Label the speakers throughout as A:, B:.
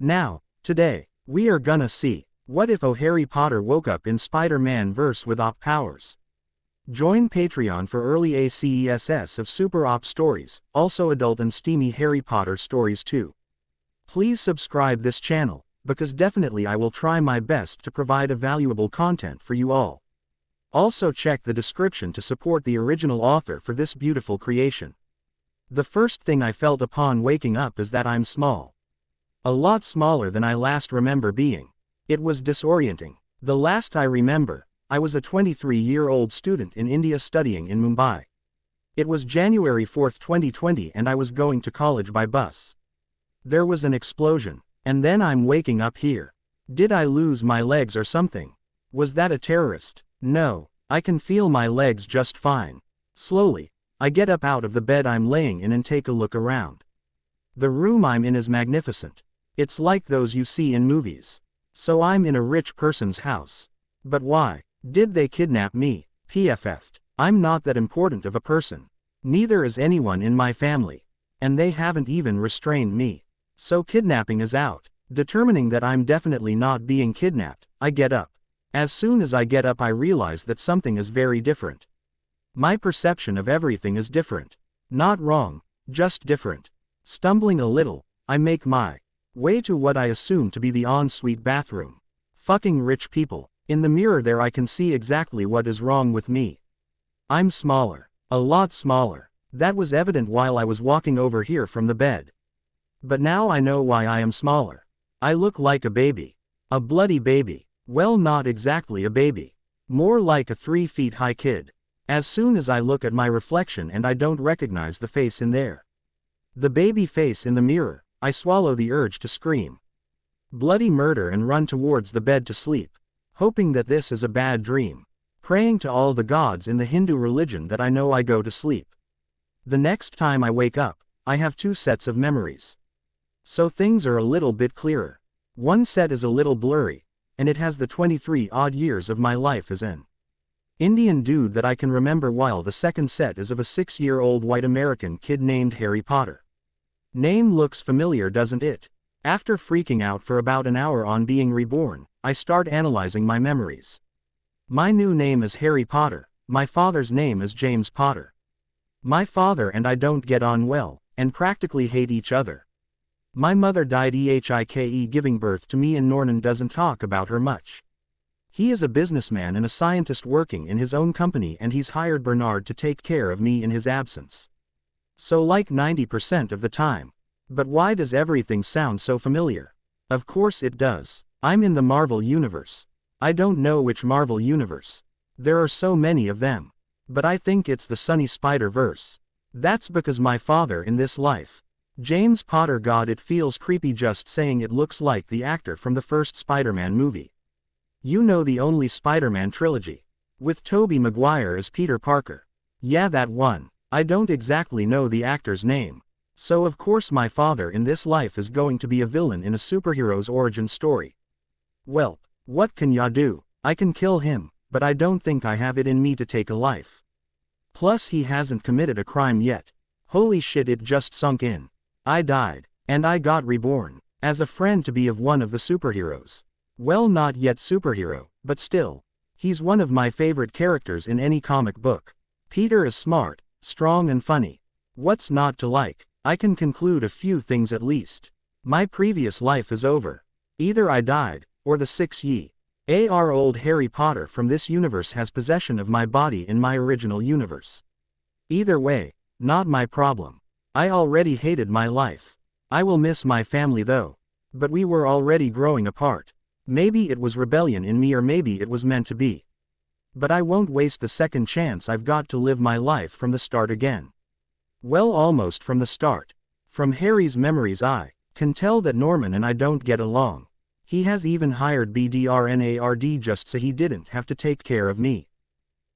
A: Now, today, we are gonna see, what if Harry Potter woke up in Spider-Man verse with op powers? Join Patreon for early ACESS of Super Op stories, also adult and steamy Harry Potter stories too. Please subscribe this channel, because definitely I will try my best to provide a valuable content for you all. Also check the description to support the original author for this beautiful creation. The first thing I felt upon waking up is that I'm small. A lot smaller than I last remember being. It was disorienting. The last I remember, I was a 23-year-old student in India studying in Mumbai. It was January 4, 2020 and I was going to college by bus. There was an explosion, and then I'm waking up here. Did I lose my legs or something? Was that a terrorist? No, I can feel my legs just fine. Slowly, I get up out of the bed I'm laying in and take a look around. The room I'm in is magnificent. It's like those you see in movies. So I'm in a rich person's house. But why? Did they kidnap me? PFF'd. I'm not that important of a person. Neither is anyone in my family. And they haven't even restrained me. So kidnapping is out. Determining that I'm definitely not being kidnapped, I get up. As soon as I get up I realize that something is very different. My perception of everything is different. Not wrong, just different. Stumbling a little, I make my way to what I assume to be the ensuite bathroom. Fucking rich people. In the mirror there I can see exactly what is wrong with me. I'm smaller. A lot smaller. That was evident while I was walking over here from the bed. But now I know why I am smaller. I look like a baby. A bloody baby. Well, not exactly a baby. More like a 3 feet high kid. As soon as I look at my reflection and I don't recognize the face in there. The baby face in the mirror, I swallow the urge to scream. Bloody murder and run towards the bed to sleep. Hoping that this is a bad dream. Praying to all the gods in the Hindu religion that I know I go to sleep. The next time I wake up, I have 2 sets of memories. So things are a little bit clearer. One set is a little blurry, and it has the 23 odd years of my life as an Indian dude that I can remember, while the second set is of a 6-year-old white American kid named Harry Potter. Name looks familiar, doesn't it? After freaking out for about an hour on being reborn, I start analyzing my memories. My new name is Harry Potter, my father's name is James Potter. My father and I don't get on well, and practically hate each other. My mother died EHIKE giving birth to me, and Norman doesn't talk about her much. He is a businessman and a scientist working in his own company, and he's hired Bernard to take care of me in his absence. So like 90% of the time. But why does everything sound so familiar? Of course it does. I'm in the Marvel Universe. I don't know which Marvel Universe. There are so many of them. But I think it's the Sunny Spider-Verse. That's because my father in this life, James Potter. God, it feels creepy just saying it. Looks like the actor from the first Spider-Man movie. You know, the only Spider-Man trilogy. With Tobey Maguire as Peter Parker. Yeah, that one. I don't exactly know the actor's name. So of course my father in this life is going to be a villain in a superhero's origin story. Well, what can ya do? I can kill him, but I don't think I have it in me to take a life. Plus he hasn't committed a crime yet. Holy shit, it just sunk in. I died, and I got reborn, as a friend to be of one of the superheroes. Well, not yet superhero, but still. He's one of my favorite characters in any comic book. Peter is smart, strong and funny. What's not to like? I can conclude a few things at least. My previous life is over. Either I died, or the 6-year-old Harry Potter from this universe has possession of my body in my original universe. Either way, not my problem. I already hated my life. I will miss my family though. But we were already growing apart. Maybe it was rebellion in me, or maybe it was meant to be. But I won't waste the second chance I've got to live my life from the start again. Well, almost from the start. From Harry's memories I can tell that Norman and I don't get along. He has even hired Bernard just so he didn't have to take care of me.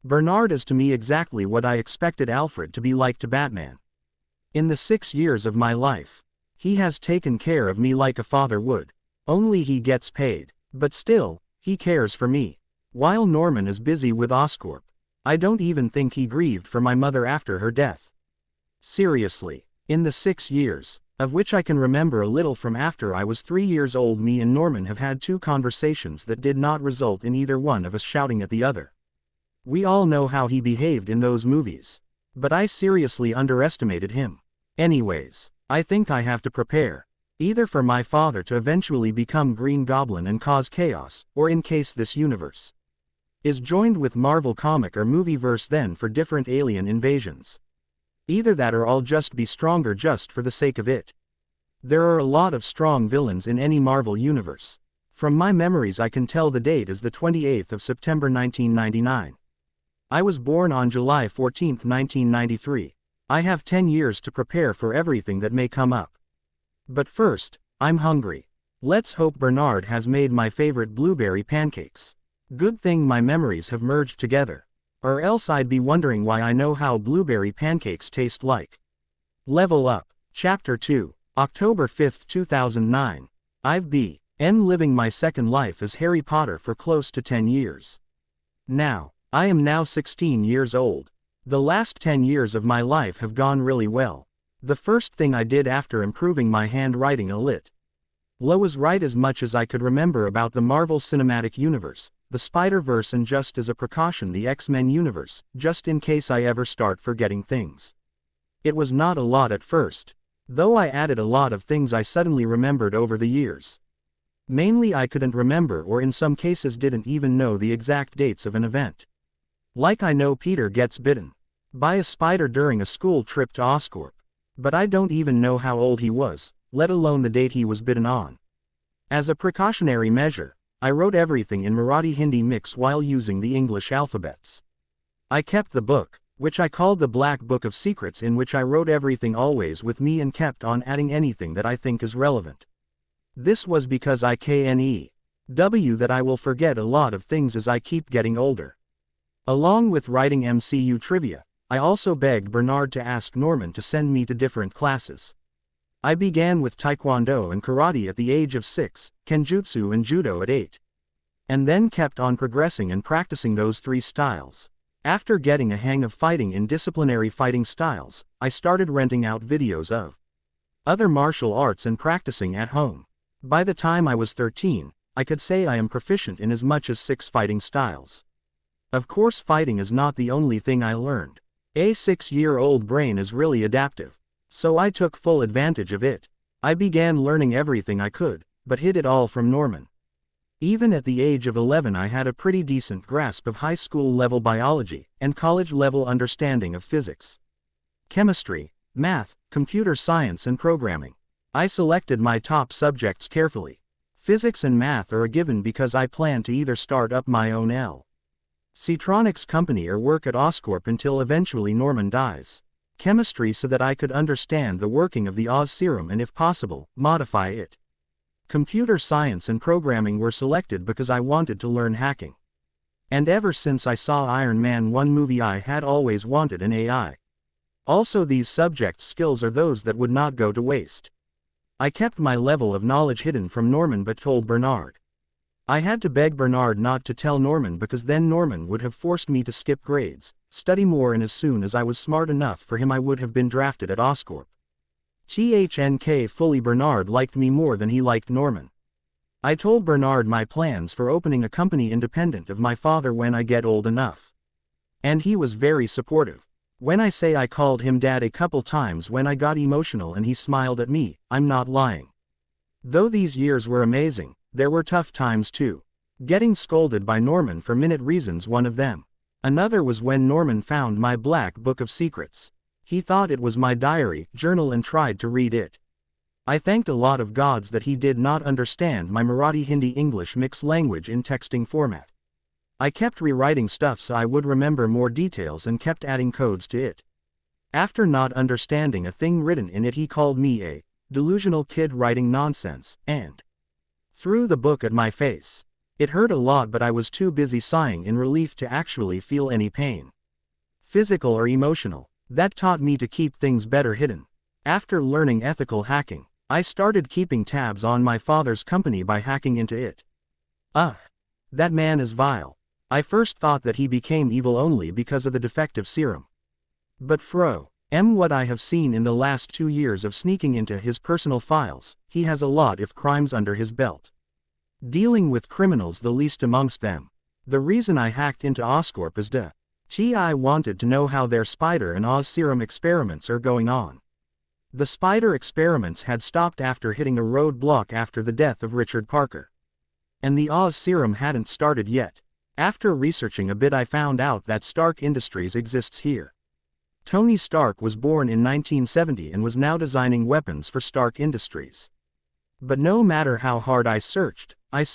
A: Bernard is to me exactly what I expected Alfred to be like to Batman. In the 6 years of my life, he has taken care of me like a father would. Only he gets paid. But still, he cares for me. While Norman is busy with Oscorp. I don't even think he grieved for my mother after her death. Seriously, in the 6 years, of which I can remember a little from after I was 3 years old. Me and Norman have had 2 conversations that did not result in either one of us shouting at the other. We all know how he behaved in those movies. But I seriously underestimated him. Anyways, I think I have to prepare. Either for my father to eventually become Green Goblin and cause chaos, or in case this universe is joined with Marvel comic or movieverse, then for different alien invasions. Either that or I'll just be stronger just for the sake of it. There are a lot of strong villains in any Marvel universe. From my memories I can tell the date is the 28th of September 1999. I was born on July 14, 1993. I have 10 years to prepare for everything that may come up. But first, I'm hungry. Let's hope Bernard has made my favorite blueberry pancakes. Good thing my memories have merged together. Or else I'd be wondering why I know how blueberry pancakes taste like. Level Up, Chapter 2, October 5, 2009. I've been living my second life as Harry Potter for close to 10 years. I am now 16 years old. The last 10 years of my life have gone really well. The first thing I did after improving my handwriting a lit was write as much as I could remember about the Marvel Cinematic Universe, the Spider-Verse, and just as a precaution the X-Men universe, just in case I ever start forgetting things. It was not a lot at first, though I added a lot of things I suddenly remembered over the years. Mainly I couldn't remember, or in some cases didn't even know the exact dates of an event. Like I know Peter gets bitten by a spider during a school trip to Oscorp. But I don't even know how old he was, let alone the date he was bitten on. As a precautionary measure, I wrote everything in Marathi Hindi mix while using the English alphabets. I kept the book, which I called the Black Book of Secrets, in which I wrote everything always with me and kept on adding anything that I think is relevant. This was because I knew that I will forget a lot of things as I keep getting older. Along with writing MCU trivia, I also begged Bernard to ask Norman to send me to different classes. I began with Taekwondo and Karate at the age of 6, Kenjutsu and Judo at 8. And then kept on progressing and practicing those 3 styles. After getting a hang of fighting in disciplinary fighting styles, I started renting out videos of other martial arts and practicing at home. By the time I was 13, I could say I am proficient in as much as 6 fighting styles. Of course, fighting is not the only thing I learned. A 6-year-old brain is really adaptive, so I took full advantage of it. I began learning everything I could, but hid it all from Norman. Even at the age of 11 I had a pretty decent grasp of high school level biology, and college level understanding of physics, chemistry, math, computer science and programming. I selected my top subjects carefully. Physics and math are a given because I plan to either start up my own Citronics company or work at Oscorp until eventually Norman dies. Chemistry so that I could understand the working of the Oz serum and, if possible, modify it. Computer science and programming were selected because I wanted to learn hacking. And ever since I saw Iron Man 1 movie I had always wanted an AI. Also, these subject skills are those that would not go to waste. I kept my level of knowledge hidden from Norman but told Bernard. I had to beg Bernard not to tell Norman because then Norman would have forced me to skip grades, study more, and as soon as I was smart enough for him I would have been drafted at Oscorp. THNK fully Bernard liked me more than he liked Norman. I told Bernard my plans for opening a company independent of my father when I get old enough. And he was very supportive. When I say I called him Dad a couple times when I got emotional and he smiled at me, I'm not lying. Though these years were amazing, there were tough times too. Getting scolded by Norman for minute reasons one of them. Another was when Norman found my Black Book of Secrets. He thought it was my diary, journal and tried to read it. I thanked a lot of gods that he did not understand my Marathi Hindi English mixed language in texting format. I kept rewriting stuff so I would remember more details and kept adding codes to it. After not understanding a thing written in it he called me a delusional kid writing nonsense, and threw the book at my face. It hurt a lot but I was too busy sighing in relief to actually feel any pain. Physical or emotional. That taught me to keep things better hidden. After learning ethical hacking, I started keeping tabs on my father's company by hacking into it. That man is vile. I first thought that he became evil only because of the defective serum. But What I have seen in the last 2 years of sneaking into his personal files, he has a lot of crimes under his belt. Dealing with criminals, the least amongst them. The reason I hacked into Oscorp is I wanted to know how their spider and Oz serum experiments are going on. The spider experiments had stopped after hitting a roadblock after the death of Richard Parker. And the Oz serum hadn't started yet. After researching a bit, I found out that Stark Industries exists here. Tony Stark was born in 1970 and was now designing weapons for Stark Industries. But no matter how hard I searched, I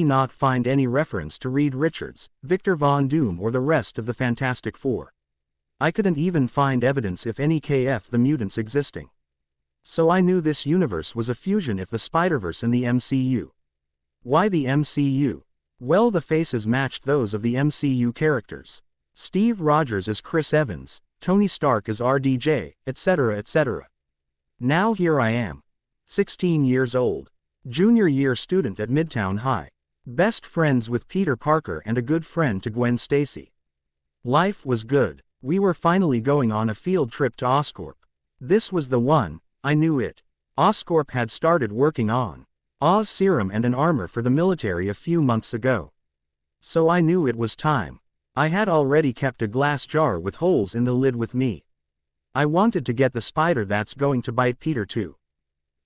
A: not find any reference to Reed Richards, Victor Von Doom, or the rest of the Fantastic Four. I couldn't even find evidence if any KF the mutants existing. So I knew this universe was a fusion of the Spider-Verse and the MCU. Why the MCU? Well, the faces matched those of the MCU characters. Steve Rogers as Chris Evans, Tony Stark as RDJ, etc., etc. Now here I am. 16 years old. Junior year student at Midtown High. Best friends with Peter Parker and a good friend to Gwen Stacy. Life was good. We were finally going on a field trip to Oscorp. This was the one, I knew it. Oscorp had started working on Oz serum and an armor for the military a few months ago. So I knew it was time. I had already kept a glass jar with holes in the lid with me. I wanted to get the spider that's going to bite Peter too.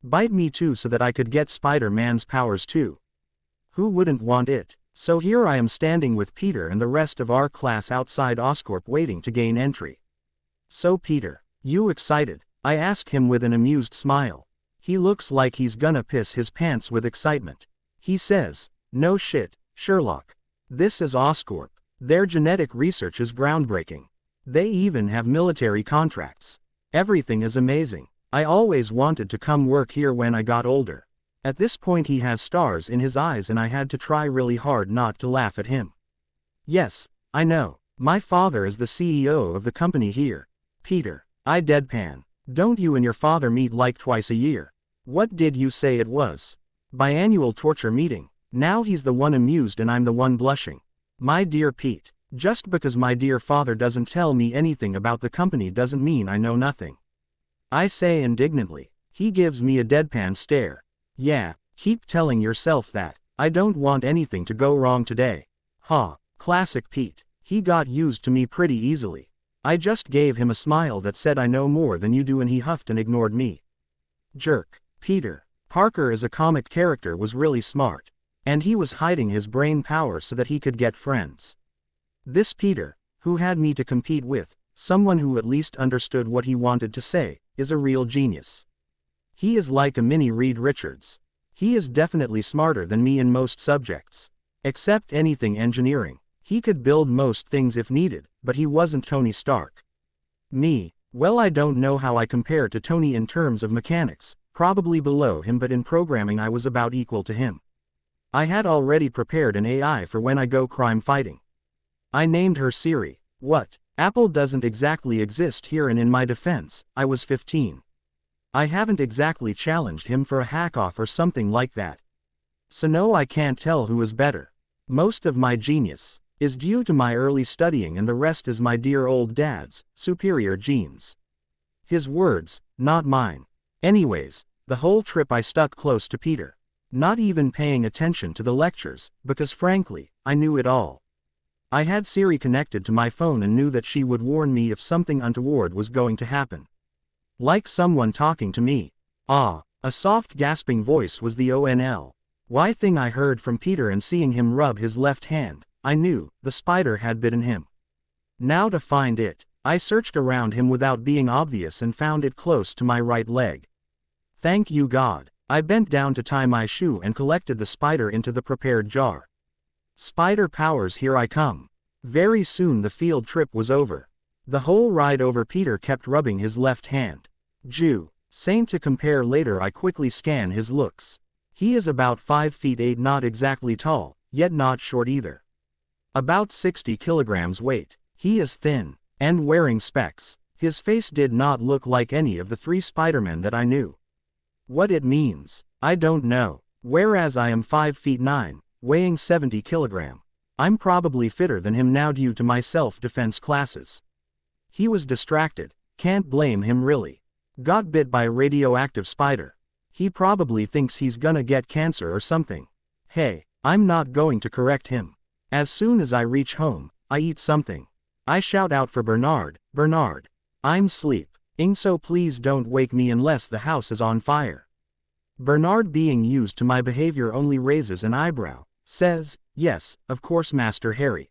A: Bite me too, so that I could get Spider-Man's powers too. Who wouldn't want it? So here I am standing with Peter and the rest of our class outside Oscorp waiting to gain entry. So Peter, you excited? I ask him with an amused smile. He looks like he's gonna piss his pants with excitement. He says, no shit, Sherlock. This is Oscorp. Their genetic research is groundbreaking. They even have military contracts. Everything is amazing. I always wanted to come work here when I got older. At this point he has stars in his eyes and I had to try really hard not to laugh at him. Yes, I know. My father is the CEO of the company here. Peter, I deadpan. Don't you and your father meet like twice a year? What did you say it was? Biannual torture meeting. Now he's the one amused and I'm the one blushing. My dear Pete, just because my dear father doesn't tell me anything about the company doesn't mean I know nothing. I say indignantly. He gives me a deadpan stare. Yeah, keep telling yourself that. I don't want anything to go wrong today. Ha, classic Pete. He got used to me pretty easily. I just gave him a smile that said I know more than you do and he huffed and ignored me. Jerk. Peter Parker as a comic character was really smart. And he was hiding his brain power so that he could get friends. This Peter, who had me to compete with, someone who at least understood what he wanted to say, is a real genius. He is like a mini Reed Richards. He is definitely smarter than me in most subjects. Except anything engineering. He could build most things if needed, but he wasn't Tony Stark. Me, well, I don't know how I compare to Tony in terms of mechanics, probably below him, but in programming I was about equal to him. I had already prepared an AI for when I go crime fighting. I named her Siri. What? Apple doesn't exactly exist here, and in my defense, I was 15. I haven't exactly challenged him for a hack-off or something like that. So no, I can't tell who is better. Most of my genius is due to my early studying and the rest is my dear old dad's superior genes. His words, not mine. Anyways, the whole trip I stuck close to Peter. Not even paying attention to the lectures, because frankly, I knew it all. I had Siri connected to my phone and knew that she would warn me if something untoward was going to happen. Like someone talking to me. Ah, a soft gasping voice was the ONLY thing I heard from Peter, and seeing him rub his left hand, I knew the spider had bitten him. Now to find it, I searched around him without being obvious and found it close to my right leg. Thank you God. I bent down to tie my shoe and collected the spider into the prepared jar. Spider powers, here I come. Very soon the field trip was over. The whole ride over Peter kept rubbing his left hand. Jew, saint to compare later. I quickly scan his looks. He is about 5 feet 8, not exactly tall, yet not short either. About 60 kilograms weight. He is thin, and wearing specs. His face did not look like any of the 3 Spider-Men that I knew. What it means, I don't know. Whereas I am 5 feet 9, weighing 70 kilograms. I'm probably fitter than him now due to my self-defense classes. He was distracted, Can't blame him really. Got bit by a radioactive spider. He probably thinks he's gonna get cancer or something. Hey, I'm not going to correct him. As soon as I reach home, I eat something. I shout out for Bernard, Bernard. I'm sleeping, so please don't wake me unless the house is on fire. Bernard, being used to my behavior, only raises an eyebrow, says, yes, of course Master Harry.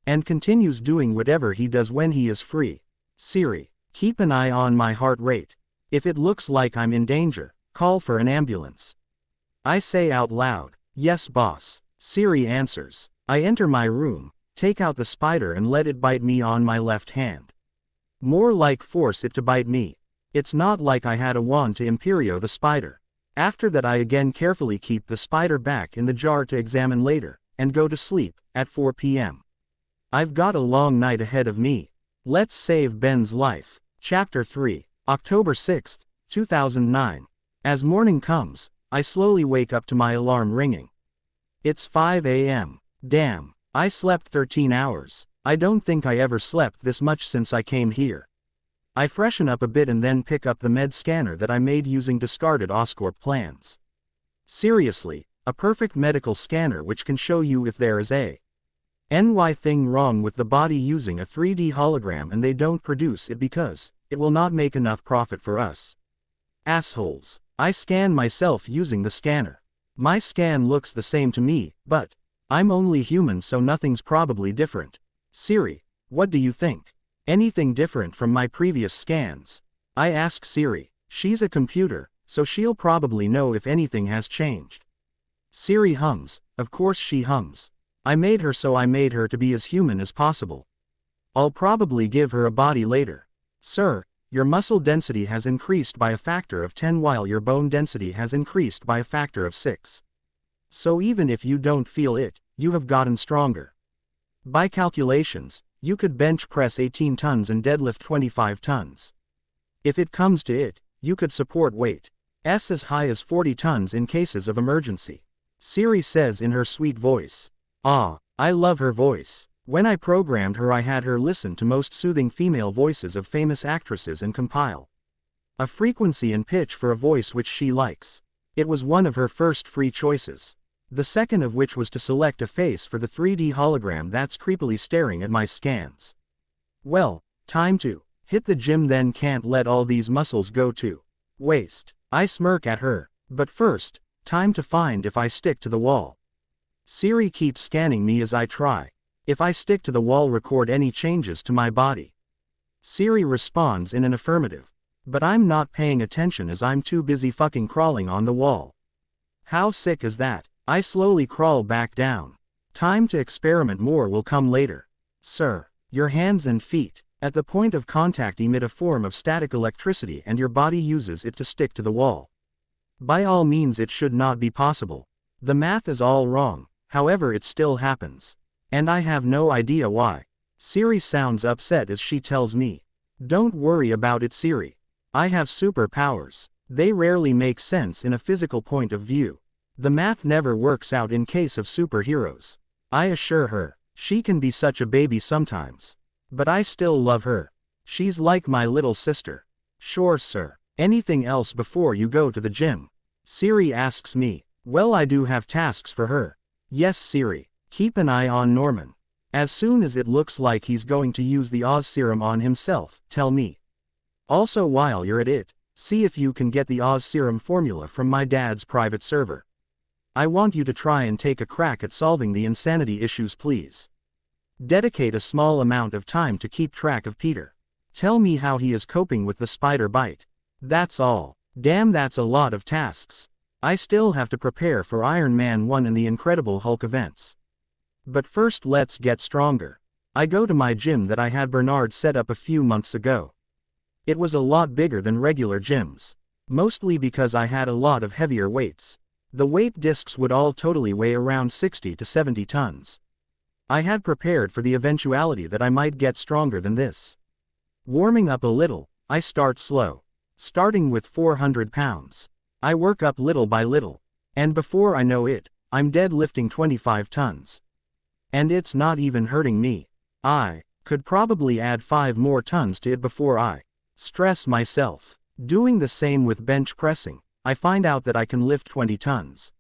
A: And continues doing whatever he does when he is free. Siri, keep an eye on my heart rate. If it looks like I'm in danger, call for an ambulance. I say out loud, yes boss. Siri answers. I enter my room, take out the spider and let it bite me on my left hand. More like force it to bite me. It's not like I had a wand to imperio the spider. After that I again carefully keep the spider back in the jar to examine later, and go to sleep, at 4 p.m. I've got a long night ahead of me. Let's save Ben's life. Chapter 3, October 6, 2009. As morning comes, I slowly wake up to my alarm ringing. It's 5 a.m. Damn, I slept 13 hours. I don't think I ever slept this much since I came here. I freshen up a bit and then pick up the med scanner that I made using discarded Oscorp plans. Seriously, a perfect medical scanner which can show you if there is a NY thing wrong with the body using a 3D hologram and they don't produce it because it will not make enough profit for us. Assholes. I scan myself using the scanner. My scan looks the same to me, but I'm only human, so nothing's probably different. Siri, what do you think? Anything different from my previous scans? I ask Siri. She's a computer, so she'll probably know if anything has changed. Siri hums. Of course she hums. I made her, so I made her to be as human as possible. I'll probably give her a body later. Sir, your muscle density has increased by a factor of 10 while your bone density has increased by a factor of 6. So even if you don't feel it, you have gotten stronger. By calculations, you could bench press 18 tons and deadlift 25 tons. If it comes to it, you could support weight as high as 40 tons in cases of emergency. Siri says in her sweet voice. Ah, I love her voice. When I programmed her, I had her listen to most soothing female voices of famous actresses and compile a frequency and pitch for a voice which she likes. It was one of her first free choices. The second of which was to select a face for the 3D hologram that's creepily staring at my scans. Well, time to hit the gym then, can't let all these muscles go to waste. I smirk at her. But first, time to find if I stick to the wall. Siri keeps scanning me as I try. If I stick to the wall, record any changes to my body. Siri responds in an affirmative. But I'm not paying attention as I'm too busy fucking crawling on the wall. How sick is that? I slowly crawl back down. Time to experiment, more will come later. Sir, your hands and feet, at the point of contact, emit a form of static electricity and your body uses it to stick to the wall. By all means, it should not be possible. The math is all wrong, however it still happens. And I have no idea why. Siri sounds upset as she tells me. Don't worry about it, Siri. I have superpowers. They rarely make sense in a physical point of view. The math never works out in case of superheroes. I assure her. She can be such a baby sometimes. But I still love her. She's like my little sister. Sure, sir. Anything else before you go to the gym? Siri asks me. Well, I do have tasks for her. Yes, Siri. Keep an eye on Norman. As soon as it looks like he's going to use the Oz serum on himself, tell me. Also, while you're at it, see if you can get the Oz serum formula from my dad's private server. I want you to try and take a crack at solving the insanity issues, please. Dedicate a small amount of time to keep track of Peter. Tell me how he is coping with the spider bite. That's all. Damn, that's a lot of tasks. I still have to prepare for Iron Man 1 and the Incredible Hulk events. But first, let's get stronger. I go to my gym that I had Bernard set up a few months ago. It was a lot bigger than regular gyms. Mostly because I had a lot of heavier weights. The weight discs would all totally weigh around 60 to 70 tons. I had prepared for the eventuality that I might get stronger than this. Warming up a little, I start slow. Starting with 400 pounds. I work up little by little. And before I know it, I'm deadlifting 25 tons. And it's not even hurting me. I could probably add 5 more tons to it before I Stress myself. Doing the same with bench pressing, I find out that I can lift 20 tons.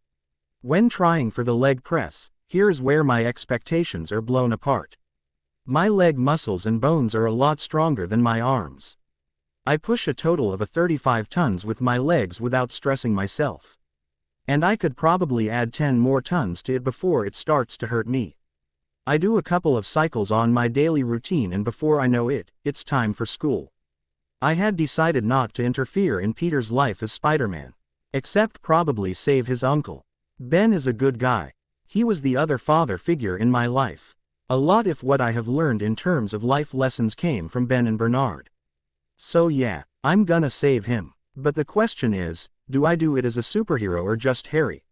A: When trying for the leg press, here's where my expectations are blown apart. My leg muscles and bones are a lot stronger than my arms. I push a total of 35 tons with my legs without stressing myself. And I could probably add 10 more tons to it before it starts to hurt me. I do a couple of cycles on my daily routine and before I know it, it's time for school. I had decided not to interfere in Peter's life as Spider-Man. Except probably save his uncle. Ben is a good guy. He was the other father figure in my life. A lot of what I have learned in terms of life lessons came from Ben and Bernard. So yeah, I'm gonna save him. But the question is, do I do it as a superhero or just Harry?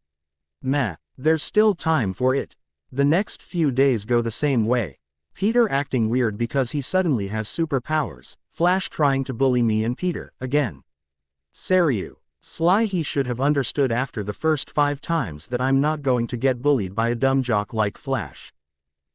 A: Meh, there's still time for it. The next few days go the same way. Peter acting weird because he suddenly has superpowers, Flash trying to bully me and Peter, again. Seru. Sly he should have understood after the first 5 times that I'm not going to get bullied by a dumb jock like Flash.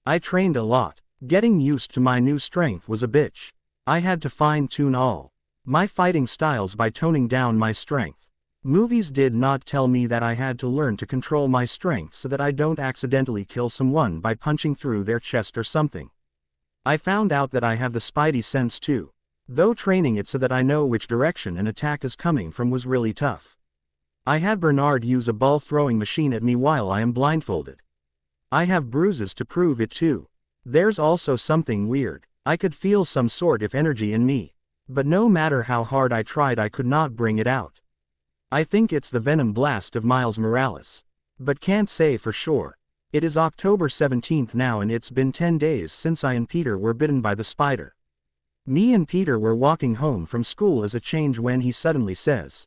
A: I trained a lot. Getting used to my new strength was a bitch. I had to fine-tune all my fighting styles by toning down my strength. Movies did not tell me that I had to learn to control my strength so that I don't accidentally kill someone by punching through their chest or something. I found out that I have the spidey sense too, though training it so that I know which direction an attack is coming from was really tough. I had Bernard use a ball-throwing machine at me while I am blindfolded. I have bruises to prove it too. There's also something weird. I could feel some sort of energy in me. But no matter how hard I tried I could not bring it out. I think it's the venom blast of Miles Morales. But can't say for sure. It is October 17th now and it's been 10 days since I and Peter were bitten by the spider. Me and Peter were walking home from school as a change when he suddenly says,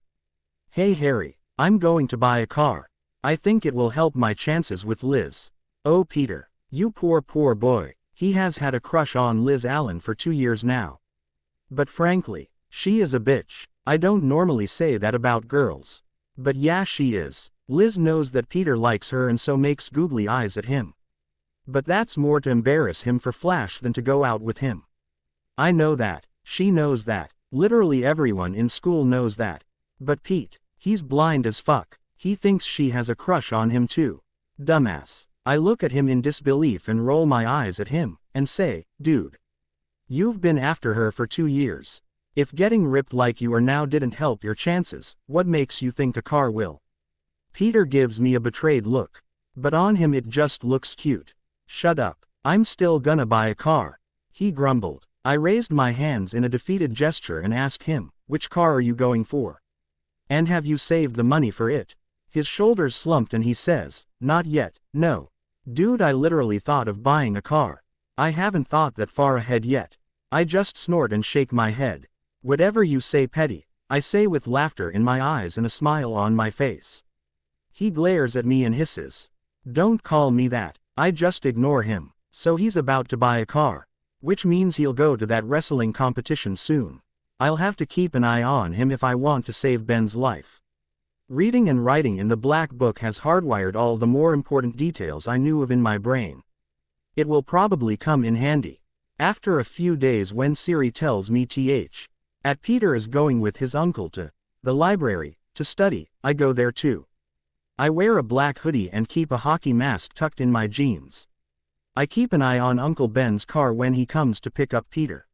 A: "Hey Harry, I'm going to buy a car. I think it will help my chances with Liz." Oh Peter, you poor boy. He has had a crush on Liz Allen for 2 years now. But frankly, she is a bitch. I don't normally say that about girls. But yeah she is. Liz knows that Peter likes her and so makes googly eyes at him. But that's more to embarrass him for Flash than to go out with him. I know that. She knows that. Literally everyone in school knows that. But Pete, he's blind as fuck. He thinks she has a crush on him too. Dumbass. I look at him in disbelief and roll my eyes at him, and say, dude. You've been after her for 2 years. If getting ripped like you are now didn't help your chances, what makes you think a car will? Peter gives me a betrayed look. But on him it just looks cute. Shut up. I'm still gonna buy a car. He grumbled. I raised my hands in a defeated gesture and asked him, which car are you going for? And have you saved the money for it? His shoulders slumped and he says, not yet, no. Dude, I literally thought of buying a car. I haven't thought that far ahead yet. I just snort and shake my head. Whatever you say petty, I say with laughter in my eyes and a smile on my face. He glares at me and hisses. Don't call me that. I just ignore him. So he's about to buy a car. Which means he'll go to that wrestling competition soon. I'll have to keep an eye on him if I want to save Ben's life. Reading and writing in the Black Book has hardwired all the more important details I knew of in my brain. It will probably come in handy. After a few days when Siri tells me at Peter is going with his uncle to the library to study, I go there too. I wear a black hoodie and keep a hockey mask tucked in my jeans. I keep an eye on Uncle Ben's car when he comes to pick up Peter.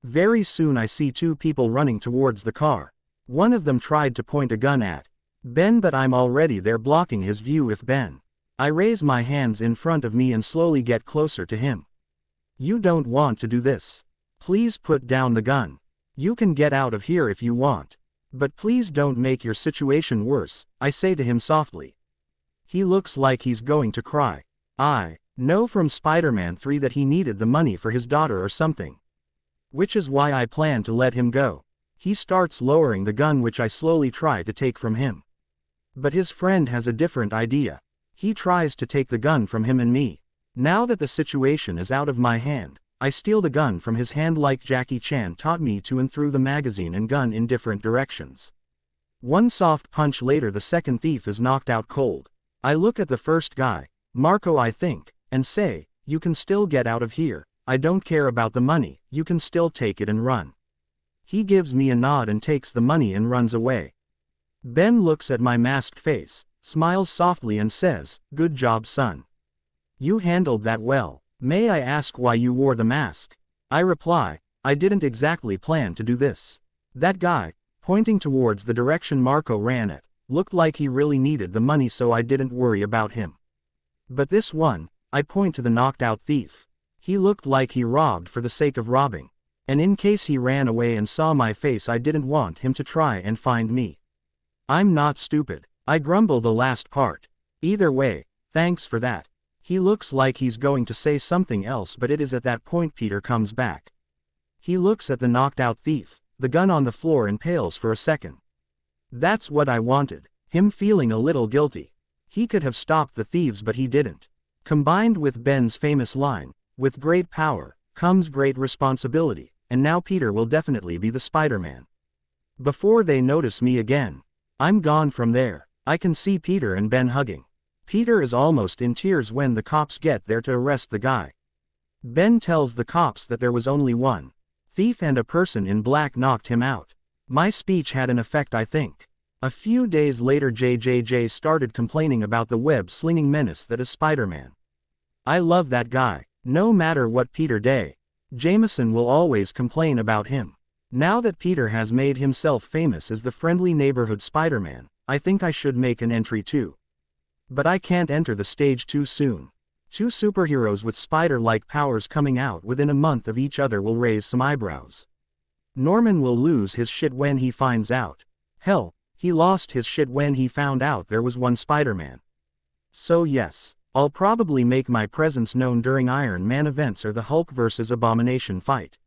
A: Very soon I see 2 people running towards the car. One of them tried to point a gun at Ben, but I'm already there blocking his view of Ben. I raise my hands in front of me and slowly get closer to him. You don't want to do this. Please put down the gun. You can get out of here if you want. But please don't make your situation worse, I say to him softly. He looks like he's going to cry. I know from Spider-Man 3 that he needed the money for his daughter or something. Which is why I plan to let him go. He starts lowering the gun which I slowly try to take from him. But his friend has a different idea. He tries to take the gun from him and me. Now that the situation is out of my hand, I steal the gun from his hand like Jackie Chan taught me to, and threw the magazine and gun in different directions. One soft punch later the second thief is knocked out cold. I look at the first guy, Marco I think, and say, you can still get out of here. I don't care about the money, you can still take it and run. He gives me a nod and takes the money and runs away. Ben looks at my masked face, smiles softly and says, "Good job, son. You handled that well. May I ask why you wore the mask?" I reply, "I didn't exactly plan to do this. That guy," pointing towards the direction Marco ran at, "looked like he really needed the money, so I didn't worry about him. But this one," I point to the knocked out thief. "He looked like he robbed for the sake of robbing. And in case he ran away and saw my face, I didn't want him to try and find me. I'm not stupid." I grumble the last part. "Either way, thanks for that." He looks like he's going to say something else, but it is at that point Peter comes back. He looks at the knocked out thief, the gun on the floor, and pales for a second. That's what I wanted, him feeling a little guilty. He could have stopped the thieves, but he didn't. Combined with Ben's famous line, "With great power comes great responsibility," and now Peter will definitely be the Spider-Man. Before they notice me again, I'm gone from there. I can see Peter and Ben hugging. Peter is almost in tears when the cops get there to arrest the guy. Ben tells the cops that there was only one thief and a person in black knocked him out. My speech had an effect, I think. A few days later, JJJ started complaining about the web-slinging menace that is Spider-Man. I love that guy. No matter what Peter Day, Jameson will always complain about him. Now that Peter has made himself famous as the friendly neighborhood Spider-Man, I think I should make an entry too. But I can't enter the stage too soon. Two superheroes with spider-like powers coming out within a month of each other will raise some eyebrows. Norman will lose his shit when he finds out. Hell, he lost his shit when he found out there was one Spider-Man. So yes, I'll probably make my presence known during Iron Man events or the Hulk vs. Abomination fight.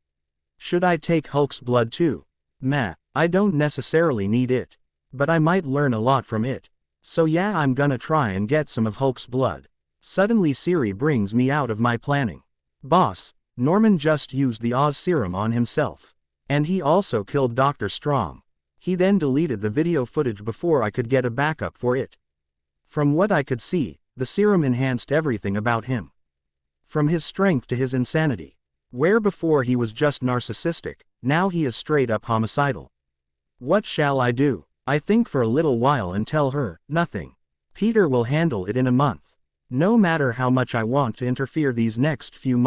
A: Should I take Hulk's blood too? Meh, I don't necessarily need it. But I might learn a lot from it. So yeah, I'm gonna try and get some of Hulk's blood. Suddenly Siri brings me out of my planning. "Boss, Norman just used the Oz serum on himself. And he also killed Dr. Strong. He then deleted the video footage before I could get a backup for it. From what I could see, the serum enhanced everything about him. From his strength to his insanity. Where before he was just narcissistic, now he is straight up homicidal. What shall I do? I think for a little while and tell her, nothing. Peter will handle it in a month. No matter how much I want to interfere these next few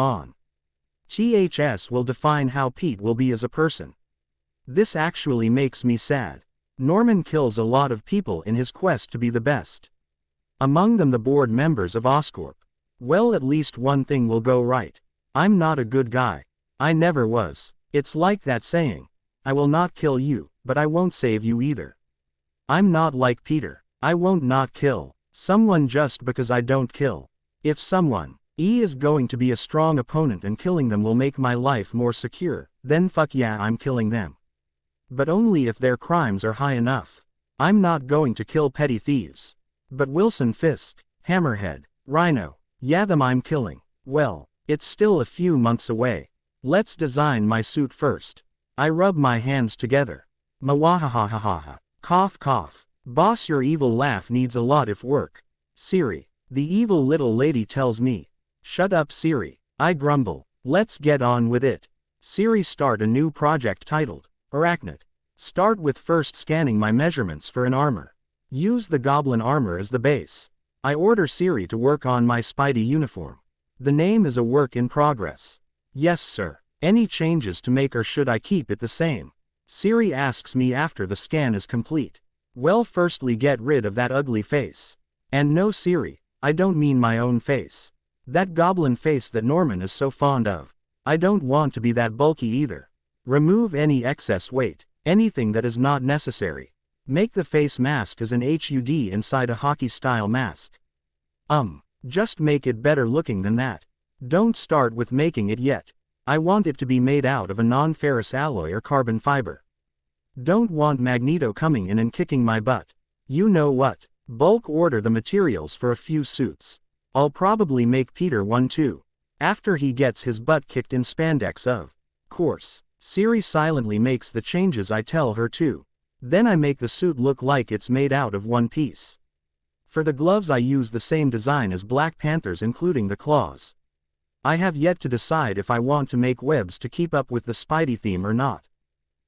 A: THS will define how Pete will be as a person. This actually makes me sad. Norman kills a lot of people in his quest to be the best. Among them the board members of Oscorp. Well, at least one thing will go right. I'm not a good guy. I never was. It's like that saying, "I will not kill you, but I won't save you either." I'm not like Peter. I won't not kill someone just because I don't kill. If someone is going to be a strong opponent and killing them will make my life more secure, then fuck yeah, I'm killing them. But only if their crimes are high enough. I'm not going to kill petty thieves. But Wilson Fisk, Hammerhead, Rhino, yeah, them I'm killing. Well, it's still a few months away. Let's design my suit first. I rub my hands together. Mawahahahaha. Cough cough. Boss, your evil laugh needs a lot of work. Siri, the evil little lady, tells me. Shut up, Siri. I grumble. Let's get on with it. Siri, start a new project titled Arachnet. Start with first scanning my measurements for an armor. Use the Goblin armor as the base. I order Siri to work on my Spidey uniform. The name is a work in progress. Yes, sir. Any changes to make, or should I keep it the same? Siri asks me after the scan is complete. Well, firstly get rid of that ugly face. And no, Siri, I don't mean my own face. That goblin face that Norman is so fond of. I don't want to be that bulky either. Remove any excess weight, anything that is not necessary. Make the face mask as an HUD inside a hockey-style mask. Just make it better looking than that. Don't start with making it yet. I want it to be made out of a non-ferrous alloy or carbon fiber. Don't want Magneto coming in and kicking my butt. You know what? Bulk order the materials for a few suits. I'll probably make Peter one too. After he gets his butt kicked in spandex, of course. Siri silently makes the changes I tell her to. Then I make the suit look like it's made out of one piece. For the gloves I use the same design as Black Panther's, including the claws. I have yet to decide if I want to make webs to keep up with the Spidey theme or not.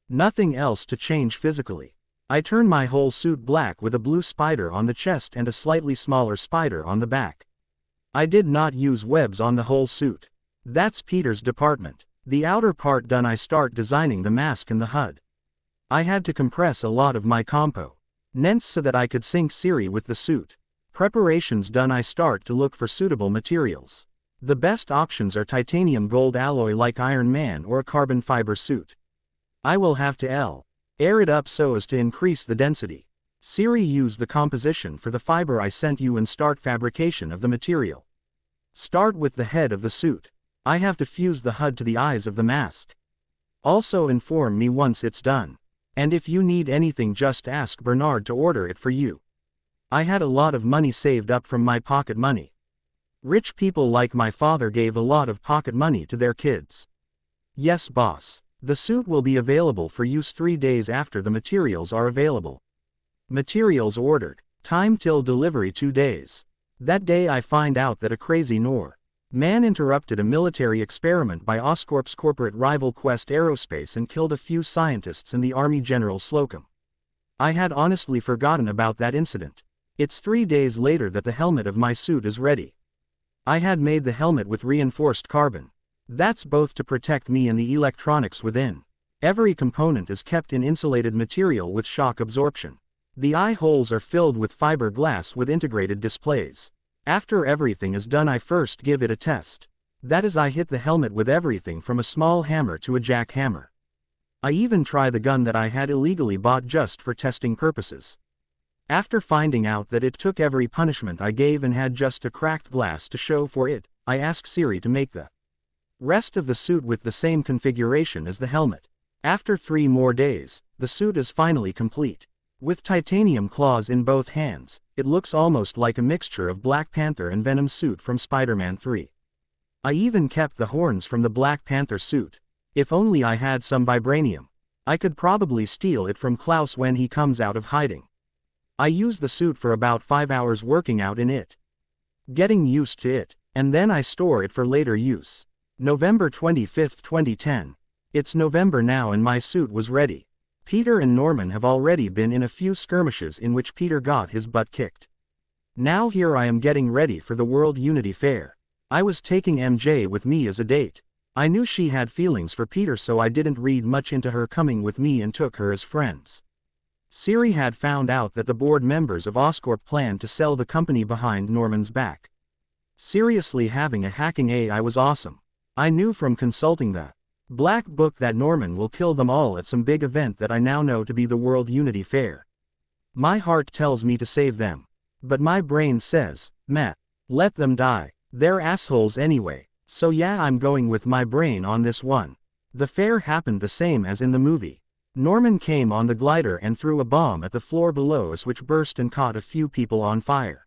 A: Nothing else to change physically. I turn my whole suit black with a blue spider on the chest and a slightly smaller spider on the back. I did not use webs on the whole suit. That's Peter's department. The outer part done, I start designing the mask and the HUD. I had to compress a lot of my components so that I could sync Siri with the suit. Preparations done, I start to look for suitable materials. The best options are titanium gold alloy like Iron Man or a carbon fiber suit. I will have to air it up so as to increase the density. Siri, use the composition for the fiber I sent you and start fabrication of the material. Start with the head of the suit. I have to fuse the HUD to the eyes of the mask. Also inform me once it's done. And if you need anything, just ask Bernard to order it for you. I had a lot of money saved up from my pocket money. Rich people like my father gave a lot of pocket money to their kids. Yes, boss. The suit will be available for use 3 days after the materials are available. Materials ordered. Time till delivery 2 days. That day I find out that a crazy man interrupted a military experiment by Oscorp's corporate rival Quest Aerospace and killed a few scientists and the Army General Slocum. I had honestly forgotten about that incident. It's 3 days later that the helmet of my suit is ready. I had made the helmet with reinforced carbon. That's both to protect me and the electronics within. Every component is kept in insulated material with shock absorption. The eye holes are filled with fiberglass with integrated displays. After everything is done, I first give it a test. That is, I hit the helmet with everything from a small hammer to a jackhammer. I even try the gun that I had illegally bought just for testing purposes. After finding out that it took every punishment I gave and had just a cracked glass to show for it, I ask Siri to make the rest of the suit with the same configuration as the helmet. After 3 more days, the suit is finally complete. With titanium claws in both hands, it looks almost like a mixture of Black Panther and Venom's suit from Spider-Man 3. I even kept the horns from the Black Panther suit. If only I had some Vibranium. I could probably steal it from Klaus when he comes out of hiding. I use the suit for about 5 hours working out in it, getting used to it, and then I store it for later use. November 25, 2010. It's November now and my suit was ready. Peter and Norman have already been in a few skirmishes in which Peter got his butt kicked. Now here I am getting ready for the World Unity Fair. I was taking MJ with me as a date. I knew she had feelings for Peter, so I didn't read much into her coming with me and took her as friends. Siri had found out that the board members of Oscorp planned to sell the company behind Norman's back. Seriously, having a hacking AI was awesome. I knew from consulting the Black Book that Norman will kill them all at some big event that I now know to be the World Unity Fair. My heart tells me to save them. But my brain says, meh, let them die. They're assholes anyway. So yeah, I'm going with my brain on this one. The fair happened the same as in the movie. Norman came on the glider and threw a bomb at the floor below us, which burst and caught a few people on fire.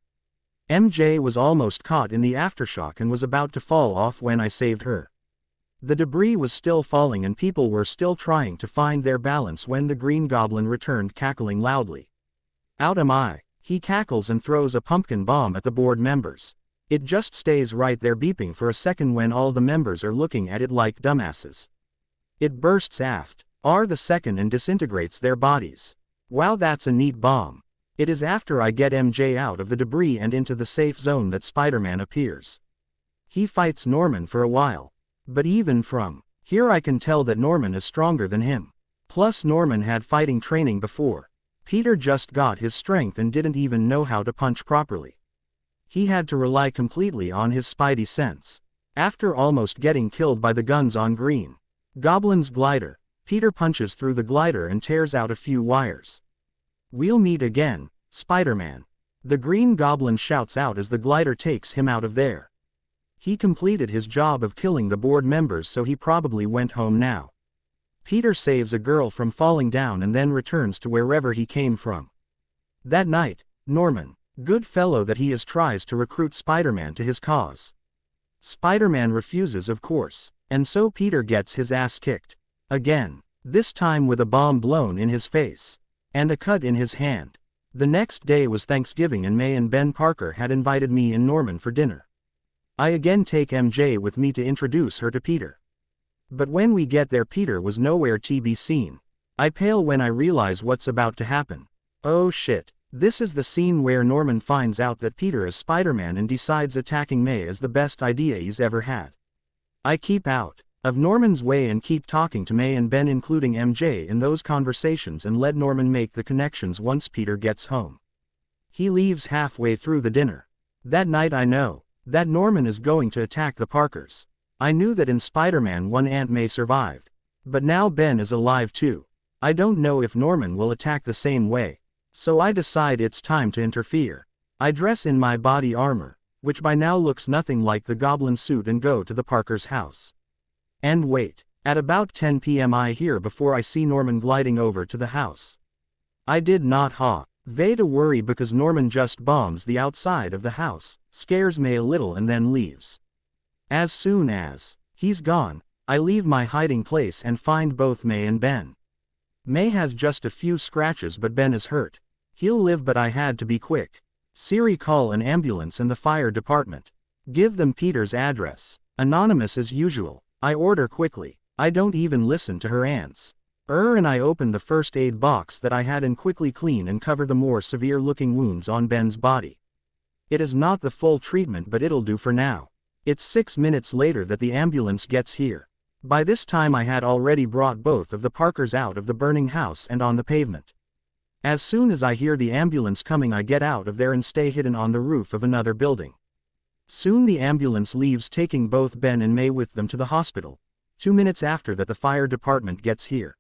A: MJ was almost caught in the aftershock and was about to fall off when I saved her. The debris was still falling and people were still trying to find their balance when the Green Goblin returned, cackling loudly. Out am I. He cackles and throws a pumpkin bomb at the board members. It just stays right there beeping for a second when all the members are looking at it like dumbasses. It bursts aft the second and disintegrates their bodies. Wow, that's a neat bomb. It is after I get MJ out of the debris and into the safe zone that Spider-Man appears. He fights Norman for a while. But even from here I can tell that Norman is stronger than him. Plus Norman had fighting training before. Peter just got his strength and didn't even know how to punch properly. He had to rely completely on his spidey sense. After almost getting killed by the guns on Green Goblin's glider, Peter punches through the glider and tears out a few wires. We'll meet again, Spider-Man. The Green Goblin shouts out as the glider takes him out of there. He completed his job of killing the board members, so he probably went home now. Peter saves a girl from falling down and then returns to wherever he came from. That night, Norman, good fellow that he is, tries to recruit Spider-Man to his cause. Spider-Man refuses, of course, and so Peter gets his ass kicked. Again, this time with a bomb blown in his face. And a cut in his hand. The next day was Thanksgiving and May and Ben Parker had invited me and Norman for dinner. I again take MJ with me to introduce her to Peter. But when we get there, Peter was nowhere to be seen. I pale when I realize what's about to happen. Oh shit. This is the scene where Norman finds out that Peter is Spider-Man and decides attacking May is the best idea he's ever had. I keep out of Norman's way and keep talking to May and Ben, including MJ, in those conversations, and let Norman make the connections once Peter gets home. He leaves halfway through the dinner. That night I know that Norman is going to attack the Parkers. I knew that in Spider-Man 1 Aunt May survived. But now Ben is alive too. I don't know if Norman will attack the same way. So I decide it's time to interfere. I dress in my body armor, which by now looks nothing like the Goblin suit, and go to the Parker's house. And wait. At about 10 p.m. I hear before I see Norman gliding over to the house. I did not to worry because Norman just bombs the outside of the house, scares May a little and then leaves. As soon as he's gone, I leave my hiding place and find both May and Ben. May has just a few scratches but Ben is hurt. He'll live, but I had to be quick. Siri, call an ambulance and the fire department. Give them Peter's address. Anonymous as usual. I order quickly. I don't even listen to her aunts. And I open the first aid box that I had and quickly clean and cover the more severe looking wounds on Ben's body. It is not the full treatment, but it'll do for now. It's 6 minutes later that the ambulance gets here. By this time I had already brought both of the Parkers out of the burning house and on the pavement. As soon as I hear the ambulance coming, I get out of there and stay hidden on the roof of another building. Soon the ambulance leaves, taking both Ben and May with them to the hospital. 2 minutes after that the fire department gets here.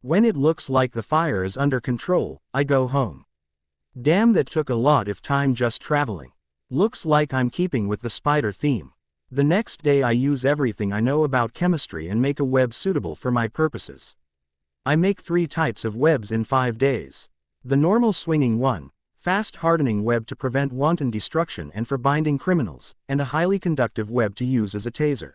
A: When it looks like the fire is under control, I go home. Damn, that took a lot of time just traveling. Looks like I'm keeping with the spider theme. The next day I use everything I know about chemistry and make a web suitable for my purposes. I make 3 types of webs in 5 days. The normal swinging one, fast hardening web to prevent wanton destruction and for binding criminals, and a highly conductive web to use as a taser.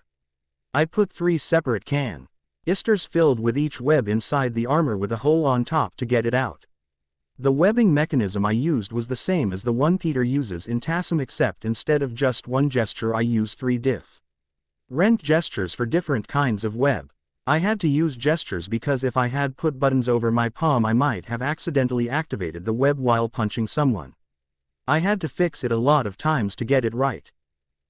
A: I put 3 separate canisters filled with each web inside the armor with a hole on top to get it out. The webbing mechanism I used was the same as the one Peter uses in TASM, except instead of just one gesture I use 3 different gestures for different kinds of web. I had to use gestures because if I had put buttons over my palm I might have accidentally activated the web while punching someone. I had to fix it a lot of times to get it right.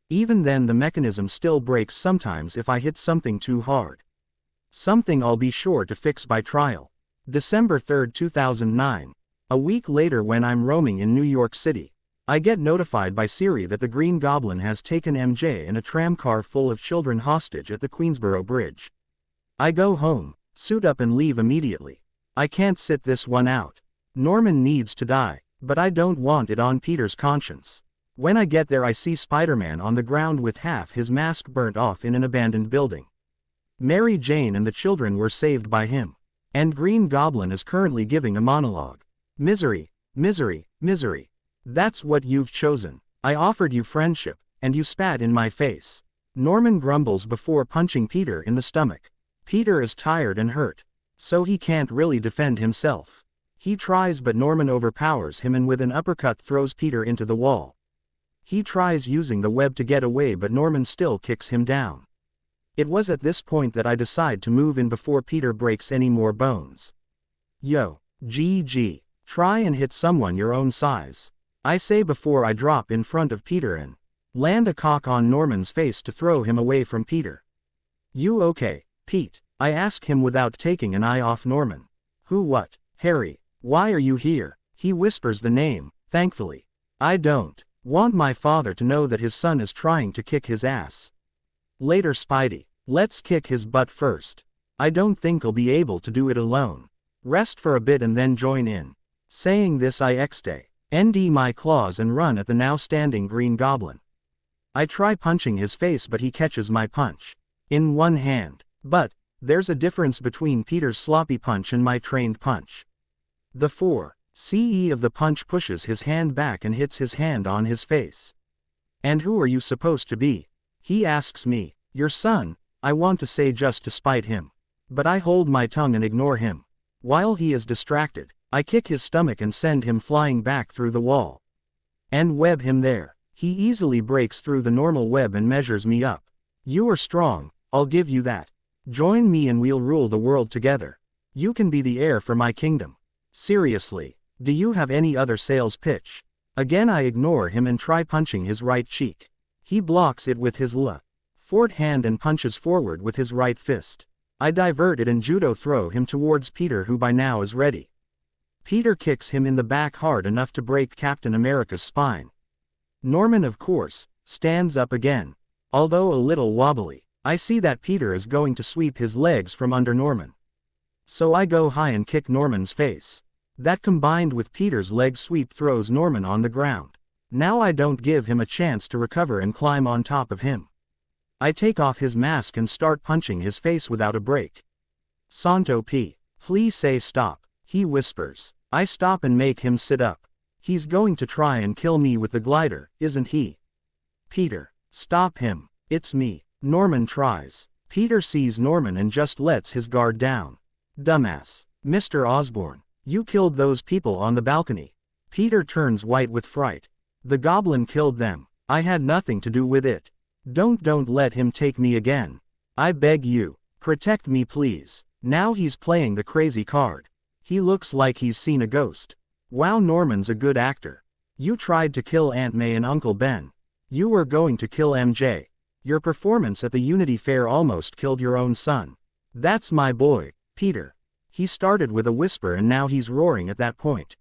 A: Even then the mechanism still breaks sometimes if I hit something too hard. Something I'll be sure to fix by trial. December 3, 2009. A week later, when I'm roaming in New York City, I get notified by Siri that the Green Goblin has taken MJ in a tramcar full of children hostage at the Queensboro Bridge. I go home, suit up and leave immediately. I can't sit this one out. Norman needs to die, but I don't want it on Peter's conscience. When I get there I see Spider-Man on the ground with half his mask burnt off in an abandoned building. Mary Jane and the children were saved by him. And Green Goblin is currently giving a monologue. Misery, misery, misery. That's what you've chosen. I offered you friendship, and you spat in my face. Norman grumbles before punching Peter in the stomach. Peter is tired and hurt, so he can't really defend himself. He tries, but Norman overpowers him and with an uppercut throws Peter into the wall. He tries using the web to get away, but Norman still kicks him down. It was at this point that I decide to move in before Peter breaks any more bones. Yo, GG. Try and hit someone your own size. I say before I drop in front of Peter and land a cock on Norman's face to throw him away from Peter. You okay, Pete? I ask him without taking an eye off Norman. Who? What? Harry, why are you here? He whispers the name, thankfully. I don't want my father to know that his son is trying to kick his ass. Later, Spidey. Let's kick his butt first. I don't think I'll be able to do it alone. Rest for a bit and then join in. Saying this I extend my claws and run at the now standing Green Goblin. I try punching his face, but he catches my punch in one hand. But there's a difference between Peter's sloppy punch and my trained punch. The 4C of the punch pushes his hand back and hits his hand on his face. And who are you supposed to be? He asks me. Your son, I want to say just to spite him. But I hold my tongue and ignore him. While he is distracted, I kick his stomach and send him flying back through the wall. And web him there. He easily breaks through the normal web and measures me up. You are strong, I'll give you that. Join me and we'll rule the world together. You can be the heir for my kingdom. Seriously, do you have any other sales pitch? Again I ignore him and try punching his right cheek. He blocks it with his left hand and punches forward with his right fist. I divert it and judo throw him towards Peter, who by now is ready. Peter kicks him in the back hard enough to break Captain America's spine. Norman, of course, stands up again. Although a little wobbly, I see that Peter is going to sweep his legs from under Norman. So I go high and kick Norman's face. That combined with Peter's leg sweep throws Norman on the ground. Now I don't give him a chance to recover and climb on top of him. I take off his mask and start punching his face without a break. Santo P. Please say stop, he whispers. I stop and make him sit up. He's going to try and kill me with the glider, isn't he? Peter, stop him, it's me. Norman tries. Peter sees Norman and just lets his guard down. Dumbass. Mr. Osborn, you killed those people on the balcony. Peter turns white with fright. The Goblin killed them. I had nothing to do with it. Don't let him take me again. I beg you. Protect me please. Now he's playing the crazy card. He looks like he's seen a ghost. Wow, Norman's a good actor. You tried to kill Aunt May and Uncle Ben. You were going to kill MJ. Your performance at the Unity Fair almost killed your own son. That's my boy, Peter. He started with a whisper and now he's roaring at that point.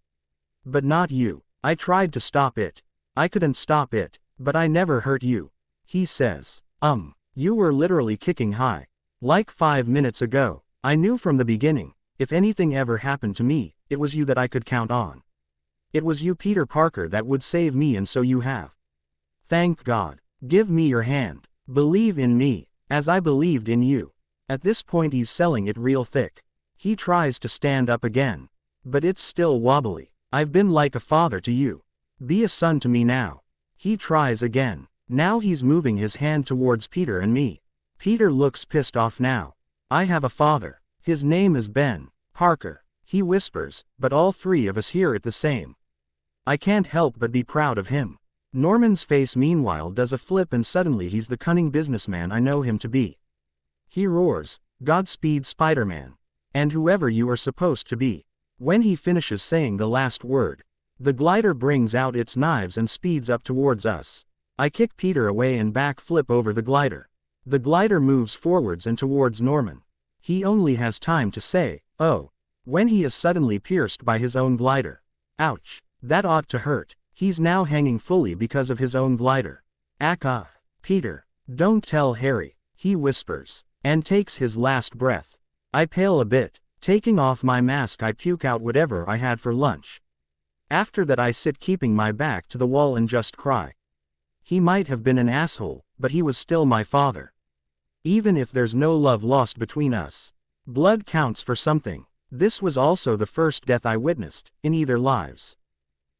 A: But not you. I tried to stop it. I couldn't stop it, but I never hurt you. He says, you were literally kicking high. Like 5 minutes ago. I knew from the beginning, if anything ever happened to me, it was you that I could count on. It was you, Peter Parker, that would save me, and so you have. Thank God. Give me your hand. Believe in me, as I believed in you. At this point he's selling it real thick. He tries to stand up again. But it's still wobbly. I've been like a father to you. Be a son to me now. He tries again. Now he's moving his hand towards Peter and me. Peter looks pissed off now. I have a father. His name is Ben Parker. He whispers, but all three of us hear it the same. I can't help but be proud of him. Norman's face meanwhile does a flip and suddenly he's the cunning businessman I know him to be. He roars, "Godspeed Spider-Man. And whoever you are supposed to be." When he finishes saying the last word, the glider brings out its knives and speeds up towards us. I kick Peter away and backflip over the glider. The glider moves forwards and towards Norman. He only has time to say, "Oh," when he is suddenly pierced by his own glider. Ouch. That ought to hurt. He's now hanging fully because of his own glider. Aka. Peter, don't tell Harry, he whispers, and takes his last breath. I pale a bit. Taking off my mask I puke out whatever I had for lunch. After that I sit keeping my back to the wall and just cry. He might have been an asshole, but he was still my father. Even if there's no love lost between us, blood counts for something. This was also the first death I witnessed, in either lives.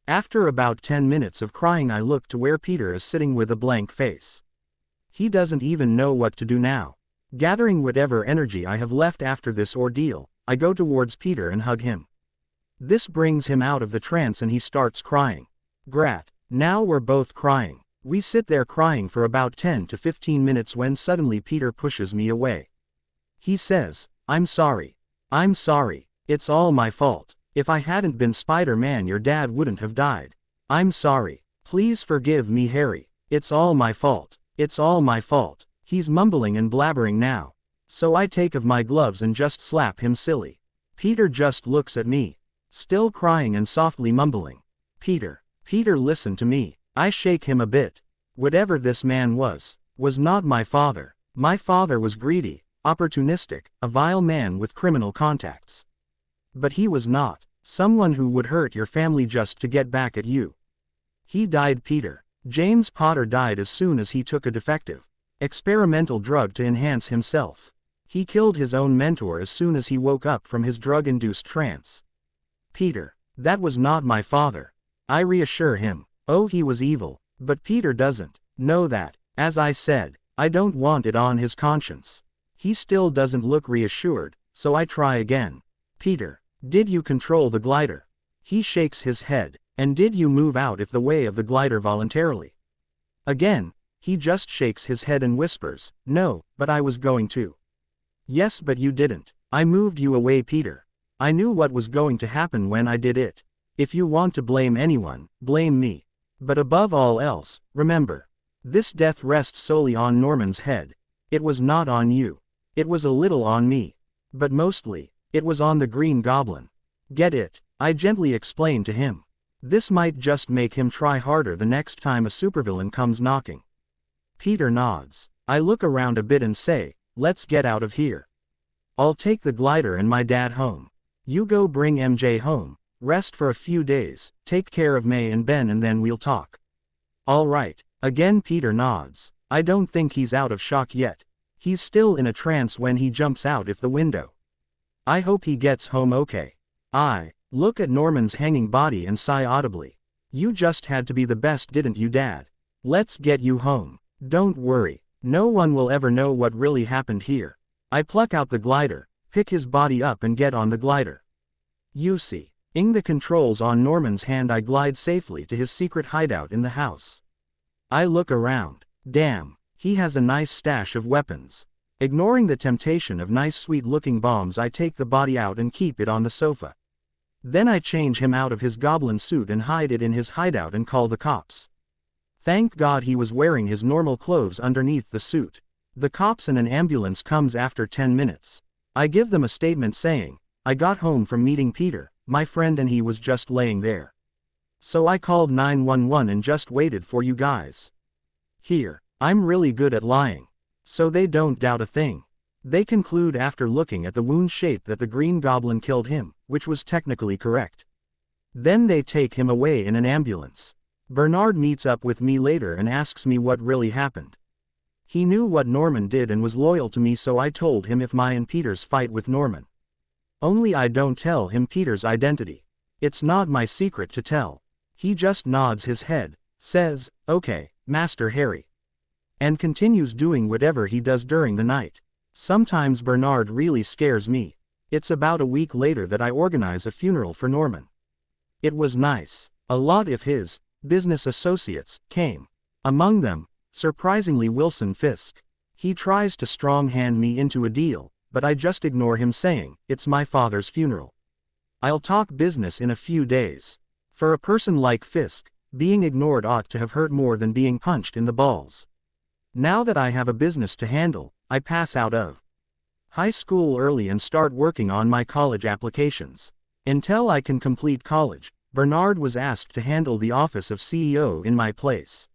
A: After about 10 minutes of crying I look to where Peter is sitting with a blank face. He doesn't even know what to do now. Gathering whatever energy I have left after this ordeal, I go towards Peter and hug him. This brings him out of the trance and he starts crying. Grat. Now we're both crying. We sit there crying for about 10 to 15 minutes when suddenly Peter pushes me away. He says, "I'm sorry. I'm sorry. It's all my fault. If I hadn't been Spider-Man your dad wouldn't have died. I'm sorry. Please forgive me Harry. It's all my fault. It's all my fault." He's mumbling and blabbering now. So I take off my gloves and just slap him silly. Peter just looks at me. Still crying and softly mumbling. Peter, listen to me. I shake him a bit. Whatever this man was not my father. My father was greedy, opportunistic, a vile man with criminal contacts. But he was not someone who would hurt your family just to get back at you. He died, Peter. James Potter died as soon as he took a defective experimental drug to enhance himself. He killed his own mentor as soon as he woke up from his drug-induced trance. Peter, that was not my father. I reassure him. Oh, he was evil, but Peter doesn't know that. As I said, I don't want it on his conscience. He still doesn't look reassured, so I try again. Peter, did you control the glider? He shakes his head. And did you move out of the way of the glider voluntarily? Again, he just shakes his head and whispers, "No, but I was going to." "Yes, but you didn't. I moved you away, Peter. I knew what was going to happen when I did it. If you want to blame anyone, blame me. But above all else, remember. This death rests solely on Norman's head. It was not on you. It was a little on me. But mostly, it was on the Green Goblin. Get it? I gently explained to him. This might just make him try harder the next time a supervillain comes knocking. Peter nods. I look around a bit and say, let's get out of here. I'll take the glider and my dad home. You go bring MJ home, rest for a few days, take care of May and Ben, and then we'll talk. All right. Again Peter nods. I don't think he's out of shock yet. He's still in a trance when he jumps out of the window. I hope he gets home okay. I look at Norman's hanging body and sigh audibly. You just had to be the best, didn't you, Dad? Let's get you home. Don't worry. No one will ever know what really happened here. I pluck out the glider, pick his body up and get on the glider. You see, ing the controls on Norman's hand, I glide safely to his secret hideout in the house. I look around. Damn, he has a nice stash of weapons. Ignoring the temptation of nice sweet-looking bombs, I take the body out and keep it on the sofa. Then I change him out of his goblin suit and hide it in his hideout and call the cops. Thank God he was wearing his normal clothes underneath the suit. The cops and an ambulance comes after 10 minutes. I give them a statement saying, I got home from meeting Peter, my friend, and he was just laying there. So I called 911 and just waited for you guys. Here, I'm really good at lying. So they don't doubt a thing. They conclude after looking at the wound shape that the Green Goblin killed him, which was technically correct. Then they take him away in an ambulance. Bernard meets up with me later and asks me what really happened. He knew what Norman did and was loyal to me, so I told him if my and Peter's fight with Norman. Only I don't tell him Peter's identity. It's not my secret to tell. He just nods his head, says, okay, Master Harry, and continues doing whatever he does during the night. Sometimes Bernard really scares me. It's about a week later that I organize a funeral for Norman. It was nice. A lot of his business associates came. Among them, surprisingly, Wilson Fisk. He tries to strong-hand me into a deal, but I just ignore him, saying, it's my father's funeral. I'll talk business in a few days. For a person like Fisk, being ignored ought to have hurt more than being punched in the balls. Now that I have a business to handle, I pass out of high school early and start working on my college applications. Until I can complete college, Bernard was asked to handle the office of CEO in my place.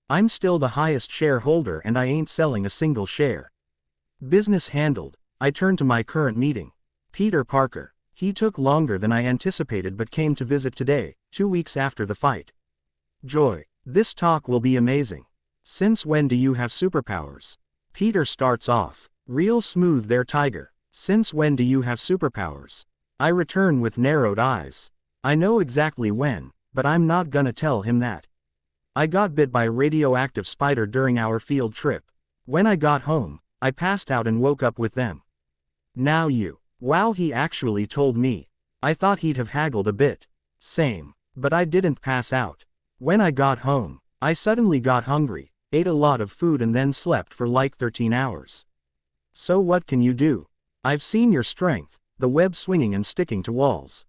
A: I'm still the highest shareholder and I ain't selling a single share. Business handled, I turn to my current meeting. Peter Parker. He took longer than I anticipated but came to visit today, 2 weeks after the fight. Joy. This talk will be amazing. Since when do you have superpowers? Peter starts off. Real smooth there, Tiger. Since when do you have superpowers? I return with narrowed eyes. I know exactly when, but I'm not gonna tell him that. I got bit by a radioactive spider during our field trip. When I got home, I passed out and woke up with them. Now you. Wow, he actually told me. I thought he'd have haggled a bit. Same. But I didn't pass out. When I got home, I suddenly got hungry, ate a lot of food and then slept for like 13 hours. So what can you do? I've seen your strength, the web swinging and sticking to walls.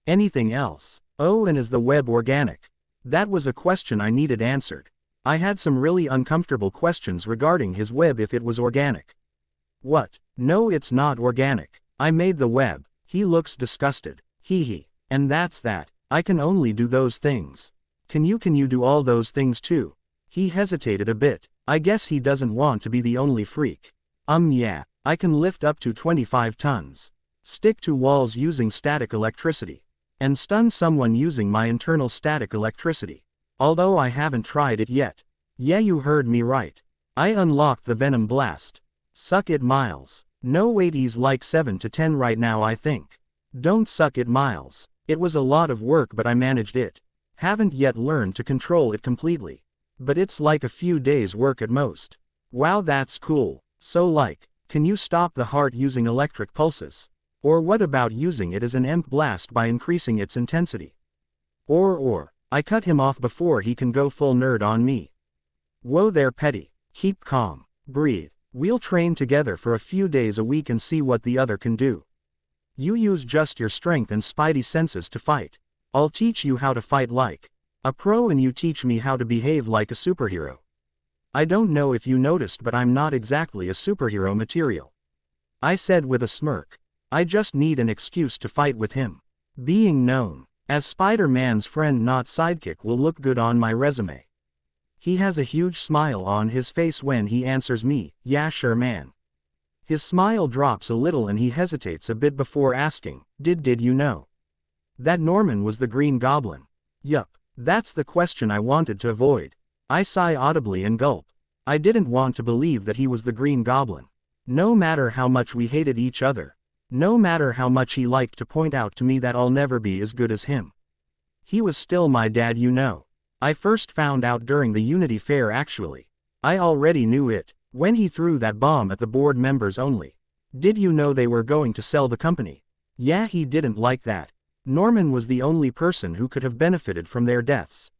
A: Anything else? Oh, and is the web organic? That was a question I needed answered. I had some really uncomfortable questions regarding his web if it was organic. What? No, it's not organic. I made the web. He looks disgusted. Hee hee. And that's that. I can only do those things. Can you do all those things too? He hesitated a bit. I guess he doesn't want to be the only freak. Yeah. I can lift up to 25 tons. Stick to walls using static electricity. And stun someone using my internal static electricity. Although I haven't tried it yet. Yeah, you heard me right. I unlocked the Venom Blast. Suck it, Miles. No, wait, he's like 7 to 10 right now, I think. Don't suck it, Miles. It was a lot of work but I managed it. Haven't yet learned to control it completely. But it's like a few days work at most. Wow, that's cool. So like, can you stop the heart using electric pulses? Or what about using it as an EMP blast by increasing its intensity? Or, I cut him off before he can go full nerd on me. Whoa there, Petty. Keep calm. Breathe. We'll train together for a few days a week and see what the other can do. You use just your strength and spidey senses to fight. I'll teach you how to fight like a pro and you teach me how to behave like a superhero. I don't know if you noticed but I'm not exactly a superhero material. I said with a smirk. I just need an excuse to fight with him. Being known as Spider-Man's friend not sidekick will look good on my resume. He has a huge smile on his face when he answers me, yeah sure man. His smile drops a little and he hesitates a bit before asking, did you know that Norman was the Green Goblin? Yup, that's the question I wanted to avoid. I sigh audibly and gulp. I didn't want to believe that he was the Green Goblin. No matter how much we hated each other. No matter how much he liked to point out to me that I'll never be as good as him. He was still my dad, you know. I first found out during the Unity Fair actually. I already knew it, when he threw that bomb at the board members only. Did you know they were going to sell the company? Yeah, he didn't like that. Norman was the only person who could have benefited from their deaths.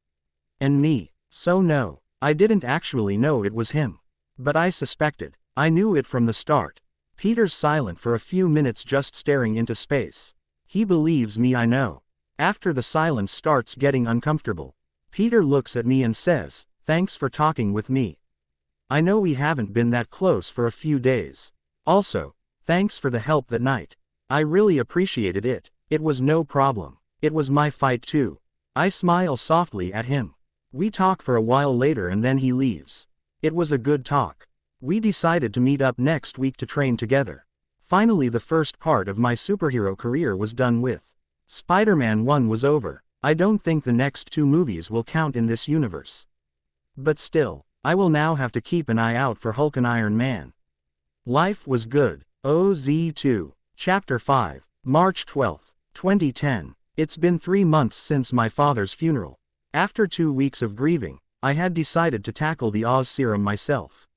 A: And me. So no, I didn't actually know it was him. But I suspected. I knew it from the start. Peter's silent for a few minutes just staring into space. He believes me, I know. After the silence starts getting uncomfortable, Peter looks at me and says, thanks for talking with me. I know we haven't been that close for a few days. Also, thanks for the help that night. I really appreciated it. It was no problem. It was my fight too. I smile softly at him. We talk for a while later and then he leaves. It was a good talk. We decided to meet up next week to train together. Finally, the first part of my superhero career was done with. Spider-Man 1 was over. I don't think the next 2 movies will count in this universe. But still, I will now have to keep an eye out for Hulk and Iron Man. Life was good. OZ2. Chapter 5. March 12, 2010. It's been 3 months since my father's funeral. After 2 weeks of grieving, I had decided to tackle the Oz serum myself.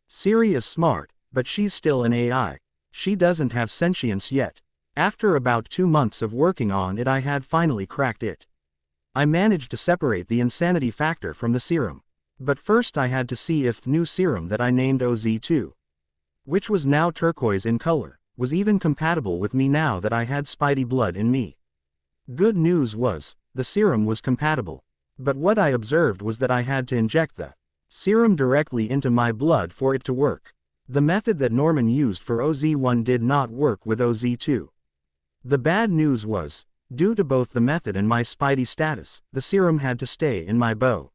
A: Siri is smart, but she's still an AI. She doesn't have sentience yet. After about 2 months of working on it, I had finally cracked it. I managed to separate the insanity factor from the serum. But first I had to see if the new serum that I named OZ2, which was now turquoise in color, was even compatible with me now that I had Spidey blood in me. Good news was, the serum was compatible. But what I observed was that I had to inject the serum directly into my blood for it to work. The method that Norman used for OZ1 did not work with OZ2. The bad news was, due to both the method and my Spidey status, the serum had to stay in my bow.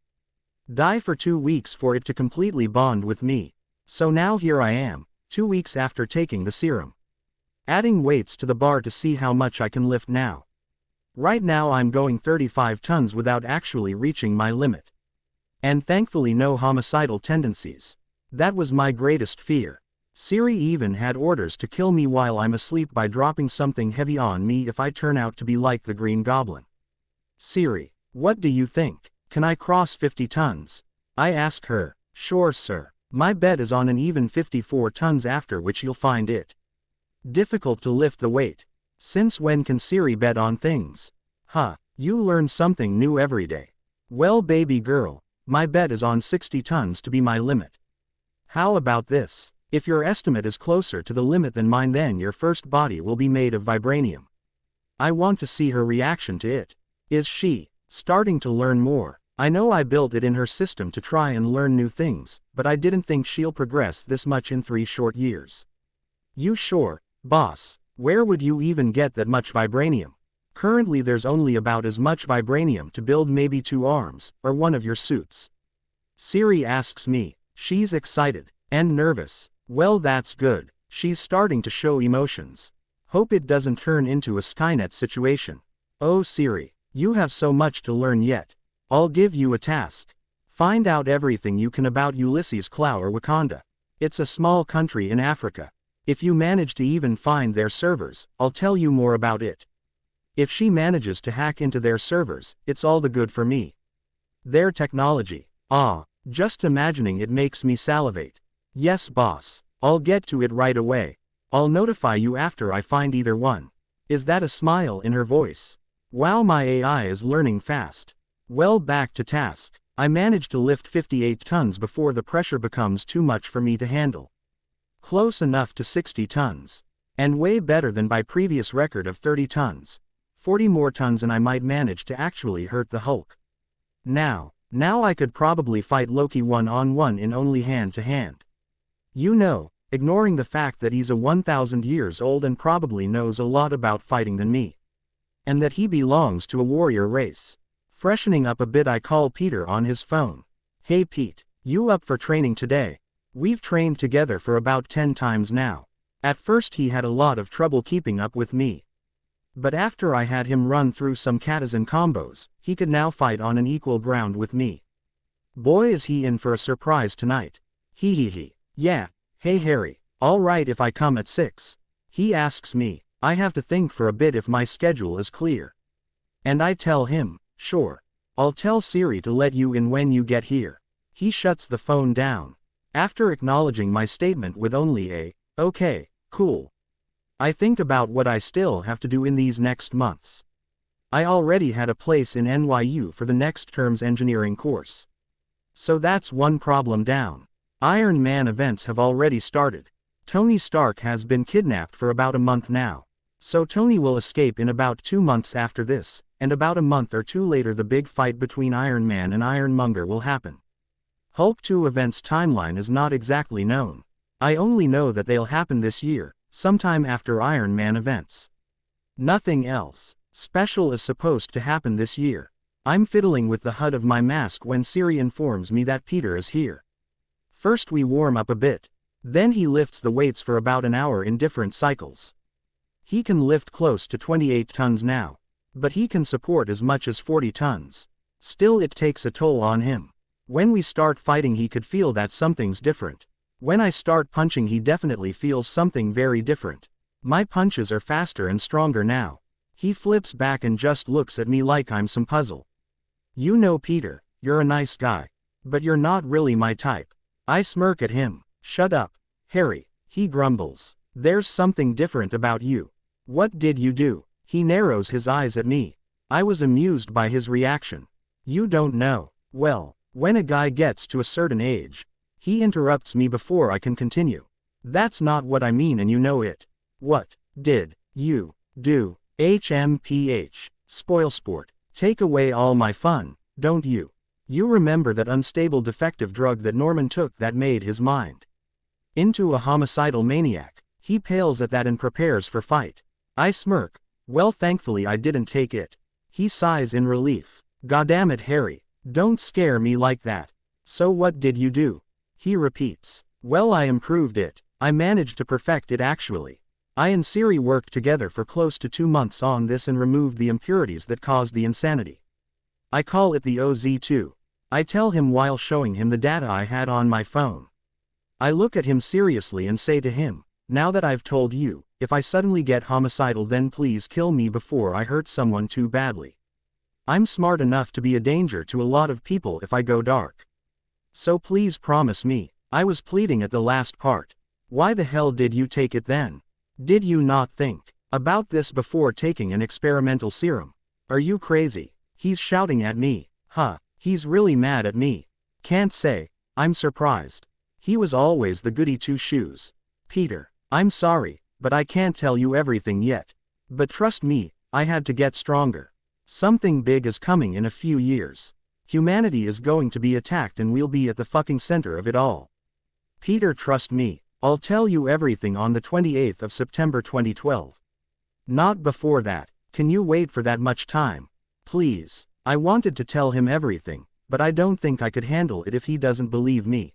A: Die for 2 weeks for it to completely bond with me. So now here I am, 2 weeks after taking the serum. Adding weights to the bar to see how much I can lift now. Right now I'm going 35 tons without actually reaching my limit. And thankfully no homicidal tendencies. That was my greatest fear. Siri even had orders to kill me while I'm asleep by dropping something heavy on me if I turn out to be like the Green Goblin. Siri, what do you think? Can I cross 50 tons? I ask her. Sure sir. My bet is on an even 54 tons, after which you'll find it difficult to lift the weight. Since when can Siri bet on things? Huh, you learn something new every day. Well baby girl, my bet is on 60 tons to be my limit. How about this? If your estimate is closer to the limit than mine, then your first body will be made of vibranium. I want to see her reaction to it. Is she starting to learn more? I know I built it in her system to try and learn new things, but I didn't think she'll progress this much in 3 short years. You sure, boss? Where would you even get that much vibranium? Currently there's only about as much vibranium to build maybe 2 arms, or one of your suits. Siri asks me. She's excited. And nervous. Well, that's good. She's starting to show emotions. Hope it doesn't turn into a Skynet situation. Oh Siri, you have so much to learn yet. I'll give you a task. Find out everything you can about Ulysses Klaue or Wakanda. It's a small country in Africa. If you manage to even find their servers, I'll tell you more about it. If she manages to hack into their servers, it's all the good for me. Their technology. Just imagining it makes me salivate. Yes boss, I'll get to it right away. I'll notify you after I find either one. Is that a smile in her voice? Wow, my AI is learning fast. Well, back to task. I managed to lift 58 tons before the pressure becomes too much for me to handle. Close enough to 60 tons. And way better than my previous record of 30 tons. 40 more tons and I might manage to actually hurt the Hulk. Now I could probably fight Loki one-on-one in only hand-to-hand. You know, ignoring the fact that he's a 1,000 years old and probably knows a lot about fighting than me. And that he belongs to a warrior race. Freshening up a bit, I call Peter on his phone. Hey Pete, you up for training today? We've trained together for about 10 times now. At first he had a lot of trouble keeping up with me. But after I had him run through some katas and combos, he could now fight on an equal ground with me. Boy is he in for a surprise tonight. Hee. Yeah, hey Harry, alright if I come at 6? He asks me. I have to think for a bit if my schedule is clear. And I tell him, sure. I'll tell Siri to let you in when you get here. He shuts the phone down. After acknowledging my statement with only a, okay, cool. I think about what I still have to do in these next months. I already had a place in NYU for the next term's engineering course. So that's one problem down. Iron Man events have already started. Tony Stark has been kidnapped for about a month now. So Tony will escape in about 2 months after this, and about a month or two later the big fight between Iron Man and Ironmonger will happen. Hulk 2 events timeline is not exactly known. I only know that they'll happen this year, sometime after Iron Man events. Nothing else special is supposed to happen this year. I'm fiddling with the HUD of my mask when Siri informs me that Peter is here. First we warm up a bit. Then he lifts the weights for about an hour in different cycles. He can lift close to 28 tons now. But he can support as much as 40 tons. Still it takes a toll on him. When we start fighting he could feel that something's different. When I start punching he definitely feels something very different. My punches are faster and stronger now. He flips back and just looks at me like I'm some puzzle. You know Peter, you're a nice guy. But you're not really my type. I smirk at him. Shut up, Harry, he grumbles. There's something different about you. What did you do? He narrows his eyes at me. I was amused by his reaction. You don't know. Well, when a guy gets to a certain age. He interrupts me before I can continue. That's not what I mean and you know it. What did you do? HMPH. Spoilsport. Take away all my fun, don't you? You remember that unstable defective drug that Norman took that made his mind into a homicidal maniac. He pales at that and prepares for fight. I smirk. Well, thankfully I didn't take it. He sighs in relief. Goddammit Harry, don't scare me like that. So what did you do? He repeats. Well, I improved it. I managed to perfect it actually. I and Siri worked together for close to 2 months on this and removed the impurities that caused the insanity. I call it the OZ2. I tell him while showing him the data I had on my phone. I look at him seriously and say to him, now that I've told you, if I suddenly get homicidal then please kill me before I hurt someone too badly. I'm smart enough to be a danger to a lot of people if I go dark. So please promise me. I was pleading at the last part. Why the hell did you take it then? Did you not think about this before taking an experimental serum? Are you crazy? He's shouting at me. Huh, he's really mad at me. Can't say. I'm surprised. He was always the goody two-shoes. Peter, I'm sorry, but I can't tell you everything yet. But trust me, I had to get stronger. Something big is coming in a few years. Humanity is going to be attacked and we'll be at the fucking center of it all. Peter, trust me, I'll tell you everything on the 28th of September 2012. Not before that. Can you wait for that much time? Please. I wanted to tell him everything, but I don't think I could handle it if he doesn't believe me.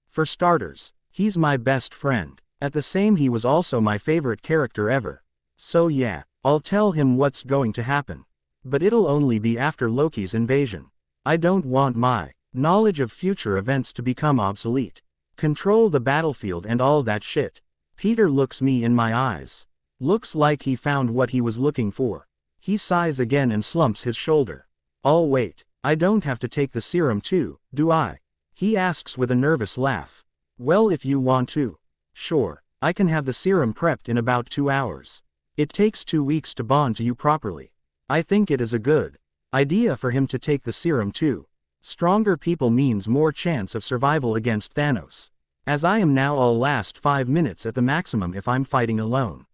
A: For starters, he's my best friend. At the same he was also my favorite character ever. So yeah, I'll tell him what's going to happen. But it'll only be after Loki's invasion. I don't want my knowledge of future events to become obsolete. Control the battlefield and all that shit. Peter looks me in my eyes. Looks like he found what he was looking for. He sighs again and slumps his shoulder. I'll wait. I don't have to take the serum too, do I? He asks with a nervous laugh. Well, if you want to. Sure, I can have the serum prepped in about 2 hours. It takes 2 weeks to bond to you properly. I think it is a good idea for him to take the serum too. Stronger people means more chance of survival against Thanos. As I am now, I'll last 5 minutes at the maximum if I'm fighting alone.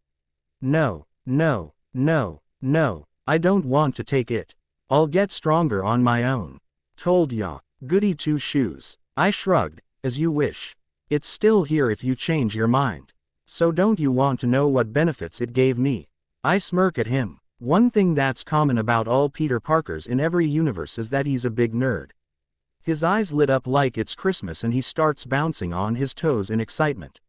A: No, no, no, no, I don't want to take it. I'll get stronger on my own. Told ya, goody two shoes. I shrugged, as you wish. It's still here if you change your mind. So don't you want to know what benefits it gave me? I smirk at him. One thing that's common about all Peter Parkers in every universe is that he's a big nerd. His eyes lit up like it's Christmas and he starts bouncing on his toes in excitement.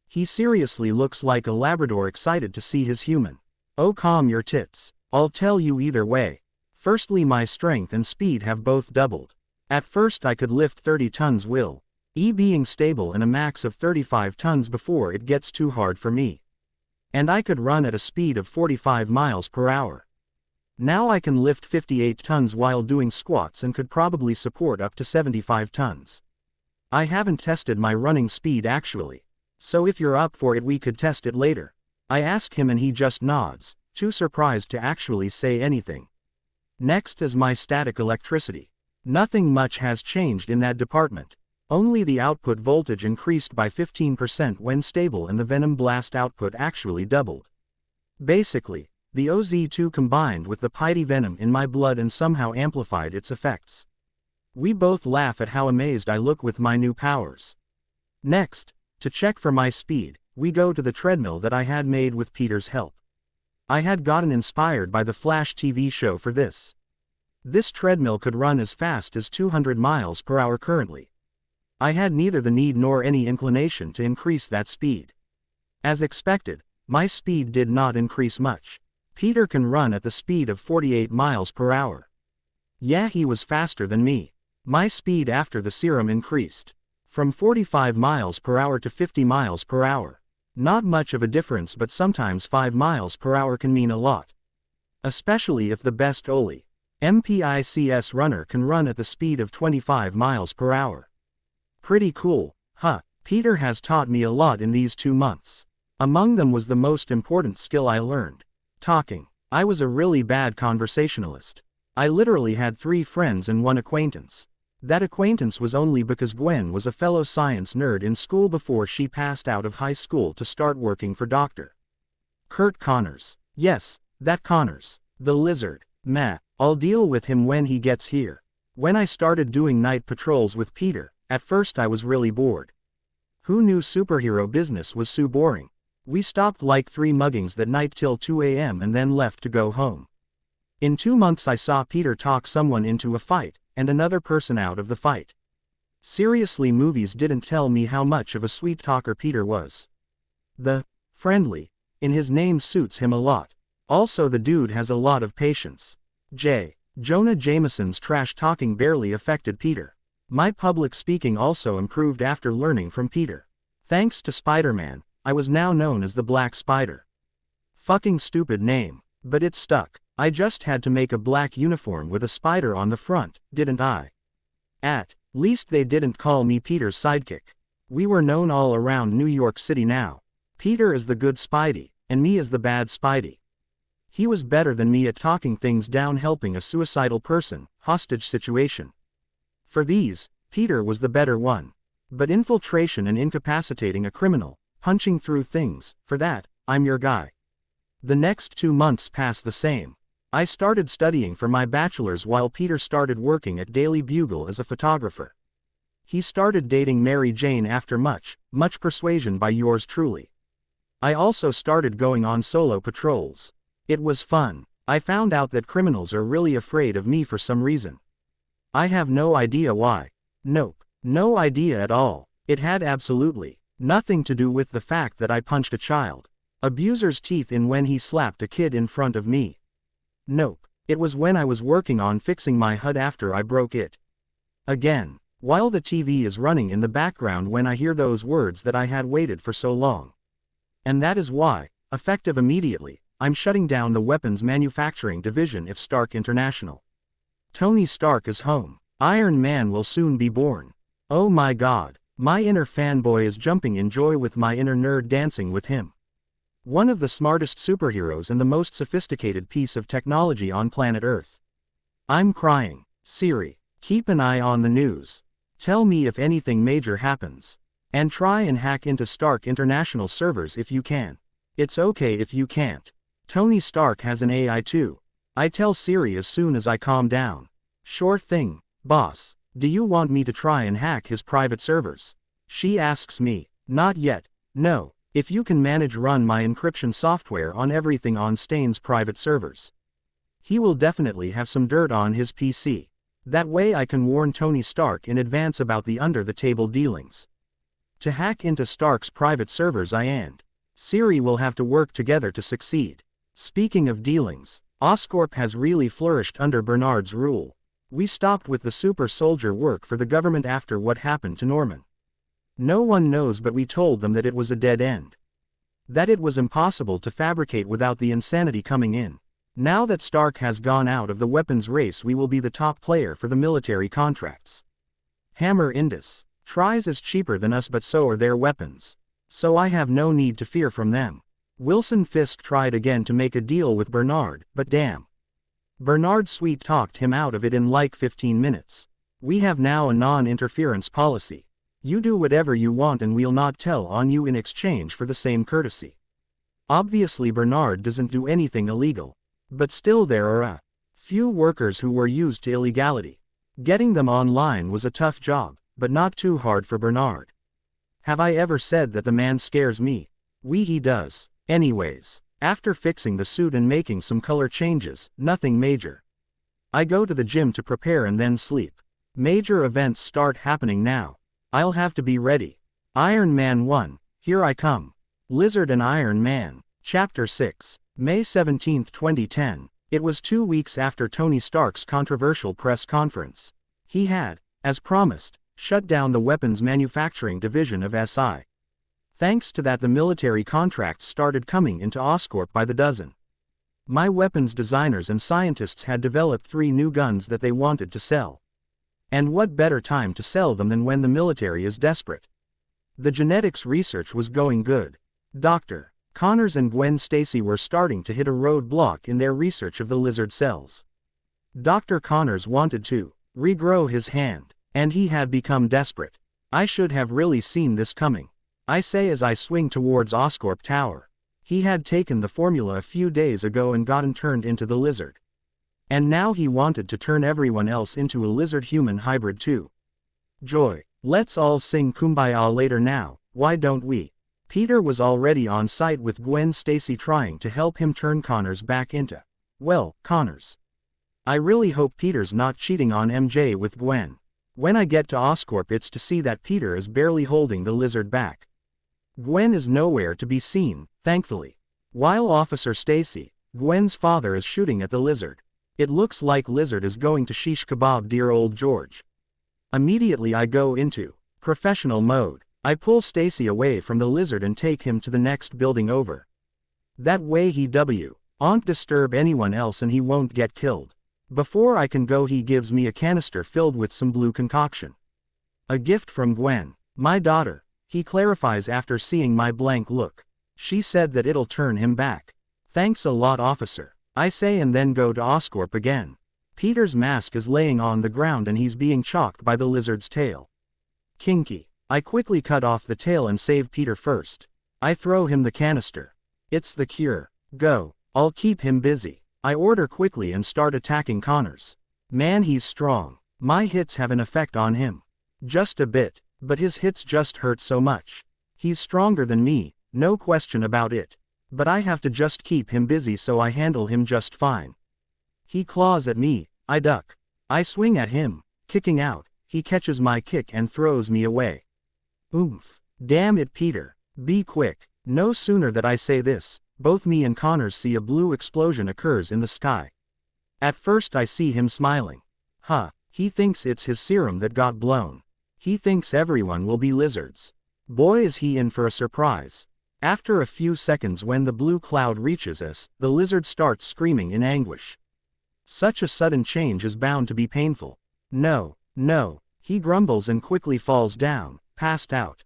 A: He seriously looks like a Labrador excited to see his human. Oh, calm your tits. I'll tell you either way. Firstly, my strength and speed have both doubled. At first I could lift 30 tons being stable in a max of 35 tons before it gets too hard for me. And I could run at a speed of 45 miles per hour. Now I can lift 58 tons while doing squats and could probably support up to 75 tons. I haven't tested my running speed actually. So if you're up for it we could test it later. I ask him and he just nods, too surprised to actually say anything. Next is my static electricity. Nothing much has changed in that department. Only the output voltage increased by 15% when stable and the Venom Blast output actually doubled. Basically, the OZ2 combined with the Piety Venom in my blood and somehow amplified its effects. We both laugh at how amazed I look with my new powers. Next, to check for my speed, we go to the treadmill that I had made with Peter's help. I had gotten inspired by the Flash TV show for this. This treadmill could run as fast as 200 miles per hour currently. I had neither the need nor any inclination to increase that speed. As expected, my speed did not increase much. Peter can run at the speed of 48 miles per hour. Yeah, he was faster than me. My speed after the serum increased. From 45 miles per hour to 50 miles per hour. Not much of a difference, but sometimes 5 miles per hour can mean a lot. Especially if the best Oli MPICS runner can run at the speed of 25 miles per hour. Pretty cool, huh? Peter has taught me a lot in these 2 months. Among them was the most important skill I learned. Talking. I was a really bad conversationalist. I literally had 3 friends and 1 acquaintance. That acquaintance was only because Gwen was a fellow science nerd in school before she passed out of high school to start working for Dr. Kurt Connors. Yes, that Connors. The lizard. Meh, I'll deal with him when he gets here. When I started doing night patrols with Peter, at first I was really bored. Who knew superhero business was so boring? We stopped like 3 muggings that night till 2 a.m. and then left to go home. In 2 months I saw Peter talk someone into a fight, and another person out of the fight. Seriously, movies didn't tell me how much of a sweet talker Peter was. The friendly in his name suits him a lot. Also, the dude has a lot of patience. Jonah Jameson's trash talking barely affected Peter. My public speaking also improved after learning from Peter. Thanks to Spiderman, I was now known as the Black Spider. Fucking stupid name, but it stuck. I just had to make a black uniform with a spider on the front, didn't I? At least they didn't call me Peter's sidekick. We were known all around New York City now. Peter is the good Spidey, and me is the bad Spidey. He was better than me at talking things down, helping a suicidal person, hostage situation. For these, Peter was the better one. But infiltration and incapacitating a criminal, punching through things, for that, I'm your guy. The next 2 months passed the same. I started studying for my bachelor's while Peter started working at Daily Bugle as a photographer. He started dating Mary Jane after much persuasion by yours truly. I also started going on solo patrols. It was fun. I found out that criminals are really afraid of me for some reason. I have no idea why. Nope, no idea at all. It had absolutely nothing to do with the fact that I punched a child abuser's teeth in when he slapped a kid in front of me. Nope, it was when I was working on fixing my HUD after I broke it. Again, while the TV is running in the background when I hear those words that I had waited for so long. And that is why, effective immediately, I'm shutting down the weapons manufacturing division if Stark International. Tony Stark is home. Iron Man will soon be born. Oh my god, my inner fanboy is jumping in joy with my inner nerd dancing with him. One of the smartest superheroes and the most sophisticated piece of technology on planet Earth. I'm crying. Siri, keep an eye on the news. Tell me if anything major happens. And try and hack into Stark International servers if you can. It's okay if you can't. Tony Stark has an AI too. I tell Siri as soon as I calm down. Sure thing, boss. Do you want me to try and hack his private servers? She asks me. Not yet. No. If you can manage run my encryption software on everything on Stain's private servers. He will definitely have some dirt on his PC. That way I can warn Tony Stark in advance about the under-the-table dealings. To hack into Stark's private servers I and Siri will have to work together to succeed. Speaking of dealings, Oscorp has really flourished under Bernard's rule. We stopped with the super soldier work for the government after what happened to Norman. No one knows, but we told them that it was a dead end. That it was impossible to fabricate without the insanity coming in. Now that Stark has gone out of the weapons race, we will be the top player for the military contracts. Hammer Indus. Tries is cheaper than us, but so are their weapons. So I have no need to fear from them. Wilson Fisk tried again to make a deal with Bernard, but damn. Bernard sweet-talked him out of it in like 15 minutes. We have now a non-interference policy. You do whatever you want and we'll not tell on you in exchange for the same courtesy. Obviously Bernard doesn't do anything illegal. But still there are a few workers who were used to illegality. Getting them online was a tough job, but not too hard for Bernard. Have I ever said that the man scares me? He does. Anyways, after fixing the suit and making some color changes, nothing major. I go to the gym to prepare and then sleep. Major events start happening now. I'll have to be ready. Iron Man 1, here I come. Lizard and Iron Man, Chapter 6, May 17, 2010. It was 2 weeks after Tony Stark's controversial press conference. He had, as promised, shut down the weapons manufacturing division of SI. Thanks to that, the military contracts started coming into Oscorp by the dozen. My weapons designers and scientists had developed 3 new guns that they wanted to sell. And what better time to sell them than when the military is desperate? The genetics research was going good. Dr. Connors and Gwen Stacy were starting to hit a roadblock in their research of the lizard cells. Dr. Connors wanted to regrow his hand, and he had become desperate. I should have really seen this coming. I say as I swing towards Oscorp Tower. He had taken the formula a few days ago and gotten turned into the lizard. And now he wanted to turn everyone else into a lizard-human hybrid too. Joy. Let's all sing Kumbaya later now, why don't we? Peter was already on site with Gwen Stacy trying to help him turn Connors back into, well, Connors. I really hope Peter's not cheating on MJ with Gwen. When I get to Oscorp, it's to see that Peter is barely holding the lizard back. Gwen is nowhere to be seen, thankfully. While Officer Stacy, Gwen's father, is shooting at the lizard. It looks like lizard is going to shish kebab dear old George. Immediately I go into professional mode. I pull Stacy away from the lizard and take him to the next building over. That way he won't disturb anyone else and he won't get killed. Before I can go, he gives me a canister filled with some blue concoction. A gift from Gwen, my daughter, he clarifies after seeing my blank look. She said that it'll turn him back. Thanks a lot, officer, I say, and then go to Oscorp again. Peter's mask is laying on the ground and he's being chalked by the lizard's tail. Kinky. I quickly cut off the tail and save Peter first. I throw him the canister. It's the cure. Go. I'll keep him busy. I order quickly and start attacking Connors. Man, he's strong. My hits have an effect on him. Just a bit, but his hits just hurt so much. He's stronger than me, no question about it. But I have to just keep him busy, so I handle him just fine. He claws at me, I duck. I swing at him, kicking out. He catches my kick and throws me away. Oomph. Damn it, Peter. Be quick. No sooner that I say this, both me and Connors see a blue explosion occurs in the sky. At first I see him smiling. He thinks it's his serum that got blown. He thinks everyone will be lizards. Boy, is he in for a surprise. After a few seconds, when the blue cloud reaches us, the lizard starts screaming in anguish. Such a sudden change is bound to be painful. No, he grumbles and quickly falls down, passed out.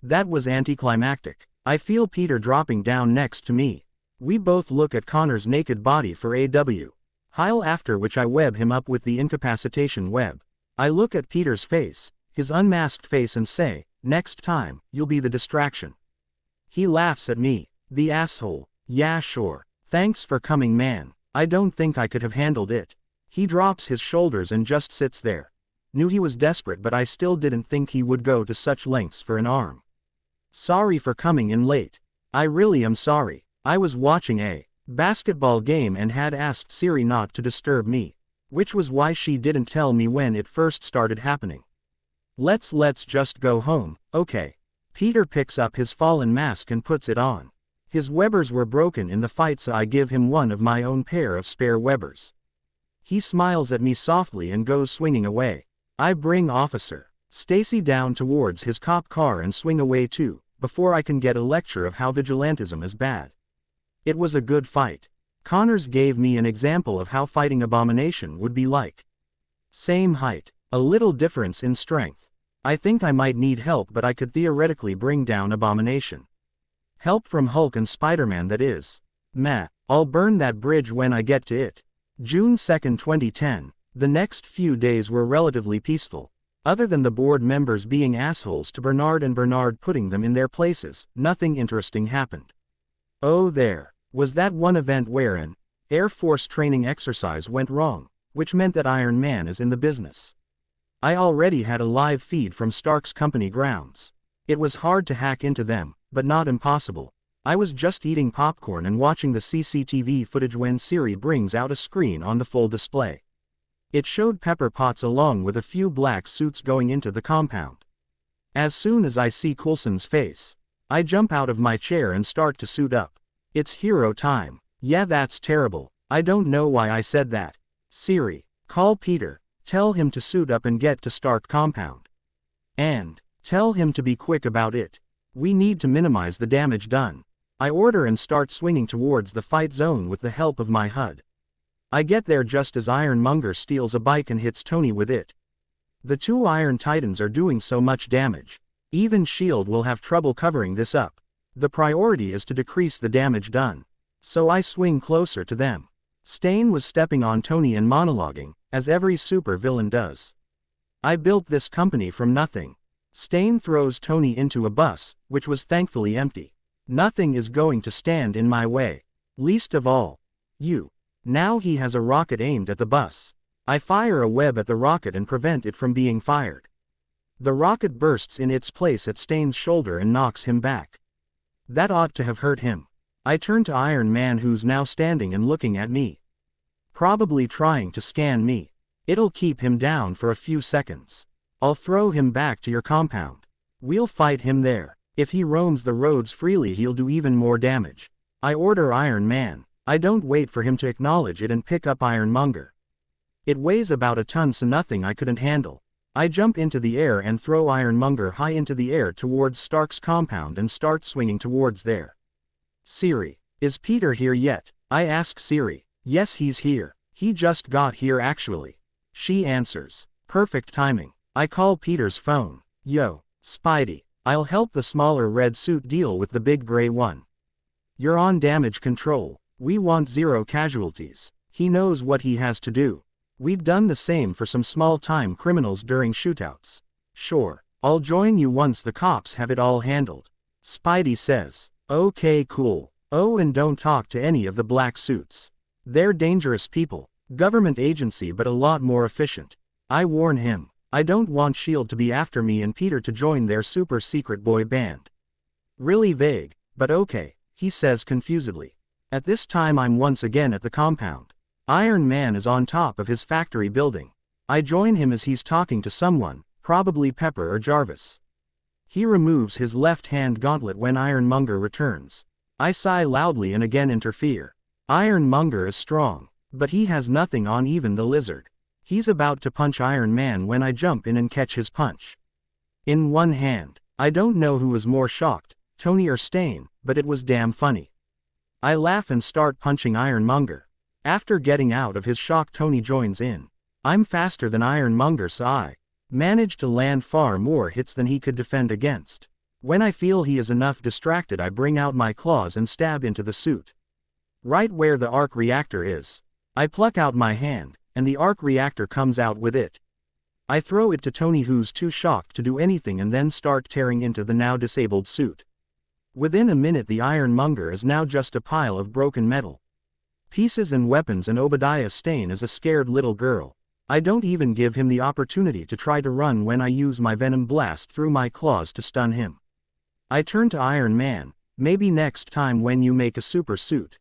A: That was anticlimactic. I feel Peter dropping down next to me. We both look at Connor's naked body for a while, after which I web him up with the incapacitation web. I look at Peter's face, his unmasked face, and say, next time, you'll be the distraction. He laughs at me. The asshole. Yeah sure. Thanks for coming man. I don't think I could have handled it. He drops his shoulders and just sits there. Knew he was desperate but I still didn't think he would go to such lengths for an arm. Sorry for coming in late. I really am sorry. I was watching a basketball game and had asked Siri not to disturb me. Which was why she didn't tell me when it first started happening. Let's just go home, okay. Peter picks up his fallen mask and puts it on. His webbers were broken in the fight so I give him one of my own pair of spare webbers. He smiles at me softly and goes swinging away. I bring Officer Stacy down towards his cop car and swing away too, before I can get a lecture of how vigilantism is bad. It was a good fight. Connors gave me an example of how fighting Abomination would be like. Same height, a little difference in strength. I think I might need help but I could theoretically bring down Abomination. Help from Hulk and Spiderman that is. Meh, I'll burn that bridge when I get to it. June 2, 2010. The next few days were relatively peaceful. Other than the board members being assholes to Bernard and Bernard putting them in their places, nothing interesting happened. Oh there was that one event where an Air Force training exercise went wrong, which meant that Iron Man is in the business. I already had a live feed from Stark's company grounds. It was hard to hack into them, but not impossible. I was just eating popcorn and watching the CCTV footage when Siri brings out a screen on the full display. It showed Pepper Potts along with a few black suits going into the compound. As soon as I see Coulson's face, I jump out of my chair and start to suit up. It's hero time. Yeah that's terrible. I don't know why I said that. Siri, call Peter, tell him to suit up and get to Stark compound. And tell him to be quick about it. We need to minimize the damage done. I order and start swinging towards the fight zone with the help of my HUD. I get there just as Ironmonger steals a bike and hits Tony with it. The two Iron Titans are doing so much damage. Even S.H.I.E.L.D. will have trouble covering this up. The priority is to decrease the damage done. So I swing closer to them. Stain was stepping on Tony and monologuing, as every super villain does. I built this company from nothing. Stain throws Tony into a bus, which was thankfully empty. Nothing is going to stand in my way. Least of all, you. Now he has a rocket aimed at the bus. I fire a web at the rocket and prevent it from being fired. The rocket bursts in its place at Stain's shoulder and knocks him back. That ought to have hurt him. I turn to Iron Man who's now standing and looking at me. Probably trying to scan me. It'll keep him down for a few seconds. I'll throw him back to your compound. We'll fight him there. If he roams the roads freely he'll do even more damage. I order Iron Man. I don't wait for him to acknowledge it and pick up Ironmonger. It weighs about a ton so nothing I couldn't handle. I jump into the air and throw Ironmonger high into the air towards Stark's compound and start swinging towards there. Siri, is Peter here yet? I ask Siri. Yes he's here. He just got here actually. She answers. Perfect timing. I call Peter's phone. Yo, Spidey. I'll help the smaller red suit deal with the big gray one. You're on damage control. We want 0 casualties. He knows what he has to do. We've done the same for some small-time criminals during shootouts. Sure, I'll join you once the cops have it all handled. Spidey says. Okay cool. Oh and don't talk to any of the black suits. They're dangerous people. Government agency but a lot more efficient. I warn him. I don't want S.H.I.E.L.D. to be after me and Peter to join their super secret boy band. Really vague, but okay, he says confusedly. At this time I'm once again at the compound. Iron Man is on top of his factory building. I join him as he's talking to someone, probably Pepper or Jarvis. He removes his left-hand gauntlet when Ironmonger returns. I sigh loudly and again interfere. Ironmonger is strong, but he has nothing on even the lizard. He's about to punch Iron Man when I jump in and catch his punch. In one hand. I don't know who was more shocked, Tony or Stain, but it was damn funny. I laugh and start punching Ironmonger. After getting out of his shock Tony joins in. I'm faster than Ironmonger so I manage to land far more hits than he could defend against. When I feel he is enough distracted I bring out my claws and stab into the suit. Right where the arc reactor is. I pluck out my hand, and the arc reactor comes out with it. I throw it to Tony who's too shocked to do anything and then start tearing into the now disabled suit. Within a minute the ironmonger is now just a pile of broken metal. Pieces and weapons, and Obadiah Stane is a scared little girl. I don't even give him the opportunity to try to run when I use my venom blast through my claws to stun him. I turn to Iron Man. Maybe next time when you make a super suit,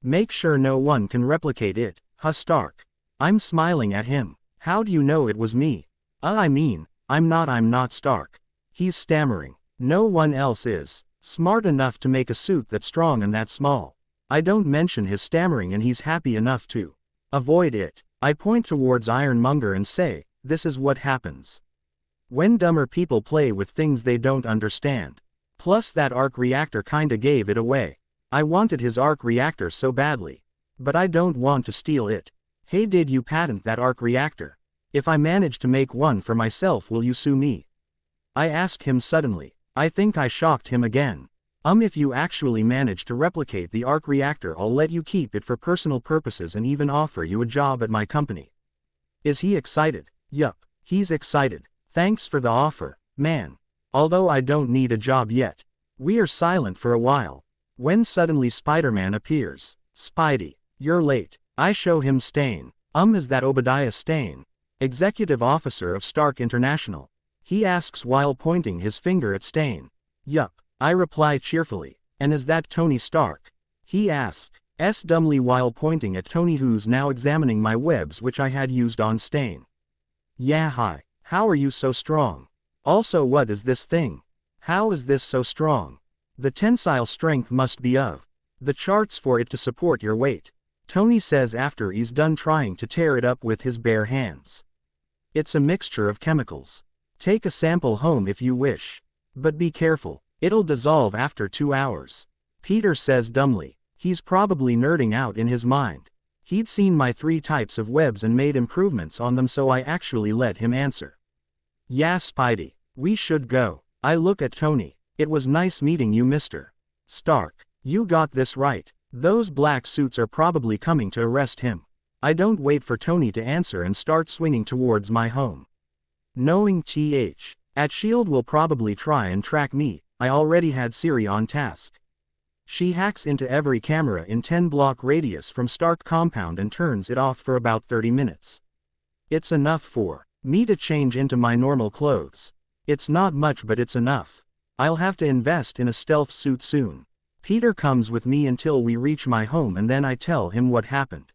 A: make sure no one can replicate it, huh Stark? I'm smiling at him. How do you know it was me? I mean, I'm not Stark. He's stammering. No one else is smart enough to make a suit that's strong and that small. I don't mention his stammering and he's happy enough to avoid it. I point towards Ironmonger and say, this is what happens when dumber people play with things they don't understand. Plus that arc reactor kinda gave it away. I wanted his arc reactor so badly. But I don't want to steal it. Hey, did you patent that arc reactor? If I manage to make one for myself, will you sue me? I ask him suddenly. I think I shocked him again. If you actually manage to replicate the arc reactor, I'll let you keep it for personal purposes and even offer you a job at my company. Is he excited? Yup, he's excited. Thanks for the offer, man. Although I don't need a job yet. We are silent for a while. When suddenly Spider-Man appears. Spidey, you're late. I show him Stane. Is that Obadiah Stane? Executive Officer of Stark International. He asks while pointing his finger at Stane. Yup, I reply cheerfully. And is that Tony Stark? He asks dumbly while pointing at Tony, who's now examining my webs which I had used on Stane. Yeah, hi. How are you so strong? Also, what is this thing? How is this so strong? The tensile strength must be of the charts for it to support your weight, Tony says after he's done trying to tear it up with his bare hands. It's a mixture of chemicals. Take a sample home if you wish. But be careful, it'll dissolve after 2 hours. Peter says dumbly. He's probably nerding out in his mind. He'd seen my 3 types of webs and made improvements on them, so I actually let him answer. Yeah, Spidey. We should go. I look at Tony. It was nice meeting you, Mr. Stark. You got this right. Those black suits are probably coming to arrest him. I don't wait for Tony to answer and start swinging towards my home. Knowing at S.H.I.E.L.D. will probably try and track me, I already had Siri on task. She hacks into every camera in 10-block radius from Stark compound and turns it off for about 30 minutes. It's enough for me to change into my normal clothes. It's not much, but it's enough. I'll have to invest in a stealth suit soon. Peter comes with me until we reach my home, and then I tell him what happened.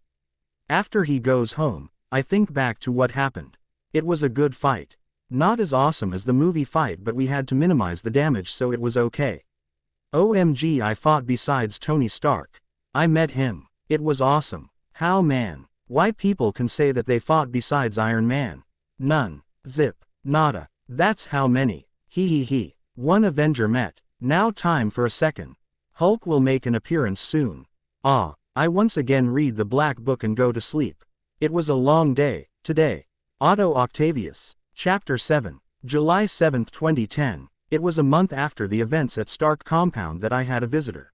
A: After he goes home, I think back to what happened. It was a good fight. Not as awesome as the movie fight, but we had to minimize the damage, so it was okay. OMG, I fought besides Tony Stark. I met him. It was awesome. How, man? Why people can say that they fought besides Iron Man? None. Zip. Nada. That's how many. He. One Avenger met. Now time for a second. Hulk will make an appearance soon. I once again read the Black Book and go to sleep. It was a long day, today. Otto Octavius. Chapter 7. July 7, 2010. It was a month after the events at Stark Compound that I had a visitor.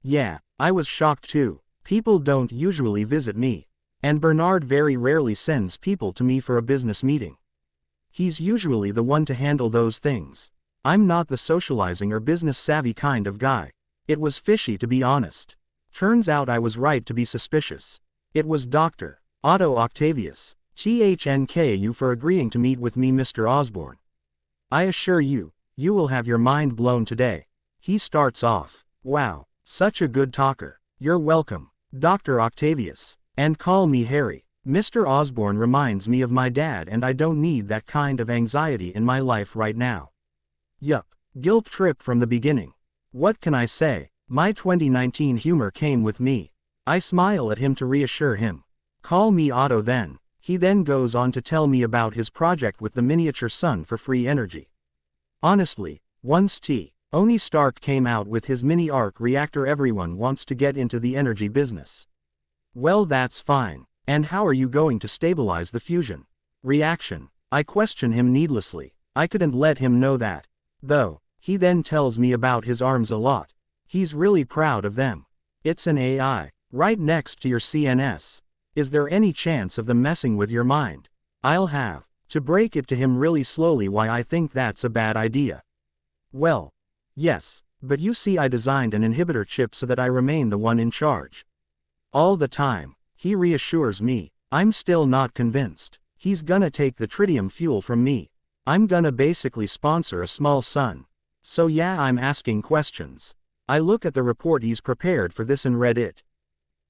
A: Yeah, I was shocked too. People don't usually visit me. And Bernard very rarely sends people to me for a business meeting. He's usually the one to handle those things. I'm not the socializing or business savvy kind of guy. It was fishy, to be honest. Turns out I was right to be suspicious. It was Dr. Otto Octavius. Thank you for agreeing to meet with me, Mr. Osborn. I assure you, you will have your mind blown today. He starts off. Wow, such a good talker. You're welcome, Dr. Octavius. And call me Harry. Mr. Osborn reminds me of my dad, and I don't need that kind of anxiety in my life right now. Yup, guilt trip from the beginning. What can I say? My 2019 humor came with me. I smile at him to reassure him. Call me Otto then. He then goes on to tell me about his project with the miniature sun for free energy. Honestly, once Tony Stark came out with his mini arc reactor, everyone wants to get into the energy business. Well, that's fine. And how are you going to stabilize the fusion reaction? I question him needlessly. I couldn't let him know that. Though, he then tells me about his arms a lot. He's really proud of them. It's an AI, right next to your CNS. Is there any chance of them messing with your mind? I'll have to break it to him really slowly why I think that's a bad idea. Well, yes, But you see, I designed an inhibitor chip so that I remain the one in charge. All the time, he reassures me. I'm still not convinced. He's gonna take the tritium fuel from me. I'm gonna basically sponsor a small sun. So yeah, I'm asking questions. I look at the report he's prepared for this and read it.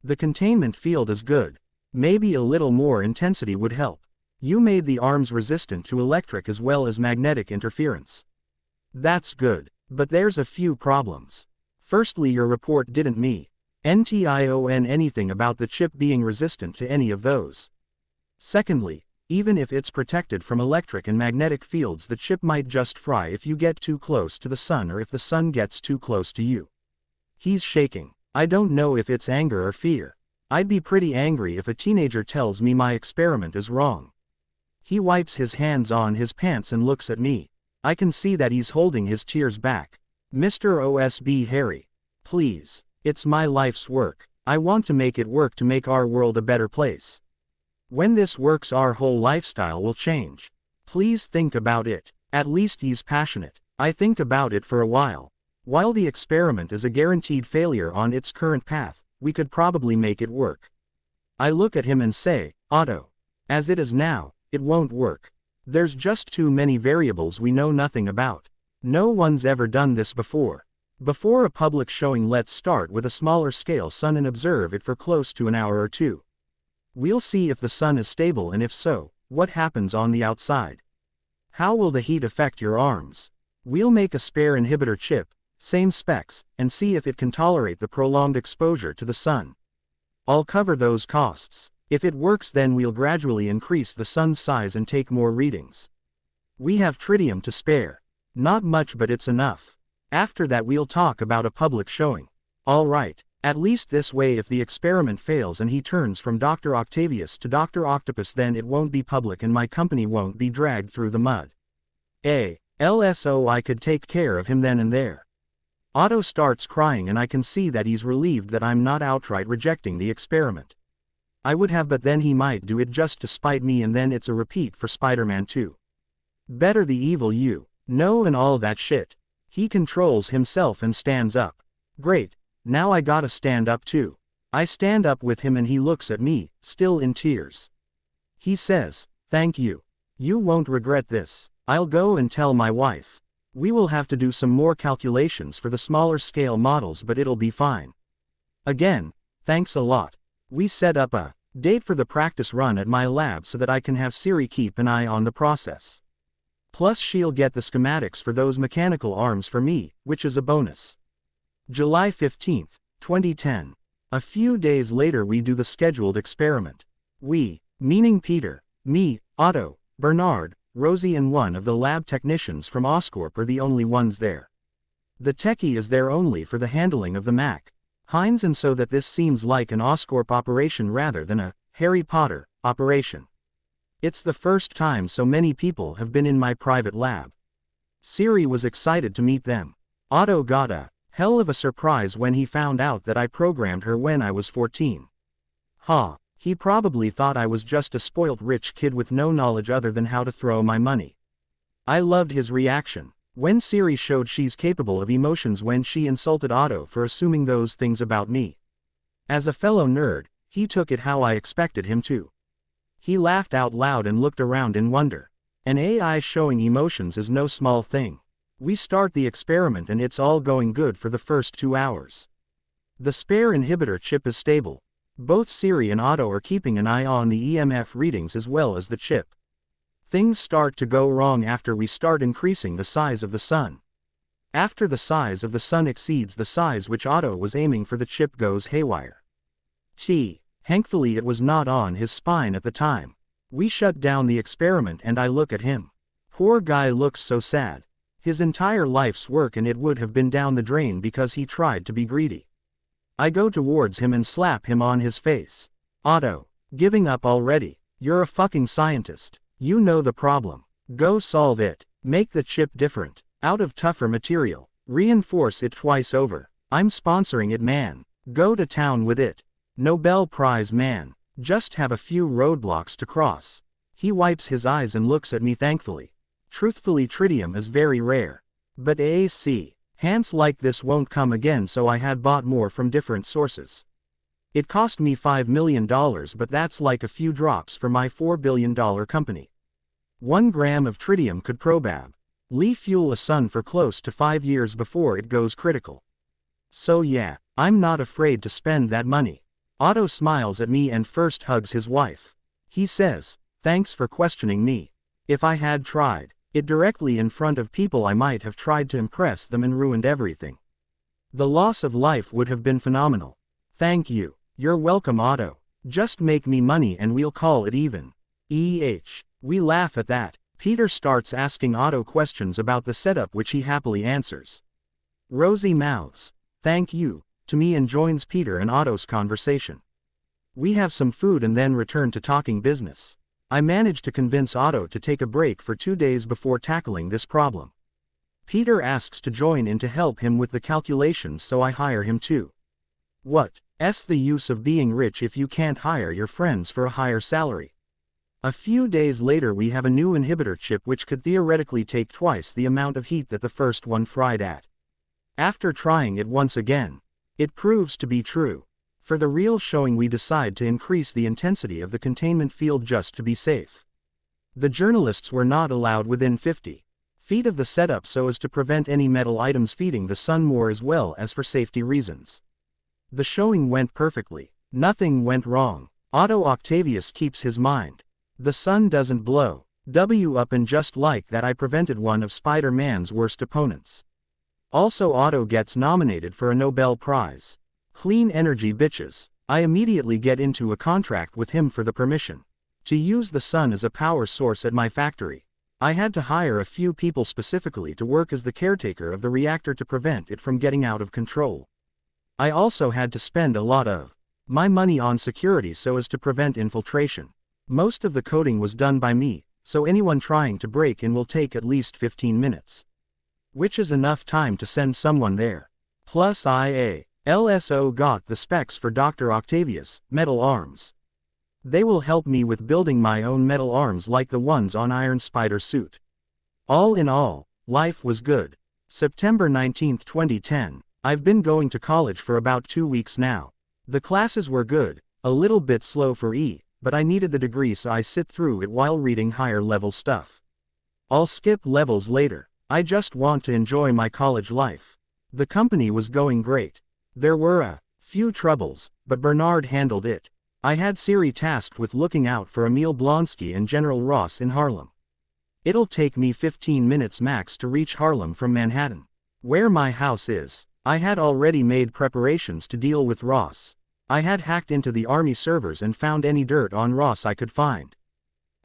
A: The containment field is good. Maybe a little more intensity would help. You made the arms resistant to electric as well as magnetic interference. That's good. But there's a few problems. Firstly, your report didn't mention anything about the chip being resistant to any of those. Secondly, even if it's protected from electric and magnetic fields, the chip might just fry if you get too close to the sun or if the sun gets too close to you. He's shaking. I don't know if it's anger or fear. I'd be pretty angry if a teenager tells me my experiment is wrong. He wipes his hands on his pants and looks at me. I can see that he's holding his tears back. Mr. OSB Harry. Please. It's my life's work. I want to make it work to make our world a better place. When this works, our whole lifestyle will change. Please think about it. At least he's passionate. I think about it for a while. While the experiment is a guaranteed failure on its current path, we could probably make it work. I look at him and say, Otto. As it is now, it won't work. There's just too many variables we know nothing about. No one's ever done this before. Before a public showing, let's start with a smaller scale sun and observe it for close to an hour or two. We'll see if the sun is stable, and if so, what happens on the outside. How will the heat affect your arms? We'll make a spare inhibitor chip, same specs, and see if it can tolerate the prolonged exposure to the sun. I'll cover those costs. If it works, then we'll gradually increase the sun's size and take more readings. We have tritium to spare. Not much, but it's enough. After that we'll talk about a public showing. All right. At least this way, if the experiment fails and he turns from Dr. Octavius to Dr. Octopus, then it won't be public and my company won't be dragged through the mud. LSO, I could take care of him then and there. Otto starts crying and I can see that he's relieved that I'm not outright rejecting the experiment. I would have, but then he might do it just to spite me, and then it's a repeat for Spider-Man 2. Better the evil you know and all that shit. He controls himself and stands up. Great. Now I gotta stand up too. I stand up with him and he looks at me, still in tears. He says, thank you. You won't regret this. I'll go and tell my wife. We will have to do some more calculations for the smaller scale models, but it'll be fine. Again, thanks a lot. We set up a date for the practice run at my lab so that I can have Siri keep an eye on the process. Plus she'll get the schematics for those mechanical arms for me, which is a bonus. July 15, 2010. A few days later we do the scheduled experiment. We, meaning Peter, me, Otto, Bernard, Rosie and one of the lab technicians from Oscorp are the only ones there. The techie is there only for the handling of the Mac. Heinz, and so that this seems like an Oscorp operation rather than a Harry Potter operation. It's the first time so many people have been in my private lab. Siri was excited to meet them. Otto got a hell of a surprise when he found out that I programmed her when I was 14. He probably thought I was just a spoilt rich kid with no knowledge other than how to throw my money. I loved his reaction when Siri showed she's capable of emotions when she insulted Otto for assuming those things about me. As a fellow nerd, he took it how I expected him to. He laughed out loud and looked around in wonder. An AI showing emotions is no small thing. We start the experiment and it's all going good for the first 2 hours. The spare inhibitor chip is stable. Both Siri and Otto are keeping an eye on the EMF readings as well as the chip. Things start to go wrong after we start increasing the size of the sun. After the size of the sun exceeds the size which Otto was aiming for, the chip goes haywire. Thankfully it was not on his spine at the time. We shut down the experiment and I look at him. Poor guy looks so sad. His entire life's work and it would have been down the drain because he tried to be greedy. I go towards him and slap him on his face. Otto, giving up already? You're a fucking scientist. You know the problem. Go solve it. Make the chip different. Out of tougher material. Reinforce it twice over. I'm sponsoring it, man. Go to town with it. Nobel Prize, man. Just have a few roadblocks to cross. He wipes his eyes and looks at me thankfully. Truthfully, tritium is very rare. But Hands like this won't come again, so I had bought more from different sources. It cost me $5 million, but that's like a few drops for my $4 billion company. 1 gram of tritium could fuel a sun for close to 5 years before it goes critical. So yeah, I'm not afraid to spend that money. Otto smiles at me and first hugs his wife. He says, "Thanks for questioning me. If I had tried it directly in front of people, I might have tried to impress them and ruined everything. The loss of life would have been phenomenal. Thank you." "You're welcome, Otto. Just make me money and we'll call it even." We laugh at that. Peter starts asking Otto questions about the setup, which he happily answers. Rosie mouths, "Thank you," to me and joins Peter and Otto's conversation. We have some food and then return to talking business. I manage to convince Otto to take a break for 2 days before tackling this problem. Peter asks to join in to help him with the calculations, so I hire him too. What's the use of being rich if you can't hire your friends for a higher salary? A few days later we have a new inhibitor chip which could theoretically take twice the amount of heat that the first one fried at. After trying it once again, it proves to be true. For the real showing we decide to increase the intensity of the containment field just to be safe. The journalists were not allowed within 50 feet of the setup so as to prevent any metal items feeding the sun more, as well as for safety reasons. The showing went perfectly. Nothing went wrong. Otto Octavius keeps his mind. The sun doesn't blow up, and just like that I prevented one of Spider-Man's worst opponents. Also, Otto gets nominated for a Nobel Prize. Clean energy, bitches. I immediately get into a contract with him for the permission to use the sun as a power source at my factory. I had to hire a few people specifically to work as the caretaker of the reactor to prevent it from getting out of control. I also had to spend a lot of my money on security so as to prevent infiltration. Most of the coding was done by me, so anyone trying to break in will take at least 15 minutes. Which is enough time to send someone there. Plus I also got the specs for Dr. Octavius, metal arms. They will help me with building my own metal arms like the ones on Iron Spider's suit. All in all, life was good. September 19, 2010. I've been going to college for about 2 weeks now. The classes were good, a little bit slow for but I needed the degree, so I sit through it while reading higher level stuff. I'll skip levels later. I just want to enjoy my college life. The company was going great. There were a few troubles, but Bernard handled it. I had Siri tasked with looking out for Emil Blonsky and General Ross in Harlem. It'll take me 15 minutes max to reach Harlem from Manhattan, where my house is. I had already made preparations to deal with Ross. I had hacked into the army servers and found any dirt on Ross I could find.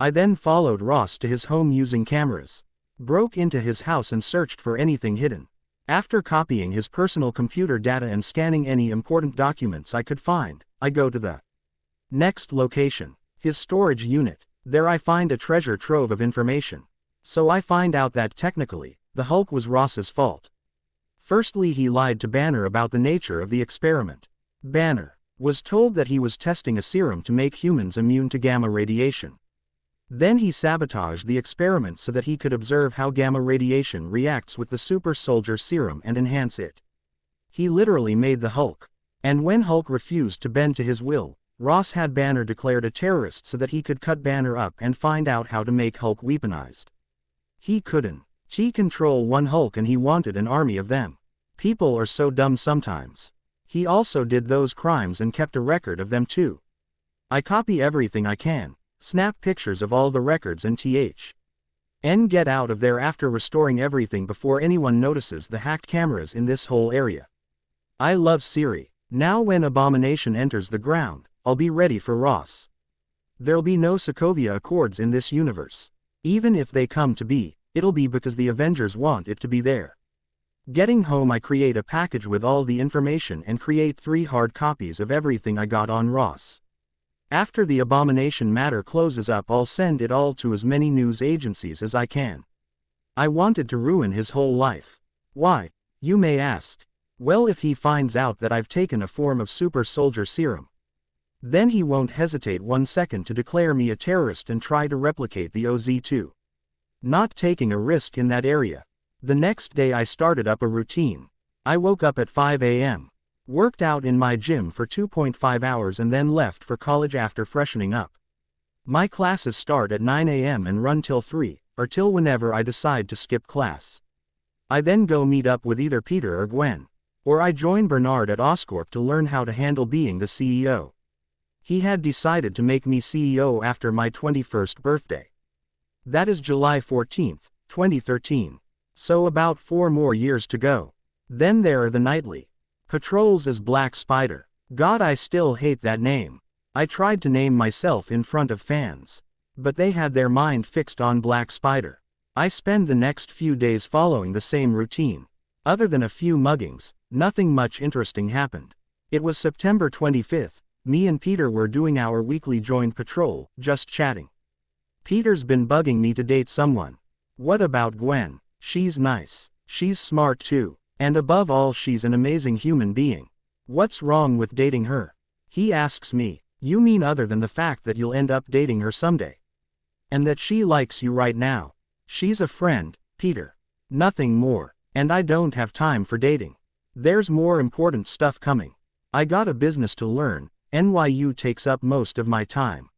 A: I then followed Ross to his home using cameras, broke into his house and searched for anything hidden. After copying his personal computer data and scanning any important documents I could find, I go to the next location, his storage unit. There I find a treasure trove of information. So I find out that technically, the Hulk was Ross's fault. Firstly, he lied to Banner about the nature of the experiment. Banner was told that he was testing a serum to make humans immune to gamma radiation. Then he sabotaged the experiment so that he could observe how gamma radiation reacts with the super soldier serum and enhance it. He literally made the Hulk. And when Hulk refused to bend to his will, Ross had Banner declared a terrorist so that he could cut Banner up and find out how to make Hulk weaponized. He couldn't control one Hulk, and he wanted an army of them. People are so dumb sometimes. He also did those crimes and kept a record of them too. I copy everything I can. Snap pictures of all the records and get out of there after restoring everything before anyone notices the hacked cameras in this whole area. I love Siri. Now when Abomination enters the ground, I'll be ready for Ross. There'll be no Sokovia Accords in this universe. Even if they come to be, it'll be because the Avengers want it to be there. Getting home, I create a package with all the information and create 3 hard copies of everything I got on Ross. After the Abomination matter closes up, I'll send it all to as many news agencies as I can. I wanted to ruin his whole life. Why, you may ask? Well, if he finds out that I've taken a form of super soldier serum, then he won't hesitate 1 second to declare me a terrorist and try to replicate the OZ2. Not taking a risk in that area. The next day I started up a routine. I woke up at 5 a.m., worked out in my gym for 2.5 hours and then left for college after freshening up. My classes start at 9 a.m. and run till 3, or till whenever I decide to skip class. I then go meet up with either Peter or Gwen, or I join Bernard at Oscorp to learn how to handle being the CEO. He had decided to make me CEO after my 21st birthday. That is July 14, 2013. So about 4 more years to go. Then there are the nightly patrols as Black Spider. God, I still hate that name. I tried to name myself in front of fans, but they had their mind fixed on Black Spider. I spend the next few days following the same routine. Other than a few muggings, nothing much interesting happened. It was September 25th. Me and Peter were doing our weekly joint patrol, just chatting. Peter's been bugging me to date someone. What about Gwen? She's nice. She's smart too. And above all, she's an amazing human being. What's wrong with dating her? He asks me. You mean other than the fact that you'll end up dating her someday? And that she likes you right now? She's a friend, Peter. Nothing more. And I don't have time for dating. There's more important stuff coming. I got a business to learn. NYU takes up most of my time.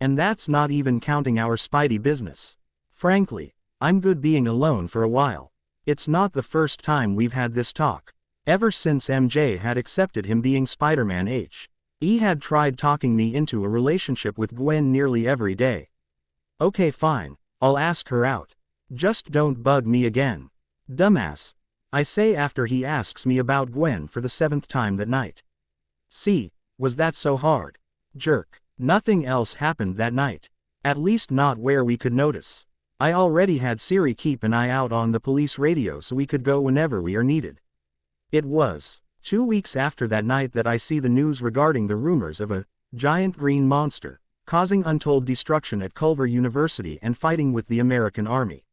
A: And that's not even counting our Spidey business. Frankly, I'm good being alone for a while. It's not the first time we've had this talk. Ever since MJ had accepted him being Spider-Man he had tried talking me into a relationship with Gwen nearly every day. Okay, fine, I'll ask her out. Just don't bug me again. Dumbass. I say after he asks me about Gwen for the 7th time that night. See, was that so hard? Jerk. Nothing else happened that night. At least not where we could notice. I already had Siri keep an eye out on the police radio so we could go whenever we are needed. It was 2 weeks after that night that I see the news regarding the rumors of a giant green monster causing untold destruction at Culver University and fighting with the American Army.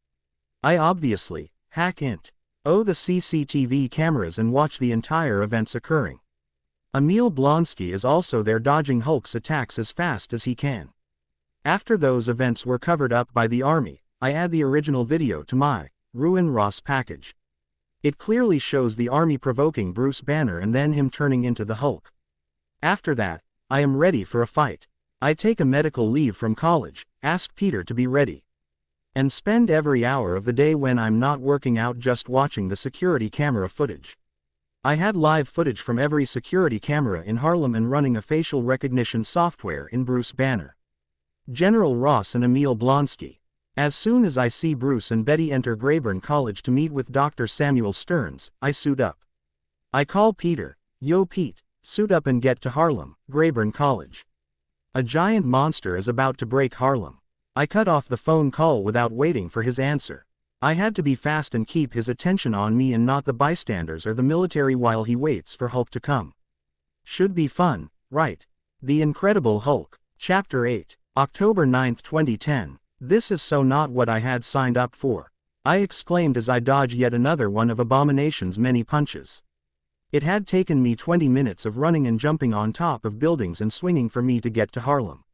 A: I obviously hack int the CCTV cameras and watch the entire events occurring. Emil Blonsky is also there dodging Hulk's attacks as fast as he can. After those events were covered up by the Army, I add the original video to my Ruin Ross package. It clearly shows the Army provoking Bruce Banner and then him turning into the Hulk. After that, I am ready for a fight. I take a medical leave from college, ask Peter to be ready, and spend every hour of the day when I'm not working out just watching the security camera footage. I had live footage from every security camera in Harlem and running a facial recognition software in Bruce Banner, General Ross and Emil Blonsky. As soon as I see Bruce and Betty enter Grayburn College to meet with Dr. Samuel Stearns, I suit up. I call Peter. Yo Pete, suit up and get to Harlem, Grayburn College. A giant monster is about to break Harlem. I cut off the phone call without waiting for his answer. I had to be fast and keep his attention on me and not the bystanders or the military while he waits for Hulk to come. Should be fun, right? The Incredible Hulk, Chapter 8, October 9, 2010. This is so not what I had signed up for, I exclaimed as I dodged yet another one of Abomination's many punches. It had taken me 20 minutes of running and jumping on top of buildings and swinging for me to get to Harlem.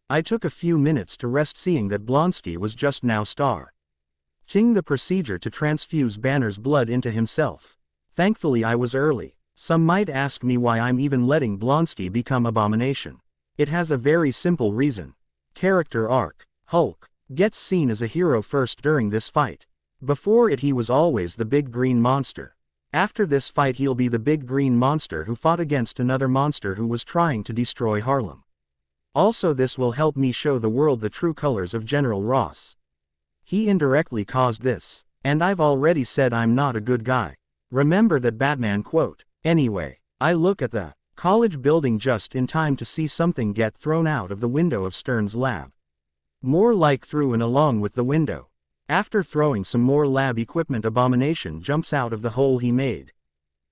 A: I took a few minutes to rest seeing that Blonsky was just now starting the procedure to transfuse Banner's blood into himself. Thankfully I was early. Some might ask me why I'm even letting Blonsky become Abomination. It has a very simple reason. Character arc. Hulk gets seen as a hero first during this fight. Before it he was always the big green monster. After this fight he'll be the big green monster who fought against another monster who was trying to destroy Harlem. Also this will help me show the world the true colors of General Ross. He indirectly caused this. And I've already said I'm not a good guy. Remember that Batman quote. Anyway, I look at the college building just in time to see something get thrown out of the window of Stern's lab. More like through and along with the window. After throwing some more lab equipment, Abomination jumps out of the hole he made.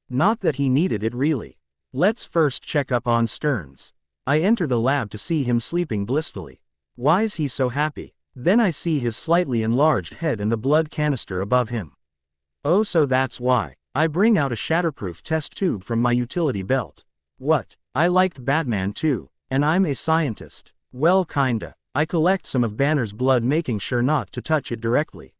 A: Not that he needed it really. Let's first check up on Stearns. I enter the lab to see him sleeping blissfully. Why's he so happy? Then I see his slightly enlarged head and the blood canister above him. Oh, so that's why. I bring out a shatterproof test tube from my utility belt. What? I liked Batman too, and I'm a scientist. Well, kinda. I collect some of Banner's blood, making sure not to touch it directly.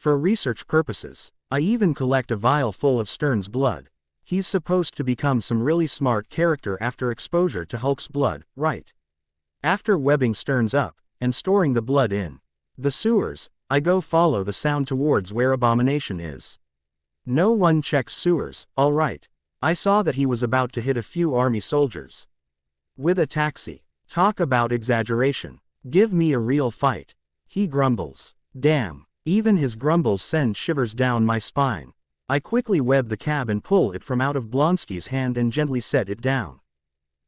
A: For research purposes. I even collect a vial full of Stern's blood. He's supposed to become some really smart character after exposure to Hulk's blood, right? After webbing Stern's up, and storing the blood in the sewers, I go follow the sound towards where Abomination is. No one checks sewers, alright. I saw that he was about to hit a few army soldiers with a taxi. Talk about exaggeration. Give me a real fight. He grumbles. Damn, even his grumbles send shivers down my spine. I quickly web the cab and pull it from out of Blonsky's hand and gently set it down.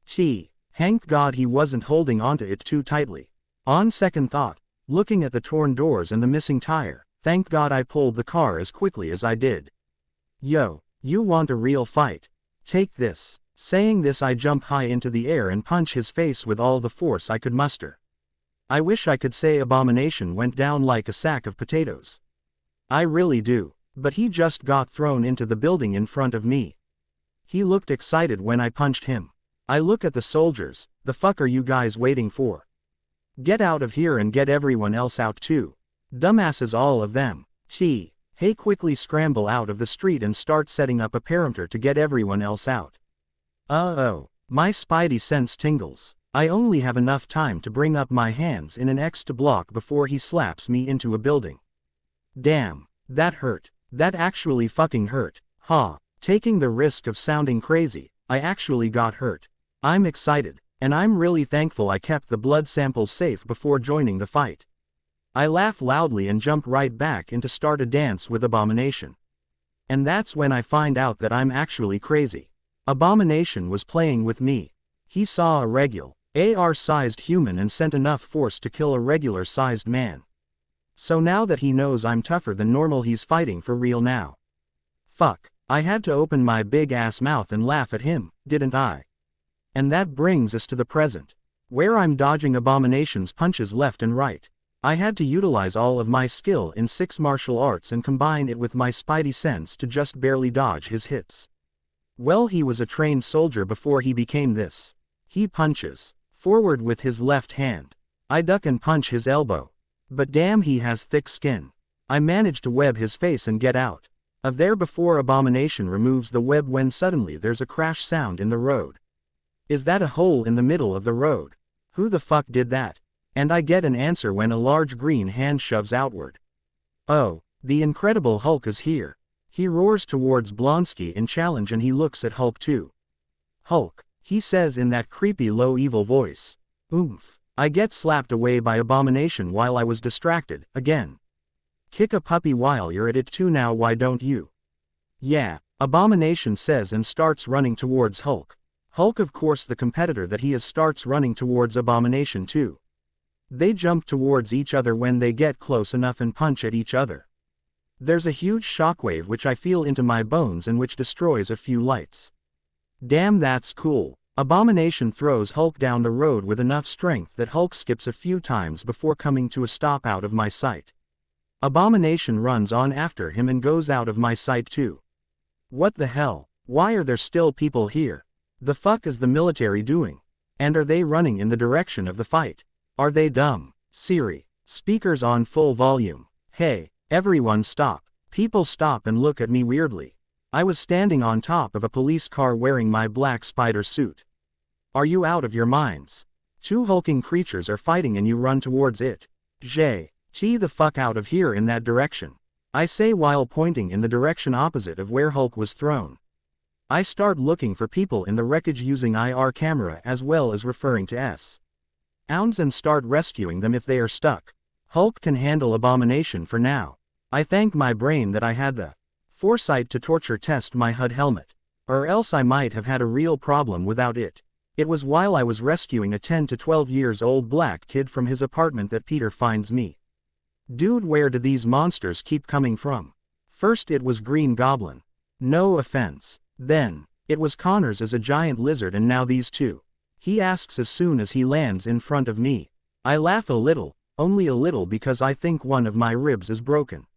A: Thank God he wasn't holding onto it too tightly. On second thought, looking at the torn doors and the missing tire, thank God I pulled the car as quickly as I did. Yo, you want a real fight? Take this. Saying this, I jump high into the air and punch his face with all the force I could muster. I wish I could say Abomination went down like a sack of potatoes. I really do, but he just got thrown into the building in front of me. He looked excited when I punched him. I look at the soldiers. The fuck are you guys waiting for? Get out of here and get everyone else out too. Dumbasses all of them. Hey, quickly scramble out of the street and start setting up a perimeter to get everyone else out. Uh-oh, my spidey sense tingles. I only have enough time to bring up my hands in an X to block before he slaps me into a building. Damn, that hurt. That actually fucking hurt. Taking the risk of sounding crazy, I actually got hurt. I'm excited, and I'm really thankful I kept the blood samples safe before joining the fight. I laugh loudly and jump right back in to start a dance with Abomination. And that's when I find out that I'm actually crazy. Abomination was playing with me. He saw a regular, AR-sized human and sent enough force to kill a regular-sized man. So now that he knows I'm tougher than normal, he's fighting for real now. Fuck, I had to open my big-ass mouth and laugh at him, didn't I? And that brings us to the present, where I'm dodging Abomination's punches left and right. I had to utilize all of my skill in 6 martial arts and combine it with my spidey sense to just barely dodge his hits. Well, he was a trained soldier before he became this. He punches forward with his left hand. I duck and punch his elbow. But damn, he has thick skin. I manage to web his face and get out of there before Abomination removes the web when suddenly there's a crash sound in the road. Is that a hole in the middle of the road? Who the fuck did that? And I get an answer when a large green hand shoves outward. Oh, the Incredible Hulk is here. He roars towards Blonsky in challenge and he looks at Hulk too. Hulk, he says in that creepy low evil voice. Oomph. I get slapped away by Abomination while I was distracted, again. Kick a puppy while you're at it too, now why don't you? Yeah, Abomination says and starts running towards Hulk. Hulk, of course the competitor that he is, starts running towards Abomination too. They jump towards each other when they get close enough and punch at each other. There's a huge shockwave which I feel into my bones and which destroys a few lights. Damn, that's cool. Abomination throws Hulk down the road with enough strength that Hulk skips a few times before coming to a stop out of my sight. Abomination runs on after him and goes out of my sight too. What the hell? Why are there still people here? The fuck is the military doing? And are they running in the direction of the fight? Are they dumb? Siri, speakers on full volume. Hey, everyone stop. People stop and look at me weirdly. I was standing on top of a police car wearing my black spider suit. Are you out of your minds? 2 hulking creatures are fighting and you run towards it. T the fuck out of here in that direction. I say while pointing in the direction opposite of where Hulk was thrown. I start looking for people in the wreckage using IR camera as well as referring to sounds and start rescuing them if they are stuck. Hulk can handle Abomination for now. I thank my brain that I had the foresight to torture test my HUD helmet. Or else I might have had a real problem without it. It was while I was rescuing a 10 to 12 years old black kid from his apartment that Peter finds me. Dude, where do these monsters keep coming from? First it was Green Goblin. No offense. Then, it was Connors as a giant lizard, and now these two. He asks as soon as he lands in front of me. I laugh a little, only a little, because I think one of my ribs is broken.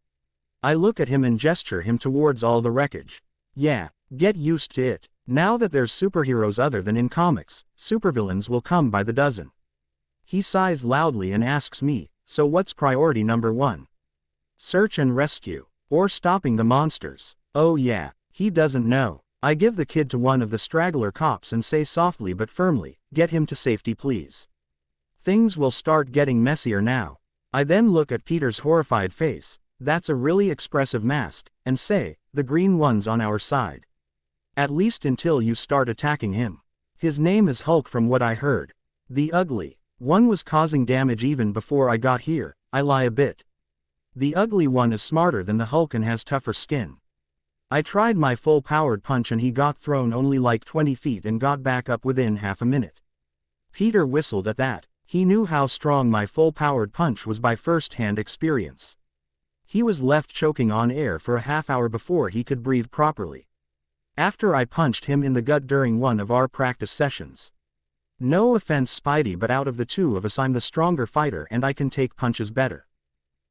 A: I look at him and gesture him towards all the wreckage. Yeah, get used to it. Now that there's superheroes other than in comics, supervillains will come by the dozen. He sighs loudly and asks me, so what's priority number 1? Search and rescue. Or stopping the monsters. Oh yeah, he doesn't know. I give the kid to one of the straggler cops and say softly but firmly, "Get him to safety please." Things will start getting messier now. I then look at Peter's horrified face, that's a really expressive mask, and say, "The green one's on our side. At least until you start attacking him. His name is Hulk from what I heard. The ugly one was causing damage even before I got here." I lie a bit. "The ugly one is smarter than the Hulk and has tougher skin. I tried my full-powered punch and he got thrown only like 20 feet and got back up within half a minute." Peter whistled at that. He knew how strong my full-powered punch was by first-hand experience. He was left choking on air for a half-hour before he could breathe properly. After I punched him in the gut during one of our practice sessions. No offense Spidey, but out of the two of us I'm the stronger fighter and I can take punches better.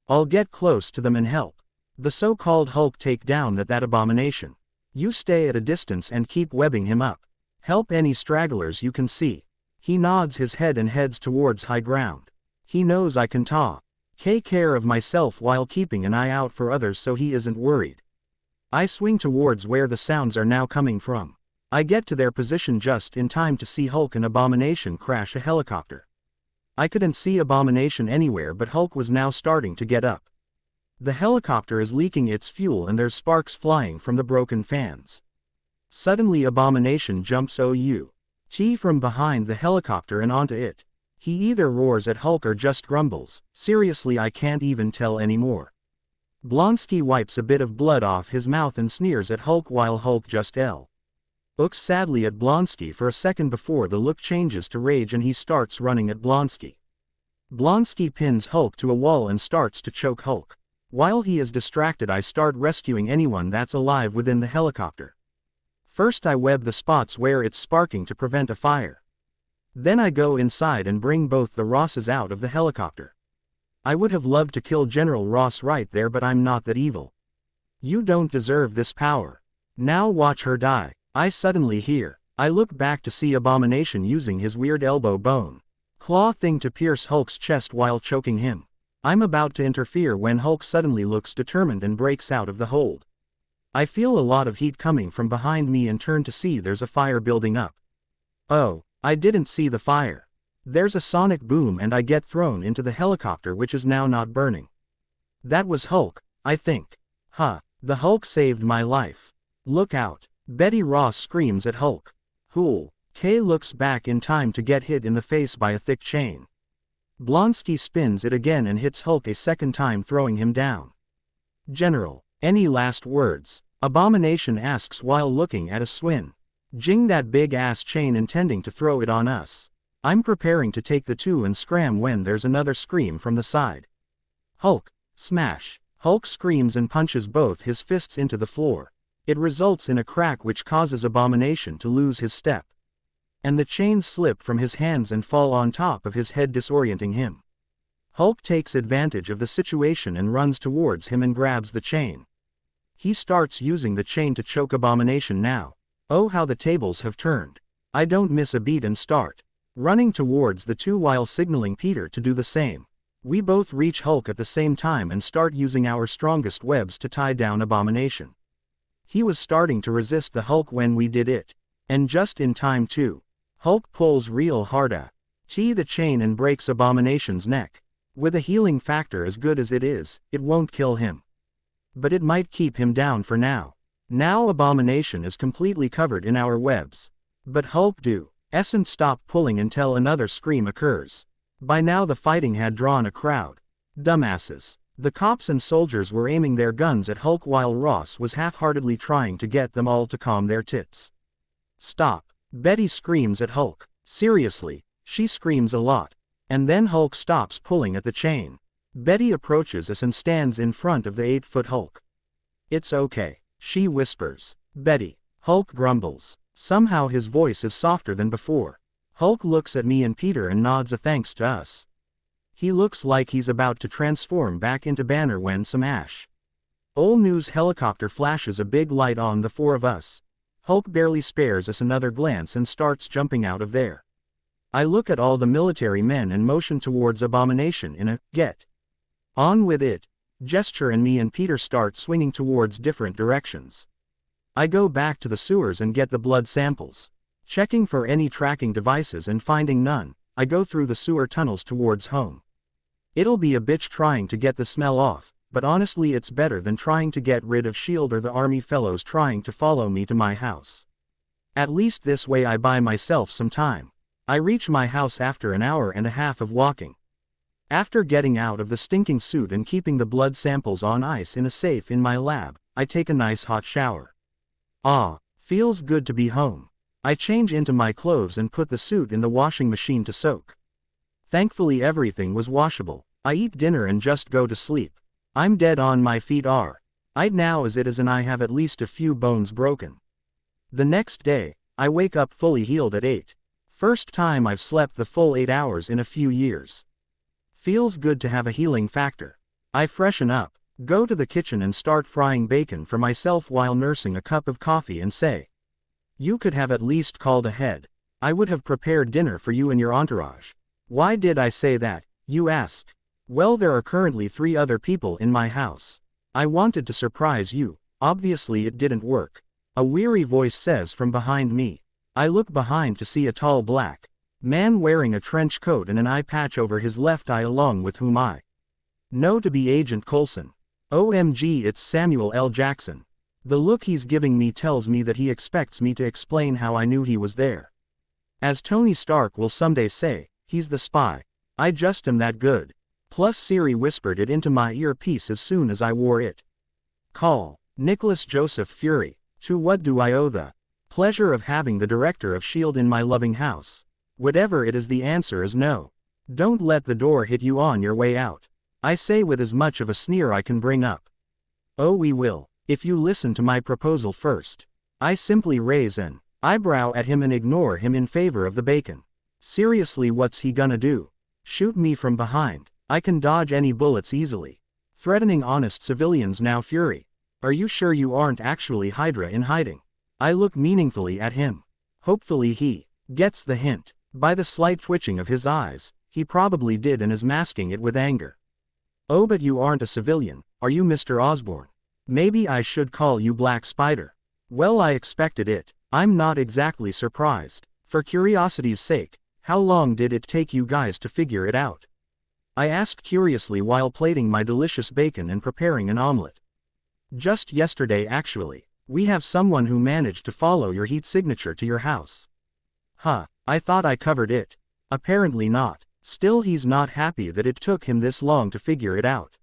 A: I'll get close to them and help the so-called Hulk take down that abomination. You stay at a distance and keep webbing him up. Help any stragglers you can see." He nods his head and heads towards high ground. He knows I can take care of myself while keeping an eye out for others so he isn't worried. I swing towards where the sounds are now coming from. I get to their position just in time to see Hulk and Abomination crash a helicopter. I couldn't see Abomination anywhere, but Hulk was now starting to get up. The helicopter is leaking its fuel and there's sparks flying from the broken fans. Suddenly Abomination jumps from behind the helicopter and onto it. He either roars at Hulk or just grumbles. Seriously, I can't even tell anymore. Blonsky wipes a bit of blood off his mouth and sneers at Hulk while Hulk just looks sadly at Blonsky for a second before the look changes to rage and he starts running at Blonsky. Blonsky pins Hulk to a wall and starts to choke Hulk. While he is distracted, I start rescuing anyone that's alive within the helicopter. First I web the spots where it's sparking to prevent a fire. Then I go inside and bring both the Rosses out of the helicopter. I would have loved to kill General Ross right there, but I'm not that evil. You don't deserve this power. Now watch her die. I suddenly hear. I look back to see Abomination using his weird elbow bone claw thing to pierce Hulk's chest while choking him. I'm about to interfere when Hulk suddenly looks determined and breaks out of the hold. I feel a lot of heat coming from behind me and turn to see there's a fire building up. Oh, I didn't see the fire. There's a sonic boom and I get thrown into the helicopter, which is now not burning. That was Hulk, I think. The Hulk saved my life. Look out. Betty Ross screams at Hulk. Cool. Kay looks back in time to get hit in the face by a thick chain. Blonsky spins it again and hits Hulk a second time, throwing him down. General, any last words? Abomination asks while looking at a swing. Jing that big ass chain, intending to throw it on us. I'm preparing to take the two and scram when there's another scream from the side. Hulk, smash. Hulk screams and punches both his fists into the floor. It results in a crack which causes Abomination to lose his step. And the chains slip from his hands and fall on top of his head, disorienting him. Hulk takes advantage of the situation and runs towards him and grabs the chain. He starts using the chain to choke Abomination now. Oh, how the tables have turned. I don't miss a beat and start running towards the two while signaling Peter to do the same. We both reach Hulk at the same time and start using our strongest webs to tie down Abomination. He was starting to resist the Hulk when we did it. And just in time too. Hulk pulls real hard at the chain and breaks Abomination's neck. With a healing factor as good as it is, it won't kill him. But it might keep him down for now. Now Abomination is completely covered in our webs. But Hulk doesn't stop pulling until another scream occurs. By now the fighting had drawn a crowd. Dumbasses. The cops and soldiers were aiming their guns at Hulk while Ross was half-heartedly trying to get them all to calm their tits. Stop. Betty screams at Hulk. Seriously, she screams a lot. And then Hulk stops pulling at the chain. Betty approaches us and stands in front of the 8-foot Hulk. It's okay, she whispers. Betty. Hulk grumbles. Somehow his voice is softer than before. Hulk looks at me and Peter and nods a thanks to us. He looks like he's about to transform back into Banner when some Ol' News helicopter flashes a big light on the four of us. Hulk barely spares us another glance and starts jumping out of there. I look at all the military men and motion towards Abomination in a, "Get on with it." Gesture and me and Peter start swinging towards different directions. I go back to the sewers and get the blood samples. Checking for any tracking devices and finding none, I go through the sewer tunnels towards home. It'll be a bitch trying to get the smell off, but honestly it's better than trying to get rid of S.H.I.E.L.D. or the army fellows trying to follow me to my house. At least this way I buy myself some time. I reach my house after an hour and a half of walking. After getting out of the stinking suit and keeping the blood samples on ice in a safe in my lab, I take a nice hot shower. Ah, feels good to be home. I change into my clothes and put the suit in the washing machine to soak. Thankfully everything was washable. I eat dinner and just go to sleep. I'm dead on my feet I'd now as it is and I have at least a few bones broken. The next day, I wake up fully healed at 8. First time I've slept the full 8 hours in a few years. Feels good to have a healing factor. I freshen up, go to the kitchen and start frying bacon for myself while nursing a cup of coffee and say, "You could have at least called ahead. I would have prepared dinner for you and your entourage." Why did I say that, you ask? Well, there are currently 3 other people in my house. I wanted to surprise you, obviously it didn't work. A weary voice says from behind me. I look behind to see a tall black man wearing a trench coat and an eye patch over his left eye along with whom I know to be Agent Coulson. OMG, it's Samuel L. Jackson. The look he's giving me tells me that he expects me to explain how I knew he was there. As Tony Stark will someday say, he's the spy. I just am that good. Plus Siri whispered it into my earpiece as soon as I wore it. Call Nicholas Joseph Fury. To what do I owe the pleasure of having the director of S.H.I.E.L.D. in my loving house? Whatever it is, the answer is no. Don't let the door hit you on your way out. I say with as much of a sneer I can bring up. Oh, we will, if you listen to my proposal first. I simply raise an eyebrow at him and ignore him in favor of the bacon. Seriously, what's he gonna do? Shoot me from behind? I can dodge any bullets easily. Threatening honest civilians now. Fury. Are you sure you aren't actually Hydra in hiding? I look meaningfully at him. Hopefully he gets the hint. By the slight twitching of his eyes, he probably did and is masking it with anger. Oh, but you aren't a civilian, are you, Mr. Osborn? Maybe I should call you Black Spider. Well, I expected it. I'm not exactly surprised. For curiosity's sake, how long did it take you guys to figure it out? I asked curiously while plating my delicious bacon and preparing an omelet. Just yesterday actually. We have someone who managed to follow your heat signature to your house. Huh, I thought I covered it. Apparently not. Still, he's not happy that it took him this long to figure it out.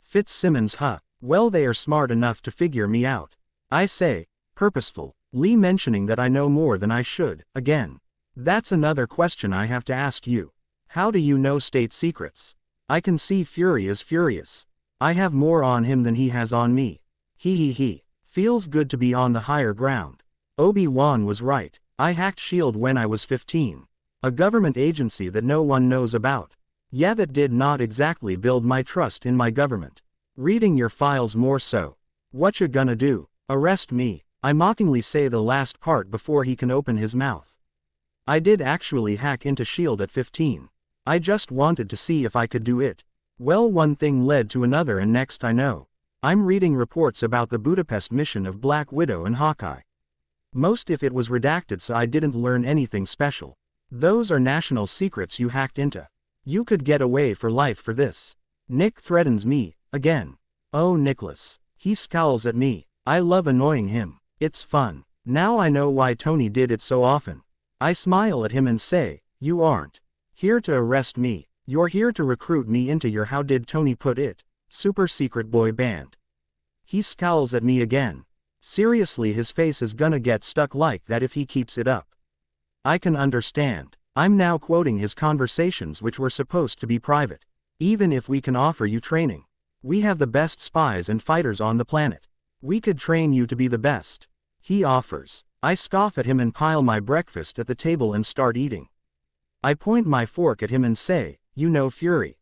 A: Fitzsimmons. Huh, well, they are smart enough to figure me out. I say, purposeful, Lee mentioning that I know more than I should, again. That's another question I have to ask you. How do you know state secrets? I can see Fury is furious. I have more on him than he has on me. He. Feels good to be on the higher ground. Obi-Wan was right. I hacked S.H.I.E.L.D. when I was 15. A government agency that no one knows about. Yeah, that did not exactly build my trust in my government. Reading your files more so. What you gonna do? Arrest me? I mockingly say the last part before he can open his mouth. I did actually hack into S.H.I.E.L.D. at 15. I just wanted to see if I could do it. Well, one thing led to another and next I know, I'm reading reports about the Budapest mission of Black Widow and Hawkeye. Most if it was redacted, so I didn't learn anything special. Those are national secrets you hacked into. You could get away for life for this. Nick threatens me, again. Oh, Nicholas. He scowls at me. I love annoying him. It's fun. Now I know why Tony did it so often. I smile at him and say, you aren't here to arrest me. You're here to recruit me into your, how did Tony put it, super secret boy band. He scowls at me again. Seriously, his face is gonna get stuck like that if he keeps it up. I can understand. I'm now quoting his conversations, which were supposed to be private. Even if we can offer you training. We have the best spies and fighters on the planet. We could train you to be the best. He offers. I scoff at him and pile my breakfast at the table and start eating. I point my fork at him and say, you know, Fury.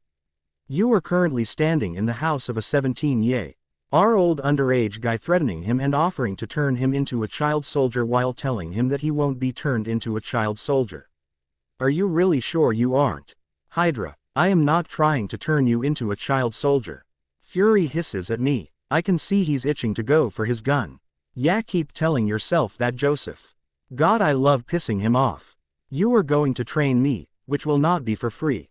A: You are currently standing in the house of a 17-year-old underage guy, threatening him and offering to turn him into a child soldier while telling him that he won't be turned into a child soldier. Are you really sure you aren't? Hydra, I am not trying to turn you into a child soldier. Fury hisses at me. I can see he's itching to go for his gun. Yeah, keep telling yourself that, Joseph. God, I love pissing him off. You are going to train me, which will not be for free.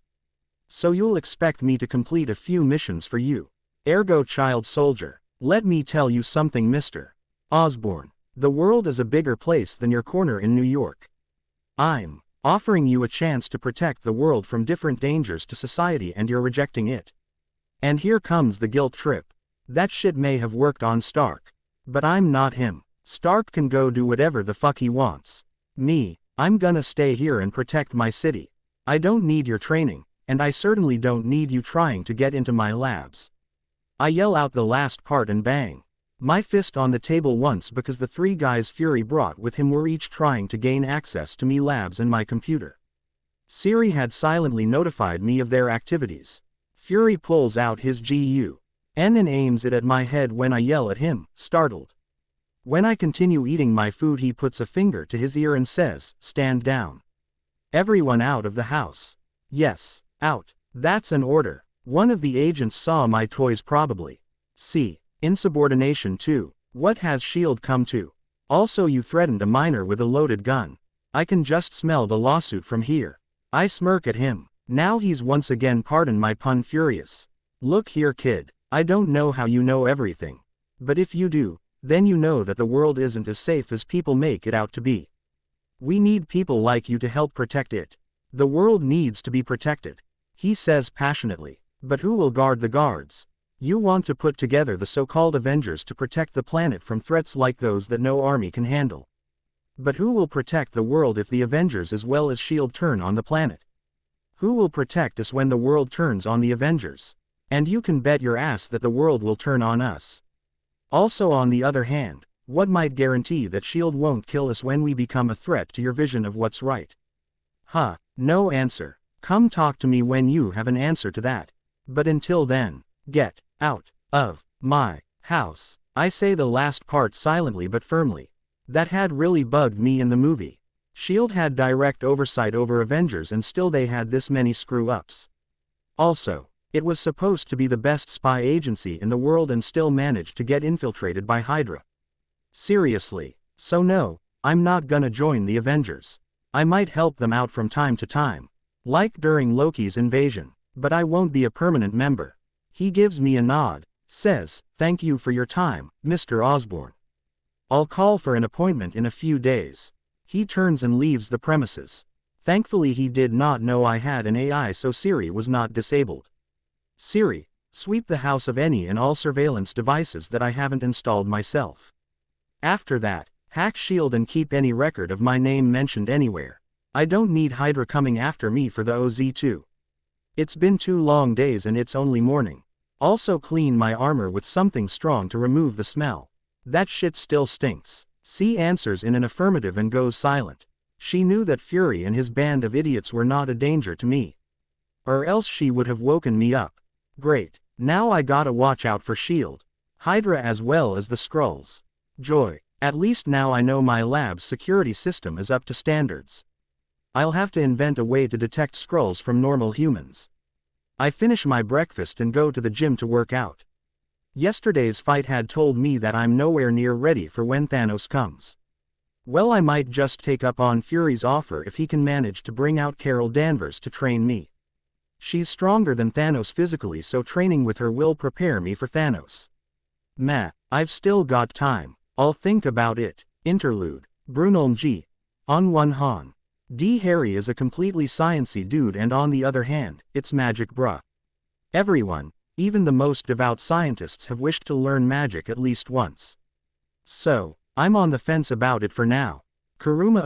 A: So you'll expect me to complete a few missions for you. Ergo, child soldier. Let me tell you something, Mr. Osborn. The world is a bigger place than your corner in New York. I'm offering you a chance to protect the world from different dangers to society, and you're rejecting it. And here comes the guilt trip. That shit may have worked on Stark. But I'm not him. Stark can go do whatever the fuck he wants. Me, I'm gonna stay here and protect my city. I don't need your training, and I certainly don't need you trying to get into my labs. I yell out the last part and bang my fist on the table once, because the three guys Fury brought with him were each trying to gain access to me labs and my computer. Siri had silently notified me of their activities. Fury pulls out his GUN and aims it at my head when I yell at him, startled. When I continue eating my food, he puts a finger to his ear and says, "Stand down. Everyone out of the house." Yes, out. That's an order. One of the agents saw my toys, probably. See, insubordination too. What has S.H.I.E.L.D. come to? Also, you threatened a minor with a loaded gun. I can just smell the lawsuit from here. I smirk at him. Now he's once again, pardon my pun, furious. Look here, kid. I don't know how you know everything. But if you do, then you know that the world isn't as safe as people make it out to be. We need people like you to help protect it. The world needs to be protected, he says passionately. But who will guard the guards? You want to put together the so-called Avengers to protect the planet from threats like those that no army can handle. But who will protect the world if the Avengers as well as S.H.I.E.L.D. turn on the planet? Who will protect us when the world turns on the Avengers? And you can bet your ass that the world will turn on us. Also, on the other hand, what might guarantee that S.H.I.E.L.D. won't kill us when we become a threat to your vision of what's right? Huh, no answer. Come talk to me when you have an answer to that. But until then, get out of my house. I say the last part silently but firmly. That had really bugged me in the movie. S.H.I.E.L.D. had direct oversight over Avengers, and still they had this many screw-ups. Also, it was supposed to be the best spy agency in the world and still managed to get infiltrated by Hydra. Seriously. So no, I'm not gonna join the Avengers. I might help them out from time to time, like during Loki's invasion, but I won't be a permanent member. He gives me a nod, says, "Thank you for your time, Mr. Osborn. I'll call for an appointment in a few days." He turns and leaves the premises. Thankfully, he did not know I had an AI, so Siri was not disabled. Siri, sweep the house of any and all surveillance devices that I haven't installed myself. After that, hack S.H.I.E.L.D. and keep any record of my name mentioned anywhere. I don't need Hydra coming after me for the OZ2. It's been 2 long days and it's only morning. Also, clean my armor with something strong to remove the smell. That shit still stinks. C answers in an affirmative and goes silent. She knew that Fury and his band of idiots were not a danger to me. Or else she would have woken me up. Great. Now I gotta watch out for S.H.I.E.L.D. Hydra as well as the Skrulls. Joy. At least now I know my lab's security system is up to standards. I'll have to invent a way to detect Skrulls from normal humans. I finish my breakfast and go to the gym to work out. Yesterday's fight had told me that I'm nowhere near ready for when Thanos comes. Well, I might just take up on Fury's offer if he can manage to bring out Carol Danvers to train me. She's stronger than Thanos physically, so training with her will prepare me for Thanos. Meh, I've still got time. I'll think about it. Interlude. Brunelm G. On one hand, D. Harry is a completely sciencey dude, and on the other hand, it's magic, bruh. Everyone, even the most devout scientists, have wished to learn magic at least once. So, I'm on the fence about it for now. Kuruma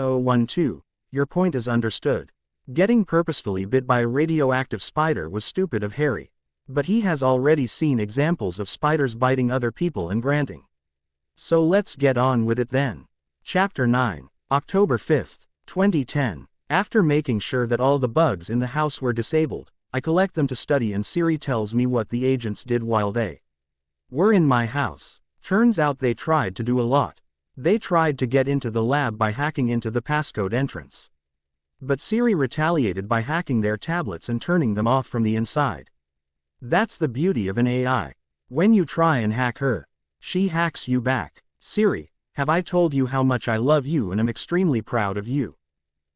A: 012, your point is understood. Getting purposefully bit by a radioactive spider was stupid of Harry. But he has already seen examples of spiders biting other people and granting. So let's get on with it then. Chapter 9, October 5th, 2010. After making sure that all the bugs in the house were disabled, I collect them to study, and Siri tells me what the agents did while they were in my house. Turns out they tried to do a lot. They tried to get into the lab by hacking into the passcode entrance. But Siri retaliated by hacking their tablets and turning them off from the inside. That's the beauty of an AI. When you try and hack her, she hacks you back. Siri, have I told you how much I love you and am extremely proud of you?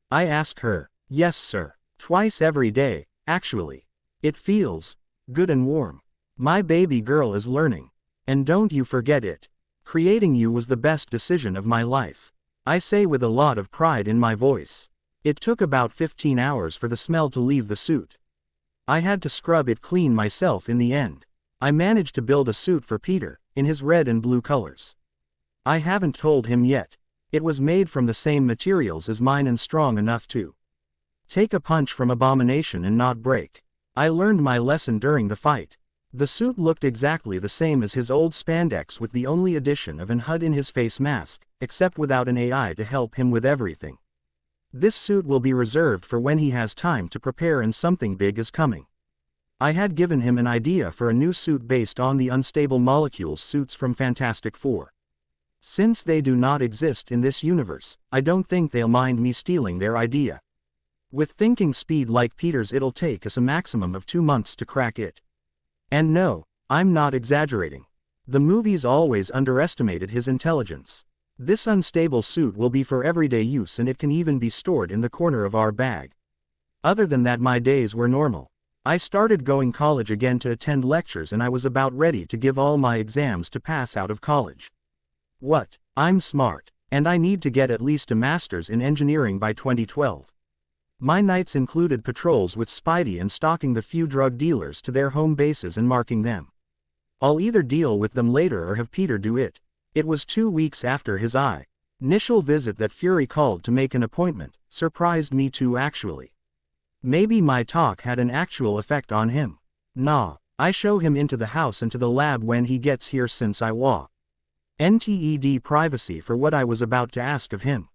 A: I ask her. Yes, sir. Twice every day, actually. It feels good and warm. My baby girl is learning. And don't you forget it. Creating you was the best decision of my life. I say with a lot of pride in my voice. It took about 15 hours for the smell to leave the suit. I had to scrub it clean myself in the end. I managed to build a suit for Peter, in his red and blue colors. I haven't told him yet. It was made from the same materials as mine and strong enough to take a punch from Abomination and not break. I learned my lesson during the fight. The suit looked exactly the same as his old spandex with the only addition of an HUD in his face mask, except without an AI to help him with everything. This suit will be reserved for when he has time to prepare and something big is coming. I had given him an idea for a new suit based on the unstable molecules suits from Fantastic Four. Since they do not exist in this universe, I don't think they'll mind me stealing their idea. With thinking speed like Peter's, it'll take us a maximum of 2 months to crack it. And no, I'm not exaggerating. The movies always underestimated his intelligence. This unstable suit will be for everyday use and it can even be stored in the corner of our bag. Other than that, my days were normal. I started going college again to attend lectures and I was about ready to give all my exams to pass out of college. What? I'm smart. And I need to get at least a master's in engineering by 2012. My nights included patrols with Spidey and stalking the few drug dealers to their home bases and marking them. I'll either deal with them later or have Peter do it. It was 2 weeks after his initial visit that Fury called to make an appointment. Surprised me too, actually. Maybe my talk had an actual effect on him. Nah, I show him into the house and to the lab when he gets here since I NTED privacy for what I was about to ask of him.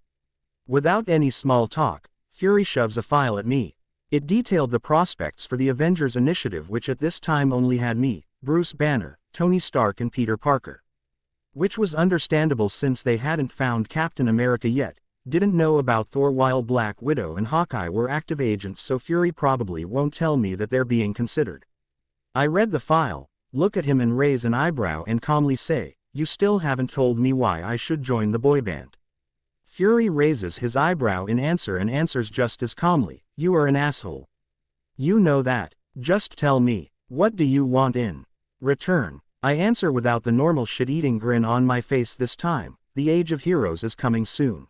A: Without any small talk, Fury shoves a file at me. It detailed the prospects for the Avengers Initiative, which at this time only had me, Bruce Banner, Tony Stark and Peter Parker. Which was understandable since they hadn't found Captain America yet, didn't know about Thor while Black Widow and Hawkeye were active agents, so Fury probably won't tell me that they're being considered. I read the file, look at him and raise an eyebrow and calmly say, "You still haven't told me why I should join the boy band." Fury raises his eyebrow in answer and answers just as calmly, "You are an asshole. You know that. Just tell me, what do you want in return?" I answer without the normal shit-eating grin on my face this time. The age of heroes is coming soon.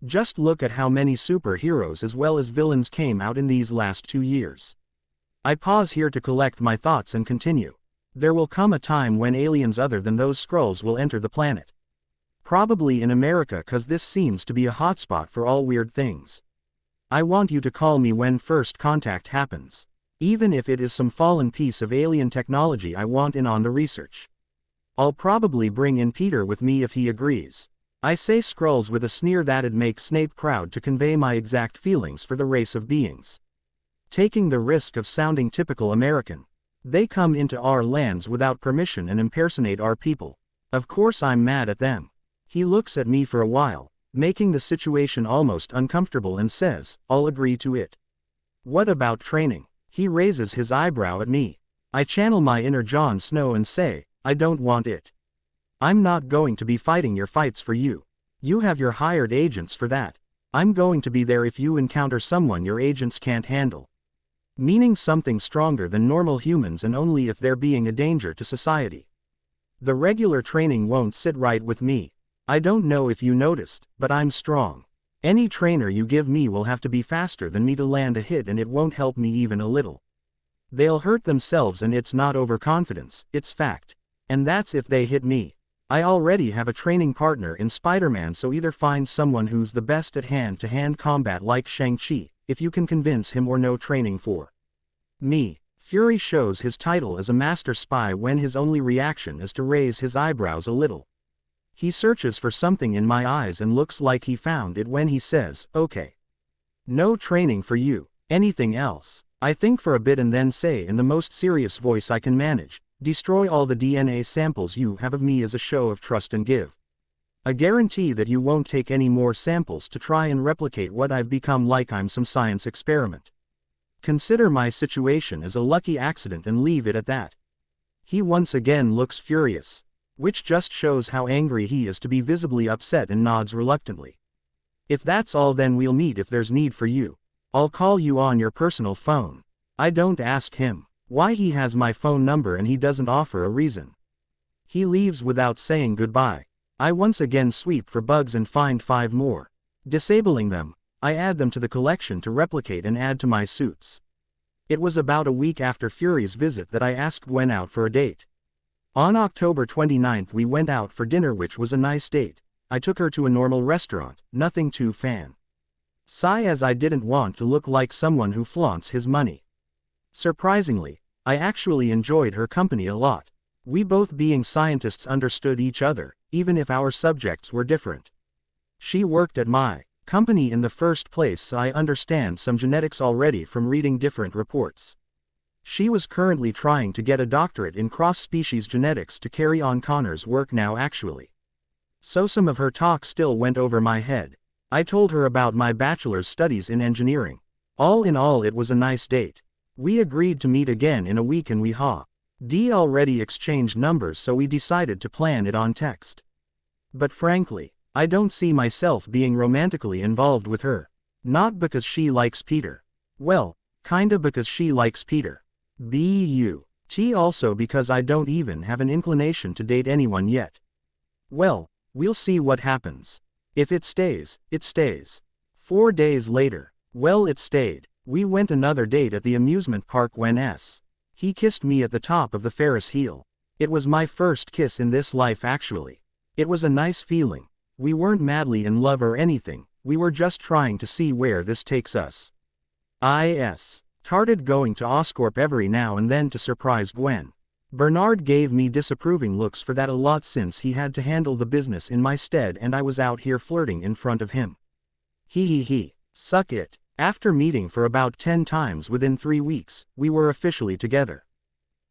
A: Just look at how many superheroes as well as villains came out in these last 2 years. I pause here to collect my thoughts and continue. There will come a time when aliens other than those Skrulls will enter the planet. Probably in America, cause this seems to be a hotspot for all weird things. I want you to call me when first contact happens. Even if it is some fallen piece of alien technology I want in on the research. I'll probably bring in Peter with me if he agrees. I say Skrulls with a sneer that'd make Snape proud to convey my exact feelings for the race of beings. Taking the risk of sounding typical American. They come into our lands without permission and impersonate our people. Of course I'm mad at them. He looks at me for a while, making the situation almost uncomfortable and says, "I'll agree to it." What about training? He raises his eyebrow at me. I channel my inner Jon Snow and say, "I don't want it. I'm not going to be fighting your fights for you. You have your hired agents for that. I'm going to be there if you encounter someone your agents can't handle. Meaning something stronger than normal humans and only if they're being a danger to society. The regular training won't sit right with me. I don't know if you noticed, but I'm strong. Any trainer you give me will have to be faster than me to land a hit, and it won't help me even a little. They'll hurt themselves, and it's not overconfidence, it's fact. And that's if they hit me. I already have a training partner in Spiderman, so either find someone who's the best at hand-to-hand combat like Shang-Chi, if you can convince him, or no training for me. Fury shows his title as a master spy when his only reaction is to raise his eyebrows a little. He searches for something in my eyes and looks like he found it when he says, "Okay. No training for you. Anything else?" I think for a bit and then say in the most serious voice I can manage, "Destroy all the DNA samples you have of me as a show of trust and give a guarantee that you won't take any more samples to try and replicate what I've become, like I'm some science experiment. Consider my situation as a lucky accident and leave it at that." He once again looks furious. Which just shows how angry he is to be visibly upset, and nods reluctantly. If that's all, then we'll meet if there's need for you. I'll call you on your personal phone. I don't ask him why he has my phone number, and he doesn't offer a reason. He leaves without saying goodbye. I once again sweep for bugs and find 5 more. Disabling them, I add them to the collection to replicate and add to my suits. It was about a week after Fury's visit that I asked Gwen out for a date. On October 29th we went out for dinner, which was a nice date. I took her to a normal restaurant, nothing too fancy, as I didn't want to look like someone who flaunts his money. Surprisingly, I actually enjoyed her company a lot. We both, being scientists, understood each other, even if our subjects were different. She worked at my company in the first place, so I understand some genetics already from reading different reports. She was currently trying to get a doctorate in cross-species genetics to carry on Connor's work now actually. So some of her talk still went over my head. I told her about my bachelor's studies in engineering. All in all, it was a nice date. We agreed to meet again in a week, and we already exchanged numbers, so we decided to plan it on text. But frankly, I don't see myself being romantically involved with her. Not because she likes Peter. Well, kinda because she likes Peter. But also because I don't even have an inclination to date anyone yet. Well, we'll see what happens. If it stays, it stays. 4 days later, well, it stayed. We went another date at the amusement park when he kissed me at the top of the Ferris wheel. It was my first kiss in this life actually. It was a nice feeling. We weren't madly in love or anything, we were just trying to see where this takes us. Started going to Oscorp every now and then to surprise Gwen. Bernard gave me disapproving looks for that a lot, since he had to handle the business in my stead and I was out here flirting in front of him. Suck it. After meeting for about 10 times within 3 weeks, we were officially together.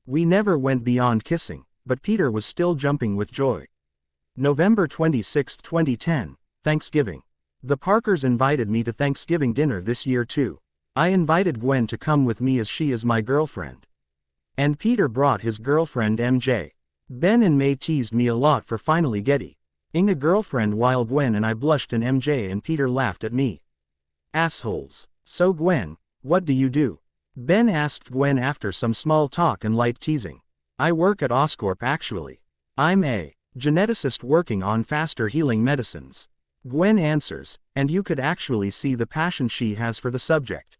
A: We never went beyond kissing, but Peter was still jumping with joy. November 26, 2010, Thanksgiving. The Parkers invited me to Thanksgiving dinner this year too. I invited Gwen to come with me as she is my girlfriend. And Peter brought his girlfriend MJ. Ben and May teased me a lot for finally getting a girlfriend, while Gwen and I blushed and MJ and Peter laughed at me. Assholes. So Gwen, what do you do? Ben asked Gwen after some small talk and light teasing. I work at Oscorp actually. I'm a geneticist working on faster healing medicines. Gwen answers, and you could actually see the passion she has for the subject.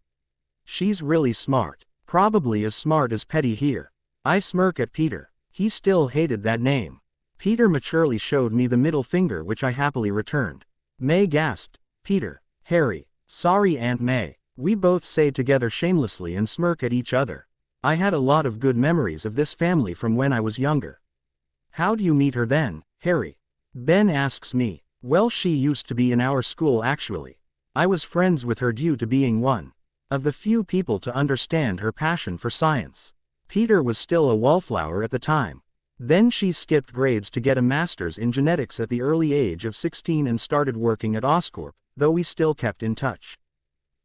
A: She's really smart. Probably as smart as Petty here. I smirk at Peter. He still hated that name. Peter maturely showed me the middle finger, which I happily returned. May gasped, Peter, Harry, sorry Aunt May. We both say together shamelessly and smirk at each other. I had a lot of good memories of this family from when I was younger. How'd you meet her then, Harry? Ben asks me. Well, she used to be in our school actually. I was friends with her due to being one of the few people to understand her passion for science. Peter was still a wallflower at the time. Then she skipped grades to get a master's in genetics at the early age of 16 and started working at Oscorp, though we still kept in touch.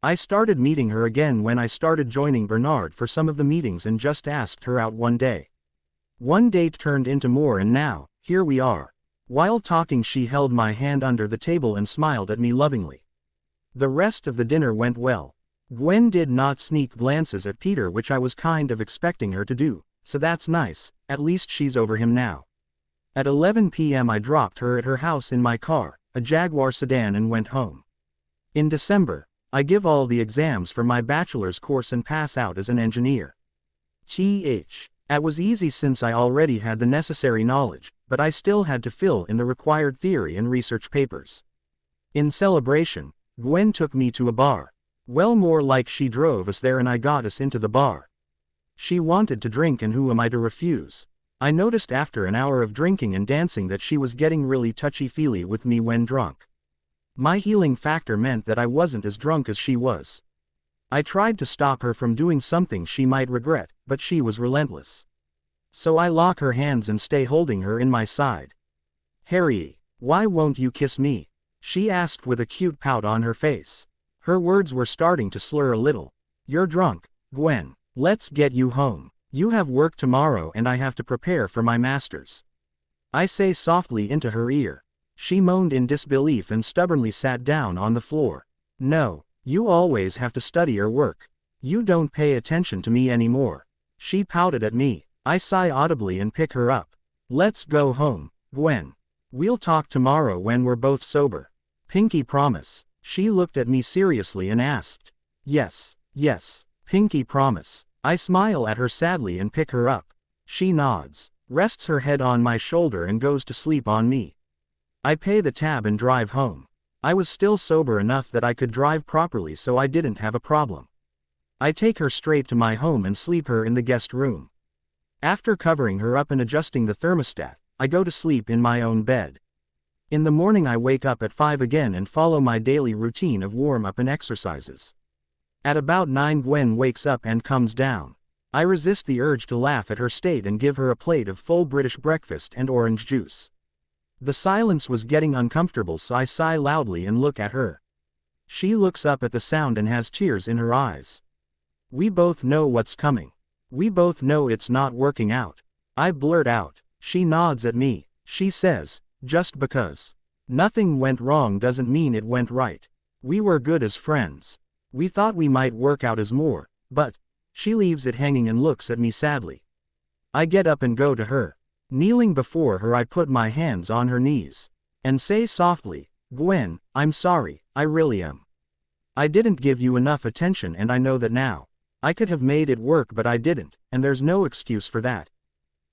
A: I started meeting her again when I started joining Bernard for some of the meetings and just asked her out one day. One date turned into more, and now, here we are. While talking, she held my hand under the table and smiled at me lovingly. The rest of the dinner went well. Gwen did not sneak glances at Peter, which I was kind of expecting her to do, so that's nice, at least she's over him now. At 11 p.m. I dropped her at her house in my car, a Jaguar sedan, and went home. In December, I give all the exams for my bachelor's course and pass out as an engineer. It was easy since I already had the necessary knowledge, but I still had to fill in the required theory and research papers. In celebration, Gwen took me to a bar. Well, more like she drove us there and I got us into the bar. She wanted to drink, and who am I to refuse? I noticed after an hour of drinking and dancing that she was getting really touchy-feely with me when drunk. My healing factor meant that I wasn't as drunk as she was. I tried to stop her from doing something she might regret, but she was relentless. So I lock her hands and stay holding her in my side. Harry, why won't you kiss me? She asked with a cute pout on her face. Her words were starting to slur a little. You're drunk, Gwen. Let's get you home. You have work tomorrow and I have to prepare for my masters. I say softly into her ear. She moaned in disbelief and stubbornly sat down on the floor. No, you always have to study or work. You don't pay attention to me anymore. She pouted at me. I sigh audibly and pick her up. Let's go home, Gwen. We'll talk tomorrow when we're both sober. Pinky promise. She looked at me seriously and asked. Yes, Pinky promise. I smile at her sadly and pick her up. She nods, rests her head on my shoulder and goes to sleep on me. I pay the tab and drive home. I was still sober enough that I could drive properly, so I didn't have a problem. I take her straight to my home and sleep her in the guest room. After covering her up and adjusting the thermostat, I go to sleep in my own bed. In the morning I wake up at 5 again and follow my daily routine of warm-up and exercises. At about 9 Gwen wakes up and comes down. I resist the urge to laugh at her state and give her a plate of full British breakfast and orange juice. The silence was getting uncomfortable, so I sigh loudly and look at her. She looks up at the sound and has tears in her eyes. We both know what's coming. We both know it's not working out. I blurt out. She nods at me. She says, just because nothing went wrong doesn't mean it went right. We were good as friends. We thought we might work out as more, but she leaves it hanging and looks at me sadly. I get up and go to her. Kneeling before her, I put my hands on her knees and say softly, Gwen, I'm sorry, I really am. I didn't give you enough attention and I know that now. I could have made it work but I didn't, and there's no excuse for that.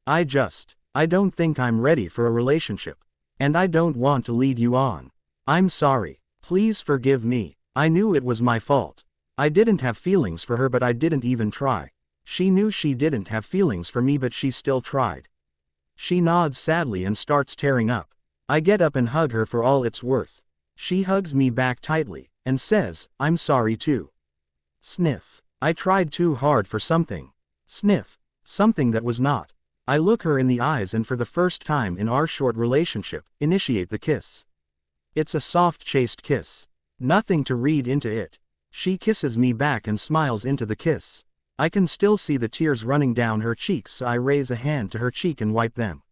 A: I don't think I'm ready for a relationship. And I don't want to lead you on. I'm sorry. Please forgive me. I knew it was my fault. I didn't have feelings for her but I didn't even try. She knew she didn't have feelings for me but she still tried. She nods sadly and starts tearing up. I get up and hug her for all it's worth. She hugs me back tightly, and says, I'm sorry too. Sniff. I tried too hard for something. Sniff. Something that was not. I look her in the eyes and for the first time in our short relationship, initiate the kiss. It's a soft, chaste kiss. Nothing to read into it. She kisses me back and smiles into the kiss. I can still see the tears running down her cheeks, so I raise a hand to her cheek and wipe them.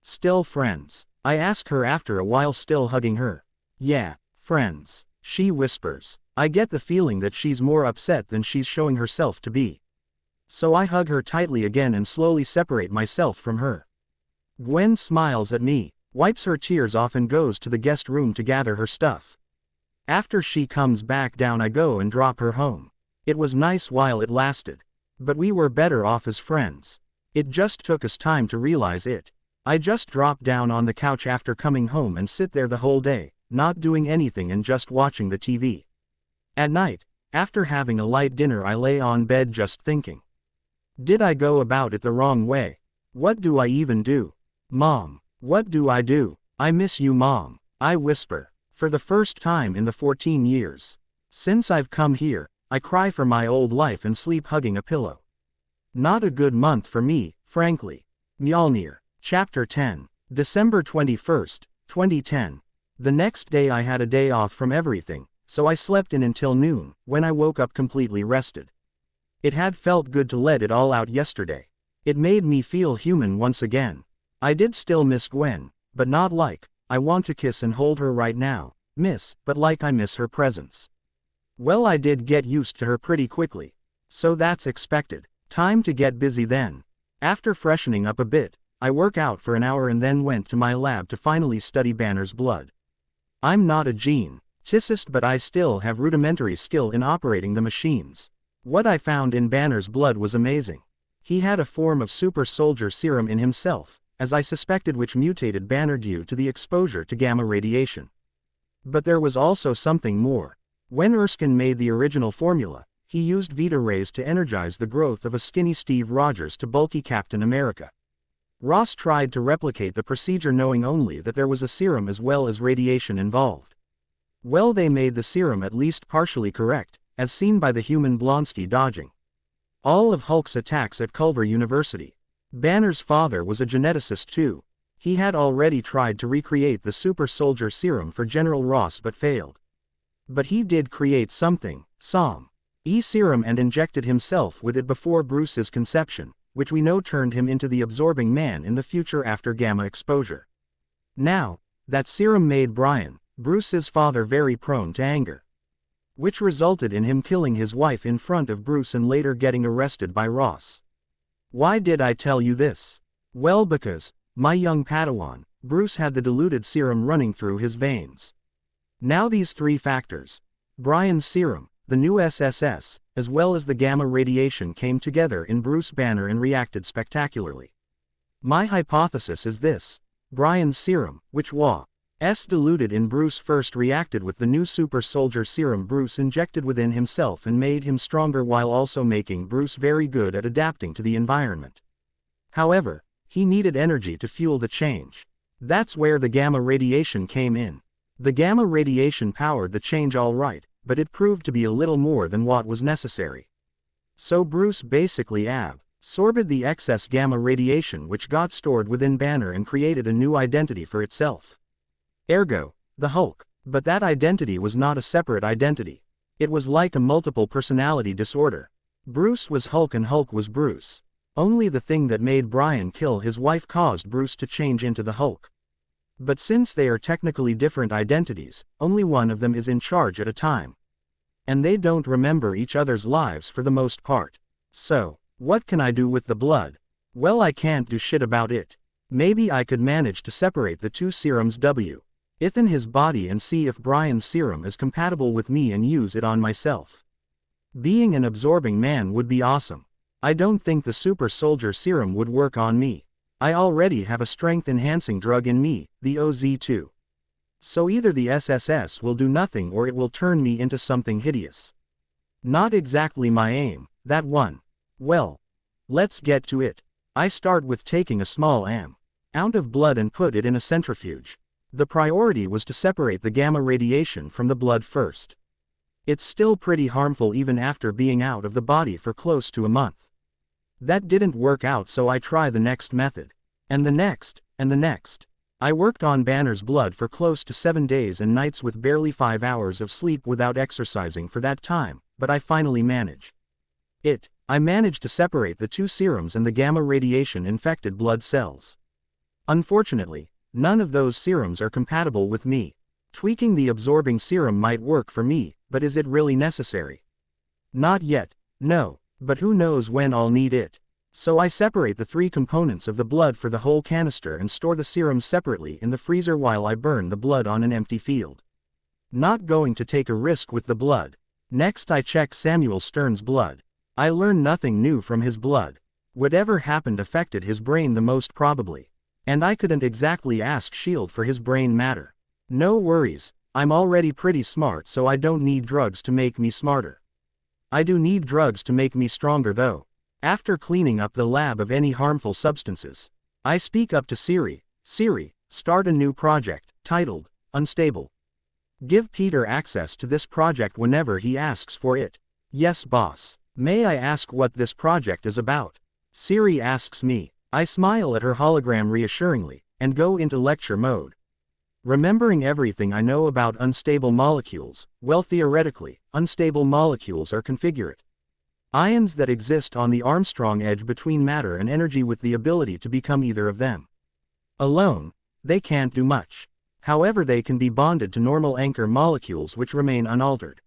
A: Still friends? I ask her after a while, still hugging her. Yeah, friends, she whispers. I get the feeling that she's more upset than she's showing herself to be. So I hug her tightly again and slowly separate myself from her. Gwen smiles at me, wipes her tears off and goes to the guest room to gather her stuff. After she comes back down, I go and drop her home. It was nice while it lasted. But we were better off as friends. It just took us time to realize it. I just drop down on the couch after coming home and sit there the whole day, not doing anything and just watching the TV. At night, after having a light dinner, I lay on bed just thinking. Did I go about it the wrong way? What do I even do? Mom, what do I do? I miss you, Mom, I whisper. For the first time in the 14 years since I've come here, I cry for my old life and sleep hugging a pillow. Not a good month for me, frankly. Mjolnir, Chapter 10, December 21st, 2010. The next day I had a day off from everything, so I slept in until noon, when I woke up completely rested. It had felt good to let it all out yesterday. It made me feel human once again. I did still miss Gwen, but not like, I want to kiss and hold her right now, but like I miss her presence. Well, I did get used to her pretty quickly. So that's expected. Time to get busy then. After freshening up a bit, I work out for an hour and then went to my lab to finally study Banner's blood. I'm not a geneticist, but I still have rudimentary skill in operating the machines. What I found in Banner's blood was amazing. He had a form of super soldier serum in himself, as I suspected, which mutated Banner due to the exposure to gamma radiation. But there was also something more. When Erskine made the original formula, he used Vita rays to energize the growth of a skinny Steve Rogers to bulky Captain America. Ross tried to replicate the procedure, knowing only that there was a serum as well as radiation involved. Well, they made the serum at least partially correct, as seen by the human Blonsky dodging all of Hulk's attacks at Culver University. Banner's father was a geneticist too. He had already tried to recreate the super soldier serum for General Ross but failed. But he did create something, some serum, and injected himself with it before Bruce's conception, which we know turned him into the absorbing man in the future after gamma exposure. Now, that serum made Bruce's father very prone to anger, which resulted in him killing his wife in front of Bruce and later getting arrested by Ross. Why did I tell you this? Well, because, my young Padawan, Bruce had the diluted serum running through his veins. Now these three factors, Brian's serum, the new SSS, as well as the gamma radiation came together in Bruce Banner and reacted spectacularly. My hypothesis is this: Brian's serum, which was diluted in Bruce first, reacted with the new super soldier serum Bruce injected within himself and made him stronger while also making Bruce very good at adapting to the environment. However, he needed energy to fuel the change. That's where the gamma radiation came in. The gamma radiation powered the change all right, but it proved to be a little more than what was necessary. So Bruce basically absorbed the excess gamma radiation which got stored within Banner and created a new identity for itself. Ergo, the Hulk. But that identity was not a separate identity. It was like a multiple personality disorder. Bruce was Hulk and Hulk was Bruce. Only the thing that made Brian kill his wife caused Bruce to change into the Hulk. But since they are technically different identities, only one of them is in charge at a time. And they don't remember each other's lives for the most part. So, what can I do with the blood? Well, I can't do shit about it. Maybe I could manage to separate the two serums within his body and see if Brian's serum is compatible with me and use it on myself. Being an absorbing man would be awesome. I don't think the super soldier serum would work on me. I already have a strength-enhancing drug in me, the OZ2. So either the SSS will do nothing or it will turn me into something hideous. Not exactly my aim, that one. Well, let's get to it. I start with taking a small amount of blood and put it in a centrifuge. The priority was to separate the gamma radiation from the blood first. It's still pretty harmful even after being out of the body for close to a month. That didn't work out, so I try the next method. And the next, and the next. I worked on Banner's blood for close to 7 days and nights with barely 5 hours of sleep without exercising for that time, but I finally managed it. I managed to separate the two serums and the gamma radiation infected blood cells. Unfortunately, none of those serums are compatible with me. Tweaking the absorbing serum might work for me, but is it really necessary? Not yet, no, but who knows when I'll need it. So I separate the three components of the blood for the whole canister and store the serums separately in the freezer while I burn the blood on an empty field. Not going to take a risk with the blood. Next I check Samuel Stern's blood. I learn nothing new from his blood. Whatever happened affected his brain the most probably. And I couldn't exactly ask S.H.I.E.L.D. for his brain matter. No worries, I'm already pretty smart, so I don't need drugs to make me smarter. I do need drugs to make me stronger though. After cleaning up the lab of any harmful substances, I speak up to Siri. Siri, start a new project, titled, Unstable. Give Peter access to this project whenever he asks for it. Yes, boss. May I ask what this project is about? Siri asks me. I smile at her hologram reassuringly, and go into lecture mode. Remembering everything I know about unstable molecules, well, theoretically, unstable molecules are configurate ions that exist on the Armstrong edge between matter and energy with the ability to become either of them. Alone, they can't do much. However, they can be bonded to normal anchor molecules which remain unaltered.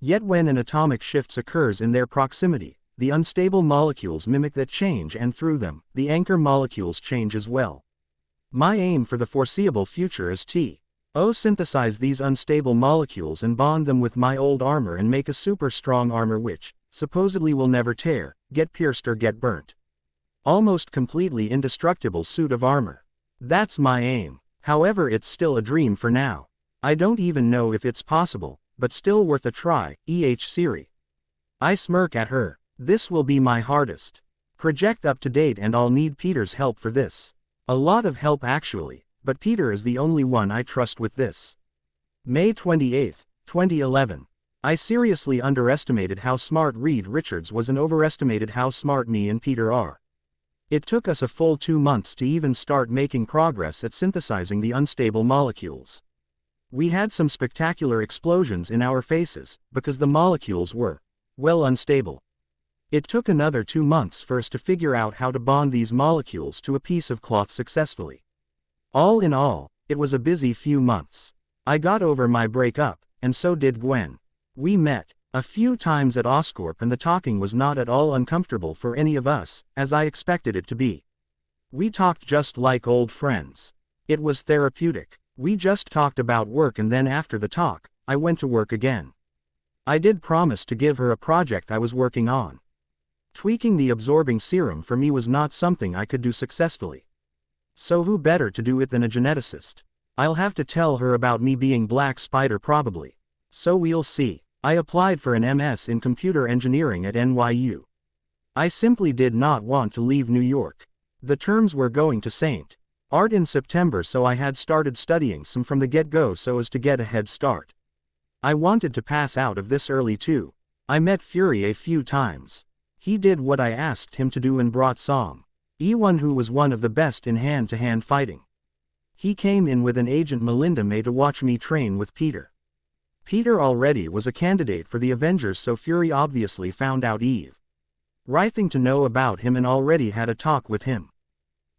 A: Yet when an atomic shift occurs in their proximity, the unstable molecules mimic that change, and through them, the anchor molecules change as well. My aim for the foreseeable future is to synthesize these unstable molecules and bond them with my old armor and make a super strong armor which, supposedly, will never tear, get pierced or get burnt. Almost completely indestructible suit of armor. That's my aim. However, it's still a dream for now. I don't even know if it's possible, but still worth a try. Siri. I smirk at her. This will be my hardest project up to date and I'll need Peter's help for this. A lot of help actually, but Peter is the only one I trust with this. May 28, 2011. I seriously underestimated how smart Reed Richards was and overestimated how smart me and Peter are. It took us a full 2 months to even start making progress at synthesizing the unstable molecules. We had some spectacular explosions in our faces, because the molecules were, well, unstable. It took another 2 months for us to figure out how to bond these molecules to a piece of cloth successfully. All in all, it was a busy few months. I got over my breakup, and so did Gwen. We met a few times at Oscorp and the talking was not at all uncomfortable for any of us, as I expected it to be. We talked just like old friends. It was therapeutic. We just talked about work and then after the talk, I went to work again. I did promise to give her a project I was working on. Tweaking the absorbing serum for me was not something I could do successfully. So who better to do it than a geneticist? I'll have to tell her about me being Black Spider probably. So we'll see. I applied for an MS in computer engineering at NYU. I simply did not want to leave New York. The terms were going to St. Art in September, so I had started studying some from the get-go so as to get a head start. I wanted to pass out of this early too. I met Fury a few times. He did what I asked him to do and brought someone who was one of the best in hand-to-hand fighting. He came in with an agent Melinda May to watch me train with Peter. Peter already was a candidate for the Avengers, so Fury obviously found out everything to know about him and already had a talk with him.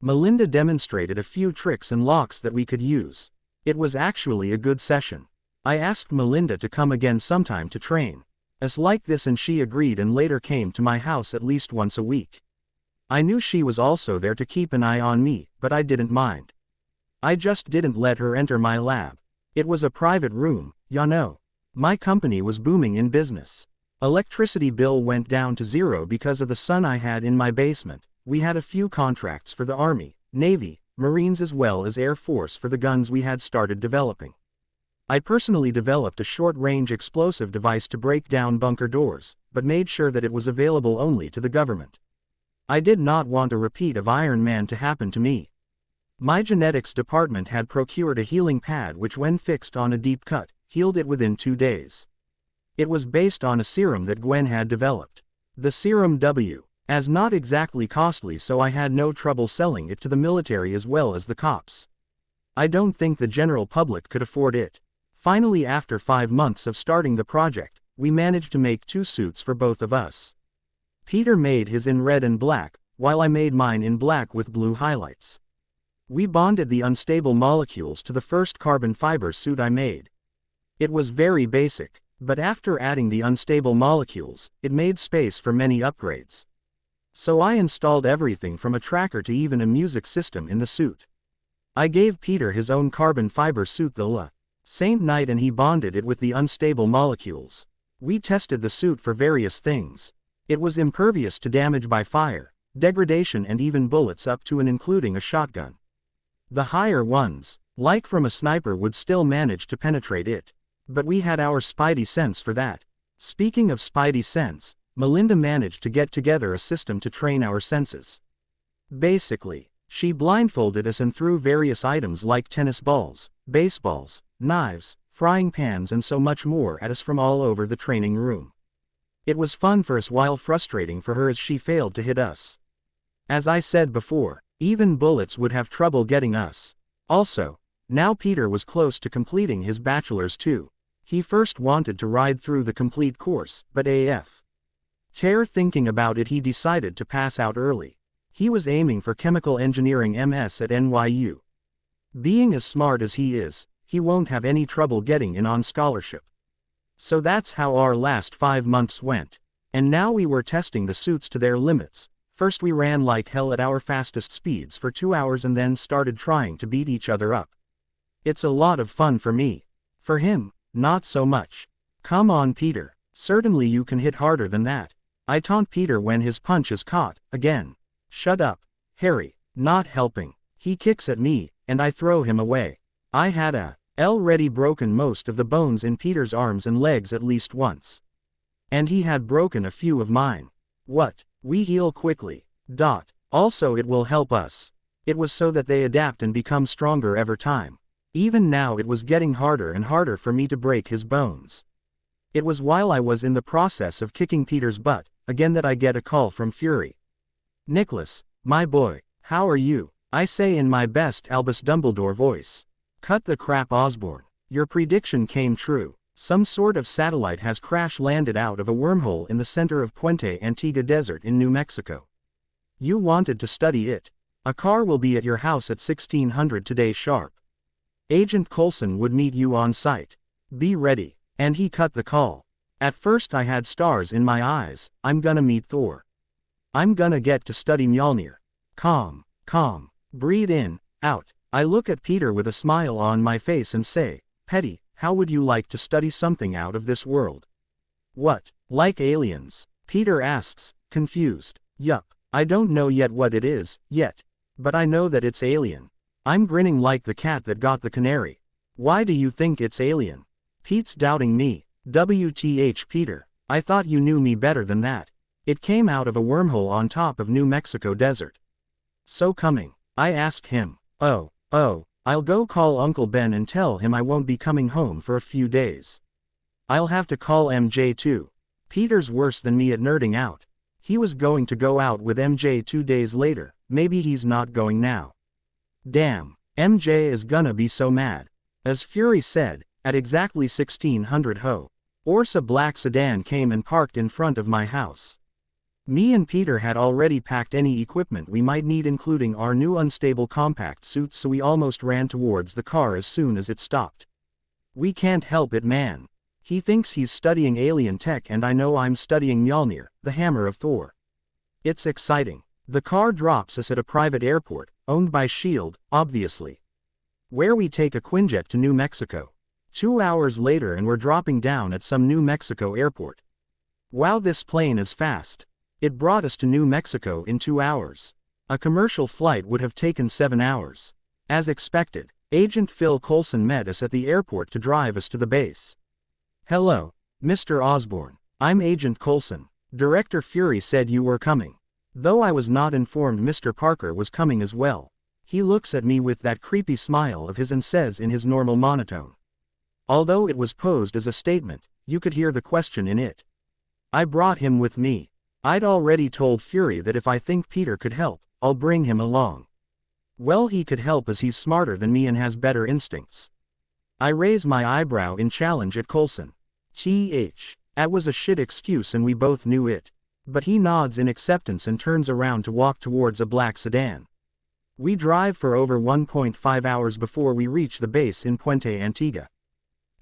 A: Melinda demonstrated a few tricks and locks that we could use. It was actually a good session. I asked Melinda to come again sometime to train us like this and she agreed and later came to my house at least once a week. I knew she was also there to keep an eye on me, but I didn't mind. I just didn't let her enter my lab. It was a private room, you know. My company was booming in business. Electricity bill went down to zero because of the sun I had in my basement. We had a few contracts for the Army, Navy, Marines as well as Air Force for the guns we had started developing. I personally developed a short-range explosive device to break down bunker doors, but made sure that it was available only to the government. I did not want a repeat of Iron Man to happen to me. My genetics department had procured a healing pad which when fixed on a deep cut, healed it within 2 days. It was based on a serum that Gwen had developed. The serum was not exactly costly, so I had no trouble selling it to the military as well as the cops. I don't think the general public could afford it. Finally, after 5 months of starting the project, we managed to make 2 suits for both of us. Peter made his in red and black, while I made mine in black with blue highlights. We bonded the unstable molecules to the first carbon fiber suit I made. It was very basic, but after adding the unstable molecules, it made space for many upgrades. So I installed everything from a tracker to even a music system in the suit. I gave Peter his own carbon fiber suit the same night and he bonded it with the unstable molecules. We tested the suit for various things. It was impervious to damage by fire, degradation and even bullets up to and including a shotgun. The higher ones, like from a sniper, would still manage to penetrate it. But we had our spidey sense for that. Speaking of spidey sense, Melinda managed to get together a system to train our senses. Basically, she blindfolded us and threw various items like tennis balls, baseballs, knives, frying pans and so much more at us from all over the training room. It was fun for us while frustrating for her as she failed to hit us. As I said before, even bullets would have trouble getting us. Also, now Peter was close to completing his bachelor's too. He first wanted to ride through the complete course, but thinking about it, he decided to pass out early. He was aiming for chemical engineering MS at NYU. Being as smart as he is, he won't have any trouble getting in on scholarship. So that's how our last 5 months went. And now we were testing the suits to their limits. First we ran like hell at our fastest speeds for 2 hours and then started trying to beat each other up. It's a lot of fun for me. For him, not so much. Come on Peter, certainly you can hit harder than that. I taunt Peter when his punch is caught, again. Shut up, Harry, not helping. He kicks at me, and I throw him away. I had already broken most of the bones in Peter's arms and legs at least once. And he had broken a few of mine. What? We heal quickly. Also it will help us. It was so that they adapt and become stronger every time. Even now it was getting harder and harder for me to break his bones. It was while I was in the process of kicking Peter's butt, again, that I get a call from Fury. "Nicholas, my boy, how are you?" I say in my best Albus Dumbledore voice. "Cut the crap, Osborn. Your prediction came true. Some sort of satellite has crash-landed out of a wormhole in the center of Puente Antigua Desert in New Mexico. You wanted to study it. A car will be at your house at 1600 today sharp. Agent Coulson would meet you on site. Be ready. And he cut the call. At first I had stars in my eyes. I'm gonna meet Thor. I'm gonna get to study Mjolnir. Calm, calm. Breathe in, out. I look at Peter with a smile on my face and say, Petty, how would you like to study something out of this world? What, like aliens? Peter asks, confused. Yup, I don't know yet what it is, yet. But I know that it's alien. I'm grinning like the cat that got the canary. Why do you think it's alien? Pete's doubting me. WTH Peter, I thought you knew me better than that. It came out of a wormhole on top of New Mexico desert. So coming. I ask him. Oh, I'll go call Uncle Ben and tell him I won't be coming home for a few days. I'll have to call MJ too. Peter's worse than me at nerding out. He was going to go out with MJ 2 days later, maybe he's not going now. Damn, MJ is gonna be so mad. As Fury said, at exactly 1600 Orsa black sedan came and parked in front of my house. Me and Peter had already packed any equipment we might need including our new unstable compact suits, so we almost ran towards the car as soon as it stopped. We can't help it, man. He thinks he's studying alien tech and I know I'm studying Mjolnir, the hammer of Thor. It's exciting. The car drops us at a private airport, owned by S.H.I.E.L.D., obviously. Where we take a Quinjet to New Mexico. 2 hours later and we're dropping down at some New Mexico airport. Wow, this plane is fast. It brought us to New Mexico in 2 hours. A commercial flight would have taken 7 hours. As expected, Agent Phil Coulson met us at the airport to drive us to the base. Hello, Mr. Osborn. I'm Agent Coulson. Director Fury said you were coming. Though I was not informed Mr. Parker was coming as well. He looks at me with that creepy smile of his and says in his normal monotone. Although it was posed as a statement, you could hear the question in it. I brought him with me. I'd already told Fury that if I think Peter could help, I'll bring him along. Well, he could help as he's smarter than me and has better instincts. I raise my eyebrow in challenge at Coulson. That was a shit excuse and we both knew it. But he nods in acceptance and turns around to walk towards a black sedan. We drive for over 1.5 hours before we reach the base in Puente Antigua.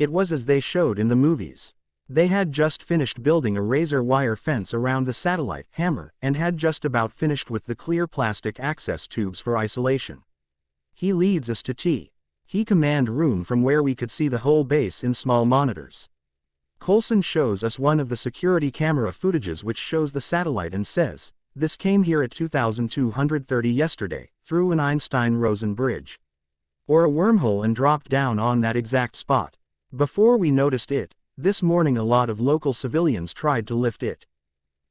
A: It was as they showed in the movies. They had just finished building a razor wire fence around the satellite hammer and had just about finished with the clear plastic access tubes for isolation. He leads us to T command room from where we could see the whole base in small monitors. Coulson shows us one of the security camera footages which shows the satellite and says, "This came here at 2230 yesterday, through an Einstein-Rosen bridge. Or a wormhole and dropped down on that exact spot. Before we noticed it, this morning a lot of local civilians tried to lift it.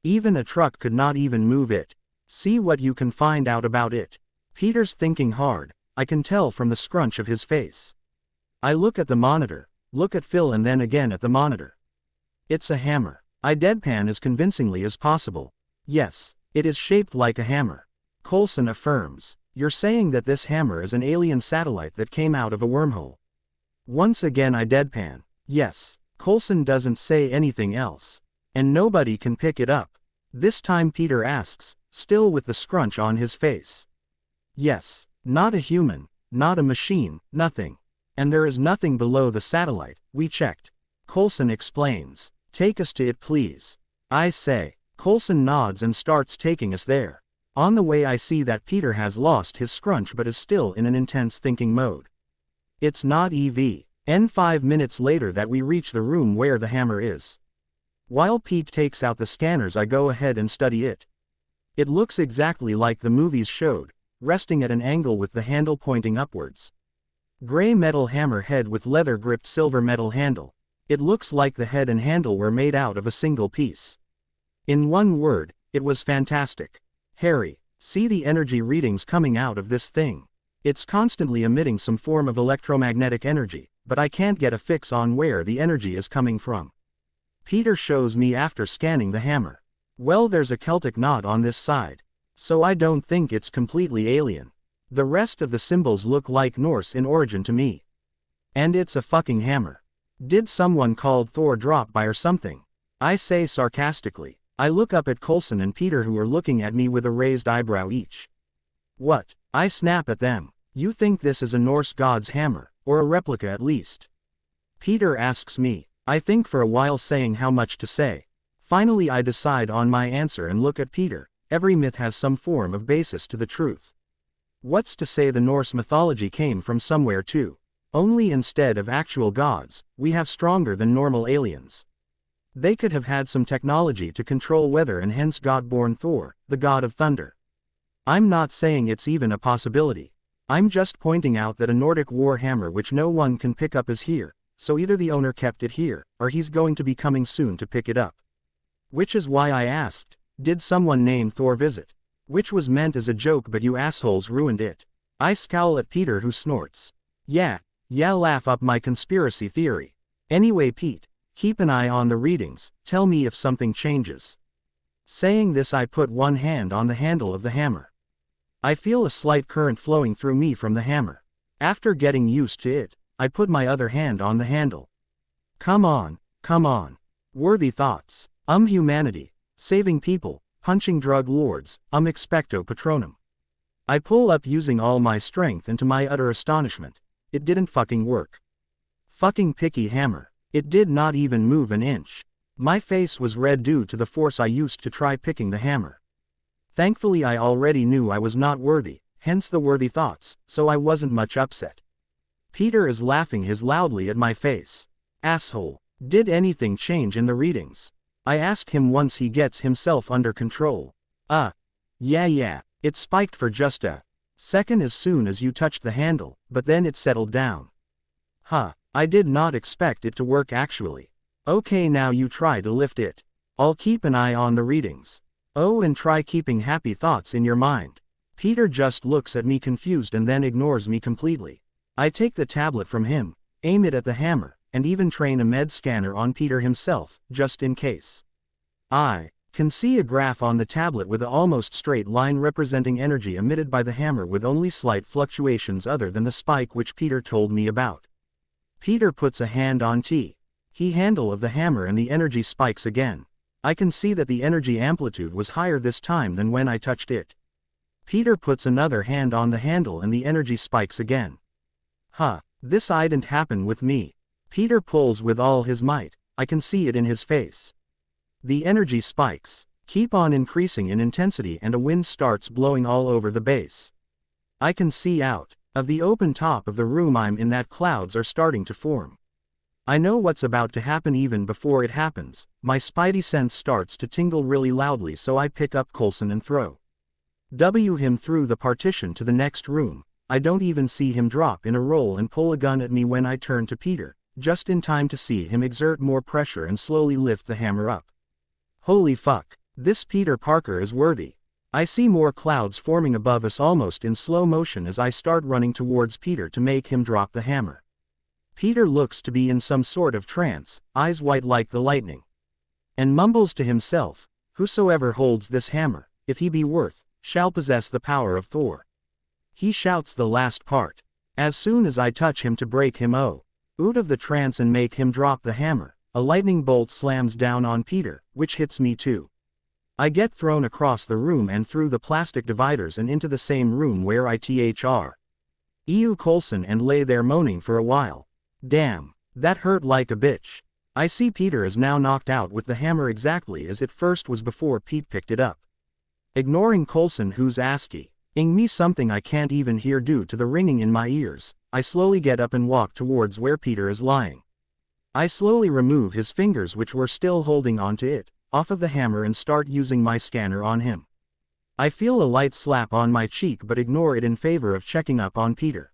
A: Even a truck could not even move it. See what you can find out about it." Peter's thinking hard, I can tell from the scrunch of his face. I look at the monitor, look at Phil and then again at the monitor. It's a hammer. I deadpan as convincingly as possible. Yes, it is shaped like a hammer. Coulson affirms. You're saying that this hammer is an alien satellite that came out of a wormhole. Once again I deadpan. Yes. Coulson doesn't say anything else. And nobody can pick it up. This time Peter asks, still with the scrunch on his face. Yes. Not a human, not a machine, nothing. And there is nothing below the satellite, we checked. Coulson explains. Take us to it please. I say. Coulson nods and starts taking us there. On the way I see that Peter has lost his scrunch but is still in an intense thinking mode. It's not EV. 5 minutes later that we reach the room where the hammer is. While Pete takes out the scanners I go ahead and study it. It looks exactly like the movies showed, resting at an angle with the handle pointing upwards. Gray metal hammer head with leather-gripped silver metal handle. It looks like the head and handle were made out of a single piece. In one word, it was fantastic. Harry, see the energy readings coming out of this thing. It's constantly emitting some form of electromagnetic energy, but I can't get a fix on where the energy is coming from. Peter shows me after scanning the hammer. Well, there's a Celtic knot on this side. So I don't think it's completely alien. The rest of the symbols look like Norse in origin to me. And it's a fucking hammer. Did someone called Thor drop by or something? I say sarcastically. I look up at Coulson and Peter, who are looking at me with a raised eyebrow each. What? I snap at them. You think this is a Norse god's hammer, or a replica at least? Peter asks me. I think for a while, saying how much to say. Finally I decide on my answer and look at Peter. Every myth has some form of basis to the truth. What's to say the Norse mythology came from somewhere too? Only instead of actual gods, we have stronger than normal aliens. They could have had some technology to control weather and hence got born Thor, the god of thunder. I'm not saying it's even a possibility. I'm just pointing out that a Nordic war hammer which no one can pick up is here, so either the owner kept it here, or he's going to be coming soon to pick it up. Which is why I asked, did someone named Thor visit? Which was meant as a joke, but you assholes ruined it. I scowl at Peter, who snorts. Yeah, laugh up my conspiracy theory. Anyway Pete, keep an eye on the readings, tell me if something changes. Saying this I put one hand on the handle of the hammer. I feel a slight current flowing through me from the hammer. After getting used to it, I put my other hand on the handle. Come on. Worthy thoughts. Humanity. Saving people. Punching drug lords. Expecto patronum. I pull up using all my strength, and to my utter astonishment, it didn't fucking work. Fucking picky hammer. It did not even move an inch. My face was red due to the force I used to try picking the hammer. Thankfully I already knew I was not worthy, hence the worthy thoughts, so I wasn't much upset. Peter is laughing his loudly at my face. Asshole. Did anything change in the readings? I ask him once he gets himself under control. Yeah, it spiked for just a second as soon as you touched the handle, but then it settled down. I did not expect it to work actually. Okay, now you try to lift it. I'll keep an eye on the readings. Oh, and try keeping happy thoughts in your mind. Peter just looks at me confused and then ignores me completely. I take the tablet from him, aim it at the hammer, and even train a med scanner on Peter himself, just in case. I can see a graph on the tablet with an almost straight line representing energy emitted by the hammer with only slight fluctuations other than the spike which Peter told me about. Peter puts a hand on the handle of the hammer and the energy spikes again. I can see that the energy amplitude was higher this time than when I touched it. Peter puts another hand on the handle and the energy spikes again. This didn't happen with me. Peter pulls with all his might. I can see it in his face. The energy spikes keep on increasing in intensity and a wind starts blowing all over the base. I can see out of the open top of the room I'm in that clouds are starting to form. I know what's about to happen even before it happens. My spidey sense starts to tingle really loudly, so I pick up Coulson and throw him through the partition to the next room. I don't even see him drop in a roll and pull a gun at me when I turn to Peter, just in time to see him exert more pressure and slowly lift the hammer up. Holy fuck, this Peter Parker is worthy. I see more clouds forming above us almost in slow motion as I start running towards Peter to make him drop the hammer. Peter looks to be in some sort of trance, eyes white like the lightning, and mumbles to himself, "Whosoever holds this hammer, if he be worth, shall possess the power of Thor." He shouts the last part. As soon as I touch him to break him out of the trance and make him drop the hammer, a lightning bolt slams down on Peter, which hits me too. I get thrown across the room and through the plastic dividers and into the same room where I Coulson and lay there moaning for a while. Damn, that hurt like a bitch. I see Peter is now knocked out with the hammer exactly as it first was before Pete picked it up. Ignoring Coulson, who's asking me something I can't even hear due to the ringing in my ears, I slowly get up and walk towards where Peter is lying. I slowly remove his fingers, which were still holding onto it, off of the hammer and start using my scanner on him. I feel a light slap on my cheek but ignore it in favor of checking up on Peter.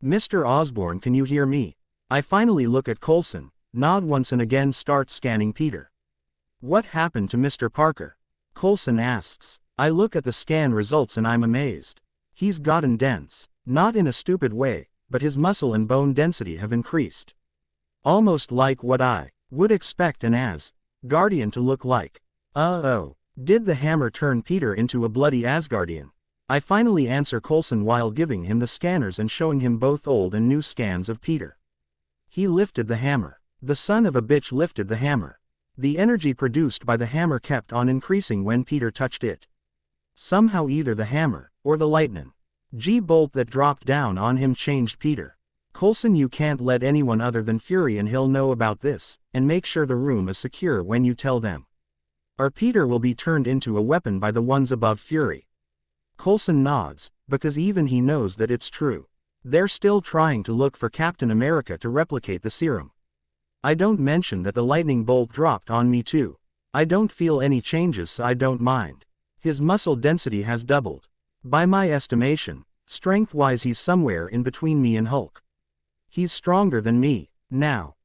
A: Mr. Osborn, can you hear me? I finally look at Coulson, nod once and again start scanning Peter. What happened to Mr. Parker? Coulson asks. I look at the scan results and I'm amazed. He's gotten dense, not in a stupid way, but his muscle and bone density have increased. Almost like what I would expect an Asgardian to look like. Did the hammer turn Peter into a bloody Asgardian? I finally answer Coulson while giving him the scanners and showing him both old and new scans of Peter. He lifted the hammer. The son of a bitch lifted the hammer. The energy produced by the hammer kept on increasing when Peter touched it. Somehow either the hammer, or the lightning bolt that dropped down on him changed Peter. Coulson, you can't let anyone other than Fury and Hill know about this, and make sure the room is secure when you tell them. Or Peter will be turned into a weapon by the ones above Fury. Coulson nods, because even he knows that it's true. They're still trying to look for Captain America to replicate the serum. I don't mention that the lightning bolt dropped on me too. I don't feel any changes, so I don't mind. His muscle density has doubled. By my estimation, strength-wise he's somewhere in between me and Hulk. He's stronger than me, now,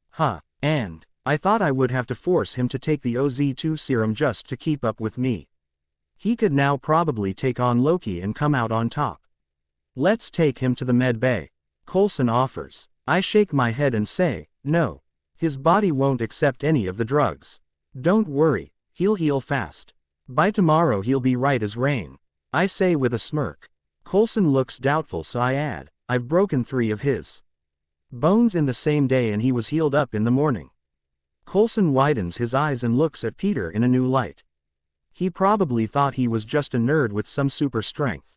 A: and I thought I would have to force him to take the OZ2 serum just to keep up with me. He could now probably take on Loki and come out on top. Let's take him to the med bay, Coulson offers. I shake my head and say, no. His body won't accept any of the drugs. Don't worry, he'll heal fast. By tomorrow he'll be right as rain, I say with a smirk. Coulson looks doubtful, so I add, I've broken 3 of his bones in the same day and he was healed up in the morning. Coulson widens his eyes and looks at Peter in a new light. He probably thought he was just a nerd with some super strength.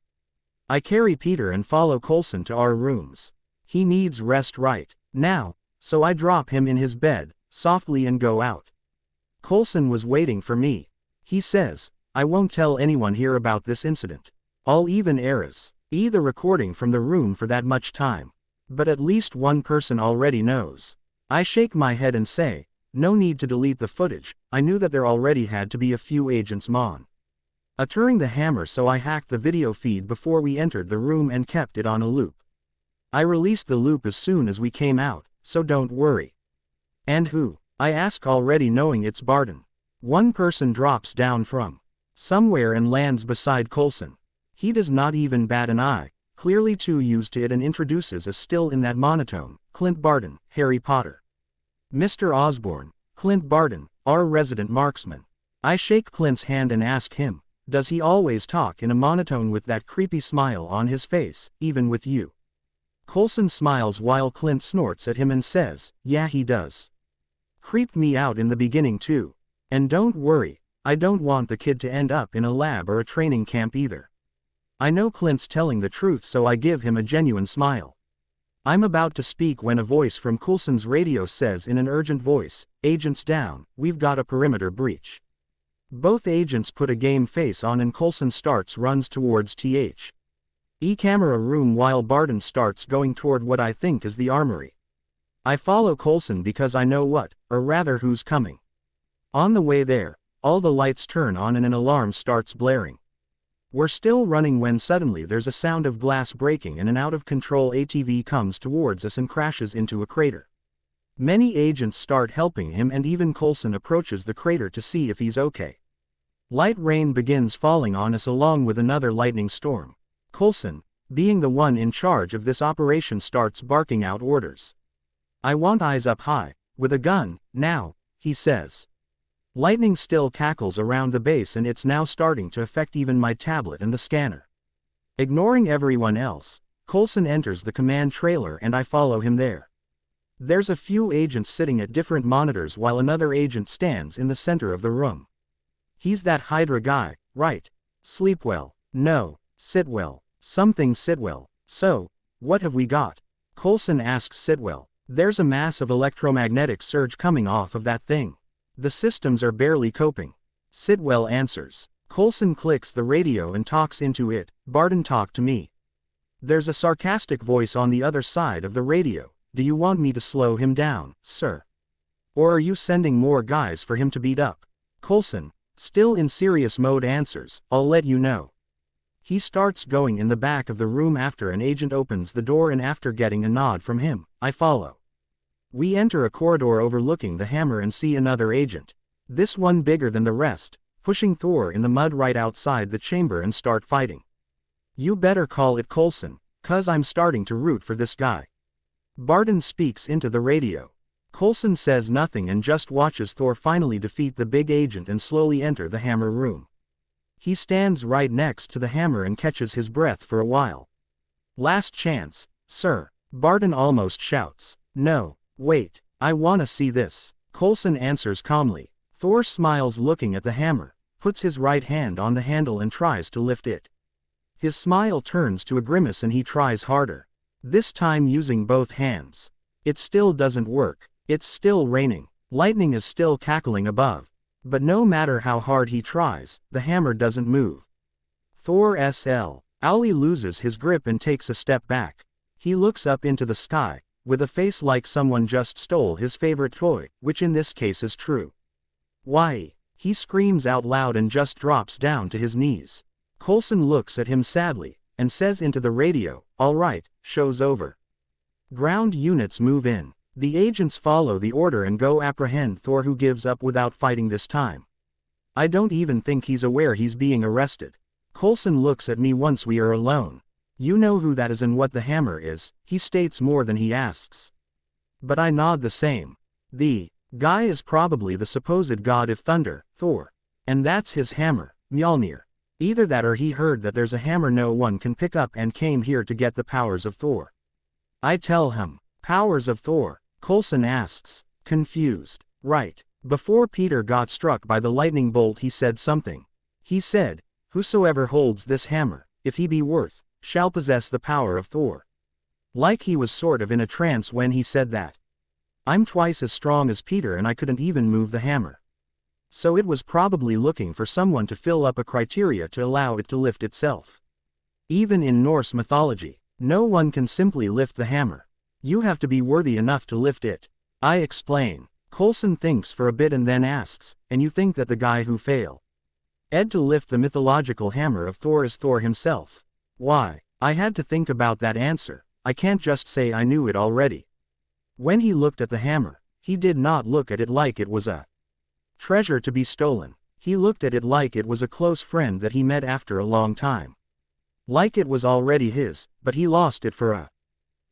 A: I carry Peter and follow Coulson to our rooms. He needs rest right now, so I drop him in his bed, softly, and go out. Coulson was waiting for me. He says, I won't tell anyone here about this incident. I'll even air the recording from the room for that much time. But at least one person already knows. I shake my head and say, no need to delete the footage. I knew that there already had to be a few agents monitoring the hammer, so I hacked the video feed before we entered the room and kept it on a loop. I released the loop as soon as we came out, so don't worry. And who? I ask, already knowing it's Barton. One person drops down from somewhere and lands beside Coulson. He does not even bat an eye, clearly too used to it, and introduces us still in that monotone, Clint Barton, Harry Potter. Mr. Osborn, Clint Barton, our resident marksman. I shake Clint's hand and ask him, does he always talk in a monotone with that creepy smile on his face, even with you? Coulson smiles while Clint snorts at him and says, yeah, he does. Creeped me out in the beginning too. And don't worry, I don't want the kid to end up in a lab or a training camp either. I know Clint's telling the truth, so I give him a genuine smile. I'm about to speak when a voice from Coulson's radio says in an urgent voice, agents down, we've got a perimeter breach. Both agents put a game face on and Coulson runs towards camera room while Barton starts going toward what I think is the armory. I follow Coulson because I know what, or rather who's coming. On the way there, all the lights turn on and an alarm starts blaring. We're still running when suddenly there's a sound of glass breaking and an out-of-control ATV comes towards us and crashes into a crater. Many agents start helping him and even Coulson approaches the crater to see if he's okay. Light rain begins falling on us along with another lightning storm. Coulson, being the one in charge of this operation, starts barking out orders. I want eyes up high, with a gun, now, he says. Lightning still cackles around the base and it's now starting to affect even my tablet and the scanner. Ignoring everyone else, Coulson enters the command trailer and I follow him there. There's a few agents sitting at different monitors while another agent stands in the center of the room. He's that Hydra guy, right? Sleep well. No, Sitwell. Something Sitwell. So, what have we got? Coulson asks Sitwell. There's a massive electromagnetic surge coming off of that thing. The systems are barely coping. Sitwell answers. Coulson clicks the radio and talks into it. Barton, talk to me. There's a sarcastic voice on the other side of the radio. Do you want me to slow him down, sir? Or are you sending more guys for him to beat up? Coulson, still in serious mode, answers, I'll let you know. He starts going in the back of the room after an agent opens the door and after getting a nod from him, I follow. We enter a corridor overlooking the hammer and see another agent. This one bigger than the rest, pushing Thor in the mud right outside the chamber and start fighting. You better call it Coulson, 'cause I'm starting to root for this guy. Barton speaks into the radio. Coulson says nothing and just watches Thor finally defeat the big agent and slowly enter the hammer room. He stands right next to the hammer and catches his breath for a while. Last chance, sir. Barton almost shouts. No. Wait, I wanna see this. Coulson answers calmly. Thor smiles looking at the hammer, puts his right hand on the handle and tries to lift it. His smile turns to a grimace and he tries harder. This time using both hands. It still doesn't work. It's still raining. Lightning is still cackling above. But no matter how hard he tries, the hammer doesn't move. Thor SL. Owlie loses his grip and takes a step back. He looks up into the sky, with a face like someone just stole his favorite toy, which in this case is true. Why? He screams out loud and just drops down to his knees. Coulson looks at him sadly, and says into the radio, "All right, show's over." Ground units move in. The agents follow the order and go apprehend Thor, who gives up without fighting this time. I don't even think he's aware he's being arrested. Coulson looks at me once we are alone. "You know who that is and what the hammer is," he states more than he asks. But I nod the same. The guy is probably the supposed god of thunder, Thor. And that's his hammer, Mjolnir. Either that or he heard that there's a hammer no one can pick up and came here to get the powers of Thor. I tell him, "Powers of Thor?" Coulson asks, confused. Right. Before Peter got struck by the lightning bolt he said something. He said, "Whosoever holds this hammer, if he be worth, shall possess the power of Thor." Like he was sort of in a trance when he said that. I'm twice as strong as Peter and I couldn't even move the hammer. So it was probably looking for someone to fill up a criteria to allow it to lift itself. Even in Norse mythology, no one can simply lift the hammer. You have to be worthy enough to lift it. I explain. Coulson thinks for a bit and then asks, "And you think that the guy who failed to lift the mythological hammer of Thor is Thor himself?" Why? I had to think about that answer. I can't just say I knew it already. When he looked at the hammer, he did not look at it like it was a treasure to be stolen. He looked at it like it was a close friend that he met after a long time. Like it was already his, but he lost it for a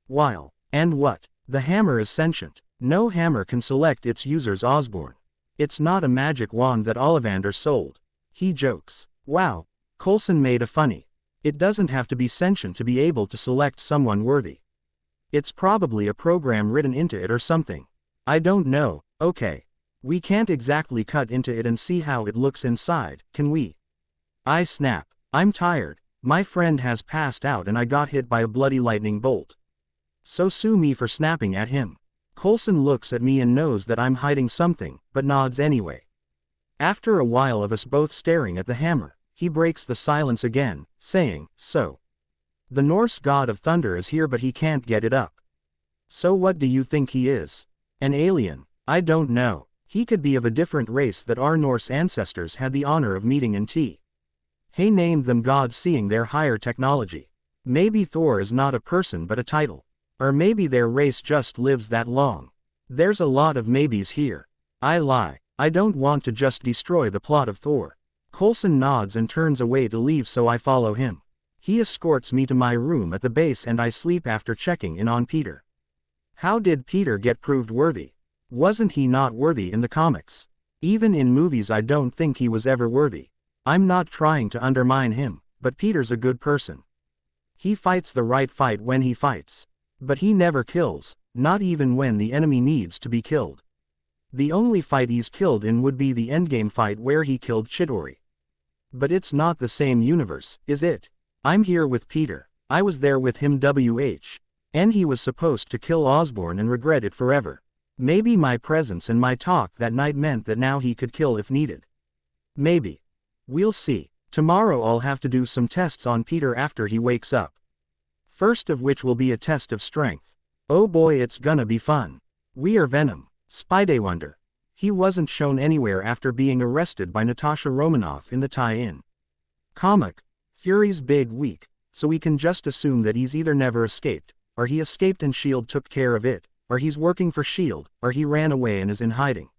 A: while. And what? The hammer is sentient. No hammer can select its user's Osborn. It's not a magic wand that Ollivander sold. He jokes. Wow. Coulson made a funny. It doesn't have to be sentient to be able to select someone worthy. It's probably a program written into it or something. I don't know. Okay. We can't exactly cut into it and see how it looks inside, can we? I snap. I'm tired. My friend has passed out and I got hit by a bloody lightning bolt. So sue me for snapping at him. Coulson looks at me and knows that I'm hiding something, but nods anyway. After a while of us both staring at the hammer, he breaks the silence again, saying, "So. The Norse god of thunder is here but he can't get it up. So what do you think he is? An alien? I don't know. He could be of a different race that our Norse ancestors had the honor of meeting in T. He named them gods seeing their higher technology. Maybe Thor is not a person but a title. Or maybe their race just lives that long. There's a lot of maybes here. I lie. I don't want to just destroy the plot of Thor." Coulson nods and turns away to leave, so I follow him. He escorts me to my room at the base and I sleep after checking in on Peter. How did Peter get proved worthy? Wasn't he not worthy in the comics? Even in movies I don't think he was ever worthy. I'm not trying to undermine him, but Peter's a good person. He fights the right fight when he fights. But he never kills, not even when the enemy needs to be killed. The only fight he's killed in would be the endgame fight where he killed Chidori. But it's not the same universe, is it? I'm here with Peter. I was there with him and he was supposed to kill Osborn and regret it forever. Maybe my presence and my talk that night meant that now he could kill if needed. Maybe. We'll see. Tomorrow I'll have to do some tests on Peter after he wakes up. First of which will be a test of strength. Oh boy, it's gonna be fun. We are Venom. Spider-Wonder. He wasn't shown anywhere after being arrested by Natasha Romanoff in the tie-in comic. Fury's big week, so we can just assume that he's either never escaped, or he escaped and S.H.I.E.L.D. took care of it, or he's working for S.H.I.E.L.D., or he ran away and is in hiding.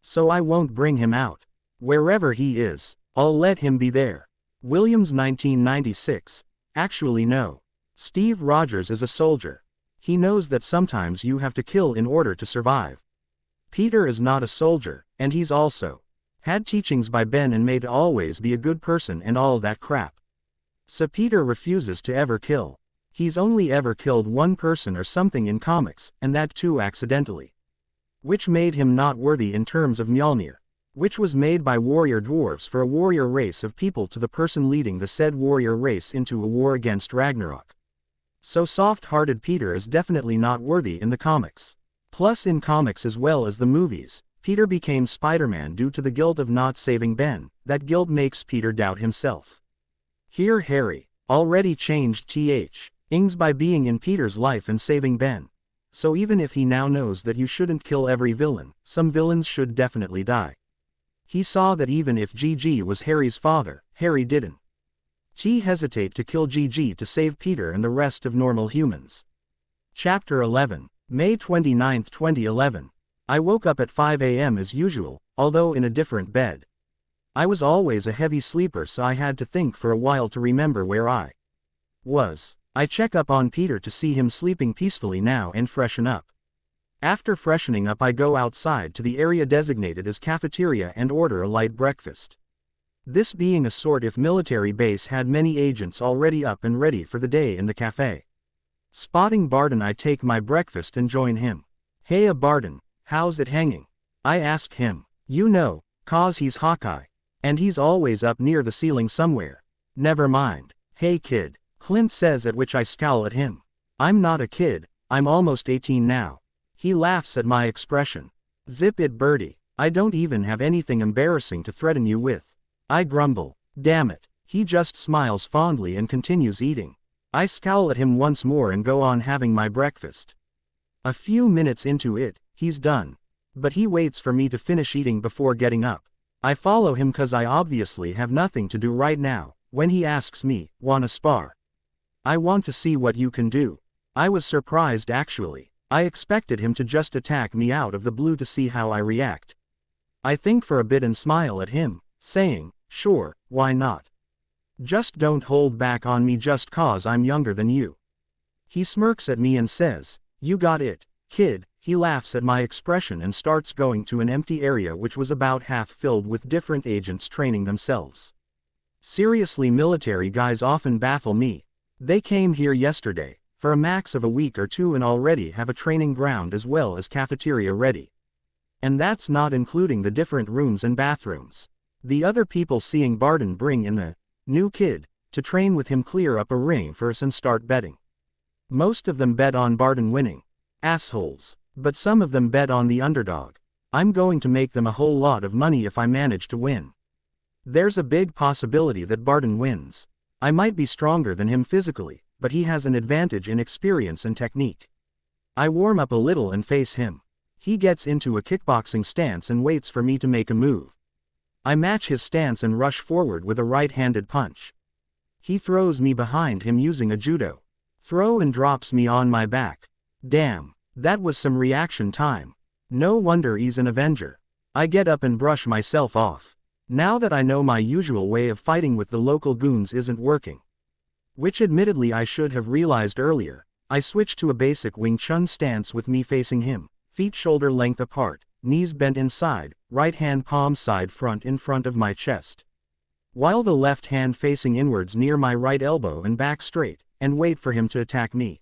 A: So I won't bring him out. Wherever he is, I'll let him be there. Williams 1996. Actually no. Steve Rogers is a soldier. He knows that sometimes you have to kill in order to survive. Peter is not a soldier, and he's also had teachings by Ben and made to always be a good person and all that crap. So Peter refuses to ever kill. He's only ever killed one person or something in comics, and that too accidentally. Which made him not worthy in terms of Mjolnir, which was made by warrior dwarves for a warrior race of people to the person leading the said warrior race into a war against Ragnarok. So soft-hearted Peter is definitely not worthy in the comics. Plus in comics as well as the movies, Peter became Spider-Man due to the guilt of not saving Ben. That guilt makes Peter doubt himself. Here Harry already changed things by being in Peter's life and saving Ben. So even if he now knows that you shouldn't kill every villain, some villains should definitely die. He saw that even if GG was Harry's father, Harry didn't hesitate to kill GG to save Peter and the rest of normal humans. Chapter 11, May 29, 2011. I woke up at 5 a.m. as usual, although in a different bed. I was always a heavy sleeper, so I had to think for a while to remember where I was. I check up on Peter to see him sleeping peacefully now and freshen up. After freshening up, I go outside to the area designated as cafeteria and order a light breakfast. This being a sort of military base had many agents already up and ready for the day in the cafe. Spotting Barden, I take my breakfast and join him. "Heya Barden, how's it hanging?" I ask him. "You know, 'cause he's Hawkeye. And he's always up near the ceiling somewhere." "Never mind. Hey kid," Clint says, at which I scowl at him. "I'm not a kid, I'm almost 18 now." He laughs at my expression. "Zip it birdie, I don't even have anything embarrassing to threaten you with." I grumble. "Damn it." He just smiles fondly and continues eating. I scowl at him once more and go on having my breakfast. A few minutes into it, he's done. But he waits for me to finish eating before getting up. I follow him cause I obviously have nothing to do right now, when he asks me, "Wanna spar?" "I want to see what you can do." I was surprised actually. I expected him to just attack me out of the blue to see how I react. I think for a bit and smile at him, saying, "Sure, why not? Just don't hold back on me just cause I'm younger than you." He smirks at me and says, "You got it, kid." He laughs at my expression and starts going to an empty area which was about half filled with different agents training themselves. Seriously, military guys often baffle me. They came here yesterday, for a max of a week or two, and already have a training ground as well as cafeteria ready. And that's not including the different rooms and bathrooms. The other people seeing Barden bring in the new kid to train with him clear up a ring first and start betting. Most of them bet on Barden winning. Assholes. But some of them bet on the underdog. I'm going to make them a whole lot of money if I manage to win. There's a big possibility that Barden wins. I might be stronger than him physically, but he has an advantage in experience and technique. I warm up a little and face him. He gets into a kickboxing stance and waits for me to make a move. I match his stance and rush forward with a right-handed punch. He throws me behind him using a judo throw and drops me on my back. Damn. That was some reaction time. No wonder he's an Avenger. I get up and brush myself off. Now that I know my usual way of fighting with the local goons isn't working, which admittedly I should have realized earlier, I switch to a basic Wing Chun stance with me facing him, feet shoulder length apart, knees bent inside, right hand palm side front in front of my chest, while the left hand facing inwards near my right elbow and back straight, and wait for him to attack me.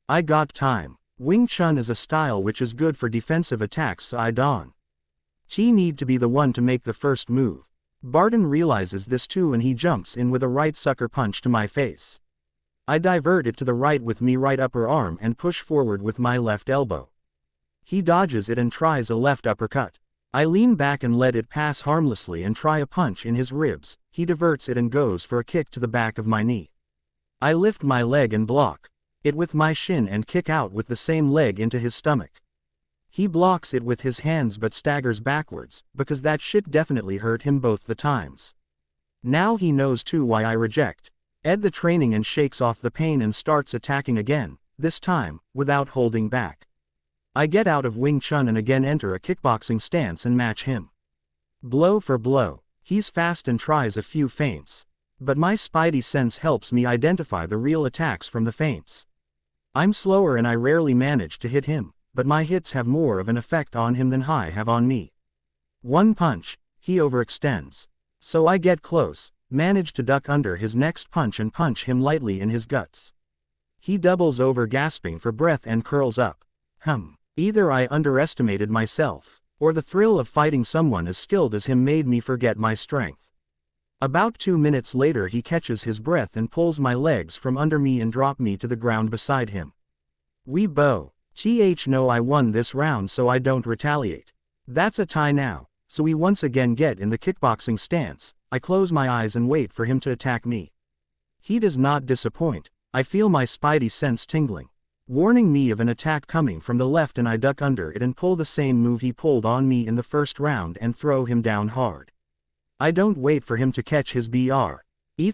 A: I got time. Wing Chun is a style which is good for defensive attacks, so I don't need to be the one to make the first move. Barden realizes this too and he jumps in with a right sucker punch to my face. I divert it to the right with me right upper arm and push forward with my left elbow. He dodges it and tries a left uppercut. I lean back and let it pass harmlessly and try a punch in his ribs. He diverts it and goes for a kick to the back of my knee. I lift my leg and block it with my shin and kick out with the same leg into his stomach. He blocks it with his hands but staggers backwards, because that shit definitely hurt him both the times. Now he knows too why I reject the training and shakes off the pain and starts attacking again, this time, without holding back. I get out of Wing Chun and again enter a kickboxing stance and match him. Blow for blow. He's fast and tries a few feints. But my spidey sense helps me identify the real attacks from the feints. I'm slower and I rarely manage to hit him, but my hits have more of an effect on him than I have on me. One punch, he overextends. So I get close, manage to duck under his next punch and punch him lightly in his guts. He doubles over gasping for breath and curls up. Either I underestimated myself, or the thrill of fighting someone as skilled as him made me forget my strength. About 2 minutes later he catches his breath and pulls my legs from under me and drop me to the ground beside him. We bow. No, I won this round so I don't retaliate. That's a tie now, so we once again get in the kickboxing stance. I close my eyes and wait for him to attack me. He does not disappoint. I feel my spidey sense tingling, warning me of an attack coming from the left, and I duck under it and pull the same move he pulled on me in the first round and throw him down hard. I don't wait for him to catch his BR.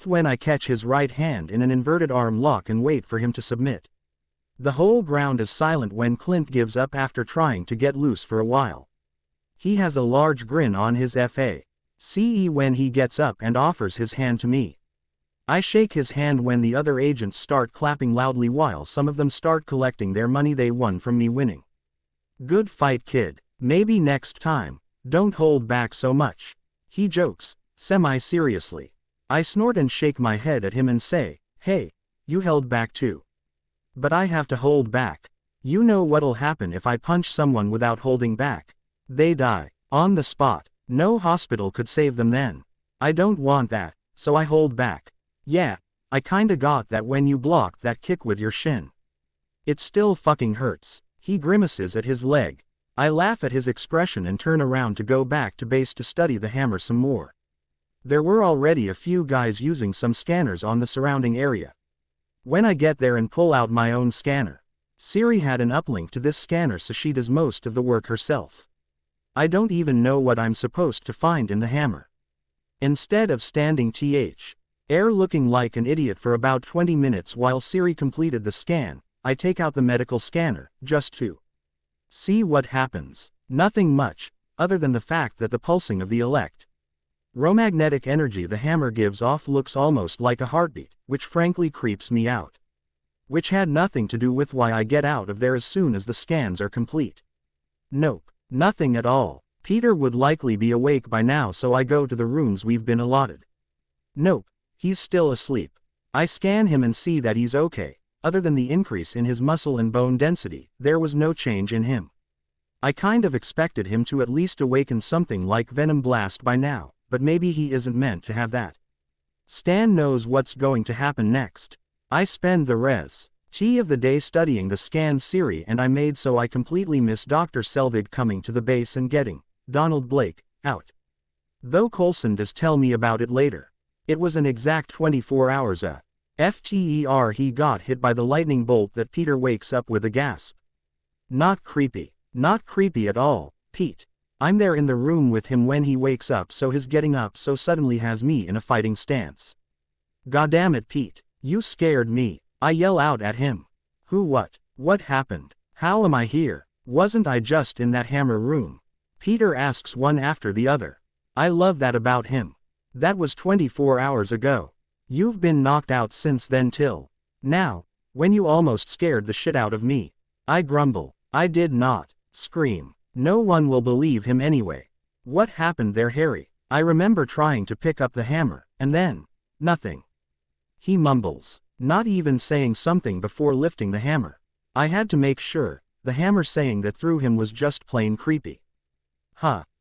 A: When I catch his right hand in an inverted arm lock and wait for him to submit. The whole ground is silent when Clint gives up after trying to get loose for a while. He has a large grin on his face when he gets up and offers his hand to me. I shake his hand when the other agents start clapping loudly while some of them start collecting their money they won from me winning. Good fight, kid. Maybe next time, don't hold back so much. He jokes, semi-seriously. I snort and shake my head at him and say, hey, you held back too. But I have to hold back. You know what'll happen if I punch someone without holding back? They die. On the spot. No hospital could save them then. I don't want that, so I hold back. Yeah, I kinda got that when you blocked that kick with your shin. It still fucking hurts. He grimaces at his leg. I laugh at his expression and turn around to go back to base to study the hammer some more. There were already a few guys using some scanners on the surrounding area. When I get there and pull out my own scanner, Siri had an uplink to this scanner so she does most of the work herself. I don't even know what I'm supposed to find in the hammer. Instead of standing there looking like an idiot for about 20 minutes while Siri completed the scan, I take out the medical scanner, just to see what happens. Nothing much, other than the fact that the pulsing of the electromagnetic energy the hammer gives off looks almost like a heartbeat, which frankly creeps me out. Which had nothing to do with why I get out of there as soon as the scans are complete. Nope, nothing at all. Peter would likely be awake by now, so I go to the rooms we've been allotted. Nope, he's still asleep. I scan him and see that he's okay. Other than the increase in his muscle and bone density, there was no change in him. I kind of expected him to at least awaken something like Venom Blast by now, but maybe he isn't meant to have that. Stan knows what's going to happen next. I spend the rest of the day studying the scan Siri and I made so I completely miss Dr. Selvig coming to the base and getting Donald Blake out. Though Coulson does tell me about it later. It was an exact 24 hours after he got hit by the lightning bolt that Peter wakes up with a gasp. Not creepy. Not creepy at all, Pete. I'm there in the room with him when he wakes up, so his getting up so suddenly has me in a fighting stance. Goddamn it, Pete. You scared me. I yell out at him. What happened? How am I here? Wasn't I just in that hammer room? Peter asks one after the other. I love that about him. That was 24 hours ago. You've been knocked out since then till now, when you almost scared the shit out of me. I grumble. I did not scream. No one will believe him anyway. What happened there, Harry? I remember trying to pick up the hammer, and then nothing. He mumbles, not even saying something before lifting the hammer. I had to make sure, the hammer saying that through him was just plain creepy.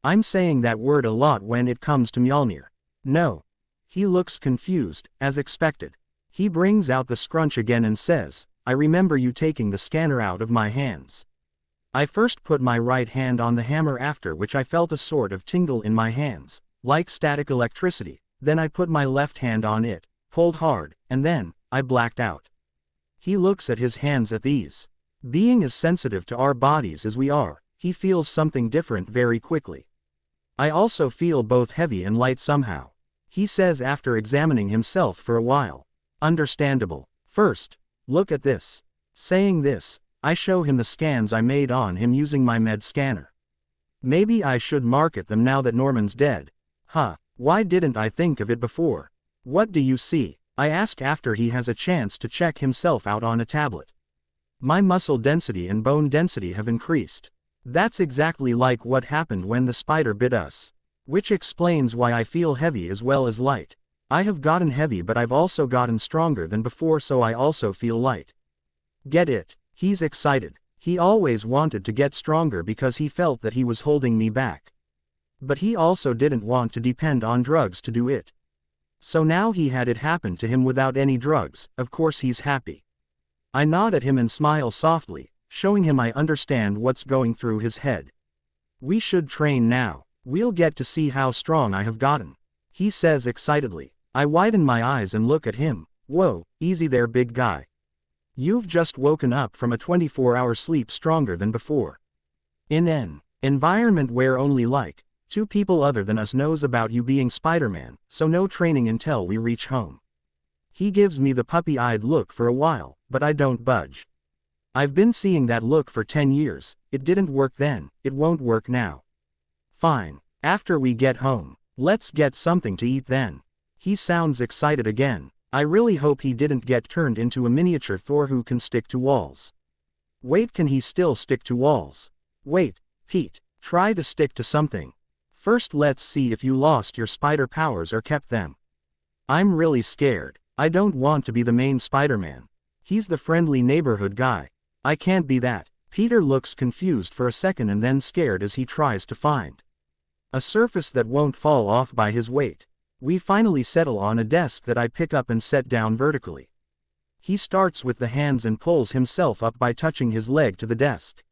A: I'm saying that word a lot when it comes to Mjolnir. No. He looks confused, as expected. He brings out the scrunch again and says, I remember you taking the scanner out of my hands. I first put my right hand on the hammer, after which I felt a sort of tingle in my hands, like static electricity. Then I put my left hand on it, pulled hard, and then I blacked out. He looks at his hands at these. Being as sensitive to our bodies as we are, he feels something different very quickly. I also feel both heavy and light somehow. He says after examining himself for a while. Understandable. First, look at this. Saying this, I show him the scans I made on him using my med scanner. Maybe I should market them now that Norman's dead. Why didn't I think of it before? What do you see? I ask after he has a chance to check himself out on a tablet. My muscle density and bone density have increased. That's exactly like what happened when the spider bit us. Which explains why I feel heavy as well as light. I have gotten heavy, but I've also gotten stronger than before, so I also feel light. Get it? He's excited. He always wanted to get stronger because he felt that he was holding me back. But he also didn't want to depend on drugs to do it. So now he had it happen to him without any drugs. Of course he's happy. I nod at him and smile softly, showing him I understand what's going through his head. We should train now. We'll get to see how strong I have gotten, he says excitedly. I widen my eyes and look at him. Whoa, easy there, big guy. You've just woken up from a 24-hour sleep stronger than before. In an environment where only like 2 people other than us knows about you being Spider-Man, so no training until we reach home. He gives me the puppy-eyed look for a while, but I don't budge. I've been seeing that look for 10 years, it didn't work then, it won't work now. Fine, after we get home, let's get something to eat then. He sounds excited again. I really hope he didn't get turned into a miniature Thor who can stick to walls. Wait, can he still stick to walls? Wait, Pete, try to stick to something. First let's see if you lost your spider powers or kept them. I'm really scared. I don't want to be the main Spider-Man. He's the friendly neighborhood guy. I can't be that. Peter looks confused for a second and then scared as he tries to find a surface that won't fall off by his weight. We finally settle on a desk that I pick up and set down vertically. He starts with the hands and pulls himself up by touching his leg to the desk.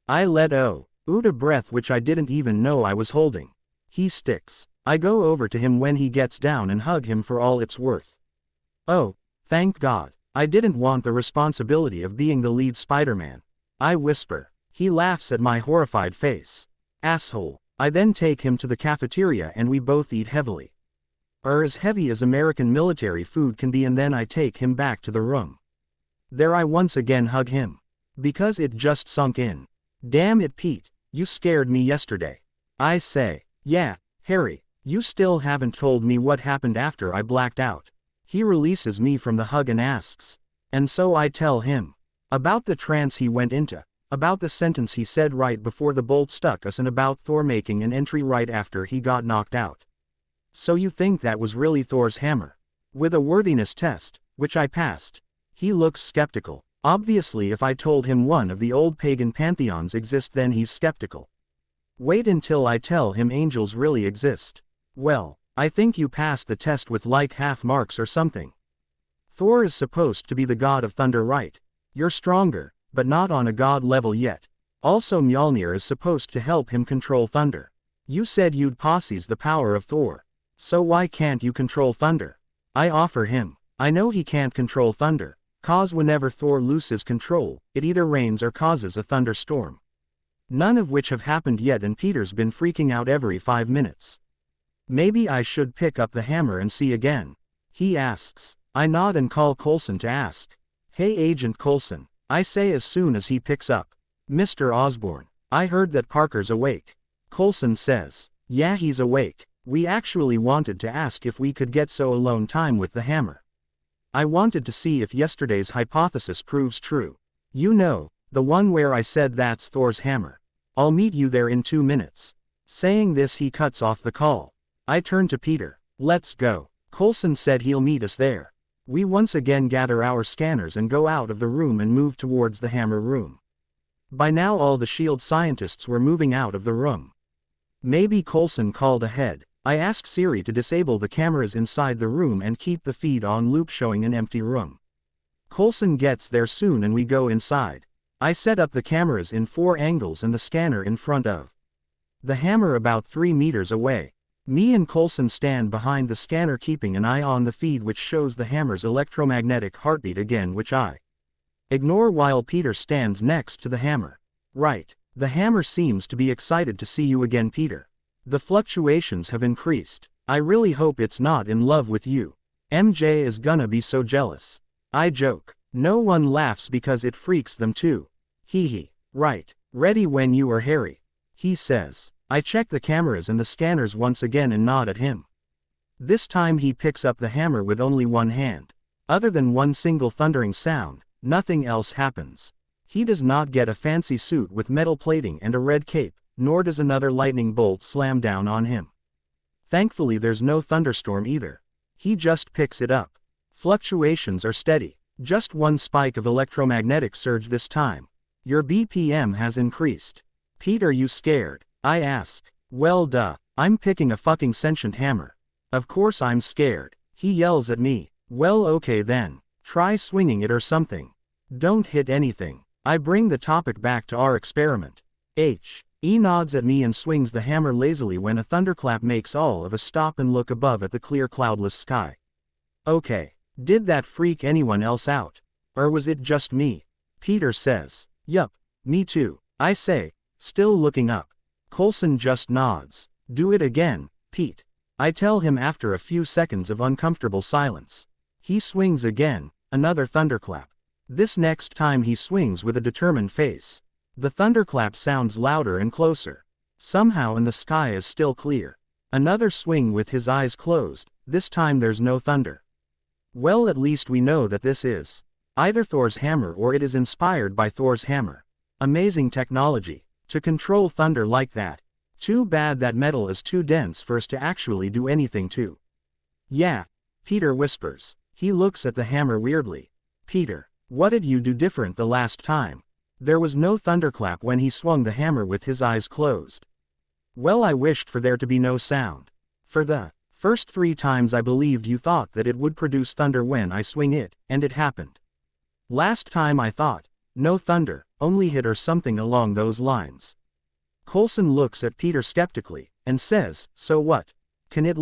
A: I let out a breath which I didn't even know I was holding. He sticks. I go over to him when he gets down and hug him for all it's worth. Oh, thank God. I didn't want the responsibility of being the lead Spider-Man. I whisper. He laughs at my horrified face. Asshole. I then take him to the cafeteria and we both eat heavily. As heavy as American military food can be, and then I take him back to the room. There I once again hug him. Because it just sunk in. Damn it, Pete, you scared me yesterday. I say. Yeah, Harry, you still haven't told me what happened after I blacked out. He releases me from the hug and asks. And so I tell him. About the trance he went into. About the sentence he said right before the bolt stuck us, and about Thor making an entry right after he got knocked out. So you think that was really Thor's hammer? With a worthiness test, which I passed. He looks skeptical. Obviously if I told him one of the old pagan pantheons exist, then he's skeptical. Wait until I tell him angels really exist. Well, I think you passed the test with like half marks or something. Thor is supposed to be the god of thunder, right? You're stronger, but not on a god level yet. Also Mjolnir is supposed to help him control thunder. You said you'd possess the power of Thor. So why can't you control thunder? I offer him. I know he can't control thunder, cause whenever Thor loses control, it either rains or causes a thunderstorm. None of which have happened yet, and Peter's been freaking out every 5 minutes. Maybe I should pick up the hammer and see again. He asks. I nod and call Coulson to ask. Hey Agent Coulson, I say as soon as he picks up. Mr. Osborn, I heard that Parker's awake. Coulson says. Yeah, he's awake. We actually wanted to ask if we could get so alone time with the hammer. I wanted to see if yesterday's hypothesis proves true. You know, the one where I said that's Thor's hammer. I'll meet you there in 2 minutes. Saying this he cuts off the call. I turn to Peter. Let's go. Coulson said he'll meet us there. We once again gather our scanners and go out of the room and move towards the hammer room. By now all the S.H.I.E.L.D. scientists were moving out of the room. Maybe Coulson called ahead. I ask Siri to disable the cameras inside the room and keep the feed on loop showing an empty room. Coulson gets there soon and we go inside. I set up the cameras in 4 angles and the scanner in front of the hammer about 3 meters away. Me and Coulson stand behind the scanner keeping an eye on the feed which shows the hammer's electromagnetic heartbeat again, which I ignore while Peter stands next to the hammer. Right. The hammer seems to be excited to see you again, Peter. The fluctuations have increased. I really hope it's not in love with you. MJ is gonna be so jealous. I joke. No one laughs because it freaks them too. Hee hee. Right. Ready when you are, Harry. He says. I check the cameras and the scanners once again and nod at him. This time he picks up the hammer with only one hand. Other than one single thundering sound, nothing else happens. He does not get a fancy suit with metal plating and a red cape, nor does another lightning bolt slam down on him. Thankfully there's no thunderstorm either. He just picks it up. Fluctuations are steady. Just one spike of electromagnetic surge this time. Your BPM has increased. Pete, are you scared? I ask. Well duh, I'm picking a fucking sentient hammer. Of course I'm scared. He yells at me. Well okay then. Try swinging it or something. Don't hit anything. I bring the topic back to our experiment. He nods at me and swings the hammer lazily when a thunderclap makes all of us stop and look above at the clear cloudless sky. Okay. Did that freak anyone else out? Or was it just me? Peter says. Yup, me too, I say, still looking up. Coulson just nods. Do it again, Pete. I tell him after a few seconds of uncomfortable silence. He swings again, another thunderclap. This next time he swings with a determined face. The thunderclap sounds louder and closer. Somehow and the sky is still clear. Another swing with his eyes closed, this time there's no thunder. Well, at least we know that this is either Thor's hammer or it is inspired by Thor's hammer. Amazing technology, to control thunder like that. Too bad that metal is too dense for us to actually do anything to. Yeah, Peter whispers. He looks at the hammer weirdly. Peter, what did you do different the last time? There was no thunderclap when he swung the hammer with his eyes closed. Well, I wished for there to be no sound. For the first 3 times I believed you thought that it would produce thunder when I swing it, and it happened. Last time I thought, no thunder, only hit or something along those lines. Coulson looks at Peter skeptically, and says, so what? Can it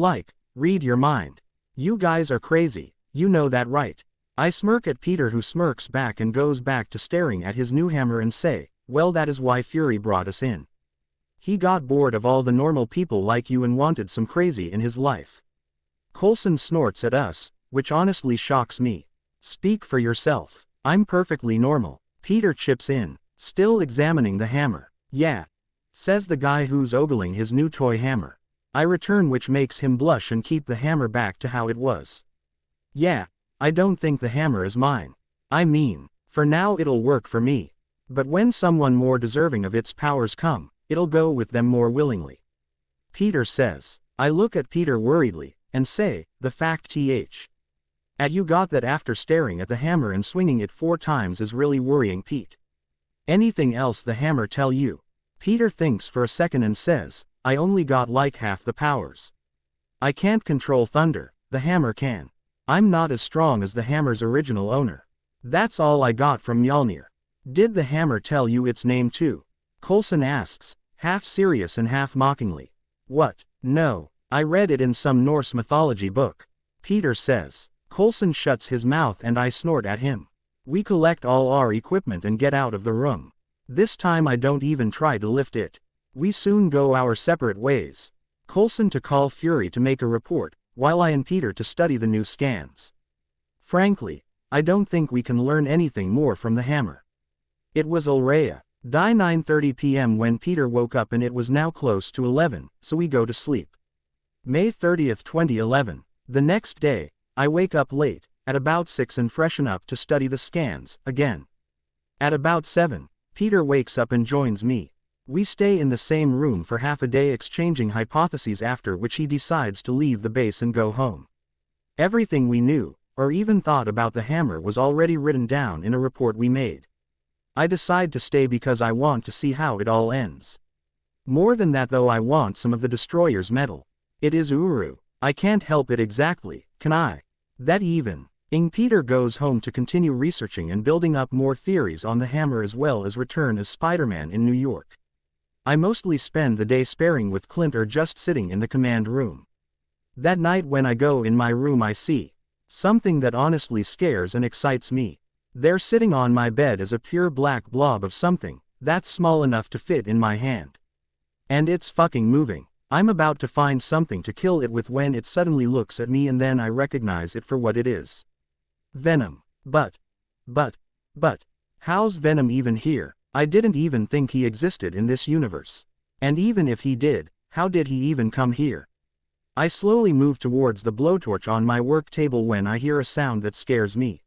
A: read your mind? You guys are crazy, you know that right? I smirk at Peter, who smirks back and goes back to staring at his new hammer and say, well, that is why Fury brought us in. He got bored of all the normal people like you and wanted some crazy in his life. Coulson snorts at us, which honestly shocks me. Speak for yourself. I'm perfectly normal. Peter chips in, still examining the hammer. Yeah, says the guy who's ogling his new toy hammer. I return, which makes him blush and keep the hammer back to how it was. Yeah, I don't think the hammer is mine. I mean, for now it'll work for me. But when someone more deserving of its powers come, it'll go with them more willingly. Peter says. I look at Peter worriedly, and say, the fact at you got that after staring at the hammer and swinging it 4 times is really worrying, Pete. Anything else the hammer tell you? Peter thinks for a second and says, I only got like half the powers. I can't control thunder, the hammer can. I'm not as strong as the hammer's original owner. That's all I got from Mjolnir. Did the hammer tell you its name too? Coulson asks, half serious and half mockingly. What? No, I read it in some Norse mythology book. Peter says. Coulson shuts his mouth and I snort at him. We collect all our equipment and get out of the room. This time I don't even try to lift it. We soon go our separate ways. Coulson to call Fury to make a report, while I and Peter to study the new scans. Frankly, I don't think we can learn anything more from the hammer. It was already 9:30 p.m. when Peter woke up and it was now close to 11, so we go to sleep. May 30th, 2011. The next day, I wake up late, at about 6 and freshen up to study the scans, again. At about 7, Peter wakes up and joins me. We stay in the same room for half a day exchanging hypotheses, after which he decides to leave the base and go home. Everything we knew, or even thought about the hammer was already written down in a report we made. I decide to stay because I want to see how it all ends. More than that though, I want some of the destroyer's metal. It is Uru. I can't help it exactly, can I? That evening, Peter goes home to continue researching and building up more theories on the hammer, as well as return as Spiderman in New York. I mostly spend the day sparring with Clint or just sitting in the command room. That night when I go in my room, I see something that honestly scares and excites me. There sitting on my bed is a pure black blob of something that's small enough to fit in my hand. And it's fucking moving. I'm about to find something to kill it with when it suddenly looks at me, and then I recognize it for what it is. Venom. But, how's Venom even here? I didn't even think he existed in this universe. And even if he did, how did he even come here? I slowly move towards the blowtorch on my work table when I hear a sound that scares me.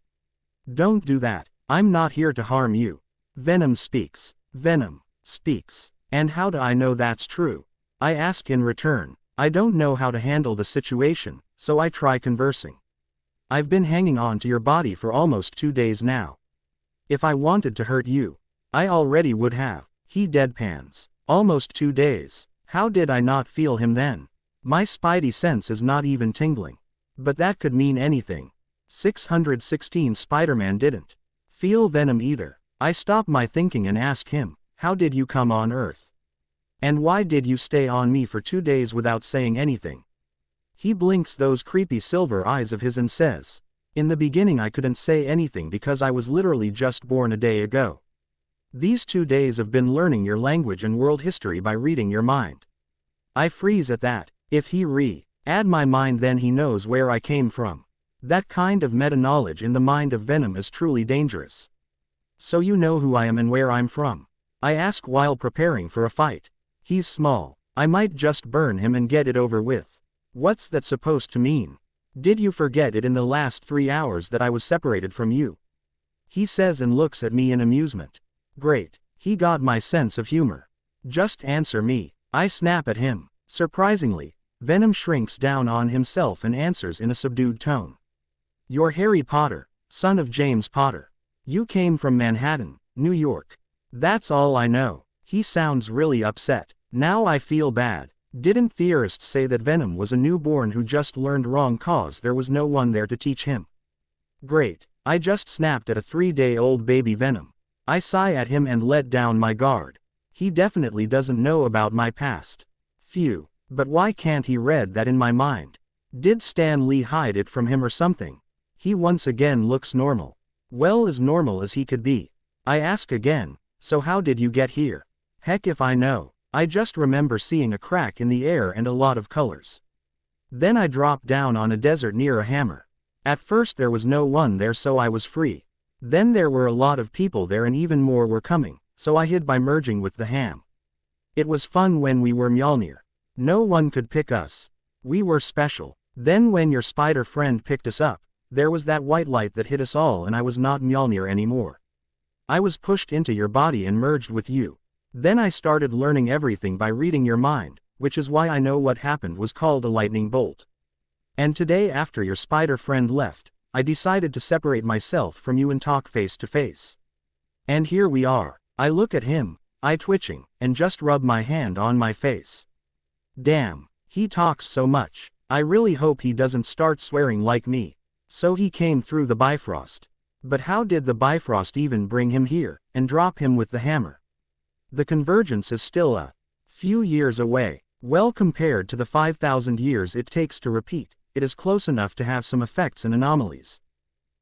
A: Don't do that. I'm not here to harm you. Venom speaks. Venom speaks. And how do I know that's true? I ask in return. I don't know how to handle the situation, so I try conversing. I've been hanging on to your body for almost 2 days now. If I wanted to hurt you, I already would have. He deadpans. Almost 2 days. How did I not feel him then? My spidey sense is not even tingling. But that could mean anything. 616 Spider-Man didn't feel Venom either. I stop my thinking and ask him, how did you come on Earth? And why did you stay on me for 2 days without saying anything? He blinks those creepy silver eyes of his and says, in the beginning I couldn't say anything because I was literally just born a day ago. These 2 days have been learning your language and world history by reading your mind. I freeze at that. If he add my mind, then he knows where I came from. That kind of meta-knowledge in the mind of Venom is truly dangerous. So you know who I am and where I'm from? I ask while preparing for a fight. He's small. I might just burn him and get it over with. What's that supposed to mean? Did you forget it in the last 3 hours that I was separated from you? He says and looks at me in amusement. Great. He got my sense of humor. Just answer me. I snap at him. Surprisingly, Venom shrinks down on himself and answers in a subdued tone. You're Harry Potter, son of James Potter. You came from Manhattan, New York. That's all I know. He sounds really upset. Now I feel bad. Didn't theorists say that Venom was a newborn who just learned wrong cause there was no one there to teach him? Great. I just snapped at a 3-day-old baby Venom. I sigh at him and let down my guard. He definitely doesn't know about my past. Phew. But why can't he read that in my mind? Did Stan Lee hide it from him or something? He once again looks normal. Well, as normal as he could be. I ask again, so how did you get here? Heck if I know. I just remember seeing a crack in the air and a lot of colors. Then I dropped down on a desert near a hammer. At first there was no one there, so I was free. Then there were a lot of people there and even more were coming, so I hid by merging with the ham. It was fun when we were Mjolnir. No one could pick us. We were special. Then when your spider friend picked us up, there was that white light that hit us all and I was not Mjolnir anymore. I was pushed into your body and merged with you. Then I started learning everything by reading your mind, which is why I know what happened was called a lightning bolt. And today after your spider friend left, I decided to separate myself from you and talk face to face. And here we are. I look at him, eye twitching, and just rub my hand on my face. Damn, he talks so much. I really hope he doesn't start swearing like me. So he came through the Bifrost. But how did the Bifrost even bring him here, and drop him with the hammer? The convergence is still a few years away. Well, compared to the 5,000 years it takes to repeat, it is close enough to have some effects and anomalies.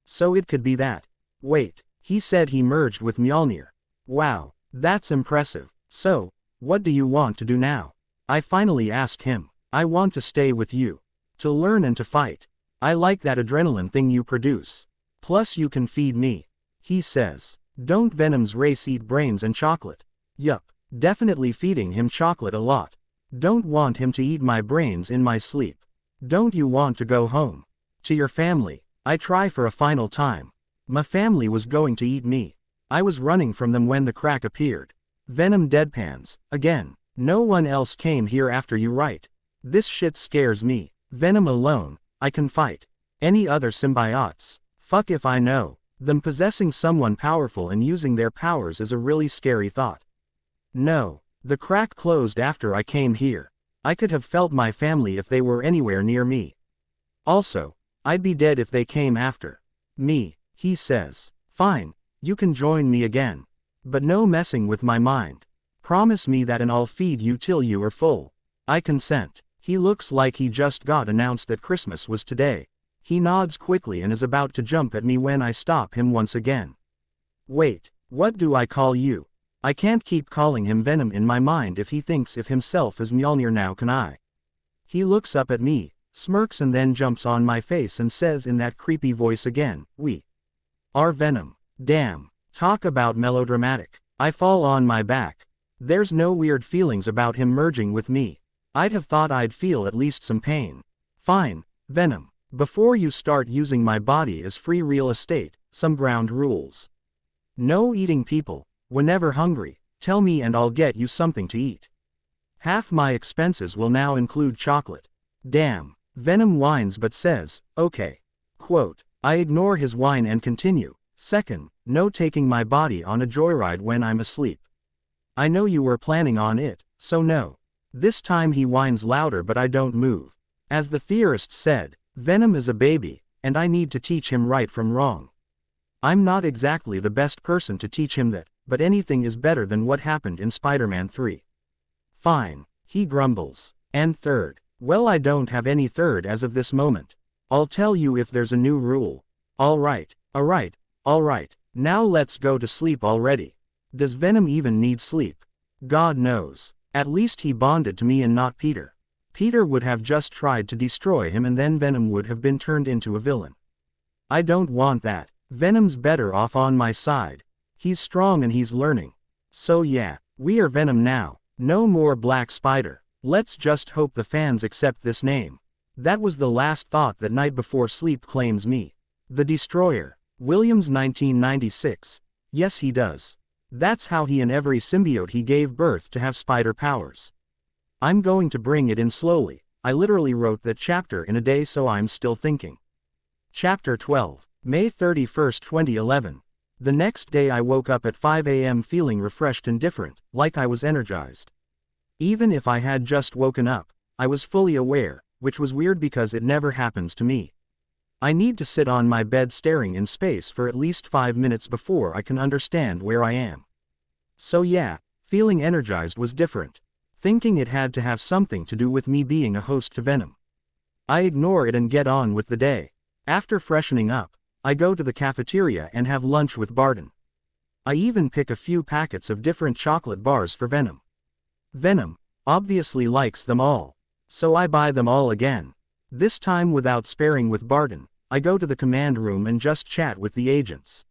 A: So it could be that. Wait, he said he merged with Mjolnir. Wow, that's impressive. So, what do you want to do now? I finally ask him. I want to stay with you. To learn and to fight. I like that adrenaline thing you produce. Plus you can feed me. He says. Don't Venom's race eat brains and chocolate? Yup, definitely feeding him chocolate a lot. Don't want him to eat my brains in my sleep. Don't you want to go home? To your family. I try for a final time. My family was going to eat me. I was running from them when the crack appeared. Venom deadpans. Again. No one else came here after you, right? This shit scares me. Venom alone. I can fight. Any other symbiotes? Fuck if I know. Them possessing someone powerful and using their powers is a really scary thought. No. The crack closed after I came here. I could have felt my family if they were anywhere near me. Also, I'd be dead if they came after me. He says. Fine. You can join me again. But no messing with my mind. Promise me that and I'll feed you till you are full. I consent. He looks like he just got announced that Christmas was today. He nods quickly and is about to jump at me when I stop him once again. Wait, what do I call you? I can't keep calling him Venom in my mind if he thinks of himself as Mjolnir now, can I? He looks up at me, smirks and then jumps on my face and says in that creepy voice again, we are Venom. Damn, talk about melodramatic. I fall on my back. There's no weird feelings about him merging with me. I'd have thought I'd feel at least some pain. Fine, Venom. Before you start using my body as free real estate, some ground rules. No eating people. Whenever hungry, tell me and I'll get you something to eat. Half my expenses will now include chocolate. Damn. Venom whines but says, okay. Quote, I ignore his whine and continue. Second, no taking my body on a joyride when I'm asleep. I know you were planning on it, so no. This time he whines louder but I don't move. As the theorists said, Venom is a baby, and I need to teach him right from wrong. I'm not exactly the best person to teach him that, but anything is better than what happened in Spider-Man 3. Fine, he grumbles. And third, well, I don't have any third as of this moment. I'll tell you if there's a new rule. Alright, alright, now let's go to sleep already. Does Venom even need sleep? God knows. At least he bonded to me and not Peter. Peter would have just tried to destroy him and then Venom would have been turned into a villain. I don't want that. Venom's better off on my side. He's strong and he's learning. So yeah, we are Venom now. No more Black Spider. Let's just hope the fans accept this name. That was the last thought that Night Before Sleep claims me. The Destroyer. Williams 1996. Yes he does. That's how he and every symbiote he gave birth to have spider powers. I'm going to bring it in slowly. I literally wrote that chapter in a day so I'm still thinking. Chapter 12. May 31, 2011. The next day I woke up at 5 a.m. feeling refreshed and different, like I was energized. Even if I had just woken up, I was fully aware, which was weird because it never happens to me. I need to sit on my bed staring in space for at least 5 minutes before I can understand where I am. So yeah, feeling energized was different. Thinking it had to have something to do with me being a host to Venom. I ignore it and get on with the day. After freshening up, I go to the cafeteria and have lunch with Barton. I even pick a few packets of different chocolate bars for Venom. Venom obviously likes them all, so I buy them all again. This time without sparing with Barton, I go to the command room and just chat with the agents.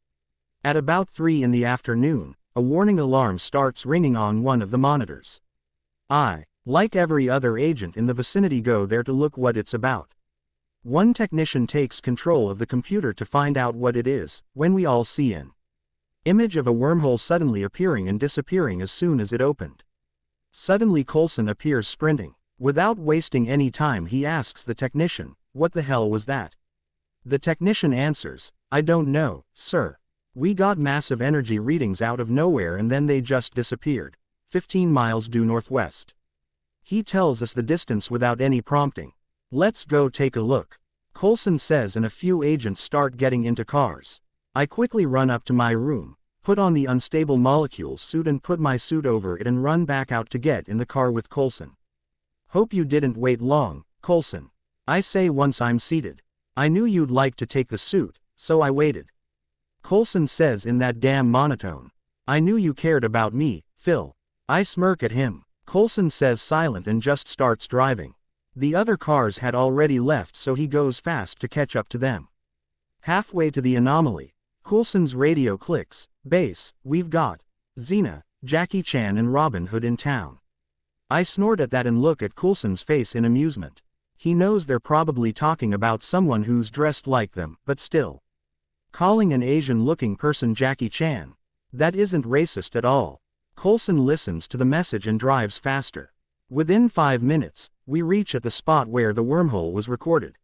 A: At about 3 in the afternoon, a warning alarm starts ringing on one of the monitors. I, like every other agent in the vicinity, go there to look what it's about. One technician takes control of the computer to find out what it is, when we all see an image of a wormhole suddenly appearing and disappearing as soon as it opened. Suddenly Coulson appears sprinting. Without wasting any time he asks the technician, what the hell was that? The technician answers, I don't know, sir. We got massive energy readings out of nowhere and then they just disappeared. 15 miles due northwest. He tells us the distance without any prompting. Let's go take a look. Coulson says and a few agents start getting into cars. I quickly run up to my room, put on the unstable molecule suit and put my suit over it and run back out to get in the car with Coulson. Hope you didn't wait long, Coulson. I say once I'm seated. I knew you'd like to take the suit, so I waited. Coulson says in that damn monotone. I knew you cared about me, Phil. I smirk at him. Coulson says silent and just starts driving. The other cars had already left so he goes fast to catch up to them. Halfway to the anomaly, Coulson's radio clicks. Base, we've got Xena, Jackie Chan and Robin Hood in town. I snort at that and look at Coulson's face in amusement. He knows they're probably talking about someone who's dressed like them, but still. Calling an Asian-looking person Jackie Chan. That isn't racist at all. Coulson listens to the message and drives faster. Within 5 minutes, we reach at the spot where the wormhole was recorded.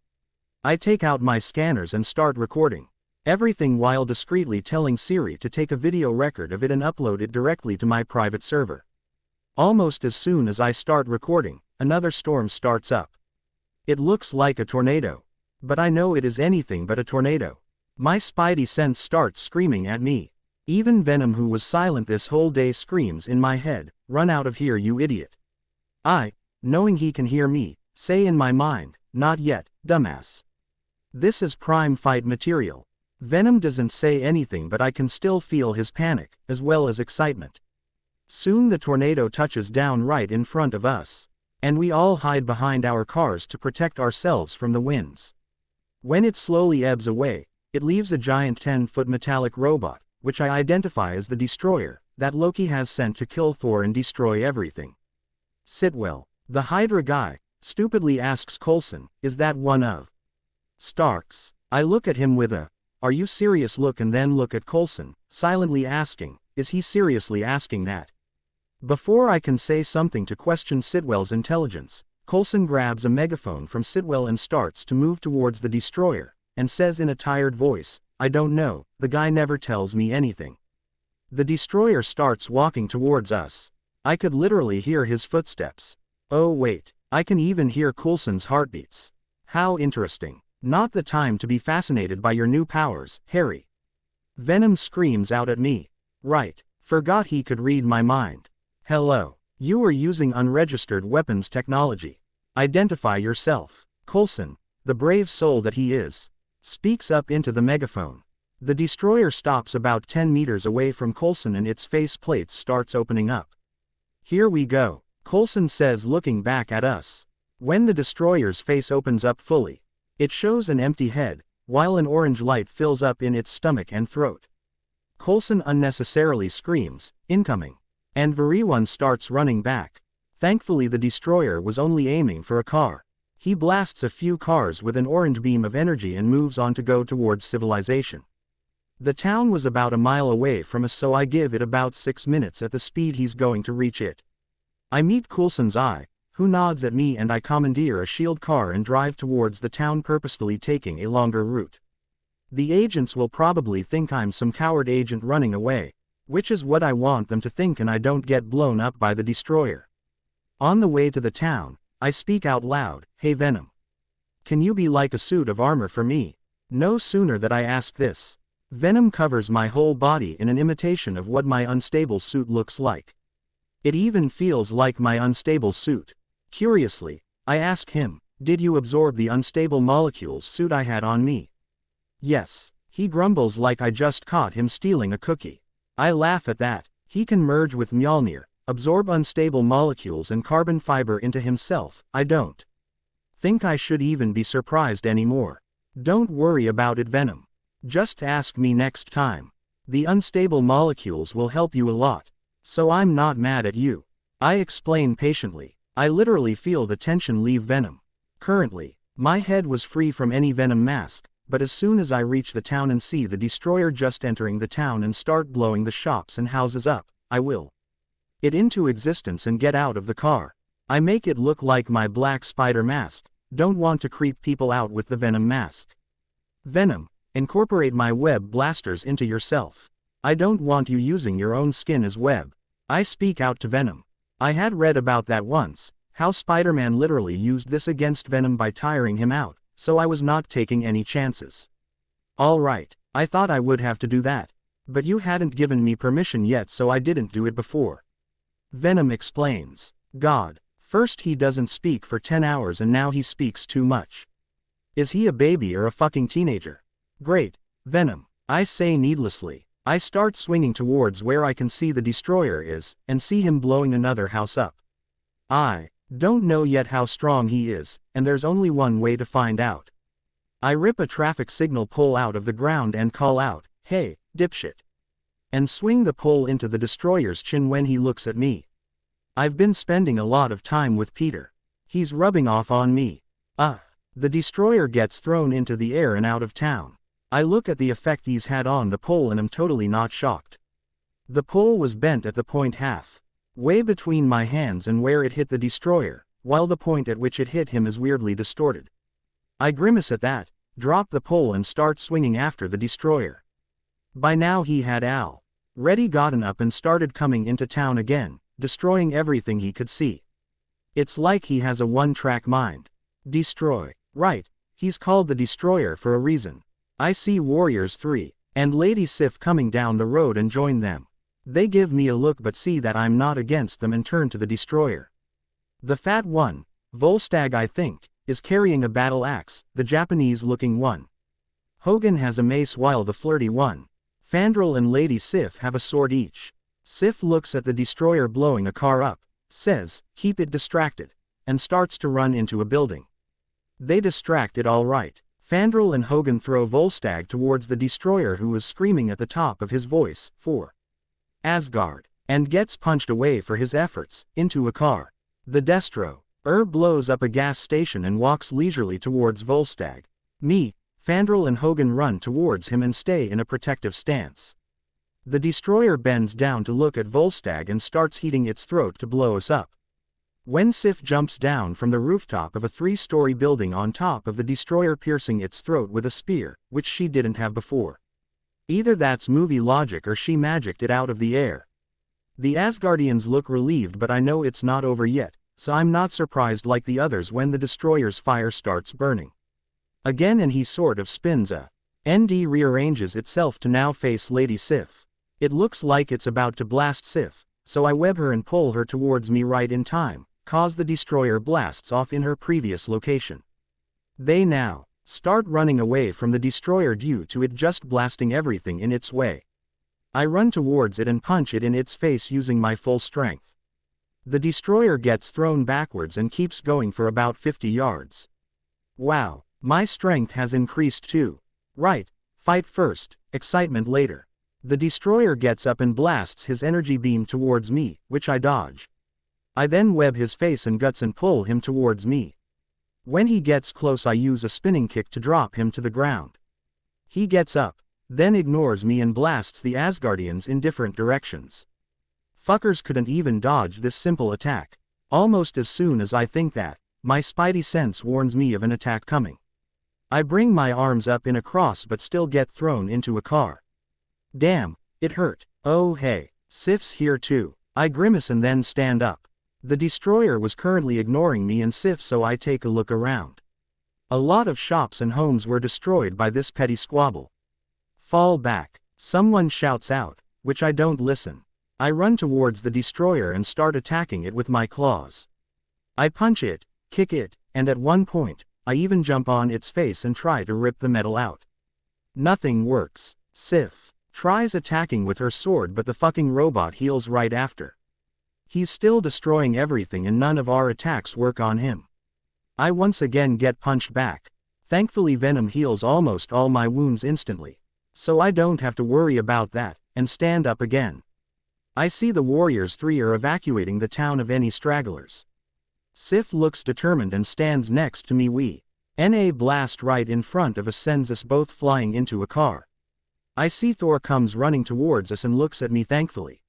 A: I take out my scanners and start recording. Everything while discreetly telling Siri to take a video record of it and upload it directly to my private server. Almost as soon as I start recording, another storm starts up. It looks like a tornado. But I know it is anything but a tornado. My spidey sense starts screaming at me. Even Venom, who was silent this whole day, screams in my head, "Run out of here, you idiot." I, knowing he can hear me, say in my mind, "Not yet, dumbass." This is prime fight material. Venom doesn't say anything but I can still feel his panic, as well as excitement. Soon the tornado touches down right in front of us. And we all hide behind our cars to protect ourselves from the winds. When it slowly ebbs away, it leaves a giant 10-foot metallic robot, which I identify as the Destroyer, that Loki has sent to kill Thor and destroy everything. Sitwell, the Hydra guy, stupidly asks Coulson, is that one of Stark's? I look at him with a, "Are you serious?" look and then look at Coulson, silently asking, is he seriously asking that? Before I can say something to question Sitwell's intelligence, Coulson grabs a megaphone from Sitwell and starts to move towards the Destroyer, and says in a tired voice, "I don't know, the guy never tells me anything." The destroyer starts walking towards us. I could literally hear his footsteps. Oh wait, I can even hear Coulson's heartbeats. How interesting. Not the time to be fascinated by your new powers, Harry. Venom screams out at me. Right, forgot he could read my mind. Hello, you are using unregistered weapons technology. Identify yourself. Coulson, the brave soul that he is, speaks up into the megaphone. The destroyer stops about 10 meters away from Coulson and its face plates starts opening up. "Here we go," Coulson says, looking back at us. When the destroyer's face opens up fully, it shows an empty head, while an orange light fills up in its stomach and throat. Coulson unnecessarily screams, "Incoming!" and everyone starts running back. Thankfully the destroyer was only aiming for a car. He blasts a few cars with an orange beam of energy and moves on to go towards civilization. The town was about a mile away from us, so I give it about 6 minutes at the speed he's going to reach it. I meet Coulson's eye, who nods at me, and I commandeer a shield car and drive towards the town, purposefully taking a longer route. The agents will probably think I'm some coward agent running away, which is what I want them to think, and I don't get blown up by the destroyer. On the way to the town, I speak out loud, "Hey Venom. Can you be like a suit of armor for me?" No sooner that I ask this, Venom covers my whole body in an imitation of what my unstable suit looks like. It even feels like my unstable suit. Curiously, I ask him, "Did you absorb the unstable molecules suit I had on me?" "Yes." He grumbles like I just caught him stealing a cookie. I laugh at that. He can merge with Mjolnir, absorb unstable molecules and carbon fiber into himself. I don't think I should even be surprised anymore. Don't worry about it, Venom. Just ask me next time. The unstable molecules will help you a lot. So I'm not mad at you. I explain patiently. I literally feel the tension leave Venom. Currently, my head was free from any Venom mask, but as soon as I reach the town and see the destroyer just entering the town and start blowing the shops and houses up, I will it into existence and get out of the car. I make it look like my black spider mask. Don't want to creep people out with the Venom mask. Venom, incorporate my web blasters into yourself. I don't want you using your own skin as web. I speak out to Venom. I had read about that once, how Spider-Man literally used this against Venom by tiring him out, so I was not taking any chances. Alright, I thought I would have to do that. But you hadn't given me permission yet, so I didn't do it before. Venom explains. God, first he doesn't speak for 10 hours and now he speaks too much. Is he a baby or a fucking teenager? Great, Venom, I say needlessly. I start swinging towards where I can see the destroyer is, and see him blowing another house up. I don't know yet how strong he is, and there's only one way to find out. I rip a traffic signal pole out of the ground and call out, "Hey, dipshit," and swing the pole into the destroyer's chin when he looks at me. I've been spending a lot of time with Peter. He's rubbing off on me. The destroyer gets thrown into the air and out of town. I look at the effect he's had on the pole and am totally not shocked. The pole was bent at the point half way between my hands and where it hit the destroyer, while the point at which it hit him is weirdly distorted. I grimace at that, drop the pole and start swinging after the destroyer. By now he had already gotten up and started coming into town again, destroying everything he could see. It's like he has a one-track mind. Destroy. Right, he's called the Destroyer for a reason. I see Warriors 3 and Lady Sif coming down the road and join them. They give me a look but see that I'm not against them and turn to the destroyer. The fat one, Volstagg I think, is carrying a battle axe, the Japanese-looking one. Hogan has a mace while the flirty one, Fandral and Lady Sif have a sword each. Sif looks at the destroyer blowing a car up, says, "Keep it distracted," and starts to run into a building. They distract it all right. Fandral and Hogan throw Volstagg towards the destroyer, who is screaming at the top of his voice, for Asgard, and gets punched away for his efforts, into a car. The Destro blows up a gas station and walks leisurely towards Volstagg. Me, Fandral and Hogan run towards him and stay in a protective stance. The destroyer bends down to look at Volstagg and starts heating its throat to blow us up. When Sif jumps down from the rooftop of a 3-story building on top of the destroyer, piercing its throat with a spear, which she didn't have before. Either that's movie logic or she magicked it out of the air. The Asgardians look relieved, but I know it's not over yet, so I'm not surprised like the others when the destroyer's fire starts burning again, and he sort of spins a ND, rearranges itself to now face Lady Sif. It looks like it's about to blast Sif, so I web her and pull her towards me right in time, cause the destroyer blasts off in her previous location. They now start running away from the destroyer due to it just blasting everything in its way. I run towards it and punch it in its face using my full strength. The destroyer gets thrown backwards and keeps going for about 50 yards. Wow, my strength has increased too. Right, fight first, excitement later. The destroyer gets up and blasts his energy beam towards me, which I dodge. I then web his face and guts and pull him towards me. When he gets close, I use a spinning kick to drop him to the ground. He gets up, then ignores me and blasts the Asgardians in different directions. Fuckers couldn't even dodge this simple attack. Almost as soon as I think that, my spidey sense warns me of an attack coming. I bring my arms up in a cross but still get thrown into a car. Damn, it hurt. Oh hey, Sif's here too. I grimace and then stand up. The destroyer was currently ignoring me and Sif, so I take a look around. A lot of shops and homes were destroyed by this petty squabble. Fall back, someone shouts out, which I don't listen. I run towards the destroyer and start attacking it with my claws. I punch it, kick it, and at one point, I even jump on its face and try to rip the metal out. Nothing works. Sif tries attacking with her sword, but the fucking robot heals right after. He's still destroying everything and none of our attacks work on him. I once again get punched back. Thankfully venom heals almost all my wounds instantly, so I don't have to worry about that, and stand up again. I see the Warriors 3 are evacuating the town of any stragglers. Sif looks determined and stands next to me. We NA blast right in front of us, sends us both flying into a car. I see Thor comes running towards us and looks at me thankfully.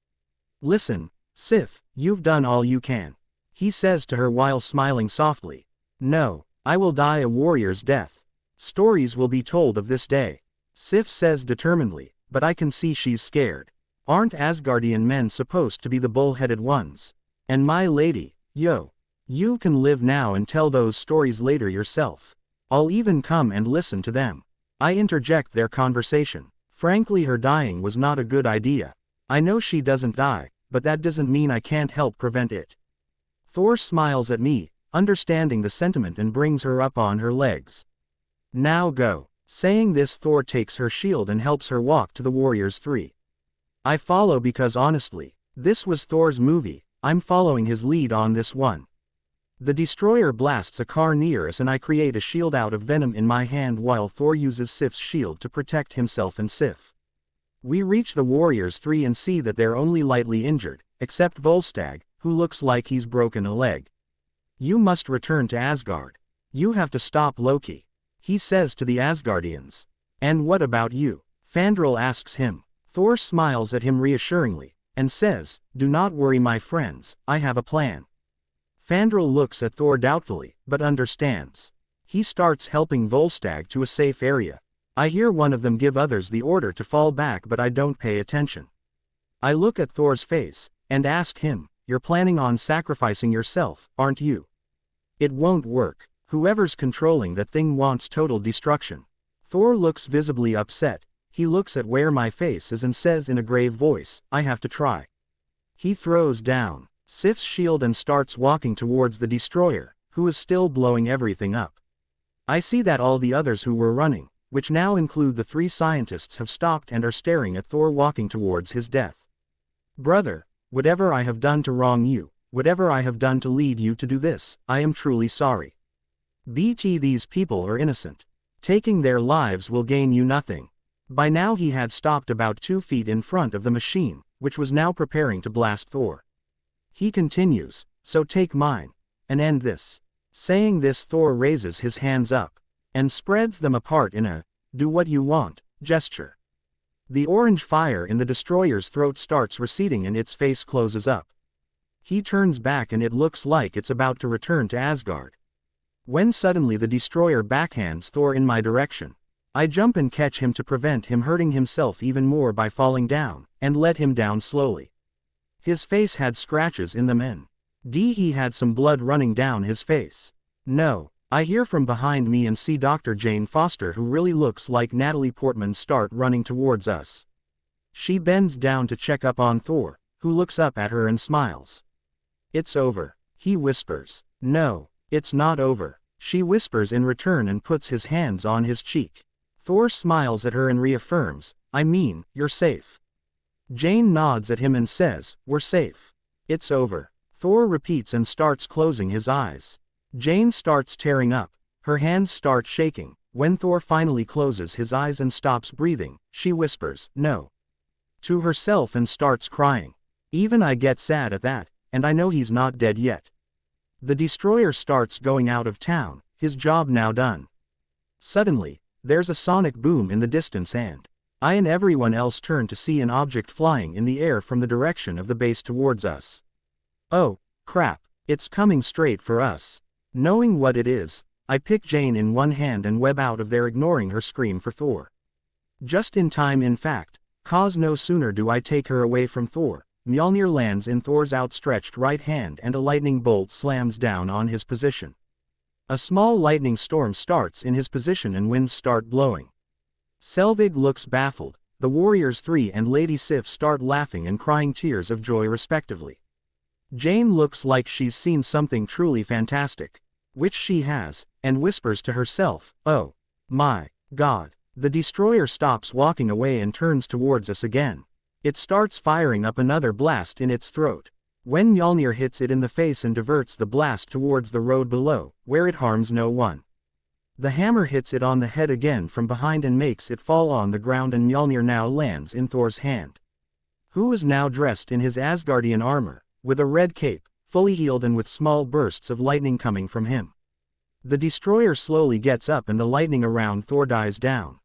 A: Listen, Sif, you've done all you can, he says to her while smiling softly. No, I will die a warrior's death. Stories will be told of this day, Sif says determinedly, but I can see she's scared. Aren't Asgardian men supposed to be the bull-headed ones? And my lady, yo, you can live now and tell those stories later yourself. I'll even come and listen to them. I interject their conversation. Frankly, her dying was not a good idea. I know she doesn't die, but that doesn't mean I can't help prevent it. Thor smiles at me, understanding the sentiment, and brings her up on her legs. Now go. Saying this, Thor takes her shield and helps her walk to the Warriors 3. I follow because honestly, this was Thor's movie, I'm following his lead on this one. The destroyer blasts a car near us and I create a shield out of venom in my hand while Thor uses Sif's shield to protect himself and Sif. We reach the Warriors 3 and see that they're only lightly injured, except Volstagg, who looks like he's broken a leg. You must return to Asgard. You have to stop Loki, he says to the Asgardians. And what about you? Fandral asks him. Thor smiles at him reassuringly, and says, do not worry my friends, I have a plan. Fandral looks at Thor doubtfully, but understands. He starts helping Volstagg to a safe area. I hear one of them give others the order to fall back, but I don't pay attention. I look at Thor's face, and ask him, you're planning on sacrificing yourself, aren't you? It won't work. Whoever's controlling that thing wants total destruction. Thor looks visibly upset. He looks at where my face is and says in a grave voice, I have to try. He throws down Sif's shield and starts walking towards the destroyer, who is still blowing everything up. I see that all the others who were running, which now include the 3 scientists, have stopped and are staring at Thor walking towards his death. Brother, whatever I have done to wrong you, whatever I have done to lead you to do this, I am truly sorry. BT, these people are innocent. Taking their lives will gain you nothing. By now he had stopped about 2 feet in front of the machine, which was now preparing to blast Thor. He continues, so take mine, and end this. Saying this, Thor raises his hands up, and spreads them apart in a, do what you want, gesture. The orange fire in the destroyer's throat starts receding and its face closes up. He turns back and it looks like it's about to return to Asgard. When suddenly the destroyer backhands Thor in my direction. I jump and catch him to prevent him hurting himself even more by falling down, and let him down slowly. His face had scratches in them and he had some blood running down his face. No. I hear from behind me and see Dr. Jane Foster, who really looks like Natalie Portman, start running towards us. She bends down to check up on Thor, who looks up at her and smiles. "It's over," he whispers. "No, it's not over," she whispers in return and puts his hands on his cheek. Thor smiles at her and reaffirms, "I mean, you're safe." Jane nods at him and says, "We're safe. It's over." Thor repeats and starts closing his eyes. Jane starts tearing up. Her hands start shaking. When Thor finally closes his eyes and stops breathing, she whispers, "No," to herself and starts crying. Even I get sad at that, and I know he's not dead yet. The destroyer starts going out of town, his job now done. Suddenly, there's a sonic boom in the distance and I and everyone else turn to see an object flying in the air from the direction of the base towards us. Oh, crap, it's coming straight for us. Knowing what it is, I pick Jane in one hand and web out of there, ignoring her scream for Thor. Just in time, in fact, cause no sooner do I take her away from Thor, Mjolnir lands in Thor's outstretched right hand and a lightning bolt slams down on his position. A small lightning storm starts in his position and winds start blowing. Selvig looks baffled, the Warriors 3 and Lady Sif start laughing and crying tears of joy respectively. Jane looks like she's seen something truly fantastic, which she has, and whispers to herself, "Oh my God." The destroyer stops walking away and turns towards us again. It starts firing up another blast in its throat. When Mjolnir hits it in the face and diverts the blast towards the road below, where it harms no one. The hammer hits it on the head again from behind and makes it fall on the ground, and Mjolnir now lands in Thor's hand, who is now dressed in his Asgardian armor, with a red cape, fully healed and with small bursts of lightning coming from him. The destroyer slowly gets up and the lightning around Thor dies down.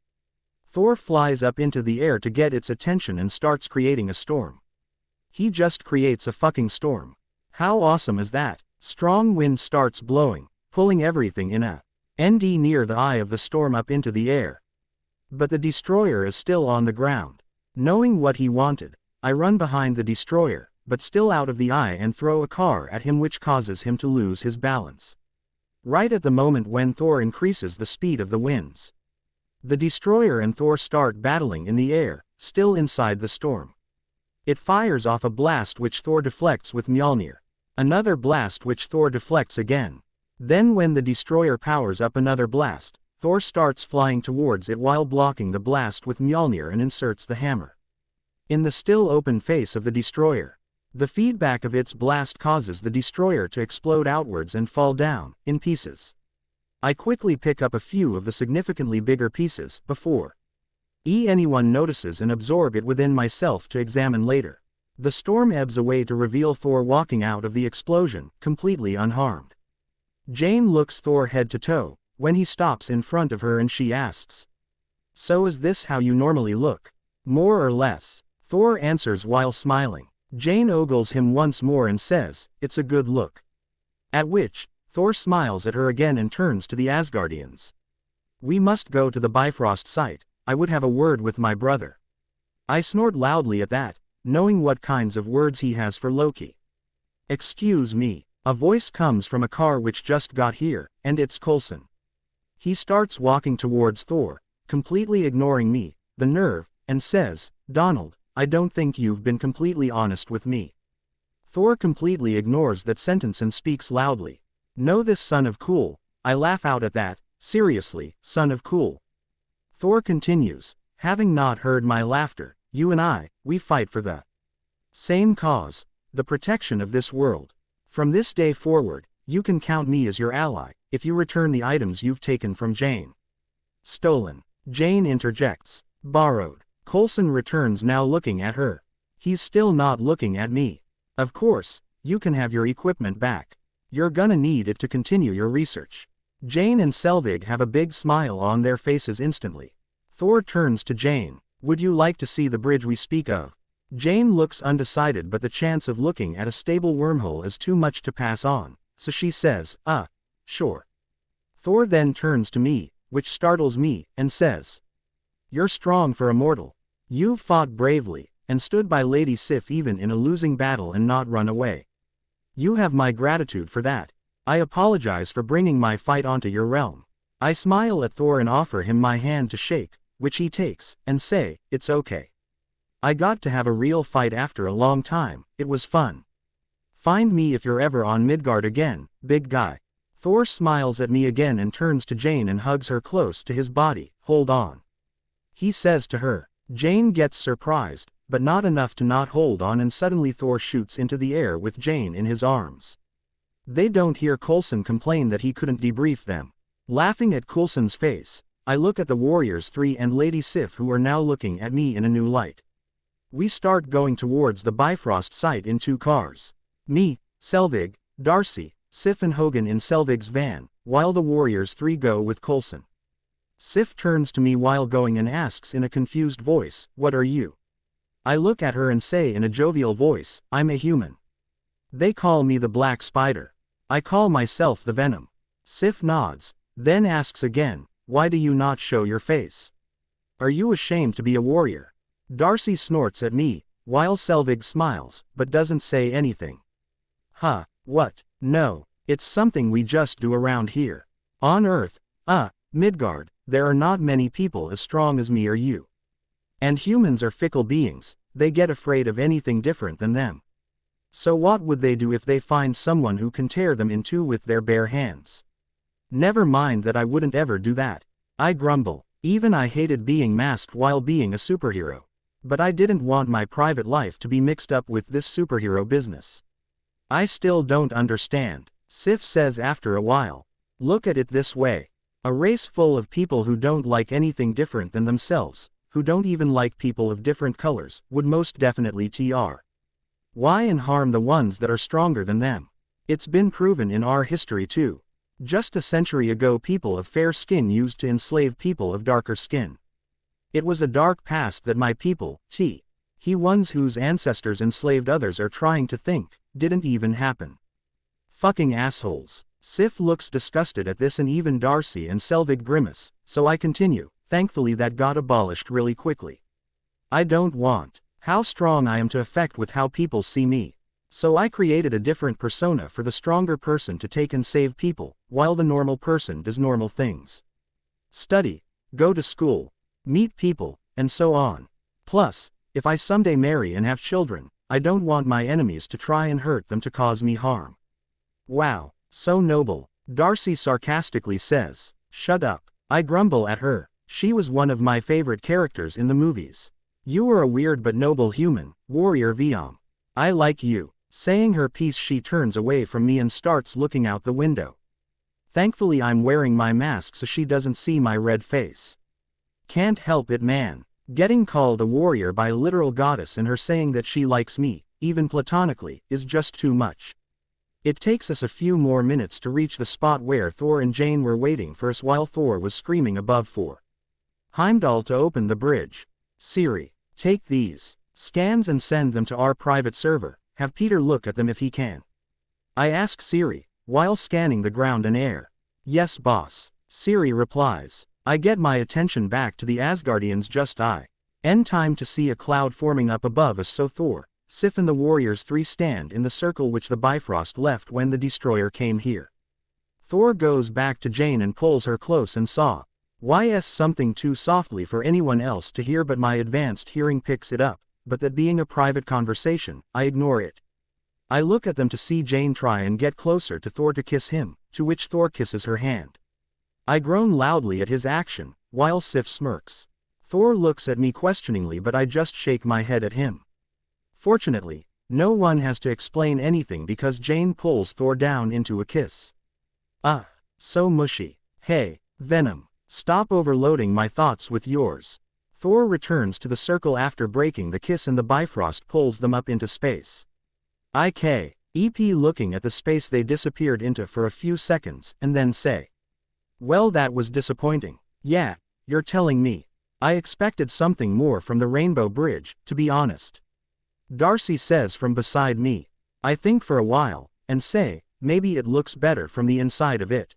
A: Thor flies up into the air to get its attention and starts creating a storm. He just creates a fucking storm. How awesome is that? Strong wind starts blowing, pulling everything in a ND near the eye of the storm up into the air. But the destroyer is still on the ground. Knowing what he wanted, I run behind the destroyer, but still out of the eye, and throw a car at him, which causes him to lose his balance. Right at the moment when Thor increases the speed of the winds. The destroyer and Thor start battling in the air, still inside the storm. It fires off a blast which Thor deflects with Mjolnir. Another blast which Thor deflects again. Then when the destroyer powers up another blast, Thor starts flying towards it while blocking the blast with Mjolnir and inserts the hammer in the still open face of the destroyer. The feedback of its blast causes the destroyer to explode outwards and fall down, in pieces. I quickly pick up a few of the significantly bigger pieces, before anyone notices, and absorb it within myself to examine later. The storm ebbs away to reveal Thor walking out of the explosion, completely unharmed. Jane looks Thor head to toe, when he stops in front of her, and she asks, "So is this how you normally look?" "More or less," Thor answers while smiling. Jane ogles him once more and says, "It's a good look." At which, Thor smiles at her again and turns to the Asgardians. "We must go to the Bifrost site. I would have a word with my brother." I snort loudly at that, knowing what kinds of words he has for Loki. "Excuse me." A voice comes from a car which just got here, and it's Coulson. He starts walking towards Thor, completely ignoring me, the nerve, and says, "Donald, I don't think you've been completely honest with me." Thor completely ignores that sentence and speaks loudly. "Know this, son of cool." I laugh out at that. "Seriously, son of cool." Thor continues, "Having not heard my laughter, you and we fight for the same cause, the protection of this world. From this day forward, you can count me as your ally, if you return the items you've taken from Jane." "Stolen." Jane interjects. "Borrowed." Coulson returns, now looking at her. He's still not looking at me. "Of course, you can have your equipment back. You're gonna need it to continue your research." Jane and Selvig have a big smile on their faces instantly. Thor turns to Jane. "Would you like to see the bridge we speak of?" Jane looks undecided, but the chance of looking at a stable wormhole is too much to pass on, so she says, sure. Thor then turns to me, which startles me, and says, "You're strong for a mortal. You've fought bravely, and stood by Lady Sif even in a losing battle and not run away. You have my gratitude for that. I apologize for bringing my fight onto your realm." I smile at Thor and offer him my hand to shake, which he takes, and say, "It's okay. I got to have a real fight after a long time, it was fun. Find me if you're ever on Midgard again, big guy." Thor smiles at me again and turns to Jane and hugs her close to his body. "Hold on," he says to her. Jane gets surprised, but not enough to not hold on, and suddenly Thor shoots into the air with Jane in his arms. They don't hear Coulson complain that he couldn't debrief them. Laughing at Coulson's face, I look at the Warriors 3 and Lady Sif, who are now looking at me in a new light. We start going towards the Bifrost site in 2 cars. Me, Selvig, Darcy, Sif and Hogan in Selvig's van, while the Warriors 3 go with Coulson. Sif turns to me while going and asks in a confused voice, "What are you?" I look at her and say in a jovial voice, "I'm a human. They call me the Black Spider. I call myself the Venom." Sif nods, then asks again, "Why do you not show your face? Are you ashamed to be a warrior?" Darcy snorts at me, while Selvig smiles, but doesn't say anything. What? No, it's something we just do around here. On Earth, Midgard, there are not many people as strong as me or you. And humans are fickle beings, they get afraid of anything different than them. So what would they do if they find someone who can tear them in two with their bare hands? Never mind that I wouldn't ever do that. I grumble. Even I hated being masked while being a superhero. But I didn't want my private life to be mixed up with this superhero business. "I still don't understand," Sif says after a while. "Look at it this way. A race full of people who don't like anything different than themselves, who don't even like people of different colors, would most definitely why and harm the ones that are stronger than them? It's been proven in our history too. Just a century ago people of fair skin used to enslave people of darker skin. It was a dark past that my people, ones whose ancestors enslaved others are trying to think, didn't even happen. Fucking assholes." Sif looks disgusted at this and even Darcy and Selvig grimace, so I continue, "Thankfully that got abolished really quickly. I don't want how strong I am to affect with how people see me. So I created a different persona for the stronger person to take and save people, while the normal person does normal things. Study, go to school, meet people, and so on. Plus, if I someday marry and have children, I don't want my enemies to try and hurt them to cause me harm." "Wow, so noble," Darcy sarcastically says. "Shut up." I grumble at her. "She was one of my favorite characters in the movies. You are a weird but noble human, warrior Viam. I like you." Saying her piece she turns away from me and starts looking out the window. Thankfully I'm wearing my mask so she doesn't see my red face. Can't help it, man. Getting called a warrior by a literal goddess and her saying that she likes me, even platonically, is just too much. It takes us a few more minutes to reach the spot where Thor and Jane were waiting for us while Thor was screaming above for Heimdall to open the bridge. "Siri, take these scans and send them to our private server. Have Peter look at them if he can." I ask Siri, while scanning the ground and air. "Yes, boss," Siri replies. I get my attention back to the Asgardians just in time to see a cloud forming up above us, so Thor, Sif and the Warriors 3 stand in the circle which the Bifrost left when the destroyer came here. Thor goes back to Jane and pulls her close and saw something too softly for anyone else to hear, but my advanced hearing picks it up. But that being a private conversation, I ignore it. I look at them to see Jane try and get closer to Thor to kiss him, to which Thor kisses her hand. I groan loudly at his action, while Sif smirks. Thor looks at me questioningly, but I just shake my head at him. Fortunately, no one has to explain anything because Jane pulls Thor down into a kiss. So mushy. "Hey, Venom, stop overloading my thoughts with yours." Thor returns to the circle after breaking the kiss and the Bifrost pulls them up into space. EP looking at the space they disappeared into for a few seconds and then say, "Well, that was disappointing." "Yeah, you're telling me. I expected something more from the Rainbow Bridge, to be honest." Darcy says from beside me. I think for a while, and say, maybe it looks better from the inside of it.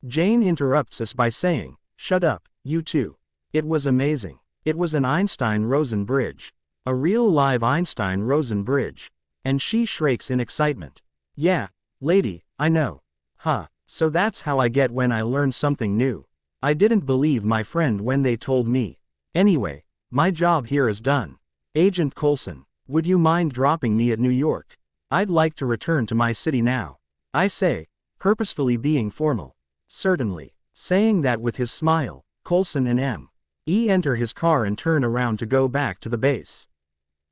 A: Jane interrupts us by saying, shut up, you two. It was amazing. It was an Einstein-Rosen bridge. A real live Einstein-Rosen bridge. And she shrieks in excitement. Yeah, lady, I know. Huh, so that's how I get when I learn something new. I didn't believe my friend when they told me. Anyway, my job here is done. Agent Coulson, would you mind dropping me at New York? I'd like to return to my city now. I say, purposefully being formal. Certainly. Saying that with his smile, Coulson and M.E. enter his car and turn around to go back to the base.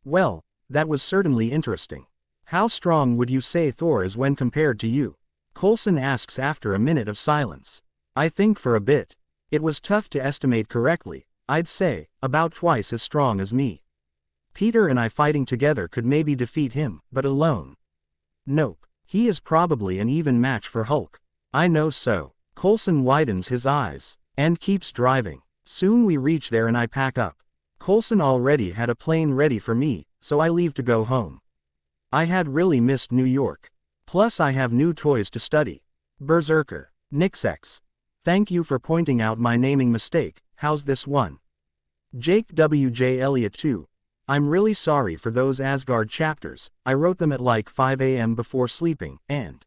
A: Well, that was certainly interesting. How strong would you say Thor is when compared to you? Coulson asks after a minute of silence. I think for a bit. It was tough to estimate correctly. I'd say, about twice as strong as me. Peter and I fighting together could maybe defeat him, but alone. Nope. He is probably an even match for Hulk. I know so. Coulson widens his eyes, and keeps driving. Soon we reach there and I pack up. Coulson already had a plane ready for me, so I leave to go home. I had really missed New York. Plus I have new toys to study. Berserker. Nixx. Thank you for pointing out my naming mistake. How's this one? Jake W.J. Elliott 2. I'm really sorry for those Asgard chapters. I wrote them at like 5 a.m. before sleeping, and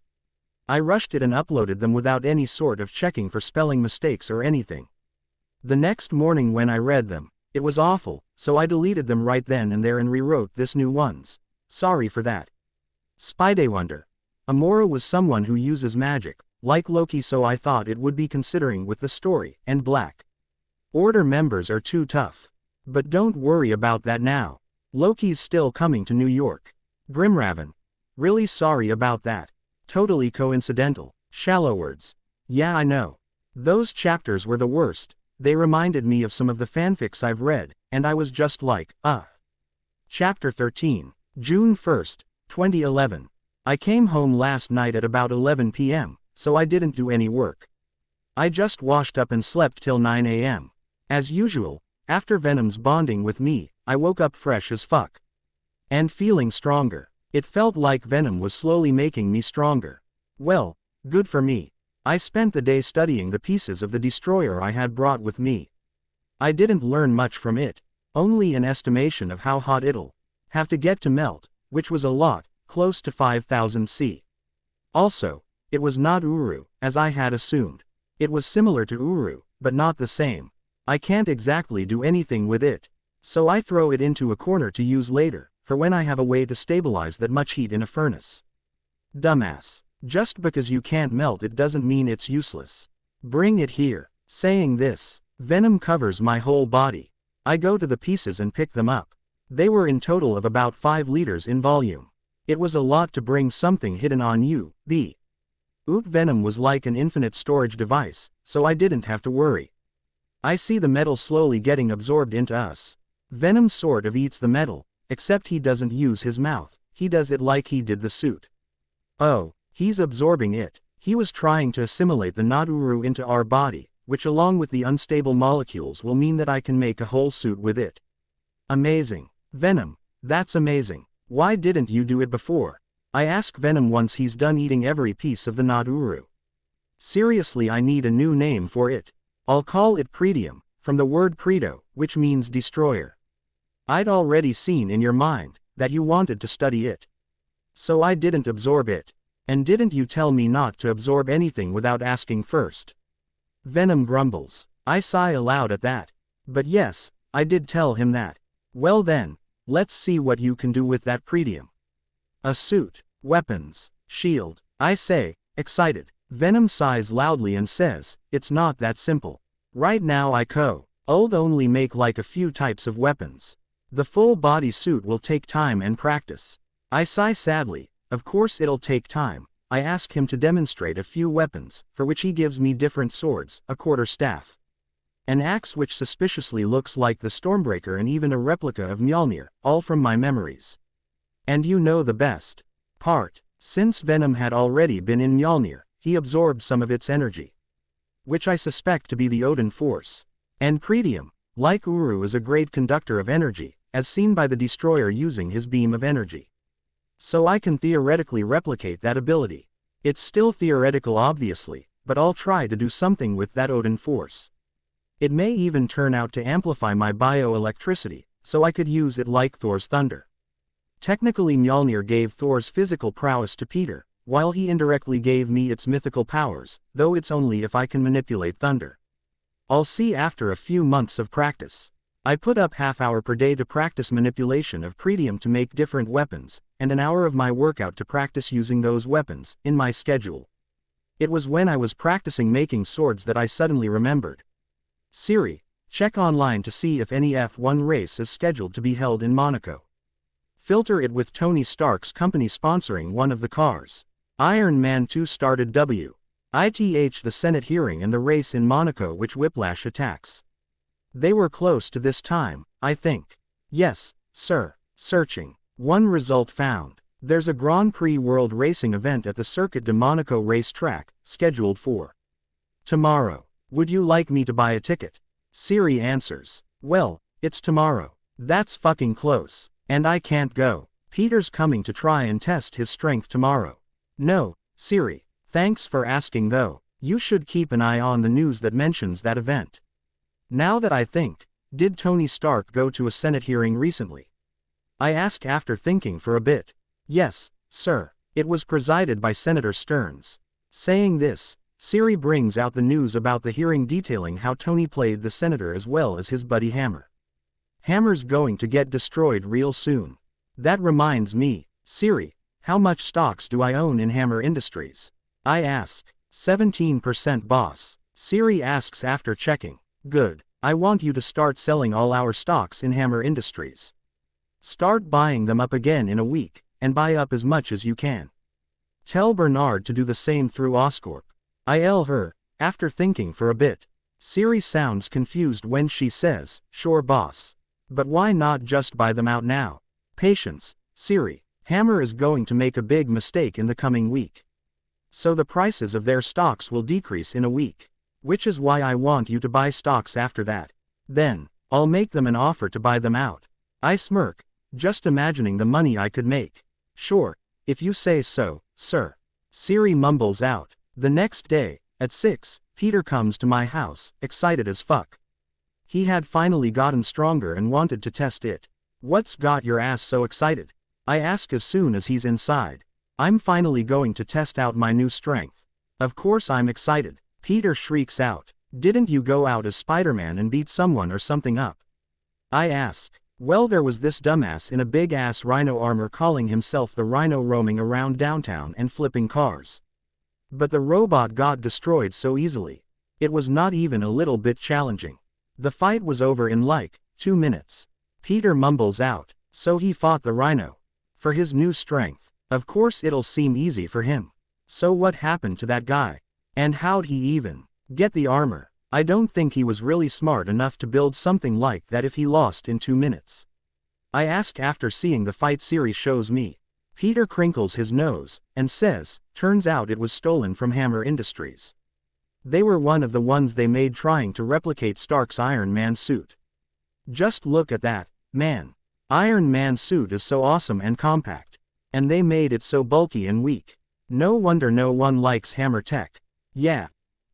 A: I rushed it and uploaded them without any sort of checking for spelling mistakes or anything. The next morning when I read them, it was awful, so I deleted them right then and there and rewrote this new ones. Sorry for that. Spidewonder. Amora was someone who uses magic, like Loki, so I thought it would be considering with the story, and Black Order members are too tough. But don't worry about that now. Loki's still coming to New York. Grimraven. Really sorry about that. Totally coincidental. Shallow words. Yeah, I know. Those chapters were the worst. They reminded me of some of the fanfics I've read, and I was just like, Chapter 13. June 1st, 2011. I came home last night at about 11 p.m., so I didn't do any work. I just washed up and slept till 9 a.m. As usual, after Venom's bonding with me, I woke up fresh as fuck. And feeling stronger. It felt like Venom was slowly making me stronger. Well, good for me. I spent the day studying the pieces of the destroyer I had brought with me. I didn't learn much from it, only an estimation of how hot it'll have to get to melt, which was a lot, close to 5000 C. Also, it was not Uru, as I had assumed. It was similar to Uru, but not the same. I can't exactly do anything with it, so I throw it into a corner to use later, for when I have a way to stabilize that much heat in a furnace. Dumbass. Just because you can't melt it doesn't mean it's useless. Bring it here. Saying this, Venom covers my whole body. I go to the pieces and pick them up. They were in total of about 5 liters in volume. It was a lot to bring something hidden on you, Oot Venom was like an infinite storage device, so I didn't have to worry. I see the metal slowly getting absorbed into us. Venom sort of eats the metal, except he doesn't use his mouth, he does it like he did the suit. Oh, he's absorbing it. He was trying to assimilate the Naduru into our body, which along with the unstable molecules will mean that I can make a whole suit with it. Amazing. Venom, that's amazing. Why didn't you do it before? I ask Venom once he's done eating every piece of the Naduru. Seriously, I need a new name for it. I'll call it Pretium, from the word Preto, which means destroyer. I'd already seen in your mind that you wanted to study it. So I didn't absorb it. And didn't you tell me not to absorb anything without asking first? Venom grumbles. I sigh aloud at that. But yes, I did tell him that. Well then, let's see what you can do with that Pretium. A suit, weapons, shield, I say, excited. Venom sighs loudly and says, it's not that simple. Right now I'd only make like a few types of weapons. The full body suit will take time and practice. I sigh sadly, of course it'll take time. I ask him to demonstrate a few weapons, for which he gives me different swords, a quarterstaff, an axe which suspiciously looks like the Stormbreaker, and even a replica of Mjolnir, all from my memories. And you know the best part, since Venom had already been in Mjolnir, he absorbed some of its energy, which I suspect to be the Odin force. And Pretium, like Uru, is a great conductor of energy, as seen by the destroyer using his beam of energy. So I can theoretically replicate that ability. It's still theoretical obviously, but I'll try to do something with that Odin force. It may even turn out to amplify my bioelectricity, so I could use it like Thor's thunder. Technically Mjolnir gave Thor's physical prowess to Peter, while he indirectly gave me its mythical powers, though it's only if I can manipulate thunder. I'll see after a few months of practice. I put up half-hour per day to practice manipulation of Pretium to make different weapons, and an hour of my workout to practice using those weapons, in my schedule. It was when I was practicing making swords that I suddenly remembered. Siri, check online to see if any F1 race is scheduled to be held in Monaco. Filter it with Tony Stark's company sponsoring one of the cars. Iron Man 2 started WITH the Senate hearing and the race in Monaco which Whiplash attacks. They were close to this time, I think. Yes, sir. Searching. One result found. There's a Grand Prix World Racing event at the Circuit de Monaco racetrack, scheduled for tomorrow. Would you like me to buy a ticket? Siri answers. Well, it's tomorrow. That's fucking close. And I can't go. Peter's coming to try and test his strength tomorrow. No, Siri. Thanks for asking though. You should keep an eye on the news that mentions that event. Now that I think, did Tony Stark go to a Senate hearing recently? I ask after thinking for a bit. Yes, sir. It was presided by Senator Stearns. Saying this, Siri brings out the news about the hearing detailing how Tony played the senator as well as his buddy Hammer. Hammer's going to get destroyed real soon. That reminds me, Siri, how much stocks do I own in Hammer Industries? I ask. 17% boss. Siri asks after checking. Good. I want you to start selling all our stocks in Hammer Industries. Start buying them up again in a week, and buy up as much as you can. Tell Bernard to do the same through Oscorp. I'll her, after thinking for a bit. Siri sounds confused when she says, sure boss. But why not just buy them out now? Patience, Siri. Hammer is going to make a big mistake in the coming week. So the prices of their stocks will decrease in a week. Which is why I want you to buy stocks after that. Then, I'll make them an offer to buy them out. I smirk, just imagining the money I could make. Sure, if you say so, sir. Siri mumbles out. The next day, at 6, Peter comes to my house, excited as fuck. He had finally gotten stronger and wanted to test it. What's got your ass so excited? I ask as soon as he's inside. I'm finally going to test out my new strength. Of course I'm excited. Peter shrieks out. Didn't you go out as Spiderman and beat someone or something up? I ask. Well, there was this dumbass in a big-ass rhino armor calling himself the Rhino roaming around downtown and flipping cars. But the robot got destroyed so easily. It was not even a little bit challenging. The fight was over in like 2 minutes. Peter mumbles out. So he fought the rhino. For his new strength. Of course it'll seem easy for him. So what happened to that guy? And how'd he even get the armor? I don't think he was really smart enough to build something like that if he lost in 2 minutes. I ask after seeing the fight Siri shows me. Peter crinkles his nose, and says, turns out it was stolen from Hammer Industries. They were one of the ones they made trying to replicate Stark's Iron Man suit. Just look at that, man. Iron Man suit is so awesome and compact. And they made it so bulky and weak. No wonder no one likes Hammer tech. Yeah.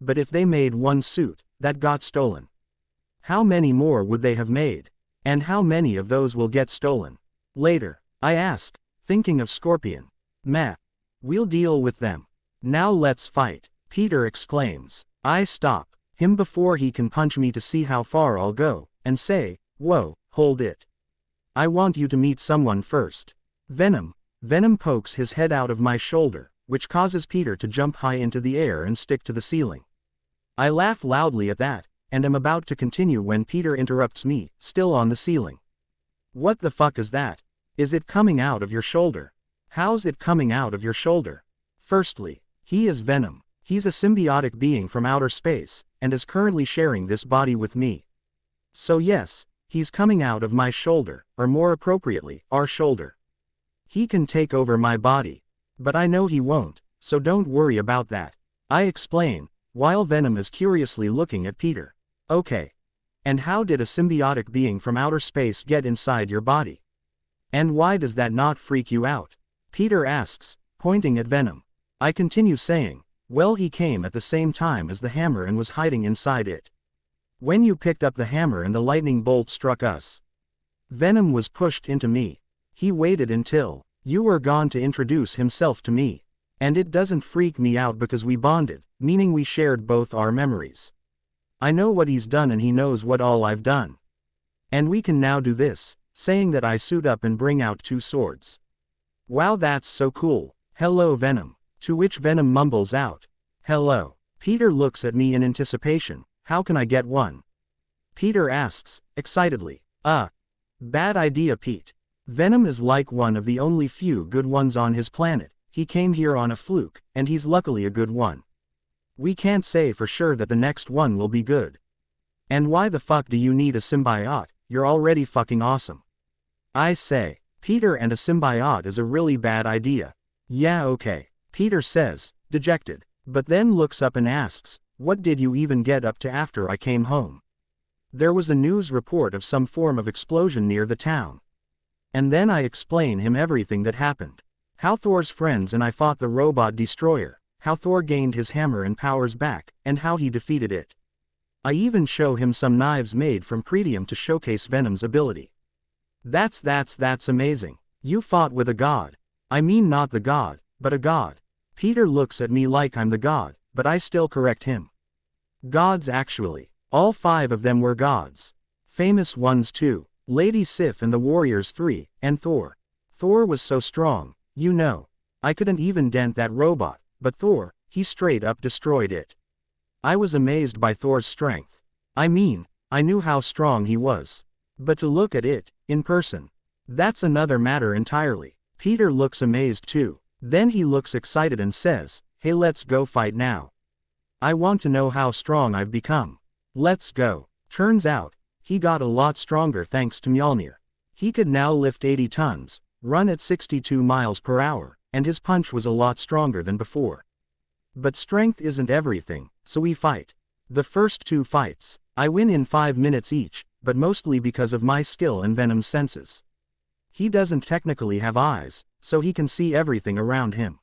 A: But if they made one suit, that got stolen. How many more would they have made? And how many of those will get stolen? Later, I ask, thinking of Scorpion. Meh. We'll deal with them. Now let's fight, Peter exclaims. I stop him before he can punch me to see how far I'll go, and say, whoa, hold it. I want you to meet someone first. Venom. Venom pokes his head out of my shoulder, which causes Peter to jump high into the air and stick to the ceiling. I laugh loudly at that, and am about to continue when Peter interrupts me, still on the ceiling. What the fuck is that? Is it coming out of your shoulder? How's it coming out of your shoulder? Firstly, he is Venom. He's a symbiotic being from outer space, and is currently sharing this body with me. So yes, he's coming out of my shoulder, or more appropriately, our shoulder. He can take over my body. But I know he won't, so don't worry about that. I explain, while Venom is curiously looking at Peter. Okay. And how did a symbiotic being from outer space get inside your body? And why does that not freak you out? Peter asks, pointing at Venom. I continue saying, well, he came at the same time as the hammer and was hiding inside it. When you picked up the hammer and the lightning bolt struck us, Venom was pushed into me. He waited until you were gone to introduce himself to me. And it doesn't freak me out because we bonded, meaning we shared both our memories. I know what he's done and he knows what all I've done. And we can now do this, saying that I suit up and bring out 2 swords. Wow, that's so cool. Hello, Venom. To which Venom mumbles out, hello. Peter looks at me in anticipation. How can I get one? Peter asks, excitedly. Bad idea, Pete. Venom is like one of the only few good ones on his planet. He came here on a fluke, and he's luckily a good one. We can't say for sure that the next one will be good. And why the fuck do you need a symbiote? You're already fucking awesome. I say, Peter, and a symbiote is a really bad idea. Yeah, okay, Peter says, dejected, but then looks up and asks, what did you even get up to after I came home? There was a news report of some form of explosion near the town. And then I explain him everything that happened. How Thor's friends and I fought the robot destroyer, how Thor gained his hammer and powers back, and how he defeated it. I even show him some knives made from Pretium to showcase Venom's ability. That's amazing. You fought with a god. I mean not the god, but a god. Peter looks at me like I'm the god, but I still correct him. Gods actually. All 5 of them were gods. Famous ones too. Lady Sif and the Warriors 3, and Thor. Thor was so strong, you know. I couldn't even dent that robot, but Thor, he straight up destroyed it. I was amazed by Thor's strength. I mean, I knew how strong he was. But to look at it, in person, that's another matter entirely. Peter looks amazed too. Then he looks excited and says, hey, let's go fight now. I want to know how strong I've become. Let's go. Turns out, he got a lot stronger thanks to Mjolnir. He could now lift 80 tons, run at 62 miles per hour, and his punch was a lot stronger than before. But strength isn't everything, so we fight. The first 2 fights, I win in 5 minutes each, but mostly because of my skill and Venom's senses. He doesn't technically have eyes, so he can see everything around him.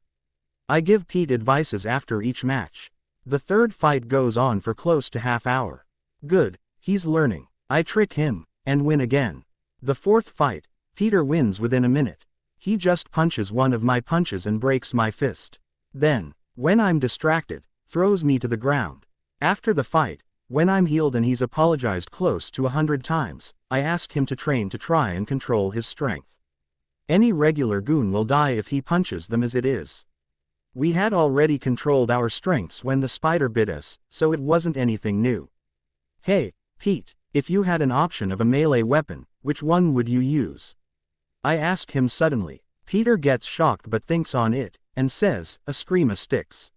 A: I give Pete advices after each match. The 3rd fight goes on for close to half hour. Good, he's learning. I trick him, and win again. The 4th fight, Peter wins within a minute. He just punches one of my punches and breaks my fist. Then, when I'm distracted, throws me to the ground. After the fight, when I'm healed and he's apologized close to 100 times, I ask him to train to try and control his strength. Any regular goon will die if he punches them as it is. We had already controlled our strengths when the spider bit us, so it wasn't anything new. Hey, Pete, if you had an option of a melee weapon, which one would you use? I ask him suddenly. Peter gets shocked but thinks on it, and says, a scream of sticks.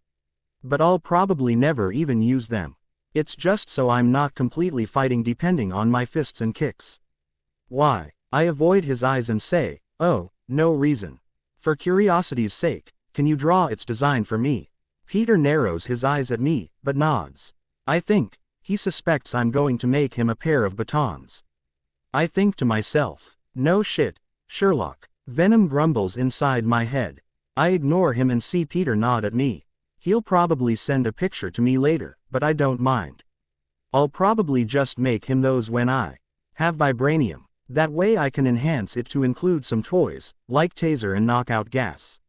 A: But I'll probably never even use them. It's just so I'm not completely fighting depending on my fists and kicks. Why? I avoid his eyes and say, oh, no reason. For curiosity's sake, can you draw its design for me? Peter narrows his eyes at me, but nods. I think he suspects I'm going to make him a pair of batons. I think to myself, no shit, Sherlock. Venom grumbles inside my head. I ignore him and see Peter nod at me. He'll probably send a picture to me later, but I don't mind. I'll probably just make him those when I have Vibranium. That way I can enhance it to include some toys, like taser and knockout gas.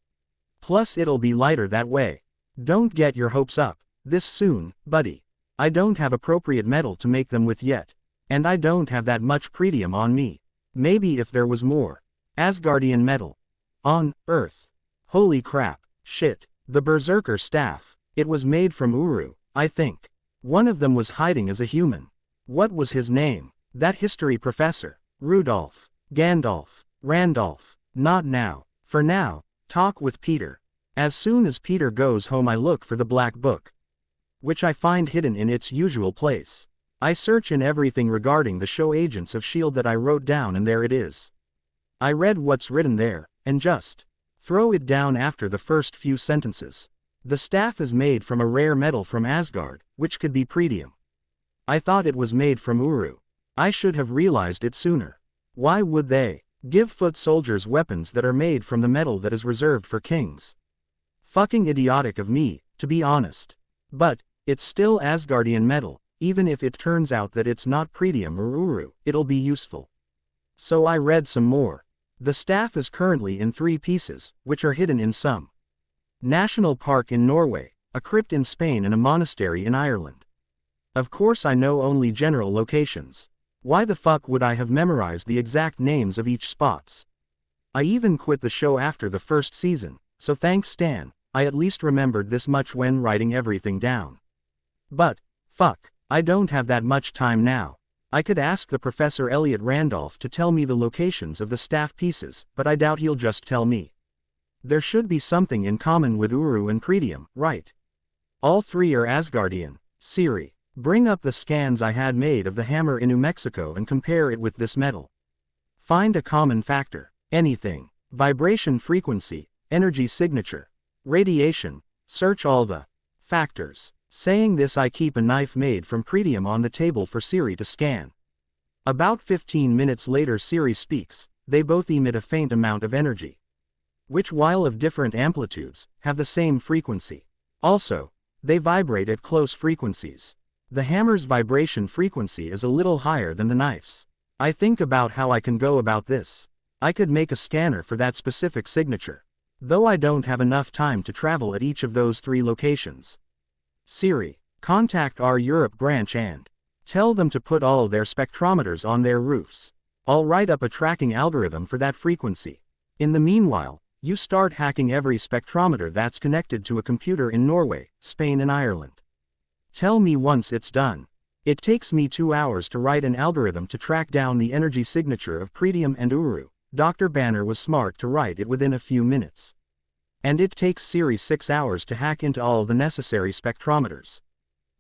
A: Plus it'll be lighter that way. Don't get your hopes up this soon, buddy. I don't have appropriate metal to make them with yet. And I don't have that much Pretium on me. Maybe if there was more Asgardian metal on Earth. Holy crap, shit. The Berserker staff. It was made from Uru, I think. One of them was hiding as a human. What was his name? That history professor. Rudolph. Gandalf. Randolph. Not now. For now, talk with Peter. As soon as Peter goes home I look for the black book, which I find hidden in its usual place. I search in everything regarding the show Agents of S.H.I.E.L.D. that I wrote down and there it is. I read what's written there, and just throw it down after the first few sentences. The staff is made from a rare metal from Asgard, which could be Pretium. I thought it was made from Uru. I should have realized it sooner. Why would they give foot soldiers weapons that are made from the metal that is reserved for kings? Fucking idiotic of me, to be honest. But, it's still Asgardian metal, even if it turns out that it's not Pretium or Uru, it'll be useful. So I read some more. The staff is currently in 3 pieces, which are hidden in some national park in Norway, a crypt in Spain and a monastery in Ireland. Of course I know only general locations. Why the fuck would I have memorized the exact names of each spots? I even quit the show after the first season, so thanks Stan, I at least remembered this much when writing everything down. But, fuck, I don't have that much time now. I could ask the Professor Elliot Randolph to tell me the locations of the staff pieces, but I doubt he'll just tell me. There should be something in common with Uru and Pretium, right? All 3 are Asgardian. Siri, bring up the scans I had made of the hammer in New Mexico and compare it with this metal. Find a common factor. Anything. Vibration frequency, energy signature, radiation, search all the factors. Saying this, I keep a knife made from Pretium on the table for Siri to scan. About 15 minutes later Siri speaks. They both emit a faint amount of energy, which, while of different amplitudes, have the same frequency. Also, they vibrate at close frequencies. The hammer's vibration frequency is a little higher than the knife's. I think about how I can go about this. I could make a scanner for that specific signature, though I don't have enough time to travel at each of those 3 locations. Siri, contact our Europe branch and tell them to put all their spectrometers on their roofs. I'll write up a tracking algorithm for that frequency. In the meanwhile, you start hacking every spectrometer that's connected to a computer in Norway, Spain and Ireland. Tell me once it's done. It takes me 2 hours to write an algorithm to track down the energy signature of Pretium and Uru. Dr. Banner was smart to write it within a few minutes. And it takes Siri 6 hours to hack into all the necessary spectrometers.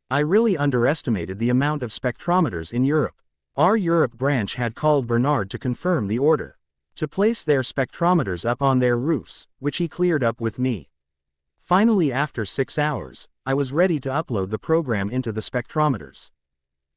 A: I really underestimated the amount of spectrometers in Europe. Our Europe branch had called Bernard to confirm the order to place their spectrometers up on their roofs, which he cleared up with me. Finally, after 6 hours, I was ready to upload the program into the spectrometers.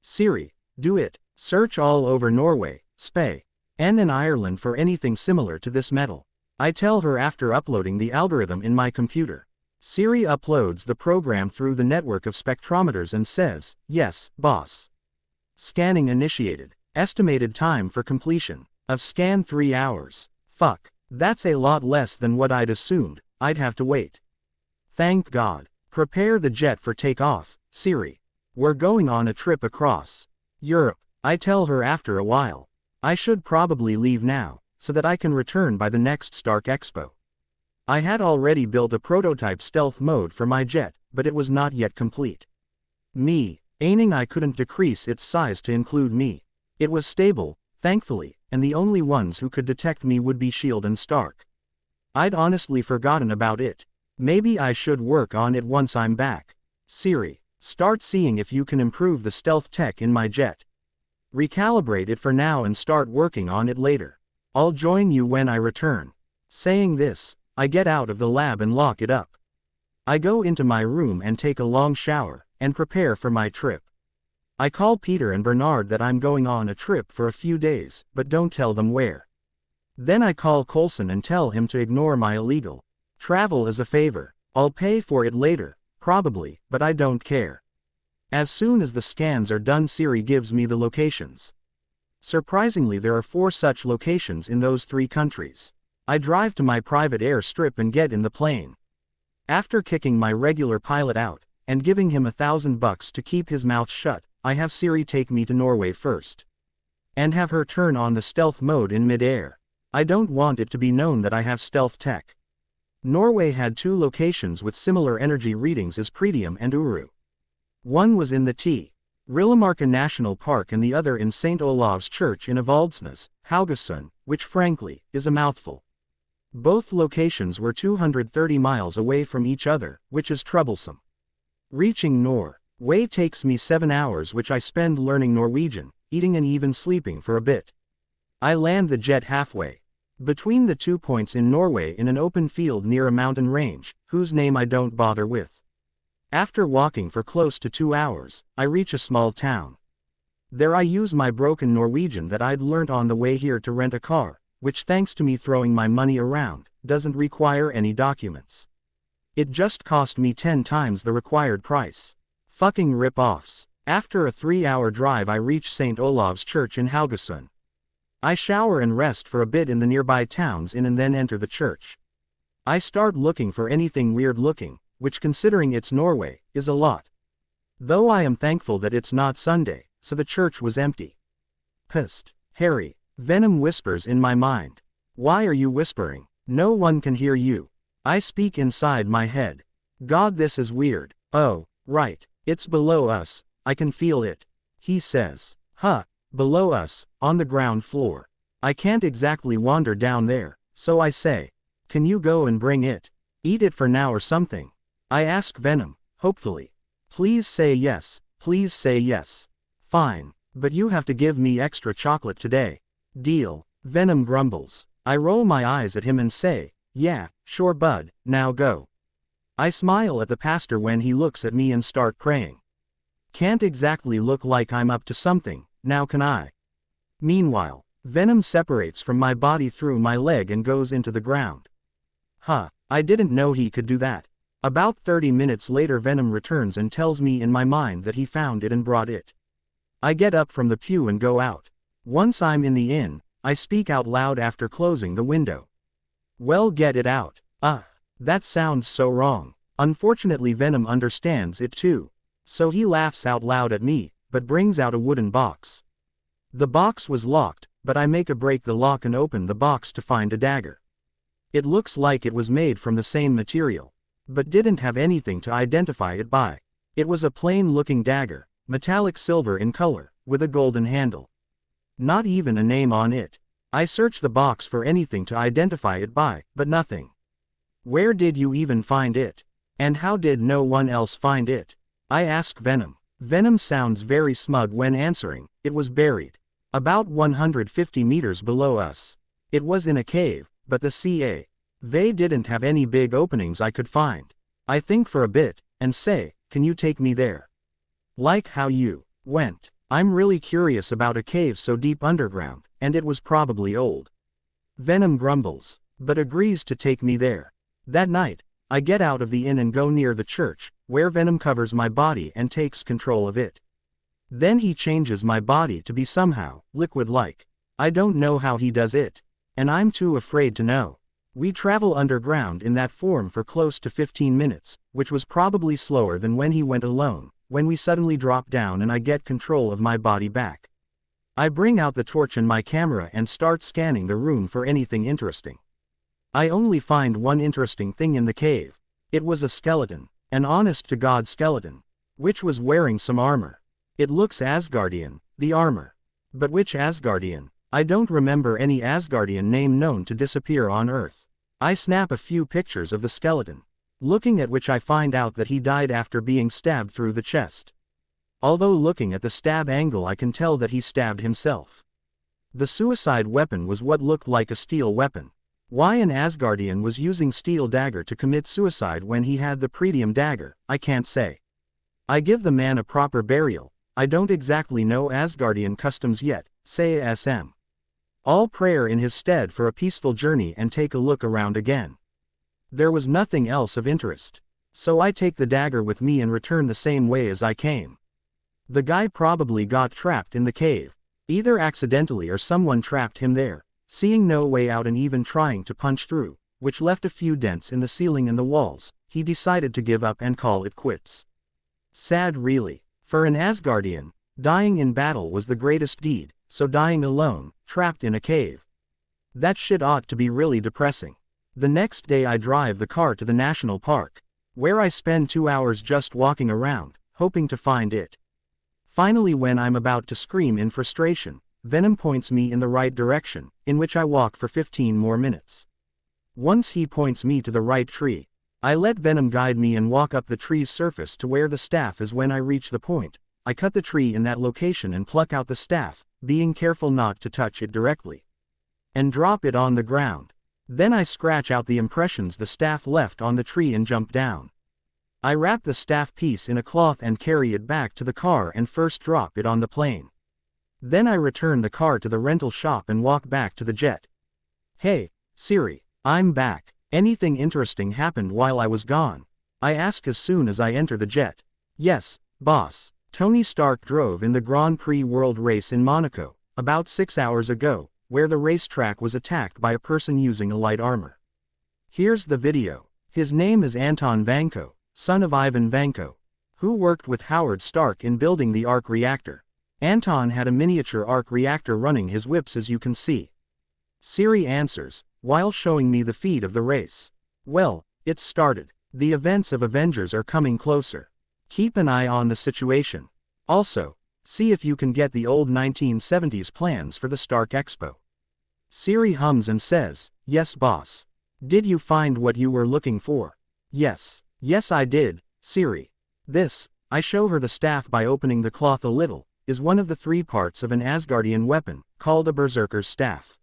A: Siri, do it. Search all over Norway, Spain, and Ireland for anything similar to this metal. I tell her after uploading the algorithm in my computer. Siri uploads the program through the network of spectrometers and says, "Yes, boss." Scanning initiated. Estimated time for completion of scan 3 hours. Fuck. That's a lot less than what I'd assumed I'd have to wait. Thank God. Prepare the jet for takeoff, Siri. We're going on a trip across Europe. I tell her after a while. I should probably leave now, so that I can return by the next Stark Expo. I had already built a prototype stealth mode for my jet, but it was not yet complete. Aiming I couldn't decrease its size to include me. It was stable, thankfully, and the only ones who could detect me would be S.H.I.E.L.D. and Stark. I'd honestly forgotten about it. Maybe I should work on it once I'm back. Siri, start seeing if you can improve the stealth tech in my jet. Recalibrate it for now and start working on it later. I'll join you when I return. Saying this, I get out of the lab and lock it up. I go into my room and take a long shower, and prepare for my trip. I call Peter and Bernard that I'm going on a trip for a few days, but don't tell them where. Then I call Coulson and tell him to ignore my illegal travel as a favor. I'll pay for it later, probably, but I don't care. As soon as the scans are done, Siri gives me the locations. Surprisingly, there are 4 such locations in those 3 countries. I drive to my private airstrip and get in the plane. After kicking my regular pilot out, and giving him $1,000 to keep his mouth shut, I have Siri take me to Norway first. And have her turn on the stealth mode in mid-air. I don't want it to be known that I have stealth tech. Norway had 2 locations with similar energy readings as Pretium and Uru. One was in the Rillamarka National Park and the other in St. Olav's Church in Avaldsnes, Haugesund, which frankly, is a mouthful. Both locations were 230 miles away from each other, which is troublesome. Reaching Norway takes me 7 hours, which I spend learning Norwegian, eating and even sleeping for a bit. I land the jet halfway between the 2 points in Norway in an open field near a mountain range, whose name I don't bother with. After walking for close to 2 hours, I reach a small town. There I use my broken Norwegian that I'd learnt on the way here to rent a car, which thanks to me throwing my money around, doesn't require any documents. It just cost me 10 times the required price. Fucking rip-offs. After a 3-hour drive I reach St. Olav's Church in Haugesund. I shower and rest for a bit in the nearby town's inn and then enter the church. I start looking for anything weird looking, which considering it's Norway, is a lot. Though I am thankful that it's not Sunday, so the church was empty. Pissed. Harry. Venom whispers in my mind. Why are you whispering? No one can hear you. I speak inside my head. God, this is weird. Oh, right. It's below us. I can feel it. He says. Huh. Below us, on the ground floor. I can't exactly wander down there, so I say. Can you go and bring it? Eat it for now or something. I ask Venom, hopefully. Please say yes. Please say yes. Fine. But you have to give me extra chocolate today. Deal. Venom grumbles. I roll my eyes at him and say, yeah, sure bud, now go. I smile at the pastor when he looks at me and start praying. Can't exactly look like I'm up to something, now can I? Meanwhile, Venom separates from my body through my leg and goes into the ground. Huh, I didn't know he could do that. About 30 minutes later Venom returns and tells me in my mind that he found it and brought it. I get up from the pew and go out. Once I'm in the inn, I speak out loud after closing the window. Well, get it out. That sounds so wrong. Unfortunately Venom understands it too. So he laughs out loud at me, but brings out a wooden box. The box was locked, but I break the lock and open the box to find a dagger. It looks like it was made from the same material, but didn't have anything to identify it by. It was a plain-looking dagger, metallic silver in color, with a golden handle. Not even a name on it. I search the box for anything to identify it by, but nothing. Where did you even find it? And how did no one else find it? I ask Venom. Venom sounds very smug when answering. It was buried about 150 meters below us. It was in a cave, but they didn't have any big openings I could find. I think for a bit, and say, can you take me there? Like how you went. I'm really curious about a cave so deep underground, and it was probably old. Venom grumbles, but agrees to take me there. That night, I get out of the inn and go near the church, where Venom covers my body and takes control of it. Then he changes my body to be somehow liquid-like. I don't know how he does it, and I'm too afraid to know. We travel underground in that form for close to 15 minutes, which was probably slower than when he went alone, when we suddenly drop down and I get control of my body back. I bring out the torch and my camera and start scanning the room for anything interesting. I only find one interesting thing in the cave. It was a skeleton, an honest-to-God skeleton, which was wearing some armor. It looks Asgardian, the armor. But which Asgardian? I don't remember any Asgardian name known to disappear on Earth. I snap a few pictures of the skeleton, looking at which I find out that he died after being stabbed through the chest. Although looking at the stab angle I can tell that he stabbed himself. The suicide weapon was what looked like a steel weapon. Why an Asgardian was using steel dagger to commit suicide when he had the Pretium dagger, I can't say. I give the man a proper burial. I don't exactly know Asgardian customs yet, say SM. All prayer in his stead for a peaceful journey and take a look around again. There was nothing else of interest. So I take the dagger with me and return the same way as I came. The guy probably got trapped in the cave. Either accidentally or someone trapped him there, seeing no way out and even trying to punch through, which left a few dents in the ceiling and the walls. He decided to give up and call it quits. Sad really. For an Asgardian, dying in battle was the greatest deed, so dying alone, trapped in a cave. That shit ought to be really depressing. The next day I drive the car to the national park, where I spend 2 hours just walking around, hoping to find it. Finally, when I'm about to scream in frustration, Venom points me in the right direction, in which I walk for 15 more minutes. Once he points me to the right tree, I let Venom guide me and walk up the tree's surface to where the staff is. When I reach the point, I cut the tree in that location and pluck out the staff, being careful not to touch it directly, and drop it on the ground. Then I scratch out the impressions the staff left on the tree and jump down. I wrap the staff piece in a cloth and carry it back to the car and first drop it on the plane. Then I return the car to the rental shop and walk back to the jet. Hey, Siri, I'm back. Anything interesting happened while I was gone? I ask as soon as I enter the jet. Yes, boss. Tony Stark drove in the Grand Prix World Race in Monaco, about 6 hours ago, where the racetrack was attacked by a person using a light armor. Here's the video. His name is Anton Vanko, son of Ivan Vanko, who worked with Howard Stark in building the arc reactor. Anton had a miniature arc reactor running his whips, as you can see. Siri answers, while showing me the feed of the race. Well, it's started. The events of Avengers are coming closer. Keep an eye on the situation. Also, see if you can get the old 1970s plans for the Stark Expo. Siri hums and says, yes boss. Did you find what you were looking for? Yes. Yes I did, Siri. This, I show her the staff by opening the cloth a little, is one of the 3 parts of an Asgardian weapon, called a Berserker's Staff.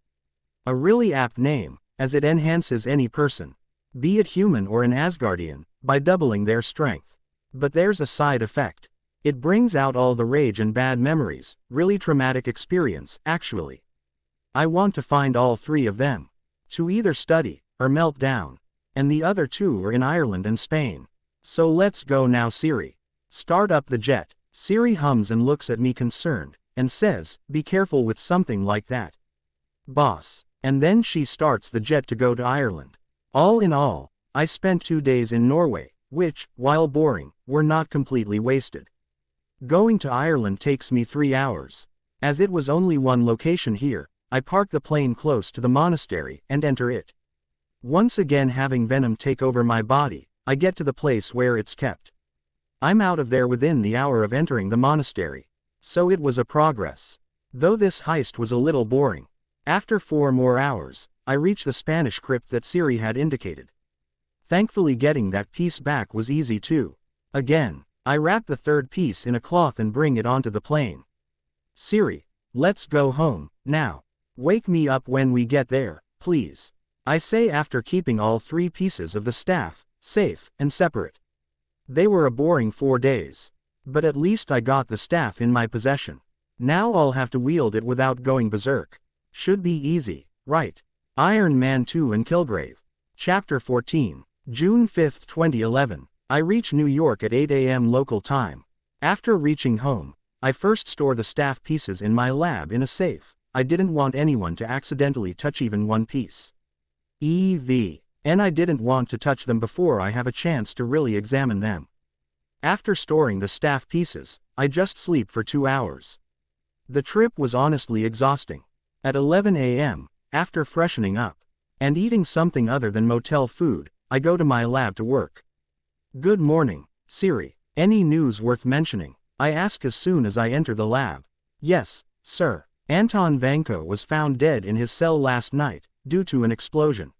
A: A really apt name, as it enhances any person, be it human or an Asgardian, by doubling their strength. But there's a side effect. It brings out all the rage and bad memories, really traumatic experience, actually. I want to find all 3 of them. To either study, or melt down. And the other 2 are in Ireland and Spain. So let's go now Siri. Start up the jet. Siri hums and looks at me concerned, and says, be careful with something like that, boss. And then she starts the jet to go to Ireland. All in all, I spent 2 days in Norway, which, while boring, were not completely wasted. Going to Ireland takes me 3 hours. As it was only one location here, I park the plane close to the monastery and enter it. Once again having venom take over my body, I get to the place where it's kept. I'm out of there within the hour of entering the monastery. So it was a progress. Though this heist was a little boring. After 4 more hours, I reach the Spanish crypt that Siri had indicated. Thankfully getting that piece back was easy too. Again, I wrap the 3rd piece in a cloth and bring it onto the plane. Siri, let's go home, now. Wake me up when we get there, please. I say after keeping all 3 pieces of the staff safe and separate. They were a boring 4 days. But at least I got the staff in my possession. Now I'll have to wield it without going berserk. Should be easy, right? Iron Man 2 and Kilgrave. Chapter 14. June 5, 2011. I reach New York at 8 a.m. local time. After reaching home, I first store the staff pieces in my lab in a safe. I didn't want anyone to accidentally touch even one piece. And I didn't want to touch them before I have a chance to really examine them. After storing the staff pieces, I just sleep for 2 hours. The trip was honestly exhausting. At 11 a.m., after freshening up, and eating something other than motel food, I go to my lab to work. Good morning, Siri. Any news worth mentioning? I ask as soon as I enter the lab. Yes, sir. Anton Vanko was found dead in his cell last night, due to an explosion.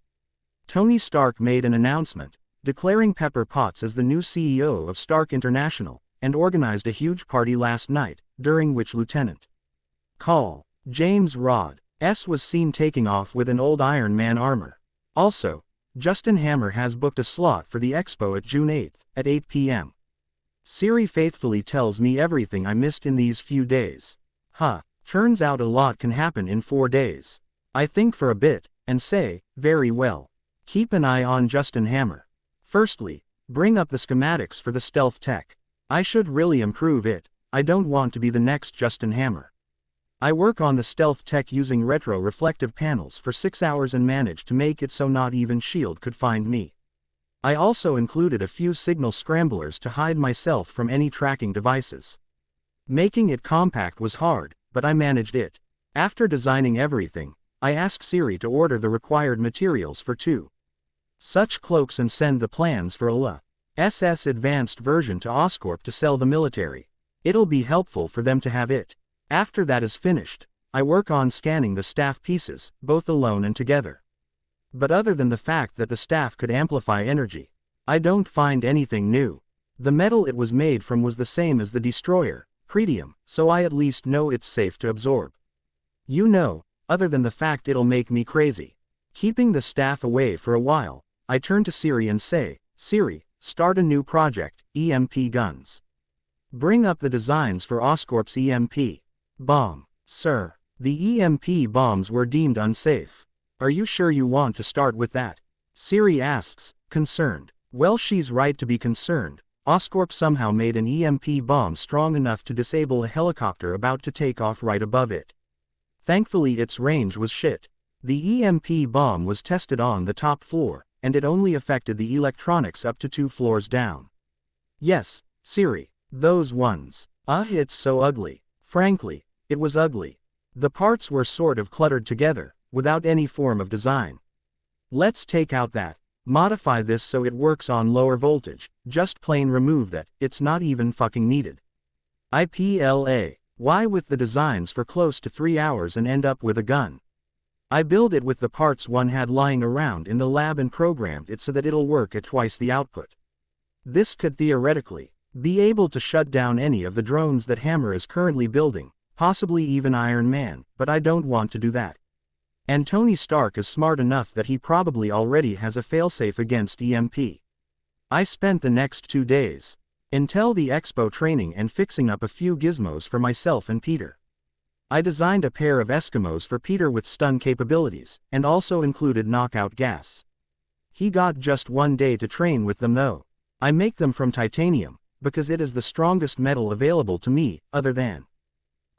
A: Tony Stark made an announcement, declaring Pepper Potts as the new CEO of Stark International, and organized a huge party last night, during which Lieutenant Call James Rod S. was seen taking off with an old Iron Man armor. Also, Justin Hammer has booked a slot for the expo at June 8th, at 8 p.m. Siri faithfully tells me everything I missed in these few days. Turns out a lot can happen in 4 days. I think for a bit, and say, very well. Keep an eye on Justin Hammer. Firstly, bring up the schematics for the stealth tech. I should really improve it. I don't want to be the next Justin Hammer. I work on the stealth tech using retro reflective panels for 6 hours and managed to make it so not even S.H.I.E.L.D. could find me. I also included a few signal scramblers to hide myself from any tracking devices. Making it compact was hard, but I managed it. After designing everything, I asked Siri to order the required materials for 2 such cloaks and send the plans for a SS advanced version to Oscorp to sell the military. It'll be helpful for them to have it. After that is finished, I work on scanning the staff pieces, both alone and together. But other than the fact that the staff could amplify energy, I don't find anything new. The metal it was made from was the same as the destroyer, Pretium, so I at least know it's safe to absorb. You know, other than the fact it'll make me crazy. Keeping the staff away for a while, I turn to Siri and say, Siri, start a new project, EMP guns. Bring up the designs for Oscorp's EMP bomb. Sir, the EMP bombs were deemed unsafe. Are you sure you want to start with that? Siri asks, concerned. Well, she's right to be concerned. Oscorp somehow made an EMP bomb strong enough to disable a helicopter about to take off right above it. Thankfully its range was shit. The EMP bomb was tested on the top floor, and it only affected the electronics up to 2 floors down. Yes, Siri, those ones. It's so ugly. Frankly, it was ugly. The parts were sort of cluttered together, without any form of design. Let's take out that. Modify this so it works on lower voltage, just plain remove that, it's not even fucking needed. IPLA, why with the designs for close to 3 hours and end up with a gun? I build it with the parts one had lying around in the lab and programmed it so that it'll work at twice the output. This could theoretically be able to shut down any of the drones that Hammer is currently building, possibly even Iron Man, but I don't want to do that. And Tony Stark is smart enough that he probably already has a failsafe against EMP. I spent the next 2 days until the expo training and fixing up a few gizmos for myself and Peter. I designed a pair of Eskimos for Peter with stun capabilities, and also included knockout gas. He got just 1 day to train with them though. I make them from titanium, because it is the strongest metal available to me, other than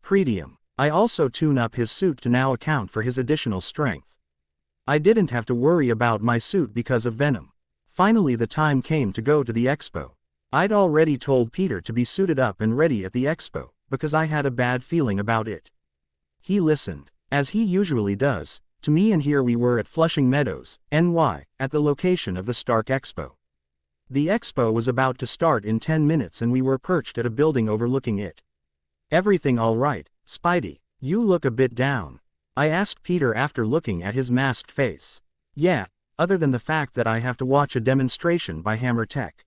A: Pretium. I also tune up his suit to now account for his additional strength. I didn't have to worry about my suit because of Venom. Finally the time came to go to the expo. I'd already told Peter to be suited up and ready at the expo, because I had a bad feeling about it. He listened, as he usually does, to me, and here we were at Flushing Meadows, NY, at the location of the Stark Expo. The expo was about to start in 10 minutes and we were perched at a building overlooking it. Everything all right, Spidey? You look a bit down. I asked Peter after looking at his masked face. Yeah, other than the fact that I have to watch a demonstration by Hammer Tech.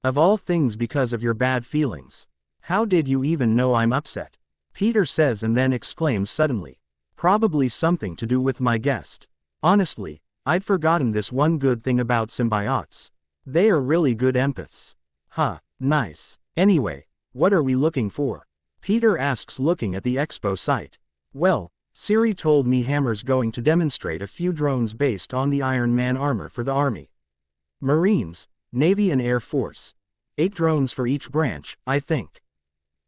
A: Of all things, because of your bad feelings. How did you even know I'm upset? Peter says and then exclaims suddenly. Probably something to do with my guest. Honestly, I'd forgotten this one good thing about symbiotes. They are really good empaths. Huh, nice. Anyway, what are we looking for? Peter asks, looking at the expo site. Well, Siri told me Hammer's going to demonstrate a few drones based on the Iron Man armor for the Army, Marines, Navy and Air Force. 8 drones for each branch, I think.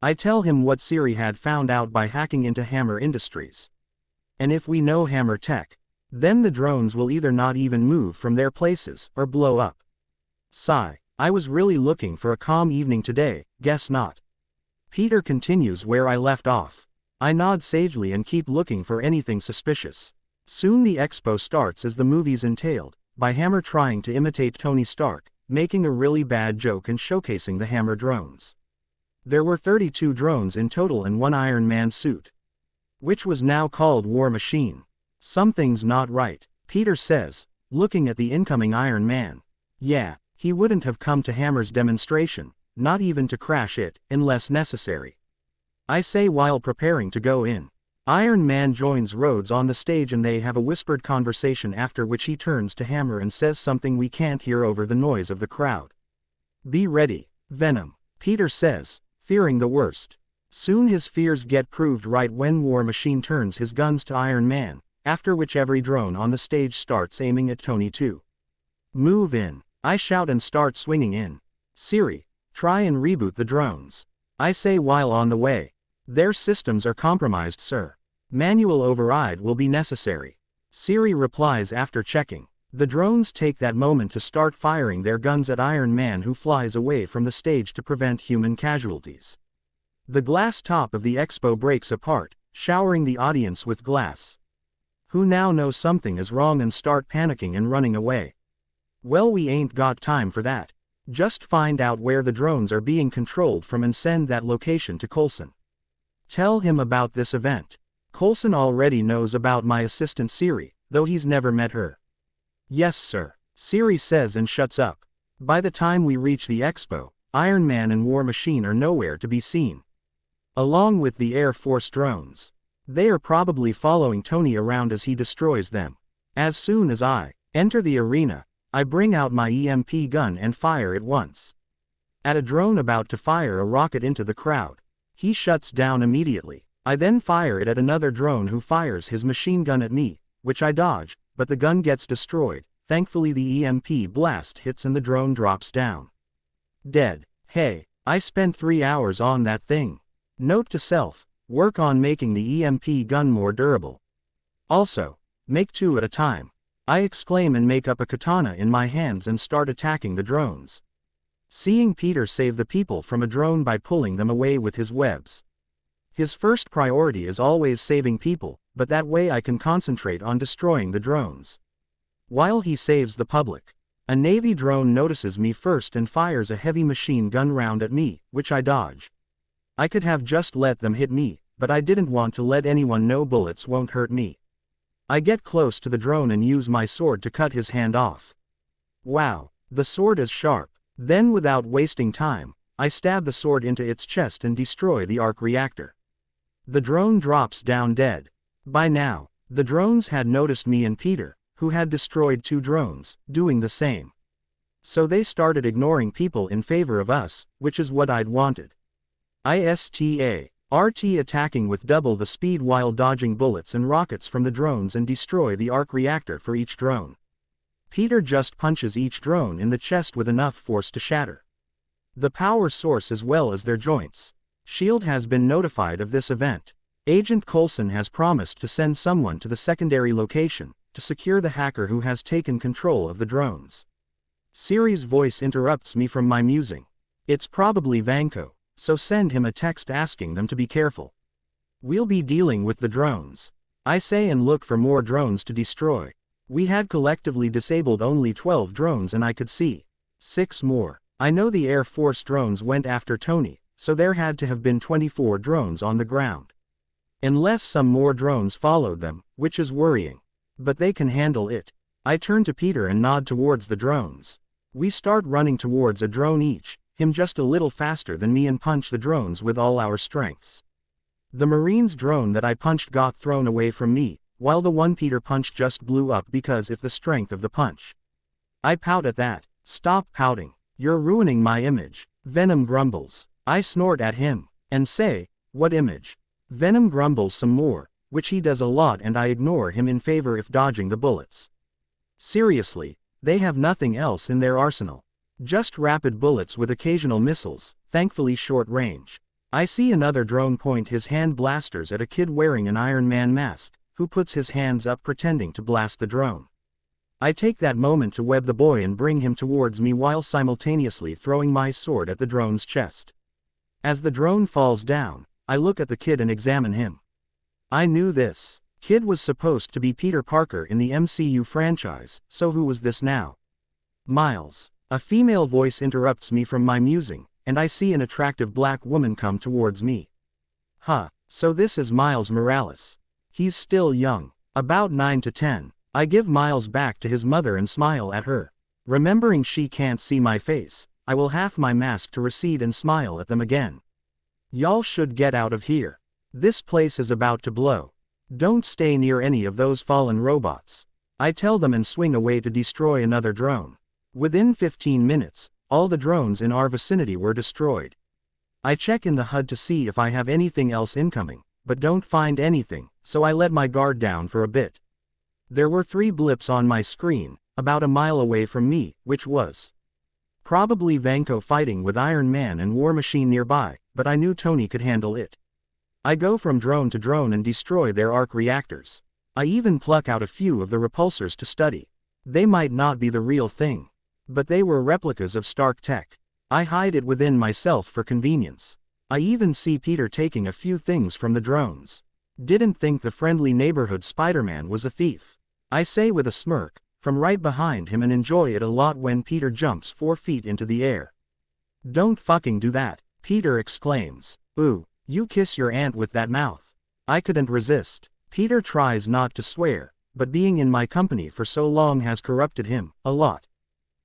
A: I tell him what Siri had found out by hacking into Hammer Industries. And if we know Hammer Tech, then the drones will either not even move from their places or blow up. Sigh. I was really looking for a calm evening today, guess not. Peter continues where I left off. I nod sagely and keep looking for anything suspicious. Soon the expo starts as the movies entailed, by Hammer trying to imitate Tony Stark, making a really bad joke and showcasing the Hammer drones. There were 32 drones in total and 1 Iron Man suit, which was now called War Machine. Something's not right, Peter says, looking at the incoming Iron Man. Yeah, he wouldn't have come to Hammer's demonstration, not even to crash it, unless necessary. I say while preparing to go in. Iron Man joins Rhodes on the stage and they have a whispered conversation, after which he turns to Hammer and says something we can't hear over the noise of the crowd. Be ready, Venom, Peter says, fearing the worst. Soon his fears get proved right when War Machine turns his guns to Iron Man, after which every drone on the stage starts aiming at Tony too. Move in, I shout and start swinging in. Siri, try and reboot the drones, I say while on the way. Their systems are compromised, sir. Manual override will be necessary. Siri replies after checking. The drones take that moment to start firing their guns at Iron Man, who flies away from the stage to prevent human casualties. The glass top of the expo breaks apart, showering the audience with glass, who now know something is wrong and start panicking and running away. Well, we ain't got time for that. Just find out where the drones are being controlled from and send that location to Coulson. Tell him about this event. Coulson already knows about my assistant Siri, though he's never met her. Yes, sir, Siri says and shuts up. By the time we reach the expo, Iron Man and War Machine are nowhere to be seen, along with the Air Force drones. They are probably following Tony around as he destroys them. As soon as I enter the arena, I bring out my EMP gun and fire it once at a drone about to fire a rocket into the crowd. He shuts down immediately. I then fire it at another drone who fires his machine gun at me, which I dodge, but the gun gets destroyed. Thankfully the EMP blast hits and the drone drops down. Dead. Hey, I spent 3 hours on that thing. Note to self, work on making the EMP gun more durable. Also, make 2 at a time. I exclaim and make up a katana in my hands and start attacking the drones. Seeing Peter save the people from a drone by pulling them away with his webs. His first priority is always saving people, but that way I can concentrate on destroying the drones. While he saves the public, a Navy drone notices me first and fires a heavy machine gun round at me, which I dodge. I could have just let them hit me, but I didn't want to let anyone know bullets won't hurt me. I get close to the drone and use my sword to cut his hand off. Wow, the sword is sharp. Then without wasting time, I stab the sword into its chest and destroy the arc reactor. The drone drops down dead. By now, the drones had noticed me and Peter, who had destroyed 2 drones, doing the same. So they started ignoring people in favor of us, which is what I'd wanted. RT attacking with double the speed while dodging bullets and rockets from the drones and destroy the arc reactor for each drone. Peter just punches each drone in the chest with enough force to shatter the power source as well as their joints. SHIELD has been notified of this event. Agent Coulson has promised to send someone to the secondary location to secure the hacker who has taken control of the drones. Siri's voice interrupts me from my musing. It's probably Vanko, so send him a text asking them to be careful. We'll be dealing with the drones, I say, and look for more drones to destroy. We had collectively disabled only 12 drones and I could see 6 more. I know the Air Force drones went after Tony, so there had to have been 24 drones on the ground. Unless some more drones followed them, which is worrying. But they can handle it. I turn to Peter and nod towards the drones. We start running towards a drone each, him just a little faster than me, and punch the drones with all our strengths. The Marine's drone that I punched got thrown away from me, while the one Peter punched just blew up because of the strength of the punch. I pout at that. Stop pouting. You're ruining my image. Venom grumbles. I snort at him and say, what image? Venom grumbles some more, which he does a lot, and I ignore him in favor of dodging the bullets. Seriously, they have nothing else in their arsenal. Just rapid bullets with occasional missiles, thankfully short range. I see another drone point his hand blasters at a kid wearing an Iron Man mask, who puts his hands up pretending to blast the drone. I take that moment to web the boy and bring him towards me while simultaneously throwing my sword at the drone's chest. As the drone falls down, I look at the kid and examine him. I knew this kid was supposed to be Peter Parker in the MCU franchise, so who was this now? Miles. A female voice interrupts me from my musing, and I see an attractive black woman come towards me. Huh, so this is Miles Morales. He's still young, about 9 to 10. I give Miles back to his mother and smile at her. Remembering she can't see my face, I will half my mask to recede and smile at them again. Y'all should get out of here. This place is about to blow. Don't stay near any of those fallen robots. I tell them and swing away to destroy another drone. Within 15 minutes, all the drones in our vicinity were destroyed. I check in the HUD to see if I have anything else incoming, but don't find anything, so I let my guard down for a bit. There were 3 blips on my screen, about a mile away from me, which was probably Vanko fighting with Iron Man and War Machine nearby, but I knew Tony could handle it. I go from drone to drone and destroy their arc reactors. I even pluck out a few of the repulsors to study. They might not be the real thing, but they were replicas of Stark tech. I hide it within myself for convenience. I even see Peter taking a few things from the drones. Didn't think the friendly neighborhood Spiderman was a thief, I say with a smirk, from right behind him, and enjoy it a lot when Peter jumps 4 feet into the air. Don't fucking do that, Peter exclaims. Ooh, you kiss your aunt with that mouth. I couldn't resist. Peter tries not to swear, but being in my company for so long has corrupted him a lot.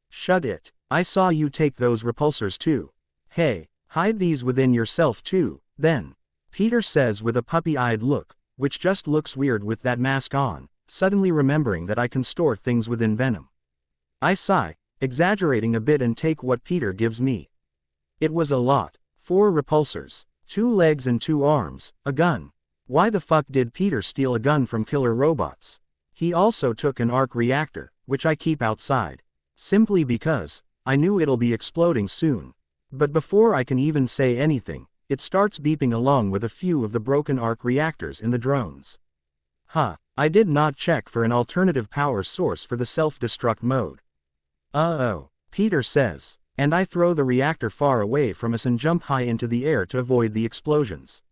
A: Shut it. I saw you take those repulsors too. Hey, hide these within yourself too, then. Peter says with a puppy-eyed look, which just looks weird with that mask on, suddenly remembering that I can store things within Venom. I sigh, exaggerating a bit, and take what Peter gives me. It was a lot. 4 repulsors, 2 legs and 2 arms, a gun. Why the fuck did Peter steal a gun from killer robots? He also took an arc reactor, which I keep outside. Simply because, I knew it'll be exploding soon. But before I can even say anything, it starts beeping along with a few of the broken arc reactors in the drones. I did not check for an alternative power source for the self-destruct mode. Uh-oh, Peter says, and I throw the reactor far away from us and jump high into the air to avoid the explosions.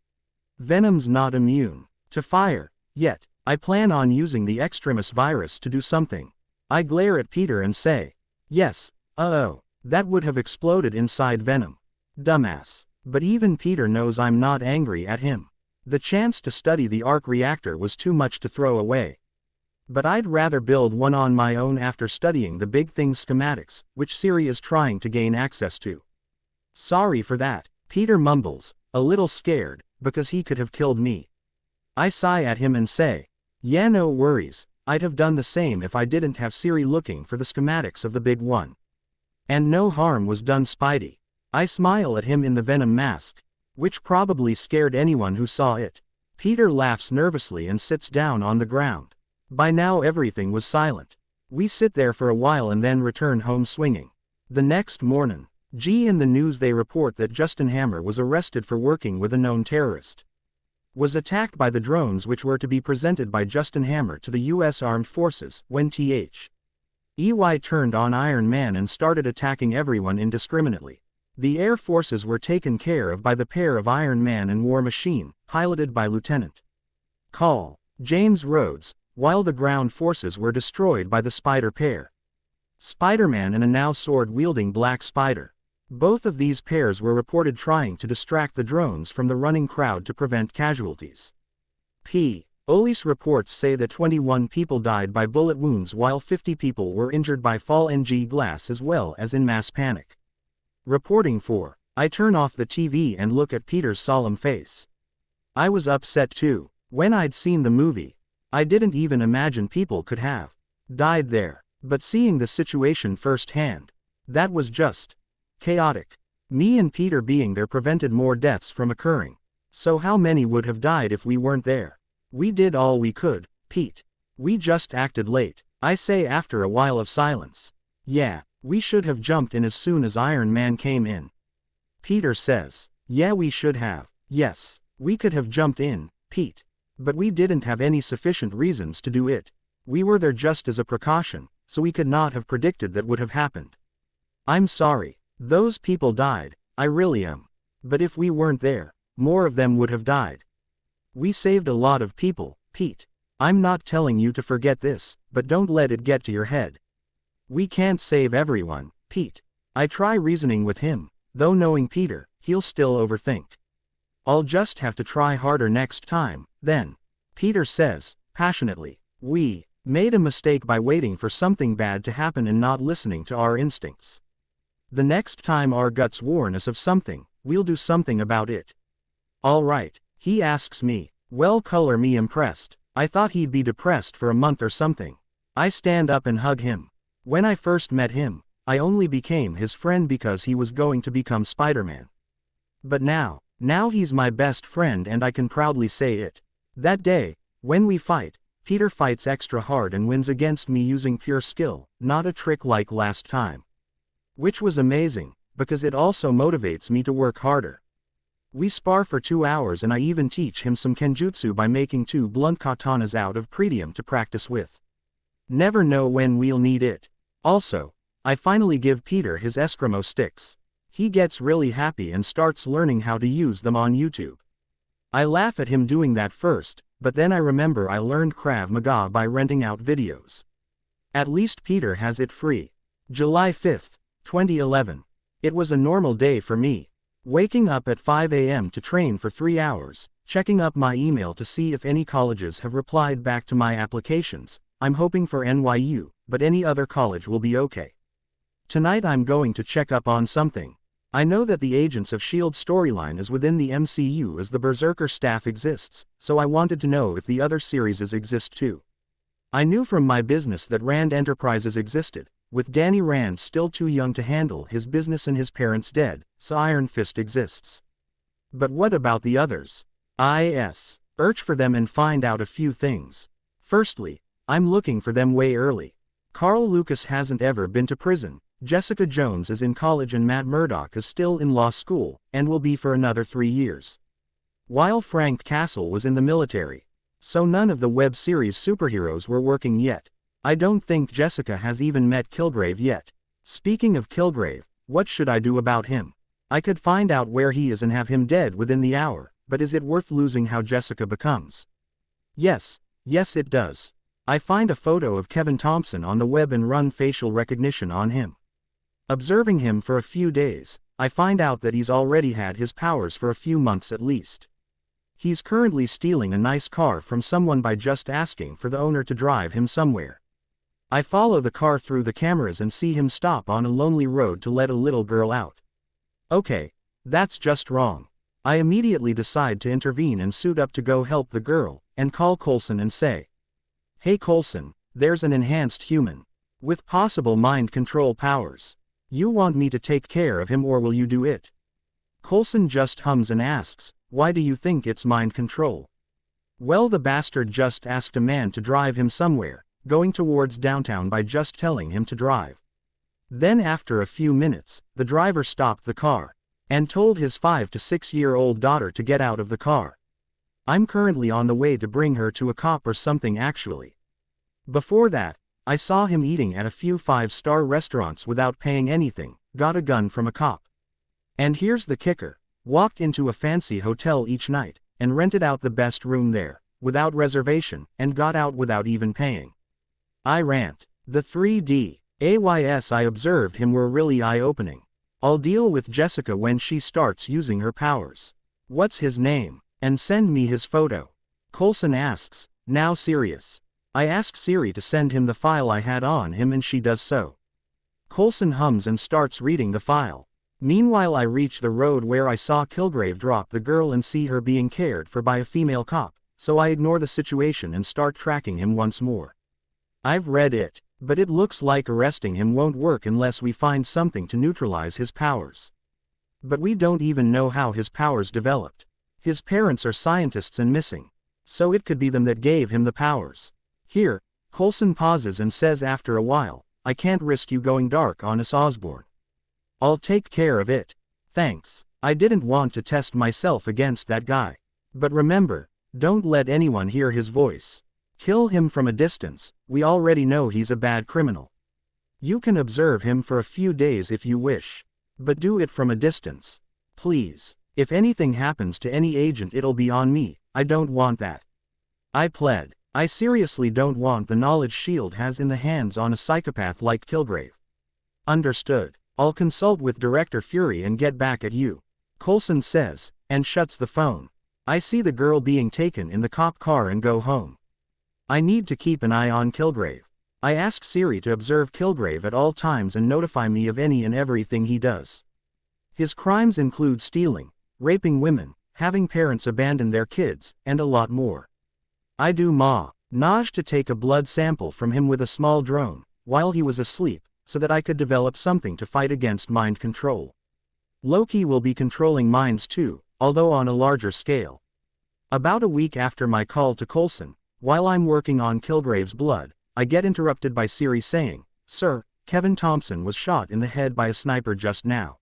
A: Venom's not immune to fire, yet. I plan on using the extremis virus to do something. I glare at Peter and say, yes, that would have exploded inside Venom. Dumbass. But even Peter knows I'm not angry at him. The chance to study the arc reactor was too much to throw away. But I'd rather build one on my own after studying the Big Thing schematics, which Siri is trying to gain access to. Sorry for that, Peter mumbles, a little scared, because he could have killed me. I sigh at him and say, yeah, no worries, I'd have done the same if I didn't have Siri looking for the schematics of the big one. And no harm was done, Spidey. I smile at him in the Venom mask, which probably scared anyone who saw it. Peter laughs nervously and sits down on the ground. By now everything was silent. We sit there for a while and then return home swinging. The next morning, in the news they report that Justin Hammer was arrested for working with a known terrorist. Was attacked by the drones which were to be presented by Justin Hammer to the U.S. Armed Forces when EY turned on Iron Man and started attacking everyone indiscriminately. The Air Forces were taken care of by the pair of Iron Man and War Machine, piloted by Lieutenant Call James Rhodes, while the ground forces were destroyed by the Spider pair. Spiderman and a now sword-wielding Black Spider. Both of these pairs were reported trying to distract the drones from the running crowd to prevent casualties. Police reports say that 21 people died by bullet wounds while 50 people were injured by fall ng glass as well as in mass panic. Reporting for, I turn off the TV and look at Peter's solemn face. I was upset too. When I'd seen the movie, I didn't even imagine people could have died there. But seeing the situation firsthand, that was just chaotic. Me and Peter being there prevented more deaths from occurring. So how many would have died if we weren't there? We did all we could, Pete. We just acted late, I say after a while of silence. Yeah, we should have jumped in as soon as Iron Man came in. Peter says, yeah, we should have. Yes, we could have jumped in, Pete. But we didn't have any sufficient reasons to do it. We were there just as a precaution, so we could not have predicted that would have happened. I'm sorry. Those people died, I really am. But if we weren't there, more of them would have died. We saved a lot of people, Pete. I'm not telling you to forget this, but don't let it get to your head. We can't save everyone, Pete. I try reasoning with him, though knowing Peter, he'll still overthink. I'll just have to try harder next time, then. Peter says, passionately, we made a mistake by waiting for something bad to happen and not listening to our instincts. The next time our guts warn us of something, we'll do something about it. All right, he asks me. Well, color me impressed. I thought he'd be depressed for a month or something. I stand up and hug him. When I first met him, I only became his friend because he was going to become Spider-Man. But now he's my best friend and I can proudly say it. That day, when we fight, Peter fights extra hard and wins against me using pure skill, not a trick like last time. Which was amazing, because it also motivates me to work harder. We spar for 2 hours and I even teach him some kenjutsu by making 2 blunt katanas out of pretium to practice with. Never know when we'll need it. Also, I finally give Peter his Eskimo sticks. He gets really happy and starts learning how to use them on YouTube. I laugh at him doing that first, but then I remember I learned Krav Maga by renting out videos. At least Peter has it free. July 5th. 2011. It was a normal day for me. Waking up at 5 a.m. to train for 3 hours, checking up my email to see if any colleges have replied back to my applications. I'm hoping for NYU, but any other college will be okay. Tonight I'm going to check up on something. I know that the Agents of S.H.I.E.L.D. storyline is within the MCU as the Berserker staff exists, so I wanted to know if the other series exist too. I knew from my business that Rand Enterprises existed. With Danny Rand still too young to handle his business and his parents dead, so Iron Fist exists. But what about the others? Search for them and find out a few things. Firstly, I'm looking for them way early. Carl Lucas hasn't ever been to prison, Jessica Jones is in college and Matt Murdock is still in law school, and will be for another 3 years. While Frank Castle was in the military. So none of the web series superheroes were working yet. I don't think Jessica has even met Kilgrave yet. Speaking of Kilgrave, what should I do about him? I could find out where he is and have him dead within the hour, but is it worth losing how Jessica becomes? Yes it does. I find a photo of Kevin Thompson on the web and run facial recognition on him. Observing him for a few days, I find out that he's already had his powers for a few months at least. He's currently stealing a nice car from someone by just asking for the owner to drive him somewhere. I follow the car through the cameras and see him stop on a lonely road to let a little girl out. Okay, that's just wrong. I immediately decide to intervene and suit up to go help the girl, and call Coulson and say, "Hey Coulson, there's an enhanced human. With possible mind control powers. You want me to take care of him or will you do it?" Coulson just hums and asks, "Why do you think it's mind control?" Well, the bastard just asked a man to drive him somewhere, going towards downtown by just telling him to drive. Then after a few minutes, the driver stopped the car, and told his 5 to 6-year-old daughter to get out of the car. I'm currently on the way to bring her to a cop or something actually. Before that, I saw him eating at a few 5-star restaurants without paying anything, got a gun from a cop. And here's the kicker, walked into a fancy hotel each night, and rented out the best room there, without reservation, and got out without even paying. I rant. The 3D AYS I observed him were really eye-opening. I'll deal with Jessica when she starts using her powers. What's his name? And send me his photo. Coulson asks, now serious. I ask Siri to send him the file I had on him and she does so. Coulson hums and starts reading the file. Meanwhile I reach the road where I saw Kilgrave drop the girl and see her being cared for by a female cop, so I ignore the situation and start tracking him once more. I've read it, but it looks like arresting him won't work unless we find something to neutralize his powers. But we don't even know how his powers developed. His parents are scientists and missing, so it could be them that gave him the powers. Here, Coulson pauses and says after a while, I can't risk you going dark on us, Osborn. I'll take care of it. Thanks. I didn't want to test myself against that guy. But remember, don't let anyone hear his voice. Kill him from a distance, we already know he's a bad criminal. You can observe him for a few days if you wish. But do it from a distance. Please. If anything happens to any agent it'll be on me, I don't want that. I pled. I seriously don't want the knowledge S.H.I.E.L.D. has in the hands on a psychopath like Kilgrave. Understood. I'll consult with Director Fury and get back at you. Coulson says, and shuts the phone. I see the girl being taken in the cop car and go home. I need to keep an eye on Kilgrave. I ask Siri to observe Kilgrave at all times and notify me of any and everything he does. His crimes include stealing, raping women, having parents abandon their kids, and a lot more. I do manage to take a blood sample from him with a small drone, while he was asleep, so that I could develop something to fight against mind control. Loki will be controlling minds too, although on a larger scale. About a week after my call to Coulson, while I'm working on Kilgrave's blood, I get interrupted by Siri saying, Sir, Kevin Thompson was shot in the head by a sniper just now.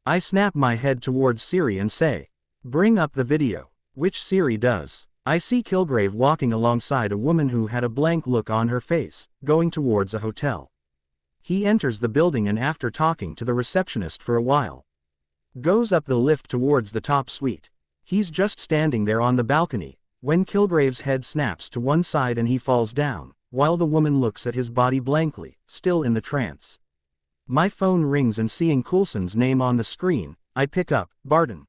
A: I snap my head towards Siri and say, bring up the video, which Siri does. I see Kilgrave walking alongside a woman who had a blank look on her face, going towards a hotel. He enters the building and after talking to the receptionist for a while, goes up the lift towards the top suite. He's just standing there on the balcony, when Kilgrave's head snaps to one side and he falls down, while the woman looks at his body blankly, still in the trance. My phone rings and seeing Coulson's name on the screen, I pick up, Barton.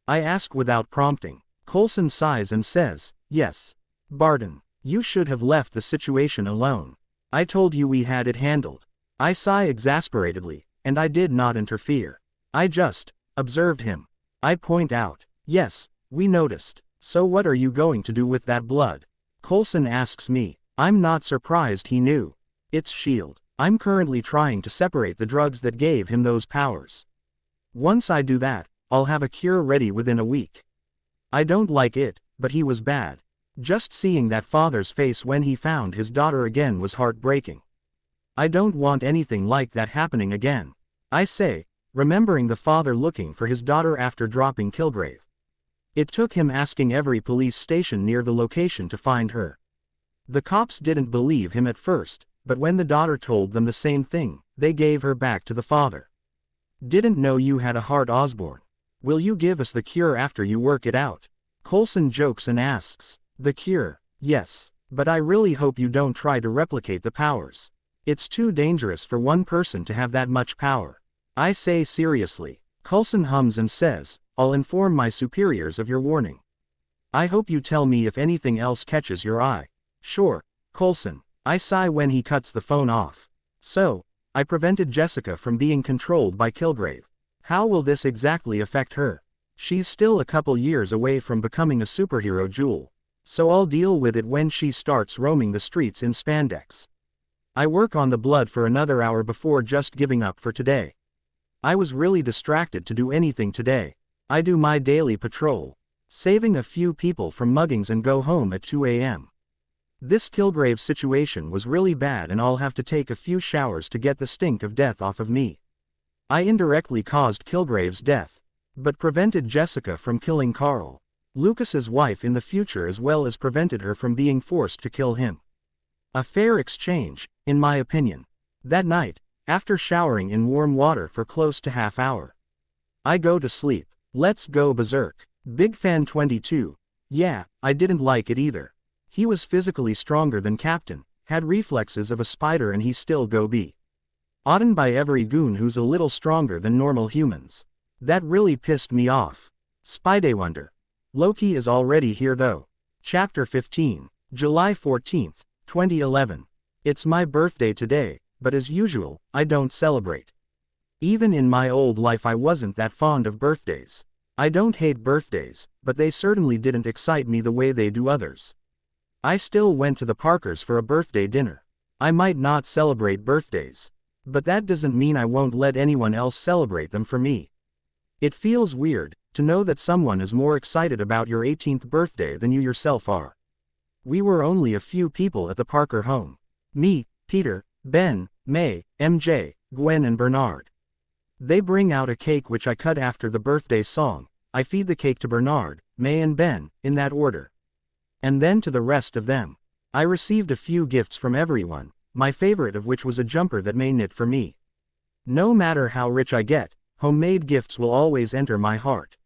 A: I ask without prompting. Coulson sighs and says, yes. Barton, you should have left the situation alone. I told you we had it handled. I sigh exasperatedly, and I did not interfere. I just observed him. I point out, yes, we noticed. So what are you going to do with that blood? Coulson asks me. I'm not surprised he knew. It's S.H.I.E.L.D. I'm currently trying to separate the drugs that gave him those powers. Once I do that, I'll have a cure ready within a week. I don't like it, but he was bad. Just seeing that father's face when he found his daughter again was heartbreaking. I don't want anything like that happening again. I say, remembering the father looking for his daughter after dropping Kilgrave. It took him asking every police station near the location to find her. The cops didn't believe him at first, but when the daughter told them the same thing, they gave her back to the father. Didn't know you had a heart, Osborn. Will you give us the cure after you work it out? Coulson jokes and asks. The cure? Yes, but I really hope you don't try to replicate the powers. It's too dangerous for one person to have that much power. I say seriously. Coulson hums and says, I'll inform my superiors of your warning. I hope you tell me if anything else catches your eye. Sure, Coulson. I sigh when he cuts the phone off. So, I prevented Jessica from being controlled by Kilgrave. How will this exactly affect her? She's still a couple years away from becoming a superhero jewel. So I'll deal with it when she starts roaming the streets in spandex. I work on the blood for another hour before just giving up for today. I was really distracted to do anything today. I do my daily patrol, saving a few people from muggings and go home at 2 a.m. This Kilgrave situation was really bad and I'll have to take a few showers to get the stink of death off of me. I indirectly caused Kilgrave's death, but prevented Jessica from killing Carl, Lucas's wife, in the future, as well as prevented her from being forced to kill him. A fair exchange, in my opinion. That night, after showering in warm water for close to half hour, I go to sleep. Let's go berserk. Big fan 22. Yeah, I didn't like it either. He was physically stronger than Captain, had reflexes of a spider, and he still go be eaten by every goon who's a little stronger than normal humans. That really pissed me off. Wonder. Loki is already here though. Chapter 15, July 14th, 2011. It's my birthday today, but as usual, I don't celebrate. Even in my old life I wasn't that fond of birthdays. I don't hate birthdays, but they certainly didn't excite me the way they do others. I still went to the Parkers for a birthday dinner. I might not celebrate birthdays, but that doesn't mean I won't let anyone else celebrate them for me. It feels weird to know that someone is more excited about your 18th birthday than you yourself are. We were only a few people at the Parker home. Me, Peter, Ben, May, MJ, Gwen and Bernard. They bring out a cake which I cut after the birthday song. I feed the cake to Bernard, May and Ben, in that order. And then to the rest of them. I received a few gifts from everyone, my favorite of which was a jumper that May knit for me. No matter how rich I get, homemade gifts will always enter my heart.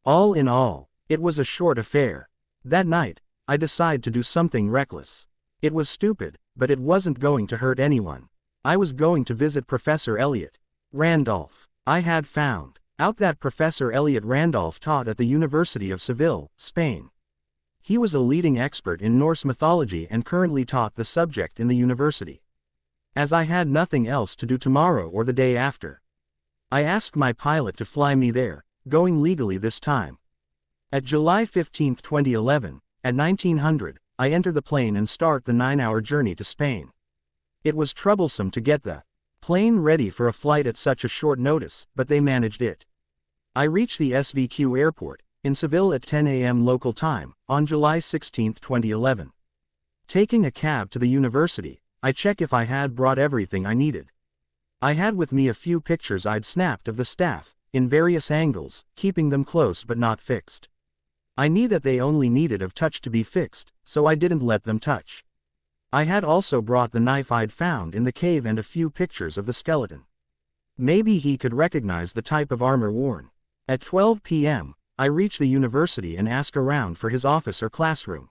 A: All in all, it was a short affair. That night, I decided to do something reckless. It was stupid, but it wasn't going to hurt anyone. I was going to visit Professor Elliot Randolph. I had found out that Professor Elliot Randolph taught at the University of Seville, Spain. He was a leading expert in Norse mythology and currently taught the subject in the university. As I had nothing else to do tomorrow or the day after, I asked my pilot to fly me there, going legally this time. At July 15, 2011, at 1900, I enter the plane and start the 9-hour journey to Spain. It was troublesome to get the plane ready for a flight at such a short notice, but they managed it. I reached the SVQ airport, in Seville at 10 a.m. local time, on July 16, 2011. Taking a cab to the university, I check if I had brought everything I needed. I had with me a few pictures I'd snapped of the staff, in various angles, keeping them close but not fixed. I knew that they only needed of touch to be fixed, so I didn't let them touch. I had also brought the knife I'd found in the cave and a few pictures of the skeleton. Maybe he could recognize the type of armor worn. At 12 p.m., I reach the university and ask around for his office or classroom.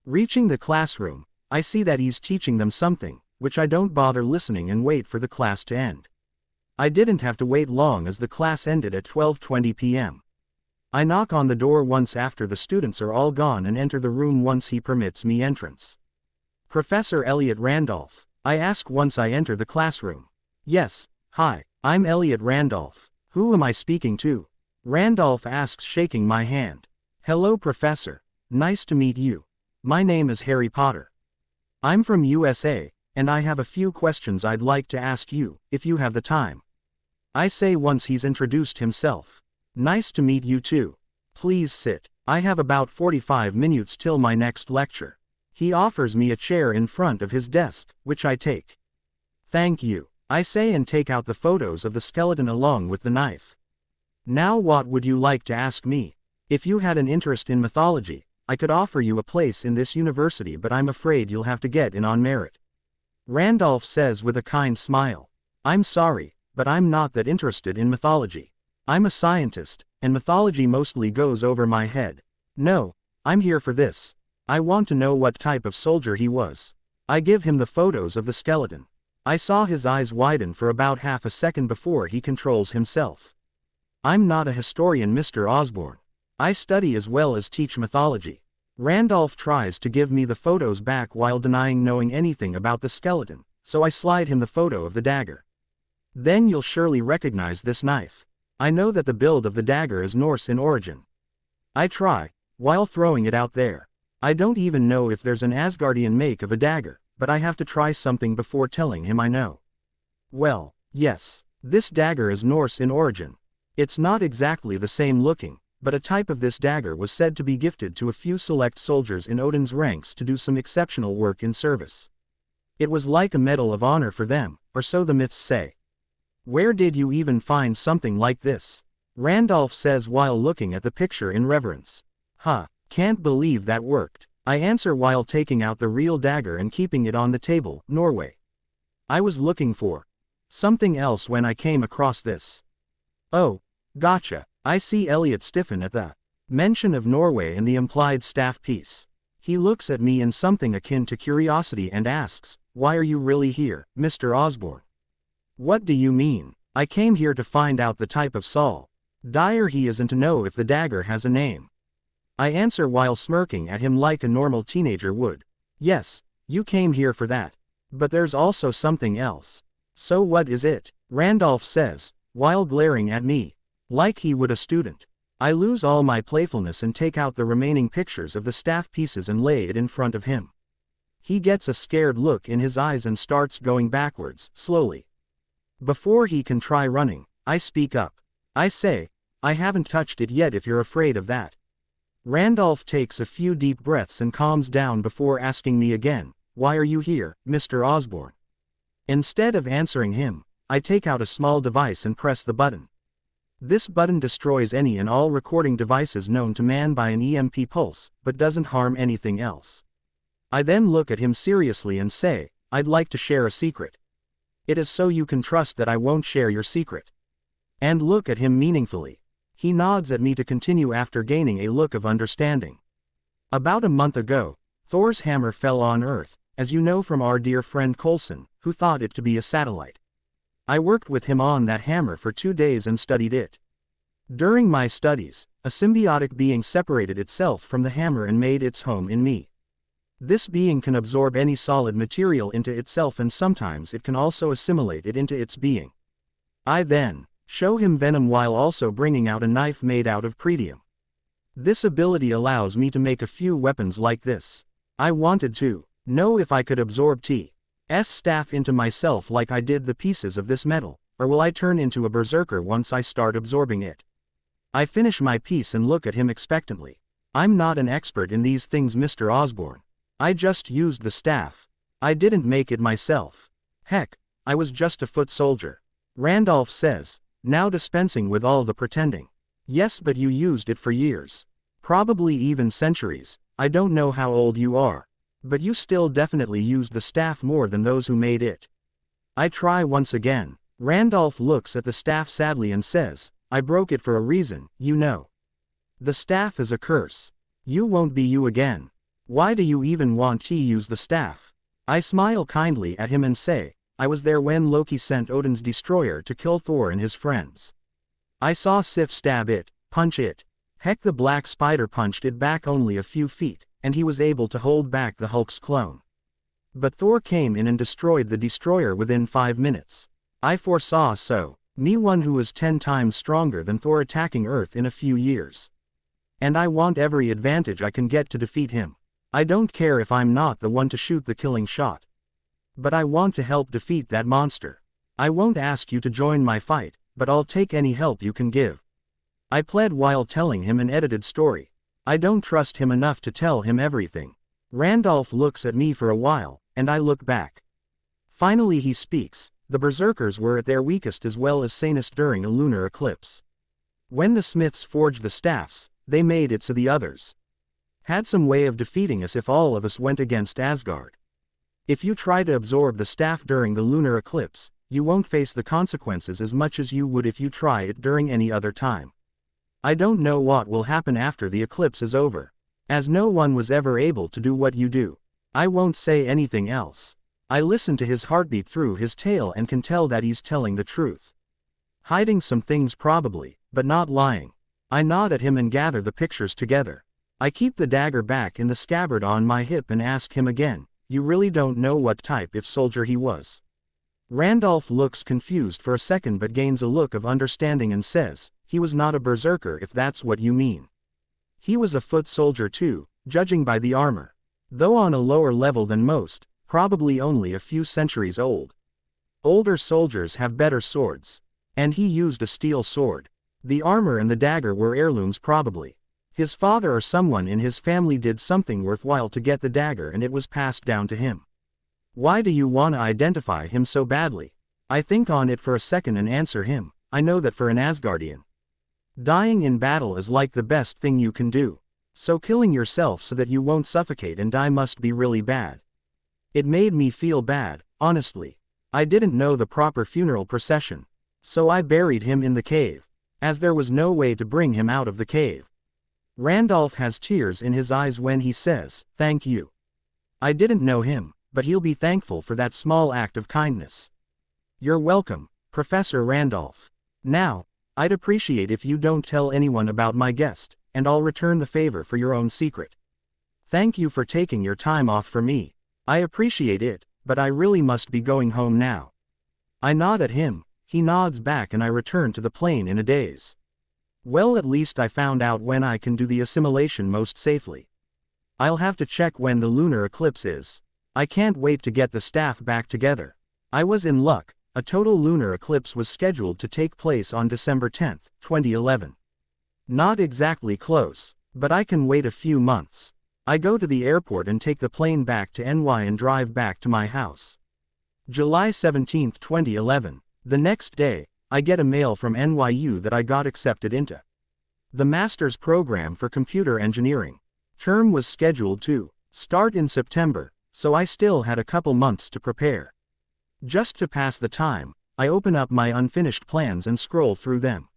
A: Reaching the classroom, I see that he's teaching them something, which I don't bother listening and wait for the class to end. I didn't have to wait long as the class ended at 12:20 p.m. I knock on the door once after the students are all gone and enter the room once he permits me entrance. Professor Elliot Randolph, I ask once I enter the classroom. Yes, hi, I'm Elliot Randolph. Who am I speaking to? Randolph asks, shaking my hand. Hello Professor, nice to meet you. My name is Harry Potter. I'm from USA, and I have a few questions I'd like to ask you, if you have the time. I say once he's introduced himself. Nice to meet you too. Please sit. I have about 45 minutes till my next lecture. He offers me a chair in front of his desk, which I take. Thank you, I say and take out the photos of the skeleton along with the knife. Now what would you like to ask me? If you had an interest in mythology, I could offer you a place in this university, but I'm afraid you'll have to get in on merit. Randolph says with a kind smile. I'm sorry, but I'm not that interested in mythology. I'm a scientist, and mythology mostly goes over my head. No, I'm here for this. I want to know what type of soldier he was. I give him the photos of the skeleton. I saw his eyes widen for about half a second before he controls himself. I'm not a historian, Mr. Osborn. I study as well as teach mythology. Randolph tries to give me the photos back while denying knowing anything about the skeleton, so I slide him the photo of the dagger. Then you'll surely recognize this knife. I know that the build of the dagger is Norse in origin. I try, while throwing it out there. I don't even know if there's an Asgardian make of a dagger, but I have to try something before telling him I know. Well, yes, this dagger is Norse in origin. It's not exactly the same looking, but a type of this dagger was said to be gifted to a few select soldiers in Odin's ranks to do some exceptional work in service. It was like a medal of honor for them, or so the myths say. Where did you even find something like this? Randolph says while looking at the picture in reverence. Can't believe that worked. I answer while taking out the real dagger and keeping it on the table. Norway. I was looking for something else when I came across this. Oh, gotcha. I see Elliot stiffen at the mention of Norway and the implied staff piece. He looks at me in something akin to curiosity and asks, "Why are you really here, Mr. Osborn?" What do you mean? I came here to find out the type of Saul Dyer he is and to know if the dagger has a name. I answer while smirking at him like a normal teenager would. Yes, you came here for that. But there's also something else. So what is it? Randolph says, while glaring at me, like he would a student. I lose all my playfulness and take out the remaining pictures of the staff pieces and lay it in front of him. He gets a scared look in his eyes and starts going backwards, slowly. Before he can try running, I speak up. I say, I haven't touched it yet if you're afraid of that. Randolph takes a few deep breaths and calms down before asking me again, "Why are you here, Mr. Osborn?" Instead of answering him, I take out a small device and press the button. This button destroys any and all recording devices known to man by an EMP pulse, but doesn't harm anything else. I then look at him seriously and say, "I'd like to share a secret. It is so you can trust that I won't share your secret." And look at him meaningfully. He nods at me to continue after gaining a look of understanding. About a month ago, Thor's hammer fell on Earth, as you know from our dear friend Coulson, who thought it to be a satellite. I worked with him on that hammer for 2 days and studied it. During my studies, a symbiotic being separated itself from the hammer and made its home in me. This being can absorb any solid material into itself, and sometimes it can also assimilate it into its being. I then show him venom while also bringing out a knife made out of pretium. This ability allows me to make a few weapons like this. I wanted to know if I could absorb T's staff into myself like I did the pieces of this metal, or will I turn into a berserker once I start absorbing it? I finish my piece and look at him expectantly. I'm not an expert in these things, Mr. Osborn. I just used the staff. I didn't make it myself. Heck, I was just a foot soldier. Randolph says, now dispensing with all the pretending. Yes, but you used it for years. Probably even centuries. I don't know how old you are. But you still definitely used the staff more than those who made it. I try once again. Randolph looks at the staff sadly and says, I broke it for a reason, you know. The staff is a curse. You won't be you again. Why do you even want to use the staff? I smile kindly at him and say, I was there when Loki sent Odin's destroyer to kill Thor and his friends. I saw Sif stab it, punch it. Heck, the black spider punched it back only a few feet, and he was able to hold back the Hulk's clone. But Thor came in and destroyed the destroyer within 5 minutes. I foresaw me one who is 10 times stronger than Thor attacking Earth in a few years. And I want every advantage I can get to defeat him. I don't care if I'm not the one to shoot the killing shot. But I want to help defeat that monster. I won't ask you to join my fight, but I'll take any help you can give. I pled while telling him an edited story. I don't trust him enough to tell him everything. Randolph looks at me for a while, and I look back. Finally he speaks. The Berserkers were at their weakest as well as sanest during a lunar eclipse. When the Smiths forged the staffs, they made it so the others had some way of defeating us if all of us went against Asgard. If you try to absorb the staff during the lunar eclipse, you won't face the consequences as much as you would if you try it during any other time. I don't know what will happen after the eclipse is over. As no one was ever able to do what you do, I won't say anything else. I listen to his heartbeat through his tail and can tell that he's telling the truth. Hiding some things probably, but not lying. I nod at him and gather the pictures together. I keep the dagger back in the scabbard on my hip and ask him again, you really don't know what type of soldier he was? Randolph looks confused for a second but gains a look of understanding and says, he was not a berserker if that's what you mean. He was a foot soldier too, judging by the armor. Though on a lower level than most, probably only a few centuries old. Older soldiers have better swords. And he used a steel sword. The armor and the dagger were heirlooms probably. His father or someone in his family did something worthwhile to get the dagger and it was passed down to him. Why do you want to identify him so badly? I think on it for a second and answer him, I know that for an Asgardian, dying in battle is like the best thing you can do. So killing yourself so that you won't suffocate and die must be really bad. It made me feel bad, honestly. I didn't know the proper funeral procession. So I buried him in the cave, as there was no way to bring him out of the cave. Randolph has tears in his eyes when he says, thank you. I didn't know him, but he'll be thankful for that small act of kindness. You're welcome, Professor Randolph. Now, I'd appreciate if you don't tell anyone about my guest, and I'll return the favor for your own secret. Thank you for taking your time off for me. I appreciate it, but I really must be going home now. I nod at him, he nods back and I return to the plane in a daze. Well, at least I found out when I can do the assimilation most safely. I'll have to check when the lunar eclipse is. I can't wait to get the staff back together. I was in luck. A total lunar eclipse was scheduled to take place on December 10, 2011. Not exactly close, but I can wait a few months. I go to the airport and take the plane back to NY and drive back to my house. July 17, 2011. The next day, I get a mail from NYU that I got accepted into the master's program for computer engineering. Term was scheduled to start in September, so I still had a couple months to prepare. Just to pass the time, I open up my unfinished plans and scroll through them.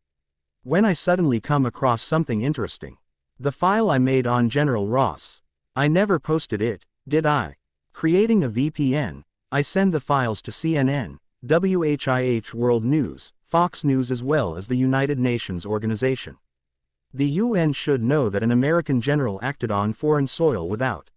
A: When I suddenly come across something interesting. The file I made on General Ross. I never posted it, did I? Creating a VPN, I send the files to CNN, WHIH World News, Fox News as well as the United Nations Organization. The UN should know that an American general acted on foreign soil without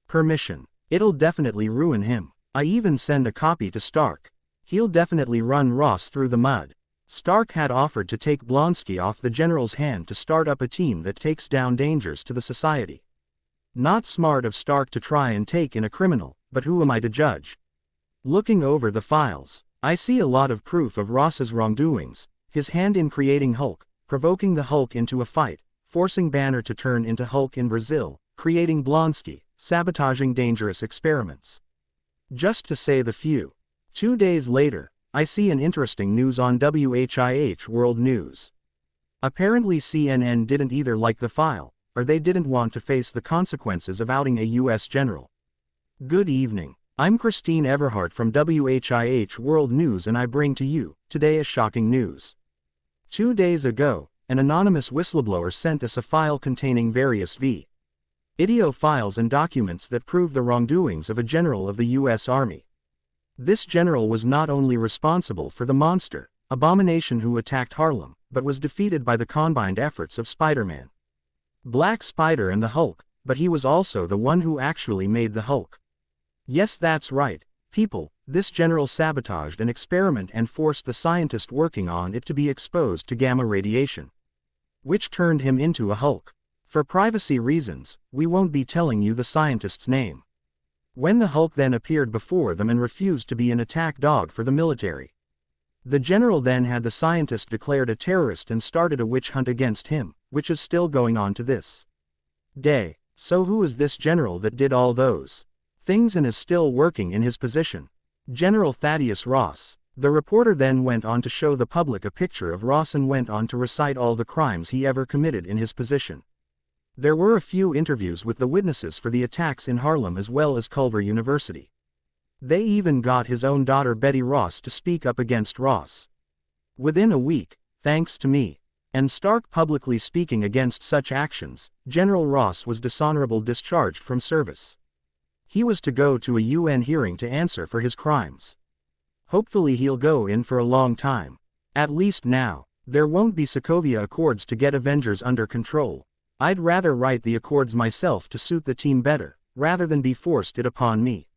A: permission. It'll definitely ruin him. I even send a copy to Stark. He'll definitely run Ross through the mud. Stark had offered to take Blonsky off the general's hand to start up a team that takes down dangers to the society. Not smart of Stark to try and take in a criminal, but who am I to judge? Looking over the files, I see a lot of proof of Ross's wrongdoings, his hand in creating Hulk, provoking the Hulk into a fight, forcing Banner to turn into Hulk in Brazil, creating Blonsky, sabotaging dangerous experiments. Just to say the few. 2 days later, I see an interesting news on WHIH World News. Apparently CNN didn't either like the file, or they didn't want to face the consequences of outing a US general. Good evening. I'm Christine Everhart from WHIH World News and I bring to you, today a shocking news. 2 days ago, an anonymous whistleblower sent us a file containing various video files and documents that prove the wrongdoings of a general of the US Army. This general was not only responsible for the monster, Abomination who attacked Harlem, but was defeated by the combined efforts of Spiderman, Black Spider and the Hulk, but he was also the one who actually made the Hulk. Yes, that's right, people, this general sabotaged an experiment and forced the scientist working on it to be exposed to gamma radiation, which turned him into a Hulk. For privacy reasons, we won't be telling you the scientist's name. When the Hulk then appeared before them and refused to be an attack dog for the military, the general then had the scientist declared a terrorist and started a witch hunt against him, which is still going on to this Day. So who is this general that did all those things and is still working in his position? General Thaddeus Ross. The reporter then went on to show the public a picture of Ross and went on to recite all the crimes he ever committed in his position. There were a few interviews with the witnesses for the attacks in Harlem as well as Culver University. They even got his own daughter Betty Ross to speak up against Ross. Within a week, thanks to me, and Stark publicly speaking against such actions, General Ross was dishonorably discharged from service. He was to go to a UN hearing to answer for his crimes. Hopefully he'll go in for a long time. At least now, there won't be Sokovia Accords to get Avengers under control. I'd rather write the Accords myself to suit the team better, rather than be forced it upon me.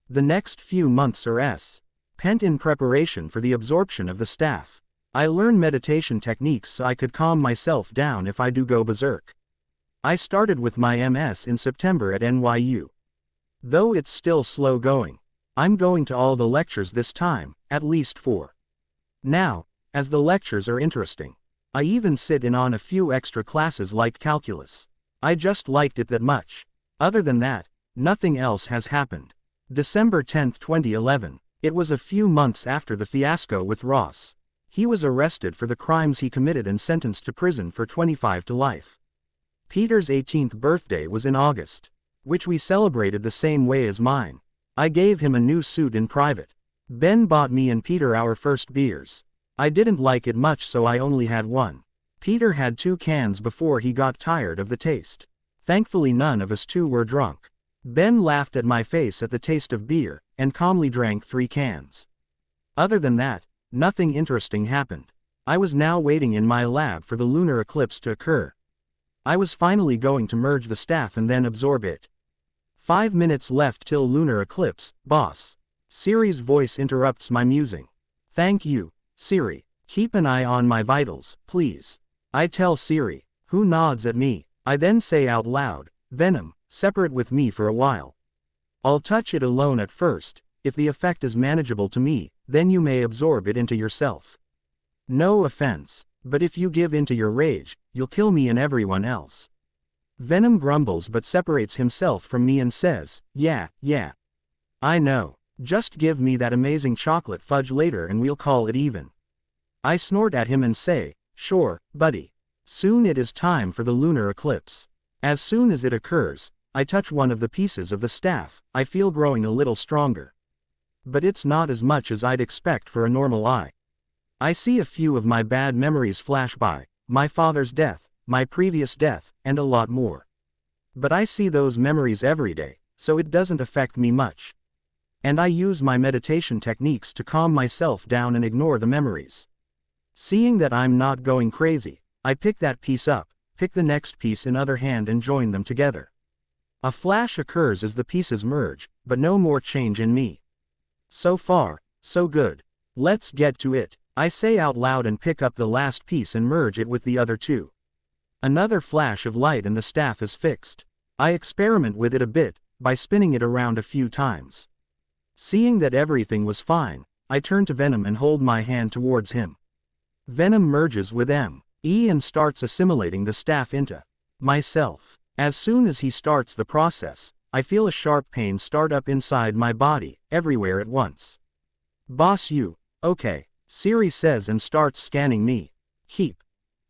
A: The next few months are spent in preparation for the absorption of the staff. I learn meditation techniques so I could calm myself down if I do go berserk. I started with my MS in September at NYU. Though it's still slow going. I'm going to all the lectures this time, at least 4. Now, as the lectures are interesting. I even sit in on a few extra classes like calculus. I just liked it that much. Other than that, nothing else has happened. December 10, 2011. It was a few months after the fiasco with Ross. He was arrested for the crimes he committed and sentenced to prison for 25 to life. Peter's 18th birthday was in August, which we celebrated the same way as mine. I gave him a new suit in private. Ben bought me and Peter our first beers. I didn't like it much so I only had one. Peter had 2 cans before he got tired of the taste. Thankfully none of us 2 were drunk. Ben laughed at my face at the taste of beer, and calmly drank 3 cans. Other than that, nothing interesting happened. I was now waiting in my lab for the lunar eclipse to occur. I was finally going to merge the staff and then absorb it. 5 minutes left till lunar eclipse, boss. Siri's voice interrupts my musing. Thank you, Siri. Keep an eye on my vitals, please. I tell Siri, who nods at me. I then say out loud, Venom, separate with me for a while. I'll touch it alone at first. If the effect is manageable to me, then you may absorb it into yourself. No offense, but if you give into your rage, you'll kill me and everyone else. Venom grumbles but separates himself from me and says, yeah. I know. Just give me that amazing chocolate fudge later and we'll call it even. I snort at him and say, sure, buddy. Soon it is time for the lunar eclipse. As soon as it occurs, I touch one of the pieces of the staff. I feel growing a little stronger. But it's not as much as I'd expect for a normal eye. I see a few of my bad memories flash by, my father's death, my previous death, and a lot more. But I see those memories every day, so it doesn't affect me much. And I use my meditation techniques to calm myself down and ignore the memories. Seeing that I'm not going crazy, I pick that piece up, pick the next piece in other hand and join them together. A flash occurs as the pieces merge, but no more change in me. So far, so good. Let's get to it. I say out loud and pick up the last piece and merge it with the other 2. Another flash of light and the staff is fixed. I experiment with it a bit, by spinning it around a few times. Seeing that everything was fine, I turn to Venom and hold my hand towards him. Venom merges with me and starts assimilating the staff into myself. As soon as he starts the process, I feel a sharp pain start up inside my body, everywhere at once. Boss you, okay, Siri says and starts scanning me. Keep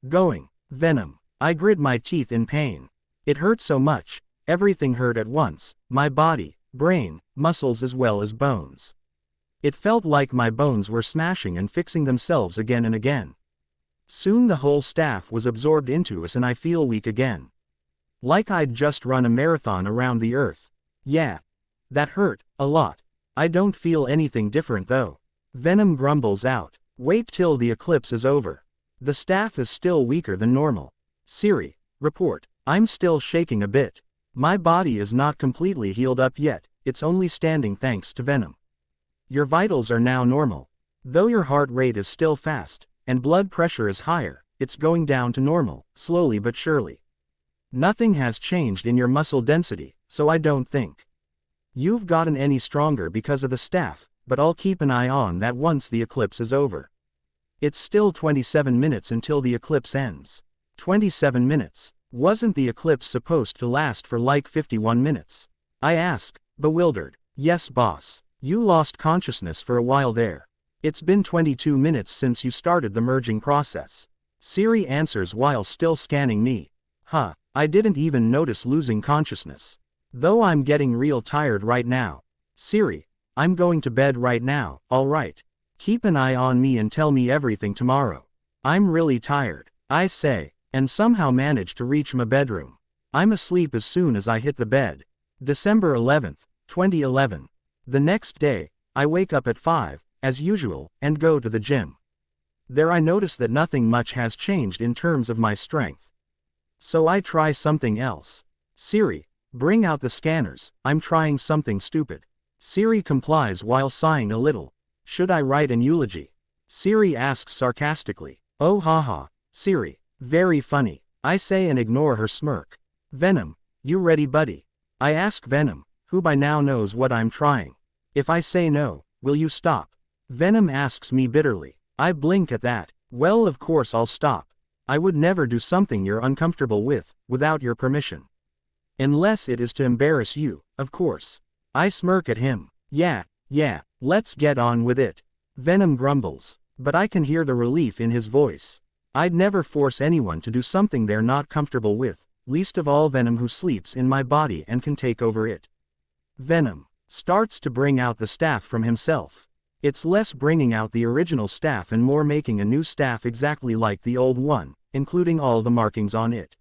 A: going, Venom. I grit my teeth in pain. It hurt so much, everything hurt at once, my body, brain, muscles as well as bones. It felt like my bones were smashing and fixing themselves again and again. Soon the whole staff was absorbed into us and I feel weak again. Like I'd just run a marathon around the earth. Yeah. That hurt, a lot. I don't feel anything different though. Venom grumbles out. Wait till the eclipse is over. The staff is still weaker than normal. Siri, report. I'm still shaking a bit. My body is not completely healed up yet, it's only standing thanks to Venom. Your vitals are now normal. Though your heart rate is still fast, and blood pressure is higher, it's going down to normal, slowly but surely. Nothing has changed in your muscle density, so I don't think you've gotten any stronger because of the staff, but I'll keep an eye on that once the eclipse is over. It's still 27 minutes until the eclipse ends. 27 minutes. Wasn't the eclipse supposed to last for like 51 minutes? I ask, bewildered. Yes boss. You lost consciousness for a while there. It's been 22 minutes since you started the merging process. Siri answers while still scanning me. Huh, I didn't even notice losing consciousness. Though I'm getting real tired right now. Siri, I'm going to bed right now, alright. Keep an eye on me and tell me everything tomorrow. I'm really tired, I say, and somehow manage to reach my bedroom. I'm asleep as soon as I hit the bed. December 11th, 2011. The next day, I wake up at 5, as usual, and go to the gym. There I notice that nothing much has changed in terms of my strength. So I try something else. Siri, bring out the scanners, I'm trying something stupid. Siri complies while sighing a little. Should I write an eulogy? Siri asks sarcastically. Oh haha, Siri, very funny, I say and ignore her smirk. Venom, you ready buddy? I ask Venom, who by now knows what I'm trying. If I say no, will you stop? Venom asks me bitterly. I blink at that. Well of course I'll stop. I would never do something you're uncomfortable with, without your permission. Unless it is to embarrass you, of course. I smirk at him. Yeah, let's get on with it. Venom grumbles, but I can hear the relief in his voice. I'd never force anyone to do something they're not comfortable with, least of all Venom who sleeps in my body and can take over it. Venom starts to bring out the staff from himself. It's less bringing out the original staff and more making a new staff exactly like the old one, including all the markings on it.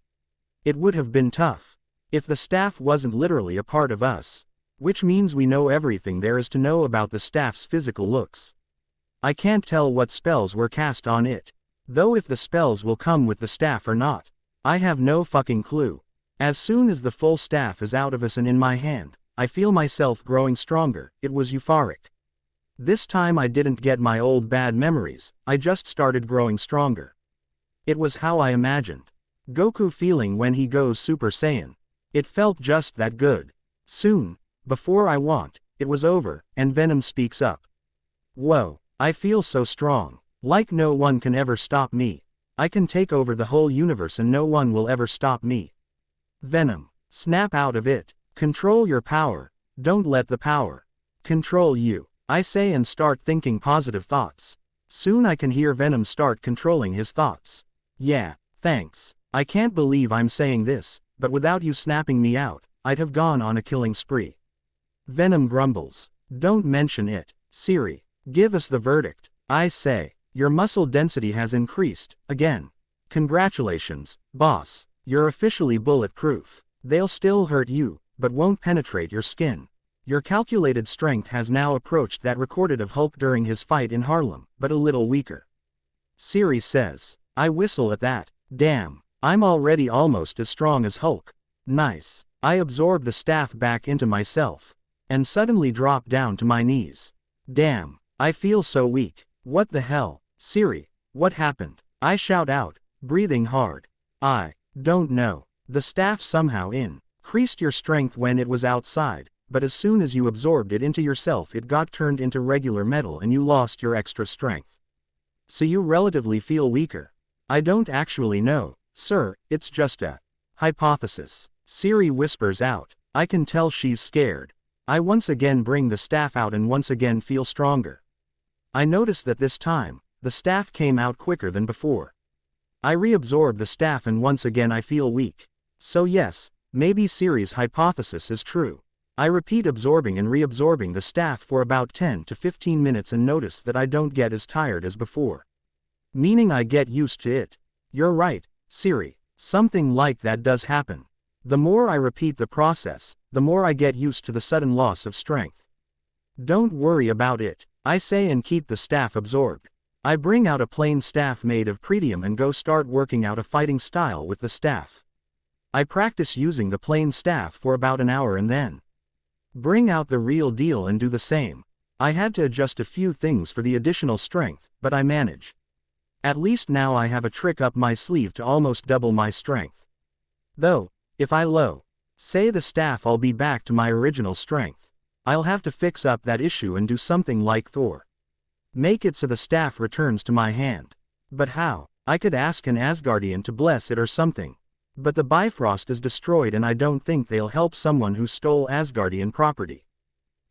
A: It would have been tough if the staff wasn't literally a part of us. Which means we know everything there is to know about the staff's physical looks. I can't tell what spells were cast on it. Though if the spells will come with the staff or not, I have no fucking clue. As soon as the full staff is out of us and in my hand, I feel myself growing stronger. It was euphoric. This time I didn't get my old bad memories, I just started growing stronger. It was how I imagined Goku feeling when he goes Super Saiyan. It felt just that good. Soon, before I want, it was over, and Venom speaks up. Whoa, I feel so strong. Like no one can ever stop me. I can take over the whole universe and no one will ever stop me. Venom, snap out of it. Control your power. Don't let the power control you. I say and start thinking positive thoughts. Soon I can hear Venom start controlling his thoughts. Yeah, thanks. I can't believe I'm saying this, but without you snapping me out, I'd have gone on a killing spree. Venom grumbles. Don't mention it. Siri, give us the verdict. I say, your muscle density has increased, again. Congratulations, boss. You're officially bulletproof. They'll still hurt you, but won't penetrate your skin. Your calculated strength has now approached that recorded of Hulk during his fight in Harlem, but a little weaker. Siri says. I whistle at that. Damn, I'm already almost as strong as Hulk. Nice. I absorb the staff back into myself. And suddenly drop down to my knees. Damn, I feel so weak. What the hell? Siri, what happened? I shout out, breathing hard. I don't know. The staff somehow increased your strength when it was outside, but as soon as you absorbed it into yourself it got turned into regular metal and you lost your extra strength. So you relatively feel weaker. I don't actually know, sir, it's just a hypothesis. Siri whispers out. I can tell she's scared. I once again bring the staff out and once again feel stronger. I notice that this time, the staff came out quicker than before. I reabsorb the staff and once again I feel weak. So yes, maybe Siri's hypothesis is true. I repeat absorbing and reabsorbing the staff for about 10 to 15 minutes and notice that I don't get as tired as before. Meaning I get used to it. You're right, Siri, something like that does happen. The more I repeat the process, the more I get used to the sudden loss of strength. Don't worry about it, I say and keep the staff absorbed. I bring out a plain staff made of pretium and go start working out a fighting style with the staff. I practice using the plain staff for about an hour and then bring out the real deal and do the same. I had to adjust a few things for the additional strength, but I manage. At least now I have a trick up my sleeve to almost double my strength. Though, if I say the staff I'll be back to my original strength. I'll have to fix up that issue and do something like Thor. Make it so the staff returns to my hand. But how? I could ask an Asgardian to bless it or something. But the Bifrost is destroyed and I don't think they'll help someone who stole Asgardian property.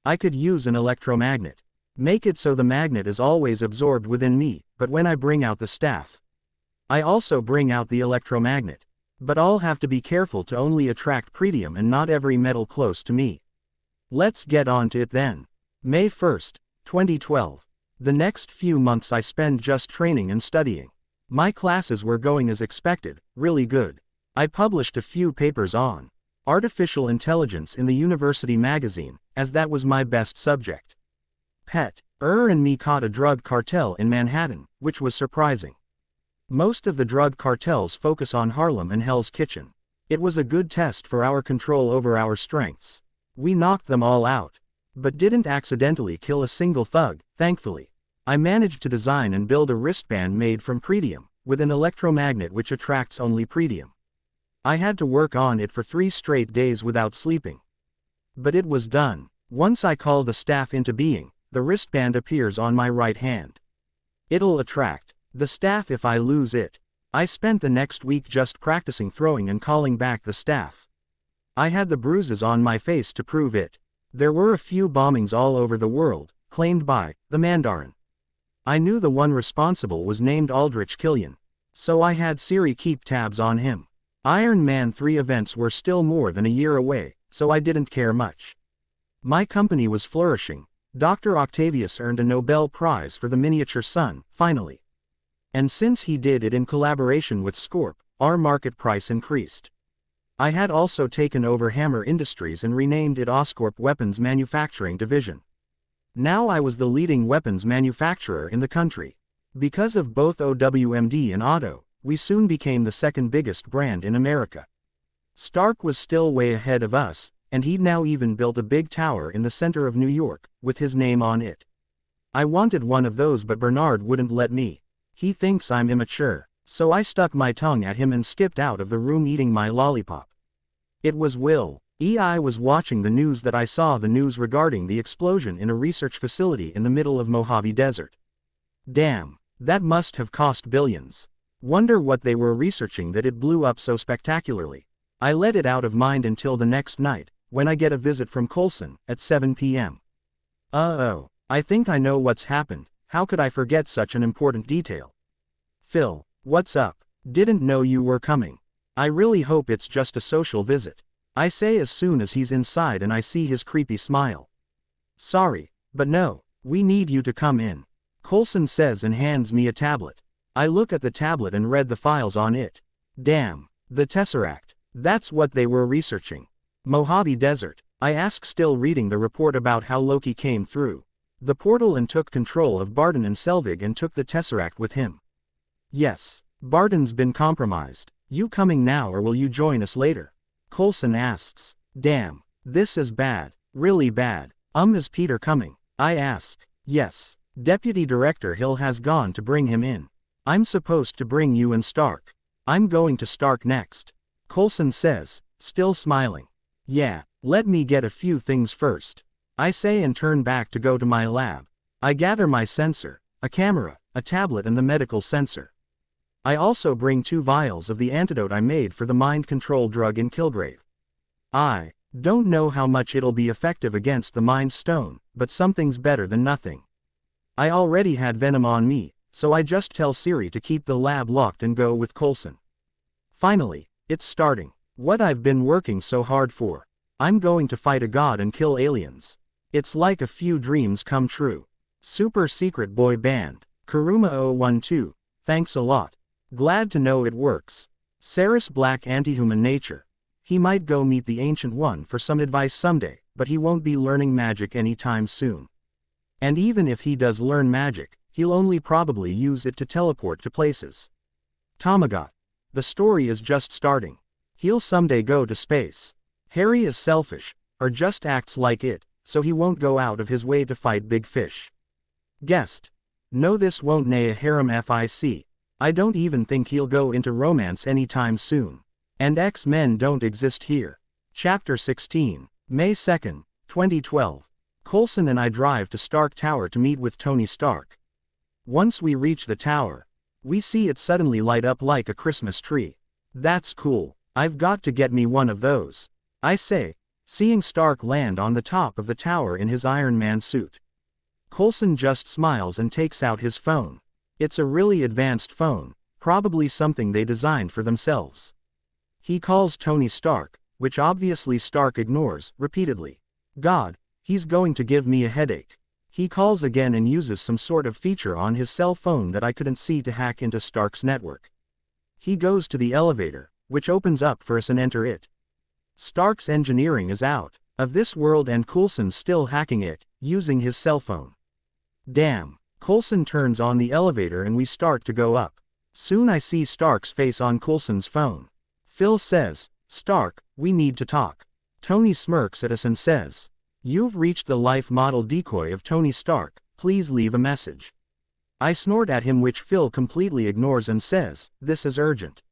A: I could use an electromagnet. Make it so the magnet is always absorbed within me, but when I bring out the staff, I also bring out the electromagnet. But I'll have to be careful to only attract Pretium and not every metal close to me. Let's get on to it then. May 1st, 2012. The next few months I spend just training and studying. My classes were going as expected, really good. I published a few papers on artificial intelligence in the university magazine, as that was my best subject. And me caught a drug cartel in Manhattan, which was surprising. Most of the drug cartels focus on Harlem and Hell's Kitchen. It was a good test for our control over our strengths. We knocked them all out. But didn't accidentally kill a single thug, thankfully. I managed to design and build a wristband made from Pretium, with an electromagnet which attracts only Pretium. I had to work on it for 3 straight days without sleeping. But it was done. Once I call the staff into being, the wristband appears on my right hand. It'll attract the staff if I lose it. I spent the next week just practicing throwing and calling back the staff. I had the bruises on my face to prove it. There were a few bombings all over the world, claimed by the Mandarin. I knew the one responsible was named Aldrich Killian, so I had Siri keep tabs on him. Iron Man 3 events were still more than a year away, so I didn't care much. My company was flourishing. Dr. Octavius earned a Nobel Prize for the miniature sun, finally. And since he did it in collaboration with Scorp, our market price increased. I had also taken over Hammer Industries and renamed it Oscorp Weapons Manufacturing Division. Now I was the leading weapons manufacturer in the country. Because of both OWMD and Otto, we soon became the second biggest brand in America. Stark was still way ahead of us, and he'd now even built a big tower in the center of New York, with his name on it. I wanted one of those but Bernard wouldn't let me. He thinks I'm immature, so I stuck my tongue at him and skipped out of the room eating my lollipop. It was Will. I was watching the news that I saw the news regarding the explosion in a research facility in the middle of Mojave Desert. Damn, that must have cost billions. Wonder what they were researching that it blew up so spectacularly. I let it out of mind until the next night, when I get a visit from Coulson, at 7 p.m. Uh-oh, I think I know what's happened. How could I forget such an important detail? Phil, what's up? Didn't know you were coming. I really hope it's just a social visit. I say as soon as he's inside and I see his creepy smile. Sorry, but no, we need you to come in. Coulson says and hands me a tablet. I look at the tablet and read the files on it. Damn, the Tesseract. That's what they were researching. Mojave Desert. I ask, still reading the report about how Loki came through the portal and took control of Barton and Selvig and took the Tesseract with him. Yes, Barton's been compromised. You coming now or will you join us later? Coulson asks. Damn, this is bad, really bad. Is Peter coming? I ask. Yes. Deputy Director Hill has gone to bring him in. I'm supposed to bring you and Stark. I'm going to Stark next. Coulson says, still smiling. Yeah, let me get a few things first. I say and turn back to go to my lab. I gather my sensor, a camera, a tablet and the medical sensor. I also bring 2 vials of the antidote I made for the mind control drug in Kilgrave. I don't know how much it'll be effective against the Mind Stone, but something's better than nothing. I already had venom on me, so I just tell Siri to keep the lab locked and go with Coulson. Finally, it's starting. What I've been working so hard for. I'm going to fight a god and kill aliens. It's like a few dreams come true. Super secret boy band. Kuruma 012. Thanks a lot. Glad to know it works. Saris Black Antihuman Nature. He might go meet the Ancient One for some advice someday, but he won't be learning magic anytime soon. And even if he does learn magic, he'll only probably use it to teleport to places. Tomagot. The story is just starting. He'll someday go to space. Harry is selfish, or just acts like it, so he won't go out of his way to fight big fish. Guest. No, this won't nay a harem fic. I don't even think he'll go into romance anytime soon. And X-Men don't exist here. Chapter 16, May 2nd, 2012. Coulson and I drive to Stark Tower to meet with Tony Stark. Once we reach the tower, we see it suddenly light up like a Christmas tree. That's cool. I've got to get me one of those, I say, seeing Stark land on the top of the tower in his Iron Man suit. Coulson just smiles and takes out his phone. It's a really advanced phone, probably something they designed for themselves. He calls Tony Stark, which obviously Stark ignores, repeatedly. God, he's going to give me a headache. He calls again and uses some sort of feature on his cell phone that I couldn't see to hack into Stark's network. He goes to the elevator, which opens up for us and enter it. Stark's engineering is out of this world and Coulson's still hacking it, using his cell phone. Damn. Coulson turns on the elevator and we start to go up. Soon I see Stark's face on Coulson's phone. Phil says, Stark, we need to talk. Tony smirks at us and says, you've reached the life model decoy of Tony Stark, please leave a message. I snort at him, which Phil completely ignores and says, this is urgent.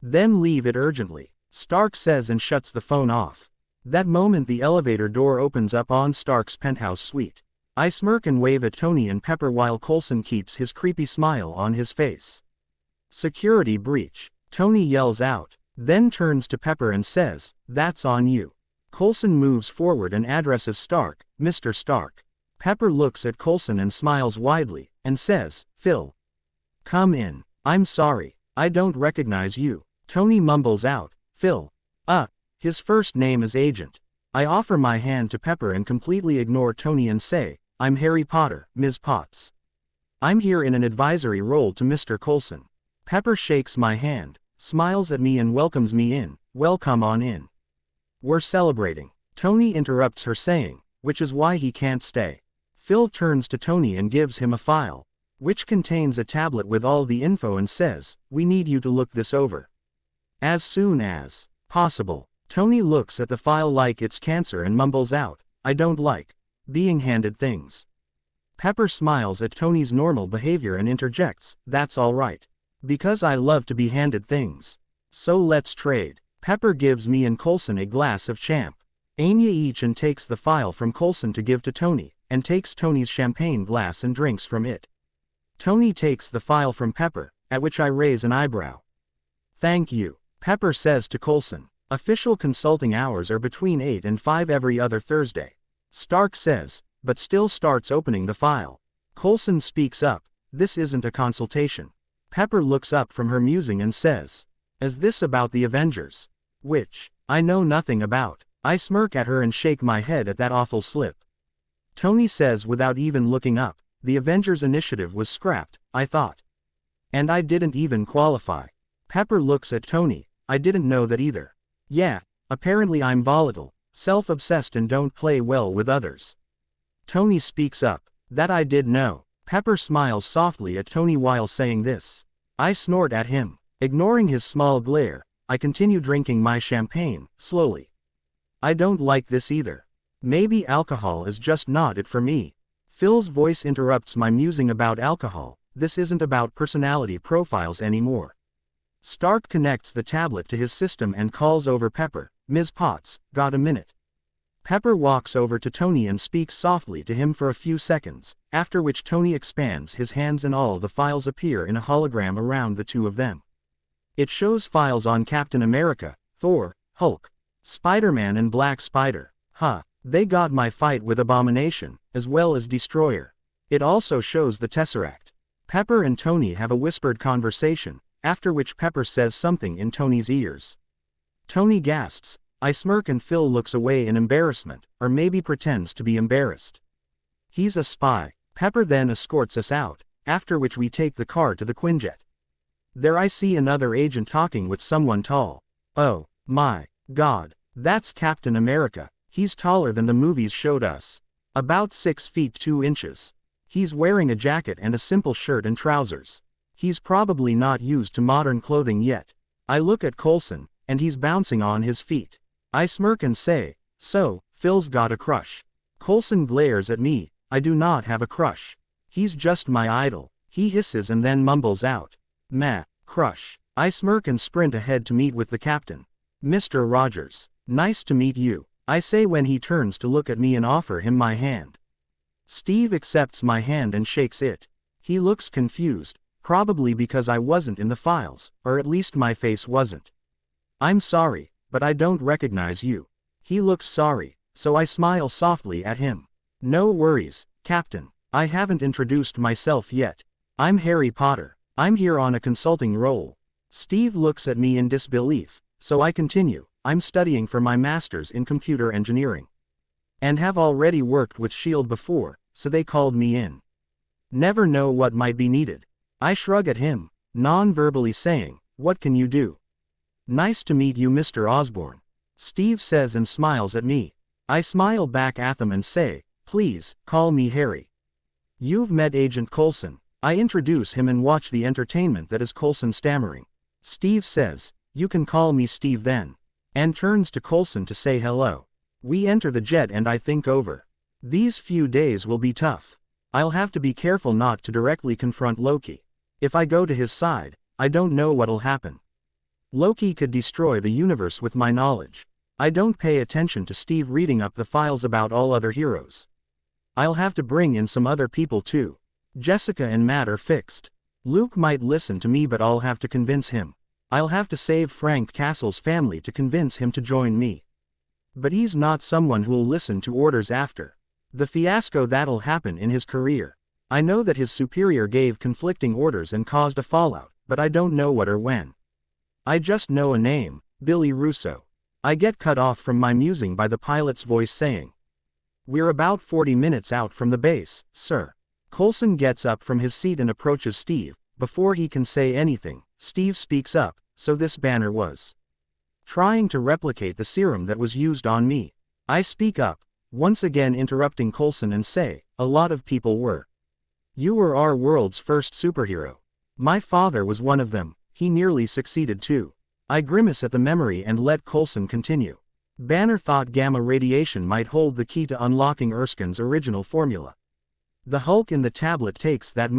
A: Then leave it urgently, Stark says and shuts the phone off. That moment the elevator door opens up on Stark's penthouse suite. I smirk and wave at Tony and Pepper while Coulson keeps his creepy smile on his face. Security breach, Tony yells out, then turns to Pepper and says, that's on you. Coulson moves forward and addresses Stark, Mr. Stark. Pepper looks at Coulson and smiles widely, and says, Phil. Come in. I'm sorry, I don't recognize you. Tony mumbles out, Phil. His first name is Agent. I offer my hand to Pepper and completely ignore Tony and say, I'm Harry Potter, Ms. Potts. I'm here in an advisory role to Mr. Coulson. Pepper shakes my hand, smiles at me and welcomes me in. Well, come on in. We're celebrating. Tony interrupts her saying, which is why he can't stay. Phil turns to Tony and gives him a file, which contains a tablet with all the info and says, we need you to look this over as soon as possible. Tony looks at the file like it's cancer and mumbles out, I don't like being handed things. Pepper smiles at Tony's normal behavior and interjects, that's all right. Because I love to be handed things. So let's trade. Pepper gives me and Coulson a glass of champ. Anya each and takes the file from Coulson to give to Tony, and takes Tony's champagne glass and drinks from it. Tony takes the file from Pepper, at which I raise an eyebrow. Thank you. Pepper says to Coulson, official consulting hours are between 8 and 5 every other Thursday. Stark says, but still starts opening the file. Coulson speaks up, this isn't a consultation. Pepper looks up from her musing and says, is this about the Avengers? Which, I know nothing about. I smirk at her and shake my head at that awful slip. Tony says without even looking up, the Avengers initiative was scrapped, I thought. And I didn't even qualify. Pepper looks at Tony, I didn't know that either. Yeah, apparently I'm volatile, self-obsessed and don't play well with others. Tony speaks up, that I did know. Pepper smiles softly at Tony while saying this. I snort at him. Ignoring his small glare, I continue drinking my champagne, slowly. I don't like this either. Maybe alcohol is just not it for me. Phil's voice interrupts my musing about alcohol, this isn't about personality profiles anymore. Stark connects the tablet to his system and calls over Pepper, Ms. Potts, got a minute? Pepper walks over to Tony and speaks softly to him for a few seconds, after which Tony expands his hands and all the files appear in a hologram around the two of them. It shows files on Captain America, Thor, Hulk, Spiderman and Black Spider. They got my fight with Abomination, as well as Destroyer. It also shows the Tesseract. Pepper and Tony have a whispered conversation, after which Pepper says something in Tony's ears. Tony gasps, I smirk and Phil looks away in embarrassment, or maybe pretends to be embarrassed. He's a spy. Pepper then escorts us out, after which we take the car to the Quinjet. There I see another agent talking with someone tall. Oh, my God, that's Captain America. He's taller than the movies showed us. About 6 feet 2 inches. He's wearing a jacket and a simple shirt and trousers. He's probably not used to modern clothing yet. I look at Coulson, and he's bouncing on his feet. I smirk and say, so, Phil's got a crush. Coulson glares at me, I do not have a crush. He's just my idol. He hisses and then mumbles out. Meh, crush. I smirk and sprint ahead to meet with the captain. Mr. Rogers, nice to meet you, I say when he turns to look at me and offer him my hand. Steve accepts my hand and shakes it. He looks confused, probably because I wasn't in the files, or at least my face wasn't. I'm sorry, but I don't recognize you. He looks sorry, so I smile softly at him. No worries, Captain. I haven't introduced myself yet. I'm Harry Potter. I'm here on a consulting role. Steve looks at me in disbelief, so I continue. I'm studying for my master's in computer engineering. And have already worked with S.H.I.E.L.D. before, so they called me in. Never know what might be needed. I shrug at him, non-verbally saying, what can you do? Nice to meet you, Mr. Osborn. Steve says and smiles at me. I smile back at them and say, please, call me Harry. You've met Agent Coulson. I introduce him and watch the entertainment that is Coulson stammering. Steve says, you can call me Steve then. And turns to Coulson to say hello. We enter the jet and I think over. These few days will be tough. I'll have to be careful not to directly confront Loki. If I go to his side, I don't know what'll happen. Loki could destroy the universe with my knowledge. I don't pay attention to Steve reading up the files about all other heroes. I'll have to bring in some other people too. Jessica and Matt are fixed. Luke might listen to me, but I'll have to convince him. I'll have to save Frank Castle's family to convince him to join me. But he's not someone who'll listen to orders after the fiasco that'll happen in his career. I know that his superior gave conflicting orders and caused a fallout, but I don't know what or when. I just know a name, Billy Russo. I get cut off from my musing by the pilot's voice saying, we're about 40 minutes out from the base, sir. Coulson gets up from his seat and approaches Steve. Before he can say anything, Steve speaks up, so this banner was trying to replicate the serum that was used on me. I speak up, once again interrupting Coulson and say, a lot of people were. You were our world's first superhero. My father was one of them, he nearly succeeded too. I grimace at the memory and let Coulson continue. Banner thought gamma radiation might hold the key to unlocking Erskine's original formula. The Hulk in the tablet takes that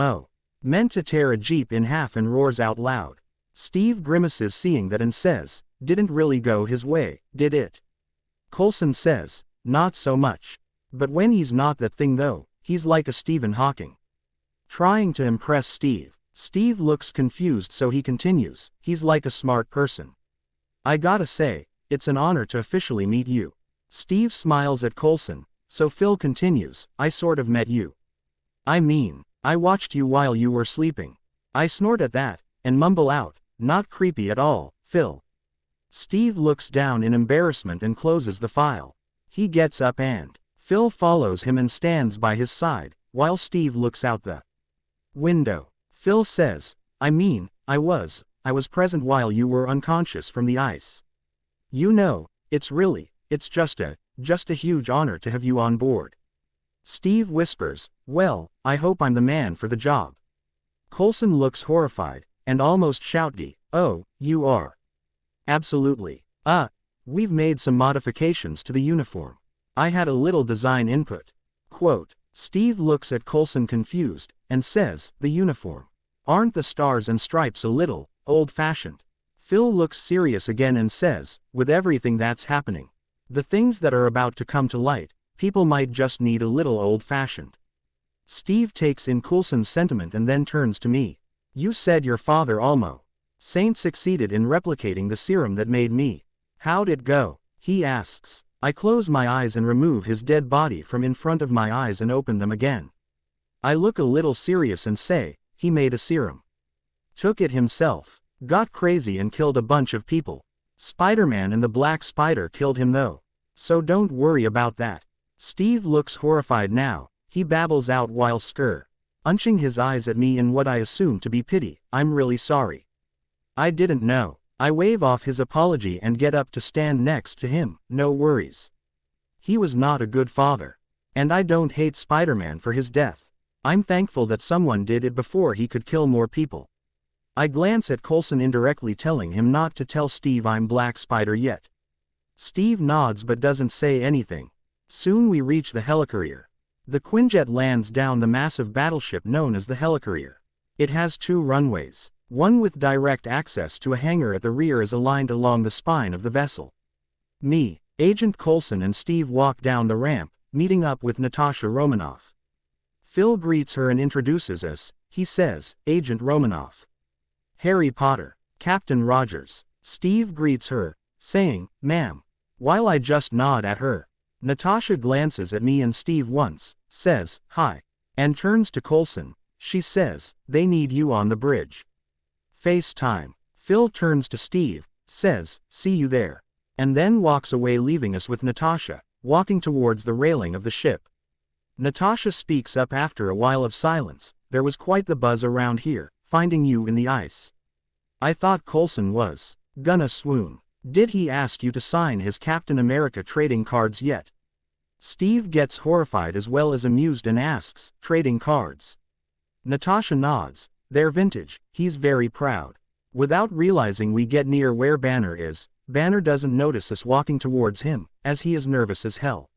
A: meant to tear a jeep in half and roars out loud. Steve grimaces seeing that and says, didn't really go his way, did it? Coulson says, not so much. But when he's not that thing though, he's like a Stephen Hawking. Trying to impress Steve. Steve looks confused, so he continues, he's like a smart person. I gotta say, it's an honor to officially meet you. Steve smiles at Coulson, so Phil continues, I sort of met you. I mean, I watched you while you were sleeping. I snort at that, and mumble out, not creepy at all, Phil. Steve looks down in embarrassment and closes the file. He gets up and Phil follows him and stands by his side, while Steve looks out the window. Phil says, I mean, I was present while you were unconscious from the ice. You know, it's just a huge honor to have you on board. Steve whispers, well, I hope I'm the man for the job. Coulson looks horrified, and almost shouty, oh, you are. Absolutely. We've made some modifications to the uniform. I had a little design input. Quote, Steve looks at Coulson confused, and says, the uniform. Aren't the stars and stripes a little old-fashioned? Phil looks serious again and says, with everything that's happening, the things that are about to come to light, people might just need a little old-fashioned. Steve takes in Coulson's sentiment and then turns to me. You said your father Saint succeeded in replicating the serum that made me. How'd it go? He asks. I close my eyes and remove his dead body from in front of my eyes and open them again. I look a little serious and say, he made a serum. Took it himself. Got crazy and killed a bunch of people. Spiderman and the Black Spider killed him though. So don't worry about that. Steve looks horrified now. He babbles out while unching his eyes at me in what I assume to be pity. I'm really sorry. I didn't know. I wave off his apology and get up to stand next to him. No worries. He was not a good father. And I don't hate Spider-Man for his death. I'm thankful that someone did it before he could kill more people. I glance at Coulson indirectly telling him not to tell Steve I'm Black Spider yet. Steve nods but doesn't say anything. Soon we reach the helicarrier. The Quinjet lands down the massive battleship known as the helicarrier. It has 2 runways. One with direct access to a hangar at the rear is aligned along the spine of the vessel. Me, Agent Coulson and Steve walk down the ramp, meeting up with Natasha Romanoff. Phil greets her and introduces us. He says, Agent Romanoff. Harry Potter. Captain Rogers. Steve greets her, saying, "Ma'am." While I just nod at her. Natasha glances at me and Steve once, says, "Hi," and turns to Coulson. She says, "They need you on the bridge." FaceTime. Phil turns to Steve, says, "See you there," and then walks away, leaving us with Natasha, walking towards the railing of the ship. Natasha speaks up after a while of silence. "There was quite the buzz around here, finding you in the ice. I thought Coulson was gonna swoon. Did he ask you to sign his Captain America trading cards yet?" Steve gets horrified as well as amused and asks, "Trading cards?" Natasha nods. "They're vintage." He's very proud. Without realizing we get near where Banner is. Banner doesn't notice us walking towards him, as he is nervous as hell.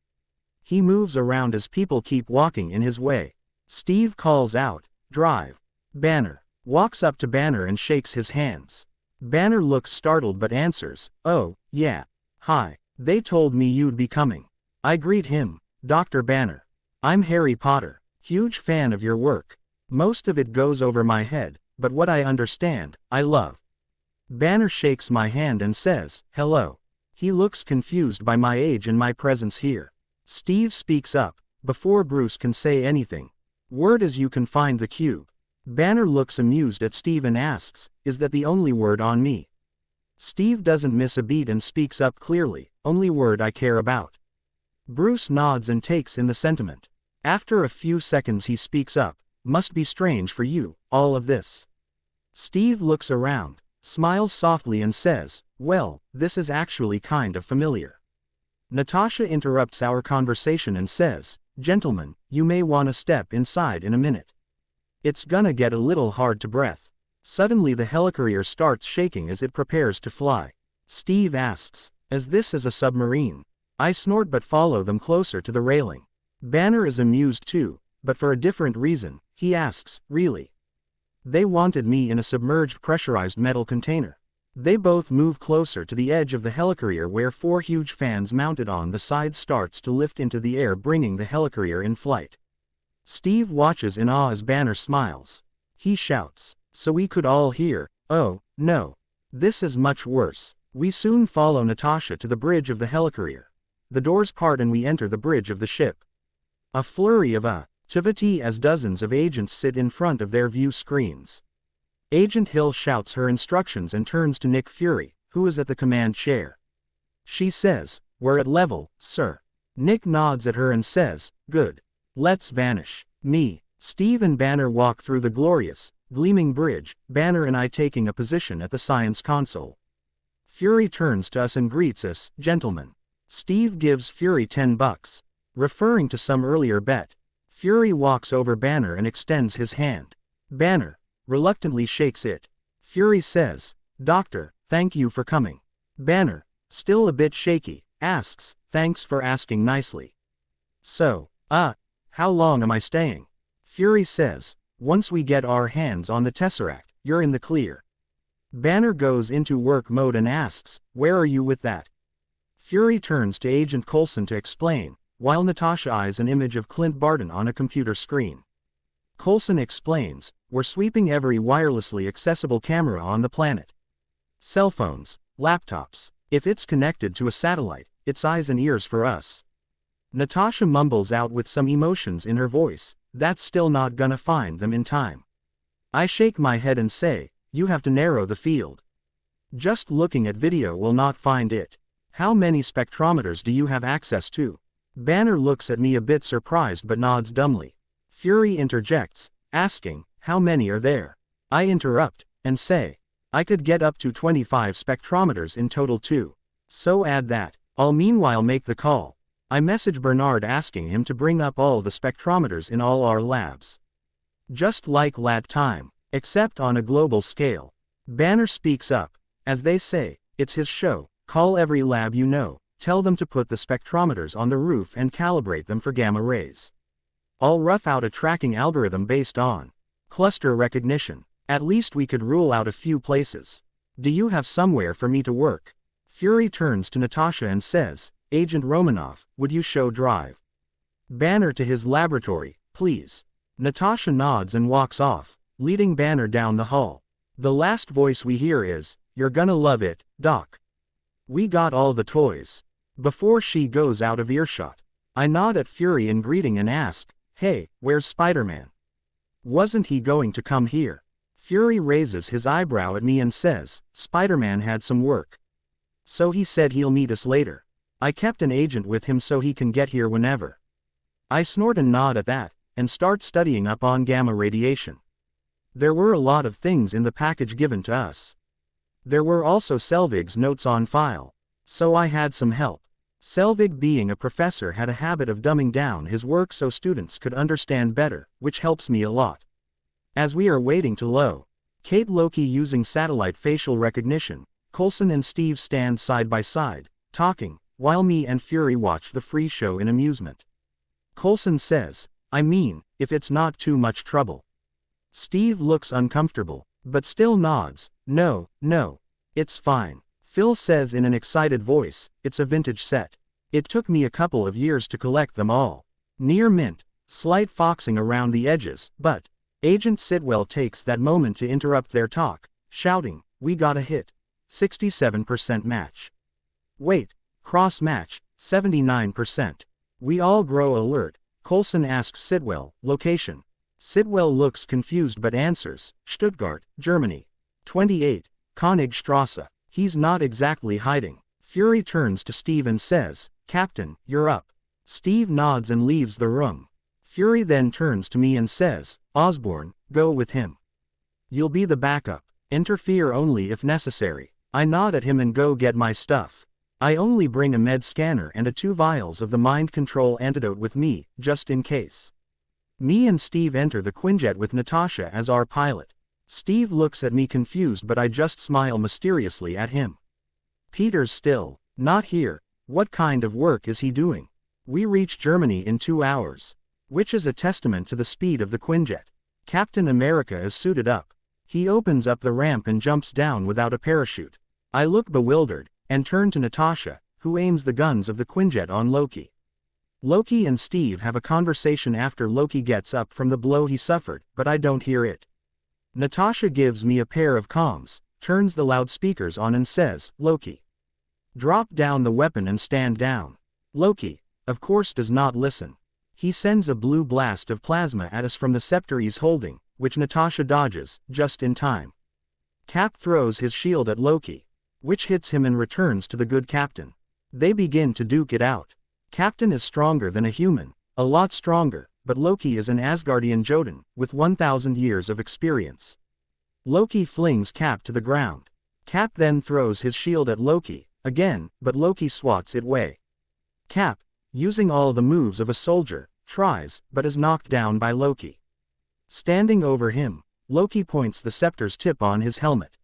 A: He moves around as people keep walking in his way. Steve calls out, "Drive." Banner walks up to Banner and shakes his hands. Banner looks startled but answers, "Oh, yeah. Hi. They told me you'd be coming." I greet him, "Dr. Banner. I'm Harry Potter. Huge fan of your work. Most of it goes over my head, but what I understand, I love." Banner shakes my hand and says, "Hello." He looks confused by my age and my presence here. Steve speaks up, before Bruce can say anything. "Word is you can find the cube." Banner looks amused at Steve and asks, "Is that the only word on me?" Steve doesn't miss a beat and speaks up clearly, "Only word I care about." Bruce nods and takes in the sentiment. After a few seconds he speaks up, "Must be strange for you, all of this." Steve looks around, smiles softly and says, "Well, this is actually kind of familiar." Natasha interrupts our conversation and says, "Gentlemen, you may wanna step inside in a minute. It's gonna get a little hard to breathe." Suddenly the helicarrier starts shaking as it prepares to fly. Steve asks, "Is this a submarine?" I snort but follow them closer to the railing. Banner is amused too, but for a different reason. He asks, "Really? They wanted me in a submerged pressurized metal container." They both move closer to the edge of the helicarrier where 4 huge fans mounted on the side starts to lift into the air, bringing the helicarrier in flight. Steve watches in awe as Banner smiles. He shouts, "So we could all hear." "Oh, no. This is much worse." We soon follow Natasha to the bridge of the helicarrier. The doors part and we enter the bridge of the ship. A flurry of activity as dozens of agents sit in front of their view screens. Agent Hill shouts her instructions and turns to Nick Fury, who is at the command chair. She says, "We're at level, sir." Nick nods at her and says, "Good. Let's vanish." Me, Steve and Banner walk through the glorious, gleaming bridge, Banner and I taking a position at the science console. Fury turns to us and greets us, "Gentlemen." Steve gives Fury $10, referring to some earlier bet. Fury walks over Banner and extends his hand. Banner reluctantly shakes it. Fury says, "Doctor, thank you for coming." Banner, still a bit shaky, asks, "Thanks for asking nicely. So, how long am I staying?" Fury says, "Once we get our hands on the Tesseract, you're in the clear." Banner goes into work mode and asks, "Where are you with that?" Fury turns to Agent Coulson to explain, while Natasha eyes an image of Clint Barton on a computer screen. Coulson explains, "We're sweeping every wirelessly accessible camera on the planet. Cell phones, laptops. If it's connected to a satellite, it's eyes and ears for us." Natasha mumbles out with some emotions in her voice, "That's still not gonna find them in time." I shake my head and say, "You have to narrow the field. Just looking at video will not find it. How many spectrometers do you have access to?" Banner looks at me a bit surprised but nods dumbly. Fury interjects, asking, "How many are there?" I interrupt, and say, "I could get up to 25 spectrometers in total too. So add that. I'll meanwhile make the call." I message Bernard asking him to bring up all the spectrometers in all our labs. Just like LAT time, except on a global scale. Banner speaks up. As they say, it's his show. "Call every lab you know, tell them to put the spectrometers on the roof and calibrate them for gamma rays. I'll rough out a tracking algorithm based on cluster recognition. At least we could rule out a few places. Do you have somewhere for me to work?" Fury turns to Natasha and says, "Agent Romanoff, would you show drive Banner to his laboratory, please?" Natasha nods and walks off, leading Banner down the hall. The last voice we hear is, you're gonna love it, Doc. We got all the toys. Before she goes out of earshot, I nod at Fury in greeting and ask, hey, where's Spider-Man? Wasn't he going to come here? Fury raises his eyebrow at me and says, Spider-Man had some work. So he said he'll meet us later. I kept an agent with him so he can get here whenever. I snort and nod at that, and start studying up on gamma radiation. There were a lot of things in the package given to us. There were also Selvig's notes on file. So I had some help. Selvig, being a professor, had a habit of dumbing down his work so students could understand better, which helps me a lot. As we are waiting to locate Loki using satellite facial recognition, Coulson and Steve stand side by side, talking, while me and Fury watch the free show in amusement. Coulson says, I mean, if it's not too much trouble. Steve looks uncomfortable, but still nods, no, it's fine. Phil says in an excited voice, it's a vintage set. It took me a couple of years to collect them all. Near mint, slight foxing around the edges, but Agent Sidwell takes that moment to interrupt their talk, shouting, we got a hit. 67% match. Wait, cross match, 79%. We all grow alert. Coulson asks Sidwell, location. Sidwell looks confused but answers, Stuttgart, Germany. 28, Königstrasse. He's not exactly hiding. Fury turns to Steve and says, Captain, you're up. Steve nods and leaves the room. Fury then turns to me and says, Osborn, go with him. You'll be the backup. Interfere only if necessary. I nod at him and go get my stuff. I only bring a med scanner and 2 vials of the mind control antidote with me, just in case. Me and Steve enter the Quinjet with Natasha as our pilot. Steve looks at me confused but I just smile mysteriously at him. Peter's still not here. What kind of work is he doing? We reach Germany in 2 hours. Which is a testament to the speed of the Quinjet. Captain America is suited up. He opens up the ramp and jumps down without a parachute. I look bewildered, and turn to Natasha, who aims the guns of the Quinjet on Loki. Loki and Steve have a conversation after Loki gets up from the blow he suffered, but I don't hear it. Natasha gives me a pair of comms, turns the loudspeakers on and says, Loki, drop down the weapon and stand down. Loki, of course, does not listen. He sends a blue blast of plasma at us from the scepter he's holding, which Natasha dodges, just in time. Cap throws his shield at Loki, which hits him and returns to the good captain. They begin to duke it out. Captain is stronger than a human, a lot stronger, but Loki is an Asgardian Jotun, with 1,000 years of experience. Loki flings Cap to the ground. Cap then throws his shield at Loki, again, but Loki swats it away. Cap, using all the moves of a soldier, tries, but is knocked down by Loki. Standing over him, Loki points the scepter's tip on his helmet.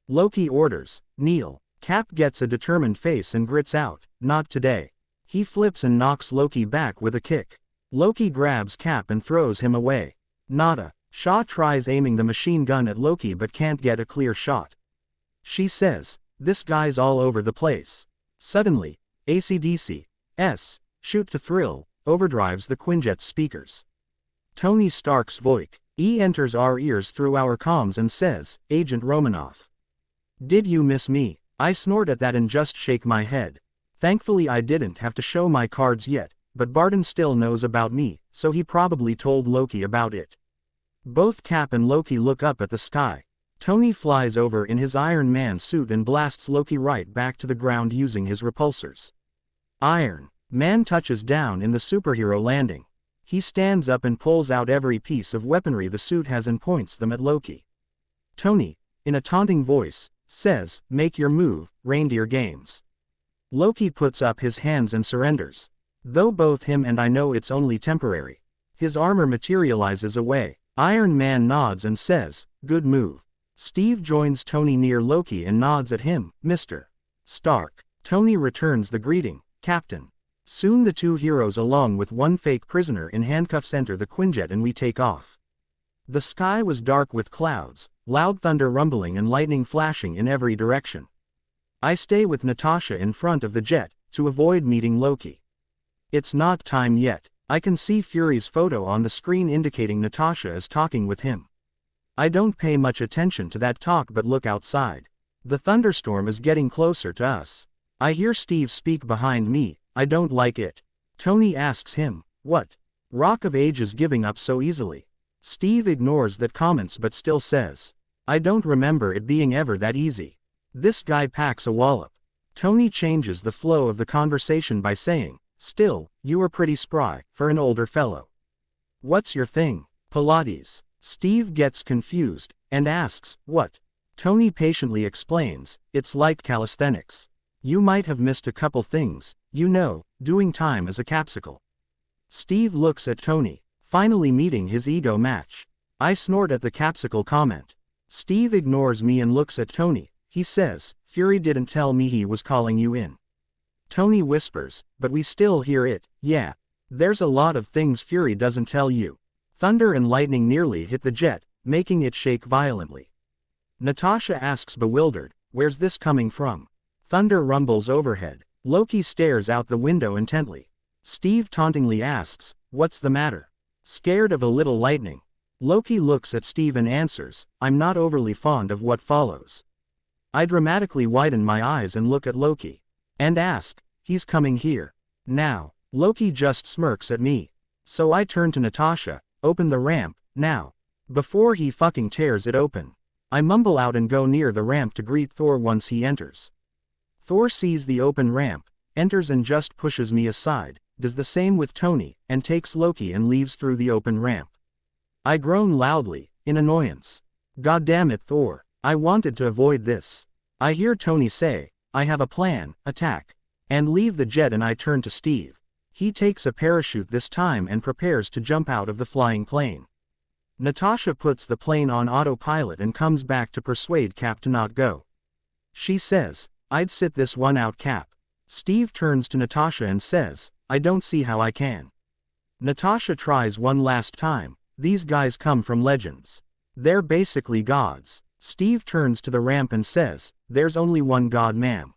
A: Loki orders, kneel. Cap gets a determined face and grits out, not today. He flips and knocks Loki back with a kick. Loki grabs Cap and throws him away. Nada. Shaw tries aiming the machine gun at Loki but can't get a clear shot. She says, this guy's all over the place. Suddenly, AC/DC Shoot to Thrill overdrives the Quinjet's speakers. Tony Stark's voice enters our ears through our comms and says, Agent Romanoff. Did you miss me? I snort at that and just shake my head. Thankfully I didn't have to show my cards yet, but Barton still knows about me, so he probably told Loki about it. Both Cap and Loki look up at the sky. Tony flies over in his Iron Man suit and blasts Loki right back to the ground using his repulsors. Iron Man touches down in the superhero landing. He stands up and pulls out every piece of weaponry the suit has and points them at Loki. Tony, in a taunting voice, says, make your move, Reindeer Games. Loki puts up his hands and surrenders. Though both him and I know it's only temporary. His armor materializes away. Iron Man nods and says, good move. Steve joins Tony near Loki and nods at him, Mr. Stark. Tony returns the greeting, Captain. Soon the 2 heroes along with 1 fake prisoner in handcuffs enter the Quinjet and we take off. The sky was dark with clouds, loud thunder rumbling and lightning flashing in every direction. I stay with Natasha in front of the jet, to avoid meeting Loki. It's not time yet. I can see Fury's photo on the screen indicating Natasha is talking with him. I don't pay much attention to that talk but look outside. The thunderstorm is getting closer to us. I hear Steve speak behind me. I don't like it. Tony asks him, what? Rock of Ages giving up so easily? Steve ignores that comments but still says, I don't remember it being ever that easy. This guy packs a wallop. Tony changes the flow of the conversation by saying, still, you are pretty spry, for an older fellow. What's your thing? Pilates. Steve gets confused, and asks, what? Tony patiently explains, it's like calisthenics. You might have missed a couple things, you know, doing time as a capsicle. Steve looks at Tony, finally meeting his ego match. I snort at the capsicle comment. Steve ignores me and looks at Tony. He says, Fury didn't tell me he was calling you in. Tony whispers, but we still hear it, yeah. There's a lot of things Fury doesn't tell you. Thunder and lightning nearly hit the jet, making it shake violently. Natasha asks bewildered, where's this coming from? Thunder rumbles overhead. Loki stares out the window intently. Steve tauntingly asks, what's the matter? Scared of a little lightning. Loki looks at Steve and answers, I'm not overly fond of what follows. I dramatically widen my eyes and look at Loki. And ask, he's coming here. Now. Loki just smirks at me. So I turn to Natasha, open the ramp, now. Before he fucking tears it open. I mumble out and go near the ramp to greet Thor once he enters. Thor sees the open ramp, enters and just pushes me aside, does the same with Tony, and takes Loki and leaves through the open ramp. I groan loudly, in annoyance. God damn it, Thor, I wanted to avoid this. I hear Tony say, I have a plan, attack. And leave the jet and I turn to Steve. He takes a parachute this time and prepares to jump out of the flying plane. Natasha puts the plane on autopilot and comes back to persuade Cap to not go. She says, I'd sit this one out, Cap. Steve turns to Natasha and says, I don't see how I can. Natasha tries one last time, these guys come from legends. They're basically gods. Steve turns to the ramp and says, there's only one god, ma'am.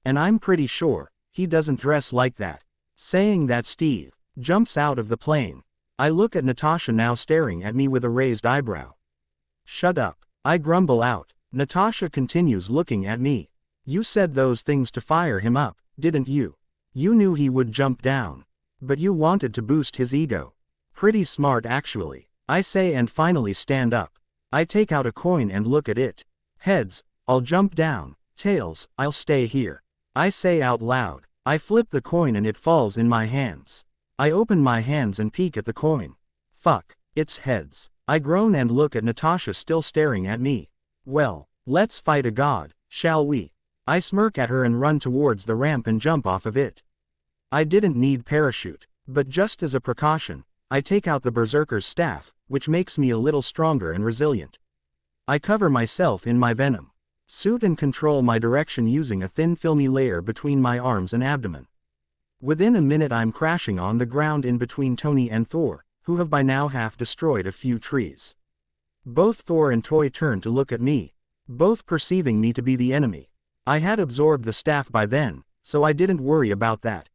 A: And I'm pretty sure, he doesn't dress like that. Saying that, Steve jumps out of the plane. I look at Natasha now staring at me with a raised eyebrow. Shut up, I grumble out. Natasha continues looking at me. You said those things to fire him up, didn't you? You knew he would jump down. But you wanted to boost his ego. Pretty smart actually, I say and finally stand up. I take out a coin and look at it. Heads, I'll jump down. Tails, I'll stay here. I say out loud. I flip the coin and it falls in my hands. I open my hands and peek at the coin. Fuck, it's heads. I groan and look at Natasha still staring at me. Well, let's fight a god, shall we? I smirk at her and run towards the ramp and jump off of it. I didn't need parachute, but just as a precaution, I take out the berserker's staff, which makes me a little stronger and resilient. I cover myself in my venom suit and control my direction using a thin filmy layer between my arms and abdomen. Within a minute I'm crashing on the ground in between Tony and Thor, who have by now half destroyed a few trees. Both Thor and Toy turn to look at me, both perceiving me to be the enemy. I had absorbed the staff by then, so I didn't worry about that.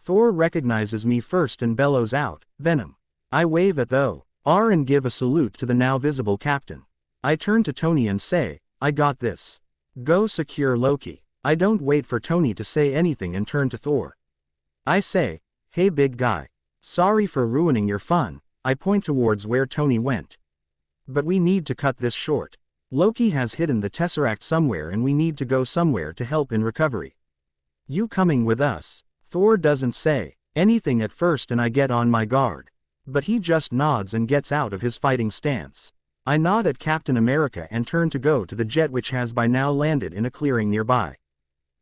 A: Thor recognizes me first and bellows out, Venom. I wave at the R and give a salute to the now visible captain. I turn to Tony and say, I got this. Go secure Loki. I don't wait for Tony to say anything and turn to Thor. I say, hey big guy. Sorry for ruining your fun. I point towards where Tony went. But we need to cut this short. Loki has hidden the Tesseract somewhere and we need to go somewhere to help in recovery. You coming with us? Thor doesn't say anything at first and I get on my guard. But he just nods and gets out of his fighting stance. I nod at Captain America and turn to go to the jet which has by now landed in a clearing nearby.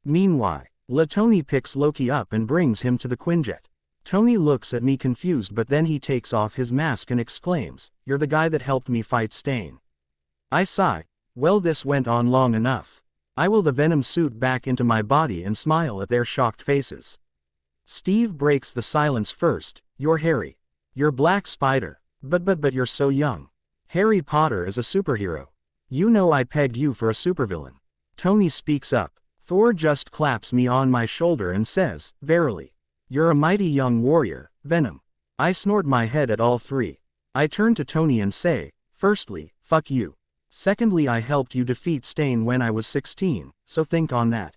A: Meanwhile, Tony picks Loki up and brings him to the Quinjet. Tony looks at me confused but then he takes off his mask and exclaims, you're the guy that helped me fight Stain. I sigh, well this went on long enough. I will the Venom suit back into my body and smile at their shocked faces. Steve breaks the silence first, you're Harry. You're Black Spider, but you're so young. Harry Potter is a superhero. You know I pegged you for a supervillain. Tony speaks up. Thor just claps me on my shoulder and says, verily. You're a mighty young warrior, Venom. I snort my head at all three. I turn to Tony and say, firstly, fuck you. Secondly, I helped you defeat Stain when I was 16, so think on that.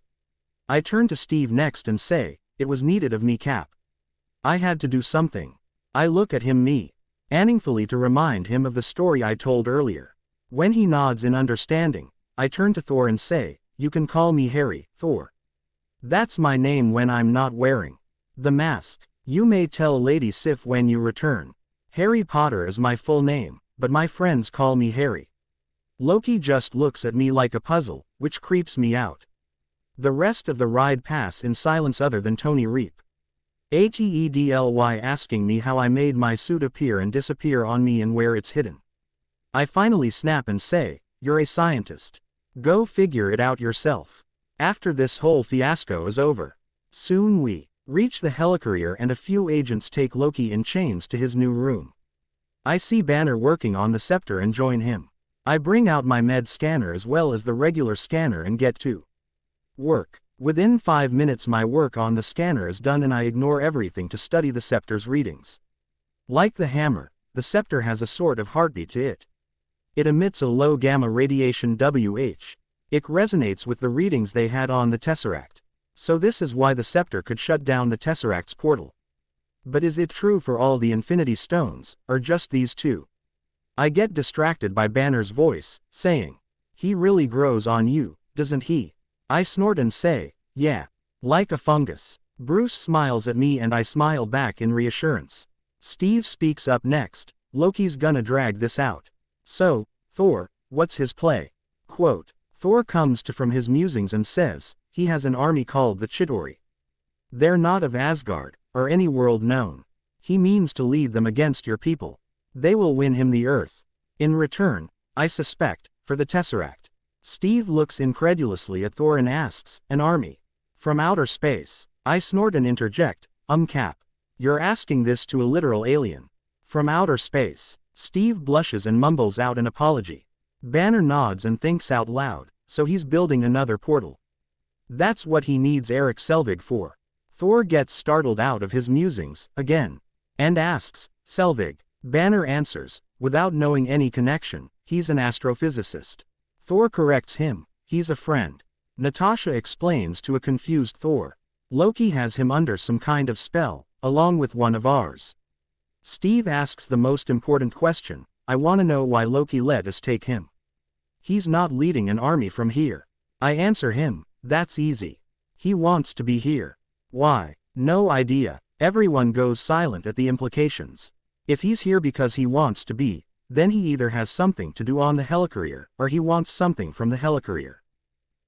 A: I turn to Steve next and say, it was needed of me, Cap. I had to do something. I look at him meaningfully to remind him of the story I told earlier. When he nods in understanding, I turn to Thor and say, you can call me Harry, Thor. That's my name when I'm not wearing the mask. You may tell Lady Sif when you return. Harry Potter is my full name, but my friends call me Harry. Loki just looks at me like a puzzle, which creeps me out. The rest of the ride pass in silence other than Tony Reap. Atedly asking me how I made my suit appear and disappear on me and where it's hidden. I finally snap and say, you're a scientist. Go figure it out yourself. After this whole fiasco is over. Soon we reach the helicarrier and a few agents take Loki in chains to his new room. I see Banner working on the scepter and join him. I bring out my med scanner as well as the regular scanner and get to work. Within 5 minutes my work on the scanner is done and I ignore everything to study the scepter's readings. Like the hammer, the scepter has a sort of heartbeat to it. It emits a low gamma radiation WH. It resonates with the readings they had on the Tesseract. So this is why the scepter could shut down the Tesseract's portal. But is it true for all the Infinity Stones, or just these two? I get distracted by Banner's voice, saying, he really grows on you, doesn't he? I snort and say, yeah, like a fungus. Bruce smiles at me and I smile back in reassurance. Steve speaks up next, Loki's gonna drag this out. So, Thor, what's his play? Quote, Thor comes to from his musings and says, he has an army called the Chitauri. They're not of Asgard, or any world known. He means to lead them against your people. They will win him the earth. In return, I suspect, for the Tesseract. Steve looks incredulously at Thor and asks, an army? From outer space. I snort and interject, Cap. You're asking this to a literal alien. From outer space. Steve blushes and mumbles out an apology. Banner nods and thinks out loud, so he's building another portal. That's what he needs Eric Selvig for. Thor gets startled out of his musings, again, and asks, Selvig. Banner answers, without knowing any connection, he's an astrophysicist. Thor corrects him, he's a friend. Natasha explains to a confused Thor. Loki has him under some kind of spell, along with one of ours. Steve asks the most important question, I want to know why Loki let us take him. He's not leading an army from here. I answer him, that's easy. He wants to be here. Why? No idea. Everyone goes silent at the implications. If he's here because he wants to be, then he either has something to do on the helicarrier, or he wants something from the helicarrier.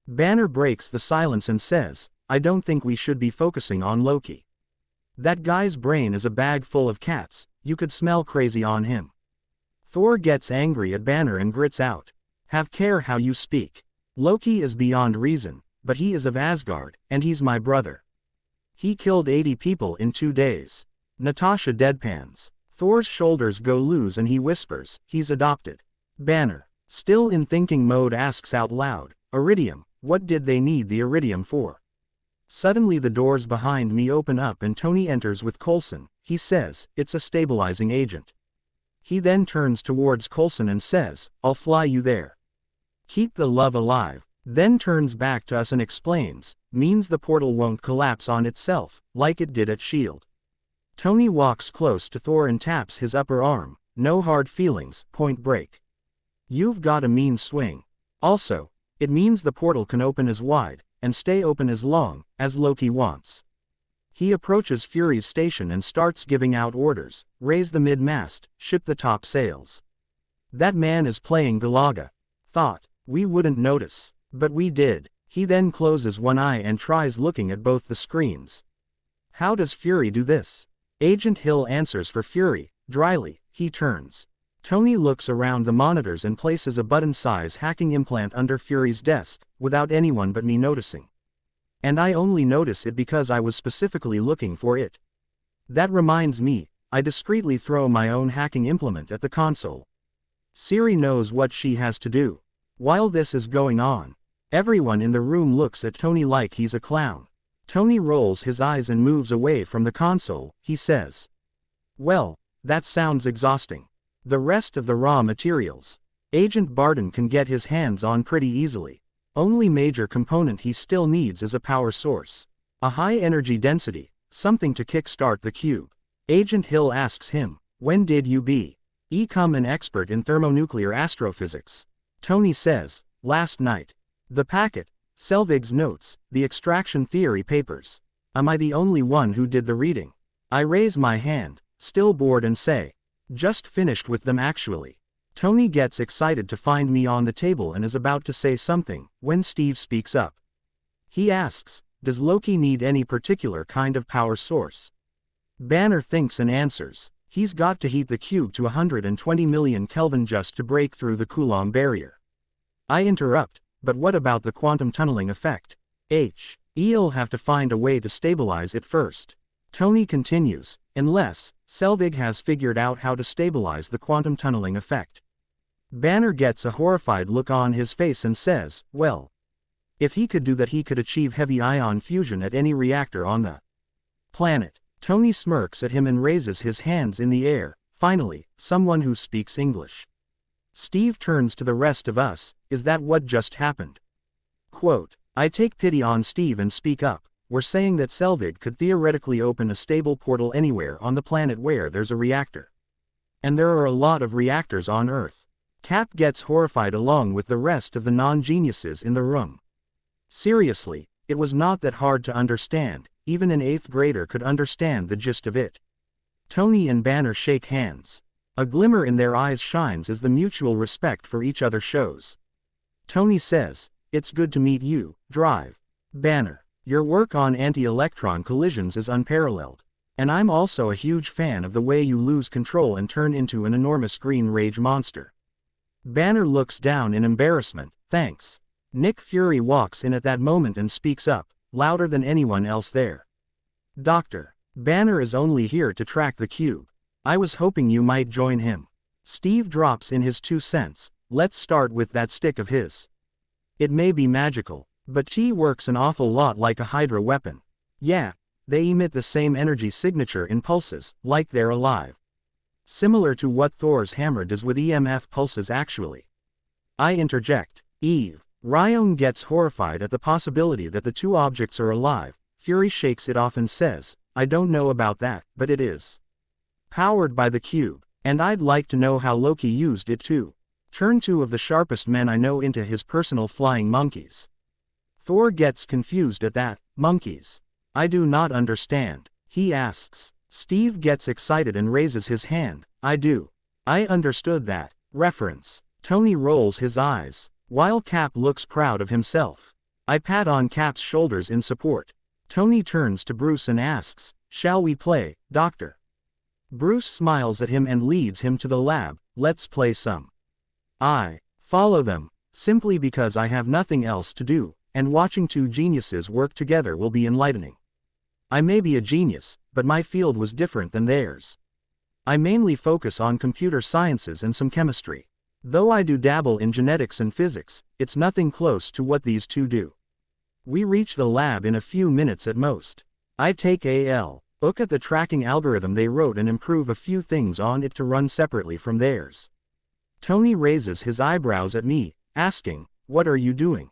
A: Banner breaks the silence and says, I don't think we should be focusing on Loki. That guy's brain is a bag full of cats, you could smell crazy on him. Thor gets angry at Banner and grits out, have care how you speak. Loki is beyond reason, but he is of Asgard, and he's my brother. He killed 80 people in 2 days. Natasha deadpans. Thor's shoulders go loose and he whispers, he's adopted. Banner, still in thinking mode, asks out loud, Iridium, what did they need the Iridium for? Suddenly the doors behind me open up and Tony enters with Coulson. He says, it's a stabilizing agent. He then turns towards Coulson and says, I'll fly you there. Keep the love alive. Then turns back to us and explains, means the portal won't collapse on itself, like it did at S.H.I.E.L.D. Tony walks close to Thor and taps his upper arm, no hard feelings, point break. You've got a mean swing. Also, it means the portal can open as wide, and stay open as long, as Loki wants. He approaches Fury's station and starts giving out orders, raise the mid-mast, ship the top sails. That man is playing Galaga. Thought, we wouldn't notice, but we did. He then closes one eye and tries looking at both the screens. How does Fury do this? Agent Hill answers for Fury, dryly, he turns. Tony looks around the monitors and places a button-size hacking implant under Fury's desk, without anyone but me noticing. And I only notice it because I was specifically looking for it. That reminds me, I discreetly throw my own hacking implement at the console. Siri knows what she has to do. While this is going on, everyone in the room looks at Tony like he's a clown. Tony rolls his eyes and moves away from the console. He says, well, that sounds exhausting. The rest of the raw materials. Agent Barton can get his hands on pretty easily. Only major component he still needs is a power source. A high energy density, something to kickstart the cube. Agent Hill asks him, when did you become an expert in thermonuclear astrophysics? Tony says, last night. The packet, Selvig's notes, the extraction theory papers. Am I the only one who did the reading? I raise my hand, still bored, and say, just finished with them actually. Tony gets excited to find me on the table and is about to say something, when Steve speaks up. He asks, does Loki need any particular kind of power source? Banner thinks and answers, he's got to heat the cube to 120 million Kelvin just to break through the Coulomb barrier. I interrupt, but what about the quantum tunneling effect? He'll have to find a way to stabilize it first. Tony continues, unless Selvig has figured out how to stabilize the quantum tunneling effect. Banner gets a horrified look on his face and says, well, if he could do that, he could achieve heavy ion fusion at any reactor on the planet. Tony smirks at him and raises his hands in the air. Finally, someone who speaks English. Steve turns to the rest of us, is that what just happened? Quote, I take pity on Steve and speak up. We're saying that Selvig could theoretically open a stable portal anywhere on the planet where there's a reactor. And there are a lot of reactors on Earth. Cap gets horrified along with the rest of the non-geniuses in the room. Seriously, it was not that hard to understand, even an 8th grader could understand the gist of it. Tony and Banner shake hands. A glimmer in their eyes shines as the mutual respect for each other shows. Tony says, it's good to meet you, Drive. Banner, your work on anti-electron collisions is unparalleled. And I'm also a huge fan of the way you lose control and turn into an enormous green rage monster. Banner looks down in embarrassment, thanks. Nick Fury walks in at that moment and speaks up, louder than anyone else there. Doctor, Banner is only here to track the cube. I was hoping you might join him. Steve drops in his 2 cents, let's start with that stick of his. It may be magical, but T works an awful lot like a Hydra weapon. Yeah, they emit the same energy signature in pulses, like they're alive. Similar to what Thor's hammer does with EMF pulses actually. I interject, Eve. Ryan gets horrified at the possibility that the two objects are alive. Fury shakes it off and says, I don't know about that, but it is powered by the cube, and I'd like to know how Loki used it too. Turn 2 of the sharpest men I know into his personal flying monkeys. Thor gets confused at that, monkeys. I do not understand, he asks. Steve gets excited and raises his hand, I do. I understood that reference. Tony rolls his eyes, while Cap looks proud of himself. I pat on Cap's shoulders in support. Tony turns to Bruce and asks, shall we play, Doctor? Bruce smiles at him and leads him to the lab, let's play some. I follow them, simply because I have nothing else to do, and watching 2 geniuses work together will be enlightening. I may be a genius, but my field was different than theirs. I mainly focus on computer sciences and some chemistry. Though I do dabble in genetics and physics, it's nothing close to what these 2 do. We reach the lab in a few minutes at most. I take a look at the tracking algorithm they wrote and improve a few things on it to run separately from theirs. Tony raises his eyebrows at me, asking, what are you doing?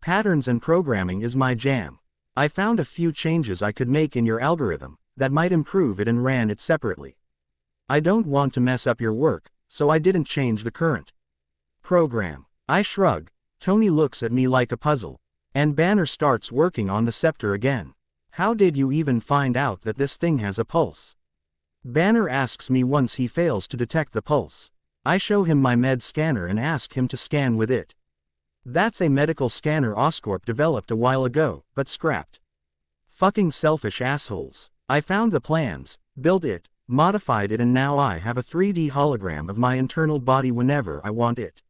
A: Patterns and programming is my jam. I found a few changes I could make in your algorithm that might improve it and ran it separately. I don't want to mess up your work, so I didn't change the current program. I shrug. Tony looks at me like a puzzle, and Banner starts working on the scepter again. How did you even find out that this thing has a pulse? Banner asks me once he fails to detect the pulse. I show him my med scanner and ask him to scan with it. That's a medical scanner Oscorp developed a while ago, but scrapped. Fucking selfish assholes. I found the plans, built it, modified it, and now I have a 3D hologram of my internal body whenever I want it.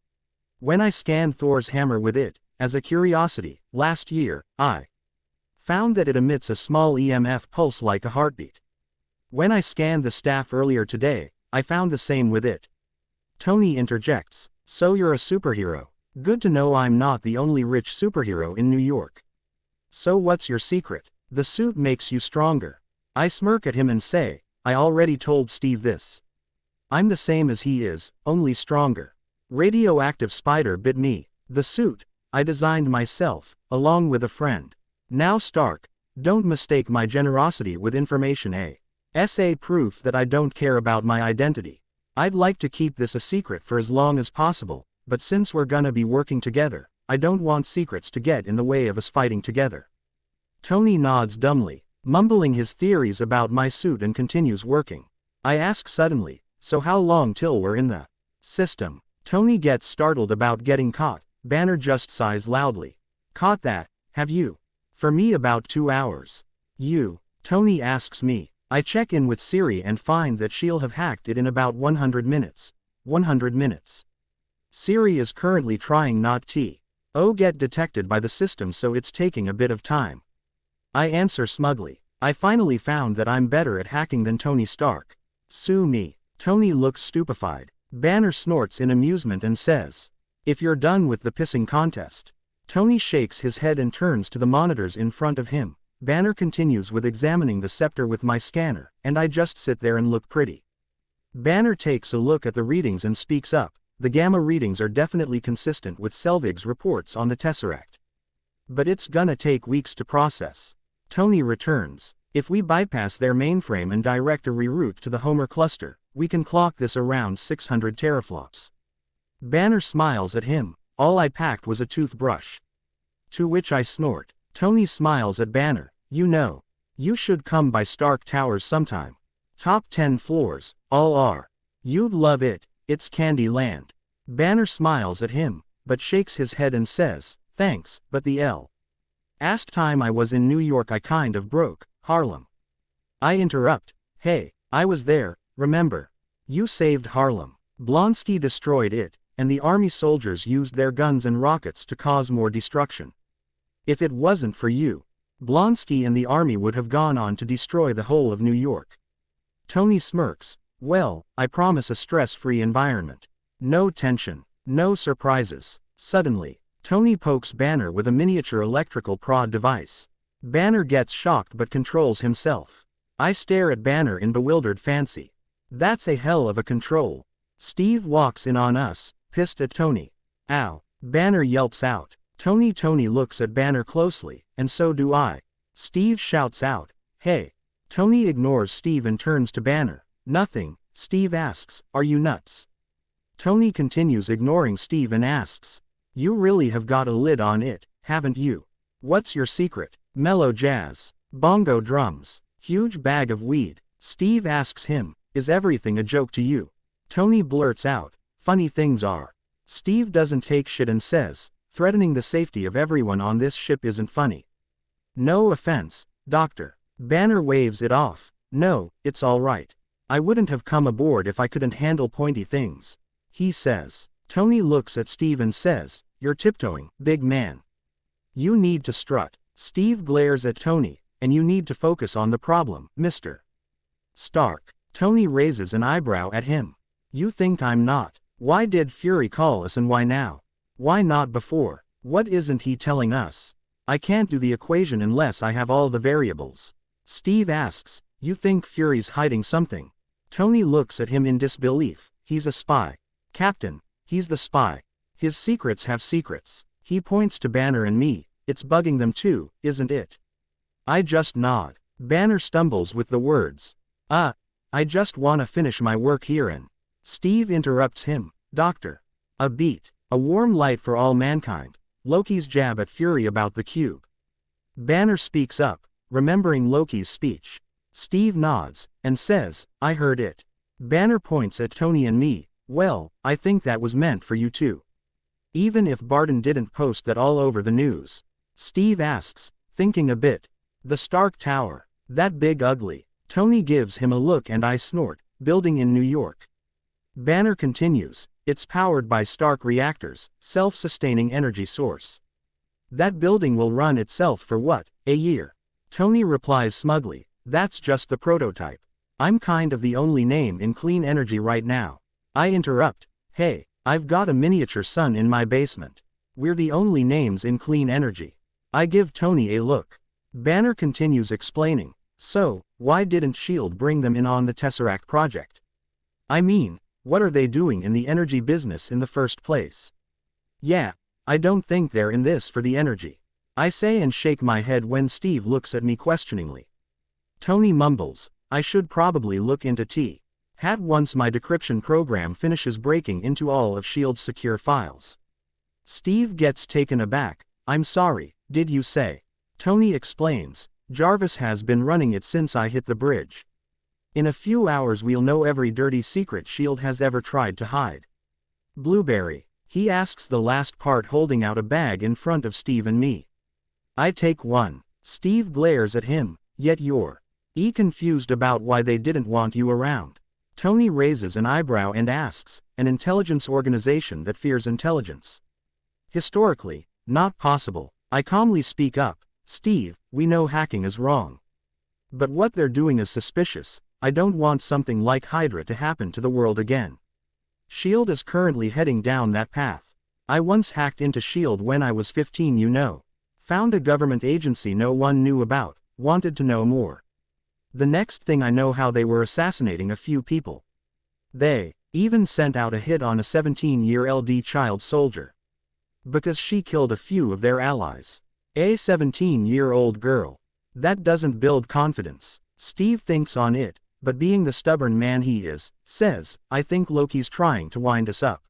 A: When I scanned Thor's hammer with it, as a curiosity, last year, I found that it emits a small EMF pulse like a heartbeat. When I scanned the staff earlier today, I found the same with it. Tony interjects, so you're a superhero. Good to know I'm not the only rich superhero in New York. So what's your secret? The suit makes you stronger. I smirk at him and say, I already told Steve this. I'm the same as he is, only stronger. Radioactive spider bit me. The suit, I designed myself, along with a friend. Now Stark, don't mistake my generosity with information SA proof that I don't care about my identity. I'd like to keep this a secret for as long as possible, but since we're gonna be working together, I don't want secrets to get in the way of us fighting together. Tony nods dumbly, mumbling his theories about my suit and continues working. I ask suddenly, so how long till we're in the system? Tony gets startled about getting caught. Banner just sighs loudly. Caught that, have you? For me about 2 hours. You? Tony asks me. I check in with Siri and find that she'll have hacked it in about 100 minutes. 100 minutes. Siri is currently trying not to get detected by the system, so it's taking a bit of time. I answer smugly. I finally found that I'm better at hacking than Tony Stark. Sue me. Tony looks stupefied. Banner snorts in amusement and says, if you're done with the pissing contest. Tony shakes his head and turns to the monitors in front of him. Banner continues with examining the scepter with my scanner, and I just sit there and look pretty. Banner takes a look at the readings and speaks up. The gamma readings are definitely consistent with Selvig's reports on the Tesseract. But it's gonna take weeks to process. Tony returns. If we bypass their mainframe and direct a reroute to the Homer cluster, we can clock this around 600 teraflops. Banner smiles at him. All I packed was a toothbrush. To which I snort. Tony smiles at Banner. You know, you should come by Stark Towers sometime. Top 10 floors, all are. You'd love it, it's Candy Land. Banner smiles at him, but shakes his head and says, thanks, but the last time I was in New York I kind of broke Harlem. I interrupt. Hey, I was there, remember? You saved Harlem. Blonsky destroyed it, and the army soldiers used their guns and rockets to cause more destruction. If it wasn't for you, Blonsky and the army would have gone on to destroy the whole of New York. Tony smirks. Well, I promise a stress-free environment. No tension, no surprises. Suddenly, Tony pokes Banner with a miniature electrical prod device. Banner gets shocked but controls himself. I stare at Banner in bewildered fancy. That's a hell of a control. Steve walks in on us, pissed at Tony. Ow. Banner yelps out. Tony looks at Banner closely, and so do I. Steve shouts out, hey. Tony ignores Steve and turns to Banner. Nothing. Steve asks, are you nuts? Tony continues ignoring Steve and asks, you really have got a lid on it, haven't you? What's your secret? Mellow jazz. Bongo drums. Huge bag of weed. Steve asks him, is everything a joke to you? Tony blurts out, funny things are. Steve doesn't take shit and says, threatening the safety of everyone on this ship isn't funny. No offense, Doctor. Banner waves it off. No, it's all right. I wouldn't have come aboard if I couldn't handle pointy things. He says. Tony looks at Steve and says, you're tiptoeing, big man. You need to strut. Steve glares at Tony, and you need to focus on the problem, Mr. Stark. Tony raises an eyebrow at him. You think I'm not? Why did Fury call us and why now? Why not before? What isn't he telling us? I can't do the equation unless I have all the variables. Steve asks, you think Fury's hiding something? Tony looks at him in disbelief. He's a spy. Captain, he's the spy. His secrets have secrets. He points to Banner and me. It's bugging them too, isn't it? I just nod. Banner stumbles with the words. I just wanna finish my work here and... Steve interrupts him. Doctor. A beat. A warm light for all mankind. Loki's jab at Fury about the cube. Banner speaks up, remembering Loki's speech. Steve nods, and says, I heard it. Banner points at Tony and me. Well, I think that was meant for you too. Even if Barton didn't post that all over the news. Steve asks, thinking a bit. The Stark Tower. That big ugly. Tony gives him a look and I snort. Building in New York. Banner continues. It's powered by Stark reactors, self-sustaining energy source. That building will run itself for what, a year? Tony replies smugly, that's just the prototype. I'm kind of the only name in clean energy right now. I interrupt, hey, I've got a miniature sun in my basement. We're the only names in clean energy. I give Tony a look. Banner continues explaining, so, why didn't S.H.I.E.L.D. bring them in on the Tesseract project? I mean, What are they doing in the energy business in the first place? Yeah, I don't think they're in this for the energy, I say and shake my head when Steve looks at me questioningly. Tony mumbles, I should probably look into Hat once my decryption program finishes breaking into all of S.H.I.E.L.'s secure files. Steve gets taken aback. I'm sorry, did you say? Tony explains, Jarvis has been running it since I hit the bridge. In a few hours we'll know every dirty secret S.H.I.E.L.D. has ever tried to hide. Blueberry, he asks, the last part holding out a bag in front of Steve and me. I take one. Steve glares at him, yet you're confused about why they didn't want you around. Tony raises an eyebrow and asks, an intelligence organization that fears intelligence. Historically, not possible. I calmly speak up, Steve, we know hacking is wrong. But what they're doing is suspicious. I don't want something like Hydra to happen to the world again. S.H.I.E.L.D. is currently heading down that path. I once hacked into S.H.I.E.L.D. when I was 15, you know. Found a government agency no one knew about, wanted to know more. The next thing I know, how they were assassinating a few people. They even sent out a hit on a 17-year-old child soldier. Because she killed a few of their allies. A 17-year-old girl. That doesn't build confidence. Steve thinks on it, but being the stubborn man he is, says, I think Loki's trying to wind us up.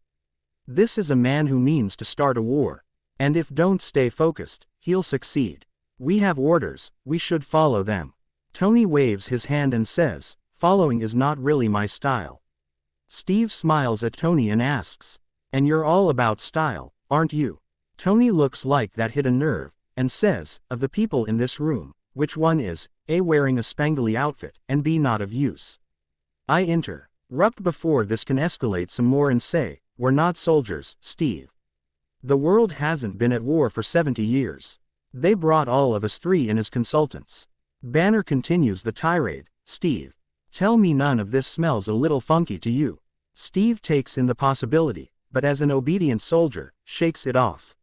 A: This is a man who means to start a war. And if don't stay focused, he'll succeed. We have orders, we should follow them. Tony waves his hand and says, following is not really my style. Steve smiles at Tony and asks, and you're all about style, aren't you? Tony looks like that hit a nerve, and says, of the people in this room, which one is, A, wearing a spangly outfit, and B, not of use? I interrupt before this can escalate some more and say, we're not soldiers, Steve. The world hasn't been at war for 70 years. They brought all of us 3 in as consultants. Banner continues the tirade, Steve. Tell me none of this smells a little funky to you. Steve takes in the possibility, but as an obedient soldier, shakes it off.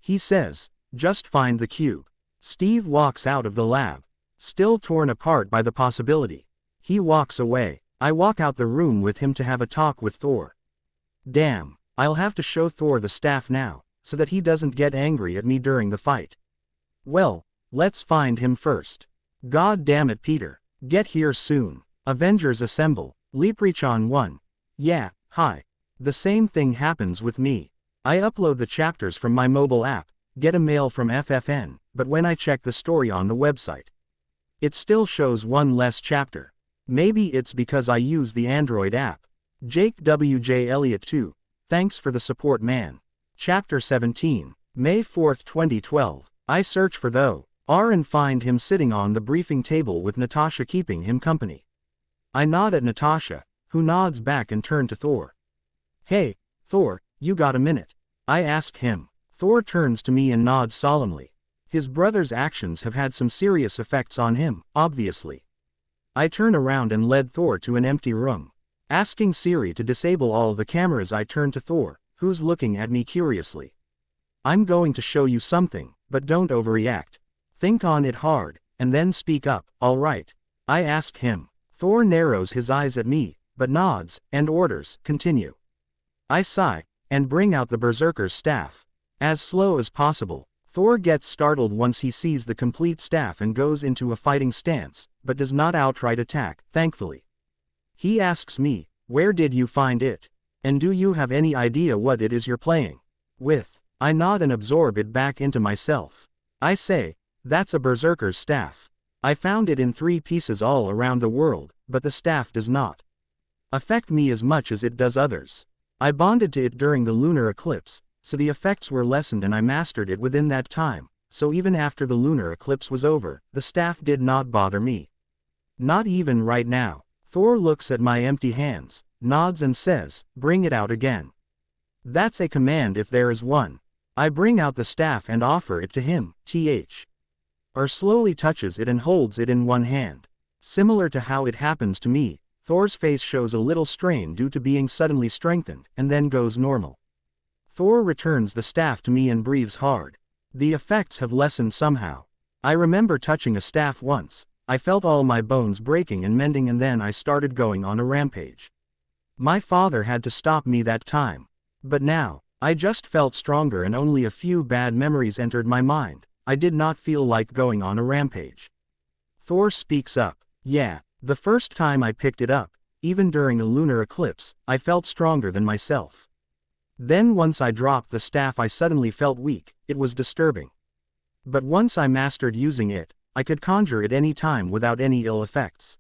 A: He says, just find the cube. Steve walks out of the lab, still torn apart by the possibility. He walks away. I walk out the room with him to have a talk with Thor. Damn, I'll have to show Thor the staff now, so that he doesn't get angry at me during the fight. Well, let's find him first. God damn it, Peter. Get here soon. Avengers assemble. Leprechaun 1. Yeah, hi. The same thing happens with me. I upload the chapters from my mobile app, get a mail from FFN, but when I check the story on the website, it still shows one less chapter. Maybe it's because I use the Android app. Jake W.J. Elliott 2. Thanks for the support, man. Chapter 17. May 4, 2012. I search for R and find him sitting on the briefing table with Natasha keeping him company. I nod at Natasha, who nods back and turn to Thor. Hey, Thor, you got a minute? I ask him. Thor turns to me and nods solemnly. His brother's actions have had some serious effects on him, obviously. I turn around and lead Thor to an empty room. Asking Siri to disable all the cameras, I turn to Thor, who's looking at me curiously. I'm going to show you something, but don't overreact. Think on it hard, and then speak up, alright? I ask him. Thor narrows his eyes at me, but nods, and orders, continue. I sigh, and bring out the Berserker's staff. As slow as possible. Thor gets startled once he sees the complete staff and goes into a fighting stance, but does not outright attack, thankfully. He asks me, where did you find it? And do you have any idea what it is you're playing with? I nod and absorb it back into myself. I say, that's a Berserker's staff. I found it in 3 pieces all around the world, but the staff does not affect me as much as it does others. I bonded to it during the lunar eclipse, so the effects were lessened and I mastered it within that time, so even after the lunar eclipse was over, the staff did not bother me. Not even right now. Thor looks at my empty hands, nods and says, bring it out again. That's a command if there is one. I bring out the staff and offer it to him, slowly touches it and holds it in one hand. Similar to how it happens to me, Thor's face shows a little strain due to being suddenly strengthened, and then goes normal. Thor returns the staff to me and breathes hard. The effects have lessened somehow. I remember touching a staff once. I felt all my bones breaking and mending, and then I started going on a rampage. My father had to stop me that time. But now, I just felt stronger and only a few bad memories entered my mind. I did not feel like going on a rampage. Thor speaks up. Yeah, the first time I picked it up, even during a lunar eclipse, I felt stronger than myself. Then once I dropped the staff I suddenly felt weak. It was disturbing. But once I mastered using it, I could conjure it any time without any ill effects.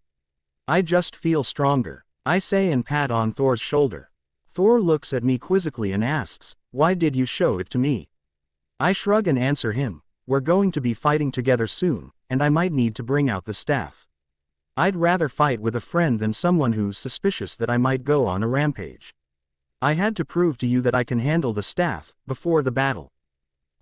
A: I just feel stronger, I say and pat on Thor's shoulder. Thor looks at me quizzically and asks, "Why did you show it to me?" I shrug and answer him, "We're going to be fighting together soon, and I might need to bring out the staff. I'd rather fight with a friend than someone who's suspicious that I might go on a rampage. I had to prove to you that I can handle the staff, before the battle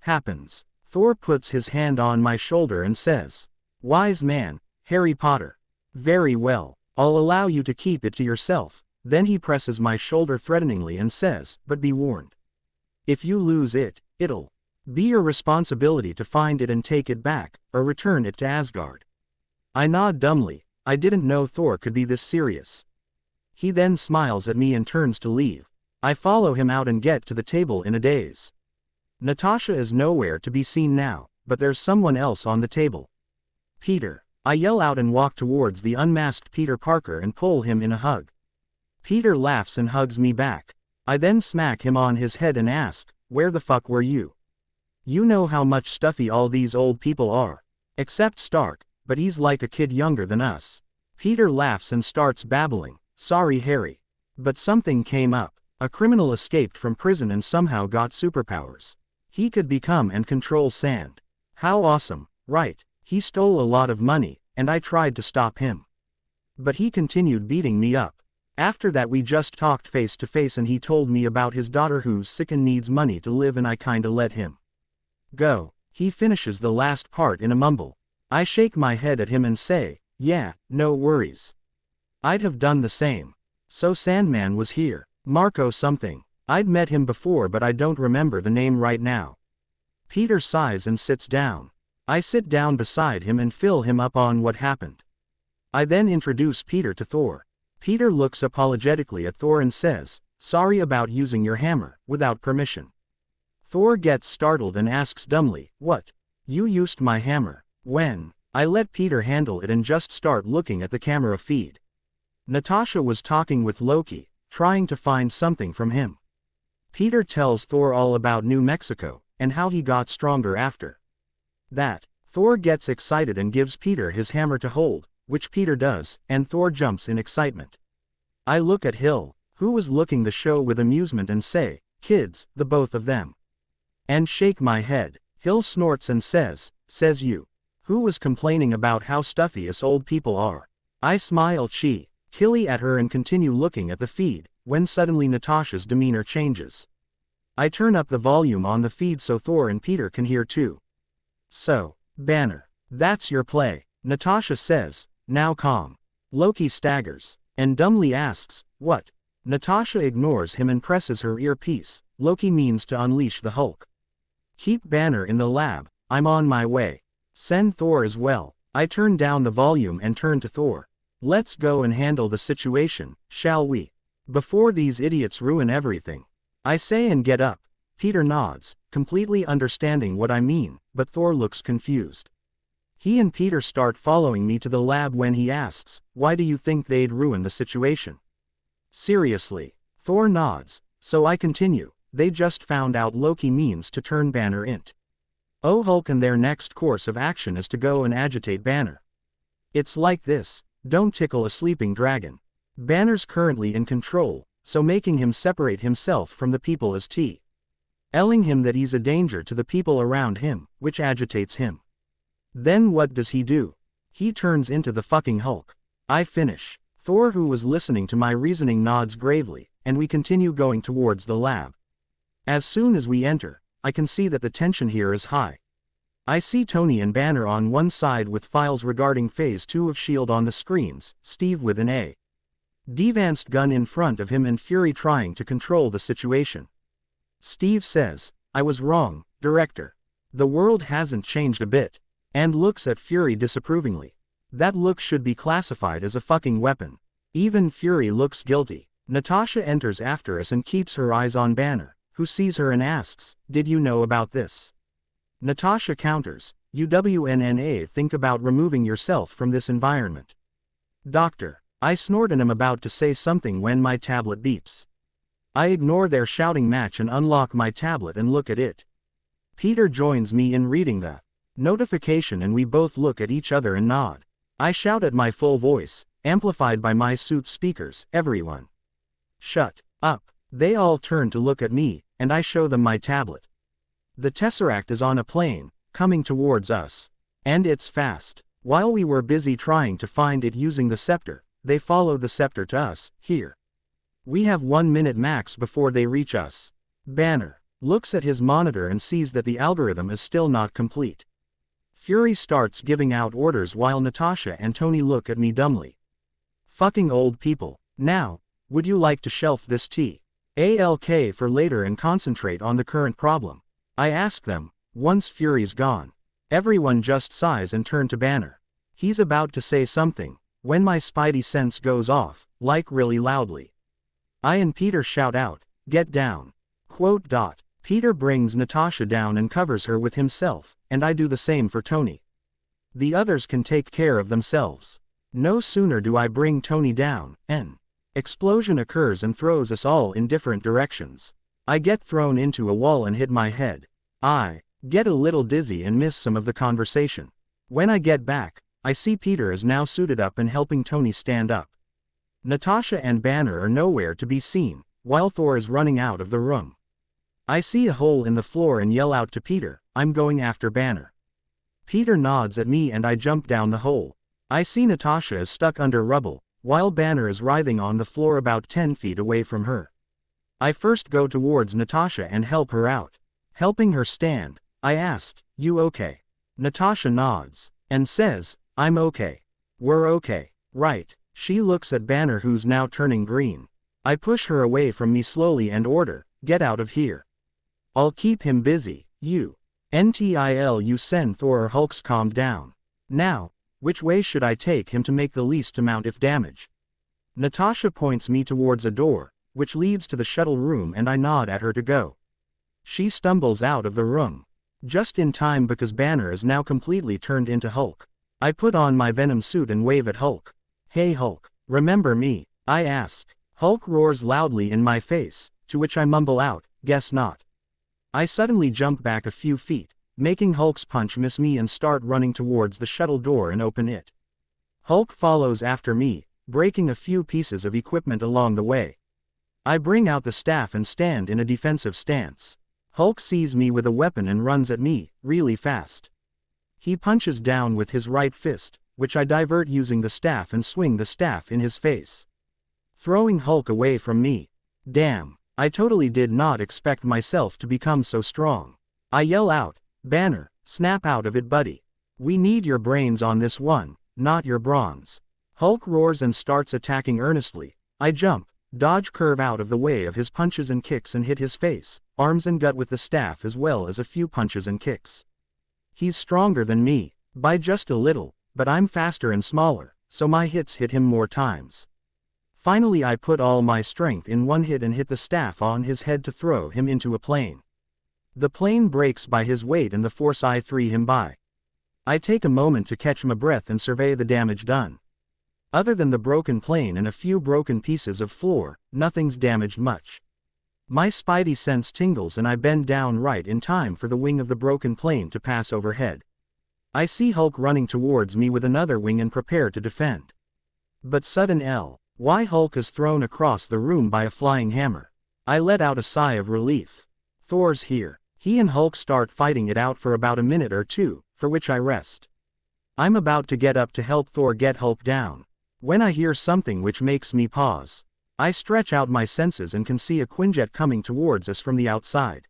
A: happens." Thor puts his hand on my shoulder and says, "Wise man, Harry Potter. Very well, I'll allow you to keep it to yourself." Then he presses my shoulder threateningly and says, "But be warned. If you lose it, it'll be your responsibility to find it and take it back, or return it to Asgard." I nod dumbly. I didn't know Thor could be this serious. He then smiles at me and turns to leave. I follow him out and get to the table in a daze. Natasha is nowhere to be seen now, but there's someone else on the table. "Peter." I yell out and walk towards the unmasked Peter Parker and pull him in a hug. Peter laughs and hugs me back. I then smack him on his head and ask, "Where the fuck were you? You know how much stuffy all these old people are. Except Stark, but he's like a kid younger than us." Peter laughs and starts babbling, "Sorry Harry. But something came up. A criminal escaped from prison and somehow got superpowers. He could become and control sand. How awesome, right? He stole a lot of money, and I tried to stop him. But he continued beating me up. After that we just talked face to face and he told me about his daughter who's sick and needs money to live and I kinda let him go." He finishes the last part in a mumble. I shake my head at him and say, "Yeah, no worries. I'd have done the same." So Sandman was here. Marco something. I'd met him before but I don't remember the name right now. Peter sighs and sits down. I sit down beside him and fill him up on what happened. I then introduce Peter to Thor. Peter looks apologetically at Thor and says, "Sorry about using your hammer, without permission." Thor gets startled and asks dumbly, "What? You used my hammer? When?" I let Peter handle it and just start looking at the camera feed. Natasha was talking with Loki, trying to find something from him. Peter tells Thor all about New Mexico, and how he got stronger after that. Thor gets excited and gives Peter his hammer to hold, which Peter does, and Thor jumps in excitement. I look at Hill, who was looking the show with amusement and say, "Kids, the both of them." And shake my head. Hill snorts and says you. Who was complaining about how stuffy us old people are? I smile Hilly at her and continue looking at the feed, when suddenly Natasha's demeanor changes. I turn up the volume on the feed so Thor and Peter can hear too. "So, Banner, that's your play," Natasha says, now calm. Loki staggers, and dumbly asks, "What?" Natasha ignores him and presses her earpiece. Loki means to unleash the Hulk. "Keep Banner in the lab, I'm on my way. Send Thor as well." I turn down the volume and turn to Thor. "Let's go and handle the situation, shall we? Before these idiots ruin everything." I say and get up. Peter nods, completely understanding what I mean, but Thor looks confused. He and Peter start following me to the lab when he asks, "Why do you think they'd ruin the situation?" "Seriously?" Thor nods, so I continue, "They just found out Loki means to turn Banner int. Oh Hulk and their next course of action is to go and agitate Banner. It's like this, don't tickle a sleeping dragon. Banner's currently in control, so making him separate himself from the people is telling him that he's a danger to the people around him, which agitates him. Then what does he do? He turns into the fucking Hulk." I finish. Thor, who was listening to my reasoning, nods gravely, and we continue going towards the lab. As soon as we enter, I can see that the tension here is high. I see Tony and Banner on one side with files regarding Phase 2 of S.H.I.E.L.D. on the screens, Steve with an advanced gun in front of him and Fury trying to control the situation. Steve says, "I was wrong, Director. The world hasn't changed a bit," and looks at Fury disapprovingly. That look should be classified as a fucking weapon. Even Fury looks guilty. Natasha enters after us and keeps her eyes on Banner, who sees her and asks, "Did you know about this?" Natasha counters, "UWNNA, think about removing yourself from this environment." "Doctor," I snort and am about to say something when my tablet beeps. I ignore their shouting match and unlock my tablet and look at it. Peter joins me in reading the notification and we both look at each other and nod. I shout at my full voice, amplified by my suit's speakers, "Everyone, shut up." They all turn to look at me, and I show them my tablet. The Tesseract is on a plane, coming towards us. And it's fast. While we were busy trying to find it using the scepter, they followed the scepter to us, here. We have 1 minute max before they reach us. Banner looks at his monitor and sees that the algorithm is still not complete. Fury starts giving out orders while Natasha and Tony look at me dumbly. "Fucking old people. Now, would you like to shelf this TALK for later and concentrate on the current problem?" I ask them, once Fury's gone. Everyone just sighs and turn to Banner. He's about to say something, when my spidey sense goes off, like really loudly. I and Peter shout out, "Get down." Peter brings Natasha down and covers her with himself, and I do the same for Tony. The others can take care of themselves. No sooner do I bring Tony down, an explosion occurs and throws us all in different directions. I get thrown into a wall and hit my head. I get a little dizzy and miss some of the conversation. When I get back, I see Peter is now suited up and helping Tony stand up. Natasha and Banner are nowhere to be seen, while Thor is running out of the room. I see a hole in the floor and yell out to Peter, "I'm going after Banner." Peter nods at me and I jump down the hole. I see Natasha is stuck under rubble, while Banner is writhing on the floor about 10 feet away from her. I first go towards Natasha and help her out. Helping her stand, I ask, "You okay?" Natasha nods, and says, "I'm okay." "We're okay, right?" She looks at Banner who's now turning green. I push her away from me slowly and order, "Get out of here. I'll keep him busy, until you send Thor or Hulk's calm down. Now, which way should I take him to make the least amount of damage?" Natasha points me towards a door, which leads to the shuttle room and I nod at her to go. She stumbles out of the room. Just in time because Banner is now completely turned into Hulk. I put on my Venom suit and wave at Hulk. "Hey Hulk, remember me?" I ask. Hulk roars loudly in my face, to which I mumble out, "Guess not." I suddenly jump back a few feet, making Hulk's punch miss me and start running towards the shuttle door and open it. Hulk follows after me, breaking a few pieces of equipment along the way. I bring out the staff and stand in a defensive stance. Hulk sees me with a weapon and runs at me, really fast. He punches down with his right fist, which I divert using the staff and swing the staff in his face, throwing Hulk away from me. Damn, I totally did not expect myself to become so strong. I yell out, "Banner, snap out of it buddy. We need your brains on this one, not your bronze." Hulk roars and starts attacking earnestly. I jump, dodge curve out of the way of his punches and kicks and hit his face, arms and gut with the staff as well as a few punches and kicks. He's stronger than me, by just a little, but I'm faster and smaller, so my hits hit him more times. Finally I put all my strength in one hit and hit the staff on his head to throw him into a plane. The plane breaks by his weight and the force I threw him by. I take a moment to catch my breath and survey the damage done. Other than the broken plane and a few broken pieces of floor, nothing's damaged much. My spidey sense tingles and I bend down right in time for the wing of the broken plane to pass overhead. I see Hulk running towards me with another wing and prepare to defend. But sudden why Hulk is thrown across the room by a flying hammer. I let out a sigh of relief. Thor's here. He and Hulk start fighting it out for about a minute or two, for which I rest. I'm about to get up to help Thor get Hulk down, when I hear something which makes me pause. I stretch out my senses and can see a Quinjet coming towards us from the outside.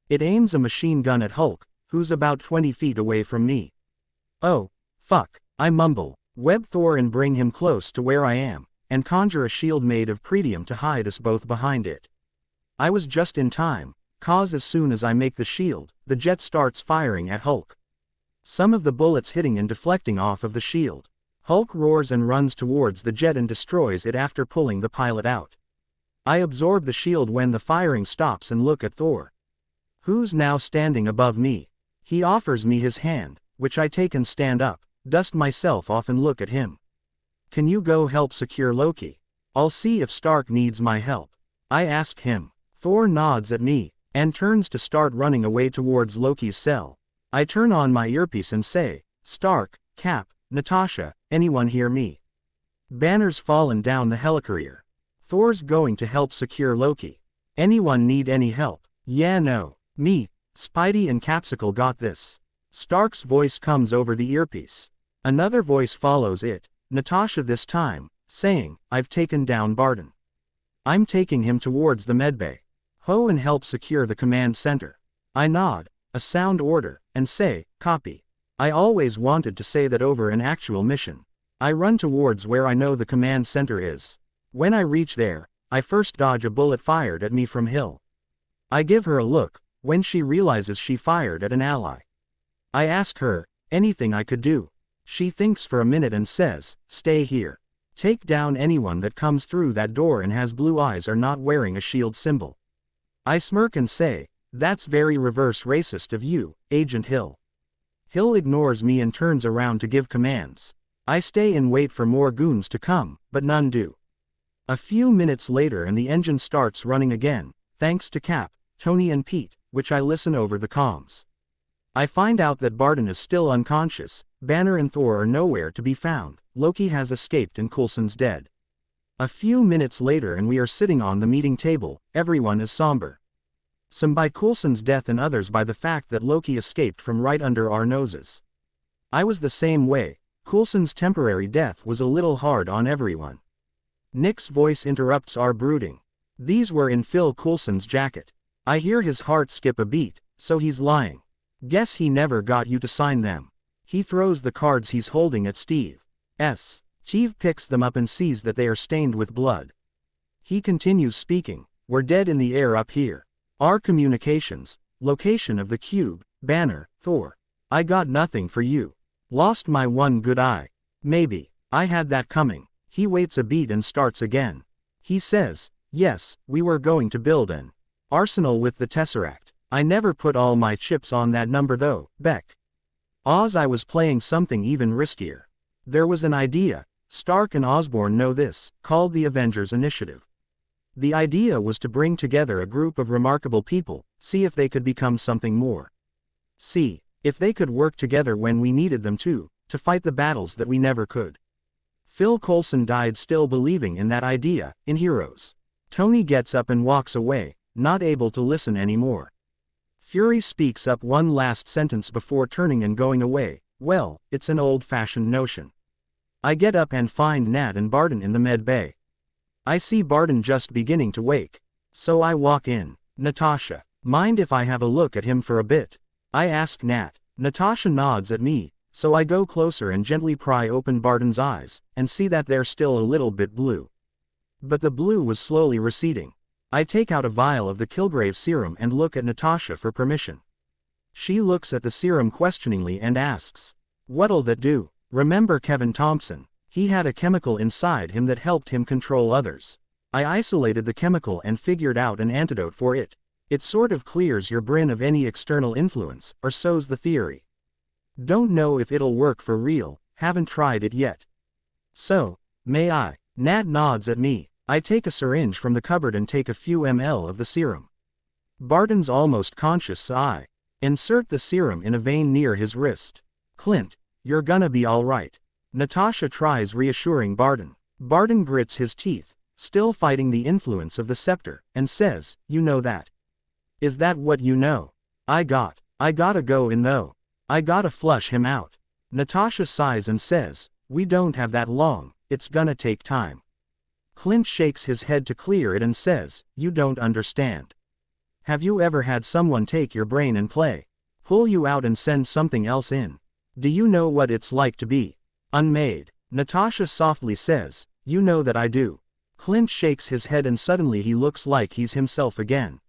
A: It aims a machine gun at Hulk, who's about 20 feet away from me. "Oh, fuck," I mumble, web Thor and bring him close to where I am, and conjure a shield made of pretium to hide us both behind it. I was just in time, cause as soon as I make the shield, the jet starts firing at Hulk. Some of the bullets hitting and deflecting off of the shield. Hulk roars and runs towards the jet and destroys it after pulling the pilot out. I absorb the shield when the firing stops and look at Thor. Who's now standing above me? He offers me his hand, which I take and stand up, dust myself off and look at him. Can you go help secure Loki? I'll see if Stark needs my help. I ask him. Thor nods at me, and turns to start running away towards Loki's cell. I turn on my earpiece and say, Stark, Cap, Natasha, anyone hear me? Banner's fallen down the helicarrier. Thor's going to help secure Loki. Anyone need any help? Yeah, no. Me, Spidey and Capsicle got this. Stark's voice comes over the earpiece. Another voice follows it, Natasha this time, saying, I've taken down Barton. I'm taking him towards the medbay. Ho and help secure the command center. I nod, a sound order, and say, copy. I always wanted to say that over an actual mission. I run towards where I know the command center is. When I reach there, I first dodge a bullet fired at me from Hill. I give her a look, when she realizes she fired at an ally. I ask her, anything I could do. She thinks for a minute and says, stay here. Take down anyone that comes through that door and has blue eyes or not wearing a shield symbol. I smirk and say, that's very reverse racist of you, Agent Hill. Hill ignores me and turns around to give commands. I stay and wait for more goons to come, but none do. A few minutes later and the engine starts running again, thanks to Cap, Tony and Pete, which I listen over the comms. I find out that Barton is still unconscious, Banner and Thor are nowhere to be found, Loki has escaped and Coulson's dead. A few minutes later and we are sitting on the meeting table, everyone is somber. Some by Coulson's death and others by the fact that Loki escaped from right under our noses. I was the same way, Coulson's temporary death was a little hard on everyone. Nick's voice interrupts our brooding. These were in Phil Coulson's jacket. I hear his heart skip a beat, so he's lying. Guess he never got you to sign them. He throws the cards he's holding at Steve. Steve picks them up and sees that they are stained with blood. He continues speaking, we're dead in the air up here. Our communications, location of the cube, Banner, Thor. I got nothing for you. Lost my one good eye. Maybe. I had that coming. He waits a beat and starts again. He says, yes, we were going to build an arsenal with the Tesseract. I never put all my chips on that number though, Beck. I was playing something even riskier. There was an idea, Stark and Osborn know this, called the Avengers Initiative. The idea was to bring together a group of remarkable people, see if they could become something more. See if they could work together when we needed them to fight the battles that we never could. Phil Coulson died still believing in that idea, in Heroes. Tony gets up and walks away, not able to listen anymore. Fury speaks up one last sentence before turning and going away, well, it's an old-fashioned notion. I get up and find Nat and Barton in the med bay. I see Barton just beginning to wake. So I walk in. Natasha, mind if I have a look at him for a bit? I ask Nat. Natasha nods at me, so I go closer and gently pry open Barton's eyes, and see that they're still a little bit blue. But the blue was slowly receding. I take out a vial of the Kilgrave serum and look at Natasha for permission. She looks at the serum questioningly and asks, what'll that do? Remember Kevin Thompson? He had a chemical inside him that helped him control others. I isolated the chemical and figured out an antidote for it. It sort of clears your brain of any external influence, or so's the theory. Don't know if it'll work for real, haven't tried it yet. So, may I? Nat nods at me. I take a syringe from the cupboard and take a few ml of the serum. Barton's almost conscious, so I insert the serum in a vein near his wrist. Clint, you're gonna be alright. Natasha tries reassuring Barton. Barton grits his teeth, still fighting the influence of the scepter, and says, you know that. Is that what you know? I gotta go in though. I gotta flush him out. Natasha sighs and says, we don't have that long, it's gonna take time. Clint shakes his head to clear it and says, you don't understand. Have you ever had someone take your brain and pull you out and send something else in? Do you know what it's like to be unmade? Natasha softly says, you know that I do. Clint shakes his head and suddenly he looks like he's himself again.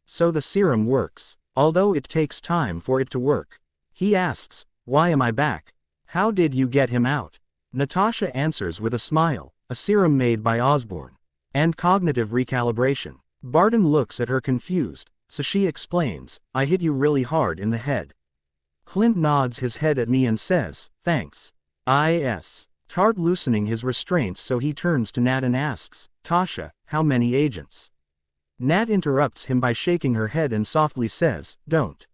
A: So the serum works, although it takes time for it to work. He asks, why am I back? How did you get him out? Natasha answers with a smile, a serum made by Osborn. And cognitive recalibration. Barton looks at her confused, so she explains, I hit you really hard in the head. Clint nods his head at me and says, thanks. Tart loosening his restraints, so he turns to Nat and asks, Tasha, how many agents? Nat interrupts him by shaking her head and softly says, Don't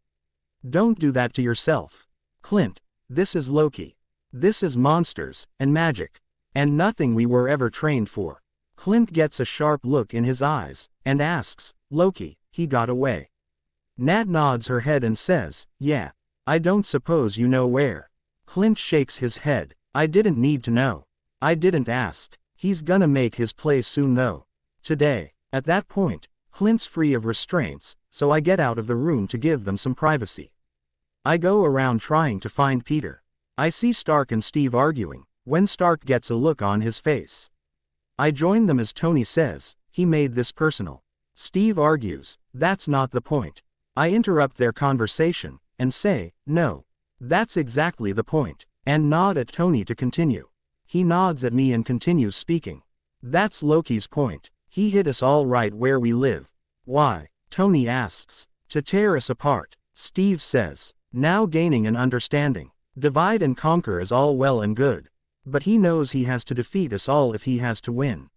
A: do that to yourself. Clint, this is Loki. This is monsters, and magic. And nothing we were ever trained for. Clint gets a sharp look in his eyes, and asks, Loki, he got away. Nat nods her head and says, yeah. I don't suppose you know where. Clint shakes his head. I didn't need to know. I didn't ask. He's gonna make his play soon though. Today. At that point, Clint's free of restraints, so I get out of the room to give them some privacy. I go around trying to find Peter. I see Stark and Steve arguing, when Stark gets a look on his face. I join them as Tony says, he made this personal. Steve argues, that's not the point. I interrupt their conversation, and say, no. That's exactly the point, and nod at Tony to continue. He nods at me and continues speaking. That's Loki's point. He hit us all right where we live. Why? Tony asks. To tear us apart. Steve says. Now gaining an understanding. Divide and conquer is all well and good. But he knows he has to defeat us all if he has to win.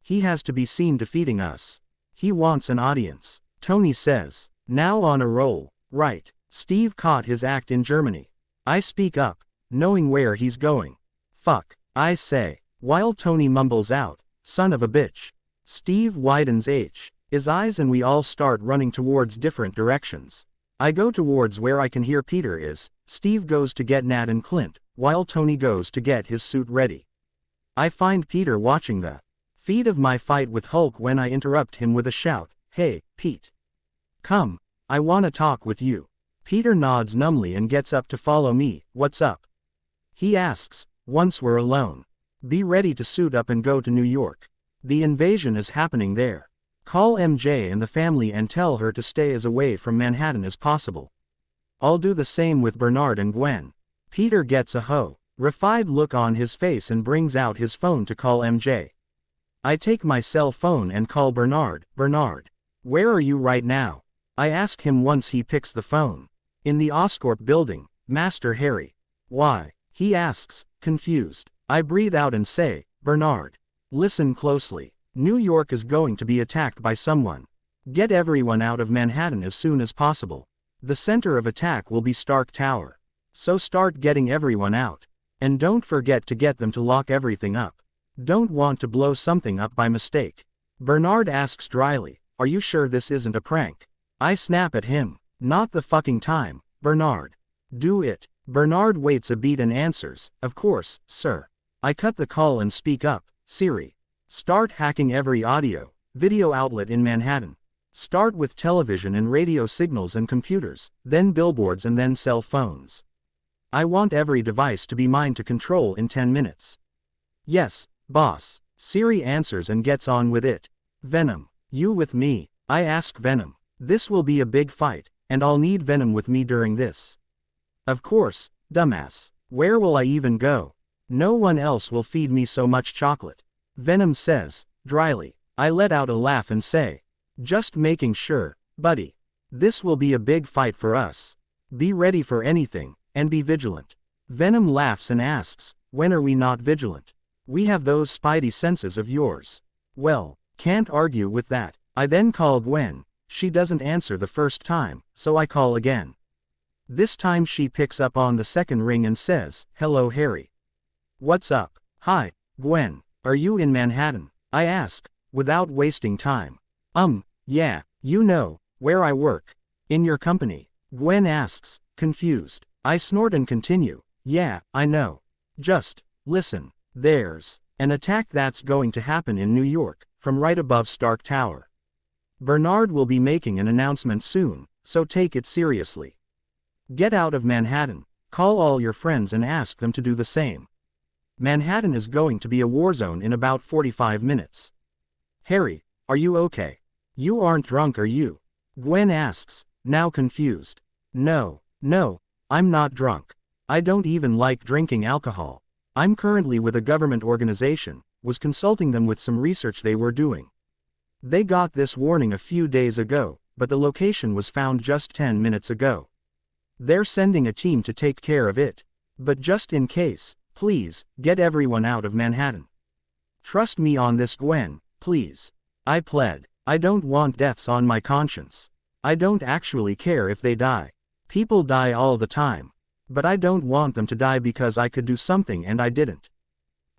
A: He has to be seen defeating us. He wants an audience. Tony says. Now on a roll. Right. Steve caught his act in Germany. I speak up, knowing where he's going. Fuck. I say. While Tony mumbles out, son of a bitch. Steve widens his eyes and we all start running towards different directions. I go towards where I can hear Peter is. Steve goes to get Nat and Clint, while Tony goes to get his suit ready. I find Peter watching the feed of my fight with Hulk when I interrupt him with a shout, hey, Pete. Come, I wanna talk with you. Peter nods numbly and gets up to follow me. What's up? He asks, once we're alone. Be ready to suit up and go to New York. The invasion is happening there. Call MJ and the family and tell her to stay as away from Manhattan as possible. I'll do the same with Bernard and Gwen. Peter gets a horrified look on his face and brings out his phone to call MJ. I take my cell phone and call Bernard. Bernard, where are you right now? I ask him once he picks the phone. In the Oscorp building, Master Harry. Why? He asks, confused. I breathe out and say, Bernard, listen closely. New York is going to be attacked by someone. Get everyone out of Manhattan as soon as possible. The center of attack will be Stark Tower. So start getting everyone out. And don't forget to get them to lock everything up. Don't want to blow something up by mistake. Bernard asks dryly, are you sure this isn't a prank? I snap at him. Not the fucking time, Bernard. Do it. Bernard waits a beat and answers, of course, sir. I cut the call and speak up, Siri. Start hacking every audio, video outlet in Manhattan. Start with television and radio signals and computers, then billboards and then cell phones. I want every device to be mine to control in 10 minutes. Yes, boss. Siri answers and gets on with it. Venom, you with me? I ask Venom. This will be a big fight, and I'll need Venom with me during this. Of course, dumbass. Where will I even go? No one else will feed me so much chocolate. Venom says, dryly. I let out a laugh and say, just making sure, buddy. This will be a big fight for us. Be ready for anything, and be vigilant. Venom laughs and asks, when are we not vigilant? We have those spidey senses of yours. Well, can't argue with that. I then call Gwen. She doesn't answer the first time, so I call again. This time she picks up on the second ring and says, hello Harry. What's up? Hi, Gwen. Are you in Manhattan? I ask, without wasting time. Yeah, you know, where I work. In your company. Gwen asks, confused. I snort and continue. Yeah, I know. Just, listen, there's an attack that's going to happen in New York, from right above Stark Tower. Bernard will be making an announcement soon, so take it seriously. Get out of Manhattan, call all your friends and ask them to do the same. Manhattan is going to be a war zone in about 45 minutes. Harry, are you okay? You aren't drunk, are you? Gwen asks, now confused. No, I'm not drunk. I don't even like drinking alcohol. I'm currently with a government organization, was consulting them with some research they were doing. They got this warning a few days ago, but the location was found just 10 minutes ago. They're sending a team to take care of it. But just in case, please, get everyone out of Manhattan. Trust me on this, Gwen, please. I pled. I don't want deaths on my conscience. I don't actually care if they die. People die all the time. But I don't want them to die because I could do something and I didn't.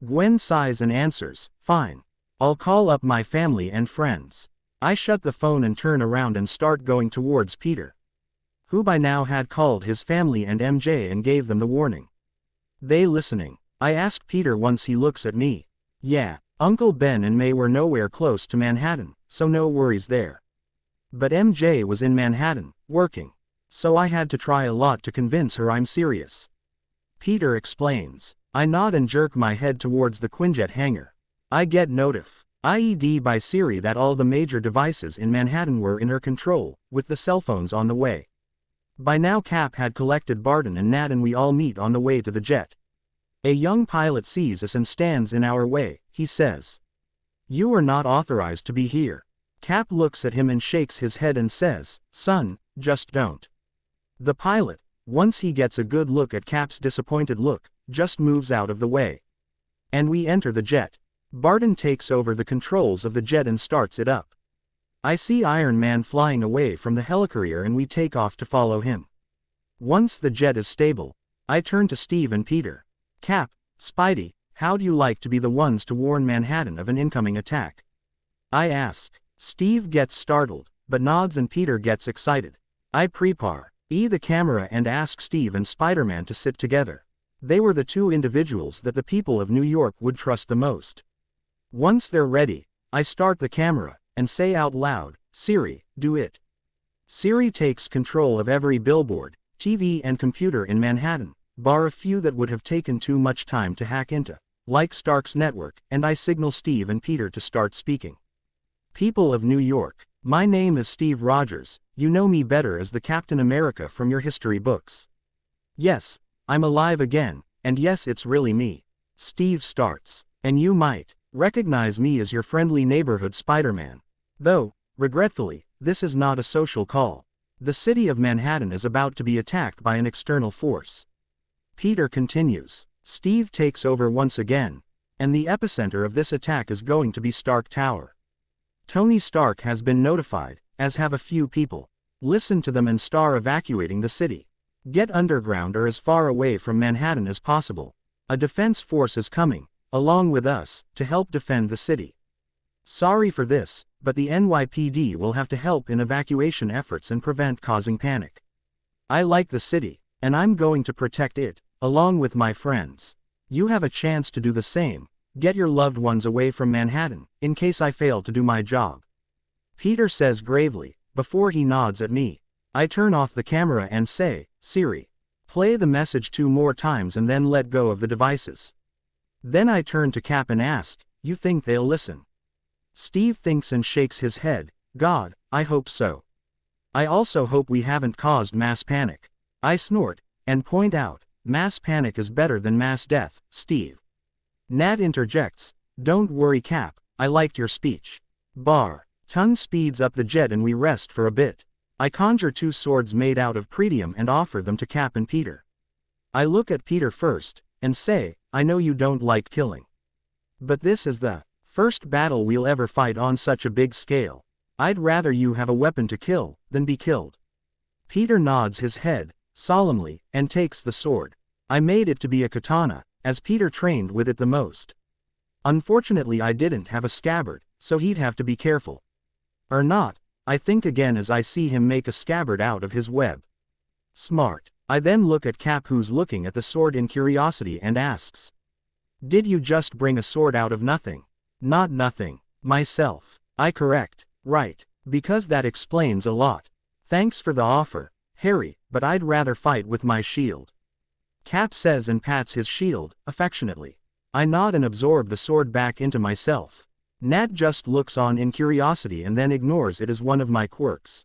A: Gwen sighs and answers, fine. I'll call up my family and friends. I shut the phone and turn around and start going towards Peter, who by now had called his family and MJ and gave them the warning. They listening? I ask Peter once he looks at me. Yeah, Uncle Ben and May were nowhere close to Manhattan, so no worries there. But MJ was in Manhattan, working. So I had to try a lot to convince her I'm serious. Peter explains. I nod and jerk my head towards the Quinjet hangar. I get notif. IED by Siri that all the major devices in Manhattan were in her control, with the cell phones on the way. By now Cap had collected Barton and Nat and we all meet on the way to the jet. A young pilot sees us and stands in our way. He says, "You are not authorized to be here." Cap looks at him and shakes his head and says, "Son, just don't." The pilot, once he gets a good look at Cap's disappointed look, just moves out of the way. And we enter the jet. Barton takes over the controls of the jet and starts it up. I see Iron Man flying away from the helicarrier and we take off to follow him. Once the jet is stable, I turn to Steve and Peter. Cap, Spidey, how'd you like to be the ones to warn Manhattan of an incoming attack? I ask. Steve gets startled, but nods and Peter gets excited. I prepare the camera and ask Steve and Spiderman to sit together. They were the two individuals that the people of New York would trust the most. Once they're ready, I start the camera, and say out loud, "Siri, do it." Siri takes control of every billboard, TV and computer in Manhattan, bar a few that would have taken too much time to hack into, like Stark's network, and I signal Steve and Peter to start speaking. People of New York, my name is Steve Rogers, you know me better as the Captain America from your history books. Yes, I'm alive again, and yes, it's really me. Steve starts, and you might recognize me as your friendly neighborhood Spider-Man. Though, regretfully, this is not a social call. The city of Manhattan is about to be attacked by an external force. Peter continues. Steve takes over once again, and the epicenter of this attack is going to be Stark Tower. Tony Stark has been notified, as have a few people. Listen to them and start evacuating the city. Get underground or as far away from Manhattan as possible. A defense force is coming, along with us, to help defend the city. Sorry for this, but the NYPD will have to help in evacuation efforts and prevent causing panic. I like the city, and I'm going to protect it, along with my friends. You have a chance to do the same. Get your loved ones away from Manhattan, in case I fail to do my job. Peter says gravely, before he nods at me. I turn off the camera and say, Siri, play the message 2 more times and then let go of the devices. Then I turn to Cap and ask, you think they'll listen? Steve thinks and shakes his head. God, I hope so. I also hope we haven't caused mass panic. I snort, and point out, mass panic is better than mass death, Steve. Nat interjects, don't worry Cap, I liked your speech. Ton speeds up the jet and we rest for a bit. I conjure 2 swords made out of pretium and offer them to Cap and Peter. I look at Peter first, and say, I know you don't like killing. But this is the first battle we'll ever fight on such a big scale. I'd rather you have a weapon to kill, than be killed. Peter nods his head, solemnly, and takes the sword. I made it to be a katana, as Peter trained with it the most. Unfortunately I didn't have a scabbard, so he'd have to be careful. Or not, I think again as I see him make a scabbard out of his web. Smart. I then look at Cap who's looking at the sword in curiosity and asks. Did you just bring a sword out of nothing? Not nothing. Myself. I correct. Right. Because that explains a lot. Thanks for the offer, Harry, but I'd rather fight with my shield. Cap says and pats his shield, affectionately. I nod and absorb the sword back into myself. Nat just looks on in curiosity and then ignores it as one of my quirks.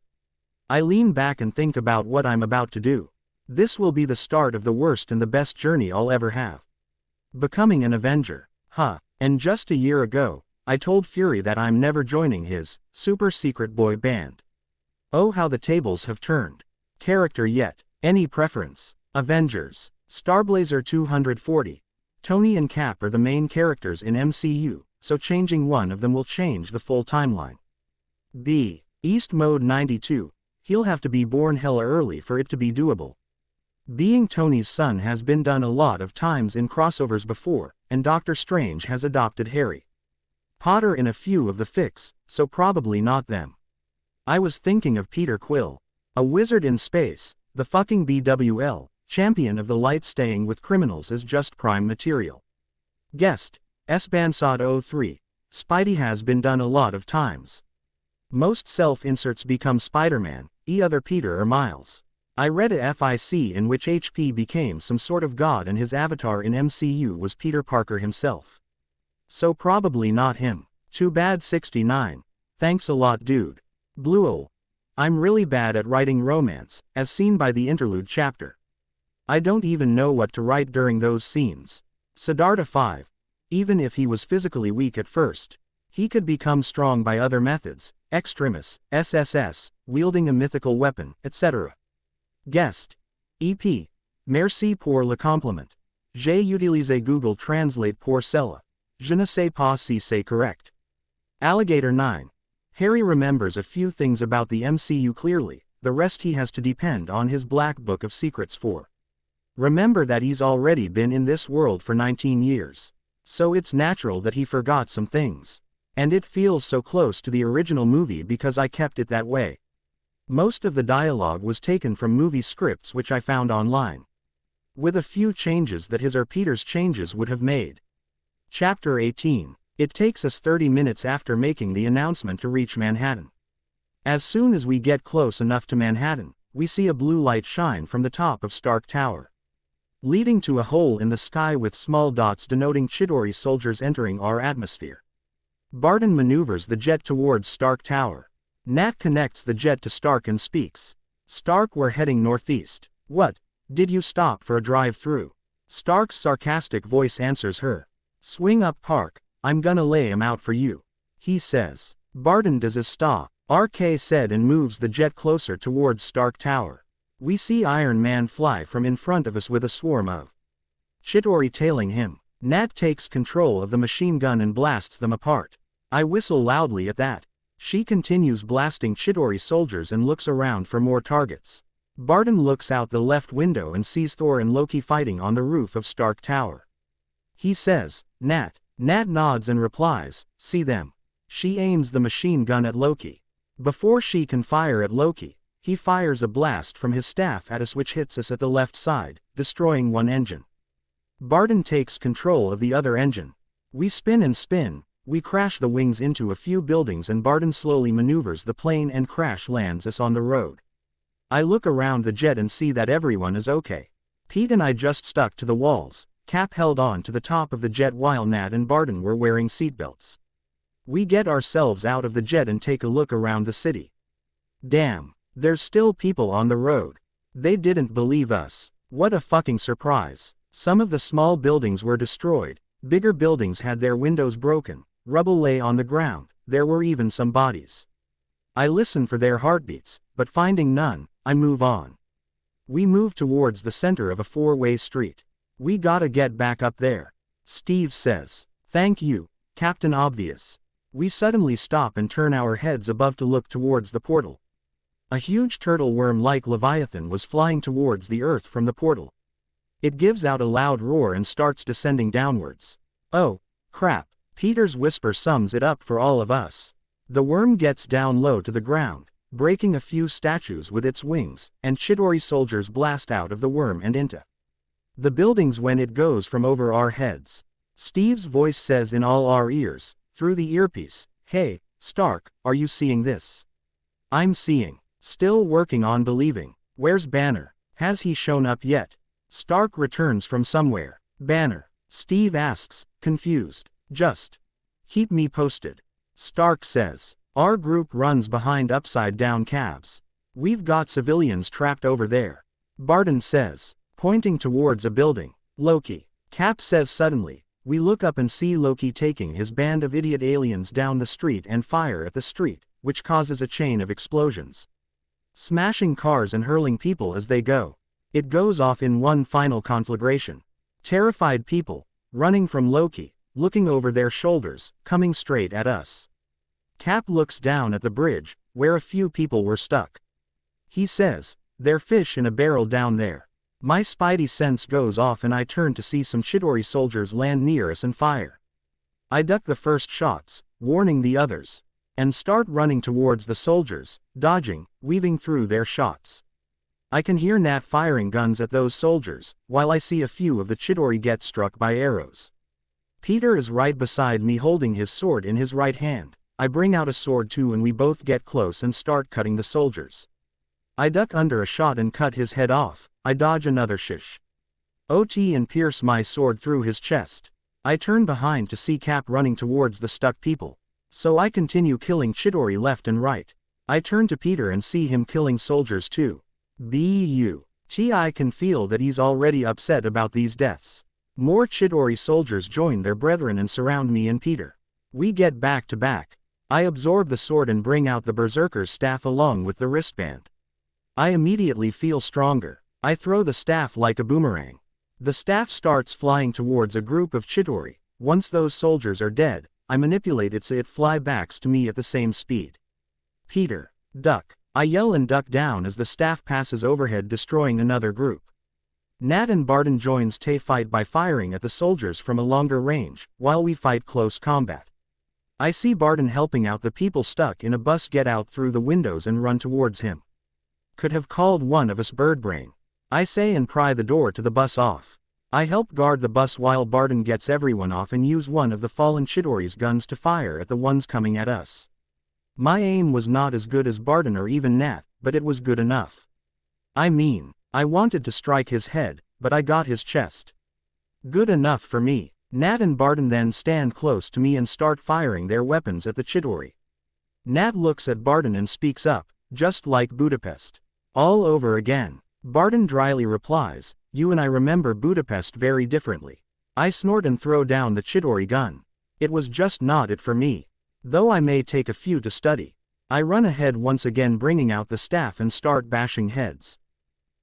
A: I lean back and think about what I'm about to do. This will be the start of the worst and the best journey I'll ever have. Becoming an Avenger. Huh, and just a year ago, I told Fury that I'm never joining his super secret boy band. Oh, how the tables have turned. Character yet, any preference? Avengers, Starblazer 240. Tony and Cap are the main characters in MCU, so changing one of them will change the full timeline. B. East Mode 92. He'll have to be born hella early for it to be doable. Being Tony's son has been done a lot of times in crossovers before, and Doctor Strange has adopted Harry Potter in a few of the fics, so probably not them. I was thinking of Peter Quill. A wizard in space, the fucking BWL, champion of the light. Staying with criminals is just prime material. Guest, S-Bansod03. Spidey has been done a lot of times. Most self-inserts become Spiderman, other Peter or Miles. I read a FIC in which HP became some sort of god and his avatar in MCU was Peter Parker himself. So probably not him. Too bad 69. Thanks a lot dude. Blueol. I'm really bad at writing romance, as seen by the interlude chapter. I don't even know what to write during those scenes. Siddhartha 5. Even if he was physically weak at first, he could become strong by other methods, extremis, SSS, wielding a mythical weapon, etc. Guest. EP. Merci pour le compliment. J'ai utilisé Google Translate pour cela. Je ne sais pas si c'est correct. Alligator 9. Harry remembers a few things about the MCU clearly, the rest he has to depend on his black book of secrets for. Remember that he's already been in this world for 19 years. So it's natural that he forgot some things. And it feels so close to the original movie because I kept it that way. Most of the dialogue was taken from movie scripts which I found online. With a few changes that his or Peter's changes would have made. Chapter 18. It takes us 30 minutes after making the announcement to reach Manhattan. As soon as we get close enough to Manhattan, we see a blue light shine from the top of Stark Tower, leading to a hole in the sky with small dots denoting Chitauri soldiers entering our atmosphere. Barton maneuvers the jet towards Stark Tower. Nat connects the jet to Stark and speaks. Stark, we're heading northeast. What? Did you stop for a drive-through? Stark's sarcastic voice answers her. Swing up Park, I'm gonna lay him out for you. He says. Barton does his stop. RK said and moves the jet closer towards Stark Tower. We see Iron Man fly from in front of us with a swarm of Chitauri tailing him. Nat takes control of the machine gun and blasts them apart. I whistle loudly at that. She continues blasting Chitauri soldiers and looks around for more targets. Barton looks out the left window and sees Thor and Loki fighting on the roof of Stark Tower. He says, Nat. Nat nods and replies, see them. She aims the machine gun at Loki. Before she can fire at Loki, he fires a blast from his staff at us which hits us at the left side, destroying one engine. Barton takes control of the other engine. We spin and spin, we crash the wings into a few buildings and Barton slowly maneuvers the plane and crash lands us on the road. I look around the jet and see that everyone is okay. Pete and I just stuck to the walls. Cap held on to the top of the jet while Nat and Barton were wearing seatbelts. We get ourselves out of the jet and take a look around the city. Damn, there's still people on the road. They didn't believe us. What a fucking surprise. Some of the small buildings were destroyed, bigger buildings had their windows broken, rubble lay on the ground, there were even some bodies. I listen for their heartbeats, but finding none, I move on. We move towards the center of a four-way street. We gotta get back up there. Steve says. Thank you, Captain Obvious. We suddenly stop and turn our heads above to look towards the portal. A huge turtle worm-like leviathan was flying towards the earth from the portal. It gives out a loud roar and starts descending downwards. Oh, crap, Peter's whisper sums it up for all of us. The worm gets down low to the ground, breaking a few statues with its wings, and Chitauri soldiers blast out of the worm and into the buildings when it goes from over our heads. Steve's voice says in all our ears, through the earpiece, hey, Stark, are you seeing this? I'm seeing. Still working on believing. Where's Banner? Has he shown up yet? Stark returns from somewhere. Banner. Steve asks, confused. Just keep me posted. Stark says. Our group runs behind upside-down cabs. We've got civilians trapped over there. Barton says, pointing towards a building. Loki. Cap says suddenly, We look up and see Loki taking his band of idiot aliens down the street and fire at the street, which causes a chain of explosions, smashing cars and hurling people as they go. It goes off in one final conflagration. Terrified people, running from Loki, looking over their shoulders, coming straight at us. Cap looks down at the bridge, where a few people were stuck. He says, "They're fish in a barrel down there." My spidey sense goes off and I turn to see some Chidori soldiers land near us and fire. I duck the first shots, warning the others, and start running towards the soldiers, dodging, weaving through their shots. I can hear Nat firing guns at those soldiers, while I see a few of the Chidori get struck by arrows. Peter is right beside me holding his sword in his right hand. I bring out a sword too and we both get close and start cutting the soldiers. I duck under a shot and cut his head off. I dodge another shish. OT and pierce my sword through his chest. I turn behind to see Cap running towards the stuck people. So I continue killing Chidori left and right. I turn to Peter and see him killing soldiers too. I can feel that he's already upset about these deaths. More Chidori soldiers join their brethren and surround me and Peter. We get back to back. I absorb the sword and bring out the berserker's staff along with the wristband. I immediately feel stronger. I throw the staff like a boomerang. The staff starts flying towards a group of Chidori. Once those soldiers are dead, I manipulate it so it fly backs to me at the same speed. Peter, duck. I yell and duck down as the staff passes overhead destroying another group. Nat and Barton joins Tay fight by firing at the soldiers from a longer range, while we fight close combat. I see Barton helping out the people stuck in a bus get out through the windows and run towards him. Could have called one of us birdbrain, I say and pry the door to the bus off. I help guard the bus while Barton gets everyone off and use one of the fallen Chidori's guns to fire at the ones coming at us. My aim was not as good as Barton or even Nat, but it was good enough. I mean, I wanted to strike his head, but I got his chest. Good enough for me. Nat and Barton then stand close to me and start firing their weapons at the Chidori. Nat looks at Barton and speaks up, just like Budapest. All over again. Barton dryly replies, "You and I remember Budapest very differently." I snort and throw down the Chidori gun. It was just not it for me. Though I may take a few to study. I run ahead once again bringing out the staff and start bashing heads.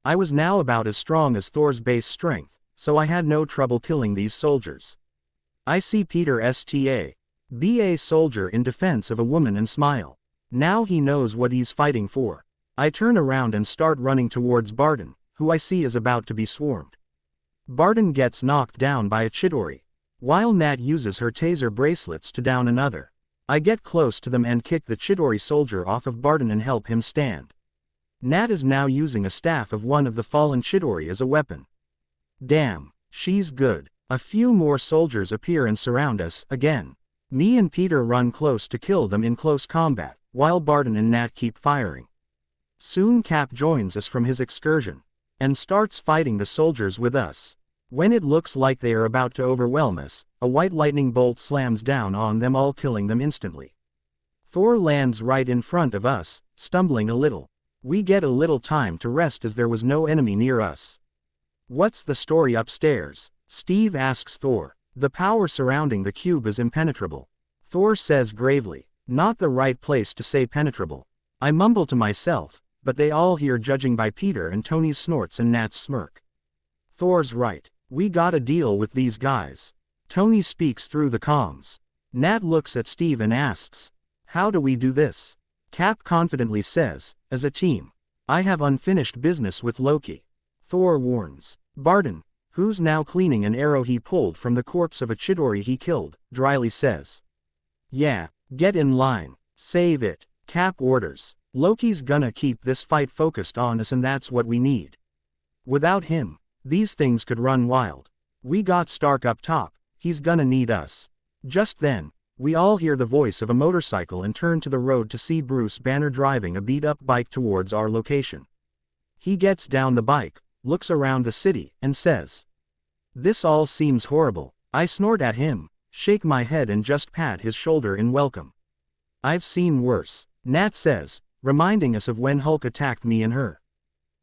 A: I was now about as strong as Thor's base strength, so I had no trouble killing these soldiers. I see Peter be a soldier in defense of a woman and smile. Now he knows what he's fighting for. I turn around and start running towards Barton, who I see is about to be swarmed. Barton gets knocked down by a Chidori, while Nat uses her taser bracelets to down another. I get close to them and kick the Chidori soldier off of Barton and help him stand. Nat is now using a staff of one of the fallen Chidori as a weapon. Damn, she's good. A few more soldiers appear and surround us again. Me and Peter run close to kill them in close combat, while Barton and Nat keep firing. Soon Cap joins us from his excursion, and starts fighting the soldiers with us. When it looks like they are about to overwhelm us, a white lightning bolt slams down on them all, killing them instantly. Thor lands right in front of us, stumbling a little. We get a little time to rest as there was no enemy near us. "What's the story upstairs?" Steve asks Thor. "The power surrounding the cube is impenetrable." Thor says gravely, "Not the right place to say penetrable." I mumble to myself, but they all hear, judging by Peter and Tony's snorts and Nat's smirk. Thor's right. We gotta deal with these guys. Tony speaks through the comms. Nat looks at Steve and asks, "How do we do this?" Cap confidently says, "As a team. I have unfinished business with Loki." Thor warns. Barton, who's now cleaning an arrow he pulled from the corpse of a Chidori he killed, dryly says, "Yeah, get in line. Save it." Cap orders. "Loki's gonna keep this fight focused on us and that's what we need. Without him, these things could run wild. We got Stark up top, he's gonna need us." Just then, we all hear the voice of a motorcycle and turn to the road to see Bruce Banner driving a beat-up bike towards our location. He gets down the bike, looks around the city, and says, "This all seems horrible." I snort at him, shake my head and just pat his shoulder in welcome. "I've seen worse," Nat says, reminding us of when Hulk attacked me and her.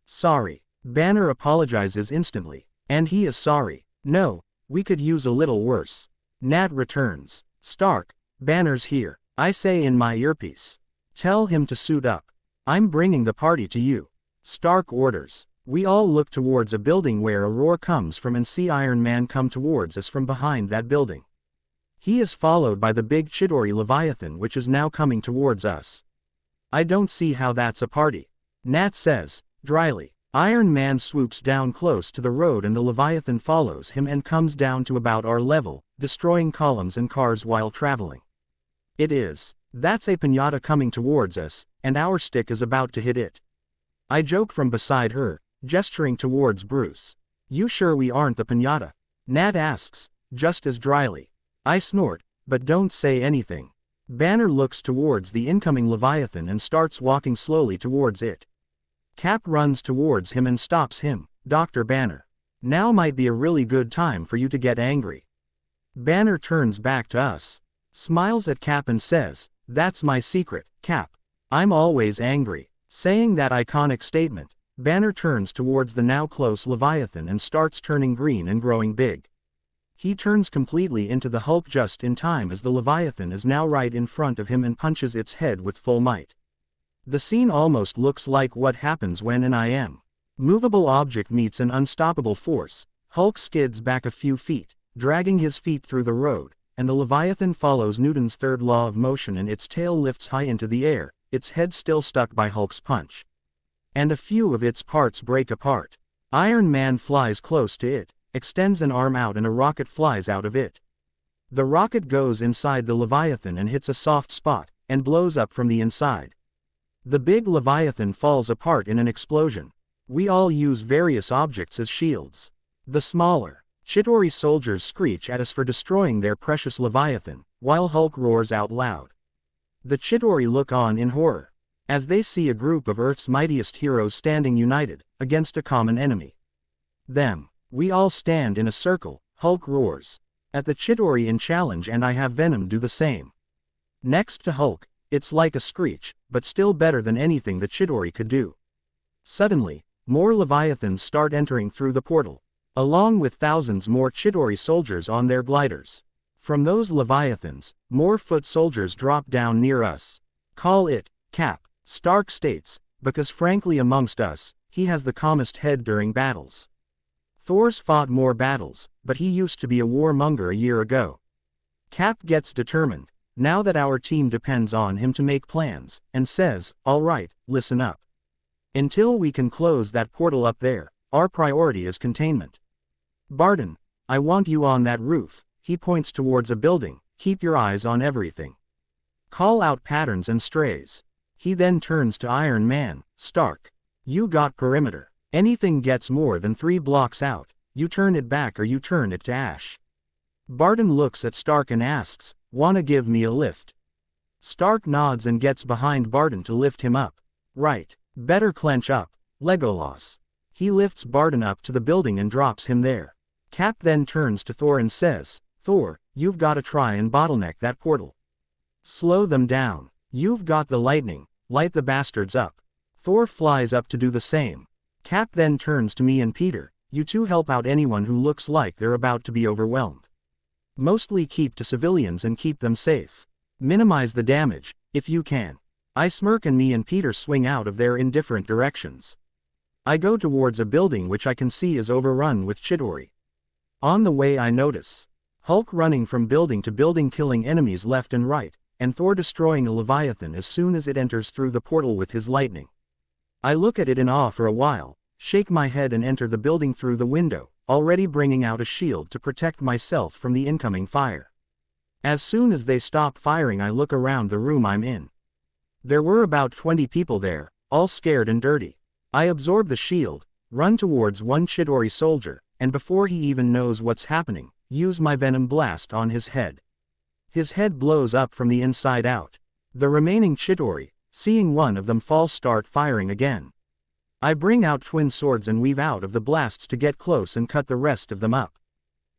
A: "Sorry." Banner apologizes instantly. And he is sorry. "No, we could use a little worse." Nat returns. Stark, Banner's here, I say in my earpiece. Tell him to suit up. I'm bringing the party to you. Stark orders. We all look towards a building where a roar comes from and see Iron Man come towards us from behind that building. He is followed by the big Chidori Leviathan which is now coming towards us. I don't see how that's a party. Nat says, dryly. Iron Man swoops down close to the road and the Leviathan follows him and comes down to about our level, destroying columns and cars while traveling. It is. That's a piñata coming towards us, and our stick is about to hit it. I joke from beside her, gesturing towards Bruce. You sure we aren't the piñata? Nat asks, just as dryly. I snort, but don't say anything. Banner looks towards the incoming Leviathan and starts walking slowly towards it. Cap runs towards him and stops him. Dr. Banner. Now might be a really good time for you to get angry. Banner turns back to us. Smiles at Cap and says, that's my secret, Cap. I'm always angry. Saying that iconic statement, Banner turns towards the now close Leviathan and starts turning green and growing big. He turns completely into the Hulk just in time as the Leviathan is now right in front of him and punches its head with full might. The scene almost looks like what happens when an movable object meets an unstoppable force. Hulk skids back a few feet, dragging his feet through the road, and the Leviathan follows Newton's third law of motion and its tail lifts high into the air, its head still stuck by Hulk's punch. And a few of its parts break apart. Iron Man flies close to it, extends an arm out and a rocket flies out of it. The rocket goes inside the Leviathan and hits a soft spot, and blows up from the inside. The big Leviathan falls apart in an explosion. We all use various objects as shields. The smaller Chidori soldiers screech at us for destroying their precious Leviathan, while Hulk roars out loud. The Chidori look on in horror, as they see a group of Earth's mightiest heroes standing united, against a common enemy. Them. We all stand in a circle, Hulk roars. At the Chidori in challenge and I have Venom do the same. Next to Hulk, it's like a screech, but still better than anything the Chidori could do. Suddenly, more Leviathans start entering through the portal, along with thousands more Chidori soldiers on their gliders. From those Leviathans, more foot soldiers drop down near us. Call it, Cap, Stark states, because frankly amongst us, he has the calmest head during battles. Thor's fought more battles, but he used to be a warmonger a year ago. Cap gets determined, now that our team depends on him to make plans, and says, all right, listen up. Until we can close that portal up there, our priority is containment. Barton, I want you on that roof. He points towards a building. Keep your eyes on everything. Call out patterns and strays. He then turns to Iron Man. Stark. You got perimeter. Anything gets more than 3 blocks out, you turn it back or you turn it to ash. Barton looks at Stark and asks, wanna give me a lift? Stark nods and gets behind Barton to lift him up. Right. Better clench up. Legolas. He lifts Barton up to the building and drops him there. Cap then turns to Thor and says, Thor, you've gotta try and bottleneck that portal. Slow them down. You've got the lightning, light the bastards up. Thor flies up to do the same. Cap then turns to me and Peter, you two help out anyone who looks like they're about to be overwhelmed. Mostly keep to civilians and keep them safe. Minimize the damage, if you can. I smirk and me and Peter swing out of there in different directions. I go towards a building which I can see is overrun with Chidori. On the way I notice Hulk running from building to building killing enemies left and right, and Thor destroying a Leviathan as soon as it enters through the portal with his lightning. I look at it in awe for a while, shake my head and enter the building through the window, already bringing out a shield to protect myself from the incoming fire. As soon as they stop firing I look around the room I'm in. There were about 20 people there, all scared and dirty. I absorb the shield, run towards one Chidori soldier, and before he even knows what's happening, use my venom blast on his head. His head blows up from the inside out. The remaining Chidori, seeing one of them fall, start firing again. I bring out twin swords and weave out of the blasts to get close and cut the rest of them up.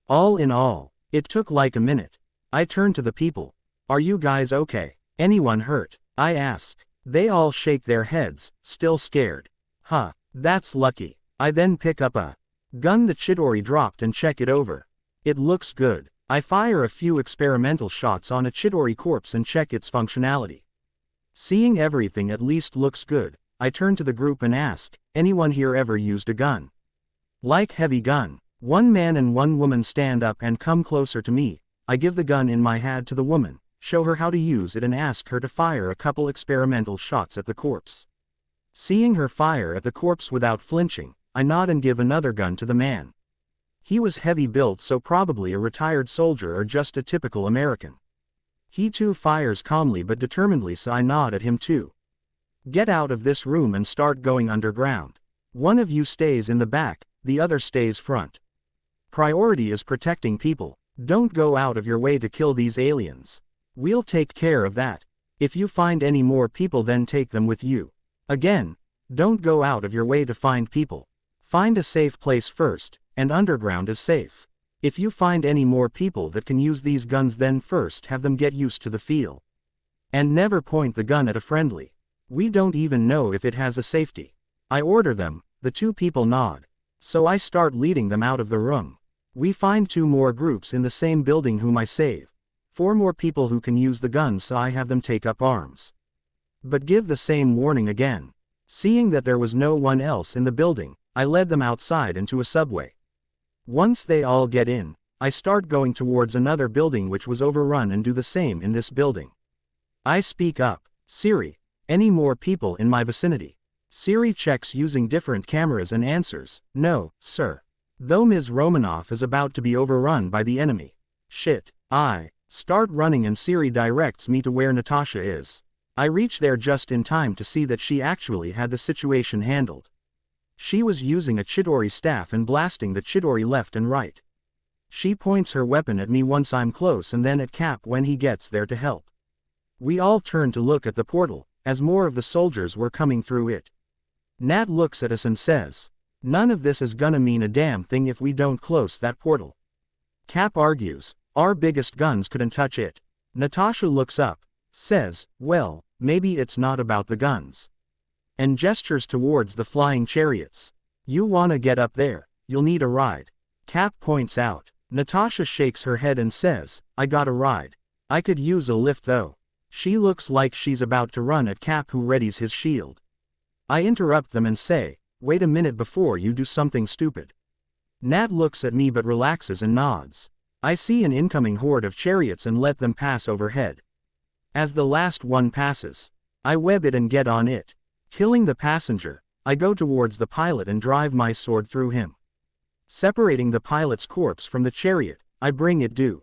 A: All in all, it took like a minute. I turn to the people. Are you guys okay? Anyone hurt? I ask. They all shake their heads, still scared. Huh, that's lucky. I then pick up a gun the Chidori dropped and check it over. It looks good. I fire a few experimental shots on a Chidori corpse and check its functionality. Seeing everything at least looks good, I turn to the group and ask, anyone here ever used a gun? Like heavy gun? One man and one woman stand up and come closer to me. I give the gun in my hand to the woman, show her how to use it and ask her to fire a couple experimental shots at the corpse. Seeing her fire at the corpse without flinching, I nod and give another gun to the man. He was heavy built, so probably a retired soldier or just a typical American. He too fires calmly but determinedly, so I nod at him too. Get out of this room and start going underground. One of you stays in the back, the other stays front. Priority is protecting people. Don't go out of your way to kill these aliens. We'll take care of that. If you find any more people, then take them with you. Again, don't go out of your way to find people. Find a safe place first, and underground is safe. If you find any more people that can use these guns, then first have them get used to the feel. And never point the gun at a friendly. We don't even know if it has a safety. I order them, the two people nod. So I start leading them out of the room. We find two more groups in the same building whom I save. 4 more people who can use the guns, so I have them take up arms. But give the same warning again. Seeing that there was no one else in the building, I led them outside into a subway. Once they all get in, I start going towards another building which was overrun and do the same in this building. I speak up, Siri, any more people in my vicinity? Siri checks using different cameras and answers, no, sir. Though Ms. Romanoff is about to be overrun by the enemy. Shit. I start running and Siri directs me to where Natasha is. I reach there just in time to see that she actually had the situation handled. She was using a Chidori staff and blasting the Chidori left and right. She points her weapon at me once I'm close and then at Cap when he gets there to help. We all turn to look at the portal, as more of the soldiers were coming through it. Nat looks at us and says, none of this is gonna mean a damn thing if we don't close that portal. Cap argues, our biggest guns couldn't touch it. Natasha looks up, says, well, maybe it's not about the guns. And gestures towards the flying chariots. You wanna get up there, you'll need a ride. Cap points out. Natasha shakes her head and says, I got a ride. I could use a lift though. She looks like she's about to run at Cap, who readies his shield. I interrupt them and say, wait a minute before you do something stupid. Nat looks at me but relaxes and nods. I see an incoming horde of chariots and let them pass overhead. As the last one passes, I web it and get on it. Killing the passenger, I go towards the pilot and drive my sword through him. Separating the pilot's corpse from the chariot, I bring it due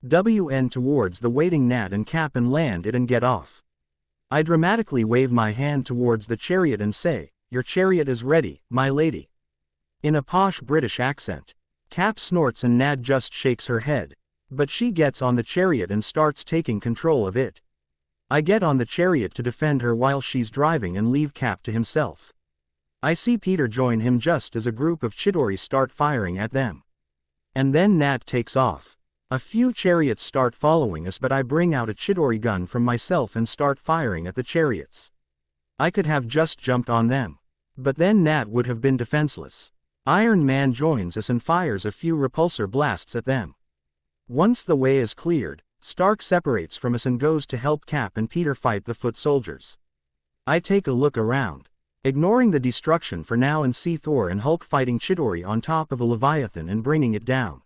A: WN towards the waiting Nat and Cap and land it and get off. I dramatically wave my hand towards the chariot and say, your chariot is ready, my lady. In a posh British accent. Cap snorts and Nat just shakes her head. But she gets on the chariot and starts taking control of it. I get on the chariot to defend her while she's driving and leave Cap to himself. I see Peter join him just as a group of Chidori start firing at them. And then Nat takes off. A few chariots start following us, but I bring out a Chidori gun from myself and start firing at the chariots. I could have just jumped on them. But then Nat would have been defenseless. Iron Man joins us and fires a few repulsor blasts at them. Once the way is cleared, Stark separates from us and goes to help Cap and Peter fight the foot soldiers. I take a look around, ignoring the destruction for now, and see Thor and Hulk fighting Chidori on top of a Leviathan and bringing it down.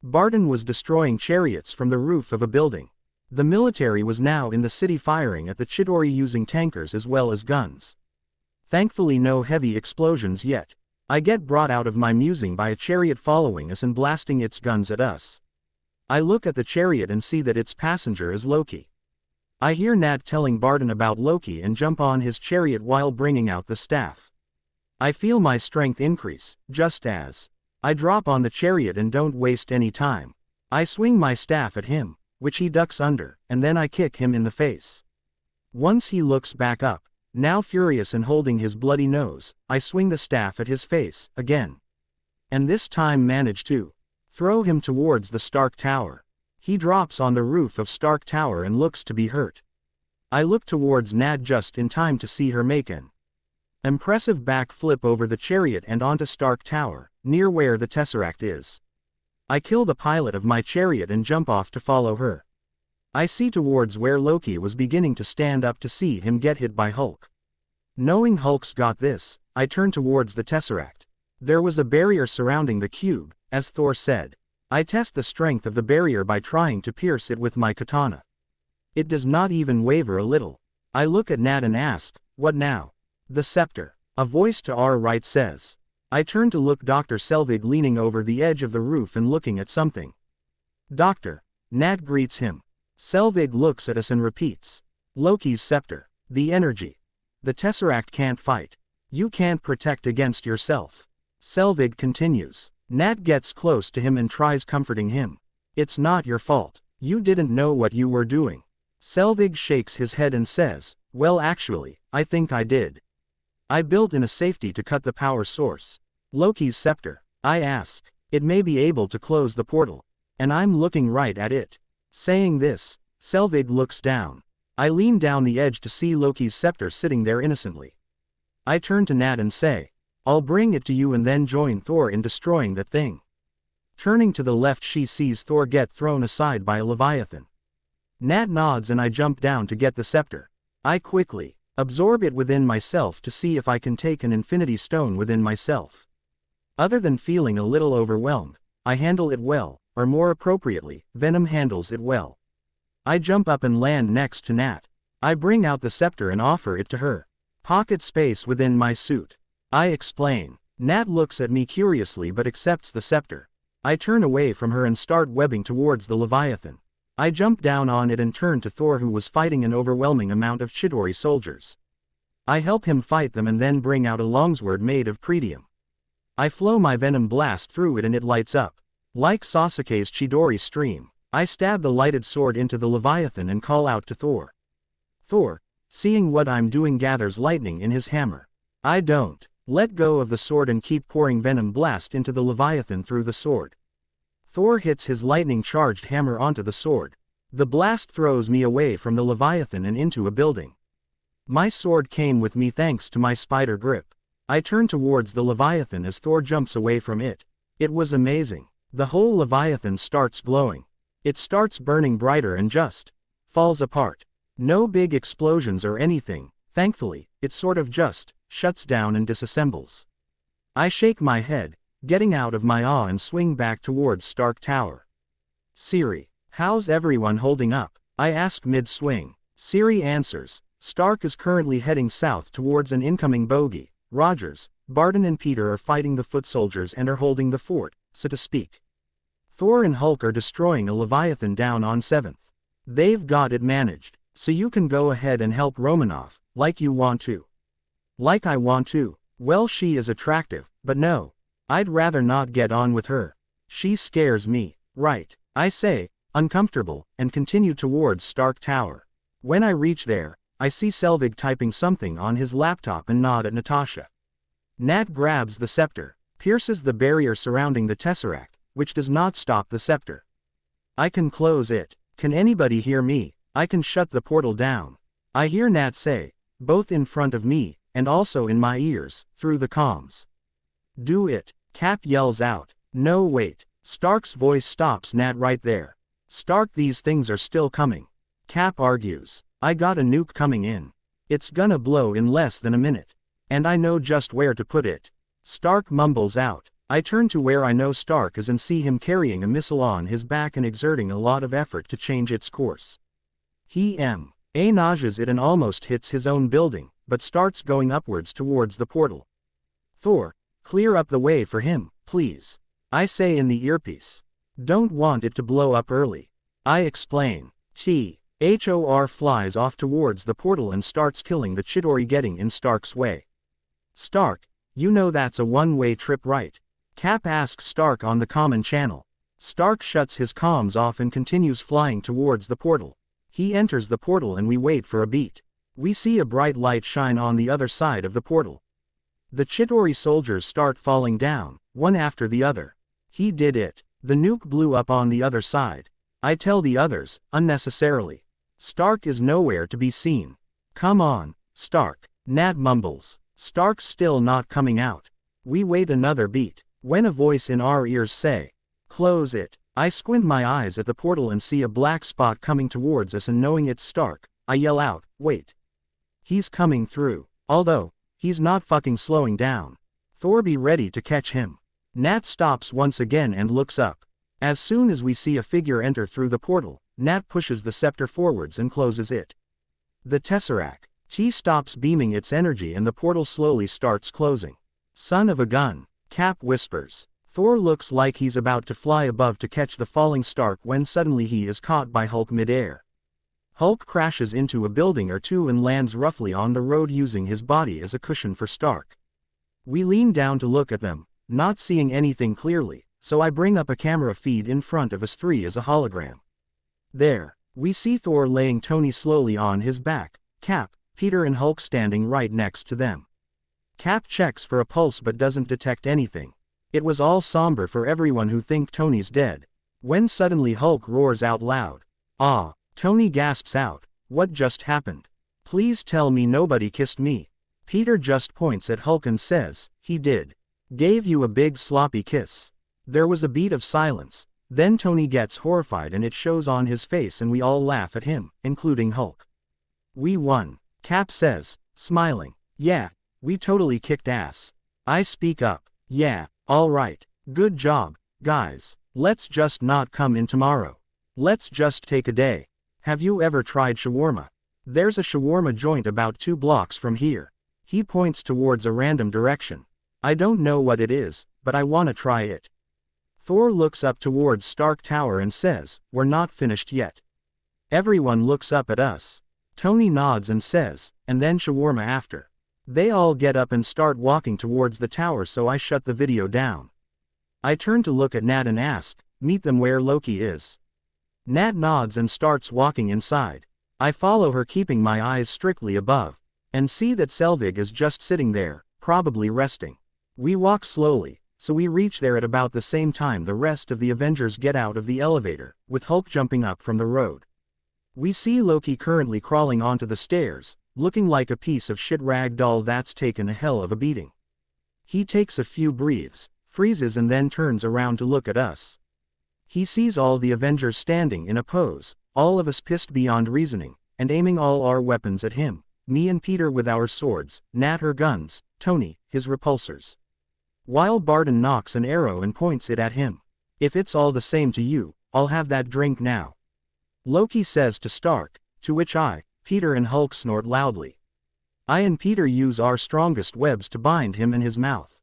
A: Barton was destroying chariots from the roof of a building. The military was now in the city firing at the Chidori using tankers as well as guns. Thankfully no heavy explosions yet. I get brought out of my musing by a chariot following us and blasting its guns at us. I look at the chariot and see that its passenger is Loki. I hear Nat telling Barton about Loki and jump on his chariot while bringing out the staff. I feel my strength increase, just as I drop on the chariot and don't waste any time. I swing my staff at him, which he ducks under, and then I kick him in the face. Once he looks back up, now furious and holding his bloody nose, I swing the staff at his face, again. And this time manage to throw him towards the Stark Tower. He drops on the roof of Stark Tower and looks to be hurt. I look towards Nat just in time to see her make an impressive back flip over the chariot and onto Stark Tower, near where the Tesseract is. I kill the pilot of my chariot and jump off to follow her. I see towards where Loki was beginning to stand up to see him get hit by Hulk. Knowing Hulk's got this, I turn towards the Tesseract. There was a barrier surrounding the cube, as Thor said. I test the strength of the barrier by trying to pierce it with my katana. It does not even waver a little. I look at Nat and ask, what now? The scepter. A voice to our right says. I turn to look Dr. Selvig leaning over the edge of the roof and looking at something. Doctor. Nat greets him. Selvig looks at us and repeats. Loki's scepter. The energy. The Tesseract can't fight. You can't protect against yourself. Selvig continues. Nat gets close to him and tries comforting him. It's not your fault. You didn't know what you were doing. Selvig shakes his head and says, well actually, I think I did. I built in a safety to cut the power source. Loki's scepter. I ask. It may be able to close the portal. And I'm looking right at it. Saying this, Selvig looks down. I lean down the edge to see Loki's scepter sitting there innocently. I turn to Nat and say, I'll bring it to you and then join Thor in destroying the thing. Turning to the left she sees Thor get thrown aside by a Leviathan. Nat nods and I jump down to get the scepter. I quickly absorb it within myself to see if I can take an infinity stone within myself. Other than feeling a little overwhelmed, I handle it well, or more appropriately, Venom handles it well. I jump up and land next to Nat. I bring out the scepter and offer it to her. Pocket space within my suit. I explain. Nat looks at me curiously but accepts the scepter. I turn away from her and start webbing towards the Leviathan. I jump down on it and turn to Thor who was fighting an overwhelming amount of Chidori soldiers. I help him fight them and then bring out a longsword made of pretium. I flow my venom blast through it and it lights up. Like Sasuke's Chidori stream, I stab the lighted sword into the Leviathan and call out to Thor. Thor, seeing what I'm doing, gathers lightning in his hammer. I don't let go of the sword and keep pouring venom blast into the Leviathan through the sword. Thor hits his lightning-charged hammer onto the sword. The blast throws me away from the Leviathan and into a building. My sword came with me thanks to my spider grip. I turn towards the Leviathan as Thor jumps away from it. It was amazing. The whole Leviathan starts glowing. It starts burning brighter and just falls apart. No big explosions or anything, thankfully, it sort of just shuts down and disassembles. I shake my head, getting out of my awe and swing back towards Stark Tower. Siri, how's everyone holding up? I ask mid-swing. Siri answers, Stark is currently heading south towards an incoming bogey. Rogers, Barton and Peter are fighting the foot soldiers and are holding the fort, so to speak. Thor and Hulk are destroying a Leviathan down on 7th. They've got it managed, so you can go ahead and help Romanoff, like you want to. Like I want to. Well, she is attractive, but no. I'd rather not get on with her. She scares me. Right, I say, uncomfortable, and continue towards Stark Tower. When I reach there, I see Selvig typing something on his laptop and nod at Natasha. Nat grabs the scepter, pierces the barrier surrounding the Tesseract, which does not stop the scepter. I can close it. Can anybody hear me? I can shut the portal down. I hear Nat say, both in front of me, and also in my ears, through the comms. Do it. Cap yells out. No wait. Stark's voice stops Nat right there. Stark, these things are still coming. Cap argues. I got a nuke coming in. It's gonna blow in less than a minute. And I know just where to put it. Stark mumbles out. I turn to where I know Stark is and see him carrying a missile on his back and exerting a lot of effort to change its course. He nausas it and almost hits his own building, but starts going upwards towards the portal. Thor, clear up the way for him, please. I say in the earpiece. Don't want it to blow up early. I explain. Thor flies off towards the portal and starts killing the Chidori getting in Stark's way. Stark, you know that's a one-way trip, right? Cap asks Stark on the common channel. Stark shuts his comms off and continues flying towards the portal. He enters the portal and we wait for a beat. We see a bright light shine on the other side of the portal. The Chidori soldiers start falling down, one after the other. He did it. The nuke blew up on the other side. I tell the others, unnecessarily. Stark is nowhere to be seen. Come on, Stark. Nat mumbles. Stark's still not coming out. We wait another beat, when a voice in our ears say, Close it. I squint my eyes at the portal and see a black spot coming towards us, and knowing it's Stark, I yell out, wait. He's coming through. Although, he's not fucking slowing down. Thor, be ready to catch him. Nat stops once again and looks up. As soon as we see a figure enter through the portal, Nat pushes the scepter forwards and closes it. The Tesseract. T stops beaming its energy and the portal slowly starts closing. Son of a gun. Cap whispers. Thor looks like he's about to fly above to catch the falling Stark when suddenly he is caught by Hulk midair. Hulk crashes into a building or two and lands roughly on the road using his body as a cushion for Stark. We lean down to look at them, not seeing anything clearly, so I bring up a camera feed in front of us three as a hologram. There, we see Thor laying Tony slowly on his back, Cap, Peter and Hulk standing right next to them. Cap checks for a pulse but doesn't detect anything. It was all somber for everyone who think Tony's dead. When suddenly Hulk roars out loud. Ah! Tony gasps out, what just happened? Please tell me nobody kissed me. Peter just points at Hulk and says, he did. Gave you a big sloppy kiss. There was a beat of silence. Then Tony gets horrified and it shows on his face and we all laugh at him, including Hulk. We won. Cap says, smiling. Yeah, we totally kicked ass. I speak up. Yeah, alright. Good job, guys. Let's just not come in tomorrow. Let's just take a day. Have you ever tried shawarma? There's a shawarma joint about 2 blocks from here. He points towards a random direction. I don't know what it is, but I wanna try it. Thor looks up towards Stark Tower and says, we're not finished yet. Everyone looks up at us. Tony nods and says, and then shawarma after. They all get up and start walking towards the tower, so I shut the video down. I turn to look at Nat and ask, meet them where Loki is. Nat nods and starts walking inside. I follow her, keeping my eyes strictly above, and see that Selvig is just sitting there, probably resting. We walk slowly, so we reach there at about the same time the rest of the Avengers get out of the elevator, with Hulk jumping up from the road. We see Loki currently crawling onto the stairs, looking like a piece of shit rag doll that's taken a hell of a beating. He takes a few breaths, freezes and then turns around to look at us. He sees all the Avengers standing in a pose, all of us pissed beyond reasoning, and aiming all our weapons at him, me and Peter with our swords, Nat her guns, Tony, his repulsors. While Barton knocks an arrow and points it at him. If it's all the same to you, I'll have that drink now. Loki says to Stark, to which I, Peter and Hulk snort loudly. I and Peter use our strongest webs to bind him in his mouth.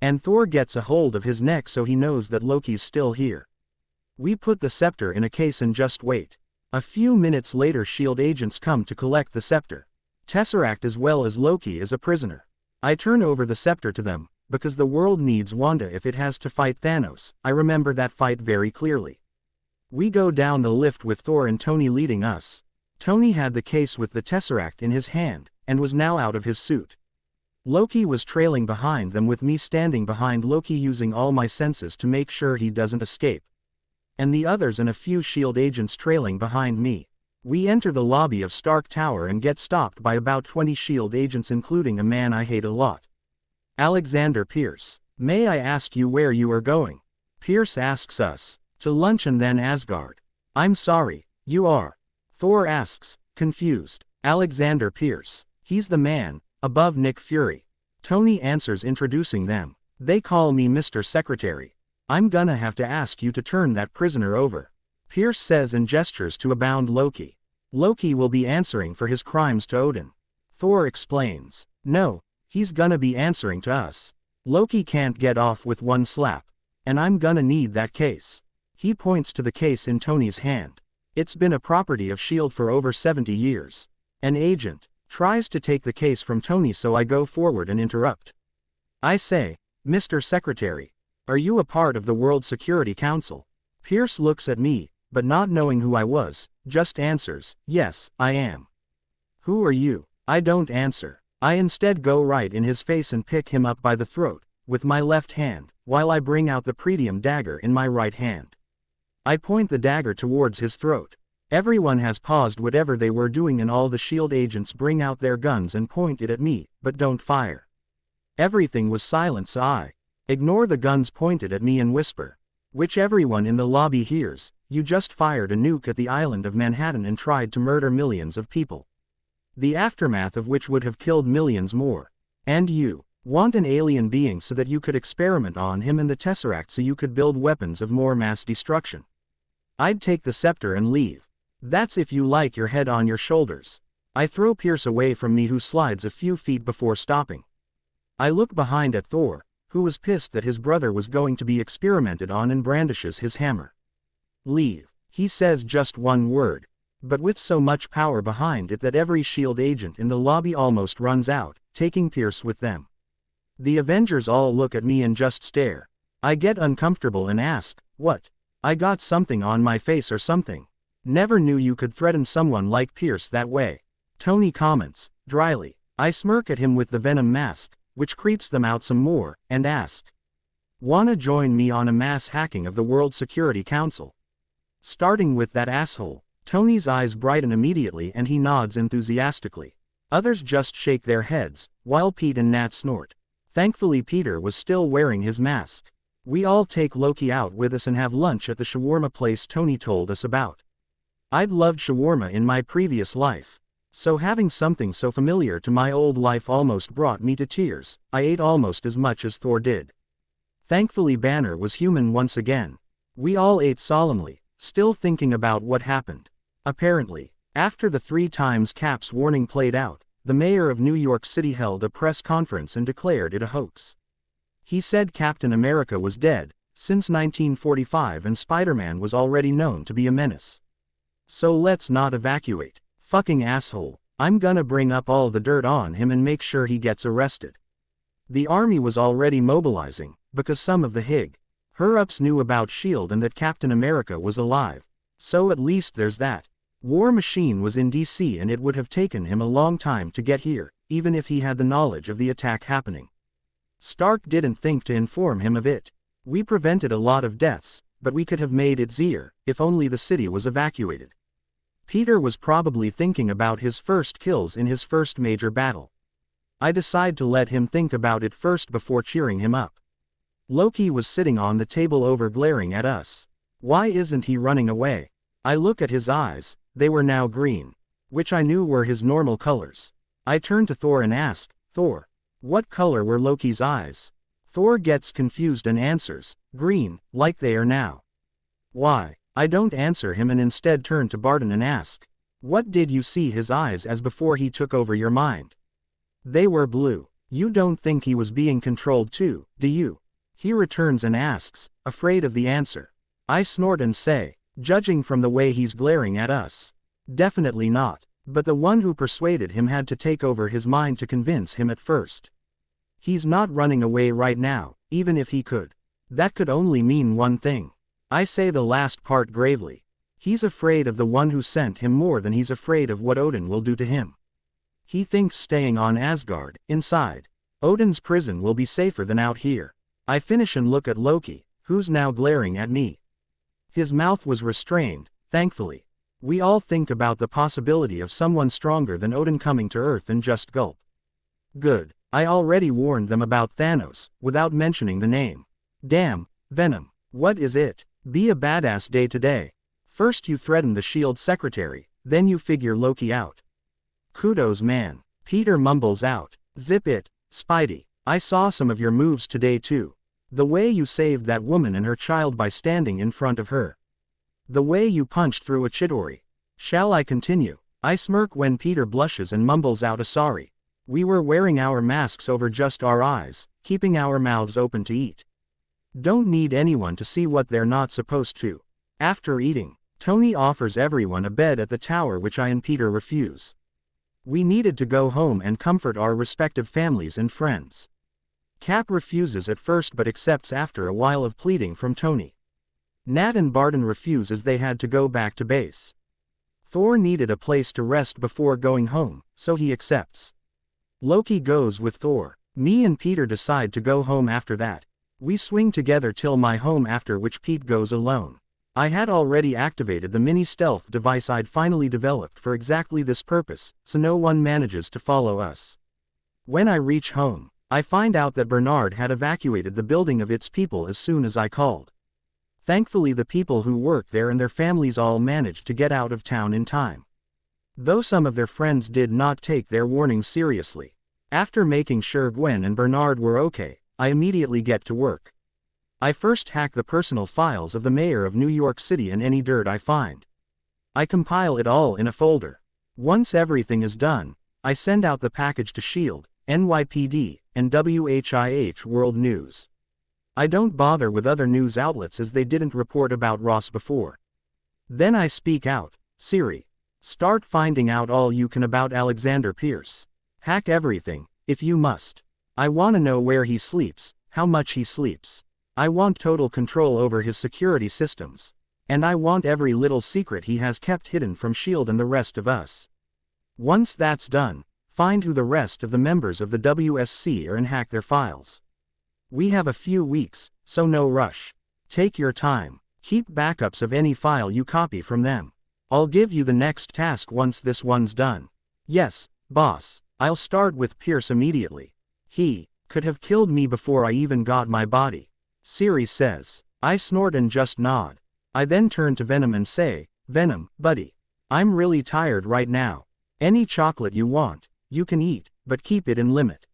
A: And Thor gets a hold of his neck so he knows that Loki's still here. We put the scepter in a case and just wait. A few minutes later S.H.I.E.L.D. agents come to collect the scepter. Tesseract as well as Loki is a prisoner. I turn over the scepter to them, because the world needs Wanda if it has to fight Thanos. I remember that fight very clearly. We go down the lift with Thor and Tony leading us. Tony had the case with the Tesseract in his hand, and was now out of his suit. Loki was trailing behind them with me standing behind Loki using all my senses to make sure he doesn't escape. And the others and a few S.H.I.E.L.D. agents trailing behind me. We enter the lobby of Stark Tower and get stopped by about 20 S.H.I.E.L.D. agents including a man I hate a lot. Alexander Pierce. May I ask you where you are going? Pierce asks us. To lunch and then Asgard. I'm sorry, you are. Thor asks, confused. Alexander Pierce. He's the man, above Nick Fury. Tony answers introducing them. They call me Mr. Secretary. I'm gonna have to ask you to turn that prisoner over. Pierce says and gestures to a bound Loki. Loki will be answering for his crimes to Odin. Thor explains. No, he's gonna be answering to us. Loki can't get off with one slap. And I'm gonna need that case. He points to the case in Tony's hand. It's been a property of S.H.I.E.L.D. for over 70 years. An agent tries to take the case from Tony, so I go forward and interrupt. I say, Mr. Secretary, are you a part of the World Security Council? Pierce looks at me, but not knowing who I was, just answers, yes, I am. Who are you? I don't answer. I instead go right in his face and pick him up by the throat, with my left hand, while I bring out the Pretium dagger in my right hand. I point the dagger towards his throat. Everyone has paused whatever they were doing and all the S.H.I.E.L.D. agents bring out their guns and point it at me, but don't fire. Everything was silent, so I ignore the guns pointed at me and whisper, which everyone in the lobby hears. You just fired a nuke at the island of Manhattan and tried to murder millions of people. The aftermath of which would have killed millions more. And you want an alien being so that you could experiment on him and the Tesseract so you could build weapons of more mass destruction. I'd take the scepter and leave. That's if you like your head on your shoulders. I throw Pierce away from me, who slides a few feet before stopping. I look behind at Thor, who was pissed that his brother was going to be experimented on, and brandishes his hammer. Leave. He says just one word, but with so much power behind it that every S.H.I.E.L.D. agent in the lobby almost runs out, taking Pierce with them. The Avengers all look at me and just stare. I get uncomfortable and ask, what? I got something on my face or something? Never knew you could threaten someone like Pierce that way. Tony comments, dryly. I smirk at him with the Venom mask, which creeps them out some more, and ask, wanna join me on a mass hacking of the World Security Council? Starting with that asshole. Tony's eyes brighten immediately and he nods enthusiastically. Others just shake their heads, while Pete and Nat snort. Thankfully Peter was still wearing his mask. We all take Loki out with us and have lunch at the shawarma place Tony told us about. I'd loved shawarma in my previous life, so having something so familiar to my old life almost brought me to tears. I ate almost as much as Thor did. Thankfully Banner was human once again. We all ate solemnly, still thinking about what happened. Apparently, after the 3 times Cap's warning played out, the mayor of New York City held a press conference and declared it a hoax. He said Captain America was dead since 1945 and Spider-Man was already known to be a menace. So let's not evacuate. Fucking asshole. I'm gonna bring up all the dirt on him and make sure he gets arrested. The army was already mobilizing, because some of the higher-ups knew about S.H.I.E.L.D. and that Captain America was alive. So at least there's that. War Machine was in DC and it would have taken him a long time to get here, even if he had the knowledge of the attack happening. Stark didn't think to inform him of it. We prevented a lot of deaths, but we could have made it easier, if only the city was evacuated. Peter was probably thinking about his first kills in his first major battle. I decide to let him think about it first before cheering him up. Loki was sitting on the table over glaring at us. Why isn't he running away? I look at his eyes, they were now green, which I knew were his normal colors. I turn to Thor and ask, Thor, what color were Loki's eyes? Thor gets confused and answers, green, like they are now. Why? I don't answer him and instead turn to Barton and ask, what did you see his eyes as before he took over your mind? They were blue. You don't think he was being controlled too, do you? He returns and asks, afraid of the answer. I snort and say, judging from the way he's glaring at us, definitely not. But the one who persuaded him had to take over his mind to convince him at first. He's not running away right now, even if he could. That could only mean one thing. I say the last part gravely. He's afraid of the one who sent him more than he's afraid of what Odin will do to him. He thinks staying on Asgard, inside Odin's prison, will be safer than out here. I finish and look at Loki, who's now glaring at me. His mouth was restrained, thankfully. We all think about the possibility of someone stronger than Odin coming to Earth and just gulp. Good. I already warned them about Thanos, without mentioning the name. Damn, Venom. What is it? Be a badass day today. First you threaten the S.H.I.E.L.D. secretary, then you figure Loki out. Kudos man. Peter mumbles out. Zip it, Spidey. I saw some of your moves today too. The way you saved that woman and her child by standing in front of her. The way you punched through a Chidori. Shall I continue? I smirk when Peter blushes and mumbles out a sorry. We were wearing our masks over just our eyes, keeping our mouths open to eat. Don't need anyone to see what they're not supposed to. After eating, Tony offers everyone a bed at the tower, which I and Peter refuse. We needed to go home and comfort our respective families and friends. Cap refuses at first but accepts after a while of pleading from Tony. Nat and Barton refuse as they had to go back to base. Thor needed a place to rest before going home, so he accepts. Loki goes with Thor. Me and Peter decide to go home after that. We swing together till my home, after which Pete goes alone. I had already activated the mini stealth device I'd finally developed for exactly this purpose, so no one manages to follow us. When I reach home, I find out that Bernard had evacuated the building of its people as soon as I called. Thankfully the people who work there and their families all managed to get out of town in time. Though some of their friends did not take their warnings seriously. After making sure Gwen and Bernard were okay, I immediately get to work. I first hack the personal files of the mayor of New York City and any dirt I find. I compile it all in a folder. Once everything is done, I send out the package to SHIELD, NYPD, and WHIH World News. I don't bother with other news outlets as they didn't report about Ross before. Then I speak out, Siri, start finding out all you can about Alexander Pierce. Hack everything, if you must. I want to know where he sleeps, how much he sleeps. I want total control over his security systems. And I want every little secret he has kept hidden from SHIELD and the rest of us. Once that's done, find who the rest of the members of the WSC are and hack their files. We have a few weeks, so no rush. Take your time. Keep backups of any file you copy from them. I'll give you the next task once this one's done. Yes, boss, I'll start with Pierce immediately. He could have killed me before I even got my body. Siri says. I snort and just nod. I then turn to Venom and say, Venom, buddy. I'm really tired right now. Any chocolate you want, you can eat, but keep it in limit.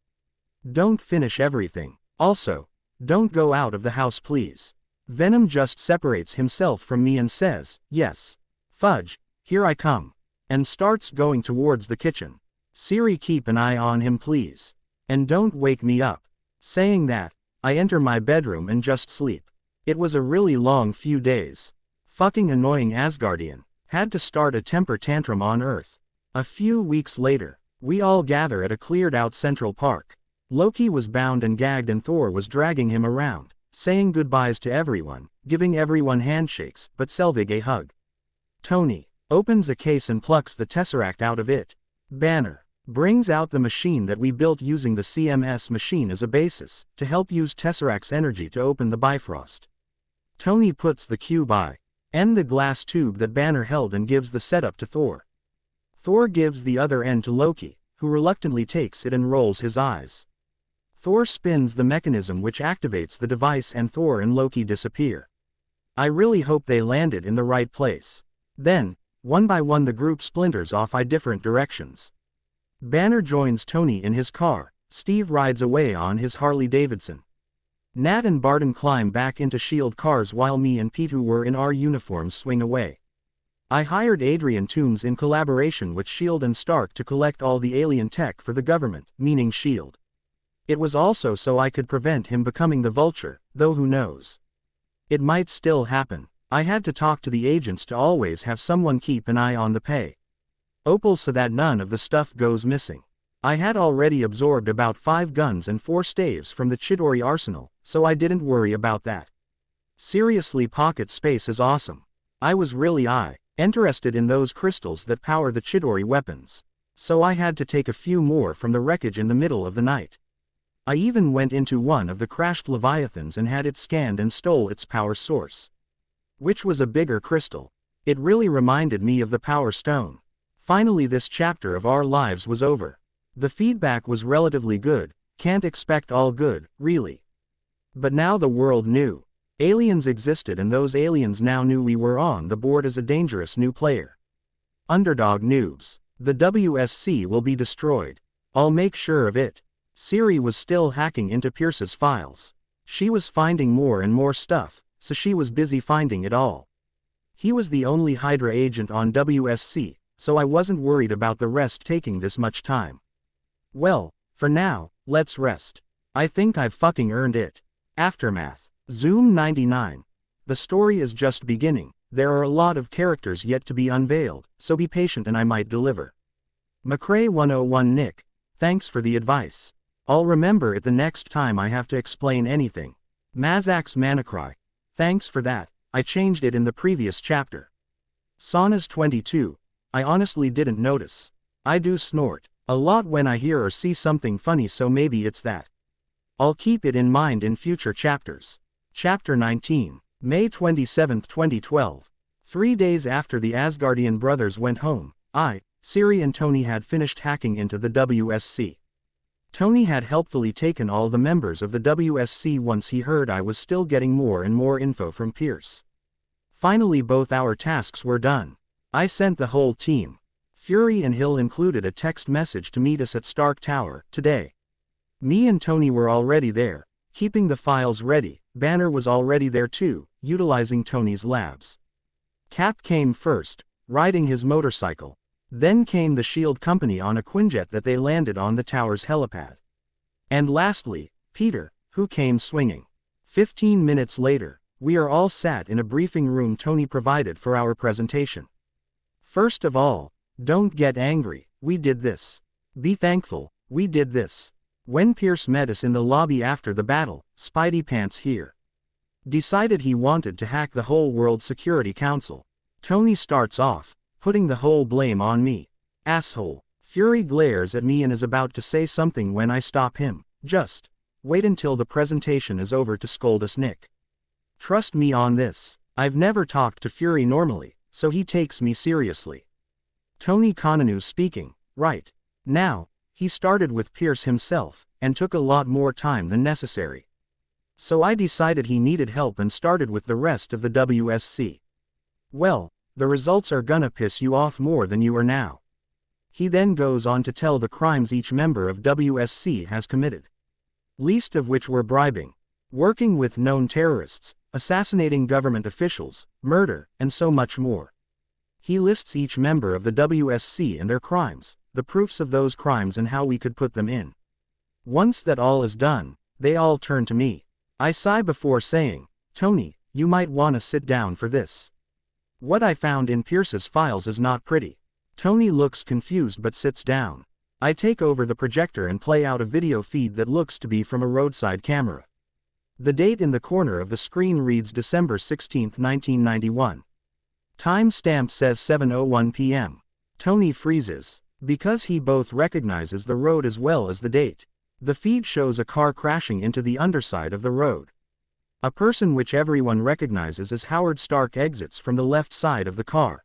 A: Don't finish everything. Also, don't go out of the house please. Venom just separates himself from me and says, yes. Fudge, here I come. And starts going towards the kitchen. Siri, keep an eye on him please. And don't wake me up. Saying that, I enter my bedroom and just sleep. It was a really long few days. Fucking annoying Asgardian. Had to start a temper tantrum on Earth. A few weeks later, we all gather at a cleared out Central Park. Loki was bound and gagged and Thor was dragging him around, saying goodbyes to everyone, giving everyone handshakes, but Selvig a hug. Tony opens a case and plucks the Tesseract out of it. Banner brings out the machine that we built using the CMS machine as a basis, to help use Tesseract's energy to open the Bifrost. Tony puts the cube and the glass tube that Banner held and gives the setup to Thor. Thor gives the other end to Loki, who reluctantly takes it and rolls his eyes. Thor spins the mechanism which activates the device and Thor and Loki disappear. I really hope they landed in the right place. Then, one by one the group splinters off in different directions. Banner joins Tony in his car, Steve rides away on his Harley Davidson. Nat and Barton climb back into SHIELD cars while me and Pete, who were in our uniforms, swing away. I hired Adrian Toombs in collaboration with SHIELD and Stark to collect all the alien tech for the government, meaning SHIELD. It was also so I could prevent him becoming the Vulture, though who knows. It might still happen. I had to talk to the agents to always have someone keep an eye on the pay. Opal so that none of the stuff goes missing. I had already absorbed about 5 guns and 4 staves from the Chidori arsenal, so I didn't worry about that. Seriously, pocket space is awesome. I was really interested in those crystals that power the Chidori weapons. So I had to take a few more from the wreckage in the middle of the night. I even went into one of the crashed Leviathans and had it scanned and stole its power source. Which was a bigger crystal. It really reminded me of the Power Stone. Finally, this chapter of our lives was over. The feedback was relatively good, can't expect all good, really. But now the world knew. Aliens existed and those aliens now knew we were on the board as a dangerous new player. Underdog noobs. The WSC will be destroyed. I'll make sure of it. Siri was still hacking into Pierce's files. She was finding more and more stuff, so she was busy finding it all. He was the only Hydra agent on WSC, so I wasn't worried about the rest taking this much time. Well, for now, let's rest. I think I've fucking earned it. Aftermath. Zoom 99. The story is just beginning. There are a lot of characters yet to be unveiled, so be patient and I might deliver. McCrae 101 Nick, thanks for the advice. I'll remember it the next time I have to explain anything. Mazax Manacry, thanks for that, I changed it in the previous chapter. Saunas 22, I honestly didn't notice. I do snort a lot when I hear or see something funny, so maybe it's that. I'll keep it in mind in future chapters. Chapter 19, May 27, 2012. 3 days after the Asgardian brothers went home, Siri and Tony had finished hacking into the WSC. Tony had helpfully taken all the members of the WSC once he heard I was still getting more and more info from Pierce. Finally both our tasks were done. I sent the whole team. Fury and Hill included a text message to meet us at Stark Tower, today. Me and Tony were already there, keeping the files ready. Banner was already there too, utilizing Tony's labs. Cap came first, riding his motorcycle. Then came the S.H.I.E.L.D. company on a Quinjet that they landed on the tower's helipad. And lastly, Peter, who came swinging. 15 minutes later, we are all sat in a briefing room Tony provided for our presentation. First of all, don't get angry, we did this. Be thankful, we did this. When Pierce met us in the lobby after the battle, Spidey Pants here decided he wanted to hack the whole World Security Council. Tony starts off, putting the whole blame on me. Asshole. Fury glares at me and is about to say something when I stop him. Just wait until the presentation is over to scold us, Nick. Trust me on this. I've never talked to Fury normally, so he takes me seriously. Tony Conanu speaking. Right. Now, he started with Pierce himself, and took a lot more time than necessary. So I decided he needed help and started with the rest of the WSC. Well, the results are gonna piss you off more than you are now. He then goes on to tell the crimes each member of WSC has committed. Least of which were bribing, working with known terrorists, assassinating government officials, murder, and so much more. He lists each member of the WSC and their crimes, the proofs of those crimes and how we could put them in. Once that all is done, they all turn to me. I sigh before saying, Tony, you might wanna sit down for this. What I found in Pierce's files is not pretty. Tony looks confused but sits down. I take over the projector and play out a video feed that looks to be from a roadside camera. The date in the corner of the screen reads December 16, 1991. Time stamp says 7:01 p.m. Tony freezes, because he both recognizes the road as well as the date. The feed shows a car crashing into the underside of the road. A person which everyone recognizes as Howard Stark exits from the left side of the car.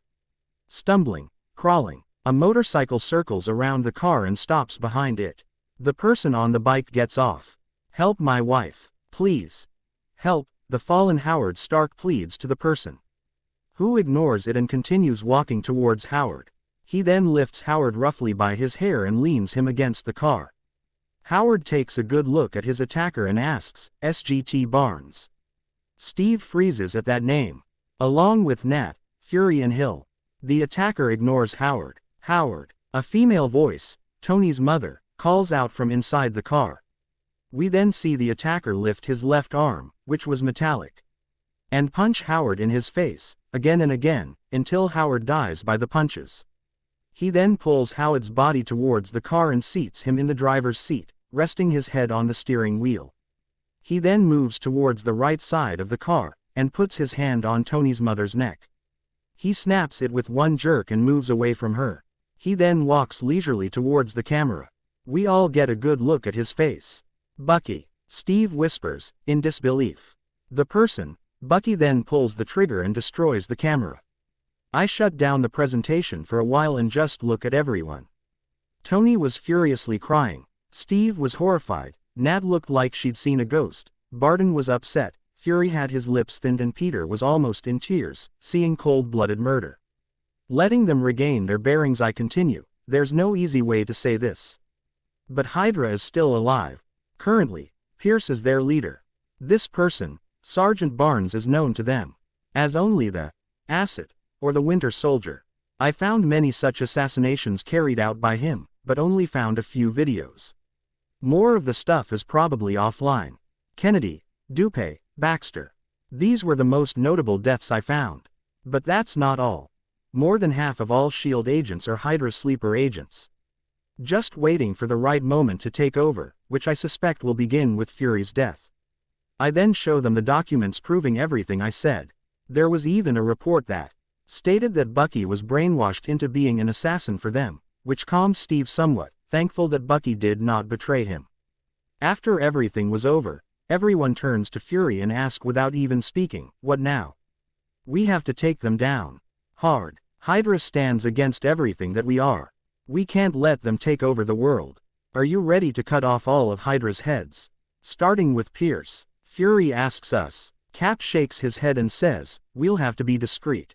A: Stumbling, crawling, a motorcycle circles around the car and stops behind it. The person on the bike gets off. Help my wife, please. Help, the fallen Howard Stark pleads to the person, who ignores it and continues walking towards Howard. He then lifts Howard roughly by his hair and leans him against the car. Howard takes a good look at his attacker and asks, SGT Barnes. Steve freezes at that name, along with Nat, Fury and Hill. The attacker ignores Howard. Howard, a female voice, Tony's mother, calls out from inside the car. We then see the attacker lift his left arm, which was metallic, and punch Howard in his face, again and again, until Howard dies by the punches. He then pulls Howard's body towards the car and seats him in the driver's seat, resting his head on the steering wheel. He then moves towards the right side of the car, and puts his hand on Tony's mother's neck. He snaps it with one jerk and moves away from her. He then walks leisurely towards the camera. We all get a good look at his face. Bucky, Steve whispers, in disbelief. The person, Bucky then pulls the trigger and destroys the camera. I shut down the presentation for a while and just look at everyone. Tony was furiously crying. Steve was horrified. Nat looked like she'd seen a ghost. Barton was upset. Fury had his lips thinned and Peter was almost in tears, seeing cold-blooded murder. Letting them regain their bearings, I continue. There's no easy way to say this, but Hydra is still alive. Currently, Pierce is their leader. This person, Sergeant Barnes, is known to them as only the Acid, or the Winter Soldier. I found many such assassinations carried out by him, but only found a few videos. More of the stuff is probably offline. Kennedy, Dupe, Baxter. These were the most notable deaths I found. But that's not all. More than half of all S.H.I.E.L.D. agents are Hydra sleeper agents, just waiting for the right moment to take over, which I suspect will begin with Fury's death. I then show them the documents proving everything I said. There was even a report that stated that Bucky was brainwashed into being an assassin for them, which calmed Steve somewhat, thankful that Bucky did not betray him. After everything was over, everyone turns to Fury and asks without even speaking, what now? We have to take them down. Hard. Hydra stands against everything that we are. We can't let them take over the world. Are you ready to cut off all of Hydra's heads? Starting with Pierce. Fury asks us. Cap shakes his head and says, we'll have to be discreet.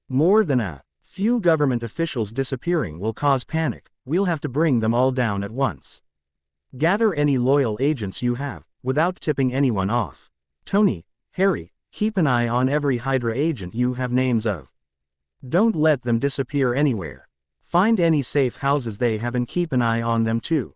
A: More than a few government officials disappearing will cause panic, we'll have to bring them all down at once. Gather any loyal agents you have, without tipping anyone off. Tony, Harry, keep an eye on every Hydra agent you have names of. Don't let them disappear anywhere. Find any safe houses they have and keep an eye on them too.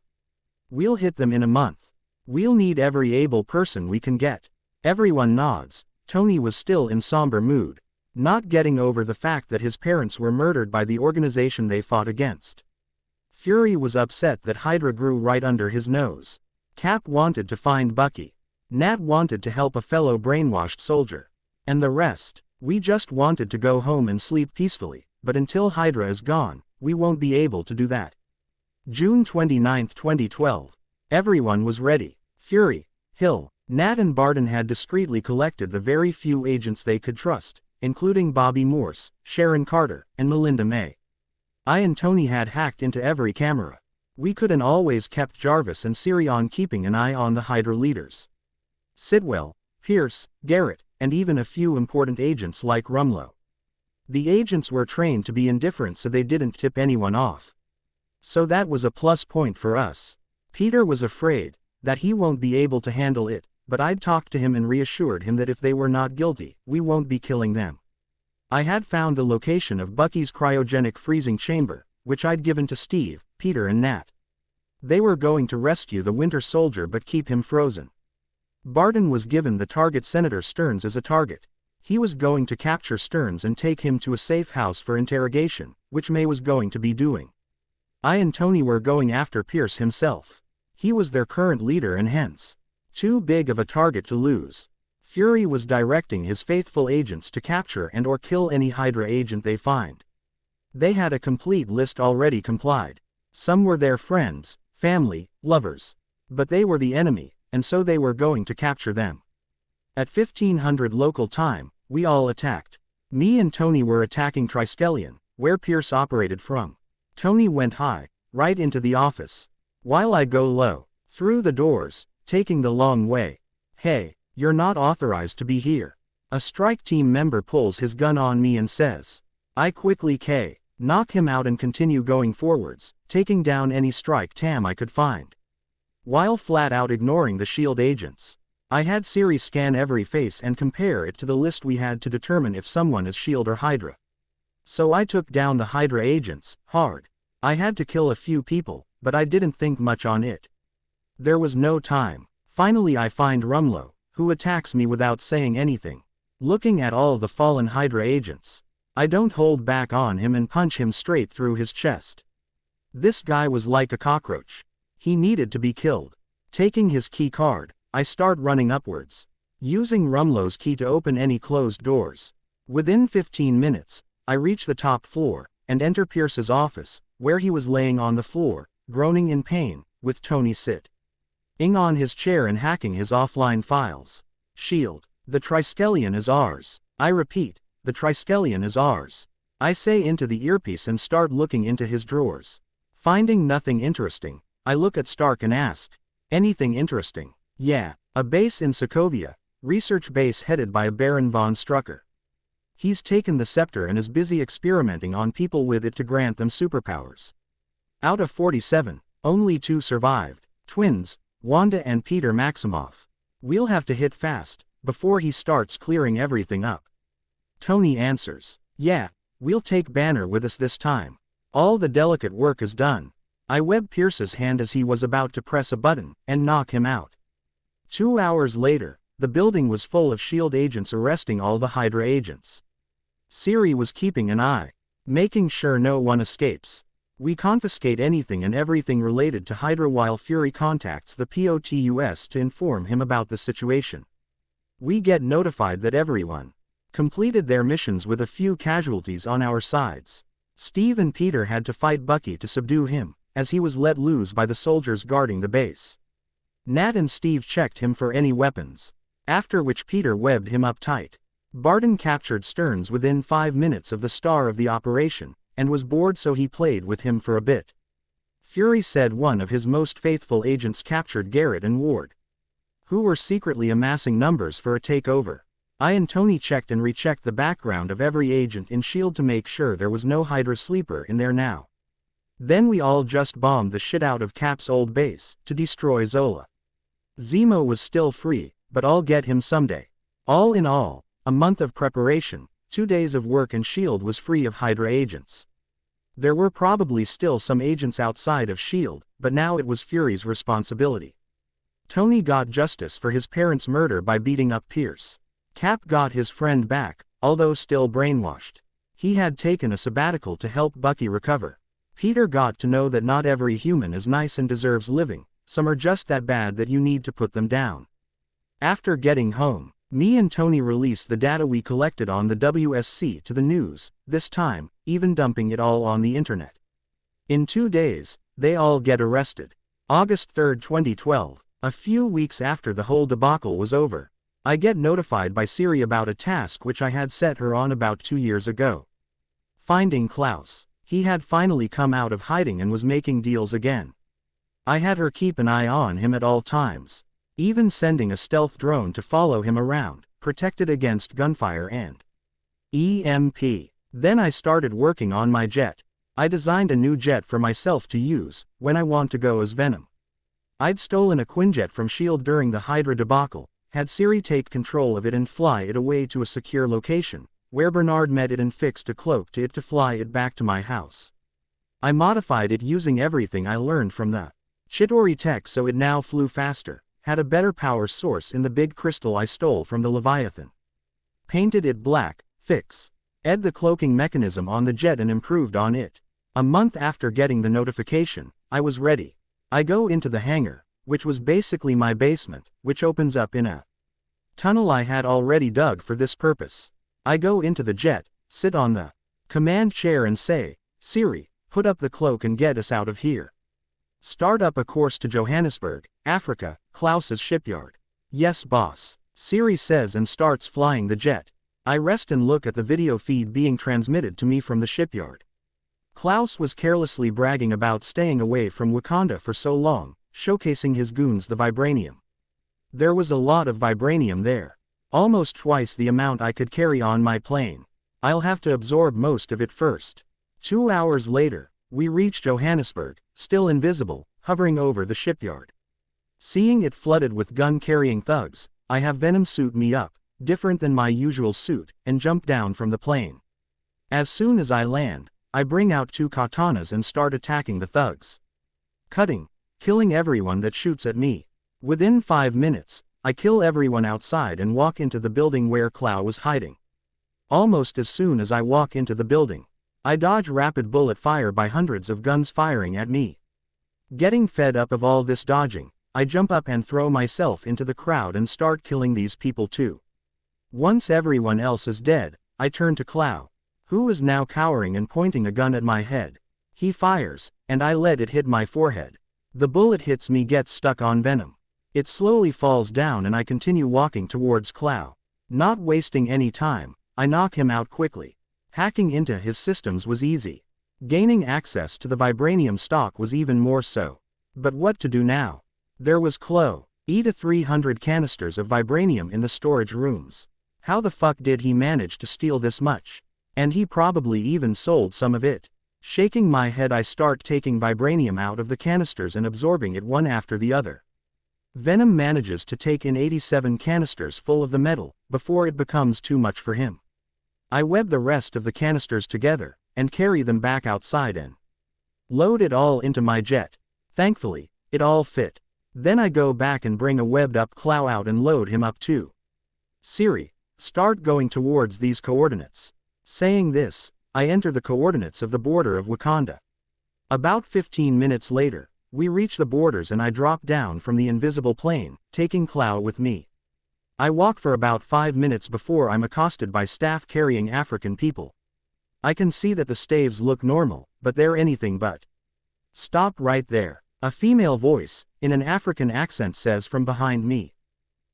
A: We'll hit them in a month. We'll need every able person we can get. Everyone nods. Tony was still in somber mood, not getting over the fact that his parents were murdered by the organization they fought against. Fury was upset that Hydra grew right under his nose. Cap wanted to find Bucky. Nat wanted to help a fellow brainwashed soldier. And the rest, we just wanted to go home and sleep peacefully, but until Hydra is gone, we won't be able to do that. June 29, 2012. Everyone was ready. Fury, Hill, Nat and Barton had discreetly collected the very few agents they could trust, including Bobby Morse, Sharon Carter, and Melinda May. I and Tony had hacked into every camera. We could and always kept Jarvis and Sirion keeping an eye on the Hydra leaders. Sidwell, Pierce, Garrett, and even a few important agents like Rumlow. The agents were trained to be indifferent so they didn't tip anyone off. So that was a plus point for us. Peter was afraid that he won't be able to handle it, but I'd talked to him and reassured him that if they were not guilty, we won't be killing them. I had found the location of Bucky's cryogenic freezing chamber, which I'd given to Steve, Peter and Nat. They were going to rescue the Winter Soldier but keep him frozen. Barton was given the target Senator Stearns as a target. He was going to capture Stearns and take him to a safe house for interrogation, which May was going to be doing. I and Tony were going after Pierce himself. He was their current leader and hence too big of a target to lose. Fury was directing his faithful agents to capture and or kill any Hydra agent they find. They had a complete list already complied. Some were their friends, family, lovers. But they were the enemy, and so they were going to capture them. At 1500 local time, we all attacked. Me and Tony were attacking Triskelion, where Pierce operated from. Tony went high, right into the office, while I go low, through the doors, taking the long way. Hey, you're not authorized to be here. A strike team member pulls his gun on me and says. I quickly knock him out and continue going forwards, taking down any strike tam I could find, while flat out ignoring the SHIELD agents. I had Siri scan every face and compare it to the list we had to determine if someone is SHIELD or Hydra. So I took down the Hydra agents, hard. I had to kill a few people, but I didn't think much on it. There was no time. Finally I find Rumlow, who attacks me without saying anything. Looking at all the fallen Hydra agents, I don't hold back on him and punch him straight through his chest. This guy was like a cockroach. He needed to be killed. Taking his key card, I start running upwards, using Rumlow's key to open any closed doors. Within 15 minutes, I reach the top floor, and enter Pierce's office, where he was laying on the floor, groaning in pain, with Tony sitting on his chair and hacking his offline files. SHIELD. The Triskelion is ours. I repeat, the Triskelion is ours. I say into the earpiece and start looking into his drawers. Finding nothing interesting, I look at Stark and ask, anything interesting? Yeah, a base in Sokovia, research base headed by a Baron von Strucker. He's taken the scepter and is busy experimenting on people with it to grant them superpowers. Out of 47, only 2 survived, twins, Wanda and Peter Maximoff. We'll have to hit fast, before he starts clearing everything up. Tony answers, yeah, we'll take Banner with us this time. All the delicate work is done. I web Pierce's hand as he was about to press a button, and knock him out. 2 hours later, the building was full of SHIELD agents arresting all the Hydra agents. Siri was keeping an eye, making sure no one escapes. We confiscate anything and everything related to Hydra while Fury contacts the POTUS to inform him about the situation. We get notified that everyone completed their missions with a few casualties on our sides. Steve and Peter had to fight Bucky to subdue him, as he was let loose by the soldiers guarding the base. Nat and Steve checked him for any weapons, after which Peter webbed him up tight. Barton captured Stearns within 5 minutes of the star of the operation, and was bored so he played with him for a bit. Fury said one of his most faithful agents captured Garrett and Ward, who were secretly amassing numbers for a takeover. I and Tony checked and rechecked the background of every agent in S.H.I.E.L.D. to make sure there was no Hydra sleeper in there now. Then we all just bombed the shit out of Cap's old base, to destroy Zola. Zemo was still free, but I'll get him someday. All in all, a month of preparation, 2 days of work, and S.H.I.E.L.D. was free of Hydra agents. There were probably still some agents outside of S.H.I.E.L.D., but now it was Fury's responsibility. Tony got justice for his parents' murder by beating up Pierce. Cap got his friend back, although still brainwashed. He had taken a sabbatical to help Bucky recover. Peter got to know that not every human is nice and deserves living, some are just that bad that you need to put them down. After getting home, me and Tony released the data we collected on the WSC to the news, this time, even dumping it all on the internet. In 2 days, they all get arrested. August 3, 2012, a few weeks after the whole debacle was over, I get notified by Siri about a task which I had set her on about 2 years ago. Finding Klaus. He had finally come out of hiding and was making deals again. I had her keep an eye on him at all times, even sending a stealth drone to follow him around, protected against gunfire and EMP. Then I started working on my jet. I designed a new jet for myself to use when I want to go as Venom. I'd stolen a Quinjet from S.H.I.E.L.D. during the Hydra debacle, had Siri take control of it and fly it away to a secure location, where Bernard met it, and fixed a cloak to it to fly it back to my house. I modified it using everything I learned from the Chitauri tech so it now flew faster, had a better power source in the big crystal I stole from the Leviathan. Painted it black, fixed the cloaking mechanism on the jet and improved on it. A month after getting the notification, I was ready. I go into the hangar, which was basically my basement, which opens up in a tunnel I had already dug for this purpose. I go into the jet, sit on the command chair and say, "Siri, put up the cloak and get us out of here. Start up a course to Johannesburg, Africa, Klaus's shipyard." "Yes, boss," Siri says and starts flying the jet. I rest and look at the video feed being transmitted to me from the shipyard. Klaus was carelessly bragging about staying away from Wakanda for so long, showcasing his goons the Vibranium. There was a lot of Vibranium there. Almost twice the amount I could carry on my plane. I'll have to absorb most of it first. 2 hours later, we reach Johannesburg, still invisible, hovering over the shipyard. Seeing it flooded with gun-carrying thugs, I have Venom suit me up, different than my usual suit, and jump down from the plane. As soon as I land, I bring out 2 katanas and start attacking the thugs. Cutting, killing everyone that shoots at me. Within 5 minutes, I kill everyone outside and walk into the building where Klaus was hiding. Almost as soon as I walk into the building, I dodge rapid bullet fire by hundreds of guns firing at me. Getting fed up of all this dodging, I jump up and throw myself into the crowd and start killing these people too. Once everyone else is dead, I turn to Klaus, who is now cowering and pointing a gun at my head. He fires, and I let it hit my forehead. The bullet hits me, gets stuck on Venom. It slowly falls down and I continue walking towards Klaus. Not wasting any time, I knock him out quickly. Hacking into his systems was easy. Gaining access to the Vibranium stock was even more so. But what to do now? There was Klaus, 300 canisters of Vibranium in the storage rooms. How the fuck did he manage to steal this much? And he probably even sold some of it. Shaking my head, I start taking Vibranium out of the canisters and absorbing it one after the other. Venom manages to take in 87 canisters full of the metal, before it becomes too much for him. I web the rest of the canisters together, and carry them back outside and load it all into my jet. Thankfully, it all fit. Then I go back and bring a webbed up Klaus out and load him up too. "Siri, start going towards these coordinates." Saying this, I enter the coordinates of the border of Wakanda. About 15 minutes later, we reach the borders and I drop down from the invisible plane, taking Klaus with me. I walk for about 5 minutes before I'm accosted by staff carrying African people. I can see that the staves look normal, but they're anything but. "Stop right there," a female voice, in an African accent says from behind me.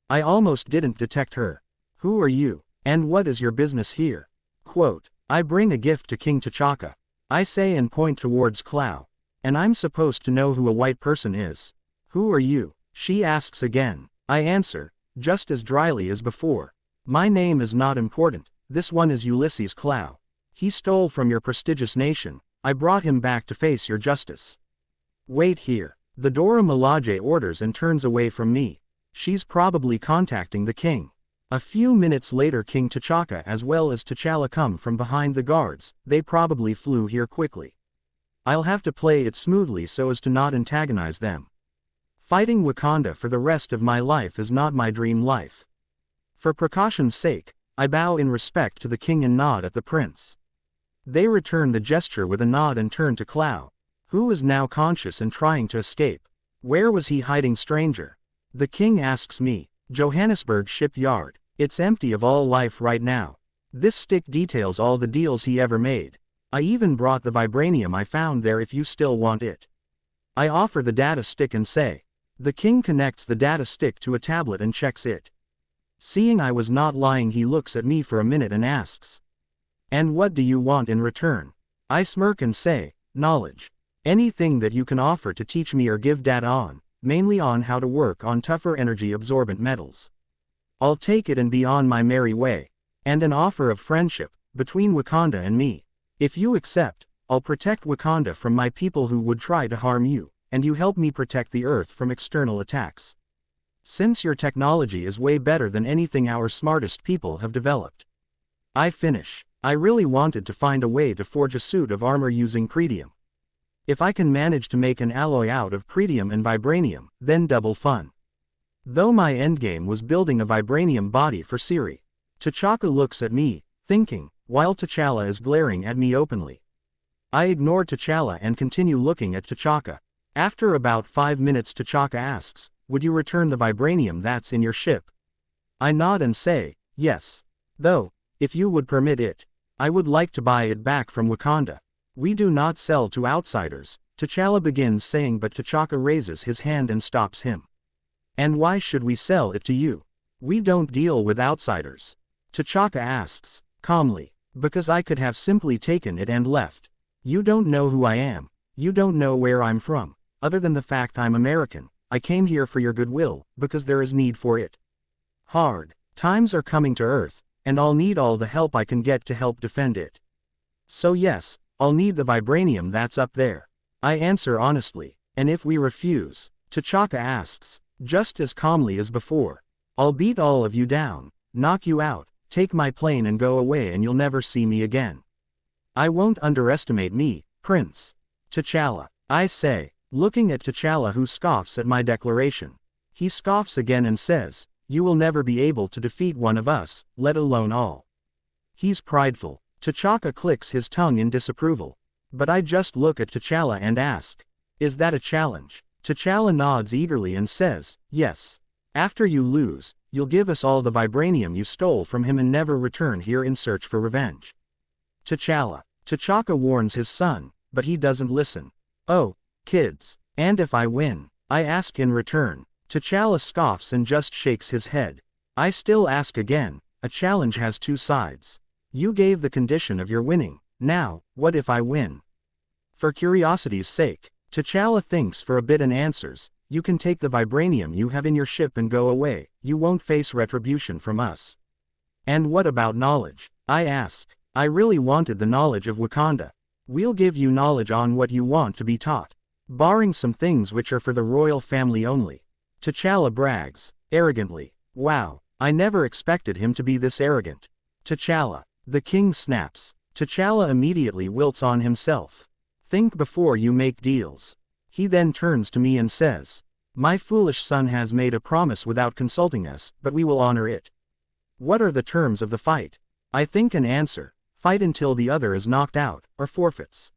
A: I almost didn't detect her. "Who are you, and what is your business here?" Quote, "I bring a gift to King T'Chaka," I say and point towards Klaus. And I'm supposed to know who a white person is. Who are you? She asks again. I answer, just as dryly as before. My name is not important, this one is Ulysses Clow. He stole from your prestigious nation, I brought him back to face your justice. Wait here. The Dora Milaje orders and turns away from me. She's probably contacting the king. A few minutes later King T'Chaka as well as T'Challa come from behind the guards, they probably flew here quickly. I'll have to play it smoothly so as to not antagonize them. Fighting Wakanda for the rest of my life is not my dream life. For precaution's sake, I bow in respect to the king and nod at the prince. They return the gesture with a nod and turn to Clow, who is now conscious and trying to escape. Where was he hiding, stranger? The king asks me. Johannesburg shipyard. It's empty of all life right now. This stick details all the deals he ever made. I even brought the vibranium I found there if you still want it. I offer the data stick and say. The king connects the data stick to a tablet and checks it. Seeing I was not lying, he looks at me for a minute and asks. And what do you want in return? I smirk and say, knowledge. Anything that you can offer to teach me or give data on, mainly on how to work on tougher energy-absorbent metals. I'll take it and be on my merry way. And an offer of friendship, between Wakanda and me. If you accept, I'll protect Wakanda from my people who would try to harm you, and you help me protect the Earth from external attacks. Since your technology is way better than anything our smartest people have developed. I finish. I really wanted to find a way to forge a suit of armor using pretium. If I can manage to make an alloy out of pretium and vibranium, then double fun. Though my endgame was building a vibranium body for Siri. T'Chaka looks at me, thinking, while T'Challa is glaring at me openly. I ignore T'Challa and continue looking at T'Chaka. After about 5 minutes T'Chaka asks, would you return the vibranium that's in your ship? I nod and say, yes. Though, if you would permit it, I would like to buy it back from Wakanda. We do not sell to outsiders, T'Challa begins saying, but T'Chaka raises his hand and stops him. And why should we sell it to you? We don't deal with outsiders. T'Chaka asks, calmly. Because I could have simply taken it and left. You don't know who I am. You don't know where I'm from. Other than the fact I'm American, I came here for your goodwill, because there is need for it. Hard times are coming to Earth, and I'll need all the help I can get to help defend it. So yes, I'll need the vibranium that's up there. I answer honestly. And if we refuse? T'Chaka asks, just as calmly as before. I'll beat all of you down, knock you out, take my plane and go away, and you'll never see me again. I won't underestimate me, Prince. T'Challa, I say, looking at T'Challa, who scoffs at my declaration. He scoffs again and says, you will never be able to defeat one of us, let alone all. He's prideful. T'Chaka clicks his tongue in disapproval. But I just look at T'Challa and ask, is that a challenge? T'Challa nods eagerly and says, yes. After you lose, you'll give us all the vibranium you stole from him and never return here in search for revenge. T'Challa. T'Chaka warns his son, but he doesn't listen. Oh, kids. And if I win? I ask in return. T'Challa scoffs and just shakes his head. I still ask again. A challenge has two sides. You gave the condition of your winning. Now, what if I win? For curiosity's sake, T'Challa thinks for a bit and answers, you can take the vibranium you have in your ship and go away, you won't face retribution from us. And what about knowledge? I ask. I really wanted the knowledge of Wakanda. We'll give you knowledge on what you want to be taught. Barring some things which are for the royal family only. T'Challa brags, arrogantly. Wow, I never expected him to be this arrogant. T'Challa. The king snaps. T'Challa immediately wilts on himself. Think before you make deals. He then turns to me and says, my foolish son has made a promise without consulting us, but we will honor it. What are the terms of the fight? I think and answer, fight until the other is knocked out, or forfeits.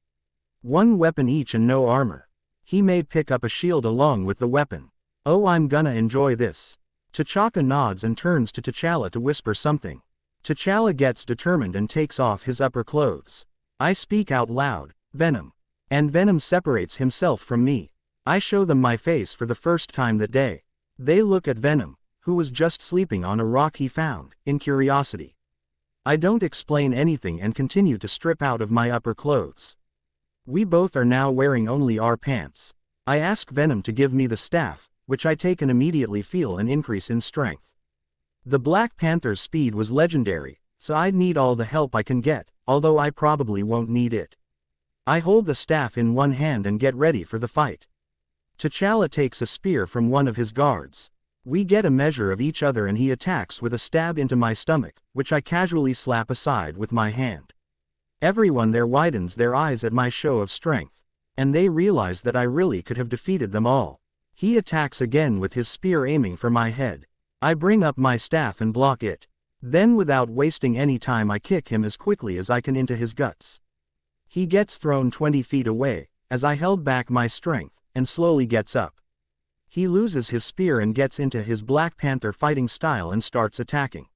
A: 1 weapon each and no armor. He may pick up a shield along with the weapon. Oh, I'm gonna enjoy this. T'Chaka nods and turns to T'Challa to whisper something. T'Challa gets determined and takes off his upper clothes. I speak out loud, Venom. And Venom separates himself from me. I show them my face for the first time that day. They look at Venom, who was just sleeping on a rock he found, in curiosity. I don't explain anything and continue to strip out of my upper clothes. We both are now wearing only our pants. I ask Venom to give me the staff, which I take and immediately feel an increase in strength. The Black Panther's speed was legendary, so I'd need all the help I can get, although I probably won't need it. I hold the staff in one hand and get ready for the fight. T'Challa takes a spear from one of his guards. We get a measure of each other and he attacks with a stab into my stomach, which I casually slap aside with my hand. Everyone there widens their eyes at my show of strength, and they realize that I really could have defeated them all. He attacks again with his spear aiming for my head. I bring up my staff and block it. Then without wasting any time I kick him as quickly as I can into his guts. He gets thrown 20 feet away, as I held back my strength, and slowly gets up. He loses his spear and gets into his Black Panther fighting style and starts attacking.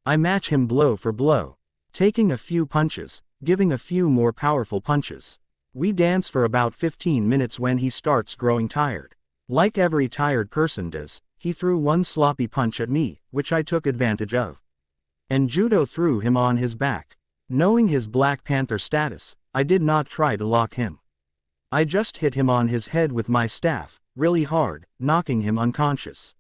A: I match him blow for blow, taking a few punches, giving a few more powerful punches. We dance for about 15 minutes when he starts growing tired. Like every tired person does, he threw one sloppy punch at me, which I took advantage of. And Judo threw him on his back. Knowing his Black Panther status, I did not try to lock him. I just hit him on his head with my staff, really hard, knocking him unconscious.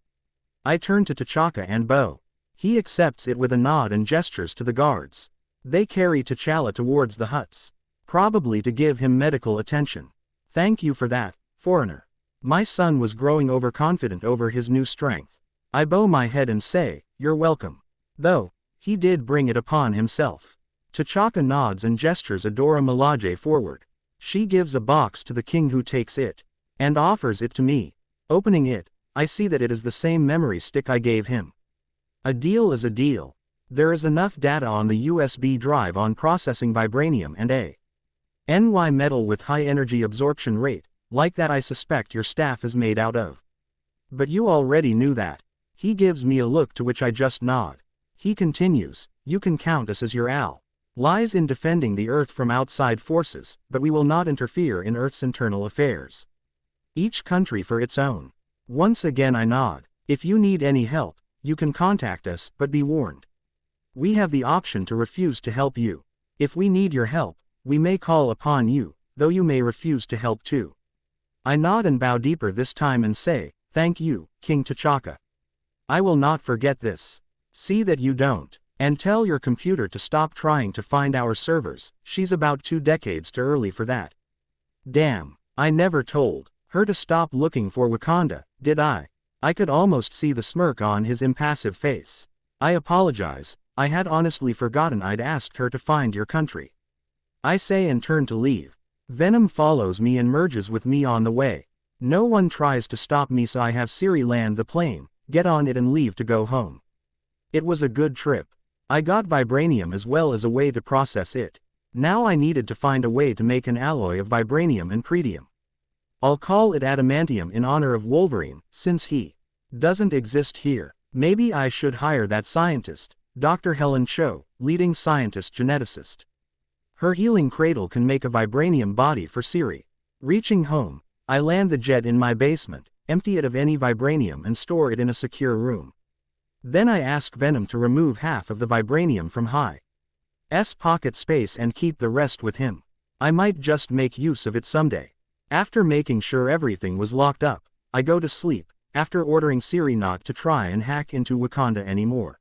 A: I turn to T'Chaka and Bo. He accepts it with a nod and gestures to the guards. They carry T'Challa towards the huts, probably to give him medical attention. Thank you for that, foreigner. My son was growing overconfident over his new strength. I bow my head and say, you're welcome. Though, he did bring it upon himself. T'Chaka nods and gestures Adora Milaje forward. She gives a box to the king who takes it, and offers it to me. Opening it, I see that it is the same memory stick I gave him. A deal is a deal. There is enough data on the USB drive on processing Vibranium and a NY metal with high energy absorption rate, like that I suspect your staff is made out of. But you already knew that. He gives me a look to which I just nod. He continues, you can count us as your allies in defending the Earth from outside forces, but we will not interfere in Earth's internal affairs. Each country for its own. Once again I nod. If you need any help, you can contact us, but be warned. We have the option to refuse to help you. If we need your help, we may call upon you, though you may refuse to help too. I nod and bow deeper this time and say, thank you, King T'Chaka. I will not forget this. See that you don't. And tell your computer to stop trying to find our servers, she's about 2 decades too early for that. Damn, I never told her to stop looking for Wakanda, did I? I could almost see the smirk on his impassive face. I apologize, I had honestly forgotten I'd asked her to find your country. I say and turn to leave. Venom follows me and merges with me on the way. No one tries to stop me, so I have Siri land the plane, get on it and leave to go home. It was a good trip. I got Vibranium as well as a way to process it. Now I needed to find a way to make an alloy of Vibranium and Pretium. I'll call it Adamantium in honor of Wolverine, since he doesn't exist here. Maybe I should hire that scientist, Dr. Helen Cho, leading scientist geneticist. Her healing cradle can make a Vibranium body for Siri. Reaching home, I land the jet in my basement, empty it of any Vibranium and store it in a secure room. Then I ask Venom to remove half of the Vibranium from High's pocket space and keep the rest with him. I might just make use of it someday. After making sure everything was locked up, I go to sleep, after ordering Siri not to try and hack into Wakanda anymore.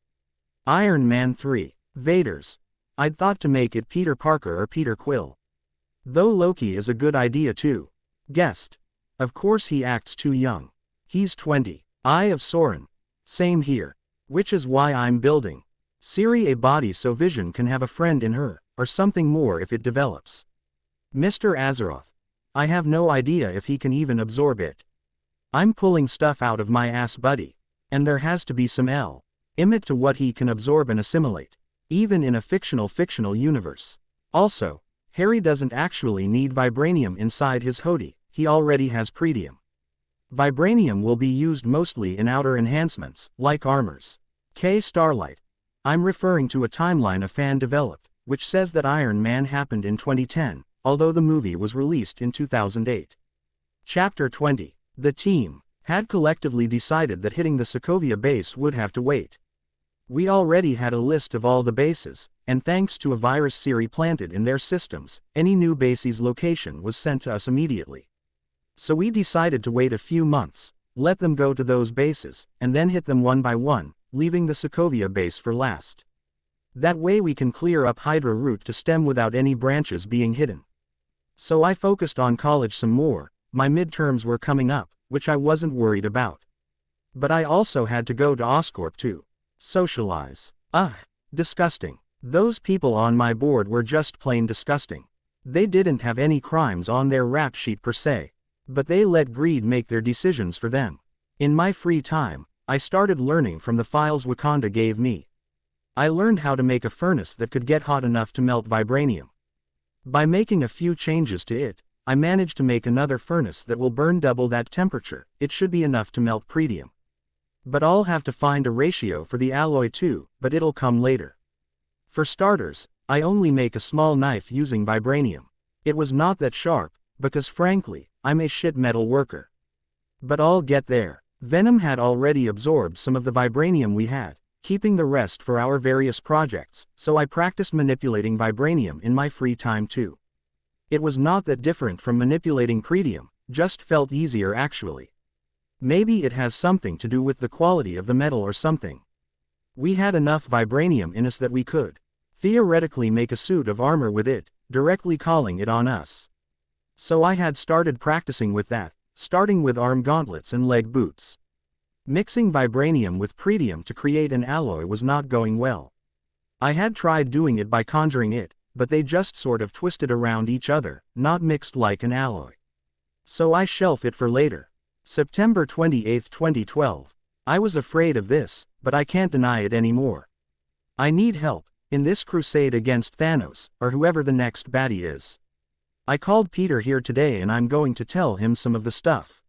A: Iron Man 3. Vader's. I'd thought to make it Peter Parker or Peter Quill. Though Loki is a good idea too. Guessed. Of course he acts too young. He's 20. Eye of Sauron. Same here. Which is why I'm building Siri a body so Vision can have a friend in her, or something more if it develops. Mr. Azeroth. I have no idea if he can even absorb it. I'm pulling stuff out of my ass buddy. And there has to be some limit to what he can absorb and assimilate. Even in a fictional universe. Also, Harry doesn't actually need Vibranium inside his hoodie, he already has Pretium. Vibranium will be used mostly in outer enhancements, like armors. Starlight. I'm referring to a timeline a fan developed, which says that Iron Man happened in 2010, although the movie was released in 2008. Chapter 20. The team had collectively decided that hitting the Sokovia base would have to wait. We already had a list of all the bases, and thanks to a virus serum planted in their systems, any new base's location was sent to us immediately. So we decided to wait a few months, let them go to those bases, and then hit them one by one, leaving the Sokovia base for last. That way we can clear up Hydra route to stem without any branches being hidden. So I focused on college some more. My midterms were coming up, which I wasn't worried about. But I also had to go to Oscorp to socialize. Ugh, disgusting. Those people on my board were just plain disgusting. They didn't have any crimes on their rap sheet per se, but they let greed make their decisions for them. In my free time, I started learning from the files Wakanda gave me. I learned how to make a furnace that could get hot enough to melt vibranium. By making a few changes to it, I managed to make another furnace that will burn double that temperature. It should be enough to melt pretium. But I'll have to find a ratio for the alloy too, but it'll come later. For starters, I only make a small knife using vibranium. It was not that sharp, because frankly, I'm a shit metal worker. But I'll get there. Venom had already absorbed some of the vibranium we had, keeping the rest for our various projects, so I practiced manipulating vibranium in my free time too. It was not that different from manipulating pretium, just felt easier actually. Maybe it has something to do with the quality of the metal or something. We had enough vibranium in us that we could theoretically make a suit of armor with it, directly calling it on us. So I had started practicing with that, starting with arm gauntlets and leg boots. Mixing vibranium with pretium to create an alloy was not going well. I had tried doing it by conjuring it, but they just sort of twisted around each other, not mixed like an alloy. So I shelf it for later. September 28, 2012. I was afraid of this, but I can't deny it anymore. I need help in this crusade against Thanos, or whoever the next baddie is. I called Peter here today and I'm going to tell him some of the stuff.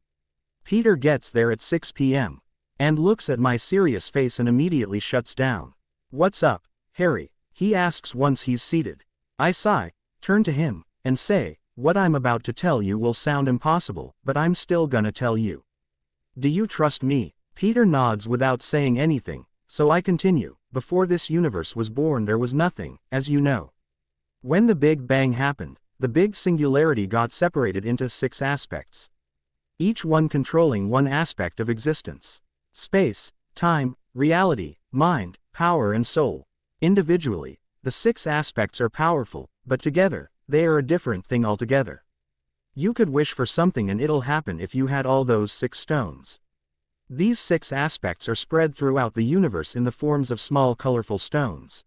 A: Peter gets there at 6 p.m. and looks at my serious face and immediately shuts down. "What's up, Harry?" he asks once he's seated. I sigh, turn to him, and say, "What I'm about to tell you will sound impossible, but I'm still gonna tell you. Do you trust me?" Peter nods without saying anything, so I continue. Before this universe was born there was nothing, as you know. When the Big Bang happened, the big singularity got separated into 6 aspects. Each one controlling one aspect of existence. Space, time, reality, mind, power and soul. Individually, the 6 aspects are powerful, but together, they are a different thing altogether. You could wish for something and it'll happen if you had all those 6 stones. These 6 aspects are spread throughout the universe in the forms of small colorful stones.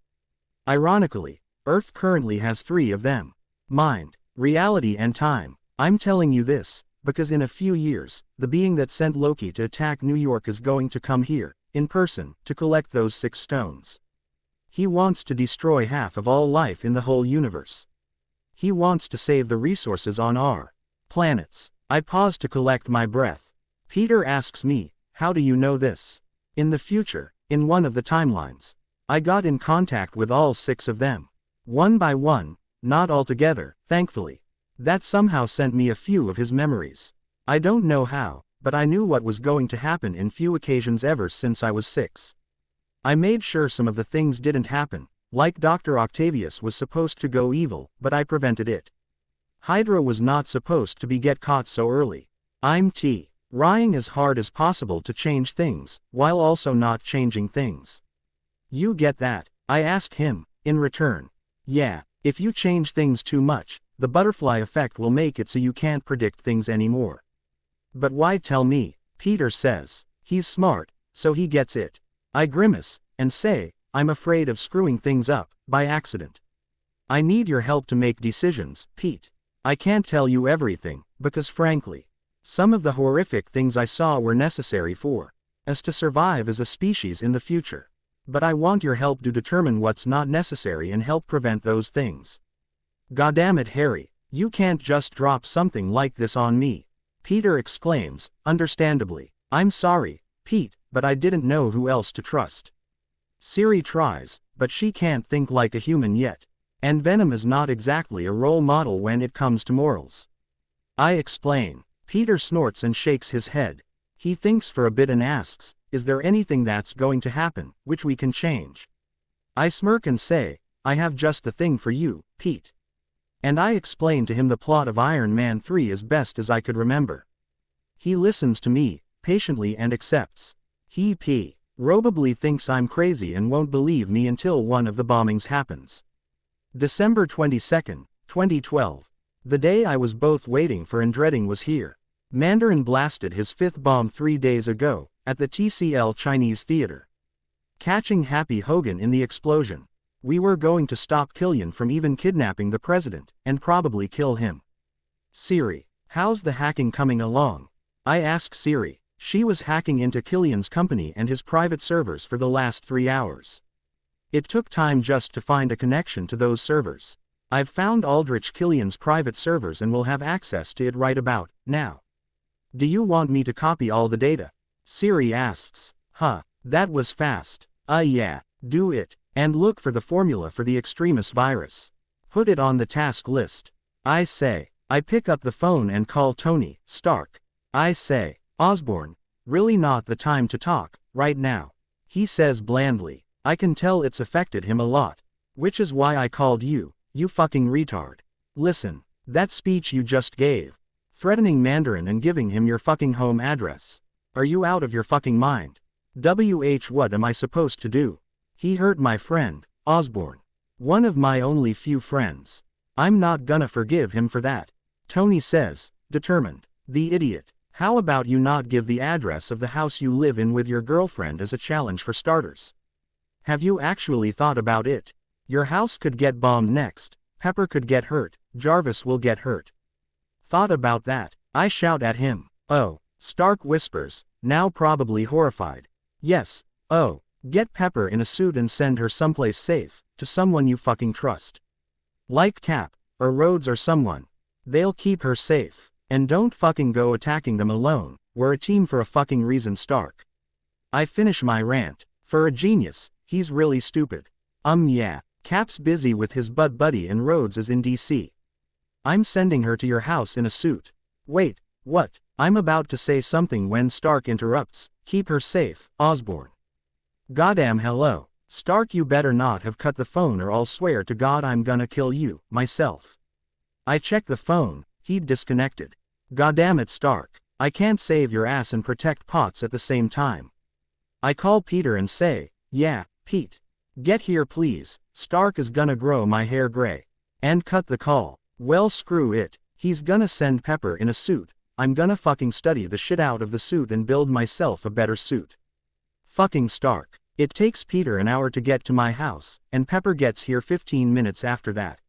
A: Ironically, Earth currently has 3 of them. Mind, reality and time. I'm telling you this, because in a few years, the being that sent Loki to attack New York is going to come here, in person, to collect those 6 stones. He wants to destroy half of all life in the whole universe. He wants to save the resources on our planets. I pause to collect my breath. Peter asks me, "How do you know this?" In the future, in one of the timelines, I got in contact with all 6 of them. One by one, not all together, thankfully. That somehow sent me a few of his memories. I don't know how, but I knew what was going to happen in few occasions ever since I was 6. I made sure some of the things didn't happen, like Dr. Octavius was supposed to go evil, but I prevented it. Hydra was not supposed to get caught so early. I'm trying as hard as possible to change things, while also not changing things. You get that? I ask him, in return. Yeah, if you change things too much, the butterfly effect will make it so you can't predict things anymore. But why tell me? Peter says. He's smart, so he gets it. I grimace, and say, I'm afraid of screwing things up, by accident. I need your help to make decisions, Pete. I can't tell you everything, because frankly, some of the horrific things I saw were necessary for us to survive as a species in the future. But I want your help to determine what's not necessary and help prevent those things. Goddamn it, Harry, you can't just drop something like this on me. Peter exclaims, understandably. I'm sorry, Pete, but I didn't know who else to trust. Siri tries, but she can't think like a human yet. And Venom is not exactly a role model when it comes to morals. I explain. Peter snorts and shakes his head. He thinks for a bit and asks, is there anything that's going to happen, which we can change? I smirk and say, I have just the thing for you, Pete. And I explain to him the plot of Iron Man 3 as best as I could remember. He listens to me, patiently, and accepts. He probably thinks I'm crazy and won't believe me until one of the bombings happens. December 22, 2012. The day I was both waiting for and dreading was here. Mandarin blasted his 5th bomb 3 days ago, at the TCL Chinese Theater. Catching Happy Hogan in the explosion. We were going to stop Killian from even kidnapping the president, and probably kill him. Siri, how's the hacking coming along? I asked Siri. She was hacking into Killian's company and his private servers for the last 3 hours. It took time just to find a connection to those servers. I've found Aldrich Killian's private servers and will have access to it right about now. Do you want me to copy all the data? Siri asks. That was fast. Yeah, do it. And look for the formula for the extremis virus. Put it on the task list. I say. I pick up the phone and call Tony Stark. I say, Osborn, really not the time to talk, right now. He says blandly, I can tell it's affected him a lot. Which is why I called you, you fucking retard. Listen, that speech you just gave. Threatening Mandarin and giving him your fucking home address. Are you out of your fucking mind? What am I supposed to do? He hurt my friend, Osborn. One of my only few friends. I'm not gonna forgive him for that. Tony says, determined. The idiot. How about you not give the address of the house you live in with your girlfriend as a challenge for starters? Have you actually thought about it? Your house could get bombed next, Pepper could get hurt, Jarvis will get hurt. Thought about that? I shout at him. Oh, Stark whispers, now probably horrified. Yes, oh, get Pepper in a suit and send her someplace safe, to someone you fucking trust. Like Cap, or Rhodes or someone. They'll keep her safe. And don't fucking go attacking them alone, we're a team for a fucking reason, Stark. I finish my rant. For a genius, he's really stupid. Yeah, Cap's busy with his buddy and Rhodes is in DC. I'm sending her to your house in a suit. Wait, what? I'm about to say something when Stark interrupts. Keep her safe, Osborn. Goddamn hello. Stark, you better not have cut the phone or I'll swear to God I'm gonna kill you, myself. I check the phone. He'd disconnected. Goddamn it, Stark. I can't save your ass and protect Potts at the same time. I call Peter and say, yeah, Pete. Get here please, Stark is gonna grow my hair gray. And cut the call. Well screw it, he's gonna send Pepper in a suit, I'm gonna fucking study the shit out of the suit and build myself a better suit. Fucking Stark. It takes Peter an hour to get to my house, and Pepper gets here 15 minutes after that.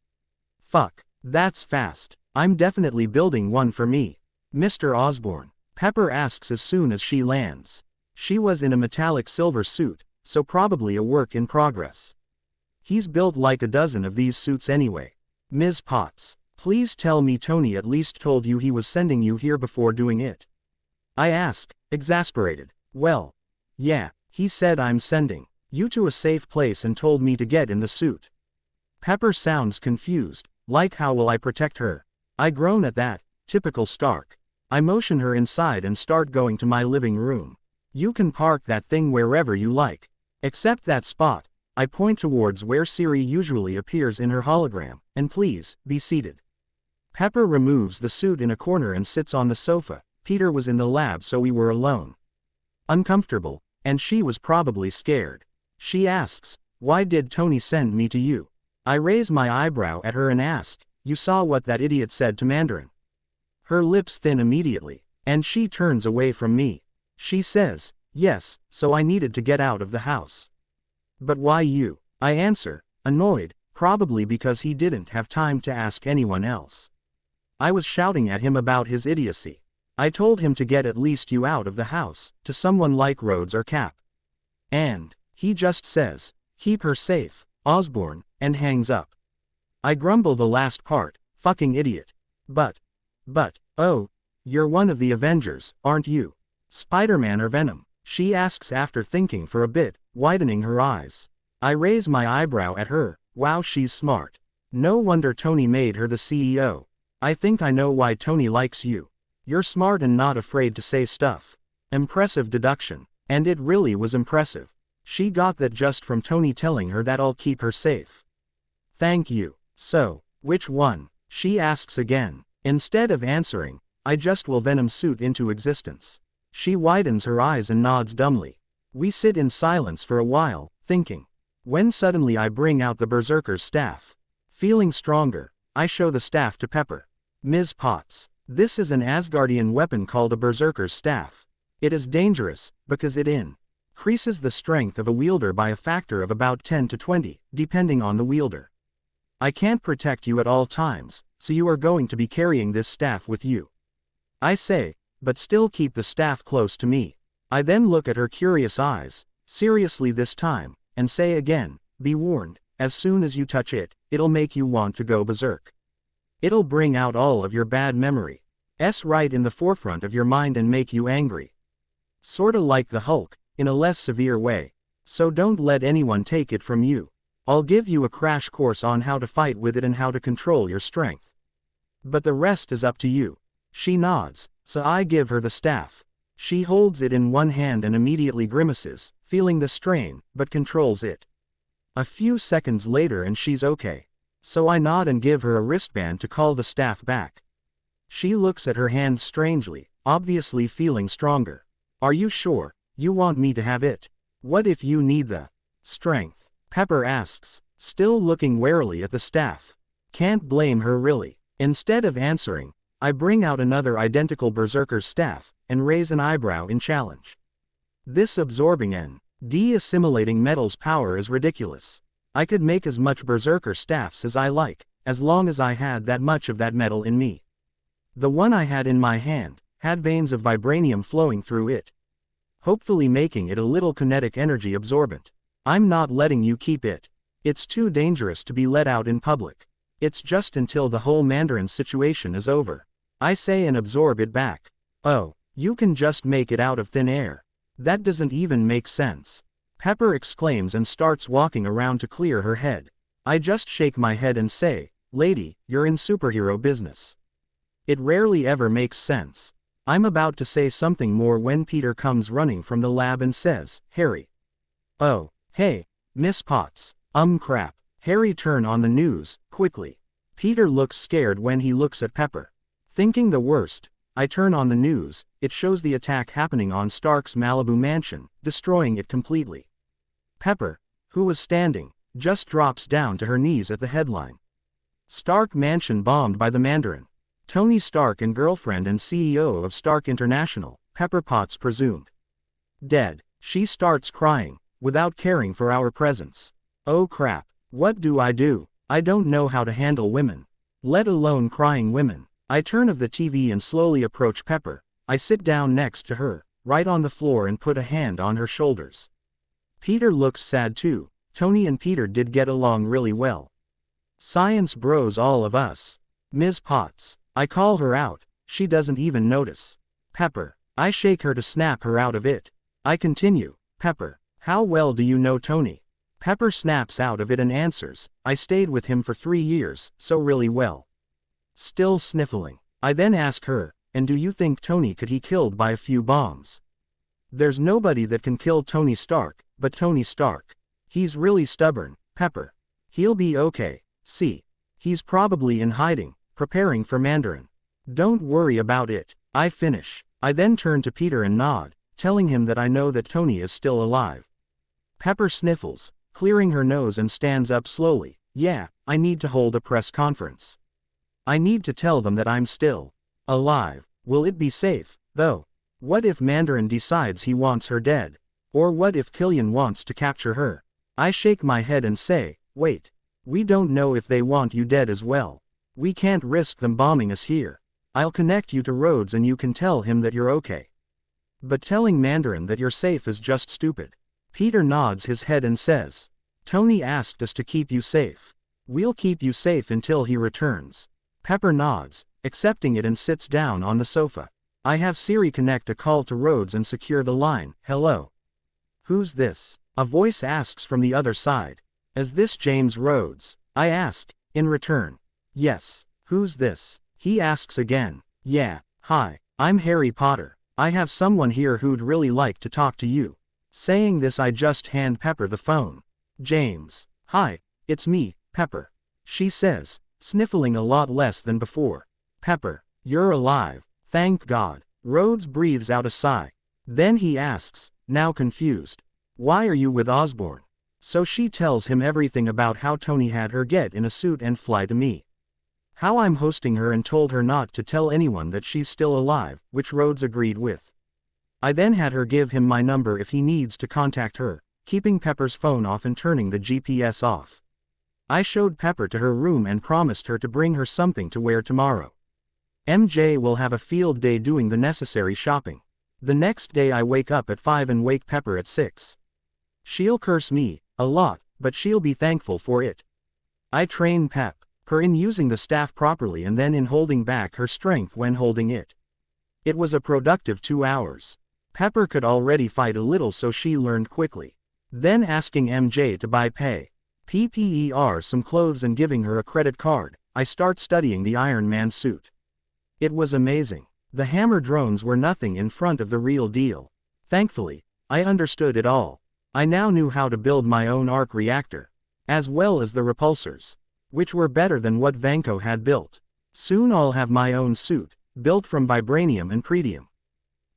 A: Fuck, that's fast. I'm definitely building one for me. Mr. Osborn. Pepper asks as soon as she lands. She was in a metallic silver suit, so probably a work in progress. He's built like a dozen of these suits anyway. Ms. Potts, please tell me Tony at least told you he was sending you here before doing it. I ask, exasperated. Well, yeah, he said I'm sending you to a safe place and told me to get in the suit. Pepper sounds confused, like how will I protect her? I groan at that, typical Stark. I motion her inside and start going to my living room. You can park that thing wherever you like. Except that spot. I point towards where Siri usually appears in her hologram, and please, be seated. Pepper removes the suit in a corner and sits on the sofa. Peter was in the lab so we were alone. Uncomfortable, and she was probably scared. She asks, why did Tony send me to you? I raise my eyebrow at her and ask, you saw what that idiot said to Mandarin? Her lips thin immediately, and she turns away from me. She says, yes, so I needed to get out of the house. But why you? I answer, annoyed, probably because he didn't have time to ask anyone else. I was shouting at him about his idiocy. I told him to get at least you out of the house, to someone like Rhodes or Cap. And he just says, keep her safe, Osborn, and hangs up. I grumble the last part, fucking idiot. But, oh, you're one of the Avengers, aren't you? Spiderman or Venom? She asks after thinking for a bit, widening her eyes. I raise my eyebrow at her, wow she's smart. No wonder Tony made her the CEO. I think I know why Tony likes you. You're smart and not afraid to say stuff. Impressive deduction. And it really was impressive. She got that just from Tony telling her that I'll keep her safe. Thank you. So, which one? She asks again. Instead of answering, I just will venom suit into existence. She widens her eyes and nods dumbly. We sit in silence for a while, thinking. When suddenly I bring out the Berserker's staff. Feeling stronger, I show the staff to Pepper. Ms. Potts. This is an Asgardian weapon called a Berserker's staff. It is dangerous, because it increases the strength of a wielder by a factor of about 10 to 20, depending on the wielder. I can't protect you at all times, so you are going to be carrying this staff with you. I say, but still keep the staff close to me. I then look at her curious eyes, seriously this time, and say again, be warned, as soon as you touch it, it'll make you want to go berserk. It'll bring out all of your bad memories right in the forefront of your mind and make you angry. Sorta like the Hulk, in a less severe way. So don't let anyone take it from you. I'll give you a crash course on how to fight with it and how to control your strength. But the rest is up to you. She nods, so I give her the staff. She holds it in one hand and immediately grimaces, feeling the strain, but controls it. A few seconds later and she's okay. So I nod and give her a wristband to call the staff back. She looks at her hand strangely, obviously feeling stronger. Are you sure you want me to have it? What if you need the strength? Pepper asks, still looking warily at the staff. Can't blame her really. Instead of answering, I bring out another identical Berserker's staff, and raise an eyebrow in challenge. This absorbing and assimilating metal's power is ridiculous. I could make as much Berserker staffs as I like, as long as I had that much of that metal in me. The one I had in my hand had veins of Vibranium flowing through it, hopefully making it a little kinetic energy absorbent. I'm not letting you keep it. It's too dangerous to be let out in public. It's just until the whole Mandarin situation is over. I say and absorb it back. Oh, you can just make it out of thin air. That doesn't even make sense. Pepper exclaims and starts walking around to clear her head. I just shake my head and say, lady, you're in superhero business. It rarely ever makes sense. I'm about to say something more when Peter comes running from the lab and says, Harry. Oh. Hey, Miss Potts. Crap. Harry turn on the news, quickly. Peter looks scared when he looks at Pepper. Thinking the worst, I turn on the news. It shows the attack happening on Stark's Malibu mansion, destroying it completely. Pepper, who was standing, just drops down to her knees at the headline. Stark mansion bombed by the Mandarin. Tony Stark and girlfriend and CEO of Stark International, Pepper Potts presumed dead. She starts crying, without caring for our presence. Oh crap, what do? I don't know how to handle women. Let alone crying women. I turn off the TV and slowly approach Pepper. I sit down next to her, right on the floor and put a hand on her shoulders. Peter looks sad too. Tony and Peter did get along really well. Science bros all of us. Ms. Potts. I call her out. She doesn't even notice. Pepper. I shake her to snap her out of it. I continue. Pepper. How well do you know Tony? Pepper snaps out of it and answers, I stayed with him for 3 years, so really well. Still sniffling. I then ask her, and do you think Tony could be killed by a few bombs? There's nobody that can kill Tony Stark, but Tony Stark. He's really stubborn, Pepper. He'll be okay. See. He's probably in hiding, preparing for Mandarin. Don't worry about it. I finish. I then turn to Peter and nod, telling him that I know that Tony is still alive. Pepper sniffles, clearing her nose and stands up slowly. Yeah, I need to hold a press conference. I need to tell them that I'm still alive. Will it be safe, though? What if Mandarin decides he wants her dead? Or what if Killian wants to capture her? I shake my head and say, wait. We don't know if they want you dead as well. We can't risk them bombing us here. I'll connect you to Rhodes and you can tell him that you're okay. But telling Mandarin that you're safe is just stupid. Peter nods his head and says, Tony asked us to keep you safe. We'll keep you safe until he returns. Pepper nods, accepting it and sits down on the sofa. I have Siri connect a call to Rhodes and secure the line. Hello. Who's this? A voice asks from the other side. Is this James Rhodes? I ask, in return. Yes. Who's this? He asks again. Yeah. Hi. I'm Harry Potter. I have someone here who'd really like to talk to you. Saying this, I just hand Pepper the phone. James. Hi, it's me, Pepper. She says, sniffling a lot less than before. Pepper, you're alive. Thank God. Rhodes breathes out a sigh. Then he asks, now confused. Why are you with Osborn? So she tells him everything about how Tony had her get in a suit and fly to me. How I'm hosting her and told her not to tell anyone that she's still alive, which Rhodes agreed with. I then had her give him my number if he needs to contact her, keeping Pepper's phone off and turning the GPS off. I showed Pepper to her room and promised her to bring her something to wear tomorrow. MJ will have a field day doing the necessary shopping. The next day I wake up at 5 and wake Pepper at 6. She'll curse me a lot, but she'll be thankful for it. I train Pepper in using the staff properly and then in holding back her strength when holding it. It was a productive 2 hours. Pepper could already fight a little, so she learned quickly. Then asking MJ to buy PPER some clothes and giving her a credit card, I start studying the Iron Man suit. It was amazing. The hammer drones were nothing in front of the real deal. Thankfully, I understood it all. I now knew how to build my own arc reactor, as well as the repulsors, which were better than what Vanko had built. Soon I'll have my own suit, built from Vibranium and Pretium.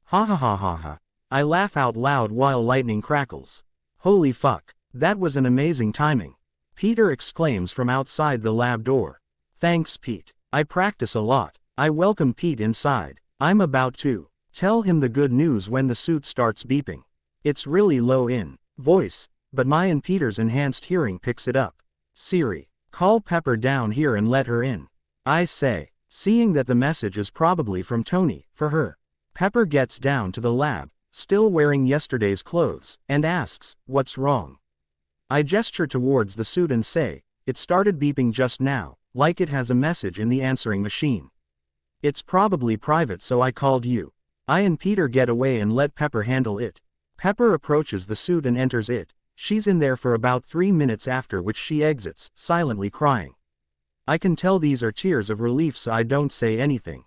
A: Ha ha ha ha ha. I laugh out loud while lightning crackles. Holy fuck, that was an amazing timing. Peter exclaims from outside the lab door. Thanks, Pete. I practice a lot. I welcome Pete inside. I'm about to tell him the good news when the suit starts beeping. It's really low in voice, but my and Peter's enhanced hearing picks it up. Siri, call Pepper down here and let her in. I say, seeing that the message is probably from Tony, for her. Pepper gets down to the lab, still wearing yesterday's clothes, and asks, what's wrong? I gesture towards the suit and say, it started beeping just now, like it has a message in the answering machine. It's probably private, so I called you. I and Peter get away and let Pepper handle it. Pepper approaches the suit and enters it. She's in there for about 3 minutes, after which she exits, silently crying. I can tell these are tears of relief, so I don't say anything.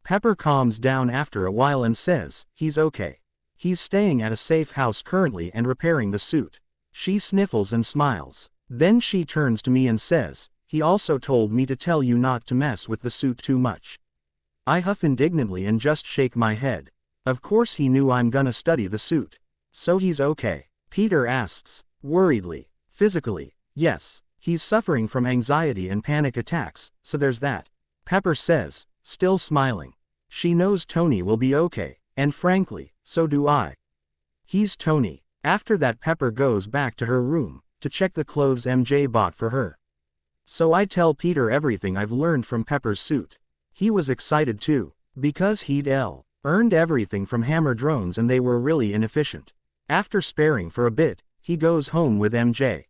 A: Pepper calms down after a while and says, he's okay. He's staying at a safe house currently and repairing the suit. She sniffles and smiles. Then she turns to me and says, he also told me to tell you not to mess with the suit too much. I huff indignantly and just shake my head. Of course he knew I'm gonna study the suit. So he's okay? Peter asks, worriedly. Physically, yes. He's suffering from anxiety and panic attacks, so there's that. Pepper says, still smiling. She knows Tony will be okay, and frankly, so do I. He's Tony. After that, Pepper goes back to her room to check the clothes MJ bought for her. So I tell Peter everything I've learned from Pepper's suit. He was excited too, because he'd earned everything from hammer drones and they were really inefficient. After sparring for a bit, he goes home with MJ.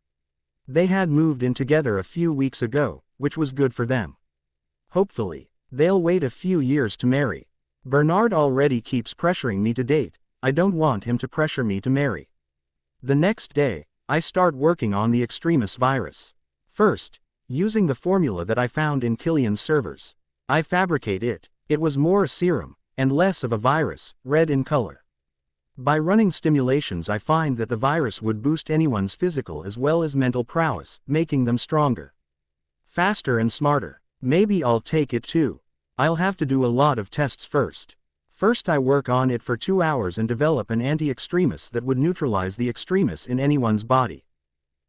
A: They had moved in together a few weeks ago, which was good for them. Hopefully, they'll wait a few years to marry. Bernard already keeps pressuring me to date. I don't want him to pressure me to marry. The next day, I start working on the Extremis virus. First, using the formula that I found in Killian's servers. I fabricate it. It was more a serum, and less of a virus, red in color. By running stimulations, I find that the virus would boost anyone's physical as well as mental prowess, making them stronger, faster and smarter. Maybe I'll take it too. I'll have to do a lot of tests first. First I work on it for 2 hours and develop an anti-extremis that would neutralize the extremis in anyone's body,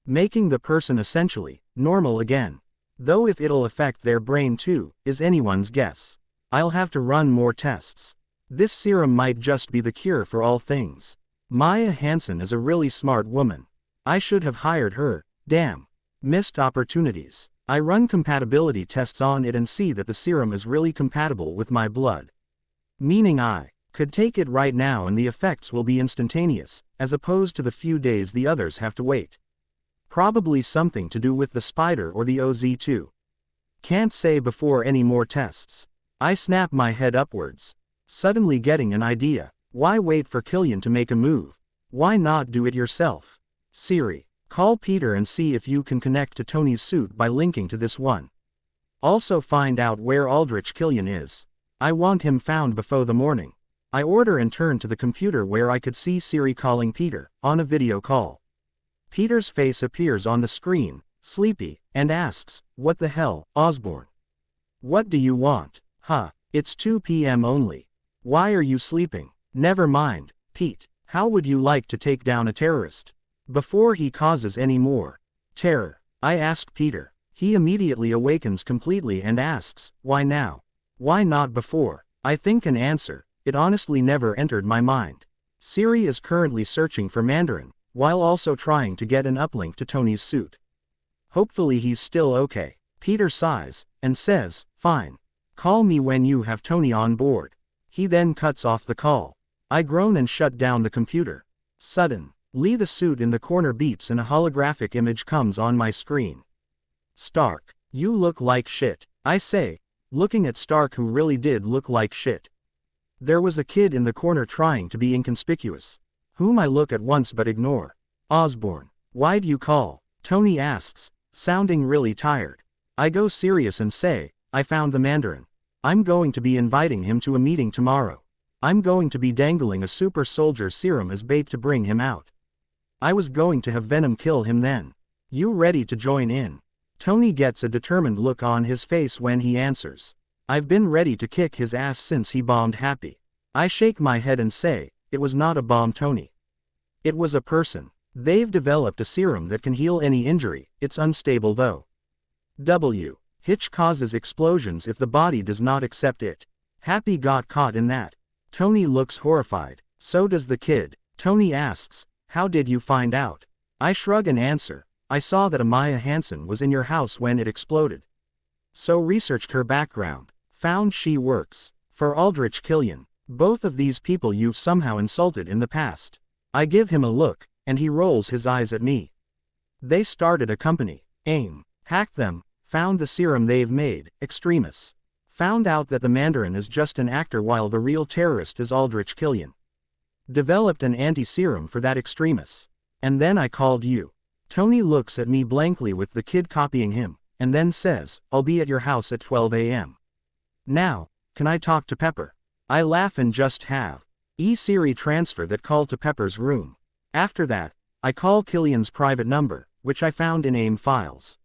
A: making the person essentially normal again. Though if it'll affect their brain too, is anyone's guess. I'll have to run more tests. This serum might just be the cure for all things. Maya Hansen is a really smart woman. I should have hired her. Damn. Missed opportunities. I run compatibility tests on it and see that the serum is really compatible with my blood. Meaning I could take it right now and the effects will be instantaneous, as opposed to the few days the others have to wait. Probably something to do with the spider or the OZ2. Can't say before any more tests. I snap my head upwards, suddenly getting an idea. Why wait for Killian to make a move? Why not do it yourself? Siri, call Peter and see if you can connect to Tony's suit by linking to this one. Also find out where Aldrich Killian is. I want him found before the morning. I order and turn to the computer where I could see Siri calling Peter, on a video call. Peter's face appears on the screen, sleepy, and asks, "What the hell, Osborn? What do you want?" "Huh, it's 2 p.m. only. Why are you sleeping?" "Never mind, Pete. How would you like to take down a terrorist before he causes any more terror?" I ask Peter. He immediately awakens completely and asks, "Why now? Why not before?" I think and answer, "It honestly never entered my mind." Siri is currently searching for Mandarin, while also trying to get an uplink to Tony's suit. Hopefully he's still okay. Peter sighs, and says, "Fine. Call me when you have Tony on board." He then cuts off the call. I groan and shut down the computer. Suddenly the suit in the corner beeps and a holographic image comes on my screen. "Stark, you look like shit," I say, looking at Stark, who really did look like shit. There was a kid in the corner trying to be inconspicuous, whom I look at once but ignore. "Osborn, why'd you call?" Tony asks, sounding really tired. I go serious and say, "I found the Mandarin. I'm going to be inviting him to a meeting tomorrow. I'm going to be dangling a super soldier serum as bait to bring him out. I was going to have Venom kill him then. You ready to join in?" Tony gets a determined look on his face when he answers, "I've been ready to kick his ass since he bombed Happy." I shake my head and say, "It was not a bomb, Tony. It was a person. They've developed a serum that can heal any injury, it's unstable though. Hitch causes explosions if the body does not accept it. Happy got caught in that." Tony looks horrified. "So does the kid." Tony asks, "How did you find out?" I shrug and answer, "I saw that Amaya Hansen was in your house when it exploded. So researched her background. Found she works for Aldrich Killian. Both of these people you've somehow insulted in the past." I give him a look, and he rolls his eyes at me. "They started a company. AIM. Hacked them. Found the serum they've made, Extremis. Found out that the Mandarin is just an actor while the real terrorist is Aldrich Killian. Developed an anti-serum for that Extremis. And then I called you." Tony looks at me blankly with the kid copying him, and then says, "I'll be at your house at 12 a.m. Now, can I talk to Pepper?" I laugh and just have Siri transfer that call to Pepper's room. After that, I call Killian's private number, which I found in AIM files.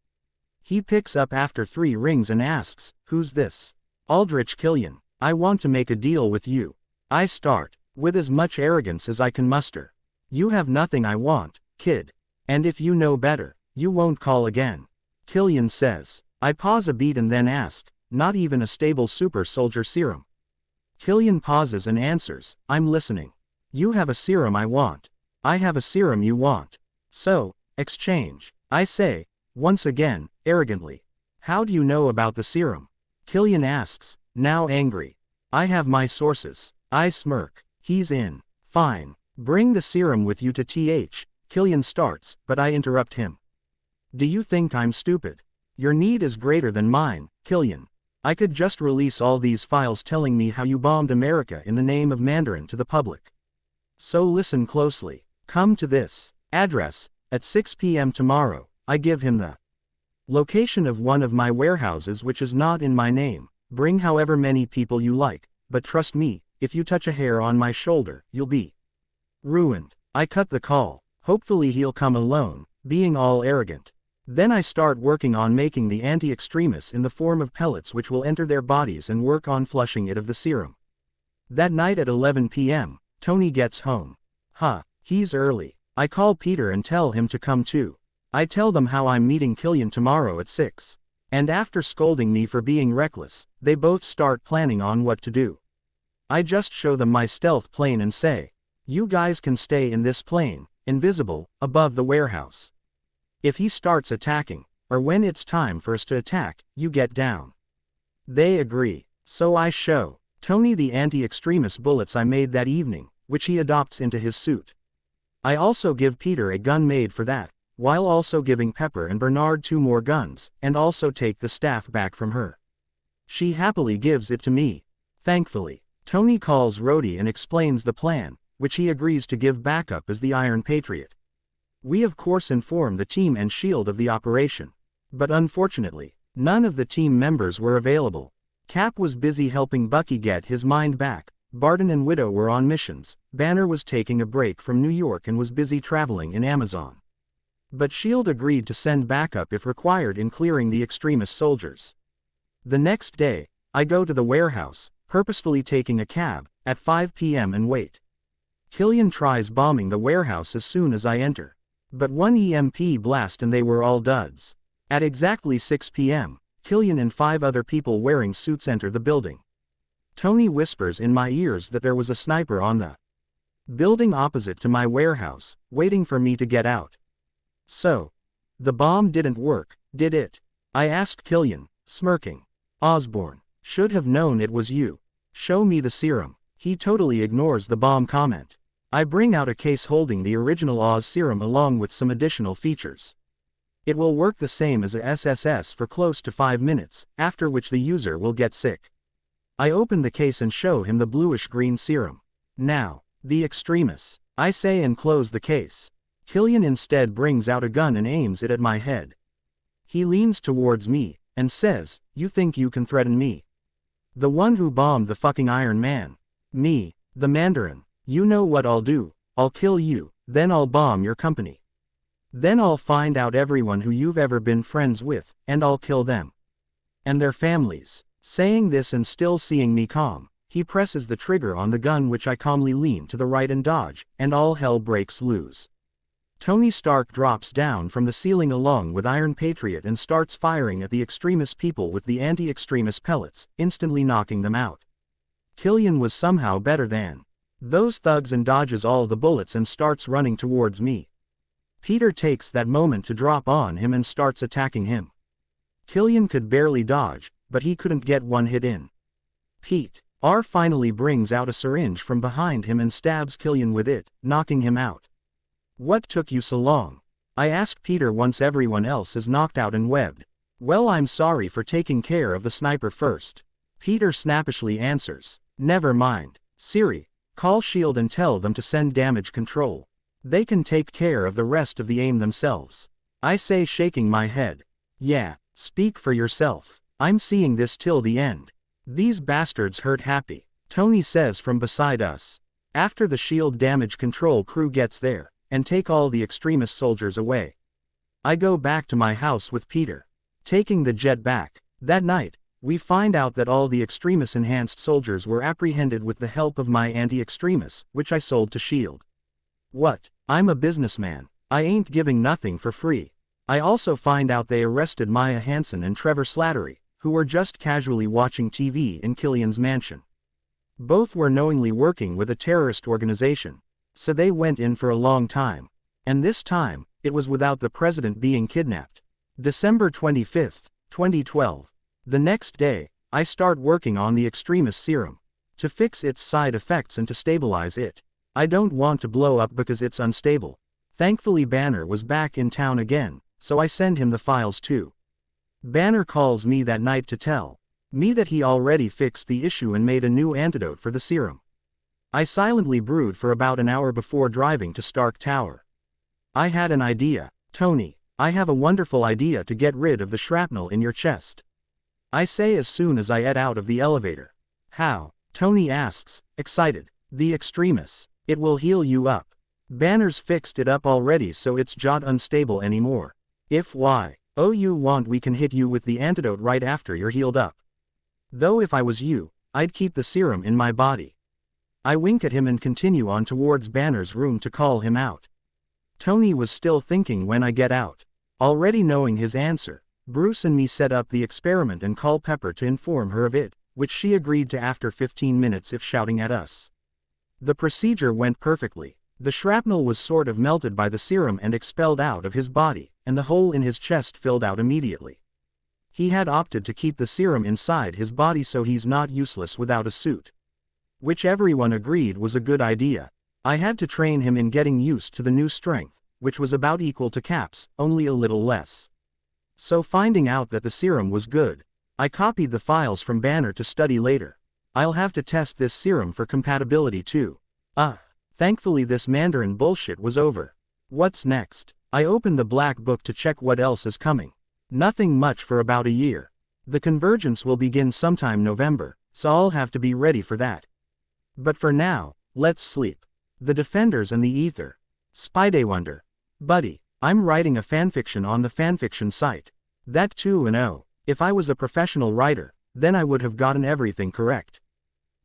A: He picks up after 3 rings and asks, "Who's this?" "Aldrich Killian. I want to make a deal with you." I start, with as much arrogance as I can muster. "You have nothing I want, kid. And if you know better, you won't call again." Killian says. I pause a beat and then ask, "Not even a stable super soldier serum?" Killian pauses and answers, "I'm listening. You have a serum I want. I have a serum you want. So, exchange." I say, once again, arrogantly, "How do you know about the serum?" Killian asks, now angry. "I have my sources." I smirk. He's in. "Fine. Bring the serum with you to TH. Killian starts, but I interrupt him. "Do you think I'm stupid? Your need is greater than mine, Killian. I could just release all these files telling me how you bombed America in the name of Mandarin to the public. So listen closely. Come to this address at 6 p.m. tomorrow." I give him the location of one of my warehouses which is not in my name. "Bring however many people you like, but trust me, if you touch a hair on my shoulder, you'll be ruined." I cut the call. Hopefully he'll come alone, being all arrogant. Then I start working on making the anti-extremis in the form of pellets which will enter their bodies and work on flushing it of the serum. That night at 11 p.m., Tony gets home. He's early. I call Peter and tell him to come too. I tell them how I'm meeting Killian tomorrow at 6. And after scolding me for being reckless, they both start planning on what to do. I just show them my stealth plane and say, "You guys can stay in this plane, invisible, above the warehouse. If he starts attacking, or when it's time for us to attack, you get down." They agree. So I show Tony the anti-extremis bullets I made that evening, which he adopts into his suit. I also give Peter a gun made for that, while also giving Pepper and Bernard 2 more guns, and also take the staff back from her. She happily gives it to me. Thankfully, Tony calls Rhodey and explains the plan, which he agrees to give backup as the Iron Patriot. We of course inform the team and S.H.I.E.L.D. of the operation. But unfortunately, none of the team members were available. Cap was busy helping Bucky get his mind back, Barton and Widow were on missions, Banner was taking a break from New York and was busy traveling in Amazon. But S.H.I.E.L.D. agreed to send backup if required in clearing the extremist soldiers. The next day, I go to the warehouse, purposefully taking a cab, at 5 p.m. and wait. Killian tries bombing the warehouse as soon as I enter. But one EMP blast and they were all duds. At exactly 6 p.m., Killian and 5 other people wearing suits enter the building. Tony whispers in my ears that there was a sniper on the building opposite to my warehouse, waiting for me to get out. So, the bomb didn't work, did it? I asked Killian, smirking. Osborn, should have known it was you. Show me the serum. He totally ignores the bomb comment. I bring out a case holding the original Oz serum along with some additional features. It will work the same as a SSS for close to 5 minutes, after which the user will get sick. I open the case and show him the bluish-green serum. Now, the extremists, I say and close the case. Killian instead brings out a gun and aims it at my head. He leans towards me, and says, "You think you can threaten me? The one who bombed the fucking Iron Man. Me, the Mandarin. You know what I'll do, I'll kill you, then I'll bomb your company. Then I'll find out everyone who you've ever been friends with, and I'll kill them. And their families." Saying this and still seeing me calm, he presses the trigger on the gun which I calmly lean to the right and dodge, and all hell breaks loose. Tony Stark drops down from the ceiling along with Iron Patriot and starts firing at the extremist people with the anti-extremist pellets, instantly knocking them out. Killian was somehow better than those thugs and dodges all the bullets and starts running towards me. Peter takes that moment to drop on him and starts attacking him. Killian could barely dodge, but he couldn't get one hit in. Pete R finally brings out a syringe from behind him and stabs Killian with it, knocking him out. "What took you so long?" I ask Peter once everyone else is knocked out and webbed. "Well, I'm sorry for taking care of the sniper first." Peter snappishly answers, "Never mind. Siri, call S.H.I.E.L.D. and tell them to send damage control. They can take care of the rest of the aim themselves." I say, shaking my head. "Yeah, speak for yourself. I'm seeing this till the end. These bastards hurt happy," Tony says from beside us. After the S.H.I.E.L.D. damage control crew gets there, and take all the extremist soldiers away, I go back to my house with Peter. Taking the jet back, that night, we find out that all the extremist enhanced soldiers were apprehended with the help of my anti-extremists, which I sold to S.H.I.E.L.D. What? I'm a businessman. I ain't giving nothing for free. I also find out they arrested Maya Hansen and Trevor Slattery, who were just casually watching TV in Killian's mansion. Both were knowingly working with a terrorist organization, so they went in for a long time. And this time, it was without the president being kidnapped. December 25, 2012. The next day, I start working on the extremist serum. To fix its side effects and to stabilize it. I don't want to blow up because it's unstable. Thankfully Banner was back in town again, so I send him the files too. Banner calls me that night to tell me that he already fixed the issue and made a new antidote for the serum. I silently brewed for about an hour before driving to Stark Tower. I had an idea. "Tony, I have a wonderful idea to get rid of the shrapnel in your chest," I say as soon as I get out of the elevator. "How?" Tony asks, excited. "The extremists. It will heal you up. Banner's fixed it up already so it's not unstable anymore. If you want we can hit you with the antidote right after you're healed up. Though if I was you, I'd keep the serum in my body." I wink at him and continue on towards Banner's room to call him out. Tony was still thinking when I get out. Already knowing his answer, Bruce and me set up the experiment and call Pepper to inform her of it, which she agreed to after 15 minutes if shouting at us. The procedure went perfectly. The shrapnel was sort of melted by the serum and expelled out of his body, and the hole in his chest filled out immediately. He had opted to keep the serum inside his body so he's not useless without a suit. Which everyone agreed was a good idea. I had to train him in getting used to the new strength, which was about equal to Cap's, only a little less. So finding out that the serum was good, I copied the files from Banner to study later. I'll have to test this serum for compatibility too. Thankfully this Mandarin bullshit was over. What's next? I opened the black book to check what else is coming. Nothing much for about a year. The Convergence will begin sometime November, so I'll have to be ready for that. But for now, let's sleep. The Defenders and the Ether. Spider-Wonder. Buddy, I'm writing a fanfiction on the fanfiction site. That too, and oh, if I was a professional writer, then I would have gotten everything correct.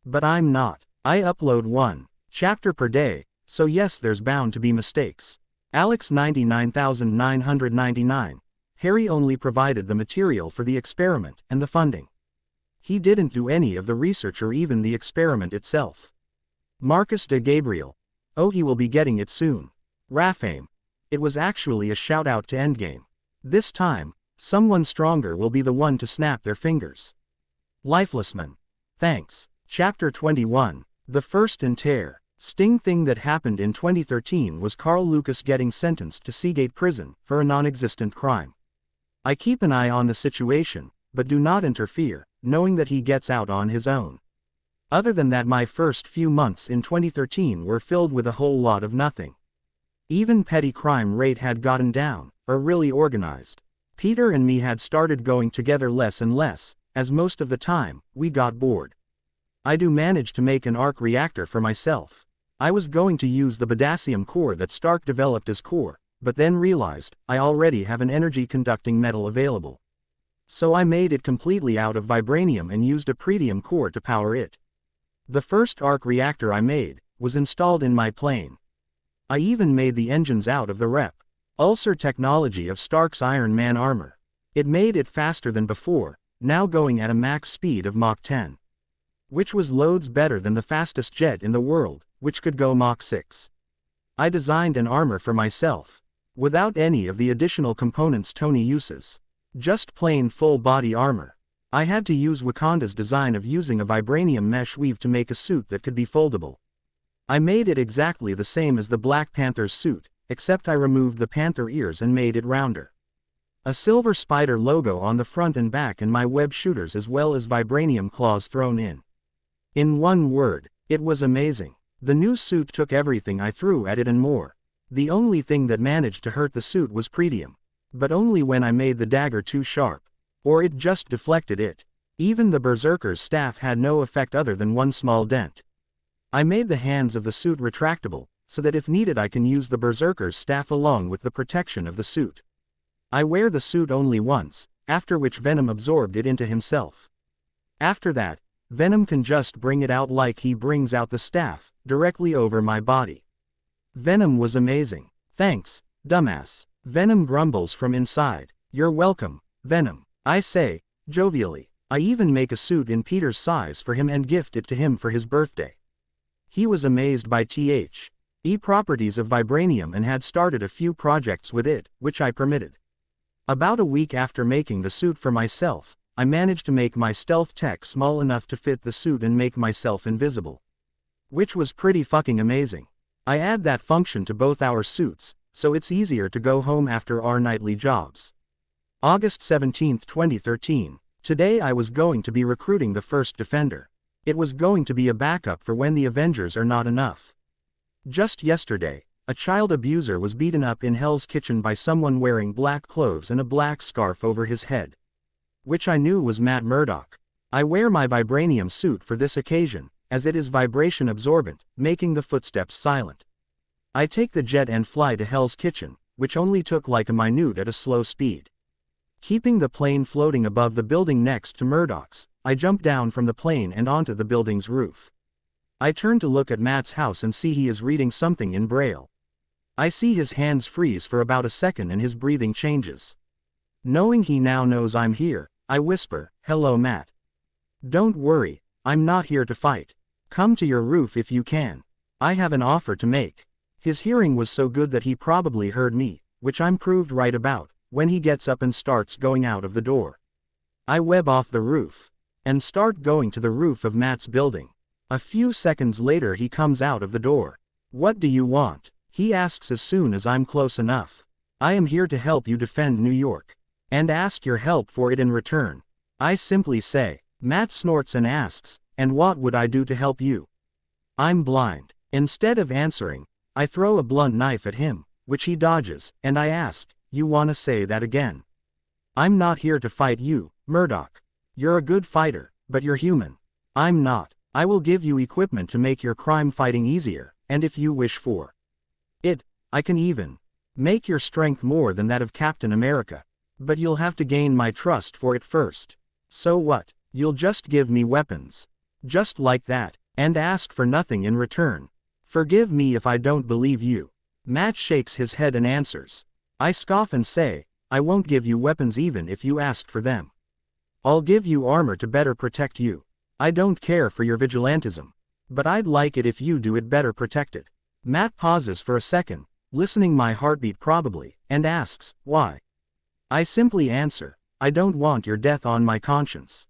A: But I'm not. I upload one chapter per day, so yes, there's bound to be mistakes. Alex 99,999. Harry only provided the material for the experiment and the funding. He didn't do any of the research or even the experiment itself. Marcus de Gabriel. Oh, he will be getting it soon. Rafaim. It was actually a shout out to Endgame. This time, someone stronger will be the one to snap their fingers. Lifelessman. Thanks. Chapter 21. The First in Tear. Sting thing that happened in 2013 was Carl Lucas getting sentenced to Seagate Prison for a non-existent crime. I keep an eye on the situation, but do not interfere, knowing that he gets out on his own. Other than that, my first few months in 2013 were filled with a whole lot of nothing. Even petty crime rate had gotten down, or really organized. Peter and me had started going together less and less, as most of the time, we got bored. I do manage to make an arc reactor for myself. I was going to use the potassium core that Stark developed as core, but then realized I already have an energy-conducting metal available. So I made it completely out of vibranium and used a pretium core to power it. The first arc reactor I made was installed in my plane. I even made the engines out of the Ulcer technology of Stark's Iron Man armor. It made it faster than before, now going at a max speed of Mach 10. Which was loads better than the fastest jet in the world, which could go Mach 6. I designed an armor for myself, without any of the additional components Tony uses. Just plain full-body armor. I had to use Wakanda's design of using a vibranium mesh weave to make a suit that could be foldable. I made it exactly the same as the Black Panther's suit, except I removed the panther ears and made it rounder. A silver spider logo on the front and back and my web shooters as well as vibranium claws thrown in. In one word, it was amazing. The new suit took everything I threw at it and more. The only thing that managed to hurt the suit was pretium. But only when I made the dagger too sharp. Or it just deflected it. Even the Berserker's staff had no effect other than one small dent. I made the hands of the suit retractable, so that if needed I can use the Berserker's staff along with the protection of the suit. I wear the suit only once, after which Venom absorbed it into himself. After that, Venom can just bring it out like he brings out the staff, directly over my body. Venom was amazing. Thanks, dumbass. Venom grumbles from inside. You're welcome, Venom. I say, jovially. I even make a suit in Peter's size for him and gift it to him for his birthday. He was amazed by the properties of vibranium and had started a few projects with it, which I permitted. About a week after making the suit for myself, I managed to make my stealth tech small enough to fit the suit and make myself invisible. Which was pretty fucking amazing. I add that function to both our suits, so it's easier to go home after our nightly jobs. August 17, 2013. Today I was going to be recruiting the first Defender. It was going to be a backup for when the Avengers are not enough. Just yesterday, a child abuser was beaten up in Hell's Kitchen by someone wearing black clothes and a black scarf over his head. Which I knew was Matt Murdock. I wear my vibranium suit for this occasion, as it is vibration absorbent, making the footsteps silent. I take the jet and fly to Hell's Kitchen, which only took like a minute at a slow speed. Keeping the plane floating above the building next to Murdock's, I jump down from the plane and onto the building's roof. I turn to look at Matt's house and see he is reading something in Braille. I see his hands freeze for about a second and his breathing changes. Knowing he now knows I'm here, I whisper, "Hello, Matt. Don't worry, I'm not here to fight. Come to your roof if you can. I have an offer to make." His hearing was so good that he probably heard me, which I'm proved right about, when he gets up and starts going out of the door. I web off the roof and start going to the roof of Matt's building. A few seconds later he comes out of the door. "What do you want?" he asks as soon as I'm close enough. "I am here to help you defend New York. And ask your help for it in return." I simply say. Matt snorts and asks, "And what would I do to help you?" I'm blind. Instead of answering, I throw a blunt knife at him, which he dodges, and I ask, "You wanna say that again?" "I'm not here to fight you, Murdock. You're a good fighter, but you're human. I'm not. I will give you equipment to make your crime fighting easier, and if you wish for it, I can even make your strength more than that of Captain America. But you'll have to gain my trust for it first. So what? You'll just give me weapons. Just like that, and ask for nothing in return. Forgive me if I don't believe you. Matt shakes his head and answers. I scoff and say, I won't give you weapons even if you asked for them. I'll give you armor to better protect you. I don't care for your vigilantism. But I'd like it if you do it better protected. Matt pauses for a second, listening my heartbeat probably, and asks, why? I simply answer, I don't want your death on my conscience.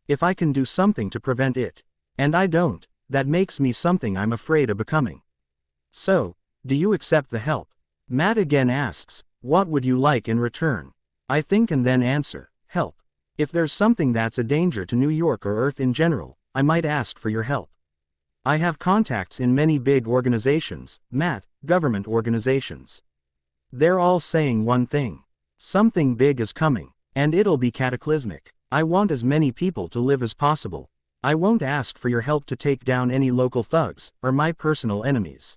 A: If I can do something to prevent it, and I don't, that makes me something I'm afraid of becoming. So, do you accept the help? Matt again asks, what would you like in return? I think and then answer, help. If there's something that's a danger to New York or Earth in general, I might ask for your help. I have contacts in many big organizations, Matt, government organizations. They're all saying one thing. Something big is coming, and it'll be cataclysmic. I want as many people to live as possible. I won't ask for your help to take down any local thugs, or my personal enemies.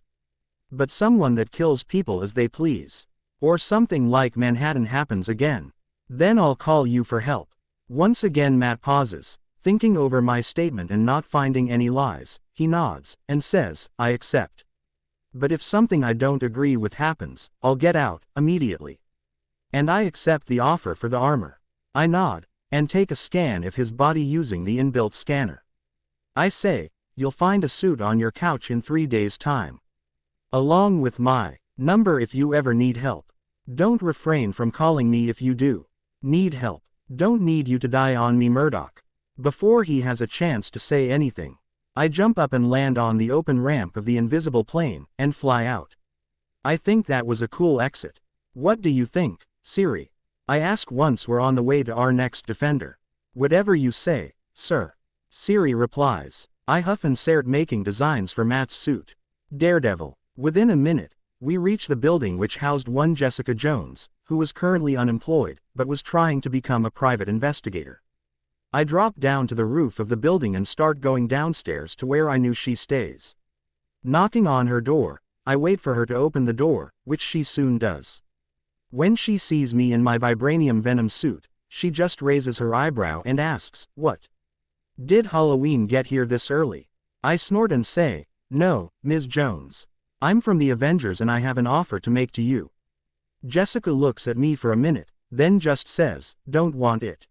A: But someone that kills people as they please. Or something like Manhattan happens again. Then I'll call you for help. Once again Matt pauses, thinking over my statement and not finding any lies. He nods, and says, I accept. But if something I don't agree with happens, I'll get out, immediately. And I accept the offer for the armor. I nod, and take a scan of his body using the inbuilt scanner. I say, you'll find a suit on your couch in 3 days' time. Along with my number if you ever need help. Don't refrain from calling me if you do need help. Don't need you to die on me, Murdoch. Before he has a chance to say anything, I jump up and land on the open ramp of the invisible plane, and fly out. I think that was a cool exit. What do you think, Siri? I ask once we're on the way to our next defender. Whatever you say, sir. Siri replies. I huff and start making designs for Matt's suit. Daredevil. Within a minute, we reach the building which housed one Jessica Jones, who was currently unemployed, but was trying to become a private investigator. I drop down to the roof of the building and start going downstairs to where I knew she stays. Knocking on her door, I wait for her to open the door, which she soon does. When she sees me in my Vibranium Venom suit, she just raises her eyebrow and asks, what? Did Halloween get here this early? I snort and say, no, Ms. Jones. I'm from the Avengers and I have an offer to make to you. Jessica looks at me for a minute, then just says, don't want it.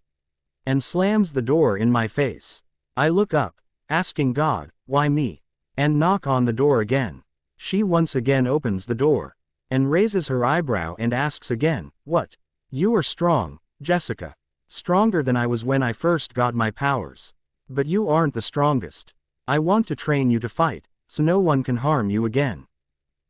A: And slams the door in my face. I look up, asking God, why me? And knock on the door again. She once again opens the door, and raises her eyebrow and asks again, what? You are strong, Jessica. Stronger than I was when I first got my powers. But you aren't the strongest. I want to train you to fight, so no one can harm you again.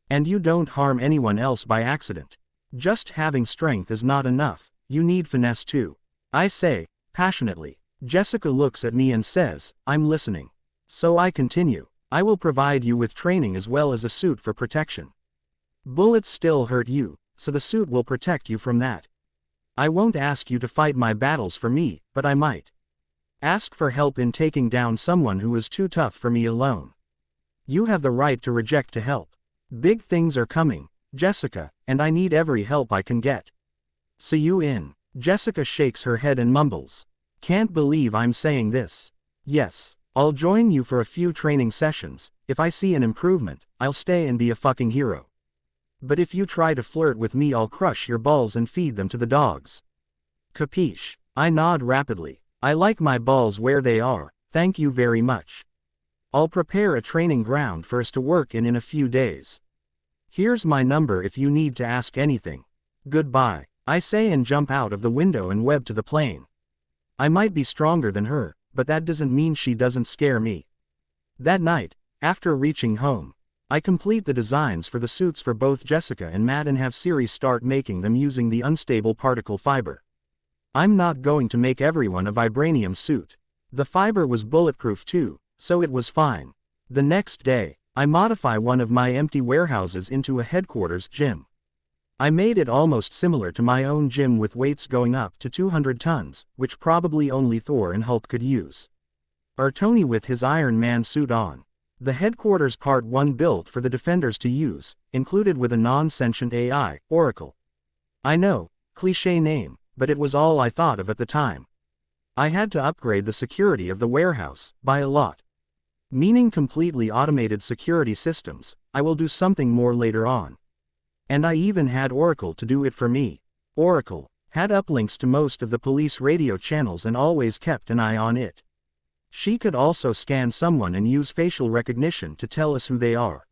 A: And you don't harm anyone else by accident. Just having strength is not enough, you need finesse too. I say, passionately. Jessica looks at me and says, I'm listening. So I continue. I will provide you with training as well as a suit for protection. Bullets still hurt you, so the suit will protect you from that. I won't ask you to fight my battles for me, but I might ask for help in taking down someone who is too tough for me alone. You have the right to reject to help. Big things are coming, Jessica, and I need every help I can get. See you in. Jessica shakes her head and mumbles. Can't believe I'm saying this. Yes, I'll join you for a few training sessions. If I see an improvement, I'll stay and be a fucking hero. But if you try to flirt with me, I'll crush your balls and feed them to the dogs. Capiche? I nod rapidly. I like my balls where they are, thank you very much. I'll prepare a training ground for us to work in a few days. Here's my number if you need to ask anything. Goodbye. I say and jump out of the window and web to the plane. I might be stronger than her, but that doesn't mean she doesn't scare me. That night, after reaching home, I complete the designs for the suits for both Jessica and Matt and have Siri start making them using the unstable particle fiber. I'm not going to make everyone a Vibranium suit. The fiber was bulletproof too, so it was fine. The next day, I modify one of my empty warehouses into a headquarters gym. I made it almost similar to my own gym with weights going up to 200 tons, which probably only Thor and Hulk could use. Or Tony with his Iron Man suit on. The headquarters Part 1 built for the Defenders to use, included with a non-sentient AI, Oracle. I know, cliché name, but it was all I thought of at the time. I had to upgrade the security of the warehouse, by a lot. Meaning completely automated security systems. I will do something more later on. And I even had Oracle to do it for me. Oracle had uplinks to most of the police radio channels and always kept an eye on it. She could also scan someone and use facial recognition to tell us who they are.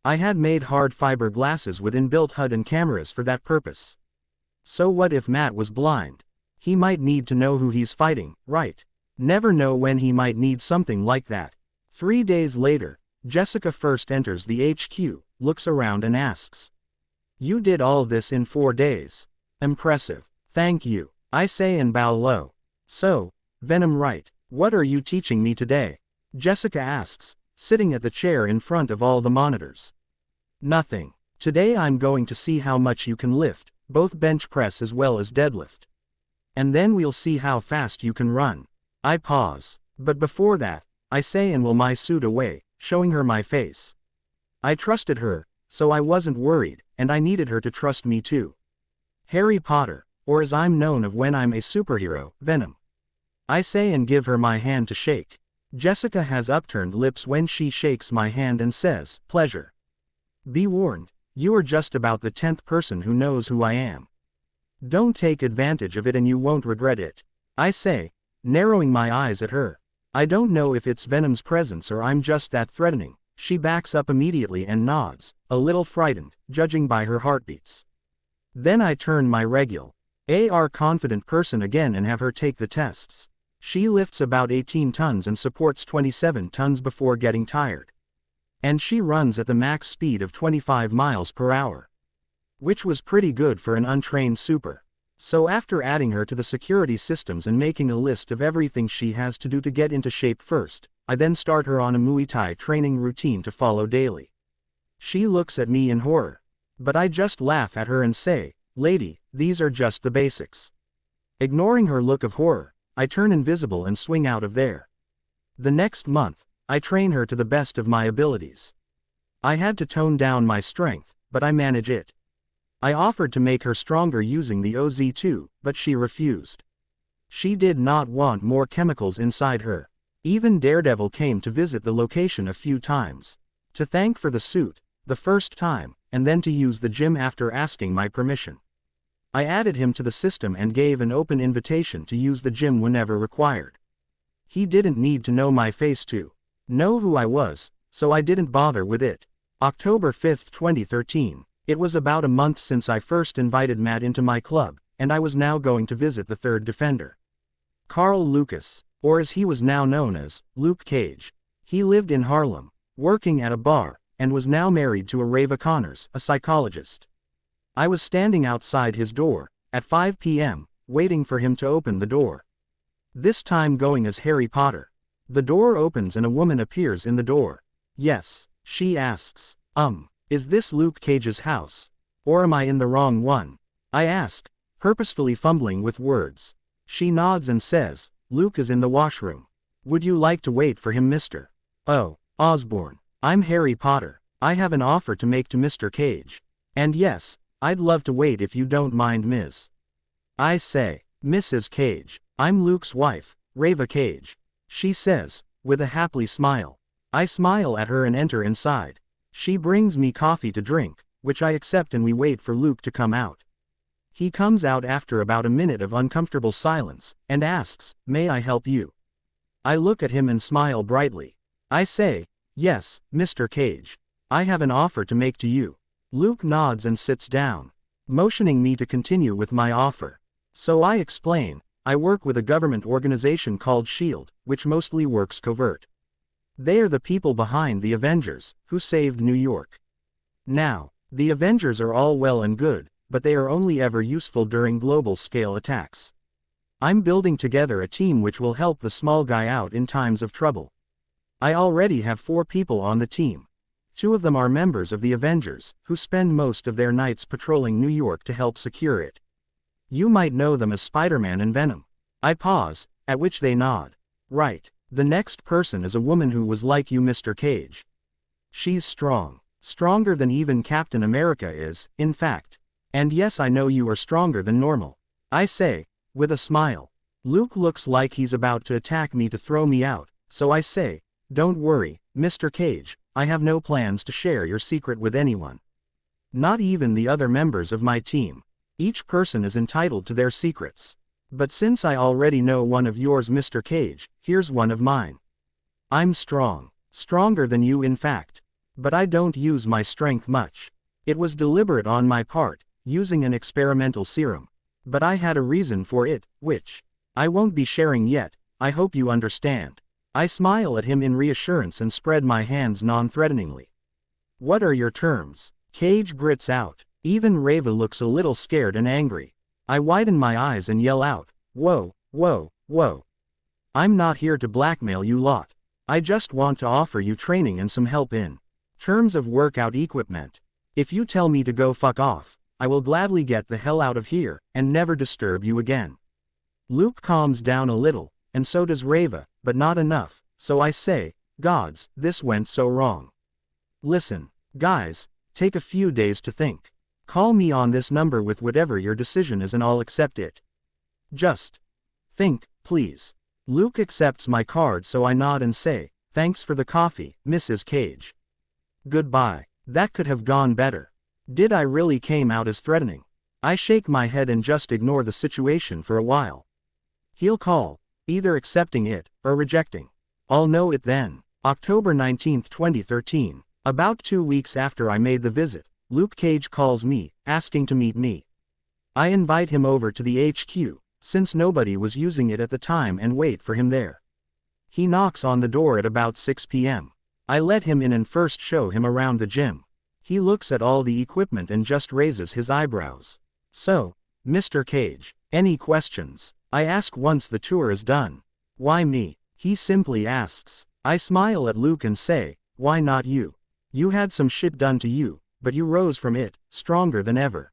A: I had made hard fiber glasses with inbuilt HUD and cameras for that purpose. So what if Matt was blind? He might need to know who he's fighting, right? Never know when he might need something like that. 3 days later, Jessica first enters the HQ, looks around and asks. You did all this in 4 days. Impressive. Thank you, I say and bow low. So, Venom, right, what are you teaching me today? Jessica asks, sitting at the chair in front of all the monitors. Nothing. Today I'm going to see how much you can lift, both bench press as well as deadlift. And then we'll see how fast you can run. I pause. But before that, I say and will my suit away, showing her my face. I trusted her, so I wasn't worried, and I needed her to trust me too. Harry Potter, or as I'm known of when I'm a superhero, Venom. I say and give her my hand to shake. Jessica has upturned lips when she shakes my hand and says, pleasure. Be warned, you are just about the 10th person who knows who I am. Don't take advantage of it and you won't regret it. I say, narrowing my eyes at her. I don't know if it's Venom's presence or I'm just that threatening. She backs up immediately and nods, a little frightened, judging by her heartbeats. Then I turn my regular AR confident person again and have her take the tests. She lifts about 18 tons and supports 27 tons before getting tired. And she runs at the max speed of 25 miles per hour. Which was pretty good for an untrained super. So after adding her to the security systems and making a list of everything she has to do to get into shape first, I then start her on a Muay Thai training routine to follow daily. She looks at me in horror. But I just laugh at her and say, lady, these are just the basics. Ignoring her look of horror, I turn invisible and swing out of there. The next month, I train her to the best of my abilities. I had to tone down my strength, but I manage it. I offered to make her stronger using the OZ2, but she refused. She did not want more chemicals inside her. Even Daredevil came to visit the location a few times. To thank for the suit, the first time, and then to use the gym after asking my permission. I added him to the system and gave an open invitation to use the gym whenever required. He didn't need to know my face to know who I was, so I didn't bother with it. October 5, 2013. It was about a month since I first invited Matt into my club, and I was now going to visit the third defender. Carl Lucas, or as he was now known as, Luke Cage. He lived in Harlem, working at a bar, and was now married to a Rava Connors, a psychologist. I was standing outside his door, at 5 p.m., waiting for him to open the door. This time going as Harry Potter. The door opens and a woman appears in the door. Yes, she asks, is this Luke Cage's house? Or am I in the wrong one? I ask, purposefully fumbling with words. She nods and says, Luke is in the washroom. Would you like to wait for him, Mr. Osborn? I'm Harry Potter. I have an offer to make to Mr. Cage. And yes, I'd love to wait if you don't mind, Ms. I say, Mrs. Cage. I'm Luke's wife, Rava Cage. She says, with a happy smile. I smile at her and enter inside. She brings me coffee to drink, which I accept and we wait for Luke to come out. He comes out after about a minute of uncomfortable silence, and asks, may I help you? I look at him and smile brightly. I say, yes, Mr. Cage. I have an offer to make to you. Luke nods and sits down, motioning me to continue with my offer. So I explain, I work with a government organization called S.H.I.E.L.D., which mostly works covert. They are the people behind the Avengers, who saved New York. Now, the Avengers are all well and good, but they are only ever useful during global-scale attacks. I'm building together a team which will help the small guy out in times of trouble. I already have 4 people on the team. 2 of them are members of the Avengers, who spend most of their nights patrolling New York to help secure it. You might know them as Spiderman and Venom. I pause, at which they nod. Right. The next person is a woman who was like you, Mr. Cage. She's strong. Stronger than even Captain America is, in fact. And yes, I know you are stronger than normal. I say, with a smile. Luke looks like he's about to attack me to throw me out, so I say, don't worry, Mr. Cage, I have no plans to share your secret with anyone. Not even the other members of my team. Each person is entitled to their secrets. But since I already know one of yours, Mr. Cage, here's one of mine. I'm strong. Stronger than you, in fact. But I don't use my strength much. It was deliberate on my part, using an experimental serum. But I had a reason for it, which I won't be sharing yet. I hope you understand. I smile at him in reassurance and spread my hands non-threateningly. What are your terms? Cage grits out. Even Reva looks a little scared and angry. I widen my eyes and yell out, whoa, whoa, whoa. I'm not here to blackmail you lot. I just want to offer you training and some help in terms of workout equipment. If you tell me to go fuck off, I will gladly get the hell out of here and never disturb you again. Luke calms down a little, and so does Reva, but not enough, so I say, gods, this went so wrong. Listen, guys, take a few days to think. Call me on this number with whatever your decision is and I'll accept it. Just think, please. Luke accepts my card, so I nod and say, thanks for the coffee, Mrs. Cage. Goodbye. That could have gone better. Did I really came out as threatening? I shake my head and just ignore the situation for a while. He'll call, either accepting it or rejecting. I'll know it then. October 19, 2013. About 2 weeks after I made the visit, Luke Cage calls me, asking to meet me. I invite him over to the HQ, since nobody was using it at the time, and wait for him there. He knocks on the door at about 6 p.m. I let him in and first show him around the gym. He looks at all the equipment and just raises his eyebrows. So, Mr. Cage, any questions? I ask once the tour is done. Why me? He simply asks. I smile at Luke and say, why not you? You had some shit done to you, but you rose from it, stronger than ever.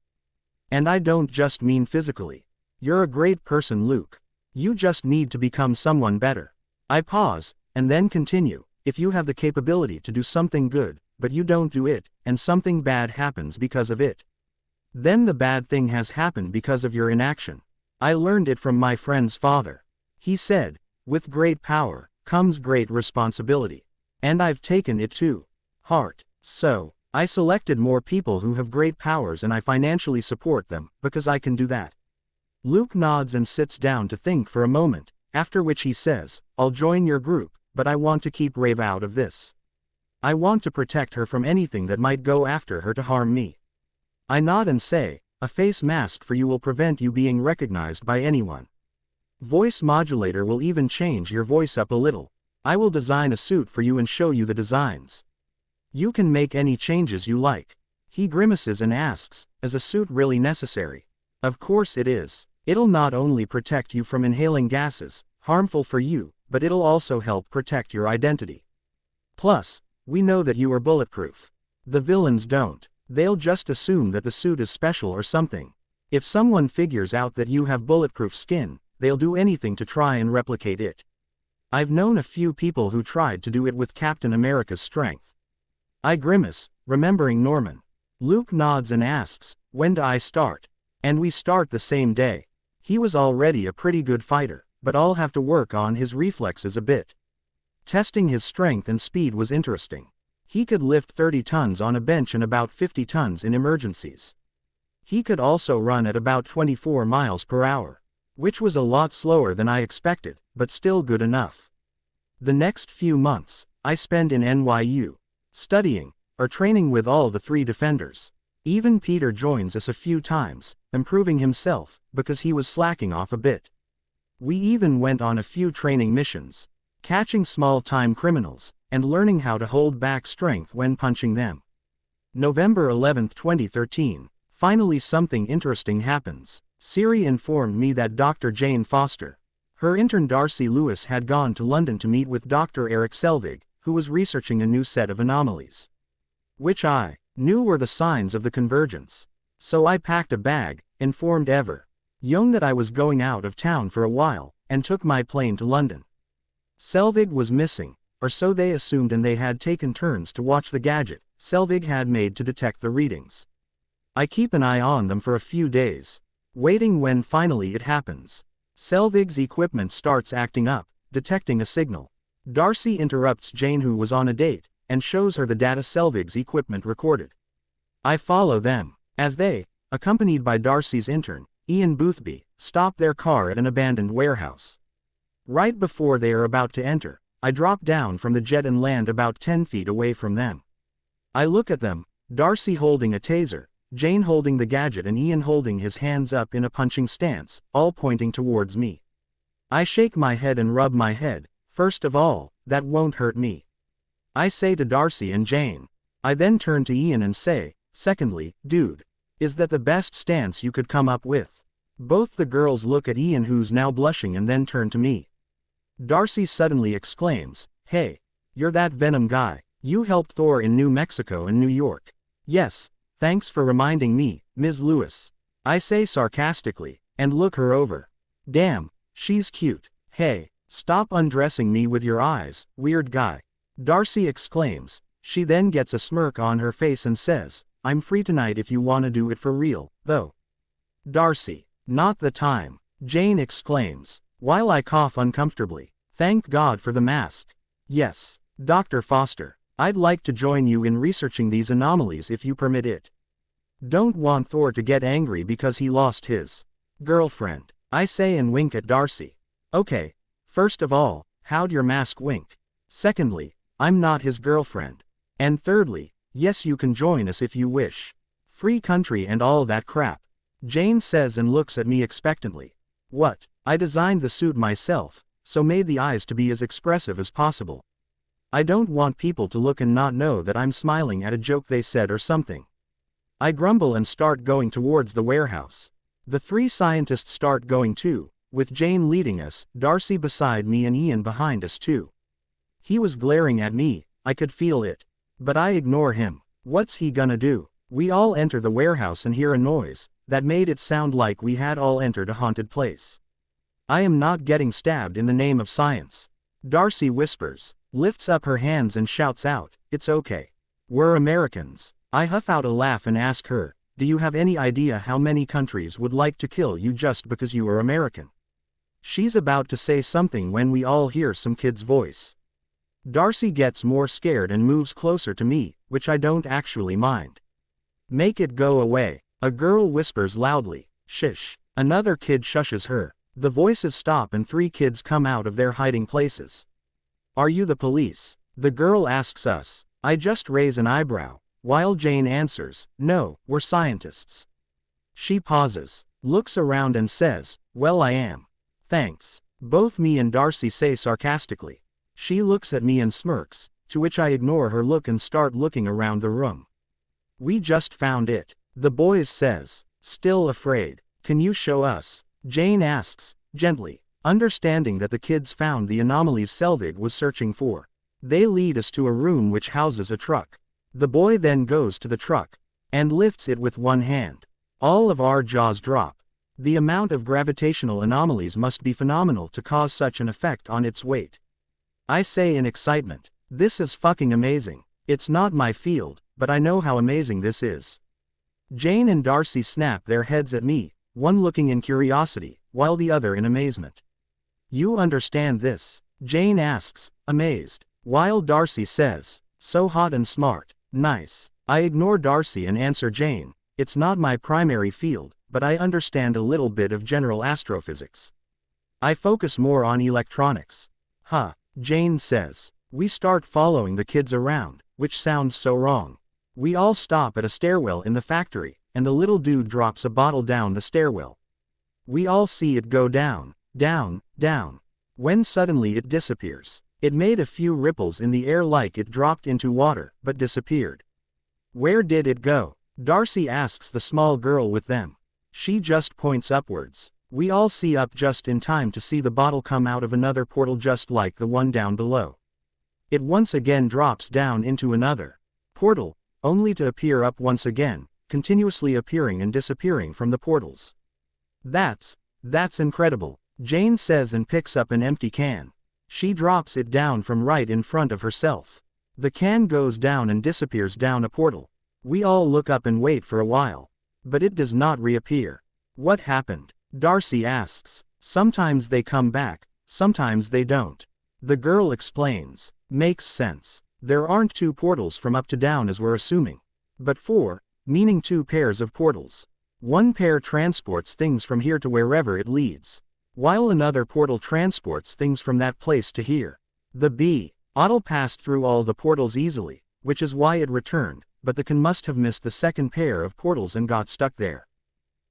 A: And I don't just mean physically. You're a great person, Luke. You just need to become someone better. I pause, and then continue. If you have the capability to do something good, but you don't do it, and something bad happens because of it, then the bad thing has happened because of your inaction. I learned it from my friend's father. He said, with great power comes great responsibility. And I've taken it to heart. So, I selected more people who have great powers and I financially support them, because I can do that. Luke nods and sits down to think for a moment, after which he says, I'll join your group, but I want to keep Rave out of this. I want to protect her from anything that might go after her to harm me. I nod and say, a face mask for you will prevent you being recognized by anyone. Voice modulator will even change your voice up a little. I will design a suit for you and show you the designs. You can make any changes you like. He grimaces and asks, is a suit really necessary? Of course it is. It'll not only protect you from inhaling gases, harmful for you, but it'll also help protect your identity. Plus, we know that you are bulletproof. The villains don't. They'll just assume that the suit is special or something. If someone figures out that you have bulletproof skin, they'll do anything to try and replicate it. I've known a few people who tried to do it with Captain America's strength. I grimace, remembering Norman. Luke nods and asks, when do I start? And we start the same day. He was already a pretty good fighter, but I'll have to work on his reflexes a bit. Testing his strength and speed was interesting. He could lift 30 tons on a bench and about 50 tons in emergencies. He could also run at about 24 miles per hour, which was a lot slower than I expected, but still good enough. The next few months, I spend in NYU, studying, or training with all the 3 defenders. Even Peter joins us a few times, improving himself, because he was slacking off a bit. We even went on a few training missions, catching small-time criminals, and learning how to hold back strength when punching them. November 11, 2013. Finally something interesting happens. Siri informed me that Dr. Jane Foster, her intern Darcy Lewis, had gone to London to meet with Dr. Eric Selvig, who was researching a new set of anomalies, which I knew were the signs of the convergence. So I packed a bag, informed Ever Young that I was going out of town for a while, and took my plane to London. Selvig was missing, or so they assumed, and they had taken turns to watch the gadget Selvig had made to detect the readings. I keep an eye on them for a few days, waiting when finally it happens. Selvig's equipment starts acting up, detecting a signal. Darcy interrupts Jane, who was on a date, and shows her the data Selvig's equipment recorded. I follow them, as they, accompanied by Darcy's intern, Ian Boothby, stop their car at an abandoned warehouse. Right before they are about to enter, I drop down from the jet and land about 10 feet away from them. I look at them, Darcy holding a taser, Jane holding the gadget, and Ian holding his hands up in a punching stance, all pointing towards me. I shake my head and rub my head. First of all, that won't hurt me, I say to Darcy and Jane. I then turn to Ian and say, secondly, dude, is that the best stance you could come up with? Both the girls look at Ian, who's now blushing, and then turn to me. Darcy suddenly exclaims, hey, you're that Venom guy. You helped Thor in New Mexico and New York. Yes, thanks for reminding me, Ms. Lewis, I say sarcastically, and look her over. Damn, she's cute. Hey, stop undressing me with your eyes, weird guy, Darcy exclaims. She then gets a smirk on her face and says, I'm free tonight if you wanna do it for real, though. Darcy, not the time, Jane exclaims, while I cough uncomfortably. Thank God for the mask. Yes, Dr. Foster, I'd like to join you in researching these anomalies if you permit it. Don't want Thor to get angry because he lost his girlfriend, I say and wink at Darcy. Okay, first of all, how'd your mask wink? Secondly, I'm not his girlfriend. And thirdly, yes, you can join us if you wish. Free country and all that crap, Jane says and looks at me expectantly. What? I designed the suit myself, so made the eyes to be as expressive as possible. I don't want people to look and not know that I'm smiling at a joke they said or something. I grumble and start going towards the warehouse. The three scientists start going too, with Jane leading us, Darcy beside me and Ian behind us too. He was glaring at me, I could feel it. But I ignore him. What's he gonna do? We all enter the warehouse and hear a noise that made it sound like we had all entered a haunted place. I am not getting stabbed in the name of science, Darcy whispers, lifts up her hands and shouts out, it's okay. We're Americans. I huff out a laugh and ask her, do you have any idea how many countries would like to kill you just because you are American? She's about to say something when we all hear some kid's voice. Darcy gets more scared and moves closer to me, which I don't actually mind. Make it go away, a girl whispers loudly. Shish. Another kid shushes her. The voices stop and three kids come out of their hiding places. Are you the police? The girl asks us. I just raise an eyebrow, while Jane answers, no, we're scientists. She pauses, looks around and says, well, I am. Thanks. Both me and Darcy say sarcastically. She looks at me and smirks, to which I ignore her look and start looking around the room. We just found it, the boys says. Still afraid. Can you show us? Jane asks, gently, understanding that the kids found the anomalies Selvig was searching for. They lead us to a room which houses a truck. The boy then goes to the truck, and lifts it with one hand. All of our jaws drop. The amount of gravitational anomalies must be phenomenal to cause such an effect on its weight. I say in excitement, this is fucking amazing. It's not my field, but I know how amazing this is. Jane and Darcy snap their heads at me, one looking in curiosity, while the other in amazement. You understand this? Jane asks, amazed, while Darcy says, so hot and smart, nice. I ignore Darcy and answer Jane, it's not my primary field, but I understand a little bit of general astrophysics. I focus more on electronics. Huh, Jane says. We start following the kids around, which sounds so wrong. We all stop at a stairwell in the factory, and the little dude drops a bottle down the stairwell. We all see it go down, down, down. When suddenly it disappears. It made a few ripples in the air like it dropped into water, but disappeared. Where did it go? Darcy asks the small girl with them. She just points upwards. We all see up just in time to see the bottle come out of another portal just like the one down below. It once again drops down into another portal, only to appear up once again, continuously appearing and disappearing from the portals. That's incredible, Jane says and picks up an empty can. She drops it down from right in front of herself. The can goes down and disappears down a portal. We all look up and wait for a while. But it does not reappear. What happened? Darcy asks. Sometimes they come back, sometimes they don't. The girl explains. Makes sense. There aren't 2 portals from up to down as we're assuming. But 4, meaning 2 pairs of portals. One pair transports things from here to wherever it leads, while another portal transports things from that place to here. The B. Otto passed through all the portals easily, which is why it returned, but the can must have missed the second pair of portals and got stuck there.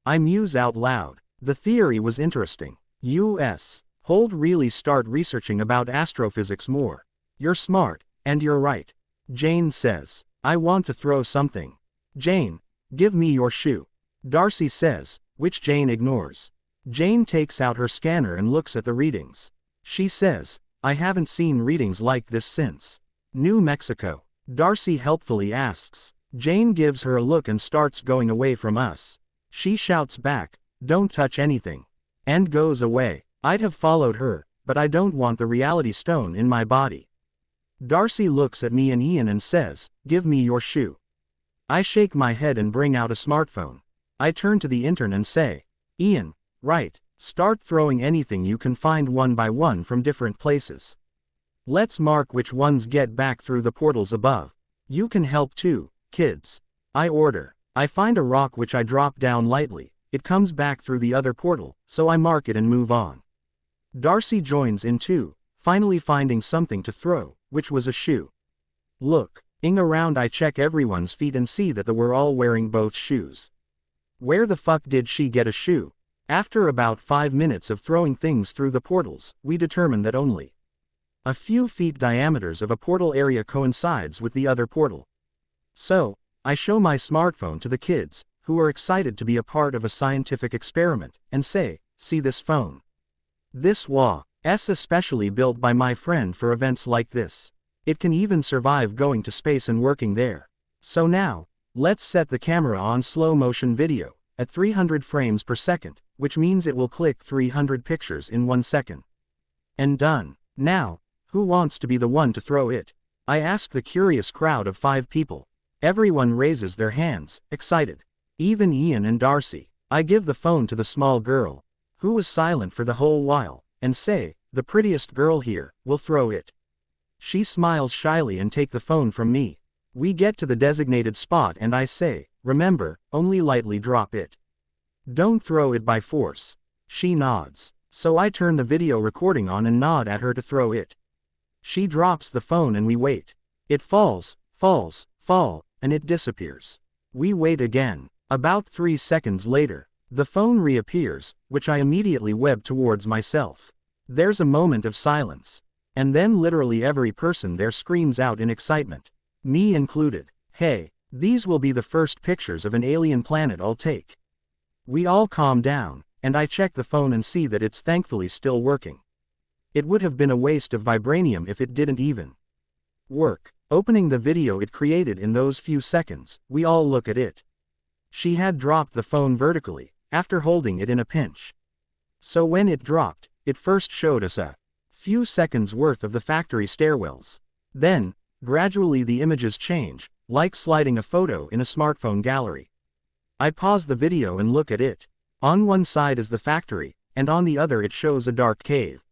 A: I muse out loud. The theory was interesting. U.S. Hold really start researching about astrophysics more. You're smart, and you're right. Jane says. I want to throw something. Jane, give me your shoe. Darcy says, which Jane ignores. Jane takes out her scanner and looks at the readings. She says, I haven't seen readings like this since New Mexico. Darcy helpfully asks. Jane gives her a look and starts going away from us. She shouts back, don't touch anything, and goes away. I'd have followed her, but I don't want the reality stone in my body. Darcy looks at me and Ian and says, give me your shoe. I shake my head and bring out a smartphone. I turn to the intern and say, Ian, right, start throwing anything you can find one by one from different places. Let's mark which ones get back through the portals above. You can help too, kids. I order. I find a rock which I drop down lightly. It comes back through the other portal, so I mark it and move on. Darcy joins in too, finally finding something to throw, which was a shoe. Looking around, I check everyone's feet and see that they were all wearing both shoes. Where the fuck did she get a shoe? After about 5 minutes of throwing things through the portals, we determine that only a few feet diameters of a portal area coincides with the other portal. So, I show my smartphone to the kids, who are excited to be a part of a scientific experiment, and say, see this phone? This was especially built by my friend for events like this. It can even survive going to space and working there. So now, let's set the camera on slow motion video, at 300 frames per second, which means it will click 300 pictures in 1 second. And done. Now, who wants to be the one to throw it? I ask the curious crowd of 5 people. Everyone raises their hands, excited. Even Ian and Darcy. I give the phone to the small girl, who was silent for the whole while, and say, the prettiest girl here, will throw it. She smiles shyly and take the phone from me. We get to the designated spot and I say, remember, only lightly drop it. Don't throw it by force. She nods. So I turn the video recording on and nod at her to throw it. She drops the phone and we wait. It falls, and it disappears. We wait again. About 3 seconds later, the phone reappears, which I immediately web towards myself. There's a moment of silence. And then literally every person there screams out in excitement. Me included. Hey, these will be the first pictures of an alien planet I'll take. We all calm down, and I check the phone and see that it's thankfully still working. It would have been a waste of vibranium if it didn't even work. Opening the video it created in those few seconds, we all look at it. She had dropped the phone vertically, after holding it in a pinch. So when it dropped, it first showed us a few seconds worth of the factory stairwells. Then, gradually the images change, like sliding a photo in a smartphone gallery. I pause the video and look at it. On one side is the factory, and on the other it shows a dark cave.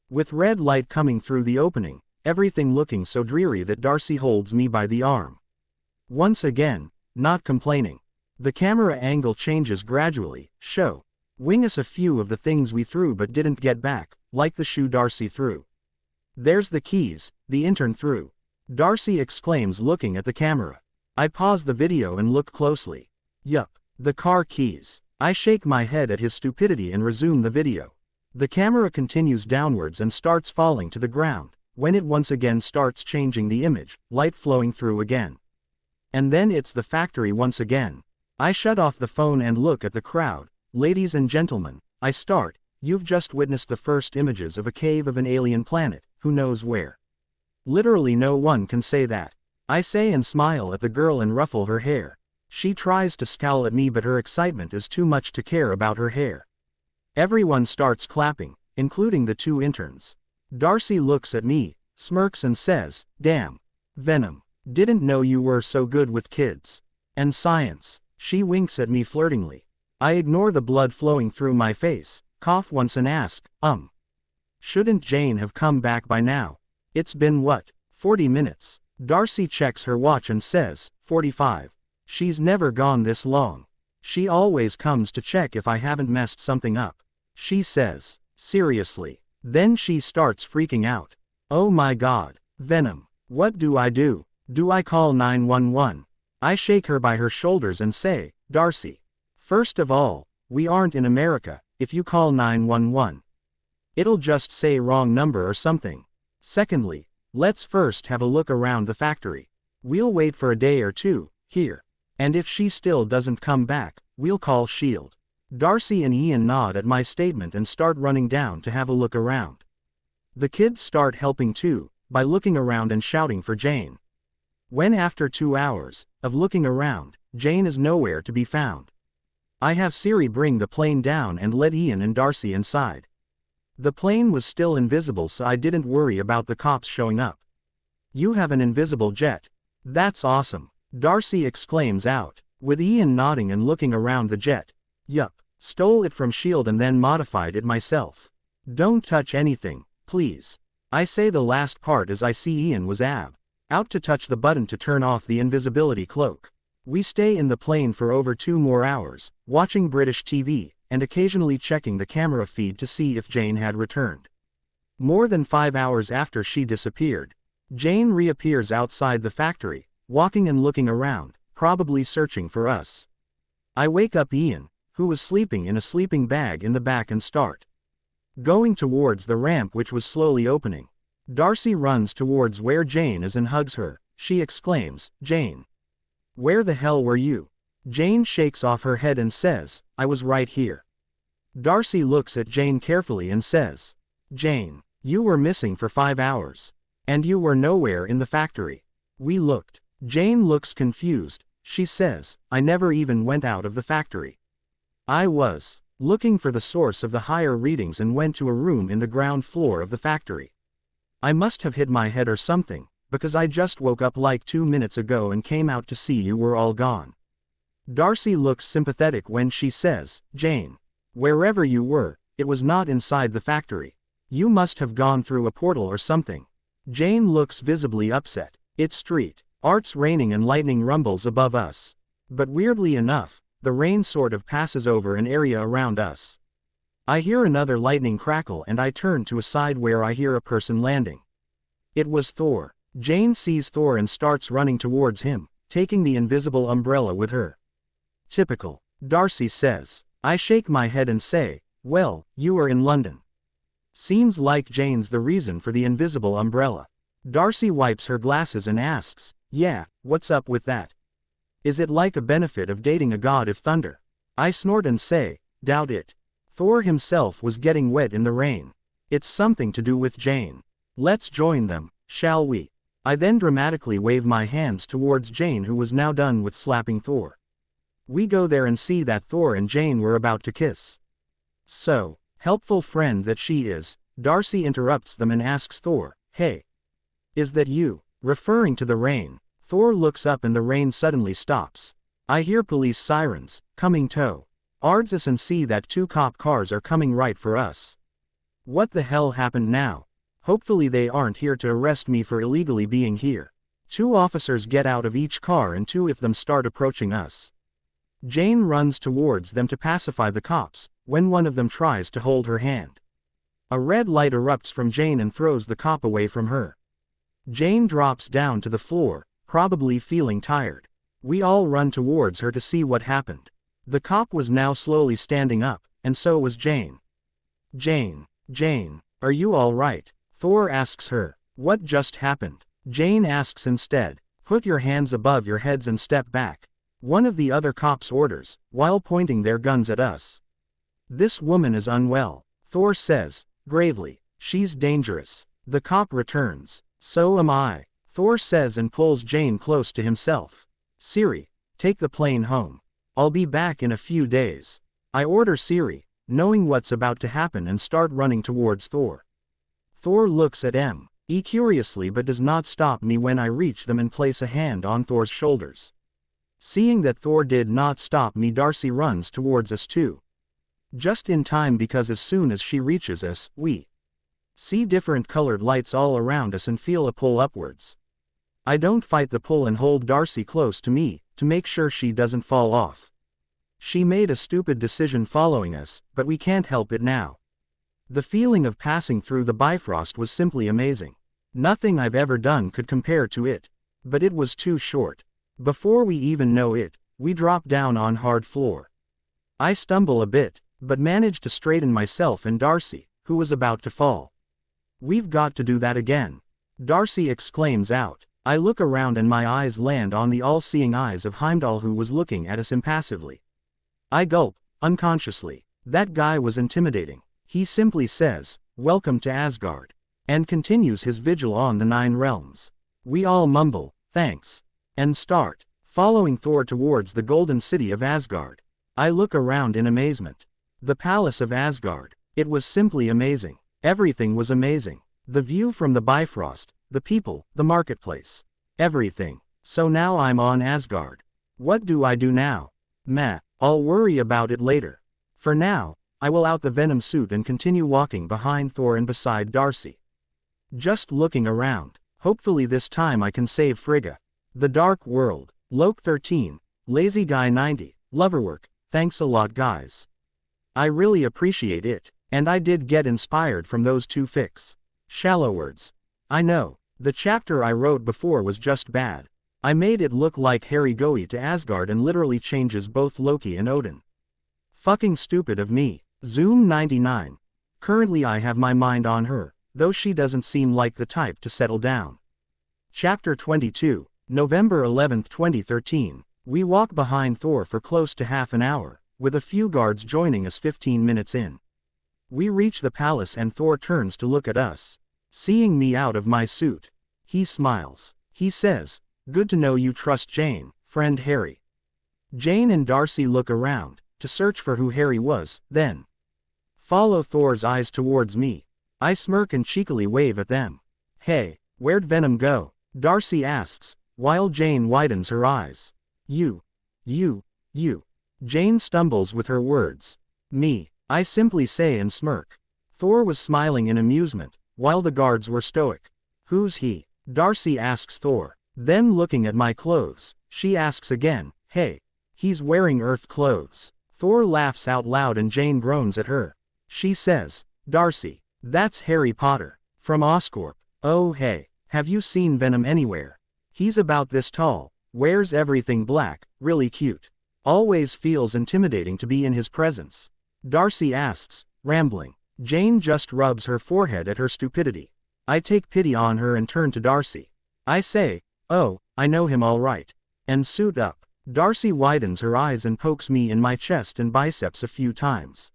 A: With red light coming through the opening, everything looking so dreary that Darcy holds me by the arm. Once again, not complaining. The camera angle changes gradually, showing us a few of the things we threw but didn't get back, like the shoe Darcy threw. There's the keys, the intern threw. Darcy exclaims looking at the camera. I pause the video and look closely. Yup, the car keys. I shake my head at his stupidity and resume the video. The camera continues downwards and starts falling to the ground, when it once again starts changing the image, light flowing through again. And then it's the factory once again. I shut off the phone and look at the crowd. Ladies and gentlemen, I start, you've just witnessed the first images of a cave of an alien planet, who knows where. Literally no one can say that. I say and smile at the girl and ruffle her hair. She tries to scowl at me but her excitement is too much to care about her hair. Everyone starts clapping, including the 2 interns. Darcy looks at me, smirks and says, "Damn. Venom. Didn't know you were so good with kids. And science." She winks at me flirtingly. I ignore the blood flowing through my face, cough once and ask, Shouldn't Jane have come back by now? It's been what, 40 minutes? Darcy checks her watch and says, 45. She's never gone this long. She always comes to check if I haven't messed something up. She says, seriously. Then she starts freaking out. Oh my god. Venom. What do I do? Do I call 911? I shake her by her shoulders and say, Darcy. First of all, we aren't in America. If you call 911, it'll just say wrong number or something. Secondly, let's first have a look around the factory. We'll wait for a day or two, here. And if she still doesn't come back, we'll call S.H.I.E.L.D. Darcy and Ian nod at my statement and start running down to have a look around. The kids start helping too, by looking around and shouting for Jane. When after 2 hours of looking around, Jane is nowhere to be found, I have Siri bring the plane down and let Ian and Darcy inside. The plane was still invisible, so I didn't worry about the cops showing up. You have an invisible jet. That's awesome, Darcy exclaims out, with Ian nodding and looking around the jet. Yup, stole it from S.H.I.E.L.D. and then modified it myself. Don't touch anything, please. I say the last part as I see Ian was out to touch the button to turn off the invisibility cloak. We stay in the plane for over 2 more hours, watching British TV, and occasionally checking the camera feed to see if Jane had returned. More than 5 hours after she disappeared, Jane reappears outside the factory, walking and looking around, probably searching for us. I wake up Ian, who was sleeping in a sleeping bag in the back, and start going towards the ramp, which was slowly opening. Darcy runs towards where Jane is and hugs her. She exclaims, Jane. Where the hell were you? Jane shakes off her head and says, I was right here. Darcy looks at Jane carefully and says, Jane, you were missing for 5 hours. And you were nowhere in the factory. We looked. Jane looks confused. She says, I never even went out of the factory. I was looking for the source of the higher readings and went to a room in the ground floor of the factory. I must have hit my head or something, because I just woke up like 2 minutes ago and came out to see you were all gone. Darcy looks sympathetic when she says, Jane, wherever you were, it was not inside the factory. You must have gone through a portal or something. Jane looks visibly upset. It's street art's raining and lightning rumbles above us. But weirdly enough, the rain sort of passes over an area around us. I hear another lightning crackle and I turn to a side where I hear a person landing. It was Thor. Jane sees Thor and starts running towards him, taking the invisible umbrella with her. Typical, Darcy says. I shake my head and say, well, you are in London. Seems like Jane's the reason for the invisible umbrella. Darcy wipes her glasses and asks, yeah, what's up with that? Is it like a benefit of dating a god of thunder? I snort and say, doubt it. Thor himself was getting wet in the rain. It's something to do with Jane. Let's join them, shall we? I then dramatically wave my hands towards Jane, who was now done with slapping Thor. We go there and see that Thor and Jane were about to kiss. So, helpful friend that she is, Darcy interrupts them and asks Thor, hey, is that you? Referring to the rain. Thor looks up and the rain suddenly stops. I hear police sirens, coming towards us and see that 2 cop cars are coming right for us. What the hell happened now? Hopefully they aren't here to arrest me for illegally being here. 2 officers get out of each car and 2 of them start approaching us. Jane runs towards them to pacify the cops, when one of them tries to hold her hand. A red light erupts from Jane and throws the cop away from her. Jane drops down to the floor, probably feeling tired. We all run towards her to see what happened. The cop was now slowly standing up, and so was Jane. Jane, are you all right? Thor asks her. What just happened? Jane asks instead, put your hands above your heads and step back. One of the other cops orders, while pointing their guns at us. This woman is unwell, Thor says, gravely. She's dangerous. The cop returns. So am I, Thor says and pulls Jane close to himself. Siri, take the plane home. I'll be back in a few days. I order Siri, knowing what's about to happen, and start running towards Thor. Thor looks at me curiously but does not stop me when I reach them and place a hand on Thor's shoulders. Seeing that Thor did not stop me, Darcy runs towards us too. Just in time, because as soon as she reaches us, we see different colored lights all around us and feel a pull upwards. I don't fight the pull and hold Darcy close to me, to make sure she doesn't fall off. She made a stupid decision following us, but we can't help it now. The feeling of passing through the Bifrost was simply amazing. Nothing I've ever done could compare to it. But it was too short. Before we even know it, we drop down on hard floor. I stumble a bit, but manage to straighten myself and Darcy, who was about to fall. "We've got to do that again," Darcy exclaims out. I look around and my eyes land on the all-seeing eyes of Heimdall, who was looking at us impassively. I gulp, unconsciously. That guy was intimidating. He simply says, "Welcome to Asgard," and continues his vigil on the 9 realms. We all mumble, "Thanks," and start following Thor towards the golden city of Asgard. I look around in amazement. The palace of Asgard. It was simply amazing. Everything was amazing. The view from the Bifrost, the people, the marketplace. Everything. So now I'm on Asgard. What do I do now? Meh, I'll worry about it later. For now, I will out the Venom suit and continue walking behind Thor and beside Darcy. Just looking around. Hopefully this time I can save Frigga. The Dark World. Loke 13. Lazy Guy 90. Loverwork. Thanks a lot, guys. I really appreciate it. And I did get inspired from those 2 fics. Shallow words. I know. The chapter I wrote before was just bad. I made it look like Harry goes to Asgard and literally changes both Loki and Odin. Fucking stupid of me. Zoom 99. Currently I have my mind on her, though she doesn't seem like the type to settle down. Chapter 22. November 11, 2013. We walk behind Thor for close to half an hour, with a few guards joining us 15 minutes in. We reach the palace and Thor turns to look at us. Seeing me out of my suit, he smiles. He says, "Good to know you trust Jane, friend Harry." Jane and Darcy look around, to search for who Harry was, then follow Thor's eyes towards me. I smirk and cheekily wave at them. "Hey, where'd Venom go?" Darcy asks, while Jane widens her eyes. You. Jane stumbles with her words. "Me," I simply say and smirk. Thor was smiling in amusement, while the guards were stoic. "Who's he?" Darcy asks Thor. Then looking at my clothes, she asks again, "Hey, he's wearing Earth clothes." Thor laughs out loud and Jane groans at her. She says, "Darcy, that's Harry Potter, from Oscorp. Oh hey, have you seen Venom anywhere? He's about this tall, wears everything black, really cute. Always feels intimidating to be in his presence." Darcy asks, rambling. Jane just rubs her forehead at her stupidity. I take pity on her and turn to Darcy. I say, "Oh, I know him all right." And suit up. Darcy widens her eyes and pokes me in my chest and biceps a few times.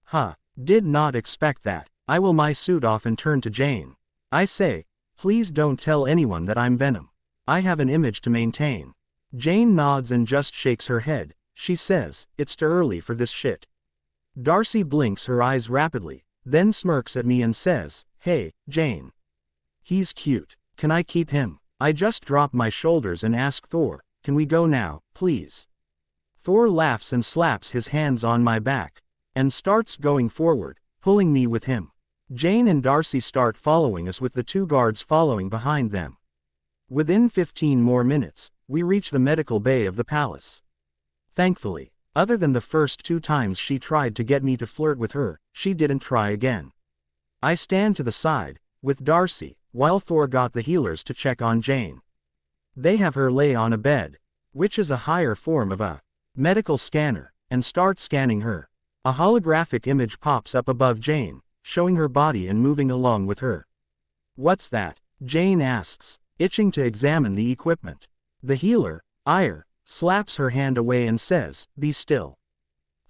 A: Huh, did not expect that. I will my suit off and turn to Jane. I say, "Please don't tell anyone that I'm Venom. I have an image to maintain." Jane nods and just shakes her head. She says, "It's too early for this shit." Darcy blinks her eyes rapidly, then smirks at me and says, "Hey, Jane. He's cute. Can I keep him?" I just drop my shoulders and ask Thor, "Can we go now, please?" Thor laughs and slaps his hands on my back, and starts going forward, pulling me with him. Jane and Darcy start following us with the 2 guards following behind them. Within 15 more minutes, we reach the medical bay of the palace. Thankfully, other than the first 2 times she tried to get me to flirt with her, she didn't try again. I stand to the side, with Darcy, while Thor got the healers to check on Jane. They have her lay on a bed, which is a higher form of a medical scanner, and start scanning her. A holographic image pops up above Jane, showing her body and moving along with her. "What's that?" Jane asks, itching to examine the equipment. The healer, Ire, slaps her hand away and says, "Be still."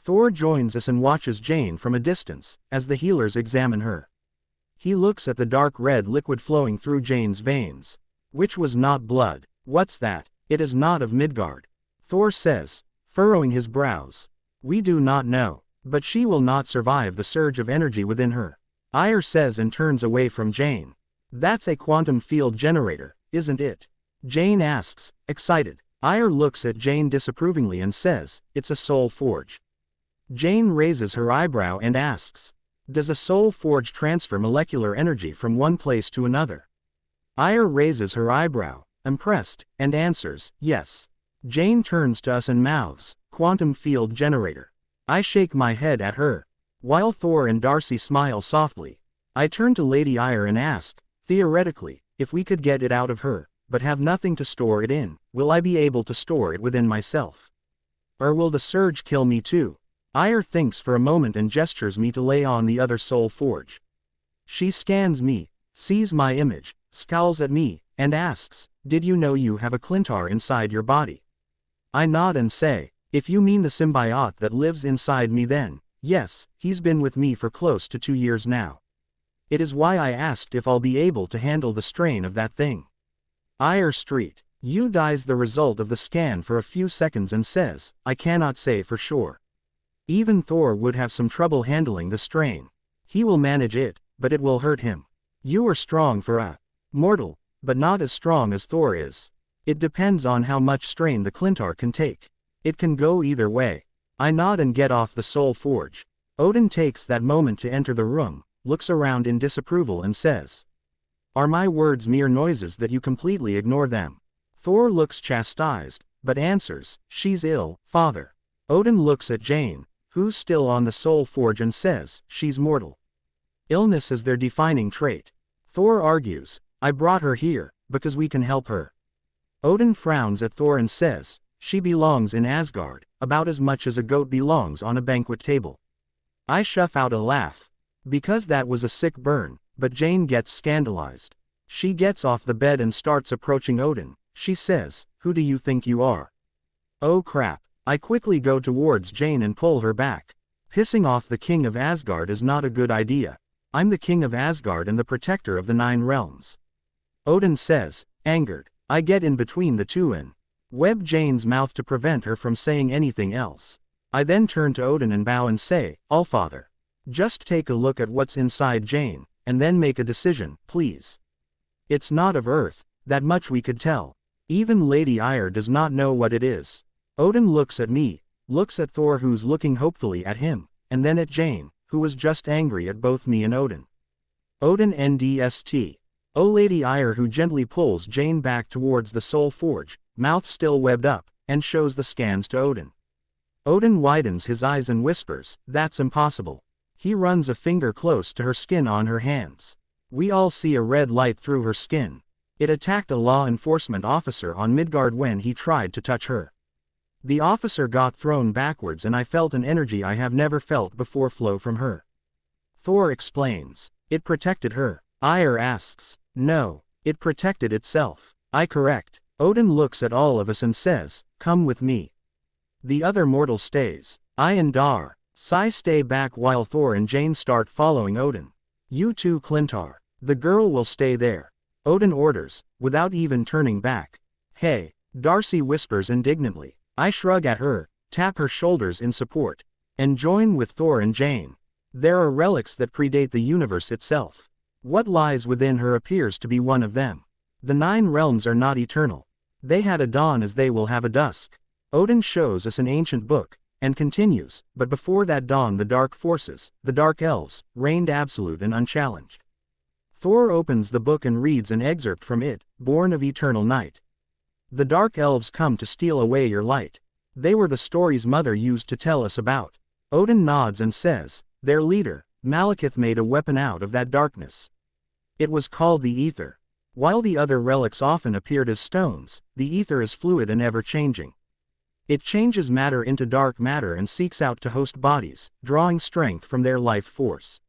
A: Thor joins us and watches Jane from a distance, as the healers examine her. He looks at the dark red liquid flowing through Jane's veins, which was not blood. "What's that?" "It is not of Midgard," Thor says, furrowing his brows. "We do not know, but she will not survive the surge of energy within her." Ire says and turns away from Jane. That's a quantum field generator, isn't it? Jane asks, excited. Ire looks at Jane disapprovingly and says, it's a soul forge. Jane raises her eyebrow and asks, does a soul forge transfer molecular energy from one place to another? Ire raises her eyebrow, impressed, and answers, yes. Jane turns to us and mouths, quantum field generator. I shake my head at her. While Thor and Darcy smile softly, I turn to Lady Ire and ask, theoretically, if we could get it out of her, but have nothing to store it in, will I be able to store it within myself? Or will the surge kill me too? Ire thinks for a moment and gestures me to lay on the other soul forge. She scans me, sees my image, scowls at me, and asks, did you know you have a Clintar inside your body? I nod and say, if you mean the symbiote that lives inside me then, yes, he's been with me for close to 2 years now. It is why I asked if I'll be able to handle the strain of that thing. Ire Street. You dies the result of the scan for a few seconds and says, I cannot say for sure. Even Thor would have some trouble handling the strain. He will manage it, but it will hurt him. You are strong for a mortal, but not as strong as Thor is. It depends on how much strain the Clintar can take. It can go either way. I nod and get off the soul forge. Odin takes that moment to enter the room, looks around in disapproval and says, are my words mere noises that you completely ignore them? Thor looks chastised, but answers, she's ill, father. Odin looks at Jane, who's still on the soul forge and says, she's mortal. Illness is their defining trait. Thor argues, I brought her here, because we can help her. Odin frowns at Thor and says, she belongs in Asgard, about as much as a goat belongs on a banquet table. I shuff out a laugh. Because that was a sick burn, but Jane gets scandalized. She gets off the bed and starts approaching Odin. She says, who do you think you are? Oh crap. I quickly go towards Jane and pull her back. Pissing off the king of Asgard is not a good idea. I'm the king of Asgard and the protector of the 9 realms. Odin says, angered. I get in between the two and web Jane's mouth to prevent her from saying anything else. I then turn to Odin and bow and say, Allfather. Just take a look at what's inside Jane, and then make a decision, please. It's not of Earth, that much we could tell. Even Lady Ire does not know what it is. Odin looks at me, looks at Thor who's looking hopefully at him, and then at Jane, who was just angry at both me and Odin. Odin NDST. Oh Lady Ire who gently pulls Jane back towards the soul forge, mouth still webbed up, and shows the scans to Odin. Odin widens his eyes and whispers, that's impossible. He runs a finger close to her skin on her hands. We all see a red light through her skin. It attacked a law enforcement officer on Midgard when he tried to touch her. The officer got thrown backwards and I felt an energy I have never felt before flow from her. Thor explains. It protected her. Ire asks. No, it protected itself. I correct. Odin looks at all of us and says, come with me. The other mortal stays. I and Dar. Sai stay back while Thor and Jane start following Odin. You too Clintar. The girl will stay there. Odin orders, without even turning back. Hey, Darcy whispers indignantly. I shrug at her, tap her shoulders in support, and join with Thor and Jane. There are relics that predate the universe itself. What lies within her appears to be one of them. The 9 realms are not eternal. They had a dawn as they will have a dusk. Odin shows us an ancient book, and continues, but before that dawn the dark forces, the dark elves, reigned absolute and unchallenged. Thor opens the book and reads an excerpt from it, born of eternal night. The dark elves come to steal away your light. They were the story's mother used to tell us about. Odin nods and says, their leader, Malekith made a weapon out of that darkness. It was called the ether. While the other relics often appeared as stones, the ether is fluid and ever-changing. It changes matter into dark matter and seeks out to host bodies, drawing strength from their life force.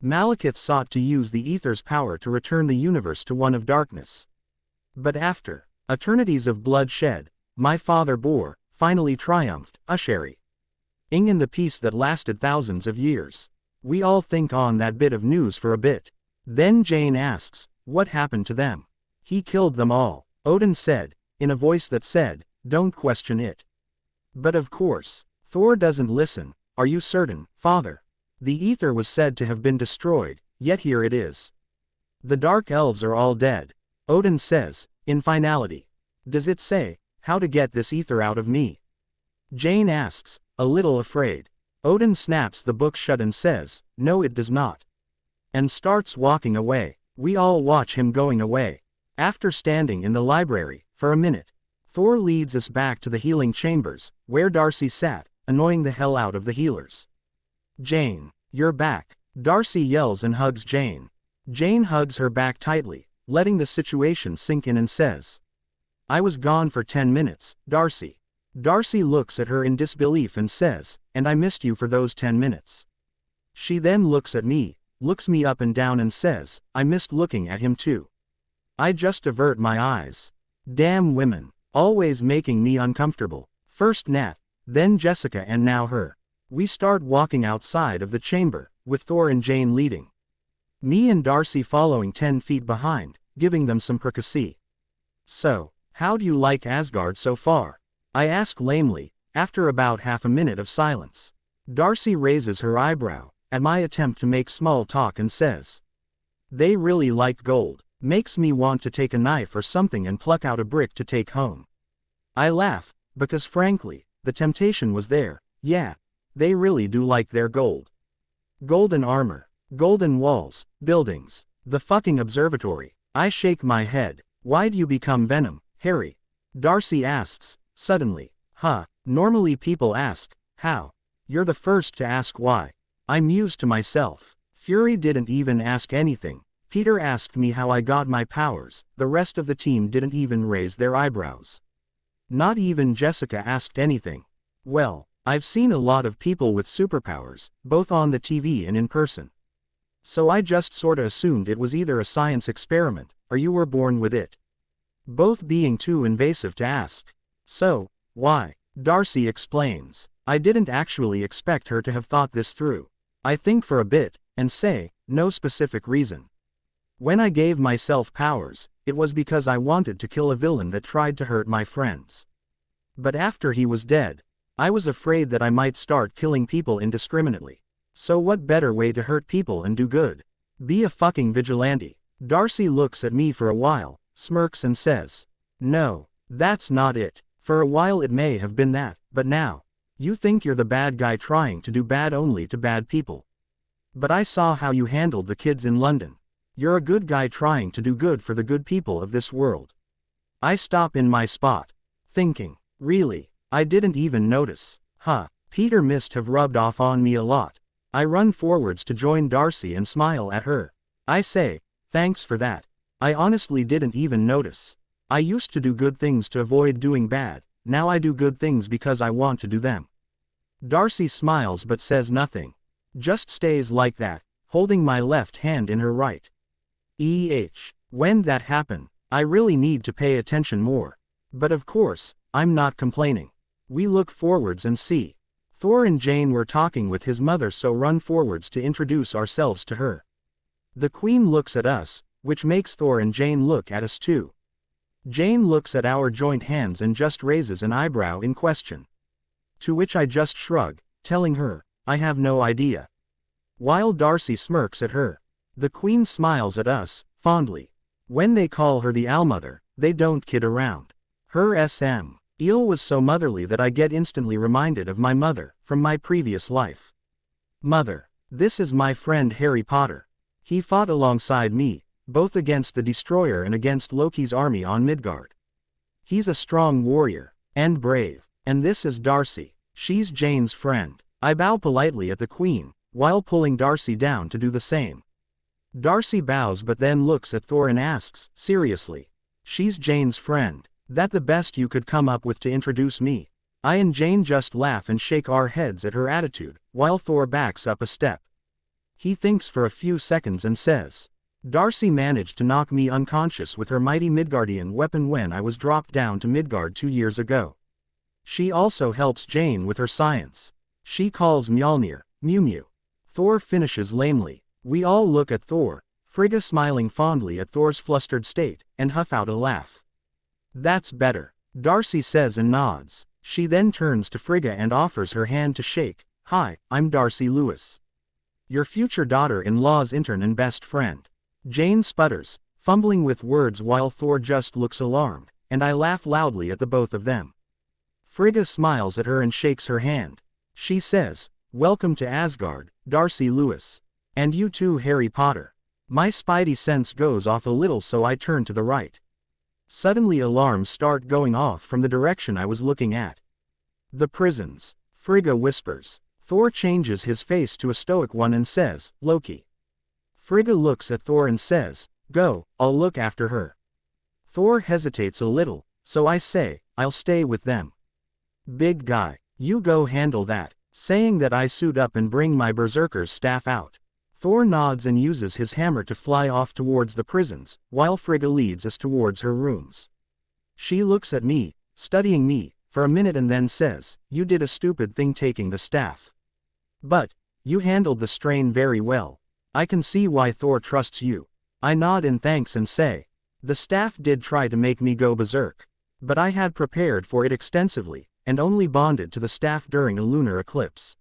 A: Malekith sought to use the ether's power to return the universe to one of darkness. But after eternities of bloodshed, my father bore, finally triumphed, Usheri. In the peace that lasted thousands of years. We all think on that bit of news for a bit. Then Jane asks, what happened to them? He killed them all, Odin said, in a voice that said, don't question it. But of course, Thor doesn't listen. Are you certain, father? The ether was said to have been destroyed, Yet here it is. The Dark Elves are all dead. Odin says, in finality. Does it say, how to get this ether out of me? Jane asks, a little afraid. Odin snaps the book shut and says, no it does not. And starts walking away. We all watch him going away. After standing in the library, for a minute, Thor leads us back to the healing chambers, where Darcy sat, annoying the hell out of the healers. Jane, you're back. Darcy yells and hugs Jane. Jane hugs her back tightly, letting the situation sink in and says, I was gone for 10 minutes, Darcy. Darcy looks at her in disbelief and says, and I missed you for those 10 minutes. She then looks at me, looks me up and down and says, I missed looking at him too. I just avert my eyes. Damn women, always making me uncomfortable. First Nat, then Jessica and now her. We start walking outside of the chamber, with Thor and Jane leading. Me and Darcy following 10 feet behind, giving them some privacy. So, how do you like Asgard so far? I ask lamely, after about half a minute of silence. Darcy raises her eyebrow, at my attempt to make small talk and says, they really like gold. Makes me want to take a knife or something and pluck out a brick to take home. I laugh, because frankly, the temptation was there. Yeah, they really do like their gold. Golden armor, golden walls, buildings, the fucking observatory. I shake my head. Why do you become Venom, Harry? Darcy asks, suddenly. Normally people ask, how? You're the first to ask why. I muse to myself. Fury didn't even ask anything. Peter asked me how I got my powers. The rest of the team didn't even raise their eyebrows. Not even Jessica asked anything. Well, I've seen a lot of people with superpowers, both on the TV and in person. So I just sorta assumed it was either a science experiment, or you were born with it. Both being too invasive to ask. So, why? Darcy explains. I didn't actually expect her to have thought this through. I think for a bit, and say, no specific reason. When I gave myself powers, it was because I wanted to kill a villain that tried to hurt my friends. But after he was dead, I was afraid that I might start killing people indiscriminately. So what better way to hurt people and do good? Be a fucking vigilante. Darcy looks at me for a while, smirks and says, no, that's not it. For a while it may have been that, but now, you think you're the bad guy trying to do bad only to bad people. But I saw how you handled the kids in London. You're a good guy trying to do good for the good people of this world. I stop in my spot, thinking, really, I didn't even notice. Peter must have rubbed off on me a lot. I run forwards to join Darcy and smile at her. I say, thanks for that. I honestly didn't even notice. I used to do good things to avoid doing bad, now I do good things because I want to do them. Darcy smiles but says nothing. Just stays like that, holding my left hand in her right. When that happen, I really need to pay attention more. But of course, I'm not complaining. We look forwards and see. Thor and Jane were talking with his mother, so run forwards to introduce ourselves to her. The Queen looks at us, which makes Thor and Jane look at us too. Jane looks at our joint hands and just raises an eyebrow in question. To which I just shrug, telling her, I have no idea. While Darcy smirks at her. The Queen smiles at us, fondly. When they call her the Allmother, they don't kid around. Her eel was so motherly that I get instantly reminded of my mother, from my previous life. Mother, this is my friend Harry Potter. He fought alongside me, both against the Destroyer and against Loki's army on Midgard. He's a strong warrior, and brave, and this is Darcy, she's Jane's friend. I bow politely at the Queen, while pulling Darcy down to do the same. Darcy bows but then looks at Thor and asks, seriously, she's Jane's friend, that the best you could come up with to introduce me? I and Jane just laugh and shake our heads at her attitude, while Thor backs up a step. He thinks for a few seconds and says, Darcy managed to knock me unconscious with her mighty Midgardian weapon when I was dropped down to Midgard 2 years ago. She also helps Jane with her science. She calls Mjolnir, Mew Mew. Thor finishes lamely. We all look at Thor, Frigga smiling fondly at Thor's flustered state, and huff out a laugh. That's better, Darcy says and nods. She then turns to Frigga and offers her hand to shake. Hi, I'm Darcy Lewis. Your future daughter-in-law's intern and best friend. Jane sputters, fumbling with words while Thor just looks alarmed, and I laugh loudly at the both of them. Frigga smiles at her and shakes her hand. She says, "Welcome to Asgard, Darcy Lewis. And you too, Harry Potter." My spidey sense goes off a little, so I turn to the right. Suddenly alarms start going off from the direction I was looking at. "The prisons," Frigga whispers. Thor changes his face to a stoic one and says, "Loki." Frigga looks at Thor and says, "Go, I'll look after her." Thor hesitates a little, so I say, "I'll stay with them." "Big guy, you go handle that," saying that I suit up and bring my berserker's staff out. Thor nods and uses his hammer to fly off towards the prisons, while Frigga leads us towards her rooms. She looks at me, studying me, for a minute and then says, "You did a stupid thing taking the staff. But you handled the strain very well. I can see why Thor trusts you." I nod in thanks and say, "The staff did try to make me go berserk. But I had prepared for it extensively, and only bonded to the staff during a lunar eclipse.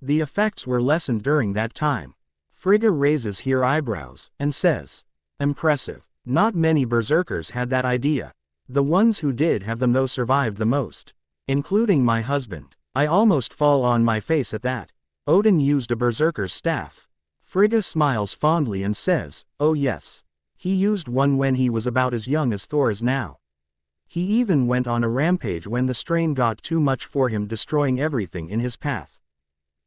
A: The effects were lessened during that time." Frigga raises her eyebrows, and says, "Impressive. Not many berserkers had that idea. The ones who did have them though survived the most. Including my husband." I almost fall on my face at that. "Odin used a berserker's staff." Frigga smiles fondly and says, "Oh yes. He used one when he was about as young as Thor is now. He even went on a rampage when the strain got too much for him, destroying everything in his path.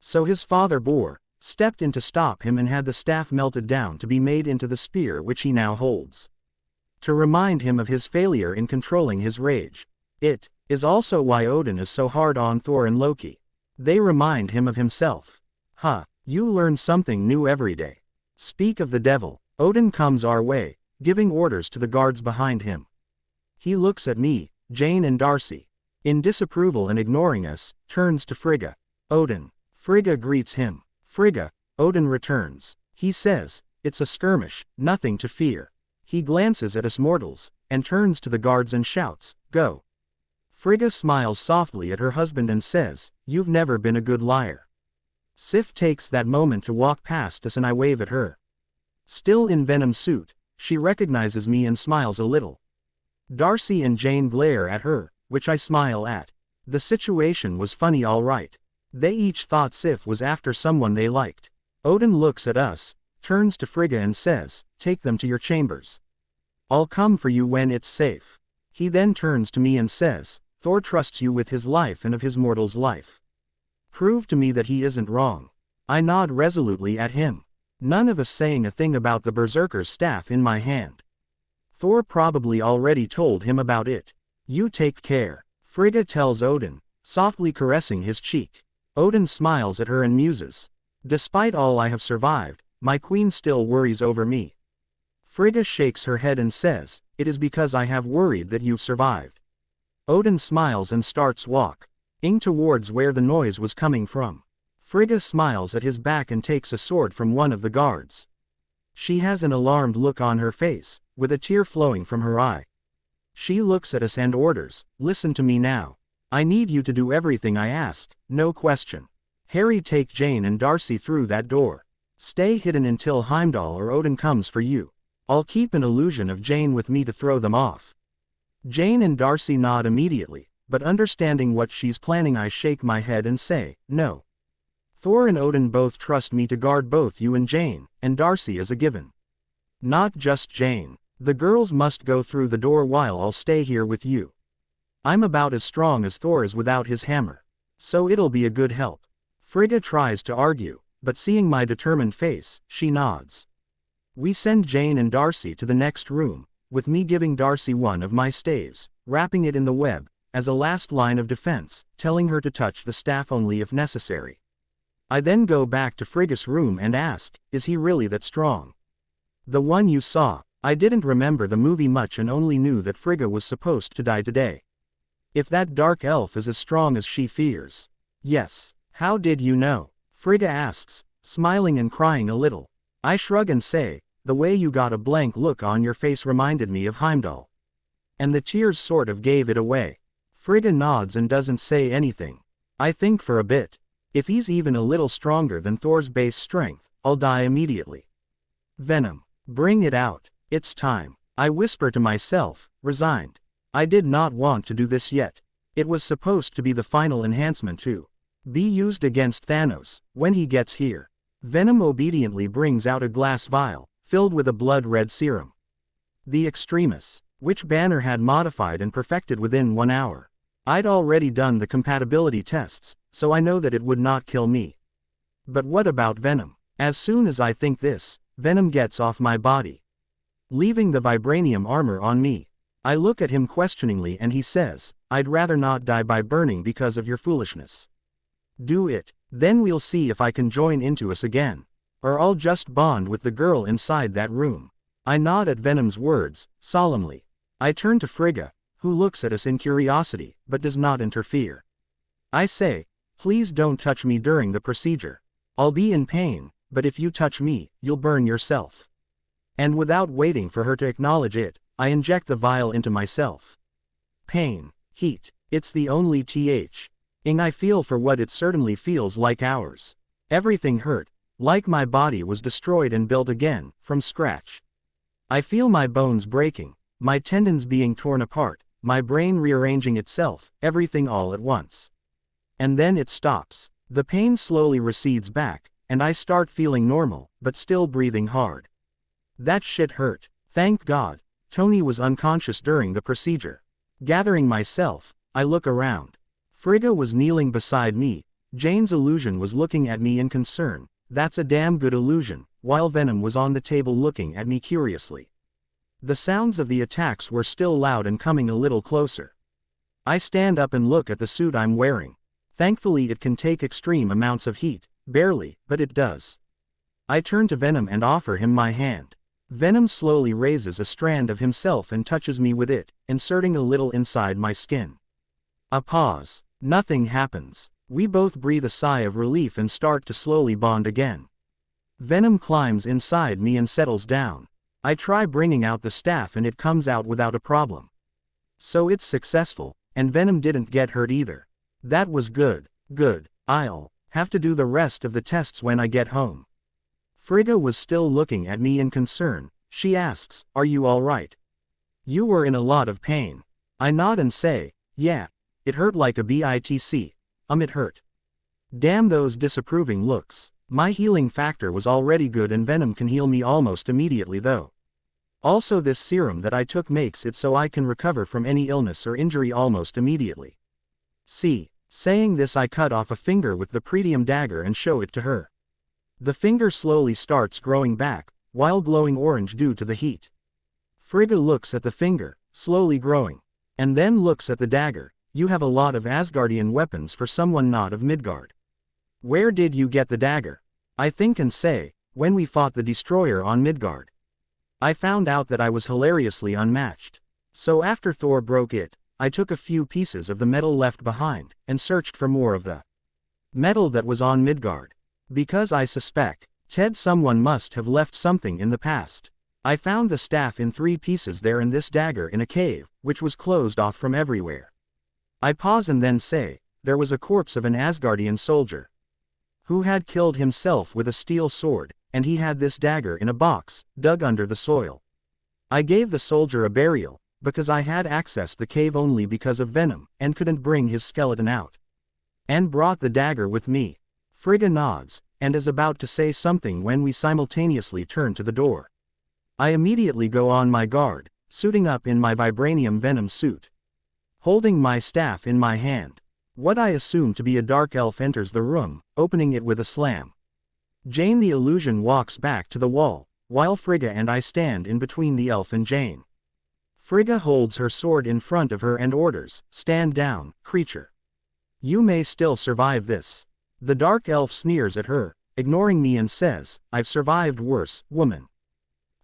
A: So his father Bor stepped in to stop him and had the staff melted down to be made into the spear which he now holds. To remind him of his failure in controlling his rage. It is also why Odin is so hard on Thor and Loki. They remind him of himself." "Huh, you learn something new every day." Speak of the devil, Odin comes our way, giving orders to the guards behind him. He looks at me, Jane and Darcy. In disapproval and ignoring us, turns to Frigga. "Odin." Frigga greets him. "Frigga," Odin returns. He says, "It's a skirmish, nothing to fear." He glances at us mortals, and turns to the guards and shouts, "Go." Frigga smiles softly at her husband and says, "You've never been a good liar." Sif takes that moment to walk past us and I wave at her. Still in Venom suit, she recognizes me and smiles a little. Darcy and Jane glare at her, which I smile at. The situation was funny all right. They each thought Sif was after someone they liked. Odin looks at us, turns to Frigga and says, "Take them to your chambers. I'll come for you when it's safe." He then turns to me and says, "Thor trusts you with his life and of his mortal's life. Prove to me that he isn't wrong." I nod resolutely at him. None of us saying a thing about the berserker's staff in my hand. Thor probably already told him about it. "You take care," Frigga tells Odin, softly caressing his cheek. Odin smiles at her and muses. "Despite all I have survived, my queen still worries over me." Frigga shakes her head and says, "It is because I have worried that you've survived." Odin smiles and starts walking towards where the noise was coming from. Frigga smiles at his back and takes a sword from one of the guards. She has an alarmed look on her face, with a tear flowing from her eye. She looks at us and orders, "Listen to me now. I need you to do everything I ask, no question. Harry, take Jane and Darcy through that door. Stay hidden until Heimdall or Odin comes for you. I'll keep an illusion of Jane with me to throw them off." Jane and Darcy nod immediately, but understanding what she's planning I shake my head and say, "No. Thor and Odin both trust me to guard both you and Jane, and Darcy is a given. Not just Jane. The girls must go through the door while I'll stay here with you. I'm about as strong as Thor is without his hammer. So it'll be a good help." Frigga tries to argue, but seeing my determined face, she nods. We send Jane and Darcy to the next room, with me giving Darcy one of my staves, wrapping it in the web, as a last line of defense, telling her to touch the staff only if necessary. I then go back to Frigga's room and ask, "Is he really that strong?" "The one you saw." I didn't remember the movie much and only knew that Frigga was supposed to die today. "If that dark elf is as strong as she fears." "Yes." "How did you know?" Frigga asks, smiling and crying a little. I shrug and say, "The way you got a blank look on your face reminded me of Heimdall. And the tears sort of gave it away." Frigga nods and doesn't say anything. I think for a bit. If he's even a little stronger than Thor's base strength, I'll die immediately. Venom. Bring it out. It's time. I whisper to myself, resigned. I did not want to do this yet. It was supposed to be the final enhancement to be used against Thanos, when he gets here. Venom obediently brings out a glass vial, filled with a blood-red serum. The Extremis, which Banner had modified and perfected within 1 hour. I'd already done the compatibility tests, so I know that it would not kill me. But what about Venom? As soon as I think this, Venom gets off my body, leaving the vibranium armor on me. I look at him questioningly and he says, I'd rather not die by burning because of your foolishness. Do it, then we'll see if I can join into us again. Or I'll just bond with the girl inside that room. I nod at Venom's words, solemnly. I turn to Frigga, who looks at us in curiosity, but does not interfere. I say, please don't touch me during the procedure. I'll be in pain, but if you touch me, you'll burn yourself. And without waiting for her to acknowledge it, I inject the vial into myself. Pain, heat, it's the only thing I feel for what it certainly feels like hours. Everything hurt, like my body was destroyed and built again, from scratch. I feel my bones breaking, my tendons being torn apart, my brain rearranging itself, everything all at once. And then it stops. The pain slowly recedes back, and I start feeling normal, but still breathing hard. That shit hurt. Thank God. Tony was unconscious during the procedure. Gathering myself, I look around. Frigga was kneeling beside me. Jane's illusion was looking at me in concern. That's a damn good illusion, while Venom was on the table looking at me curiously. The sounds of the attacks were still loud and coming a little closer. I stand up and look at the suit I'm wearing. Thankfully it can take extreme amounts of heat, barely, but it does. I turn to Venom and offer him my hand. Venom slowly raises a strand of himself and touches me with it, inserting a little inside my skin. A pause. Nothing happens. We both breathe a sigh of relief and start to slowly bond again. Venom climbs inside me and settles down. I try bringing out the staff and it comes out without a problem. So it's successful, and Venom didn't get hurt either. That was good. Good. I'll have to do the rest of the tests when I get home. Frigga was still looking at me in concern. She asks, are you alright? You were in a lot of pain. I nod and say, yeah. It hurt like a bitch. It hurt. Damn those disapproving looks. My healing factor was already good and Venom can heal me almost immediately though. Also this serum that I took makes it so I can recover from any illness or injury almost immediately. See, saying this I cut off a finger with the pretium dagger and show it to her. The finger slowly starts growing back, while glowing orange due to the heat. Frigga looks at the finger, slowly growing, and then looks at the dagger. You have a lot of Asgardian weapons for someone not of Midgard. Where did you get the dagger? I think and say, when we fought the destroyer on Midgard. I found out that I was hilariously unmatched. So after Thor broke it, I took a few pieces of the metal left behind, and searched for more of the metal that was on Midgard. Because I suspect, someone must have left something in the past. I found the staff in 3 pieces there and this dagger in a cave, which was closed off from everywhere. I pause and then say, there was a corpse of an Asgardian soldier who had killed himself with a steel sword, and he had this dagger in a box, dug under the soil. I gave the soldier a burial, because I had accessed the cave only because of Venom, and couldn't bring his skeleton out. And brought the dagger with me. Frigga nods, and is about to say something when we simultaneously turn to the door. I immediately go on my guard, suiting up in my vibranium Venom suit. Holding my staff in my hand, what I assume to be a dark elf enters the room, opening it with a slam. Jane the illusion walks back to the wall, while Frigga and I stand in between the elf and Jane. Frigga holds her sword in front of her and orders, stand down, creature. You may still survive this. The dark elf sneers at her, ignoring me and says, I've survived worse, woman.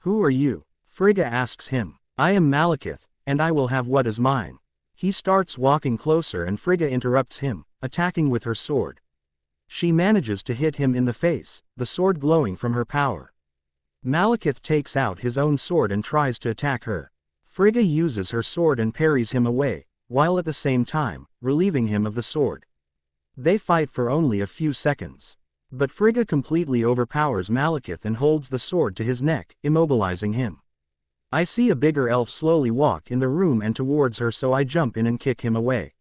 A: Who are you? Frigga asks him. I am Malekith, and I will have what is mine. He starts walking closer and Frigga interrupts him, attacking with her sword. She manages to hit him in the face, the sword glowing from her power. Malekith takes out his own sword and tries to attack her. Frigga uses her sword and parries him away, while at the same time, relieving him of the sword. They fight for only a few seconds. But Frigga completely overpowers Malekith and holds the sword to his neck, immobilizing him. I see a bigger elf slowly walk in the room and towards her, so I jump in and kick him away.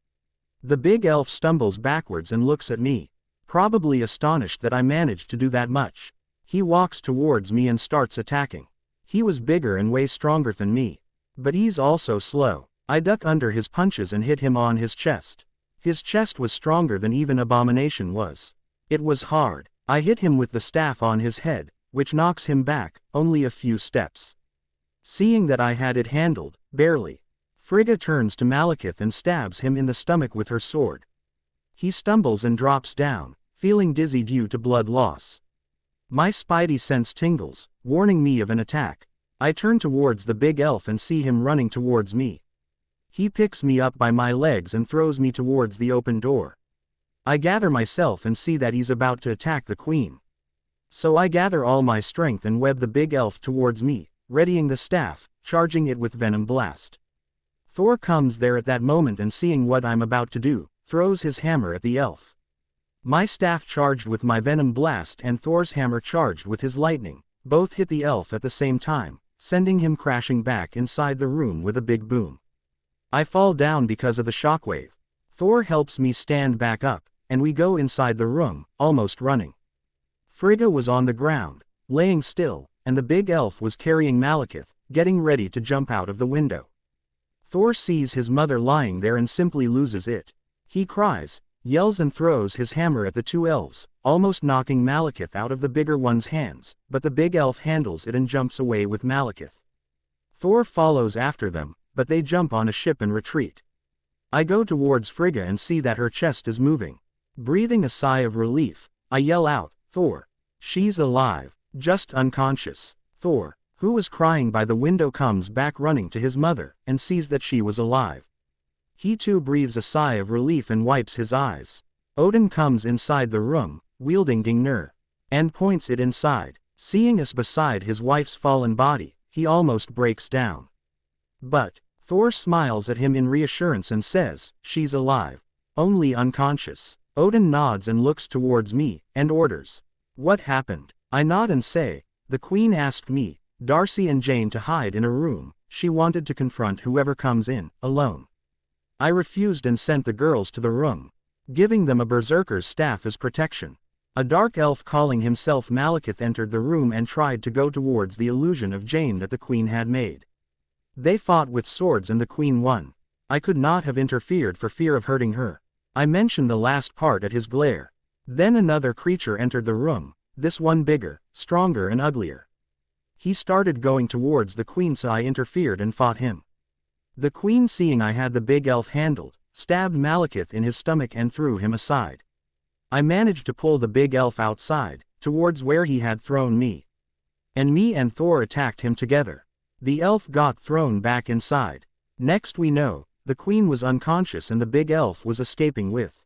A: The big elf stumbles backwards and looks at me, probably astonished that I managed to do that much. He walks towards me and starts attacking. He was bigger and way stronger than me. But he's also slow. I duck under his punches and hit him on his chest. His chest was stronger than even Abomination was. It was hard. I hit him with the staff on his head, which knocks him back, only a few steps. Seeing that I had it handled, barely, Frigga turns to Malekith and stabs him in the stomach with her sword. He stumbles and drops down, feeling dizzy due to blood loss. My spidey sense tingles, warning me of an attack. I turn towards the big elf and see him running towards me. He picks me up by my legs and throws me towards the open door. I gather myself and see that he's about to attack the queen. So I gather all my strength and web the big elf towards me, readying the staff, charging it with venom blast. Thor comes there at that moment and seeing what I'm about to do, throws his hammer at the elf. My staff charged with my venom blast and Thor's hammer charged with his lightning, both hit the elf at the same time, sending him crashing back inside the room with a big boom. I fall down because of the shockwave. Thor helps me stand back up, and we go inside the room, almost running. Frigga was on the ground, laying still, and the big elf was carrying Malekith, getting ready to jump out of the window. Thor sees his mother lying there and simply loses it. He cries, yells and throws his hammer at the two elves, almost knocking Malekith out of the bigger one's hands, but the big elf handles it and jumps away with Malekith. Thor follows after them, but they jump on a ship and retreat. I go towards Frigga and see that her chest is moving. Breathing a sigh of relief, I yell out, "Thor! She's alive, just unconscious." Thor, who was crying by the window, comes back running to his mother, and sees that she was alive. He too breathes a sigh of relief and wipes his eyes. Odin comes inside the room, wielding Gungnir, and points it inside. Seeing us beside his wife's fallen body, he almost breaks down. But Thor smiles at him in reassurance and says, "She's alive, only unconscious." Odin nods and looks towards me, and orders, "What happened?" I nod and say, "The queen asked me, Darcy and Jane to hide in a room. She wanted to confront whoever comes in, alone. I refused and sent the girls to the room, giving them a berserker's staff as protection. A dark elf calling himself Malekith entered the room and tried to go towards the illusion of Jane that the queen had made. They fought with swords and the queen won. I could not have interfered for fear of hurting her. I mentioned the last part at his glare. Then another creature entered the room, this one bigger, stronger and uglier. He started going towards the queen, so I interfered and fought him. The queen, seeing I had the big elf handled, stabbed Malekith in his stomach and threw him aside. I managed to pull the big elf outside, towards where he had thrown me. And me and Thor attacked him together. The elf got thrown back inside. Next we know, the queen was unconscious and the big elf was escaping with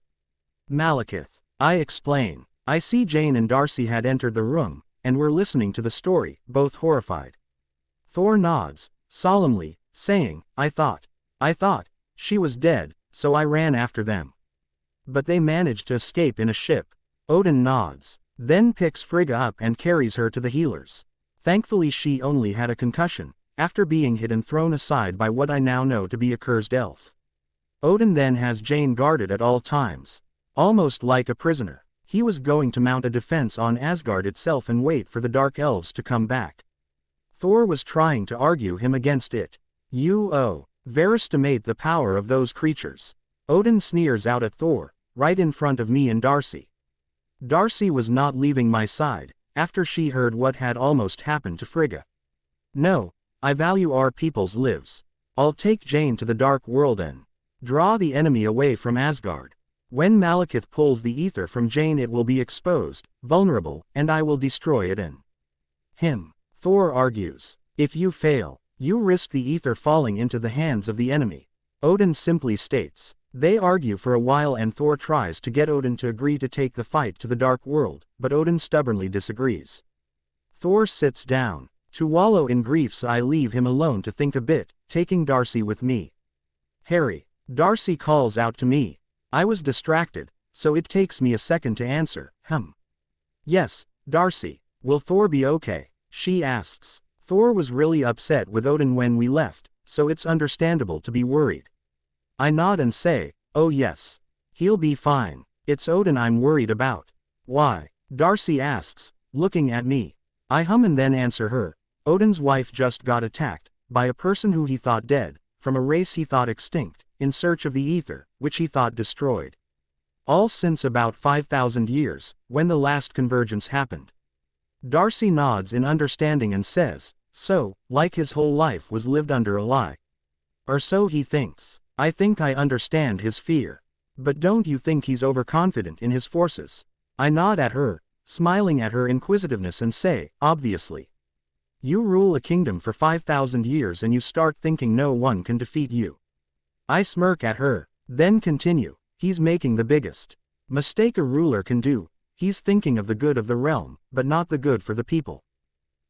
A: Malekith. I explain. I see Jane and Darcy had entered the room, and were listening to the story, both horrified. Thor nods, solemnly, saying, I thought she was dead, so I ran after them. But they managed to escape in a ship." Odin nods, then picks Frigga up and carries her to the healers. Thankfully she only had a concussion, after being hit and thrown aside by what I now know to be a cursed elf. Odin then has Jane guarded at all times, almost like a prisoner. He was going to mount a defense on Asgard itself and wait for the Dark Elves to come back. Thor was trying to argue him against it. You overestimate the power of those creatures. Odin sneers out at Thor, right in front of me and Darcy. Darcy was not leaving my side, after she heard what had almost happened to Frigga. No, I value our people's lives. I'll take Jane to the Dark World and draw the enemy away from Asgard. When Malekith pulls the ether from Jane, it will be exposed, vulnerable, and I will destroy it in him. Thor argues. If you fail, you risk the ether falling into the hands of the enemy. Odin simply states. They argue for a while and Thor tries to get Odin to agree to take the fight to the Dark World, but Odin stubbornly disagrees. Thor sits down. To wallow in grief, so I leave him alone to think a bit, taking Darcy with me. Harry. Darcy calls out to me. I was distracted, so it takes me a second to answer. Yes, Darcy. Will Thor be okay? She asks. Thor was really upset with Odin when we left, so it's understandable to be worried. I nod and say, oh yes. He'll be fine. It's Odin I'm worried about. Why? Darcy asks, looking at me. I hum and then answer her. Odin's wife just got attacked, by a person who he thought dead, from a race he thought extinct, in search of the ether, which he thought destroyed. All since about 5,000 years, when the last convergence happened. Darcy nods in understanding and says, so, like his whole life was lived under a lie. Or so he thinks. I think I understand his fear. But don't you think he's overconfident in his forces? I nod at her, smiling at her inquisitiveness and say, obviously. You rule a kingdom for 5,000 years and you start thinking no one can defeat you. I smirk at her, then continue, he's making the biggest mistake a ruler can do. He's thinking of the good of the realm, but not the good for the people.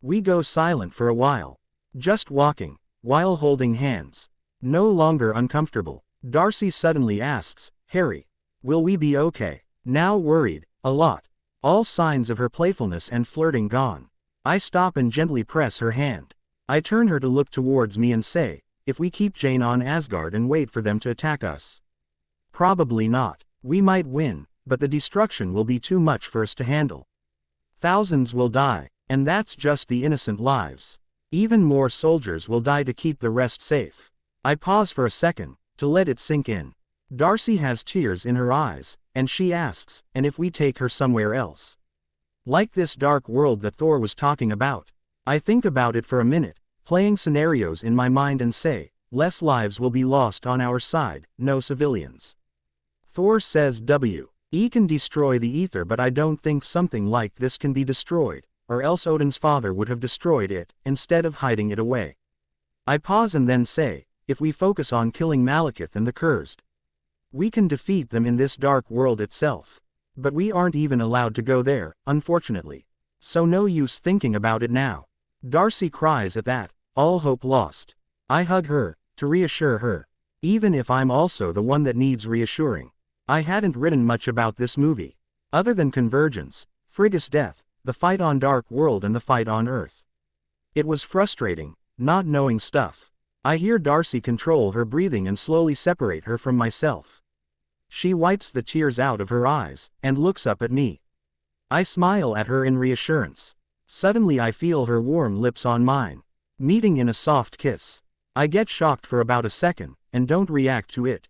A: We go silent for a while. Just walking, while holding hands. No longer uncomfortable. Darcy suddenly asks, Harry, will we be okay? Now worried, a lot. All signs of her playfulness and flirting gone. I stop and gently press her hand. I turn her to look towards me and say, if we keep Jane on Asgard and wait for them to attack us. Probably not. We might win, but the destruction will be too much for us to handle. Thousands will die, and that's just the innocent lives. Even more soldiers will die to keep the rest safe. I pause for a second, to let it sink in. Darcy has tears in her eyes, and she asks, and if we take her somewhere else? Like this dark world that Thor was talking about. I think about it for a minute, playing scenarios in my mind and say, less lives will be lost on our side, no civilians. Thor says we can destroy the ether, but I don't think something like this can be destroyed, or else Odin's father would have destroyed it, instead of hiding it away. I pause and then say, if we focus on killing Malekith and the Cursed, we can defeat them in this dark world itself. But we aren't even allowed to go there, unfortunately. So no use thinking about it now. Darcy cries at that, all hope lost. I hug her, to reassure her. Even if I'm also the one that needs reassuring. I hadn't written much about this movie. Other than Convergence, Frigga's death, the fight on Dark World and the fight on Earth. It was frustrating, not knowing stuff. I hear Darcy control her breathing and slowly separate her from myself. She wipes the tears out of her eyes, and looks up at me. I smile at her in reassurance. Suddenly I feel her warm lips on mine, meeting in a soft kiss. I get shocked for about a second, and don't react to it.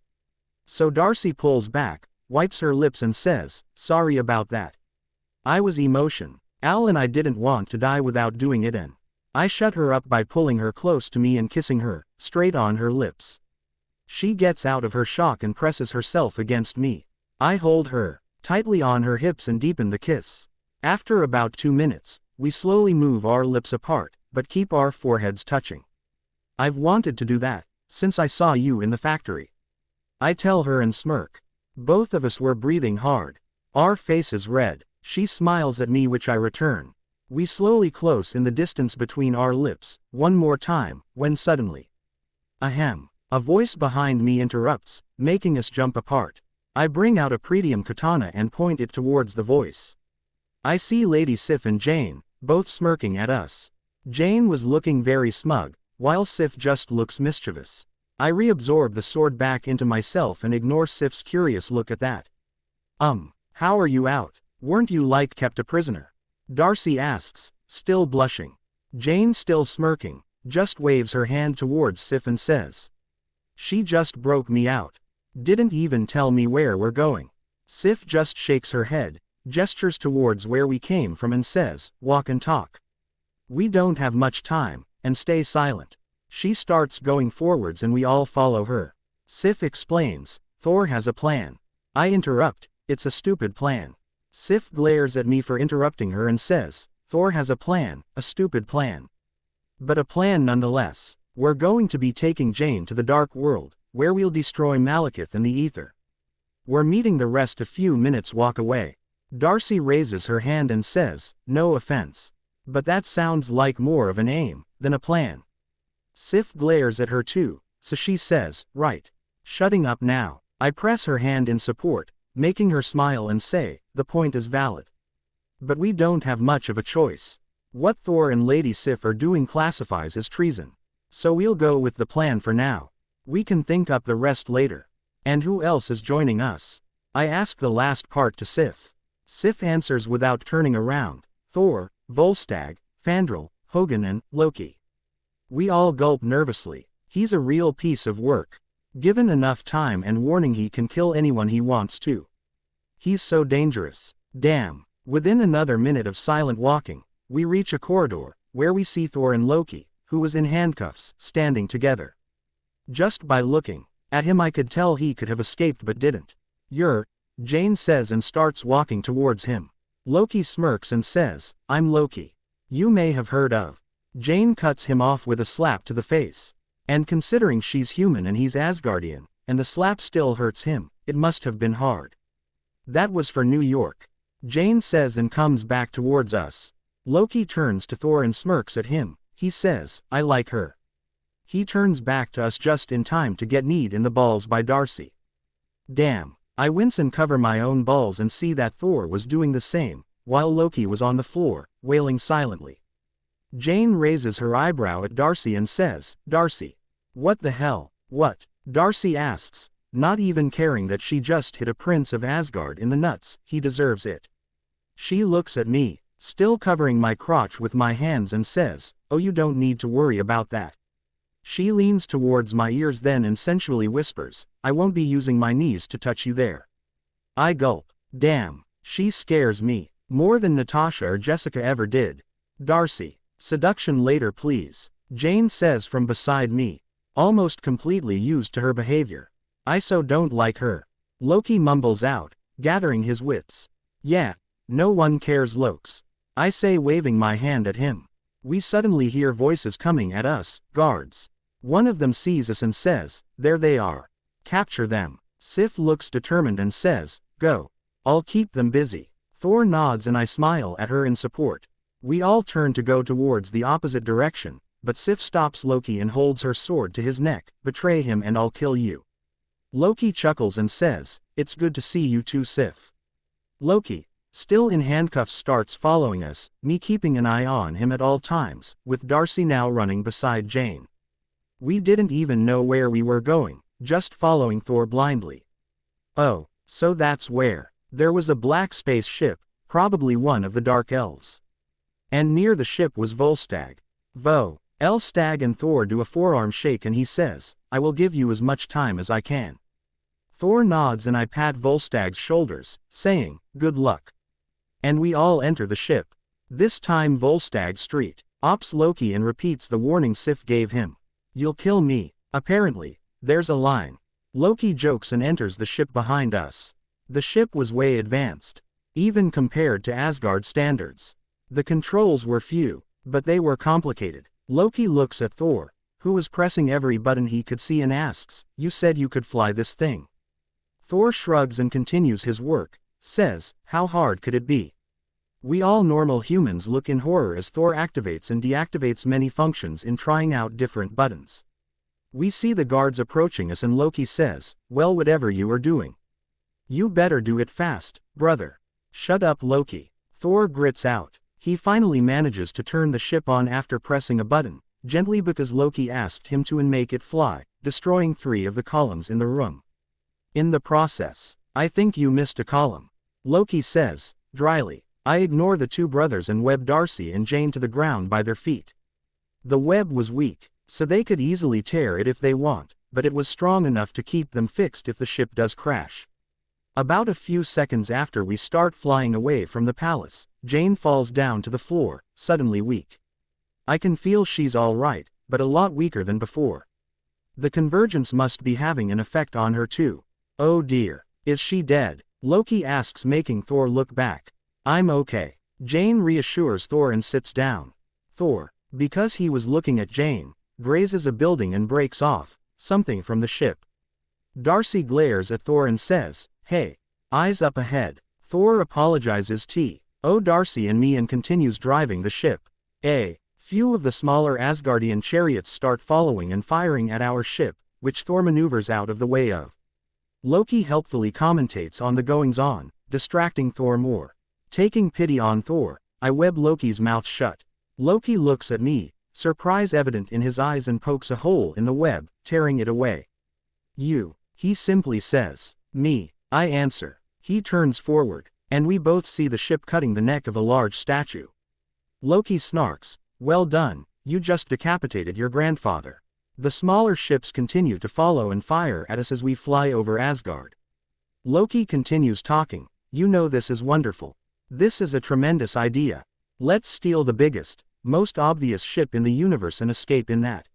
A: So Darcy pulls back, wipes her lips and says, sorry about that. I was emotion. Al and I didn't want to die without doing it, and I shut her up by pulling her close to me and kissing her, straight on her lips. She gets out of her shock and presses herself against me. I hold her tightly on her hips and deepen the kiss. After about 2 minutes, we slowly move our lips apart, but keep our foreheads touching. I've wanted to do that, since I saw you in the factory. I tell her and smirk. Both of us were breathing hard. Our faces red. She smiles at me, which I return. We slowly close in the distance between our lips, one more time, when suddenly. Ahem. A voice behind me interrupts, making us jump apart. I bring out a premium katana and point it towards the voice. I see Lady Sif and Jane, both smirking at us. Jane was looking very smug, while Sif just looks mischievous. I reabsorb the sword back into myself and ignore Sif's curious look at that. How are you out? Weren't you kept a prisoner? Darcy asks, still blushing. Jane, still smirking, just waves her hand towards Sif and says, she just broke me out. Didn't even tell me where we're going. Sif just shakes her head, gestures towards where we came from and says, walk and talk. We don't have much time, and stay silent. She starts going forwards and we all follow her. Sif explains, Thor has a plan. I interrupt, it's a stupid plan. Sif glares at me for interrupting her and says, Thor has a plan, a stupid plan. But a plan nonetheless. We're going to be taking Jane to the Dark World, where we'll destroy Malekith and the Ether. We're meeting the rest a few minutes walk away. Darcy raises her hand and says, no offense. But that sounds like more of an aim than a plan. Sif glares at her too, so she says, right. Shutting up now. I press her hand in support, making her smile and say, the point is valid. But we don't have much of a choice. What Thor and Lady Sif are doing classifies as treason. So we'll go with the plan for now. We can think up the rest later. And who else is joining us? I ask the last part to Sif. Sif answers without turning around. Thor, Volstagg, Fandral, Hogun and Loki. We all gulp nervously. He's a real piece of work. Given enough time and warning he can kill anyone he wants to. He's so dangerous. Damn. Within another minute of silent walking, we reach a corridor, where we see Thor and Loki, who was in handcuffs, standing together. Just by looking at him I could tell he could have escaped but didn't. You're, Jane says and starts walking towards him. Loki smirks and says, I'm Loki. You may have heard of. Jane cuts him off with a slap to the face. And considering she's human and he's Asgardian, and the slap still hurts him, it must have been hard. That was for New York. Jane says and comes back towards us. Loki turns to Thor and smirks at him. He says, I like her. He turns back to us just in time to get kneed in the balls by Darcy. Damn. I wince and cover my own balls and see that Thor was doing the same, while Loki was on the floor, wailing silently. Jane raises her eyebrow at Darcy and says, Darcy. What the hell? What? Darcy asks, not even caring that she just hit a prince of Asgard in the nuts. He deserves it. She looks at me, still covering my crotch with my hands and says, oh, you don't need to worry about that. She leans towards my ears then and sensually whispers, I won't be using my knees to touch you there. I gulp. Damn, she scares me, more than Natasha or Jessica ever did. Darcy, seduction later please, Jane says from beside me, almost completely used to her behavior. I so don't like her. Loki mumbles out, gathering his wits. Yeah, no one cares Lokes. I say waving my hand at him. We suddenly hear voices coming at us, guards. One of them sees us and says, there they are. Capture them. Sif looks determined and says, go. I'll keep them busy. Thor nods and I smile at her in support. We all turn to go towards the opposite direction, but Sif stops Loki and holds her sword to his neck, betray him and I'll kill you. Loki chuckles and says, it's good to see you too Sif. Loki, still in handcuffs starts following us, me keeping an eye on him at all times, with Darcy now running beside Jane. We didn't even know where we were going, just following Thor blindly. Oh, so that's where. There was a black space ship, probably one of the Dark Elves. And near the ship was Volstagg. Volstagg and Thor do a forearm shake and he says, I will give you as much time as I can. Thor nods and I pat Volstagg's shoulders, saying, good luck. And we all enter the ship. This time Volstagg Street ops Loki and repeats the warning Sif gave him. You'll kill me. Apparently, there's a line. Loki jokes and enters the ship behind us. The ship was way advanced, even compared to Asgard standards. The controls were few, but they were complicated. Loki looks at Thor, who was pressing every button he could see and asks, you said you could fly this thing. Thor shrugs and continues his work, says, how hard could it be? We all normal humans look in horror as Thor activates and deactivates many functions in trying out different buttons. We see the guards approaching us and Loki says, well, whatever you are doing, you better do it fast, brother. Shut up Loki. Thor grits out. He finally manages to turn the ship on after pressing a button, gently because Loki asked him to and make it fly, destroying 3 of the columns in the room. In the process, I think you missed a column. Loki says, dryly. I ignore the 2 brothers and web Darcy and Jane to the ground by their feet. The web was weak, so they could easily tear it if they want, but it was strong enough to keep them fixed if the ship does crash. About a few seconds after we start flying away from the palace, Jane falls down to the floor, suddenly weak. I can feel she's all right, but a lot weaker than before. The convergence must be having an effect on her too. Oh dear, is she dead? Loki asks, making Thor look back. I'm okay. Jane reassures Thor and sits down. Thor, because he was looking at Jane, grazes a building and breaks off something from the ship. Darcy glares at Thor and says, hey, eyes up ahead. Thor apologizes to Darcy and me and continues driving the ship. A few of the smaller Asgardian chariots start following and firing at our ship, which Thor maneuvers out of the way of. Loki helpfully commentates on the goings-on, distracting Thor more. Taking pity on Thor, I web Loki's mouth shut. Loki looks at me, surprise evident in his eyes, and pokes a hole in the web, tearing it away. You, he simply says. Me, I answer. He turns forward, and we both see the ship cutting the neck of a large statue. Loki snarks, "Well done, you just decapitated your grandfather." The smaller ships continue to follow and fire at us as we fly over Asgard. Loki continues talking, "You know, this is wonderful. This is a tremendous idea. Let's steal the biggest, most obvious ship in the universe and escape in that.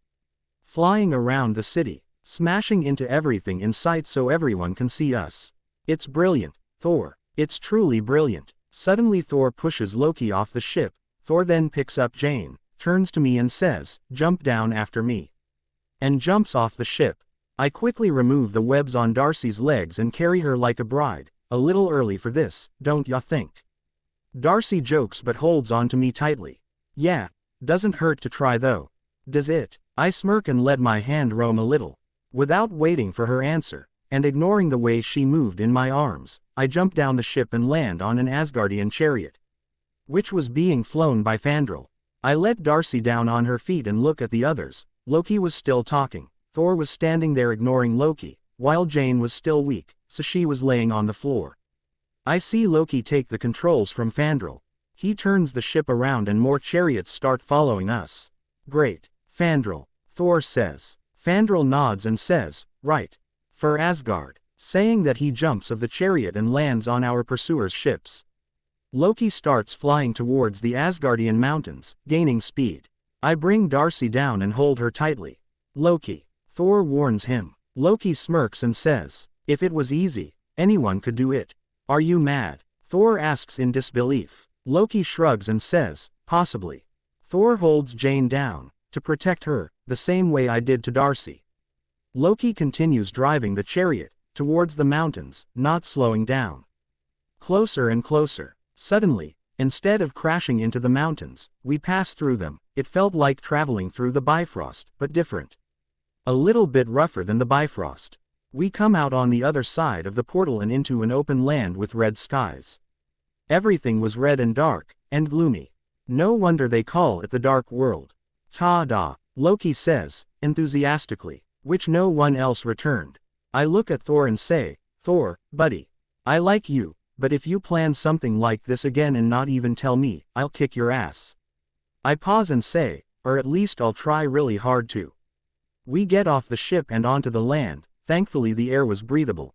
A: Flying around the city, smashing into everything in sight so everyone can see us. It's brilliant, Thor. It's truly brilliant." Suddenly Thor pushes Loki off the ship. Thor then picks up Jane, turns to me and says, "Jump down after me." And jumps off the ship. I quickly remove the webs on Darcy's legs and carry her like a bride. A little early for this, don't ya think? Darcy jokes but holds on to me tightly. "Yeah, doesn't hurt to try though. Does it?" I smirk and let my hand roam a little. Without waiting for her answer, and ignoring the way she moved in my arms, I jump down the ship and land on an Asgardian chariot, which was being flown by Fandral. I let Darcy down on her feet and look at the others. Loki was still talking. Thor was standing there ignoring Loki, while Jane was still weak, so she was laying on the floor. I see Loki take the controls from Fandral. He turns the ship around and more chariots start following us. "Great, Fandral," Thor says. Fandral nods and says, "Right. For Asgard," saying that he jumps of the chariot and lands on our pursuers' ships. Loki starts flying towards the Asgardian mountains, gaining speed. I bring Darcy down and hold her tightly. "Loki," Thor warns him. Loki smirks and says, "If it was easy, anyone could do it. Are you mad?" Thor asks in disbelief. Loki shrugs and says, "Possibly." Thor holds Jane down, to protect her, the same way I did to Darcy. Loki continues driving the chariot, towards the mountains, not slowing down. Closer and closer. Suddenly, instead of crashing into the mountains, we pass through them. It felt like traveling through the Bifrost, but different. A little bit rougher than the Bifrost. We come out on the other side of the portal and into an open land with red skies. Everything was red and dark, and gloomy. No wonder they call it the Dark World. "Ta-da," Loki says, enthusiastically, which no one else returned. I look at Thor and say, "Thor, buddy, I like you, but if you plan something like this again and not even tell me, I'll kick your ass." I pause and say, "Or at least I'll try really hard to." We get off the ship and onto the land. Thankfully the air was breathable.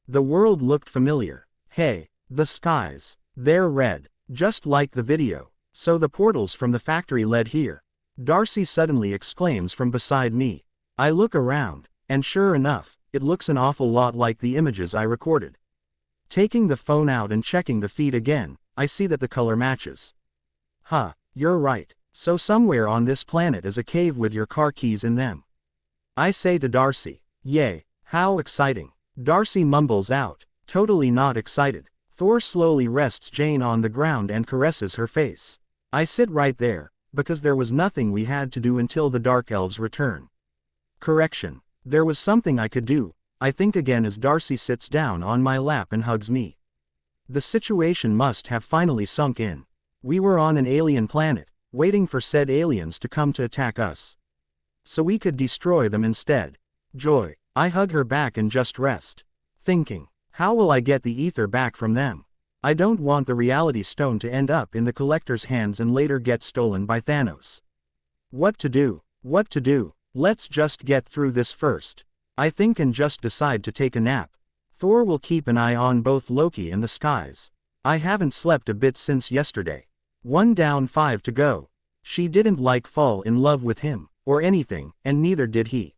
A: The world looked familiar. Hey, the skies. They're red, just like the video. So the portals from the factory led here. Darcy suddenly exclaims from beside me. I look around, and sure enough, it looks an awful lot like the images I recorded. Taking the phone out and checking the feed again, I see that the color matches. Huh, you're right. So somewhere on this planet is a cave with your car keys in them. I say to Darcy, "Yay, how exciting." Darcy mumbles out, "Totally not excited." Thor slowly rests Jane on the ground and caresses her face. I sit right there, because there was nothing we had to do until the Dark Elves return. Correction. There was something I could do, I think again as Darcy sits down on my lap and hugs me. The situation must have finally sunk in. We were on an alien planet, waiting for said aliens to come to attack us, so we could destroy them instead. Joy. I hug her back and just rest. Thinking, how will I get the ether back from them? I don't want the reality stone to end up in the collector's hands and later get stolen by Thanos. What to do? What to do? Let's just get through this first, I think, and just decide to take a nap. Thor will keep an eye on both Loki and the skies. I haven't slept a bit since yesterday. 1 down 5 to go. She didn't fall in love with him, or anything, and neither did he.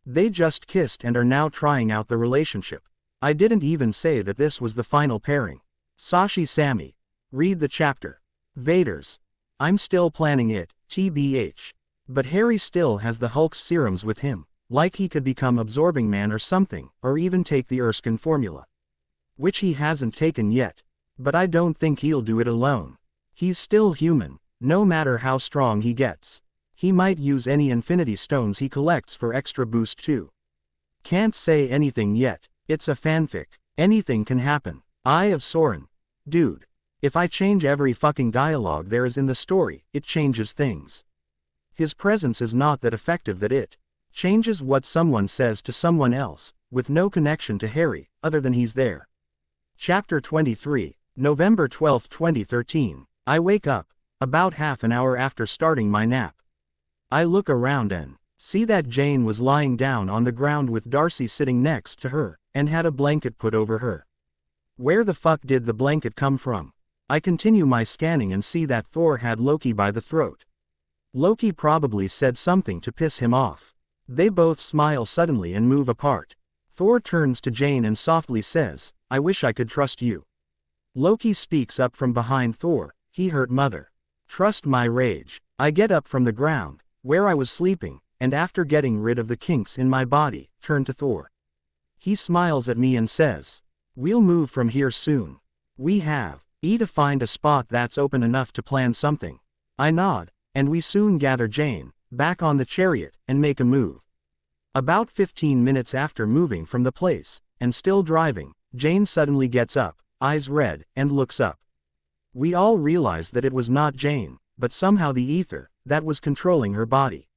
A: They just kissed and are now trying out the relationship. I didn't even say that this was the final pairing. Sashi Sammy. Read the chapter. Vaders. I'm still planning it, TBH. But Harry still has the Hulk's serums with him, like he could become Absorbing Man or something, or even take the Erskine formula. Which he hasn't taken yet. But I don't think he'll do it alone. He's still human, no matter how strong he gets. He might use any Infinity Stones he collects for extra boost too. Can't say anything yet. It's a fanfic. Anything can happen. Eye of Sauron. Dude. If I change every fucking dialogue there is in the story, it changes things. His presence is not that effective that it changes what someone says to someone else, with no connection to Harry, other than he's there. Chapter 23, November 12, 2013. I wake up, about half an hour after starting my nap. I look around and see that Jane was lying down on the ground with Darcy sitting next to her, and had a blanket put over her. Where the fuck did the blanket come from? I continue my scanning and see that Thor had Loki by the throat. Loki probably said something to piss him off. They both smile suddenly and move apart. Thor turns to Jane and softly says, "I wish I could trust you." Loki speaks up from behind Thor, "He hurt Mother. Trust my rage." I get up from the ground, where I was sleeping, and after getting rid of the kinks in my body, turn to Thor. He smiles at me and says, "We'll move from here soon. We have to find a spot that's open enough to plan something." I nod, and we soon gather Jane back on the chariot and make a move. About 15 minutes after moving from the place, and still driving, Jane suddenly gets up, eyes red, and looks up. We all realize that it was not Jane, but somehow the ether that was controlling her body.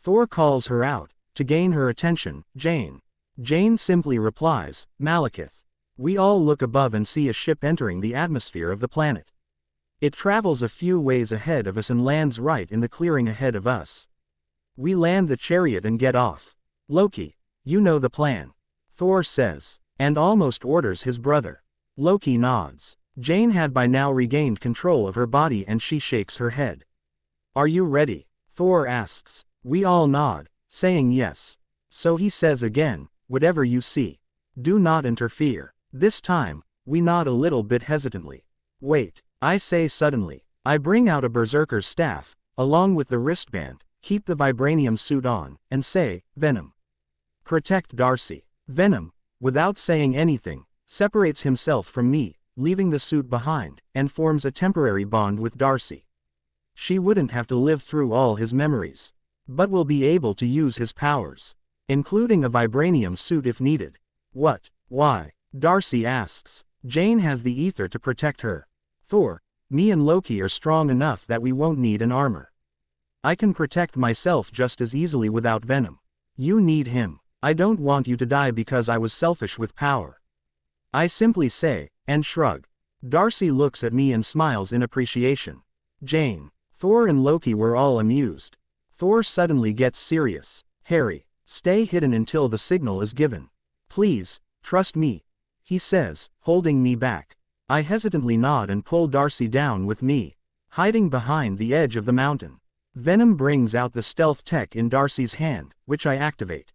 A: Thor calls her out to gain her attention, "Jane." Jane simply replies, "Malekith." We all look above and see a ship entering the atmosphere of the planet. It travels a few ways ahead of us and lands right in the clearing ahead of us. We land the chariot and get off. "Loki, you know the plan," Thor says, and almost orders his brother. Loki nods. Jane had by now regained control of her body and she shakes her head. "Are you ready?" Thor asks. We all nod, saying yes. So he says again, "Whatever you see, do not interfere." This time, we nod a little bit hesitantly. "Wait," I say suddenly. I bring out a berserker's staff, along with the wristband, keep the vibranium suit on, and say, "Venom. Protect Darcy." Venom, without saying anything, separates himself from me, leaving the suit behind, and forms a temporary bond with Darcy. She wouldn't have to live through all his memories, but will be able to use his powers, including a vibranium suit if needed. "What? Why?" Darcy asks. "Jane has the ether to protect her. Thor, me and Loki are strong enough that we won't need an armor. I can protect myself just as easily without Venom. You need him. I don't want you to die because I was selfish with power." I simply say, and shrug. Darcy looks at me and smiles in appreciation. Jane, Thor and Loki were all amused. Thor suddenly gets serious. "Harry, stay hidden until the signal is given. Please, trust me," he says, holding me back. I hesitantly nod and pull Darcy down with me, hiding behind the edge of the mountain. Venom brings out the stealth tech in Darcy's hand, which I activate.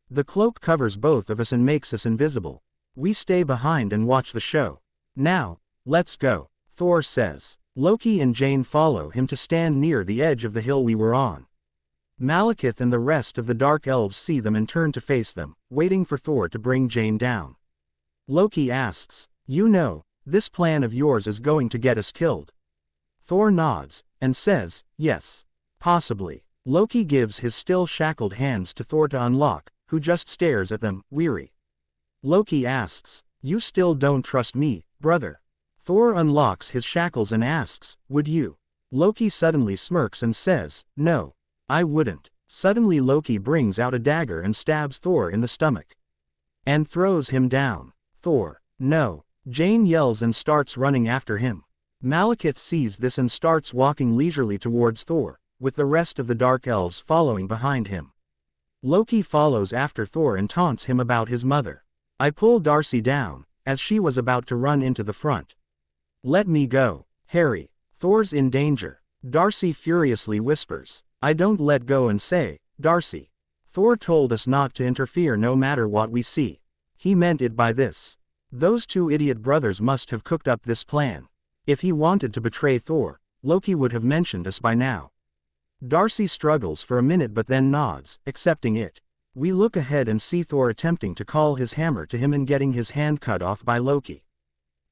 A: The cloak covers both of us and makes us invisible. We stay behind and watch the show. "Now, let's go," Thor says. Loki and Jane follow him to stand near the edge of the hill we were on. Malekith and the rest of the Dark Elves see them and turn to face them, waiting for Thor to bring Jane down. Loki asks, "You know, this plan of yours is going to get us killed?" Thor nods, and says, "Yes. Possibly." Loki gives his still shackled hands to Thor to unlock, who just stares at them, weary. Loki asks, "You still don't trust me, brother?" Thor unlocks his shackles and asks, "Would you?" Loki suddenly smirks and says, "No, I wouldn't." Suddenly Loki brings out a dagger and stabs Thor in the stomach. And throws him down. Thor, "No." Jane yells and starts running after him. Malekith sees this and starts walking leisurely towards Thor, with the rest of the Dark Elves following behind him. Loki follows after Thor and taunts him about his mother. I pull Darcy down, as she was about to run into the front. "Let me go, Harry. Thor's in danger," Darcy furiously whispers. I don't let go and say, "Darcy, Thor told us not to interfere no matter what we see. He meant it by this. Those two idiot brothers must have cooked up this plan. If he wanted to betray Thor, Loki would have mentioned us by now." Darcy struggles for a minute but then nods, accepting it. We look ahead and see Thor attempting to call his hammer to him and getting his hand cut off by Loki.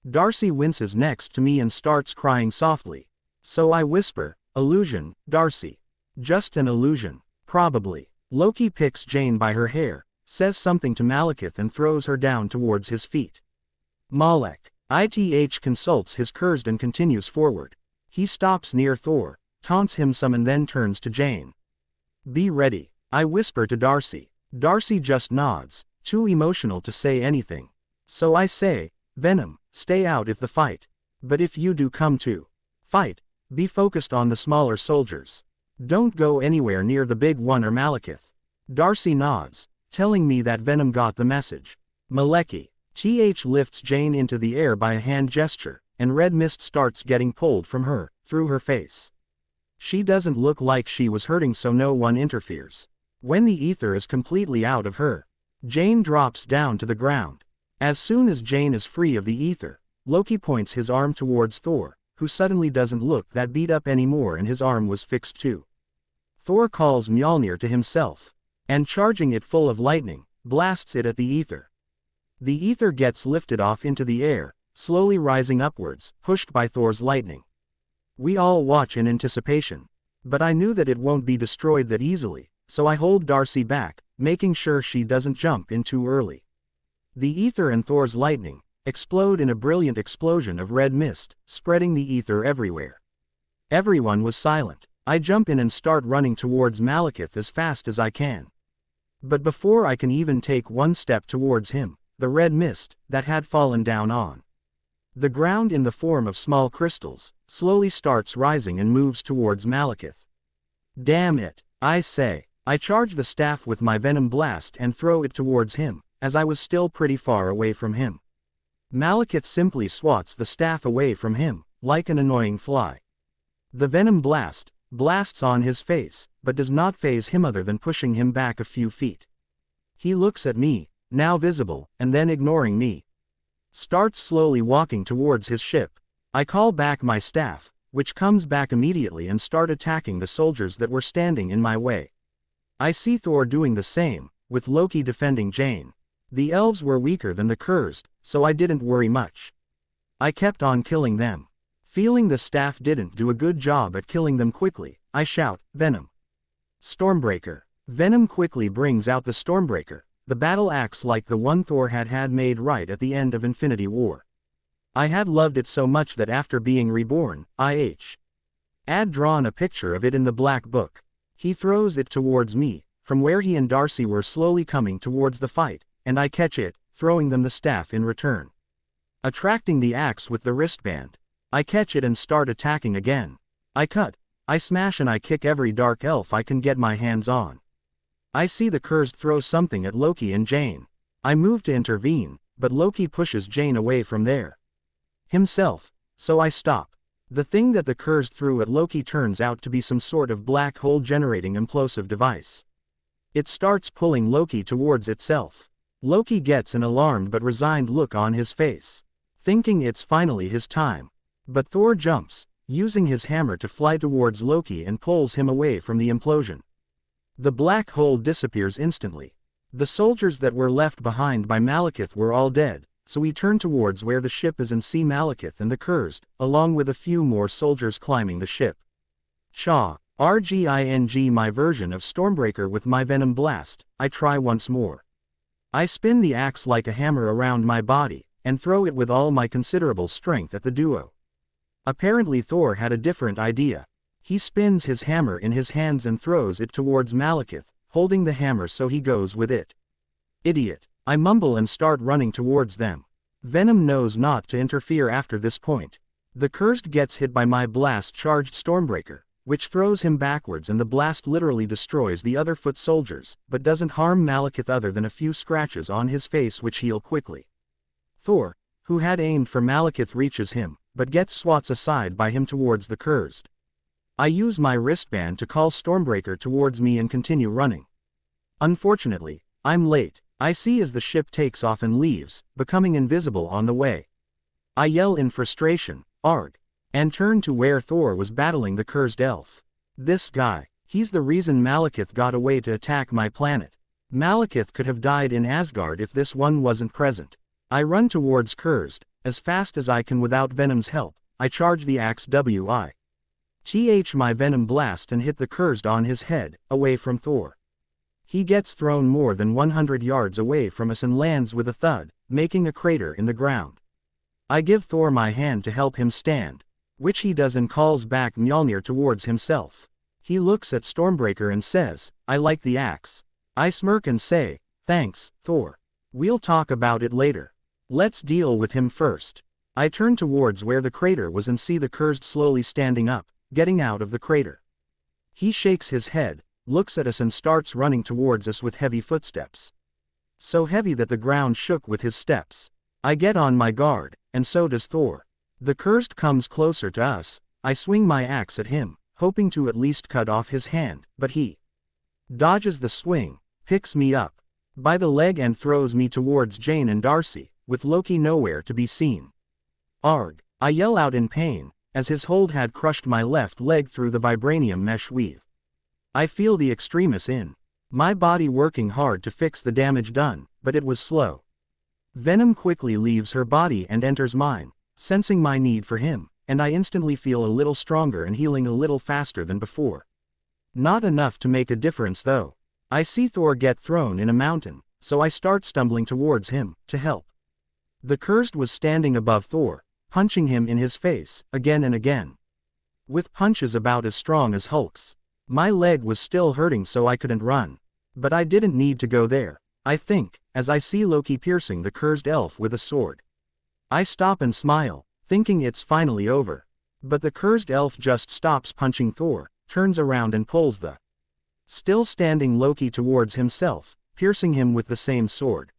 A: Darcy winces next to me and starts crying softly. So I whisper, "Illusion, Darcy. Just an illusion, probably." Loki picks Jane by her hair, says something to Malekith and throws her down towards his feet. Malek. Ith consults his cursed and continues forward. He stops near Thor, taunts him some and then turns to Jane. Be ready, I whisper to Darcy. Darcy just nods, too emotional to say anything. So I say, Venom, stay out if the fight. But if you do come to fight, be focused on the smaller soldiers. Don't go anywhere near the big one or Malekith. Darcy nods, telling me that Venom got the message. Maleki. Lifts Jane into the air by a hand gesture, and red mist starts getting pulled from her, through her face. She doesn't look like she was hurting, so no one interferes. When the ether is completely out of her, Jane drops down to the ground. As soon as Jane is free of the ether, Loki points his arm towards Thor, who suddenly doesn't look that beat up anymore and his arm was fixed too. Thor calls Mjolnir to himself, and charging it full of lightning, blasts it at the ether. The ether gets lifted off into the air, slowly rising upwards, pushed by Thor's lightning. We all watch in anticipation. But I knew that it won't be destroyed that easily, so I hold Darcy back, making sure she doesn't jump in too early. The ether and Thor's lightning explode in a brilliant explosion of red mist, spreading the ether everywhere. Everyone was silent. I jump in and start running towards Malekith as fast as I can. But before I can even take one step towards him, the red mist, that had fallen down on the ground in the form of small crystals, slowly starts rising and moves towards Malekith. Damn it, I say. I charge the staff with my venom blast and throw it towards him, as I was still pretty far away from him. Malekith simply swats the staff away from him, like an annoying fly. The venom blast blasts on his face, but does not faze him other than pushing him back a few feet. He looks at me, now visible, and then ignoring me. Starts slowly walking towards his ship. I call back my staff, which comes back immediately and start attacking the soldiers that were standing in my way. I see Thor doing the same, with Loki defending Jane. The elves were weaker than the cursed, so I didn't worry much. I kept on killing them. Feeling the staff didn't do a good job at killing them quickly, I shout, Venom. Stormbreaker. Venom quickly brings out the Stormbreaker, the battle axe like the one Thor had made right at the end of Infinity War. I had loved it so much that after being reborn, I had drawn a picture of it in the black book. He throws it towards me, from where he and Darcy were slowly coming towards the fight, and I catch it, throwing them the staff in return. Attracting the axe with the wristband, I catch it and start attacking again. I cut, I smash and I kick every dark elf I can get my hands on. I see the cursed throw something at Loki and Jane. I move to intervene, but Loki pushes Jane away from there himself, so I stop. The thing that the cursed threw at Loki turns out to be some sort of black hole generating implosive device. It starts pulling Loki towards itself. Loki gets an alarmed but resigned look on his face, thinking it's finally his time. But Thor jumps, using his hammer to fly towards Loki and pulls him away from the implosion. The black hole disappears instantly. The soldiers that were left behind by Malekith were all dead, so we turn towards where the ship is and see Malekith and the cursed, along with a few more soldiers climbing the ship. Cha, RGING my version of Stormbreaker with my venom blast. I try once more. I spin the axe like a hammer around my body, and throw it with all my considerable strength at the duo. Apparently Thor had a different idea. He spins his hammer in his hands and throws it towards Malekith, holding the hammer so he goes with it. Idiot. I mumble and start running towards them. Venom knows not to interfere after this point. The cursed gets hit by my blast-charged Stormbreaker, which throws him backwards and the blast literally destroys the other foot soldiers, but doesn't harm Malekith other than a few scratches on his face which heal quickly. Thor, who had aimed for Malekith, reaches him, but gets swats aside by him towards the cursed. I use my wristband to call Stormbreaker towards me and continue running. Unfortunately, I'm late. I see as the ship takes off and leaves, becoming invisible on the way. I yell in frustration, Arg, and turn to where Thor was battling the cursed elf. This guy, he's the reason Malekith got away to attack my planet. Malekith could have died in Asgard if this one wasn't present. I run towards cursed, as fast as I can without Venom's help. I charge the axe my venom blast and hit the cursed on his head, away from Thor. He gets thrown more than 100 yards away from us and lands with a thud, making a crater in the ground. I give Thor my hand to help him stand, which he does and calls back Mjolnir towards himself. He looks at Stormbreaker and says, "I like the axe." I smirk and say, "Thanks, Thor. We'll talk about it later. Let's deal with him first." I turn towards where the crater was and see the cursed slowly standing up, getting out of the crater. He shakes his head, looks at us and starts running towards us with heavy footsteps. So heavy that the ground shook with his steps. I get on my guard, and so does Thor. The cursed comes closer to us. I swing my axe at him, hoping to at least cut off his hand, but he dodges the swing, picks me up by the leg and throws me towards Jane and Darcy, with Loki nowhere to be seen. "Arg!" I yell out in pain, as his hold had crushed my left leg through the vibranium mesh weave. I feel the extremis in my body working hard to fix the damage done, but it was slow. Venom quickly leaves her body and enters mine, sensing my need for him, and I instantly feel a little stronger and healing a little faster than before. Not enough to make a difference though. I see Thor get thrown in a mountain, so I start stumbling towards him, to help. The cursed was standing above Thor, punching him in his face, again and again. With punches about as strong as Hulk's. My leg was still hurting so I couldn't run. But I didn't need to go there, I think, as I see Loki piercing the cursed elf with a sword. I stop and smile, thinking it's finally over. But the cursed elf just stops punching Thor, turns around and pulls the still standing Loki towards himself, piercing him with the same sword.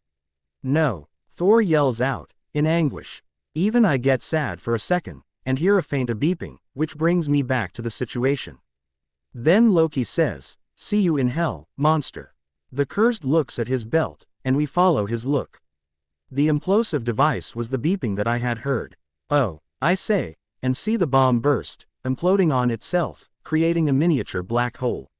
A: "No!" Thor yells out, in anguish. Even I get sad for a second, and hear a faint beeping, which brings me back to the situation. Then Loki says, "See you in hell, monster." The cursed looks at his belt, and we follow his look. The implosive device was the beeping that I had heard. "Oh," I say, and see the bomb burst, imploding on itself, creating a miniature black hole.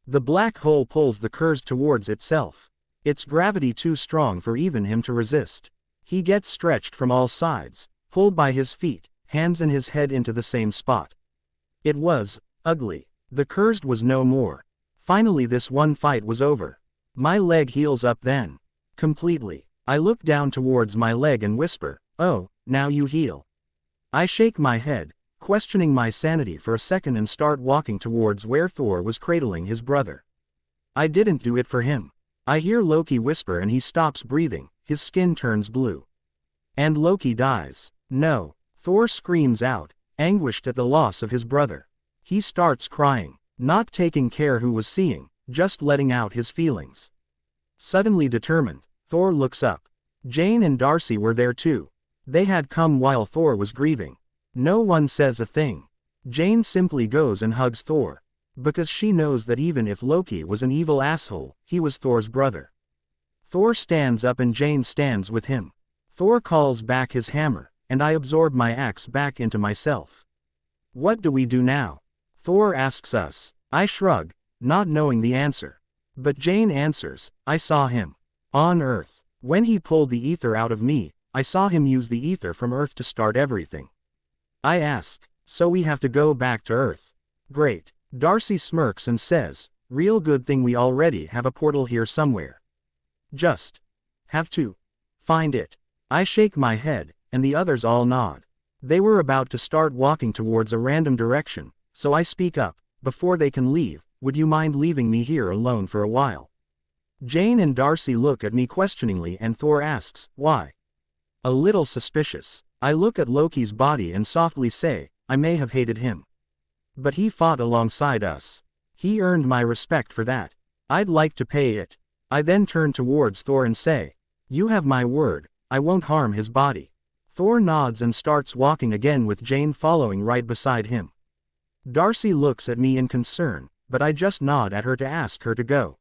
A: The black hole pulls the cursed towards itself. Its gravity too strong for even him to resist. He gets stretched from all sides, pulled by his feet, hands and his head into the same spot. It was ugly. The cursed was no more. Finally this one fight was over. My leg heals up then. Completely. I look down towards my leg and whisper, "Oh, now you heal." I shake my head, questioning my sanity for a second and start walking towards where Thor was cradling his brother. I didn't do it for him. I hear Loki whisper and he stops breathing, his skin turns blue. And Loki dies. "No!" Thor screams out, anguished at the loss of his brother. He starts crying, not taking care who was seeing, just letting out his feelings. Suddenly determined, Thor looks up. Jane and Darcy were there too. They had come while Thor was grieving. No one says a thing. Jane simply goes and hugs Thor. Because she knows that even if Loki was an evil asshole, he was Thor's brother. Thor stands up and Jane stands with him. Thor calls back his hammer, and I absorb my axe back into myself. "What do we do now?" Thor asks us. I shrug, not knowing the answer. But Jane answers, "I saw him. On Earth. When he pulled the ether out of me, I saw him use the ether from Earth to start everything." I ask, "So we have to go back to Earth?" "Great." Darcy smirks and says, "Real good thing we already have a portal here somewhere. Just have to find it." I shake my head, and the others all nod. They were about to start walking towards a random direction, so I speak up, "Before they can leave, would you mind leaving me here alone for a while?" Jane and Darcy look at me questioningly and Thor asks, "Why?" A little suspicious. I look at Loki's body and softly say, "I may have hated him. But he fought alongside us. He earned my respect for that. I'd like to pay it." I then turn towards Thor and say, "You have my word, I won't harm his body." Thor nods and starts walking again with Jane following right beside him. Darcy looks at me in concern, but I just nod at her to ask her to go.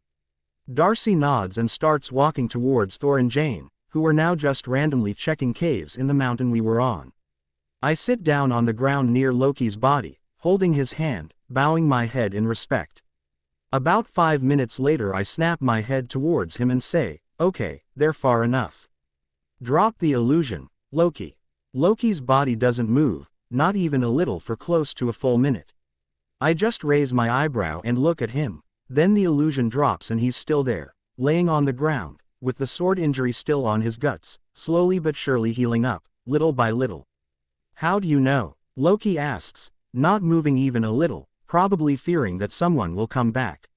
A: Darcy nods and starts walking towards Thor and Jane, who were now just randomly checking caves in the mountain we were on. I sit down on the ground near Loki's body, holding his hand, bowing my head in respect. About 5 minutes later I snap my head towards him and say, "Okay, they're far enough. Drop the illusion, Loki." Loki's body doesn't move, not even a little for close to a full minute. I just raise my eyebrow and look at him, Then the illusion drops and he's still there, laying on the ground, with the sword injury still on his guts, slowly but surely healing up, little by little. How do you know? Loki asks, not moving even a little, probably fearing that someone will come back.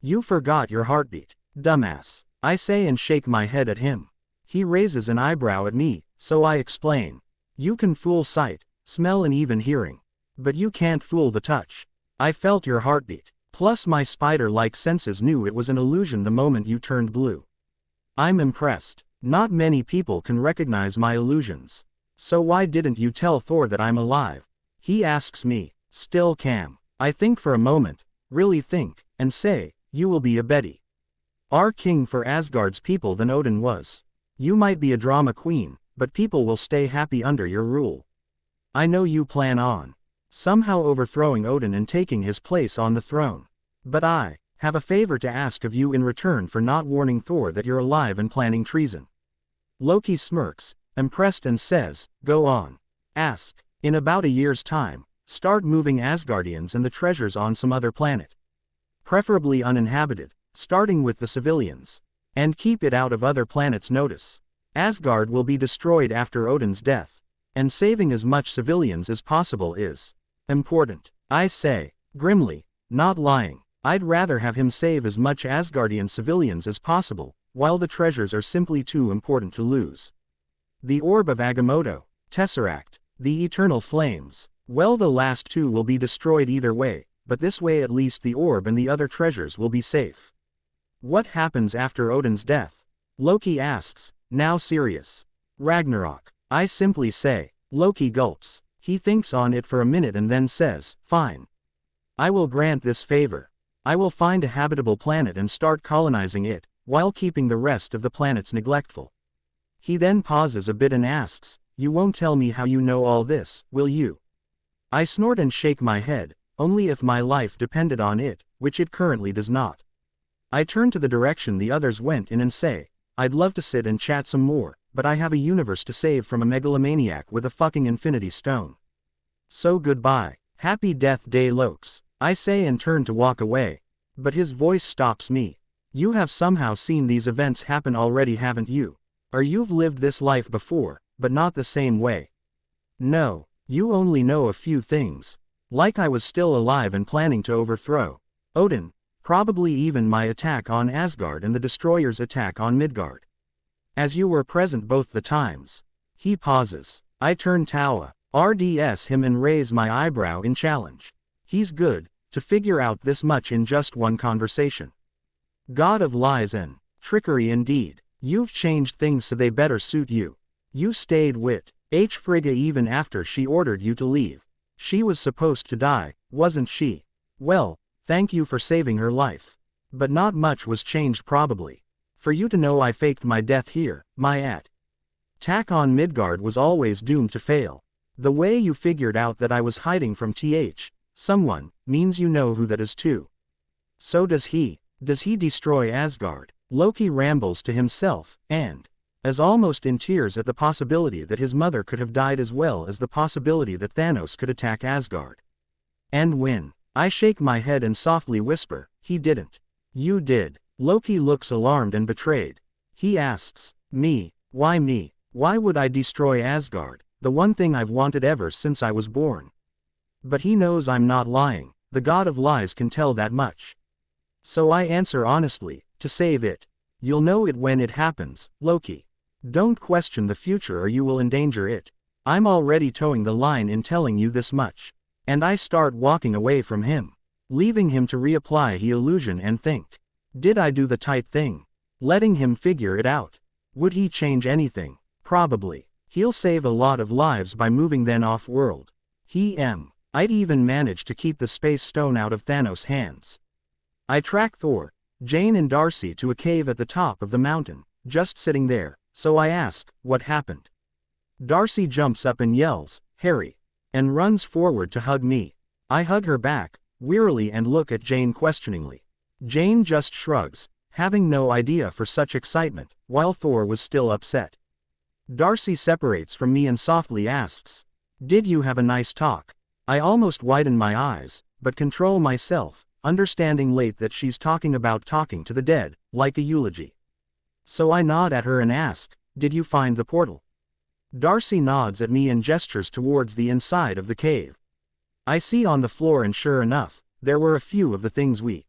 A: You forgot your heartbeat, dumbass, I say and shake my head at him. He raises an eyebrow at me, so I explain. You can fool sight, smell and even hearing. But you can't fool the touch. I felt your heartbeat. Plus my spider-like senses knew it was an illusion the moment you turned blue. I'm impressed. Not many people can recognize my illusions. So why didn't you tell Thor that I'm alive? He asks me. Still calm. I think for a moment, really think, and say, you will be a Betty. Our king for Asgard's people than Odin was. You might be a drama queen, but people will stay happy under your rule. I know you plan on somehow overthrowing Odin and taking his place on the throne. But I have a favor to ask of you in return for not warning Thor that you're alive and planning treason. Loki smirks, impressed and says, go on. Ask. In about a year's time, start moving Asgardians and the treasures on some other planet. Preferably uninhabited, starting with the civilians. And keep it out of other planets' notice. Asgard will be destroyed after Odin's death. And saving as much civilians as possible is important. I say, grimly, not lying. I'd rather have him save as much Asgardian civilians as possible, while the treasures are simply too important to lose. The Orb of Agamotto, Tesseract, the Eternal Flames. Well, the last two will be destroyed either way, but this way at least the orb and the other treasures will be safe. What happens after Odin's death? Loki asks, now serious. Ragnarok. I simply say. Loki gulps. He thinks on it for a minute and then says, fine. I will grant this favor. I will find a habitable planet and start colonizing it, while keeping the rest of the planets neglectful. He then pauses a bit and asks, you won't tell me how you know all this, will you? I snort and shake my head, only if my life depended on it, which it currently does not. I turn to the direction the others went in and say, I'd love to sit and chat some more, but I have a universe to save from a megalomaniac with a fucking infinity stone. So goodbye. Happy Death Day, Lokes. I say and turn to walk away. But his voice stops me. You have somehow seen these events happen already, haven't you? Or you've lived this life before, but not the same way. No, you only know a few things. Like I was still alive and planning to overthrow Odin, probably even my attack on Asgard and the Destroyer's attack on Midgard. As you were present both the times. He pauses. I turn Tawa, RDS him and raise my eyebrow in challenge. He's good to figure out this much in just one conversation. God of lies and trickery indeed. You've changed things so they better suit you. You stayed with Frigga even after she ordered you to leave. She was supposed to die, wasn't she? Well, thank you for saving her life. But not much was changed probably. For you to know I faked my death here, my attack on Midgard was always doomed to fail. The way you figured out that I was hiding from someone, means you know who that is too. So does he. Does he destroy Asgard? Loki rambles to himself, and is almost in tears at the possibility that his mother could have died as well as the possibility that Thanos could attack Asgard. And win. I shake my head and softly whisper, he didn't. You did. Loki looks alarmed and betrayed. He asks, me? Why me? Why would I destroy Asgard, the one thing I've wanted ever since I was born? But he knows I'm not lying. The god of lies can tell that much. So I answer honestly, to save it. You'll know it when it happens, Loki. Don't question the future or you will endanger it. I'm already towing the line in telling you this much. And I start walking away from him, leaving him to reapply the illusion and think. Did I do the tight thing? Letting him figure it out. Would he change anything? Probably. He'll save a lot of lives by moving then off-world. I'd even manage to keep the space stone out of Thanos' hands. I track Thor, Jane and Darcy to a cave at the top of the mountain, just sitting there, so I ask, what happened? Darcy jumps up and yells, Harry, and runs forward to hug me. I hug her back, wearily and look at Jane questioningly. Jane just shrugs, having no idea for such excitement, while Thor was still upset. Darcy separates from me and softly asks, did you have a nice talk? I almost widen my eyes, but control myself, understanding late that she's talking about talking to the dead, like a eulogy. So I nod at her and ask, "Did you find the portal?" Darcy nods at me and gestures towards the inside of the cave. I see on the floor, and sure enough, there were a few of the things we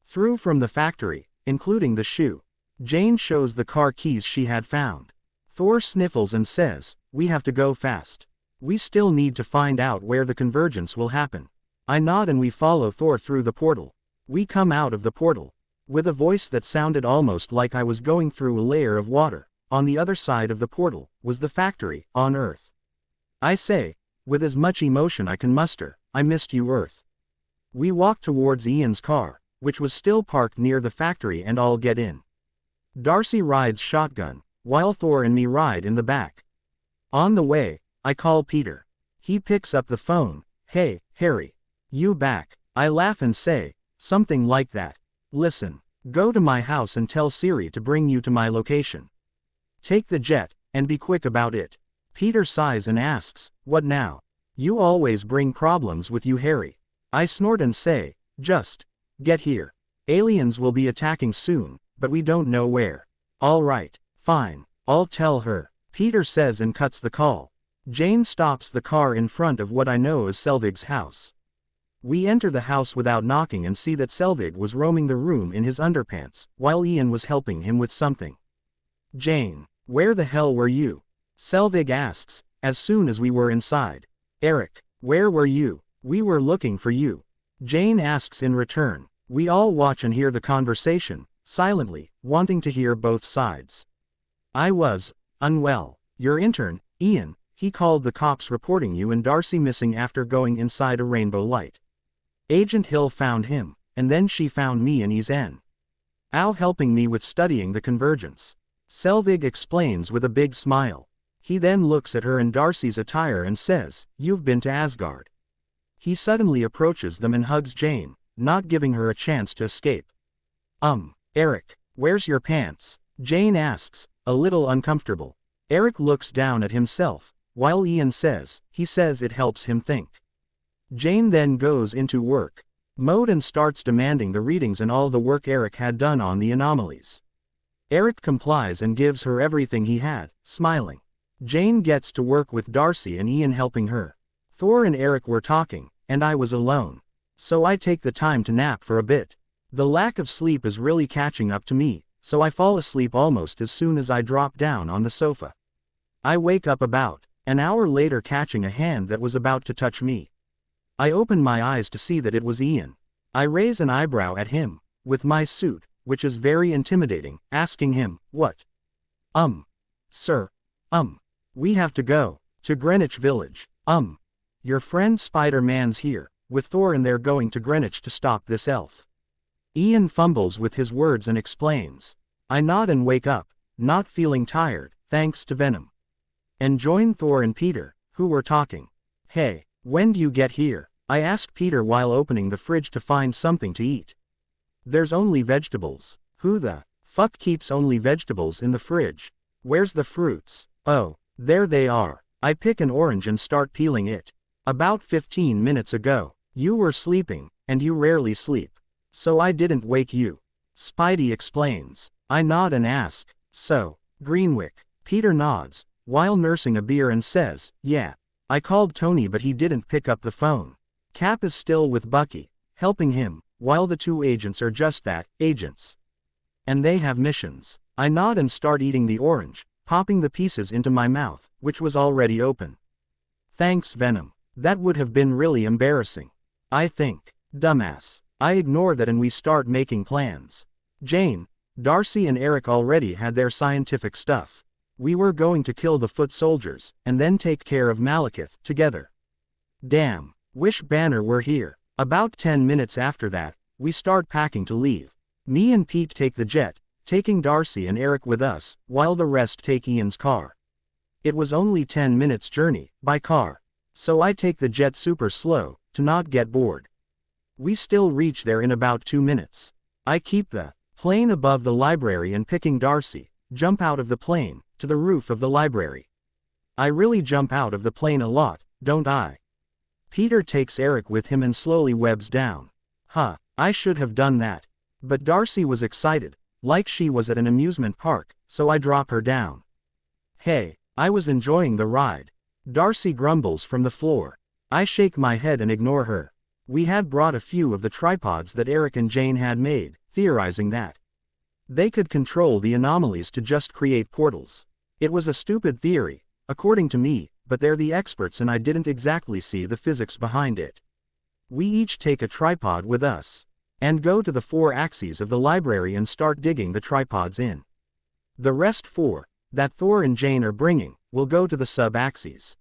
A: threw from the factory, including the shoe. Jane shows the car keys she had found. Thor sniffles and says, "We have to go fast. We still need to find out where the convergence will happen." I nod and we follow Thor through the portal. We come out of the portal. With a voice that sounded almost like I was going through a layer of water, on the other side of the portal was the factory, on Earth. I say, with as much emotion I can muster, "I missed you, Earth." We walk towards Ian's car, which was still parked near the factory, and all get in. Darcy rides shotgun, while Thor and me ride in the back. On the way, I call Peter. He picks up the phone. "Hey, Harry. You back?" I laugh and say, something like that. "Listen, go to my house and tell Siri to bring you to my location. Take the jet, and be quick about it." Peter sighs and asks, "What now? You always bring problems with you, Harry." I snort and say, "Just get here. Aliens will be attacking soon, but we don't know where." "All right, fine, I'll tell her," Peter says and cuts the call. Jane stops the car in front of what I know is Selvig's house. We enter the house without knocking and see that Selvig was roaming the room in his underpants, while Ian was helping him with something. "Jane, where the hell were you?" Selvig asks, as soon as we were inside. "Eric, where were you? We were looking for you," Jane asks in return. We all watch and hear the conversation, silently, wanting to hear both sides. "I was unwell. Your intern, Ian, he called the cops reporting you and Darcy missing after going inside a rainbow light. Agent Hill found him, and then she found me and Ian. Al helping me with studying the convergence." Selvig explains with a big smile. He then looks at her and Darcy's attire and says, "You've been to Asgard." He suddenly approaches them and hugs Jane, not giving her a chance to escape. Eric, where's your pants?" Jane asks, a little uncomfortable. Eric looks down at himself, while Ian says, he says it helps him think. Jane then goes into work mode and starts demanding the readings and all the work Eric had done on the anomalies. Eric complies and gives her everything he had, smiling. Jane gets to work with Darcy and Ian helping her. Thor and Eric were talking, and I was alone. So I take the time to nap for a bit. The lack of sleep is really catching up to me, so I fall asleep almost as soon as I drop down on the sofa. I wake up about an hour later catching a hand that was about to touch me. I open my eyes to see that it was Ian. I raise an eyebrow at him, with my suit, which is very intimidating, asking him, "What?" Sir. We have to go to Greenwich Village. Your friend Spider-Man's here, with Thor, and they're going to Greenwich to stop this elf." Ian fumbles with his words and explains. I nod and wake up, not feeling tired, thanks to Venom. And join Thor and Peter, who were talking. "Hey, when do you get here?" I ask Peter while opening the fridge to find something to eat. "There's only vegetables." "Who the fuck keeps only vegetables in the fridge? Where's the fruits?" "Oh, there they are." I pick an orange and start peeling it. "About 15 minutes ago. You were sleeping, and you rarely sleep. So I didn't wake you." Spidey explains. I nod and ask, "So, Greenwick?" Peter nods, while nursing a beer and says, "Yeah. I called Tony but he didn't pick up the phone. Cap is still with Bucky, helping him, while the two agents are just that, agents. And they have missions." I nod and start eating the orange, popping the pieces into my mouth, which was already open. "Thanks, Venom. That would have been really embarrassing. I think. Dumbass." I ignore that and we start making plans. Jane, Darcy and Eric already had their scientific stuff. We were going to kill the foot soldiers, and then take care of Malekith, together. Damn, wish Banner were here. About 10 minutes after that, we start packing to leave. Me and Pete take the jet, taking Darcy and Eric with us, while the rest take Ian's car. It was only 10 minutes journey, by car. So I take the jet super slow, to not get bored. We still reach there in about 2 minutes. I keep the plane above the library and picking Darcy, jump out of the plane, to the roof of the library. I really jump out of the plane a lot, don't I? Peter takes Eric with him and slowly webs down. I should have done that. But Darcy was excited, like she was at an amusement park, so I drop her down. Hey, I was enjoying the ride. Darcy grumbles from the floor. I shake my head and ignore her. We had brought a few of the tripods that Eric and Jane had made, theorizing that they could control the anomalies to just create portals. It was a stupid theory, according to me, but they're the experts and I didn't exactly see the physics behind it. We each take a tripod with us and go to the 4 axes of the library and start digging the tripods in. The rest 4, that Thor and Jane are bringing, will go to the sub-axes.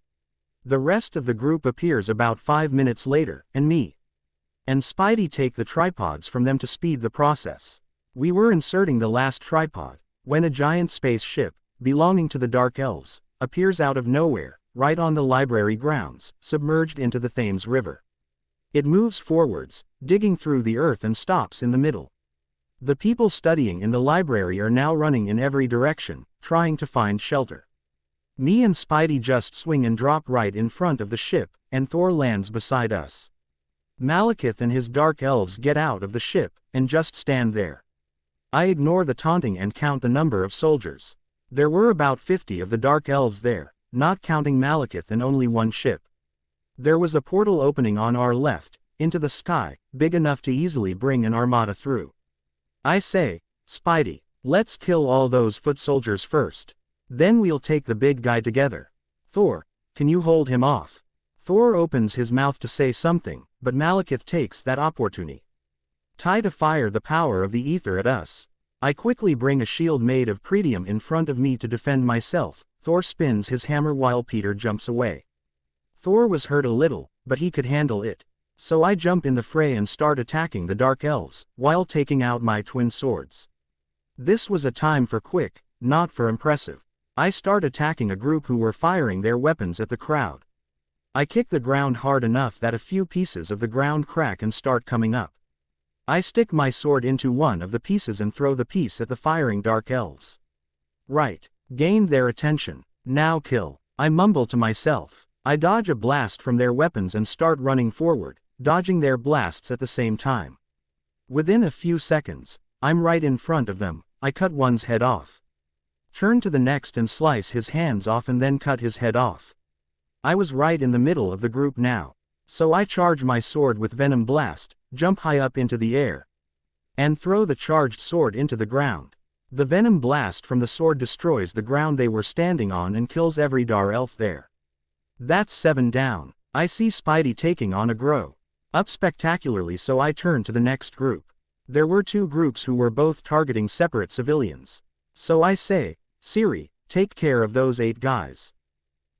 A: The rest of the group appears about 5 minutes later, and me and Spidey take the tripods from them to speed the process. We were inserting the last tripod, when a giant spaceship, belonging to the Dark Elves, appears out of nowhere, right on the library grounds, submerged into the Thames River. It moves forwards, digging through the earth and stops in the middle. The people studying in the library are now running in every direction, trying to find shelter. Me and Spidey just swing and drop right in front of the ship, and Thor lands beside us. Malekith and his Dark Elves get out of the ship, and just stand there. I ignore the taunting and count the number of soldiers. There were about 50 of the Dark Elves there, not counting Malekith and only 1 ship. There was a portal opening on our left, into the sky, big enough to easily bring an armada through. I say, Spidey, let's kill all those foot soldiers first. Then we'll take the big guy together. Thor, can you hold him off? Thor opens his mouth to say something, but Malekith takes that opportunity to fire the power of the ether at us. I quickly bring a shield made of pretium in front of me to defend myself. Thor spins his hammer while Peter jumps away. Thor was hurt a little, but he could handle it. So I jump in the fray and start attacking the Dark Elves, while taking out my twin swords. This was a time for quick, not for impressive. I start attacking a group who were firing their weapons at the crowd. I kick the ground hard enough that a few pieces of the ground crack and start coming up. I stick my sword into one of the pieces and throw the piece at the firing Dark Elves. Right. Gained their attention. Now kill. I mumble to myself. I dodge a blast from their weapons and start running forward, dodging their blasts at the same time. Within a few seconds, I'm right in front of them. I cut one's head off. Turn to the next and slice his hands off and then cut his head off. I was right in the middle of the group now. So I charge my sword with Venom Blast, jump high up into the air, and throw the charged sword into the ground. The Venom Blast from the sword destroys the ground they were standing on and kills every Dar Elf there. That's 7 down. I see Spidey taking on a grow up spectacularly, so I turn to the next group. There were 2 groups who were both targeting separate civilians. So I say, Siri, take care of those 8 guys.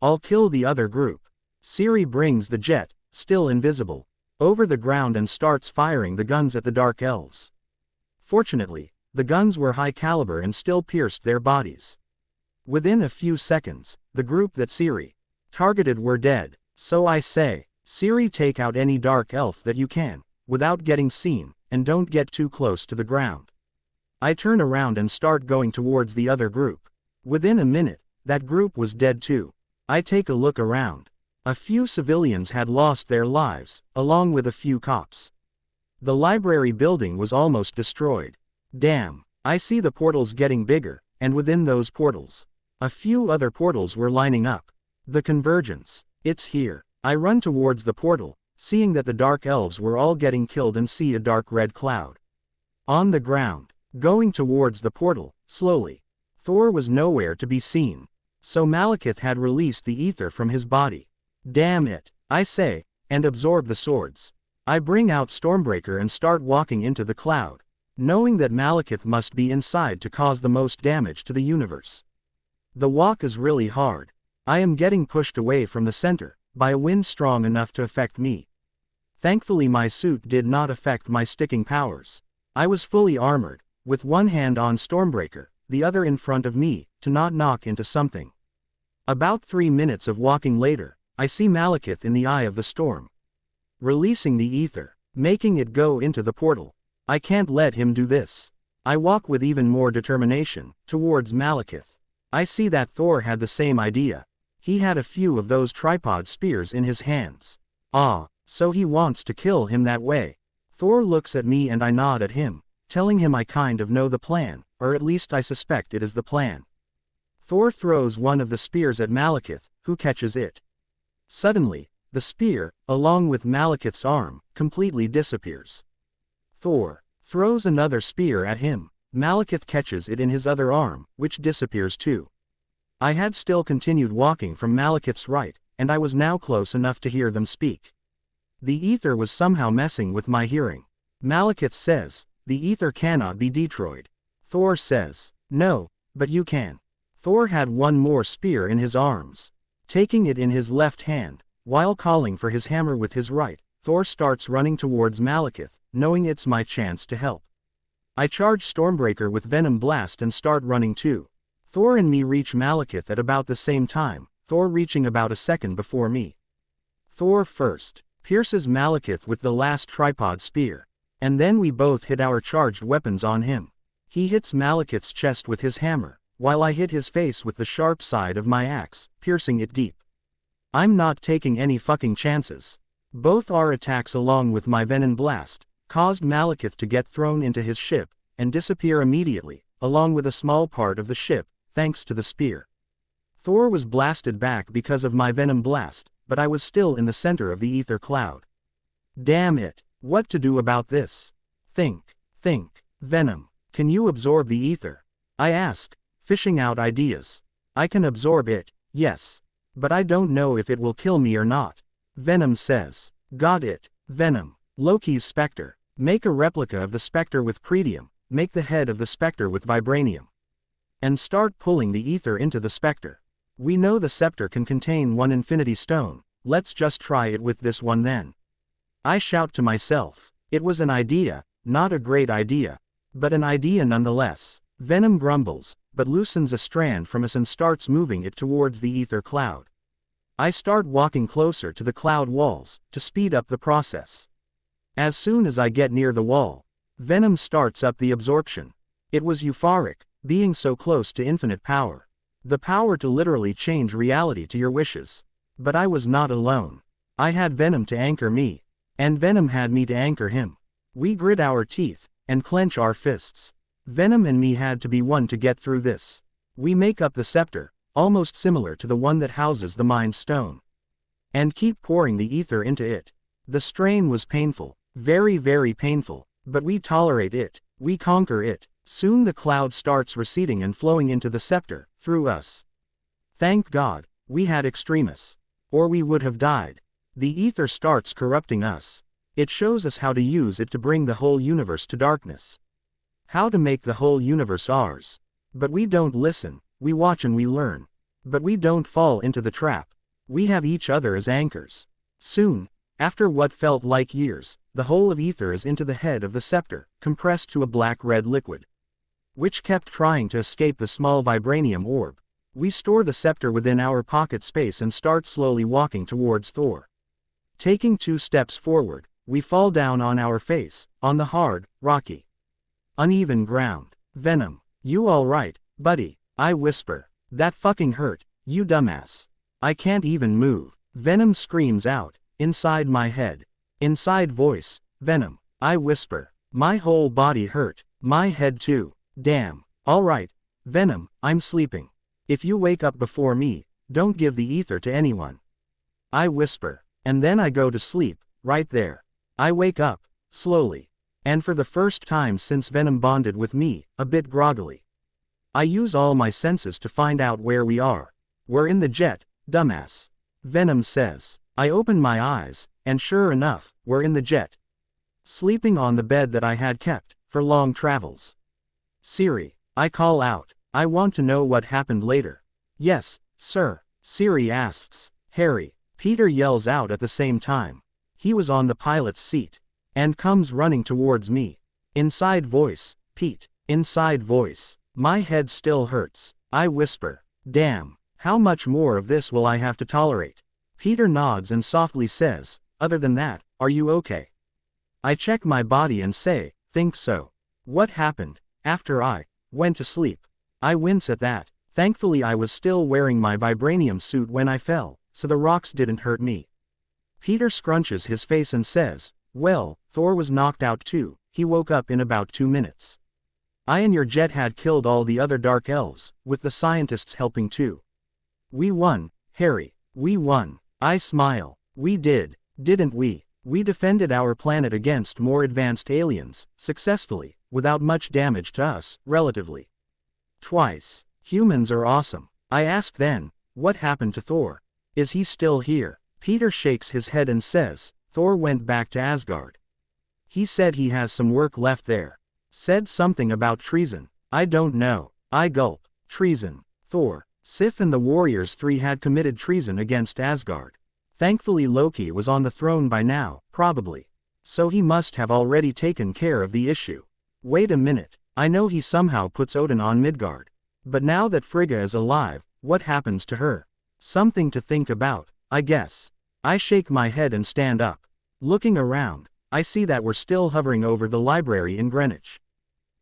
A: I'll kill the other group. Siri brings the jet, still invisible, over the ground and starts firing the guns at the Dark Elves. Fortunately, the guns were high caliber and still pierced their bodies. Within a few seconds, the group that Siri targeted were dead. So I say, Siri, take out any Dark Elf that you can, without getting seen, and don't get too close to the ground. I turn around and start going towards the other group. Within a minute, that group was dead too. I take a look around. A few civilians had lost their lives, along with a few cops. The library building was almost destroyed. Damn, I see the portals getting bigger, and within those portals, a few other portals were lining up. The convergence. It's here. I run towards the portal, seeing that the Dark Elves were all getting killed, and see a dark red cloud on the ground, going towards the portal, slowly. Thor was nowhere to be seen. So Malekith had released the ether from his body. Damn it, I say, and absorb the swords. I bring out Stormbreaker and start walking into the cloud, knowing that Malekith must be inside to cause the most damage to the universe. The walk is really hard. I am getting pushed away from the center, by a wind strong enough to affect me. Thankfully my suit did not affect my sticking powers. I was fully armored, with one hand on Stormbreaker, the other in front of me, to not knock into something. About 3 minutes of walking later, I see Malekith in the eye of the storm, releasing the ether, making it go into the portal. I can't let him do this. I walk with even more determination, towards Malekith. I see that Thor had the same idea. He had a few of those tripod spears in his hands. Ah, so he wants to kill him that way. Thor looks at me and I nod at him, telling him I kind of know the plan, or at least I suspect it is the plan. Thor throws one of the spears at Malekith, who catches it. Suddenly, the spear, along with Malekith's arm, completely disappears. Thor throws another spear at him. Malekith catches it in his other arm, which disappears too. I had still continued walking from Malekith's right, and I was now close enough to hear them speak. The ether was somehow messing with my hearing. Malekith says, "The ether cannot be destroyed." Thor says, "No, but you can." Thor had one more spear in his arms. Taking it in his left hand, while calling for his hammer with his right, Thor starts running towards Malekith, knowing it's my chance to help. I charge Stormbreaker with Venom Blast and start running too. Thor and me reach Malekith at about the same time, Thor reaching about a second before me. Thor first pierces Malekith with the last tripod spear, and then we both hit our charged weapons on him. He hits Malekith's chest with his hammer, while I hit his face with the sharp side of my axe, piercing it deep. I'm not taking any fucking chances. Both our attacks along with my Venom Blast caused Malekith to get thrown into his ship, and disappear immediately, along with a small part of the ship, thanks to the spear. Thor was blasted back because of my Venom Blast, but I was still in the center of the ether cloud. Damn it, what to do about this? Think. Venom, can you absorb the ether? I ask, fishing out ideas. I can absorb it, yes. But I don't know if it will kill me or not. Venom says. Got it, Venom. Loki's Spectre. Make a replica of the Spectre with Pretium, make the head of the Spectre with Vibranium. And start pulling the ether into the Spectre. We know the scepter can contain one Infinity Stone, let's just try it with this one then. I shout to myself. It was an idea, not a great idea, but an idea nonetheless. Venom grumbles, but loosens a strand from us and starts moving it towards the ether cloud. I start walking closer to the cloud walls, to speed up the process. As soon as I get near the wall, Venom starts up the absorption. It was euphoric, being so close to infinite power. The power to literally change reality to your wishes. But I was not alone. I had Venom to anchor me. And Venom had me to anchor him. We grit our teeth, and clench our fists. Venom and me had to be one to get through this. We make up the scepter, almost similar to the one that houses the Mind Stone. And keep pouring the ether into it. The strain was painful, very, very painful, but we tolerate it, we conquer it. Soon the cloud starts receding and flowing into the scepter, through us. Thank God, we had Extremis. Or we would have died. The ether starts corrupting us. It shows us how to use it to bring the whole universe to darkness. How to make the whole universe ours. But we don't listen, we watch and we learn. But we don't fall into the trap. We have each other as anchors. Soon, after what felt like years, the whole of ether is into the head of the scepter, compressed to a black-red liquid, which kept trying to escape the small vibranium orb. We store the scepter within our pocket space and start slowly walking towards Thor. Taking 2 steps forward, we fall down on our face, on the hard, rocky, uneven ground. Venom, you alright, buddy? I whisper. That fucking hurt, you dumbass. I can't even move. Venom screams out, inside my head. Inside voice, Venom, I whisper. My whole body hurt, my head too. Damn. Alright, Venom, I'm sleeping. If you wake up before me, don't give the ether to anyone. I whisper. And then I go to sleep, right there. I wake up, slowly. And for the first time since Venom bonded with me, a bit groggily. I use all my senses to find out where we are. We're in the jet, dumbass. Venom says. I open my eyes, and sure enough, we're in the jet. Sleeping on the bed that I had kept, for long travels. Siri, I call out. I want to know what happened later. Yes, sir, Siri asks. Harry, Peter yells out at the same time. He was on the pilot's seat. And comes running towards me. Inside voice, Pete. Inside voice. My head still hurts. I whisper. Damn, how much more of this will I have to tolerate? Peter nods and softly says, other than that, are you okay? I check my body and say, think so. What happened? After I went to sleep. I wince at that. Thankfully I was still wearing my vibranium suit when I fell, so the rocks didn't hurt me. Peter scrunches his face and says, Well, Thor was knocked out too, he woke up in about 2 minutes. I and your jet had killed all the other dark elves, with the scientists helping too. We won, Harry, we won. I smile. We did, didn't we? We defended our planet against more advanced aliens, successfully, without much damage to us, relatively. Twice. Humans are awesome. I asked then, what happened to Thor? Is he still here? Peter shakes his head and says, Thor went back to Asgard. He said he has some work left there. Said something about treason. I don't know. I gulp. Treason. Thor, Sif and the Warriors 3 had committed treason against Asgard. Thankfully Loki was on the throne by now, probably. So he must have already taken care of the issue. Wait a minute. I know he somehow puts Odin on Midgard. But now that Frigga is alive, what happens to her? Something to think about, I guess. I shake my head and stand up. Looking around, I see that we're still hovering over the library in Greenwich.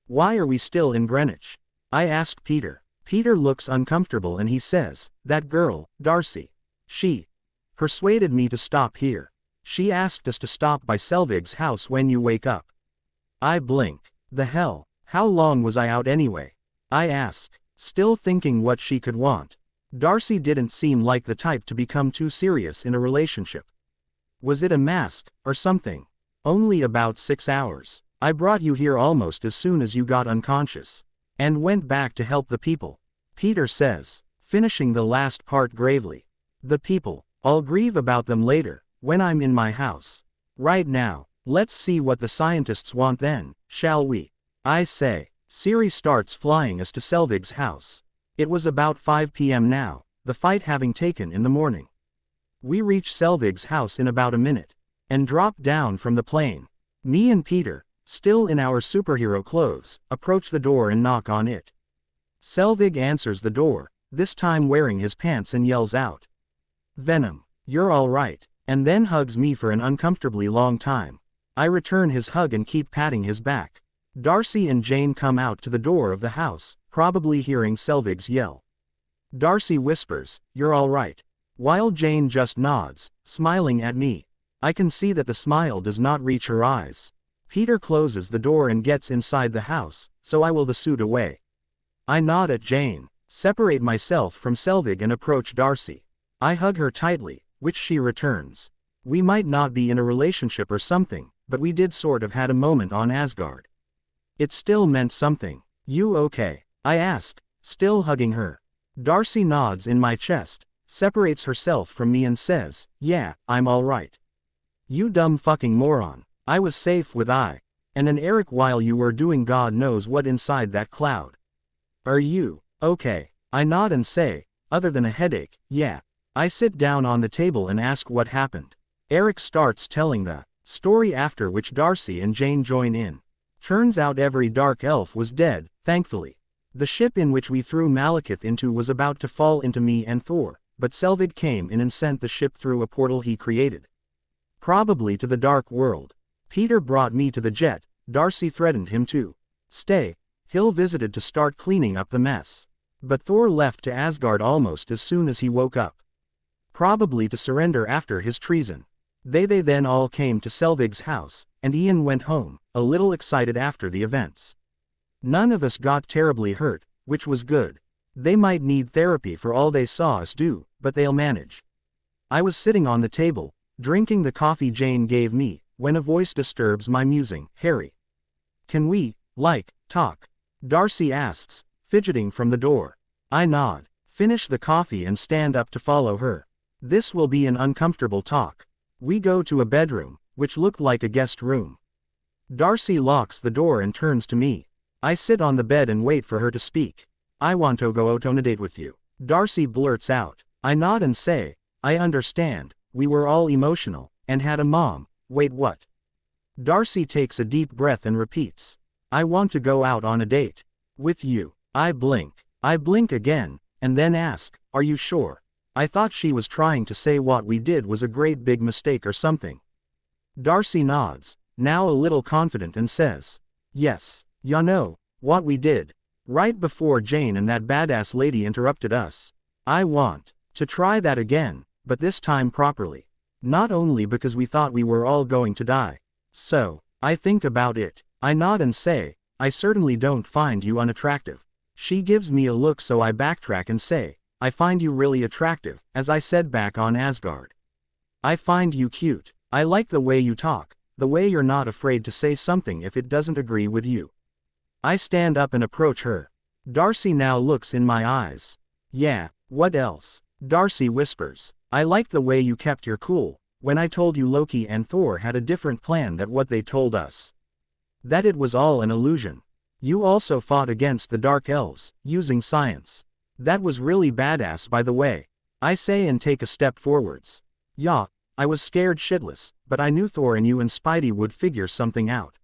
A: Why are we still in Greenwich? I ask Peter. Peter looks uncomfortable and he says, that girl, Darcy. She persuaded me to stop here. She asked us to stop by Selvig's house when you wake up. I blink. The hell, how long was I out anyway? I ask, still thinking what she could want. Darcy didn't seem like the type to become too serious in a relationship. Was it a mask, or something? Only about 6 hours. I brought you here almost as soon as you got unconscious. And went back to help the people. Peter says, finishing the last part gravely. The people, I'll grieve about them later, when I'm in my house. Right now, let's see what the scientists want then, shall we? I say. Siri starts flying us to Selvig's house. It was about 5 p.m. now, the fight having taken in the morning. We reach Selvig's house in about a minute, and drop down from the plane. Me and Peter, still in our superhero clothes, approach the door and knock on it. Selvig answers the door, this time wearing his pants, and yells out, Venom, you're all right, and then hugs me for an uncomfortably long time. I return his hug and keep patting his back. Darcy and Jane come out to the door of the house, probably hearing Selvig's yell. Darcy whispers, you're all right, while Jane just nods, smiling at me. I can see that the smile does not reach her eyes. Peter closes the door and gets inside the house, so I will the suit away. I nod at Jane, separate myself from Selvig and approach Darcy. I hug her tightly, which she returns. We might not be in a relationship or something, but we did sort of had a moment on Asgard. It still meant something. You okay? I ask, still hugging her. Darcy nods in my chest, separates herself from me and says, yeah, I'm all right. You dumb fucking moron. I was safe with and an Eric while you were doing God knows what inside that cloud. Are you okay? I nod and say, other than a headache, yeah. I sit down on the table and ask what happened. Eric starts telling the story, after which Darcy and Jane join in. Turns out every dark elf was dead, thankfully. The ship in which we threw Malekith into was about to fall into me and Thor, but Selvig came in and sent the ship through a portal he created. Probably to the dark world. Peter brought me to the jet. Darcy threatened him to stay. Hill visited to start cleaning up the mess. But Thor left to Asgard almost as soon as he woke up. Probably to surrender after his treason. They then all came to Selvig's house, and Ian went home, a little excited after the events. None of us got terribly hurt, which was good. They might need therapy for all they saw us do, but they'll manage. I was sitting on the table, drinking the coffee Jane gave me, when a voice disturbs my musing. Harry. Can we, talk? Darcy asks, fidgeting from the door. I nod, finish the coffee and stand up to follow her. This will be an uncomfortable talk. We go to a bedroom, which looked like a guest room. Darcy locks the door and turns to me. I sit on the bed and wait for her to speak. I want to go out on a date with you. Darcy blurts out. I nod and say, I understand, we were all emotional, and had a mom. Wait, what? Darcy takes a deep breath and repeats. I want to go out on a date. With you. I blink. I blink again, and then ask, are you sure? I thought she was trying to say what we did was a great big mistake or something. Darcy nods, now a little confident, and says, yes, you know, what we did. Right before Jane and that badass lady interrupted us. I want to try that again, but this time properly. Not only because we thought we were all going to die. So, I think about it. I nod and say, I certainly don't find you unattractive. She gives me a look, so I backtrack and say, I find you really attractive, as I said back on Asgard. I find you cute. I like the way you talk, the way you're not afraid to say something if it doesn't agree with you. I stand up and approach her. Darcy now looks in my eyes. Yeah, what else? Darcy whispers, I like the way you kept your cool when I told you Loki and Thor had a different plan than what they told us. That it was all an illusion. You also fought against the Dark Elves, using science. That was really badass, by the way. I say and take a step forwards. Yeah, I was scared shitless, but I knew Thor and you and Spidey would figure something out.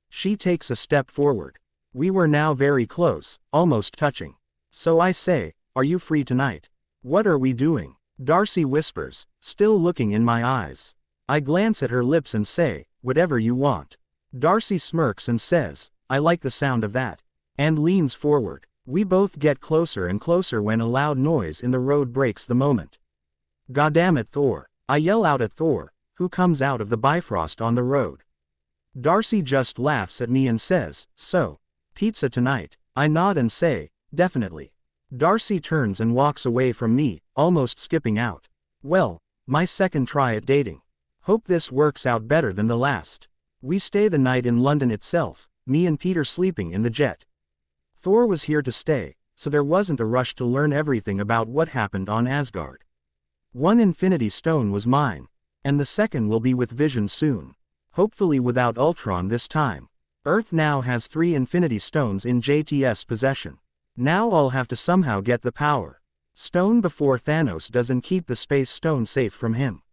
A: She takes a step forward. We were now very close, almost touching. So I say, are you free tonight? What are we doing? Darcy whispers, still looking in my eyes. I glance at her lips and say, whatever you want. Darcy smirks and says, I like the sound of that. And leans forward. We both get closer and closer when a loud noise in the road breaks the moment. Goddamn Thor. I yell out at Thor, who comes out of the Bifrost on the road. Darcy just laughs at me and says, so, pizza tonight? I nod and say, definitely. Darcy turns and walks away from me, almost skipping out. Well, my second try at dating. Hope this works out better than the last. We stay the night in London itself, me and Peter sleeping in the jet. Thor was here to stay, so there wasn't a rush to learn everything about what happened on Asgard. One Infinity Stone was mine, and the second will be with Vision soon. Hopefully without Ultron this time. Earth now has 3 Infinity Stones in JT's possession. Now I'll have to somehow get the Power Stone before Thanos does and keep the Space Stone safe from him.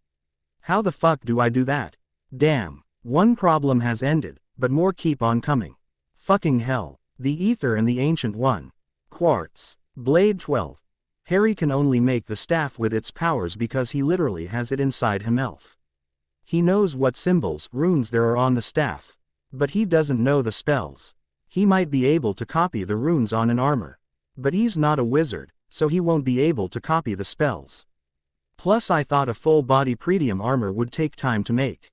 A: How the fuck do I do that? Damn, one problem has ended, but more keep on coming. Fucking hell, the Ether and the Ancient One. Quartz. Blade 12. Harry can only make the staff with its powers because he literally has it inside himself. He knows what symbols, runes there are on the staff. But he doesn't know the spells. He might be able to copy the runes on an armor. But he's not a wizard, so he won't be able to copy the spells. Plus I thought a full-body Pretium armor would take time to make.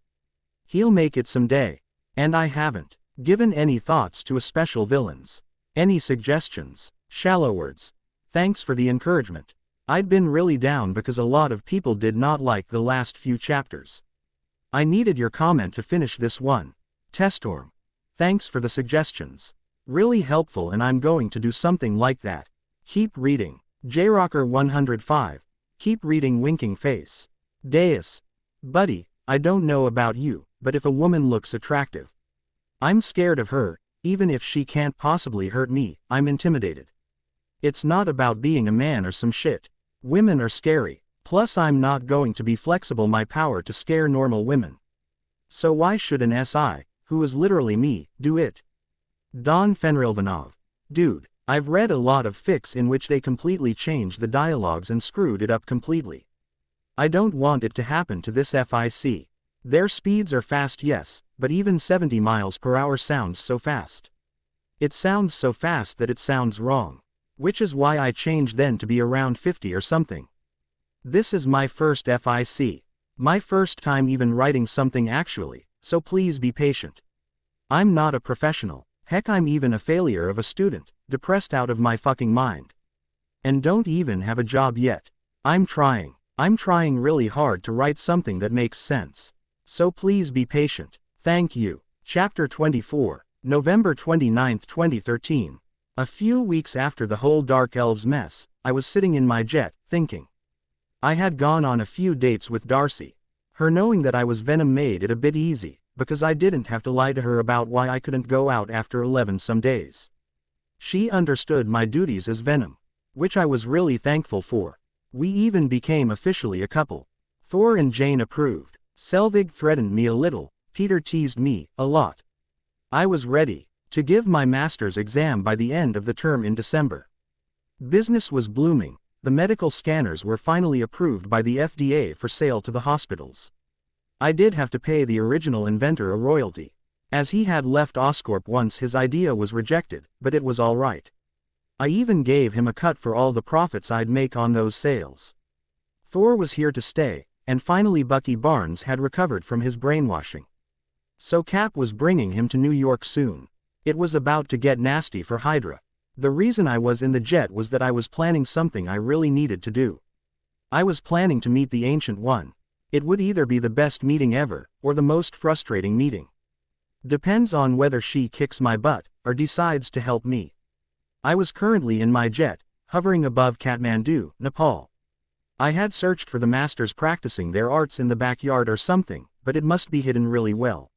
A: He'll make it someday. And I haven't given any thoughts to a special villains. Any suggestions? Shallow words. Thanks for the encouragement. I'd been really down because a lot of people did not like the last few chapters. I needed your comment to finish this one. Testorm. Thanks for the suggestions. Really helpful, and I'm going to do something like that. Keep reading. JRocker 105. Keep reading winking face. Deus. Buddy, I don't know about you, but if a woman looks attractive, I'm scared of her. Even if she can't possibly hurt me, I'm intimidated. It's not about being a man or some shit. Women are scary. Plus I'm not going to be flexible my power to scare normal women. So why should an SI, who is literally me, do it? Don Fenrilvanov. Dude, I've read a lot of fics in which they completely changed the dialogues and screwed it up completely. I don't want it to happen to this FIC. Their speeds are fast, yes, but even 70 miles per hour sounds so fast. It sounds so fast that it sounds wrong. Which is why I changed then to be around 50 or something. This is my first FIC. My first time even writing something actually, so please be patient. I'm not a professional. Heck, I'm even a failure of a student, depressed out of my fucking mind. And don't even have a job yet. I'm trying really hard to write something that makes sense. So please be patient. Thank you. Chapter 24, November 29, 2013. A few weeks after the whole Dark Elves mess, I was sitting in my jet, thinking. I had gone on a few dates with Darcy. Her knowing that I was Venom made it a bit easy, because I didn't have to lie to her about why I couldn't go out after 11 some days. She understood my duties as Venom, which I was really thankful for. We even became officially a couple. Thor and Jane approved. Selvig threatened me a little, Peter teased me a lot. I was ready to give my master's exam by the end of the term in December. Business was blooming. The medical scanners were finally approved by the FDA for sale to the hospitals. I did have to pay the original inventor a royalty, as he had left Oscorp once his idea was rejected, but it was all right. I even gave him a cut for all the profits I'd make on those sales. Thor was here to stay, and finally Bucky Barnes had recovered from his brainwashing. So Cap was bringing him to New York soon. It was about to get nasty for Hydra. The reason I was in the jet was that I was planning something I really needed to do. I was planning to meet the Ancient One. It would either be the best meeting ever, or the most frustrating meeting. Depends on whether she kicks my butt, or decides to help me. I was currently in my jet, hovering above Kathmandu, Nepal. I had searched for the masters practicing their arts in the backyard or something, but it must be hidden really well.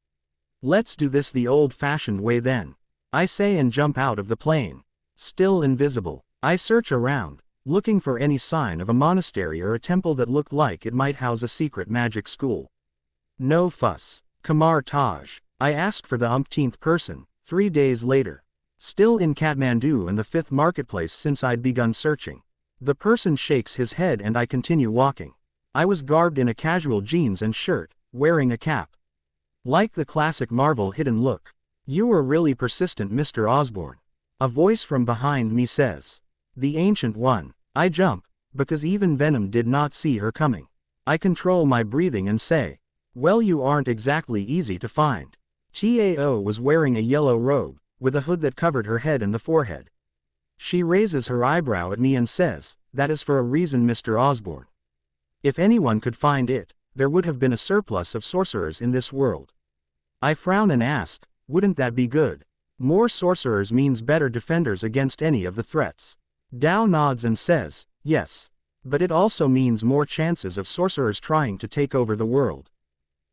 A: Let's do this the old-fashioned way then, I say and jump out of the plane. Still invisible, I search around, looking for any sign of a monastery or a temple that looked like it might house a secret magic school. No fuss. Kamar Taj. I ask for the umpteenth person, 3 days later. Still in Kathmandu and the 5th marketplace since I'd begun searching. The person shakes his head and I continue walking. I was garbed in a casual jeans and shirt, wearing a cap. Like the classic Marvel hidden look. You were really persistent, Mr. Osborn. A voice from behind me says. The Ancient One. I jump, because even Venom did not see her coming. I control my breathing and say, well, you aren't exactly easy to find. Tao was wearing a yellow robe, with a hood that covered her head and the forehead. She raises her eyebrow at me and says, that is for a reason, Mr. Osborn. If anyone could find it, there would have been a surplus of sorcerers in this world. I frown and ask, wouldn't that be good? More sorcerers means better defenders against any of the threats. Dao nods and says, yes. But it also means more chances of sorcerers trying to take over the world.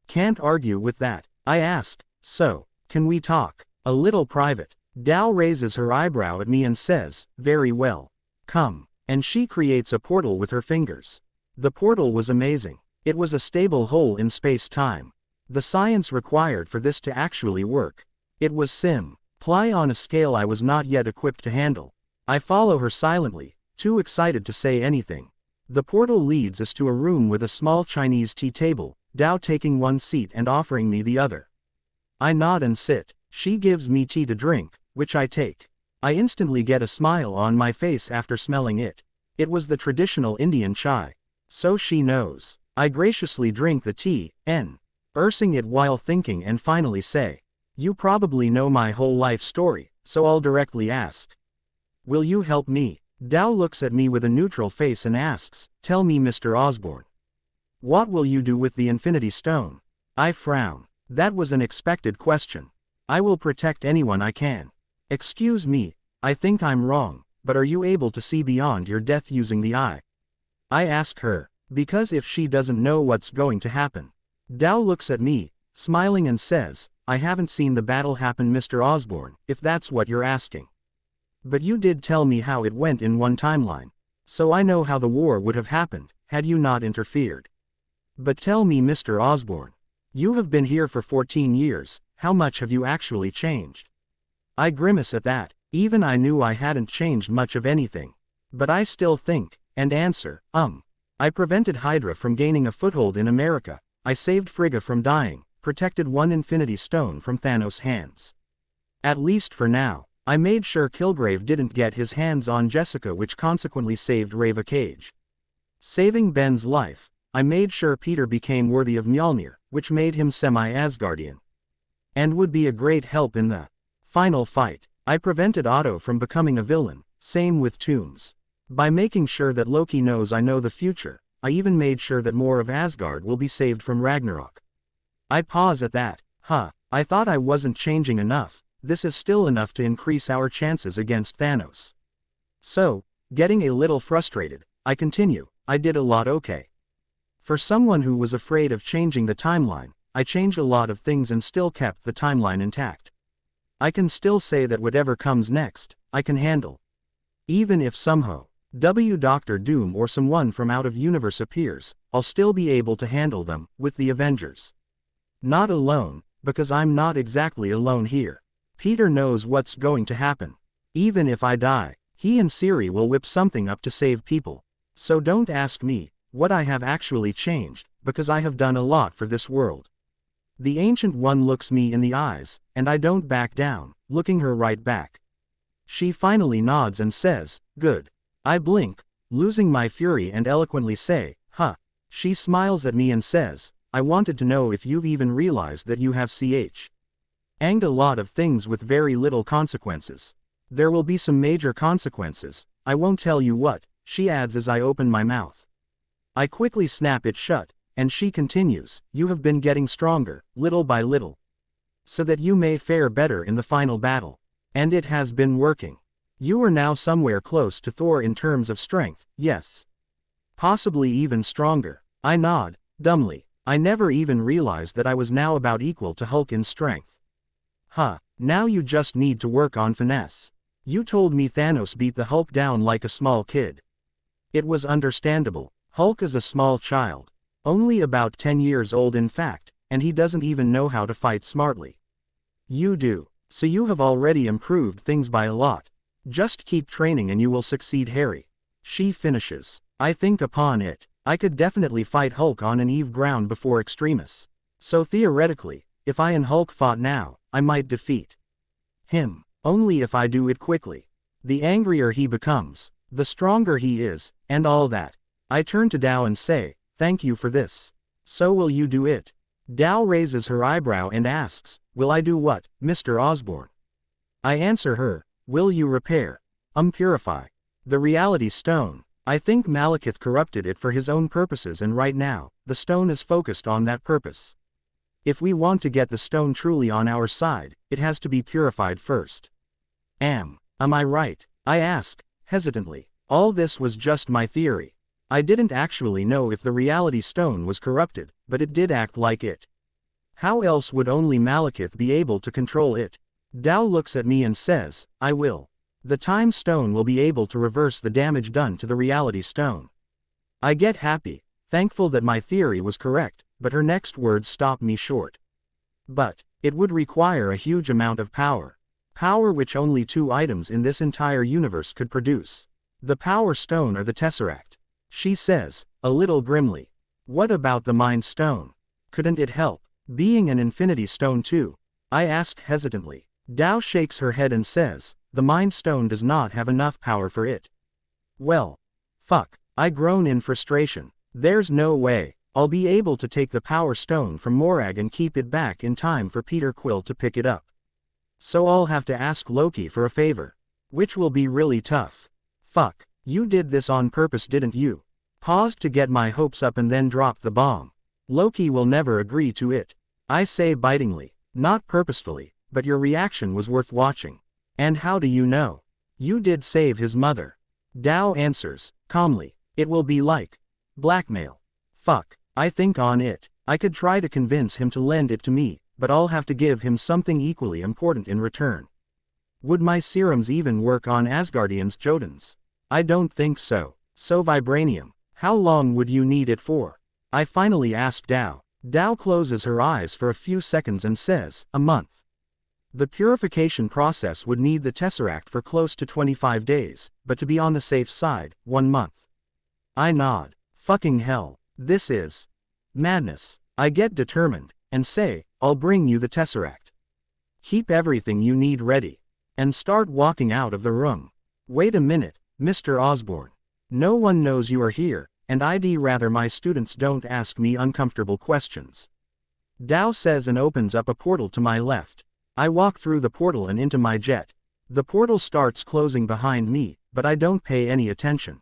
A: Can't argue with that. I ask, so, can we talk? A little private. Dao raises her eyebrow at me and says, very well. Come. And she creates a portal with her fingers. The portal was amazing. It was a stable hole in space-time. The science required for this to actually work. It was sim-ply on a scale I was not yet equipped to handle. I follow her silently, too excited to say anything. The portal leads us to a room with a small Chinese tea table, Dao taking one seat and offering me the other. I nod and sit. She gives me tea to drink, which I take. I instantly get a smile on my face after smelling it. It was the traditional Indian chai. So she knows. I graciously drink the tea, nursing it while thinking and finally say, you probably know my whole life story, so I'll directly ask. Will you help me? Dao looks at me with a neutral face and asks, tell me, Mr. Osborn. What will you do with the Infinity Stone? I frown. That was an expected question. I will protect anyone I can. Excuse me, I think I'm wrong, but are you able to see beyond your death using the eye? I ask her, because if she doesn't know what's going to happen. Dao looks at me, smiling and says, I haven't seen the battle happen, Mr. Osborn, if that's what you're asking. But you did tell me how it went in one timeline. So I know how the war would have happened, had you not interfered. But tell me, Mr. Osborn. You have been here for 14 years, how much have you actually changed? I grimace at that. Even I knew I hadn't changed much of anything. But I still think, and answer, I prevented Hydra from gaining a foothold in America, I saved Frigga from dying, protected one Infinity Stone from Thanos' hands. At least for now. I made sure Kilgrave didn't get his hands on Jessica, which consequently saved Rava Cage. Saving Ben's life, I made sure Peter became worthy of Mjolnir, which made him semi-Asgardian. And would be a great help in the final fight. I prevented Otto from becoming a villain, same with Toomes. By making sure that Loki knows I know the future, I even made sure that more of Asgard will be saved from Ragnarok. I pause at that. I thought I wasn't changing enough. This is still enough to increase our chances against Thanos. So, getting a little frustrated, I continue, I did a lot okay. For someone who was afraid of changing the timeline, I changed a lot of things and still kept the timeline intact. I can still say that whatever comes next, I can handle. Even if somehow, Dr. Doom or someone from out of universe appears, I'll still be able to handle them, with the Avengers. Not alone, because I'm not exactly alone here. Peter knows what's going to happen. Even if I die, he and Siri will whip something up to save people. So don't ask me what I have actually changed, because I have done a lot for this world. The Ancient One looks me in the eyes, and I don't back down, looking her right back. She finally nods and says, good. I blink, losing my fury and eloquently say, She smiles at me and says, I wanted to know if you've even realized that you have anged a lot of things with very little consequences. There will be some major consequences, I won't tell you what, she adds as I open my mouth. I quickly snap it shut, and she continues, you have been getting stronger, little by little. So that you may fare better in the final battle. And it has been working. You are now somewhere close to Thor in terms of strength, yes. Possibly even stronger. I nod, dumbly. I never even realized that I was now about equal to Hulk in strength. Huh, now you just need to work on finesse. You told me Thanos beat the Hulk down like a small kid. It was understandable. Hulk is a small child. Only about 10 years old in fact, and he doesn't even know how to fight smartly. You do. So you have already improved things by a lot. Just keep training and you will succeed, Harry. She finishes. I think upon it. I could definitely fight Hulk on an even ground before Extremis. So theoretically, if I and Hulk fought now, I might defeat him. Only if I do it quickly. The angrier he becomes, the stronger he is, and all that. I turn to Dow and say, thank you for this. So will you do it? Dow raises her eyebrow and asks, will I do what, Mr. Osborn? I answer her, will you repair, purify the reality stone? I think Malekith corrupted it for his own purposes and right now, the stone is focused on that purpose. If we want to get the stone truly on our side, it has to be purified first. Am I right? I ask, hesitantly. All this was just my theory. I didn't actually know if the reality stone was corrupted, but it did act like it. How else would only Malekith be able to control it? Dow looks at me and says, I will. The time stone will be able to reverse the damage done to the reality stone. I get happy, thankful that my theory was correct, but her next words stop me short. But it would require a huge amount of power. Power which only 2 items in this entire universe could produce. The Power Stone or the Tesseract. She says, a little grimly. What about the Mind Stone? Couldn't it help being an Infinity Stone too? I ask hesitantly. Dow shakes her head and says, the Mind Stone does not have enough power for it. Well, fuck. I groan in frustration. There's no way I'll be able to take the Power Stone from Morag and keep it back in time for Peter Quill to pick it up. So I'll have to ask Loki for a favor. Which will be really tough. Fuck. You did this on purpose, didn't you? Paused to get my hopes up and then dropped the bomb. Loki will never agree to it. I say bitingly. Not purposefully, but your reaction was worth watching. And how do you know? You did save his mother. Dow answers, calmly. It will be like blackmail. Fuck. I think on it. I could try to convince him to lend it to me, but I'll have to give him something equally important in return. Would my serums even work on Asgardians' Jotuns? I don't think so. So Vibranium. How long would you need it for? I finally ask Dow. Dow closes her eyes for a few seconds and says, a month. The purification process would need the Tesseract for close to 25 days, but to be on the safe side, 1 month. I nod. Fucking hell. This is madness. I get determined, and say, I'll bring you the Tesseract. Keep everything you need ready. And start walking out of the room. Wait a minute, Mr. Osborn. No one knows you are here, and I'd rather my students don't ask me uncomfortable questions. Dow says and opens up a portal to my left. I walk through the portal and into my jet. The portal starts closing behind me, but I don't pay any attention.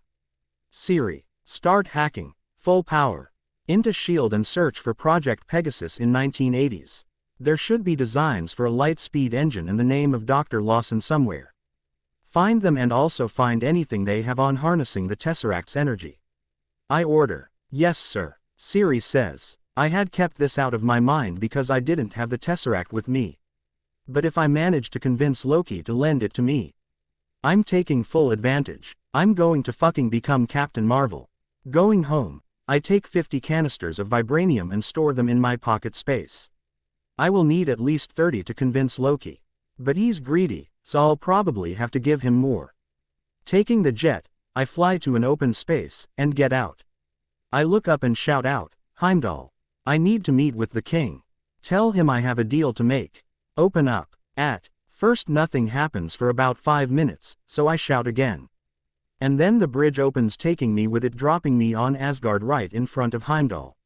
A: Siri, start hacking, full power. Into S.H.I.E.L.D. and search for Project Pegasus in 1980s. There should be designs for a light-speed engine and the name of Dr. Lawson somewhere. Find them and also find anything they have on harnessing the Tesseract's energy. I order. Yes, sir. Siri says. I had kept this out of my mind because I didn't have the Tesseract with me. But if I manage to convince Loki to lend it to me, I'm taking full advantage. I'm going to fucking become Captain Marvel. Going home, I take 50 canisters of Vibranium and store them in my pocket space. I will need at least 30 to convince Loki. But he's greedy, so I'll probably have to give him more. Taking the jet, I fly to an open space, and get out. I look up and shout out, Heimdall. I need to meet with the king. Tell him I have a deal to make. Open up. At first nothing happens for about 5 minutes, so I shout again. And then the bridge opens, taking me with it, dropping me on Asgard right in front of Heimdall.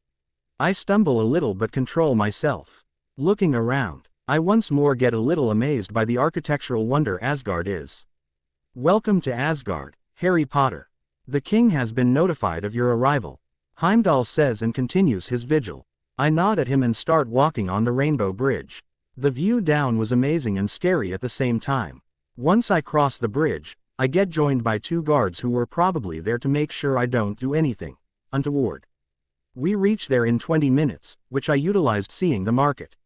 A: I stumble a little but control myself. Looking around, I once more get a little amazed by the architectural wonder Asgard is. Welcome to Asgard, Harry Potter. The king has been notified of your arrival, Heimdall says and continues his vigil. I nod at him and start walking on the Rainbow Bridge. The view down was amazing and scary at the same time. Once I cross the bridge, I get joined by 2 guards who were probably there to make sure I don't do anything untoward. We reach there in 20 minutes, which I utilized seeing the market.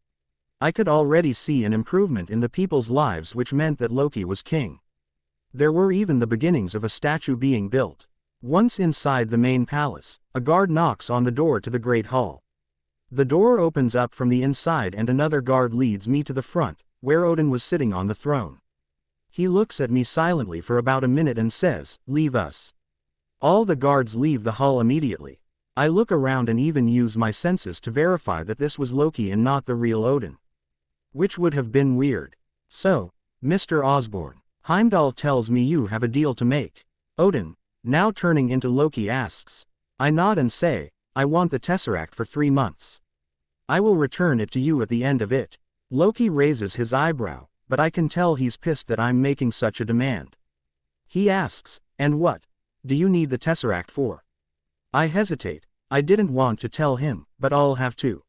A: I could already see an improvement in the people's lives, which meant that Loki was king. There were even the beginnings of a statue being built. Once inside the main palace, a guard knocks on the door to the Great Hall. The door opens up from the inside and another guard leads me to the front, where Odin was sitting on the throne. He looks at me silently for about a minute and says, "Leave us." All the guards leave the hall immediately. I look around and even use my senses to verify that this was Loki and not the real Odin. Which would have been weird. So, Mr. Osborn, Heimdall tells me you have a deal to make. Odin, now turning into Loki, asks. I nod and say, I want the Tesseract for 3 months. I will return it to you at the end of it. Loki raises his eyebrow, but I can tell he's pissed that I'm making such a demand. He asks, and what do you need the Tesseract for? I hesitate. I didn't want to tell him, but I'll have to.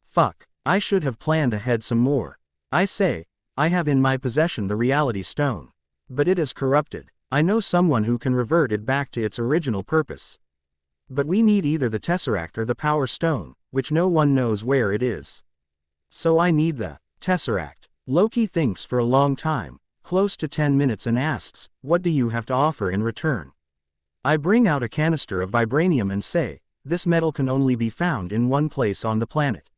A: Fuck, I should have planned ahead some more. I say, I have in my possession the Reality Stone. But it is corrupted. I know someone who can revert it back to its original purpose. But we need either the Tesseract or the Power Stone, which no one knows where it is. So I need the Tesseract. Loki thinks for a long time, close to 10 minutes, and asks, what do you have to offer in return? I bring out a canister of Vibranium and say, this metal can only be found in one place on the planet.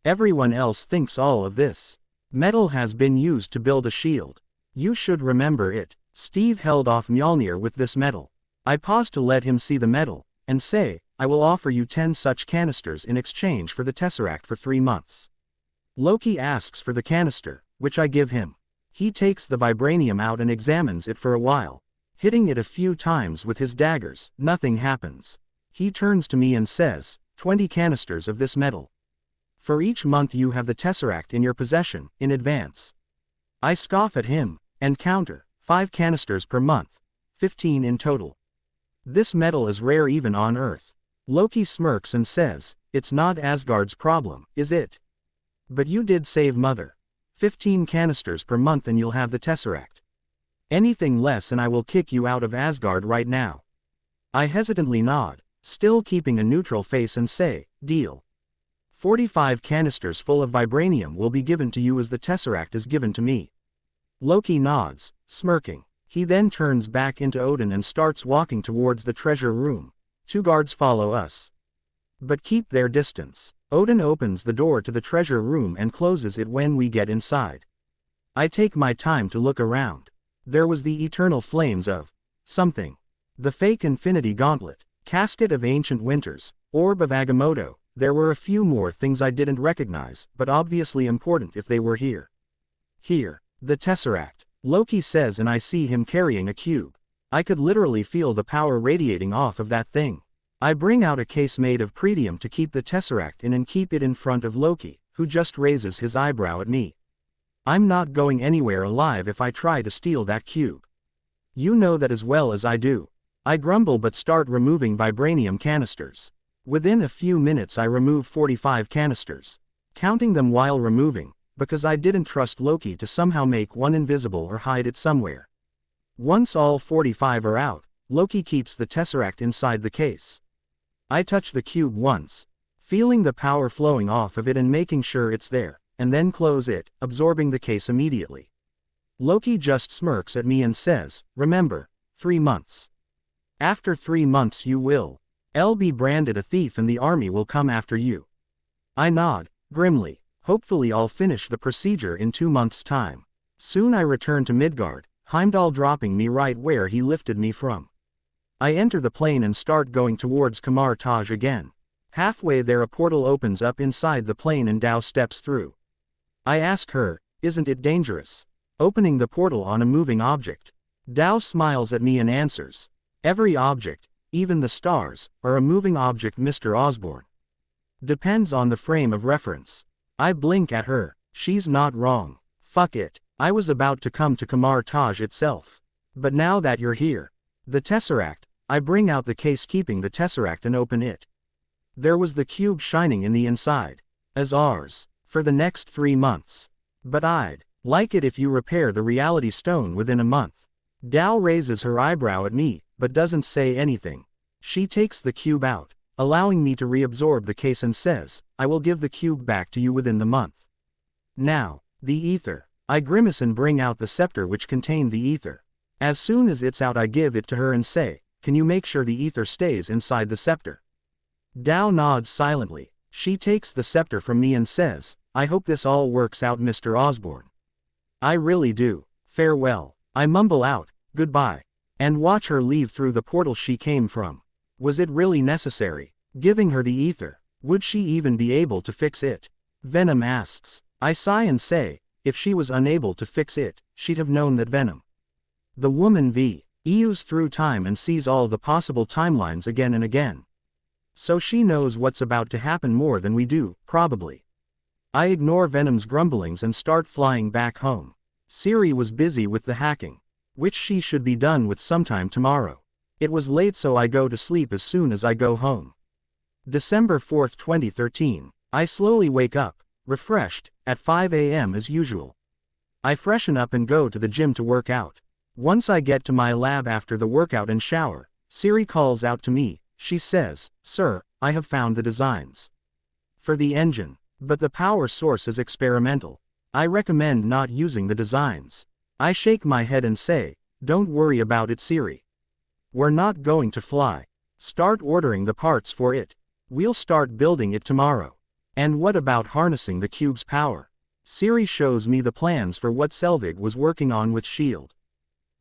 A: Everyone else thinks all of this metal has been used to build a shield. You should remember it. Steve held off Mjolnir with this metal. I pause to let him see the metal, and say, I will offer you 10 such canisters in exchange for the Tesseract for 3 months. Loki asks for the canister, which I give him. He takes the Vibranium out and examines it for a while. Hitting it a few times with his daggers, nothing happens. He turns to me and says, 20 canisters of this metal. For each month you have the Tesseract in your possession, in advance. I scoff at him, and counter, 5 canisters per month, 15 in total. This metal is rare even on Earth. Loki smirks and says, it's not Asgard's problem, is it? But you did save Mother. 15 canisters per month and you'll have the Tesseract. Anything less and I will kick you out of Asgard right now. I hesitantly nod, still keeping a neutral face, and say, deal. 45 canisters full of Vibranium will be given to you as the Tesseract is given to me. Loki nods, smirking. He then turns back into Odin and starts walking towards the treasure room. 2 guards follow us, but keep their distance. Odin opens the door to the treasure room and closes it when we get inside. I take my time to look around. There was the eternal flames of something. The fake Infinity Gauntlet, Casket of Ancient Winters, Orb of Agamotto. There were a few more things I didn't recognize, but obviously important if they were here. Here, the Tesseract, Loki says, and I see him carrying a cube. I could literally feel the power radiating off of that thing. I bring out a case made of pretium to keep the Tesseract in and keep it in front of Loki, who just raises his eyebrow at me. I'm not going anywhere alive if I try to steal that cube. You know that as well as I do. I grumble but start removing Vibranium canisters. Within a few minutes I remove 45 canisters. Counting them while removing, because I didn't trust Loki to somehow make one invisible or hide it somewhere. Once all 45 are out, Loki keeps the Tesseract inside the case. I touch the cube once, feeling the power flowing off of it and making sure it's there, and then close it, absorbing the case immediately. Loki just smirks at me and says, remember, 3 months. After 3 months you will be branded a thief and the army will come after you. I nod, grimly. Hopefully I'll finish the procedure in 2 months' time. Soon I return to Midgard, Heimdall dropping me right where he lifted me from. I enter the plane and start going towards Kamar Taj again. Halfway there a portal opens up inside the plane and Dao steps through. I ask her, isn't it dangerous opening the portal on a moving object? Dao smiles at me and answers, every object, even the stars, are a moving object, Mr. Osborn. Depends on the frame of reference. I blink at her. She's not wrong. Fuck it. I was about to come to Kamar Taj itself. But now that you're here. The Tesseract. I bring out the case keeping the Tesseract and open it. There was the cube shining in the inside. As ours. For the next 3 months. But I'd like it if you repair the reality stone within a month. Dao raises her eyebrow at me, but doesn't say anything. She takes the cube out, allowing me to reabsorb the case and says, I will give the cube back to you within the month. Now, the ether. I grimace and bring out the scepter which contained the ether. As soon as it's out I give it to her and say, can you make sure the ether stays inside the scepter? Dao nods silently. She takes the scepter from me and says, I hope this all works out, Mr. Osborn. I really do. Farewell. I mumble out, goodbye. And watch her leave through the portal she came from. Was it really necessary? Giving her the ether. Would she even be able to fix it? Venom asks. I sigh and say, if she was unable to fix it, she'd have known that Venom. The woman EUs through time and sees all the possible timelines again and again. So she knows what's about to happen more than we do, probably. I ignore Venom's grumblings and start flying back home. Siri was busy with the hacking, which she should be done with sometime tomorrow. It was late so I go to sleep as soon as I go home. December 4, 2013. I slowly wake up, refreshed, at 5 a.m. as usual. I freshen up and go to the gym to work out. Once I get to my lab after the workout and shower, Siri calls out to me. She says, Sir, I have found the designs for the engine, but the power source is experimental. I recommend not using the designs. I shake my head and say, don't worry about it, Siri. We're not going to fly. Start ordering the parts for it. We'll start building it tomorrow. And what about harnessing the cube's power? Siri shows me the plans for what Selvig was working on with S.H.I.E.L.D.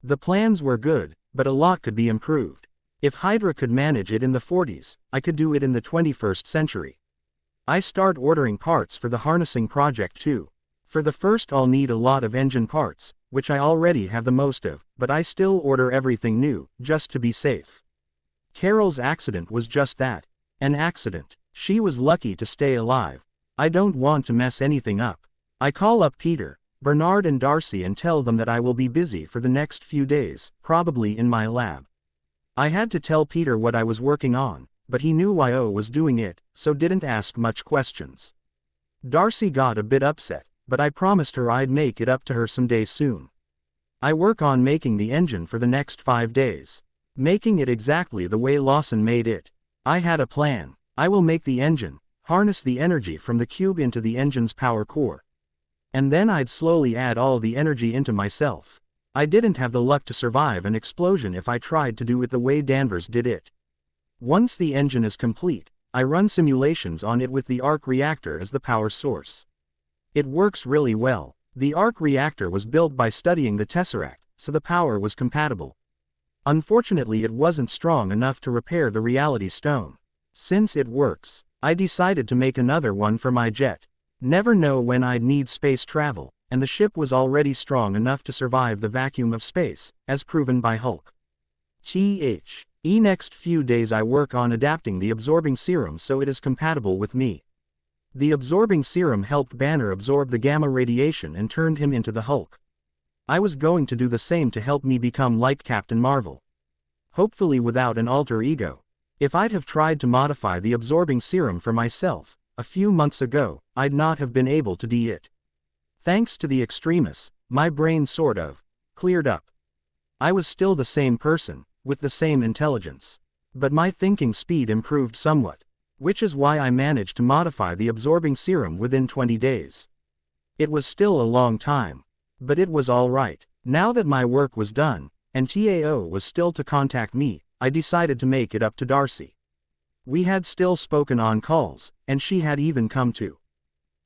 A: The plans were good, but a lot could be improved. If Hydra could manage it in the 40s, I could do it in the 21st century. I start ordering parts for the harnessing project too. For the first I'll need a lot of engine parts, which I already have the most of, but I still order everything new, just to be safe. Carol's accident was just that. An accident. She was lucky to stay alive. I don't want to mess anything up. I call up Peter, Bernard and Darcy and tell them that I will be busy for the next few days, probably in my lab. I had to tell Peter what I was working on, but he knew why I was doing it, so didn't ask much questions. Darcy got a bit upset, but I promised her I'd make it up to her someday soon. I work on making the engine for the next 5 days. Making it exactly the way Lawson made it. I had a plan. I will make the engine, harness the energy from the cube into the engine's power core. And then I'd slowly add all the energy into myself. I didn't have the luck to survive an explosion if I tried to do it the way Danvers did it. Once the engine is complete, I run simulations on it with the arc reactor as the power source. It works really well. The arc reactor was built by studying the Tesseract, so the power was compatible. Unfortunately it wasn't strong enough to repair the reality stone. Since it works, I decided to make another one for my jet. Never know when I'd need space travel, and the ship was already strong enough to survive the vacuum of space, as proven by Hulk. Next few days I work on adapting the absorbing serum so it is compatible with me. The absorbing serum helped Banner absorb the gamma radiation and turned him into the Hulk. I was going to do the same to help me become like Captain Marvel. Hopefully without an alter ego. If I'd have tried to modify the absorbing serum for myself, a few months ago, I'd not have been able to do it. Thanks to the extremis, my brain sort of cleared up. I was still the same person, with the same intelligence. But my thinking speed improved somewhat, which is why I managed to modify the absorbing serum within 20 days. It was still a long time. But it was all right. Now that my work was done, and Tao was still to contact me, I decided to make it up to Darcy. We had still spoken on calls, and she had even come to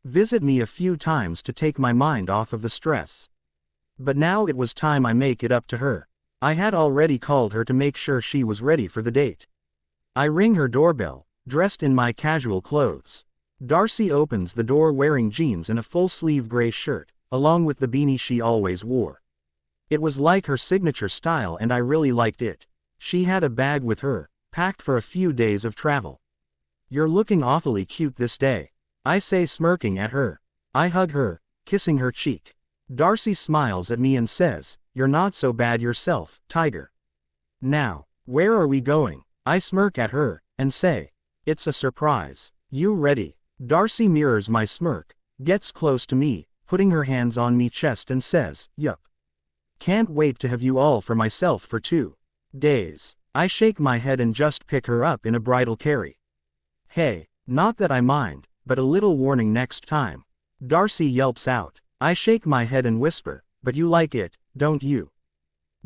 A: visit me a few times to take my mind off of the stress. But now it was time I make it up to her. I had already called her to make sure she was ready for the date. I ring her doorbell, dressed in my casual clothes. Darcy opens the door wearing jeans and a full-sleeve gray shirt, along with the beanie she always wore. It was like her signature style and I really liked it. She had a bag with her, packed for a few days of travel. You're looking awfully cute this day, I say, smirking at her. I hug her, kissing her cheek. Darcy smiles at me and says, "You're not so bad yourself, Tiger." Now, where are we going? I smirk at her, and say, "It's a surprise. You ready?" Darcy mirrors my smirk, gets close to me, putting her hands on me chest and says, "Yup. Can't wait to have you all for myself for 2 days. I shake my head and just pick her up in a bridal carry. Hey, not that I mind, but a little warning next time. Darcy yelps out. I shake my head and whisper, "But you like it, don't you?"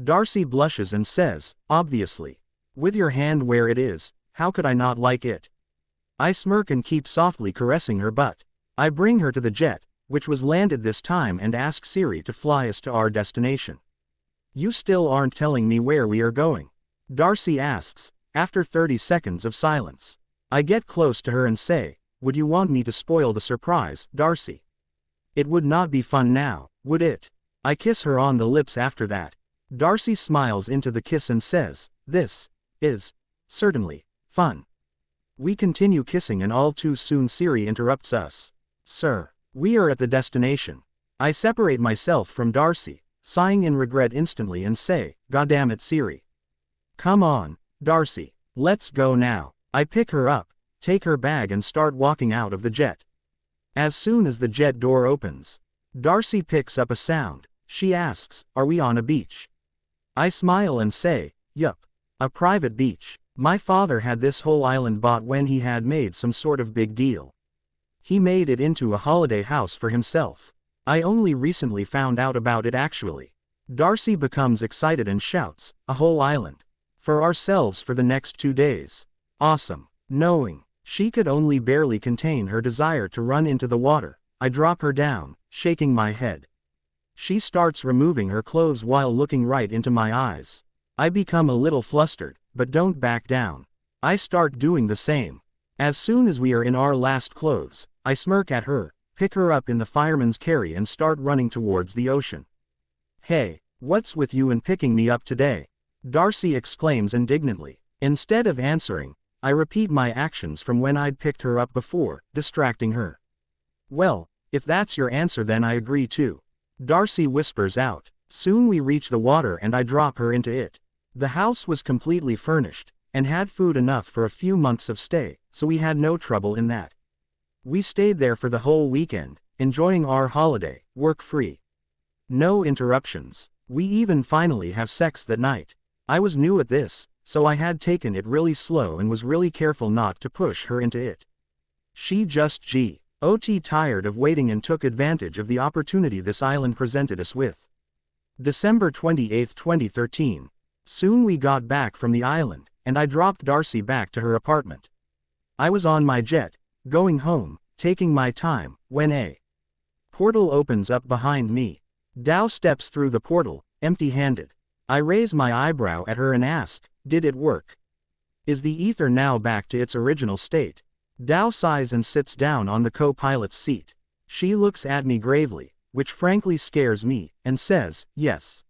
A: Darcy blushes and says, "Obviously. With your hand where it is, how could I not like it?" I smirk and keep softly caressing her butt. I bring her to the jet, which was landed this time, and ask Siri to fly us to our destination. "You still aren't telling me where we are going?" Darcy asks, after 30 seconds of silence. I get close to her and say, "Would you want me to spoil the surprise, Darcy? It would not be fun now, would it?" I kiss her on the lips after that. Darcy smiles into the kiss and says, "This is certainly fun." We continue kissing and all too soon Siri interrupts us. "Sir, we are at the destination." I separate myself from Darcy, sighing in regret instantly, and say, "Goddamn it, Siri. Come on, Darcy. Let's go now." I pick her up, take her bag and start walking out of the jet. As soon as the jet door opens, Darcy picks up a sound. She asks, "Are we on a beach?" I smile and say, "Yup. A private beach. My father had this whole island bought when he had made some sort of big deal. He made it into a holiday house for himself. I only recently found out about it actually." Darcy becomes excited and shouts, "A whole island. For ourselves for the next 2 days. Awesome." Knowing she could only barely contain her desire to run into the water, I drop her down, shaking my head. She starts removing her clothes while looking right into my eyes. I become a little flustered, but don't back down. I start doing the same. As soon as we are in our last clothes, I smirk at her, pick her up in the fireman's carry and start running towards the ocean. "Hey, what's with you and picking me up today?" Darcy exclaims indignantly. Instead of answering, I repeat my actions from when I'd picked her up before, distracting her. "Well, if that's your answer then I agree too," Darcy whispers out. Soon we reach the water and I drop her into it. The house was completely furnished, and had food enough for a few months of stay, so we had no trouble in that. We stayed there for the whole weekend, enjoying our holiday, work-free. No interruptions. We even finally have sex that night. I was new at this, so I had taken it really slow and was really careful not to push her into it. She just got tired of waiting and took advantage of the opportunity this island presented us with. December 28, 2013. Soon we got back from the island, and I dropped Darcy back to her apartment. I was on my jet, going home, taking my time, when a portal opens up behind me. Dao steps through the portal, empty-handed. I raise my eyebrow at her and ask, "Did it work? Is the ether now back to its original state?" Dao sighs and sits down on the co-pilot's seat. She looks at me gravely, which frankly scares me, and says, "Yes.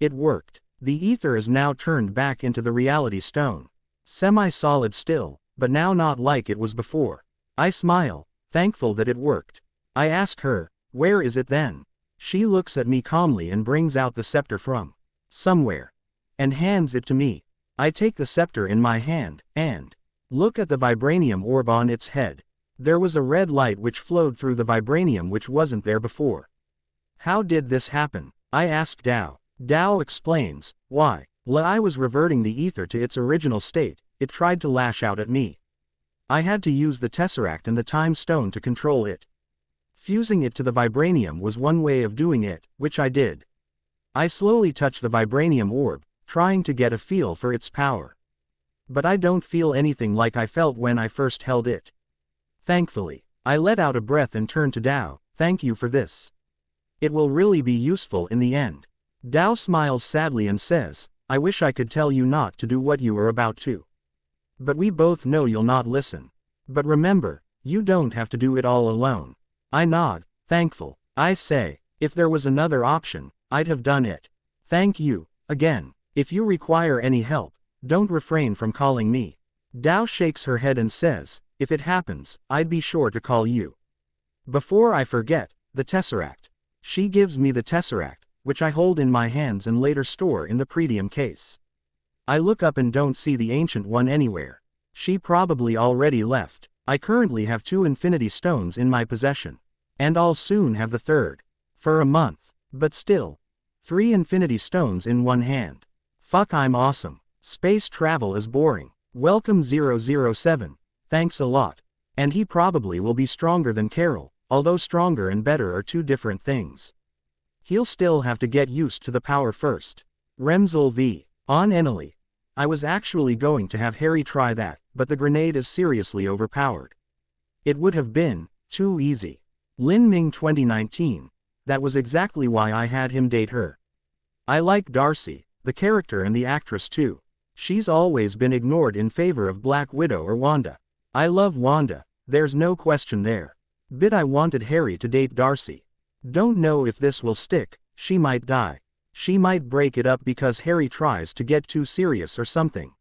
A: It worked. The ether is now turned back into the reality stone. Semi-solid still, but now not like it was before." I smile, thankful that it worked. I ask her, "Where is it then?" She looks at me calmly and brings out the scepter from somewhere, and hands it to me. I take the scepter in my hand, and look at the vibranium orb on its head. There was a red light which flowed through the vibranium which wasn't there before. "How did this happen?" I ask Dao. Dao explains, "Why, I was reverting the ether to its original state, it tried to lash out at me. I had to use the tesseract and the time stone to control it. Fusing it to the vibranium was one way of doing it, which I did. I slowly touch the vibranium orb, trying to get a feel for its power. But I don't feel anything like I felt when I first held it. Thankfully, I let out a breath and turned to Dao. "Thank you for this. It will really be useful in the end." Dao smiles sadly and says, "I wish I could tell you not to do what you are about to. But we both know you'll not listen. But remember, you don't have to do it all alone." I nod, thankful. I say, "If there was another option, I'd have done it. Thank you, again. If you require any help, don't refrain from calling me." Dao shakes her head and says, if it happens, I'd be sure to call you. Before I forget, the Tesseract. She gives me the Tesseract, which I hold in my hands and later store in the Pretium case. I look up and don't see the Ancient One anywhere. She probably already left. I currently have 2 Infinity Stones in my possession. And I'll soon have the 3rd. For a month. But still. 3 Infinity Stones in one hand. Fuck, I'm awesome. Space travel is boring. Welcome 007. Thanks a lot. And he probably will be stronger than Carol, although stronger and better are 2 different things. He'll still have to get used to the power first. Remzel v. On Enely. I was actually going to have Harry try that, but the grenade is seriously overpowered. It would have been too easy. Lin Ming 2019. That was exactly why I had him date her. I like Darcy, the character and the actress too. She's always been ignored in favor of Black Widow or Wanda. I love Wanda, there's no question there. But I wanted Harry to date Darcy. Don't know if this will stick, she might die. She might break it up because Harry tries to get too serious or something.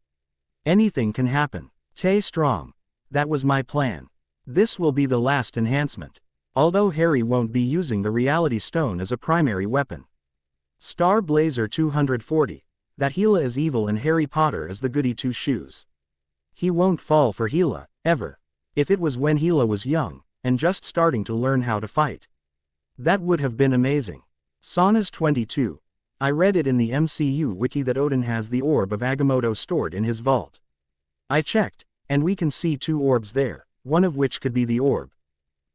A: Anything can happen. Tay Strom. That was my plan. This will be the last enhancement. Although Harry won't be using the Reality Stone as a primary weapon. Star Blazer 240. That Gila is evil and Harry Potter is the goody 2-shoes. He won't fall for Gila, ever. If it was when Gila was young, and just starting to learn how to fight. That would have been amazing. Saunas 22. I read it in the MCU wiki that Odin has the Orb of Agamotto stored in his vault. I checked, and we can see 2 orbs there, one of which could be the orb.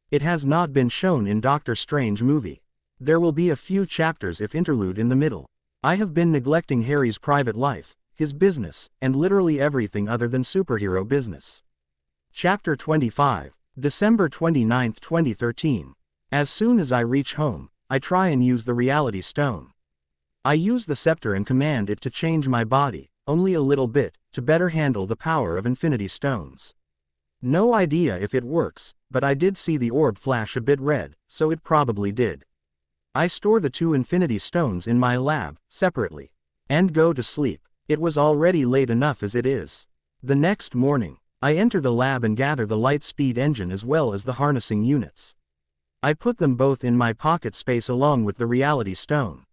A: It has not been shown in Doctor Strange movie. There will be a few chapters if interlude in the middle. I have been neglecting Harry's private life, his business, and literally everything other than superhero business. Chapter 25, December 29, 2013. As soon as I reach home, I try and use the Reality Stone. I use the scepter and command it to change my body, only a little bit, to better handle the power of Infinity Stones. No idea if it works, but I did see the orb flash a bit red, so it probably did. I store the 2 Infinity Stones in my lab, separately. And go to sleep. It was already late enough as it is. The next morning, I enter the lab and gather the light speed engine as well as the harnessing units. I put them both in my pocket space along with the Reality Stone.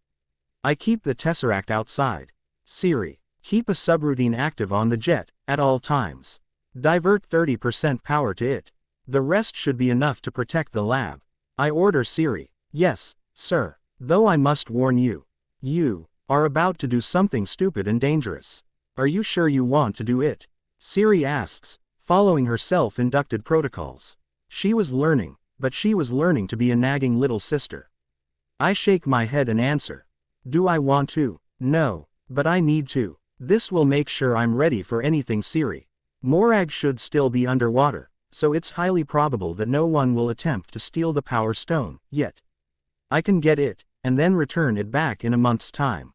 A: I keep the Tesseract outside. Siri, keep a subroutine active on the jet, at all times. Divert 30% power to it. The rest should be enough to protect the lab. I order Siri. Yes, sir. Though I must warn you. You are about to do something stupid and dangerous. Are you sure you want to do it? Siri asks, following her self-inducted protocols. She was learning, but she was learning to be a nagging little sister. I shake my head and answer. Do I want to? No, but I need to. This will make sure I'm ready for anything Siri. Morag should still be underwater, so it's highly probable that no one will attempt to steal the Power Stone, yet. I can get it, and then return it back in a month's time.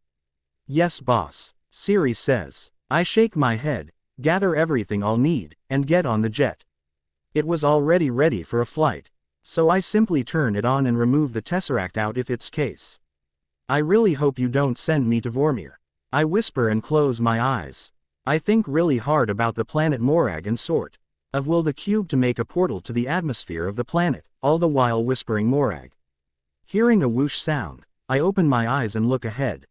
A: Yes, boss, Siri says. I shake my head, gather everything I'll need, and get on the jet. It was already ready for a flight, so I simply turn it on and remove the Tesseract out if it's case. I really hope you don't send me to Vormir. I whisper and close my eyes. I think really hard about the planet Morag and sort of will the cube to make a portal to the atmosphere of the planet, all the while whispering Morag. Hearing a whoosh sound, I open my eyes and look ahead.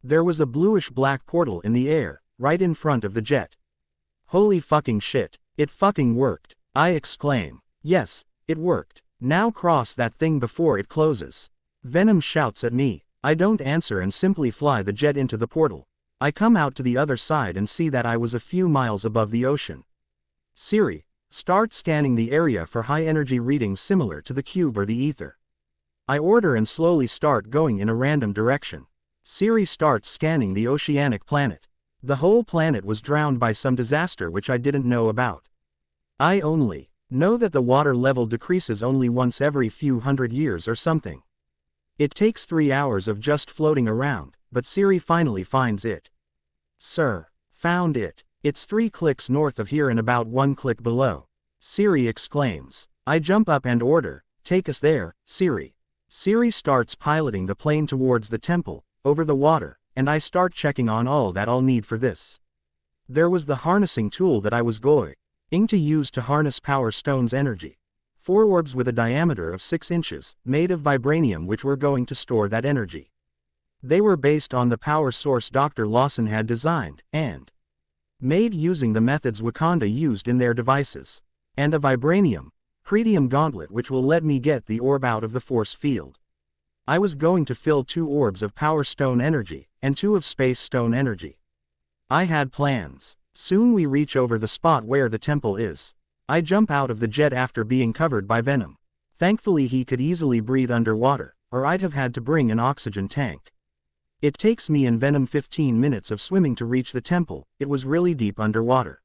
A: There was a bluish-black portal in the air, right in front of the jet. Holy fucking shit, it fucking worked, I exclaim. Yes, it worked. Now cross that thing before it closes. Venom shouts at me. I don't answer and simply fly the jet into the portal. I come out to the other side and see that I was a few miles above the ocean. Siri, start scanning the area for high-energy readings similar to the cube or the ether. I order and slowly start going in a random direction. Siri starts scanning the oceanic planet. The whole planet was drowned by some disaster which I didn't know about. I only know that the water level decreases only once every few hundred years or something. It takes 3 hours of just floating around, but Siri finally finds it. Sir, found it. It's 3 clicks north of here and about 1 click below. Siri exclaims. I jump up and order, take us there, Siri. Siri starts piloting the plane towards the temple, over the water, and I start checking on all that I'll need for this. There was the harnessing tool that I was going ing to use to harness Power Stone's energy. 4 orbs with a diameter of 6 inches, made of vibranium which were going to store that energy. They were based on the power source Dr. Lawson had designed, and made using the methods Wakanda used in their devices. And a vibranium, Pretium gauntlet which will let me get the orb out of the force field. I was going to fill 2 orbs of Power Stone energy, and 2 of Space Stone energy. I had plans. Soon we reach over the spot where the temple is. I jump out of the jet after being covered by Venom. Thankfully he could easily breathe underwater, or I'd have had to bring an oxygen tank. It takes me and Venom 15 minutes of swimming to reach the temple. It was really deep underwater.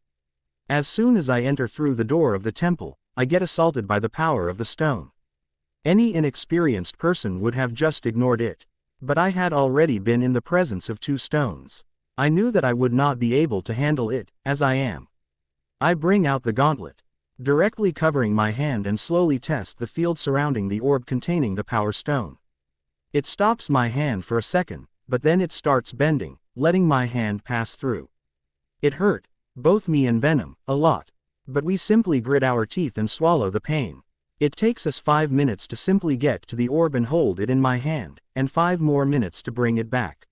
A: As soon as I enter through the door of the temple, I get assaulted by the power of the stone. Any inexperienced person would have just ignored it. But I had already been in the presence of 2 stones. I knew that I would not be able to handle it, as I am. I bring out the gauntlet, directly covering my hand, and slowly test the field surrounding the orb containing the Power Stone. It stops my hand for a second, but then it starts bending, letting my hand pass through. It hurt, both me and Venom, a lot. But we simply grit our teeth and swallow the pain. It takes us 5 minutes to simply get to the orb and hold it in my hand, and 5 more minutes to bring it back.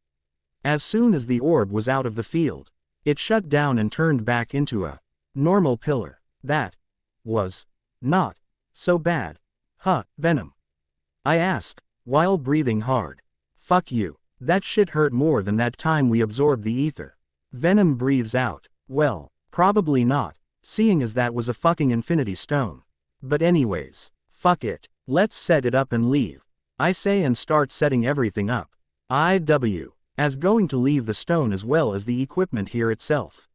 A: As soon as the orb was out of the field, it shut down and turned back into a normal pillar. That was not so bad. Huh, Venom? I ask, while breathing hard. Fuck you. That shit hurt more than that time we absorbed the ether. Venom breathes out. Well, probably not, seeing as that was a fucking Infinity Stone. But anyways, fuck it. Let's set it up and leave. I say and start setting everything up. As going to leave the stone as well as the equipment here itself.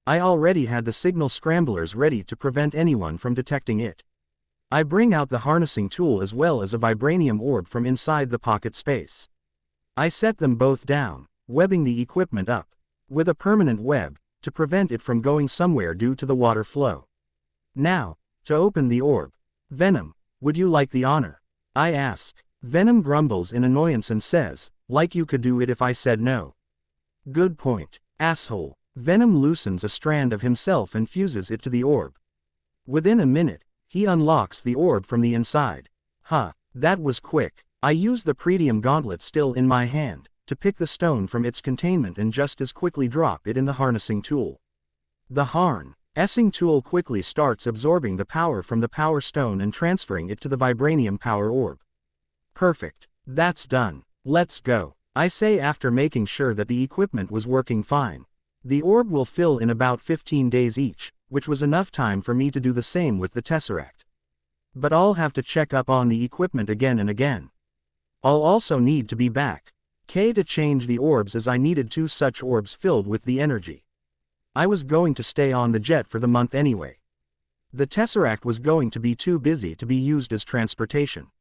A: I already had the signal scramblers ready to prevent anyone from detecting it. I bring out the harnessing tool as well as a vibranium orb from inside the pocket space. I set them both down, webbing the equipment up with a permanent web to prevent it from going somewhere due to the water flow. Now, to open the orb. Venom, would you like the honor? I ask. Venom grumbles in annoyance and says, like you could do it if I said no. Good point, asshole. Venom loosens a strand of himself and fuses it to the orb. Within a minute, he unlocks the orb from the inside. Huh, that was quick. I use the Pretium gauntlet still in my hand to pick the stone from its containment and just as quickly drop it in the harnessing tool. The harnessing tool quickly starts absorbing the power from the Power Stone and transferring it to the vibranium power orb. Perfect. That's done. Let's go, I say after making sure that the equipment was working fine. The orb will fill in about 15 days each, which was enough time for me to do the same with the Tesseract. But I'll have to check up on the equipment again and again. I'll also need to be back to change the orbs as I needed 2 such orbs filled with the energy. I was going to stay on the jet for the month anyway. The Tesseract was going to be too busy to be used as transportation.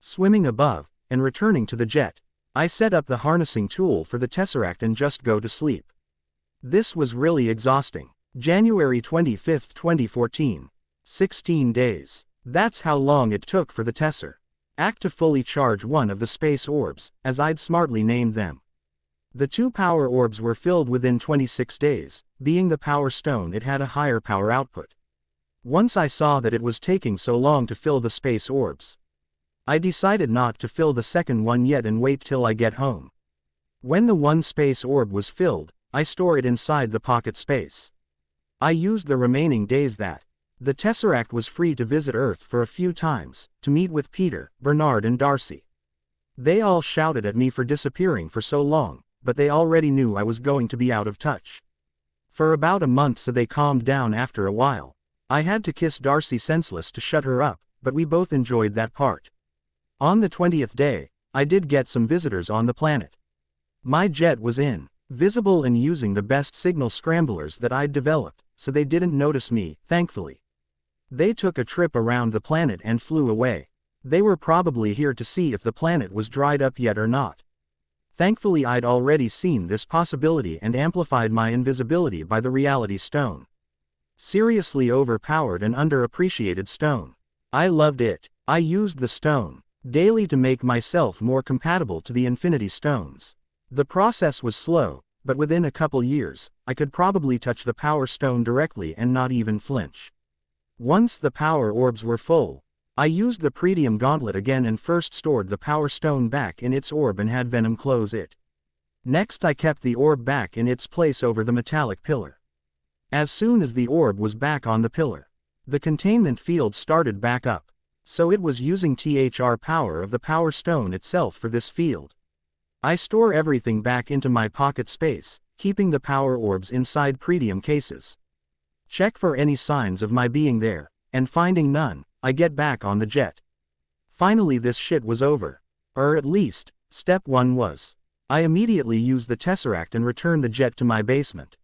A: Swimming above, and returning to the jet, I set up the harnessing tool for the Tesseract and just go to sleep. This was really exhausting. January 25, 2014. 16 days. That's how long it took for the Tesseract to fully charge one of the space orbs, as I'd smartly named them. The 2 power orbs were filled within 26 days, being the Power Stone it had a higher power output. Once I saw that it was taking so long to fill the space orbs, I decided not to fill the second one yet and wait till I get home. When the 1 space orb was filled, I store it inside the pocket space. I used the remaining days that the Tesseract was free to visit Earth for a few times, to meet with Peter, Bernard and Darcy. They all shouted at me for disappearing for so long, but they already knew I was going to be out of touch. For about a month so they calmed down after a while. I had to kiss Darcy senseless to shut her up, but we both enjoyed that part. On the 20th day, I did get some visitors on the planet. My jet was invisible and using the best signal scramblers that I'd developed, so they didn't notice me, thankfully. They took a trip around the planet and flew away. They were probably here to see if the planet was dried up yet or not. Thankfully I'd already seen this possibility and amplified my invisibility by the Reality Stone. Seriously overpowered and underappreciated stone. I loved it. I used the stone daily to make myself more compatible to the Infinity Stones. The process was slow, but within a couple years, I could probably touch the power stone directly and not even flinch. Once the power orbs were full, I used the Pretium gauntlet again and first stored the power stone back in its orb and had Venom close it. Next I kept the orb back in its place over the metallic pillar. As soon as the orb was back on the pillar, the containment field started back up, so it was using THR power of the power stone itself for this field. I store everything back into my pocket space, keeping the power orbs inside Pretium cases. Check for any signs of my being there, and finding none, I get back on the jet. Finally this shit was over. Or at least, step 1 was. I immediately used the Tesseract and returned the jet to my basement.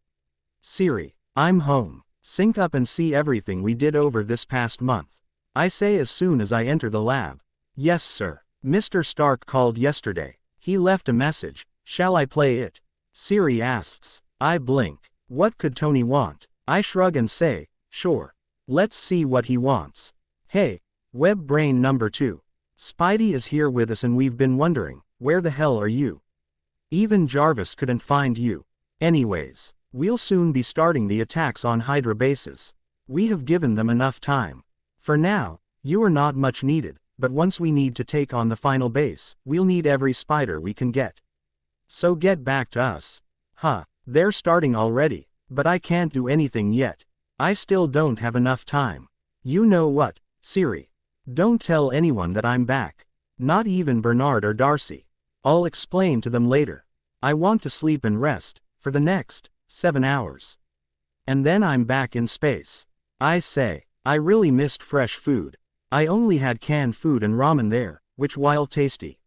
A: Siri, I'm home. Sync up and see everything we did over this past month. I say as soon as I enter the lab. Yes sir. Mr. Stark called yesterday. He left a message. Shall I play it? Siri asks. I blink. What could Tony want? I shrug and say, sure. Let's see what he wants. Hey, Web Brain number 2. Spidey is here with us and we've been wondering, where the hell are you? Even Jarvis couldn't find you. Anyways, we'll soon be starting the attacks on Hydra bases. We have given them enough time. For now, you are not much needed, but once we need to take on the final base, we'll need every spider we can get. So get back to us. Huh, they're starting already, but I can't do anything yet. I still don't have enough time. You know what, Siri? Don't tell anyone that I'm back. Not even Bernard or Darcy. I'll explain to them later. I want to sleep and rest, for the next 7 hours. And then I'm back in space. I say, I really missed fresh food. I only had canned food and ramen there, which while tasty,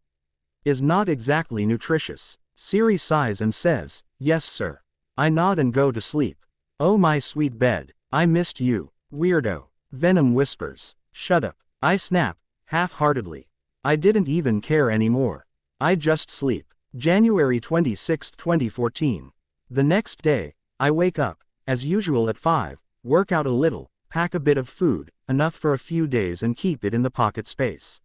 A: is not exactly nutritious. Siri sighs and says, yes sir. I nod and go to sleep. Oh my sweet bed, I missed you, weirdo. Venom whispers, shut up. I snap, half-heartedly. I didn't even care anymore. I just sleep. January 26, 2014. The next day, I wake up, as usual at 5, work out a little, pack a bit of food, enough for a few days and keep it in the pocket space.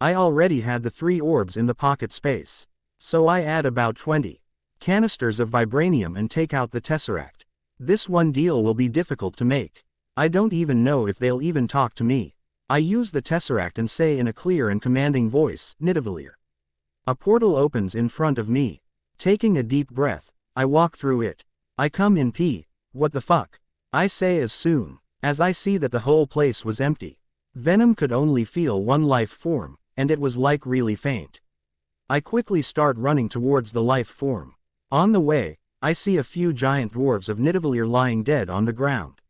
A: I already had the 3 orbs in the pocket space. So I add about 20 canisters of Vibranium and take out the Tesseract. This one deal will be difficult to make. I don't even know if they'll even talk to me. I use the Tesseract and say in a clear and commanding voice, Nidavellir. A portal opens in front of me. Taking a deep breath, I walk through it. I come in P. What the fuck? I say as soon as I see that the whole place was empty. Venom could only feel one life form, and it was like really faint. I quickly start running towards the life form. On the way, I see a few giant dwarves of Nidavellir lying dead on the ground.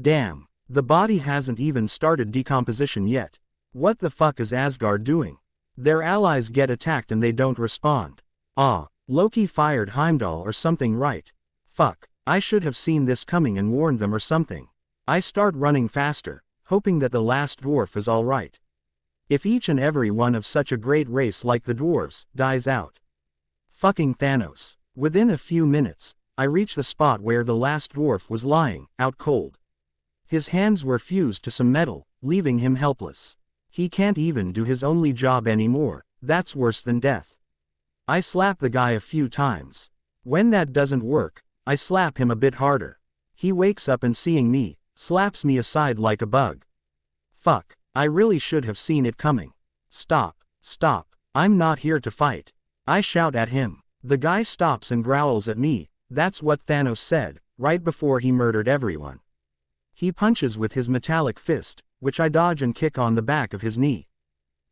A: Damn, the body hasn't even started decomposition yet. What the fuck is Asgard doing? Their allies get attacked and they don't respond. Ah, Loki fired Heimdall or something, right? Fuck, I should have seen this coming and warned them or something. I start running faster, hoping that the last dwarf is alright. If each and every one of such a great race like the dwarves dies out. Fucking Thanos. Within a few minutes, I reach the spot where the last dwarf was lying, out cold. His hands were fused to some metal, leaving him helpless. He can't even do his only job anymore. That's worse than death. I slap the guy a few times. When that doesn't work, I slap him a bit harder. He wakes up and seeing me, slaps me aside like a bug. Fuck, I really should have seen it coming. Stop, stop, I'm not here to fight. I shout at him. The guy stops and growls at me. That's what Thanos said, right before he murdered everyone. He punches with his metallic fist, which I dodge and kick on the back of his knee.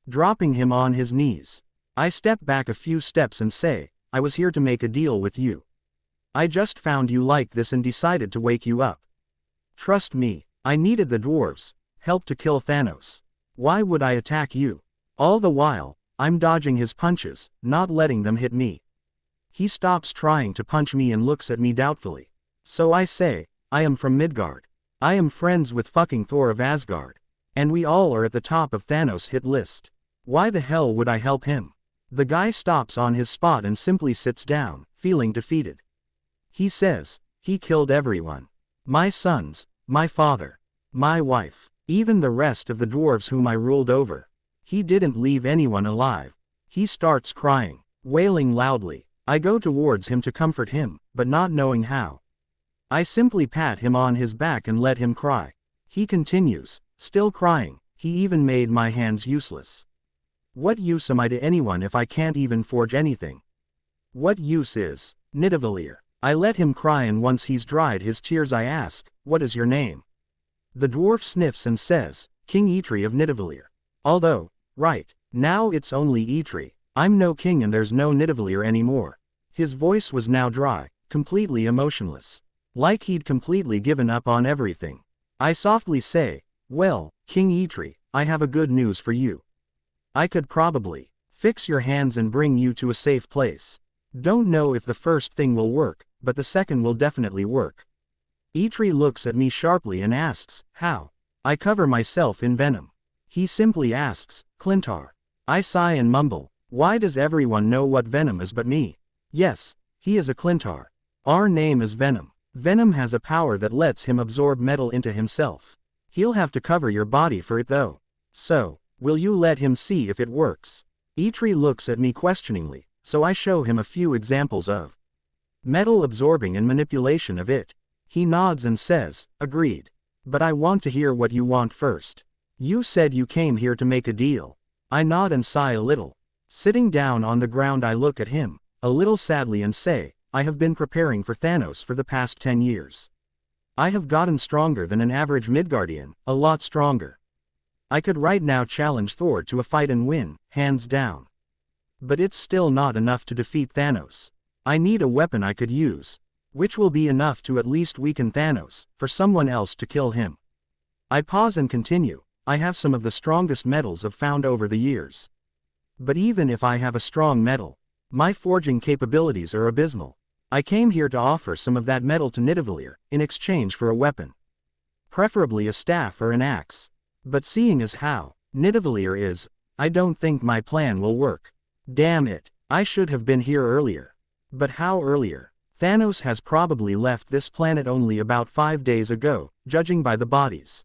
A: Dropping him on his knees. I step back a few steps and say, I was here to make a deal with you. I just found you like this and decided to wake you up. Trust me, I needed the dwarves' help to kill Thanos. Why would I attack you? All the while, I'm dodging his punches, not letting them hit me. He stops trying to punch me and looks at me doubtfully. So I say, I am from Midgard. I am friends with fucking Thor of Asgard. And we all are at the top of Thanos' hit list. Why the hell would I help him? The guy stops on his spot and simply sits down, feeling defeated. He says, he killed everyone. My sons, my father, my wife, even the rest of the dwarves whom I ruled over. He didn't leave anyone alive. He starts crying, wailing loudly. I go towards him to comfort him, but not knowing how. I simply pat him on his back and let him cry. He continues, still crying. He even made my hands useless. What use am I to anyone if I can't even forge anything? What use is Nidavellir? I let him cry, and once he's dried his tears I ask, what is your name? The dwarf sniffs and says, King Eitri of Nidavellir. Although, right, now it's only Eitri. I'm no king and there's no Nidavellir anymore. His voice was now dry, completely emotionless. Like he'd completely given up on everything. I softly say, well, King Eitri, I have a good news for you. I could probably fix your hands and bring you to a safe place. Don't know if the first thing will work, but the second will definitely work. Eitri looks at me sharply and asks, how? I cover myself in venom. He simply asks, Clintar. I sigh and mumble, why does everyone know what venom is but me? Yes, he is a Clintar. Our name is Venom. Venom has a power that lets him absorb metal into himself. He'll have to cover your body for it though. So, will you let him see if it works? Eitri looks at me questioningly, so I show him a few examples of metal absorbing and manipulation of it. He nods and says, agreed. But I want to hear what you want first. You said you came here to make a deal. I nod and sigh a little. Sitting down on the ground I look at him, a little sadly, and say, I have been preparing for Thanos for the past 10 years. I have gotten stronger than an average Midgardian, a lot stronger. I could right now challenge Thor to a fight and win, hands down. But it's still not enough to defeat Thanos. I need a weapon I could use, which will be enough to at least weaken Thanos, for someone else to kill him. I pause and continue, I have some of the strongest metals I've found over the years. But even if I have a strong metal, my forging capabilities are abysmal. I came here to offer some of that metal to Nidavellir, in exchange for a weapon. Preferably a staff or an axe. But seeing as how Nidavellir is, I don't think my plan will work. Damn it, I should have been here earlier. But how earlier? Thanos has probably left this planet only about 5 days ago, judging by the bodies.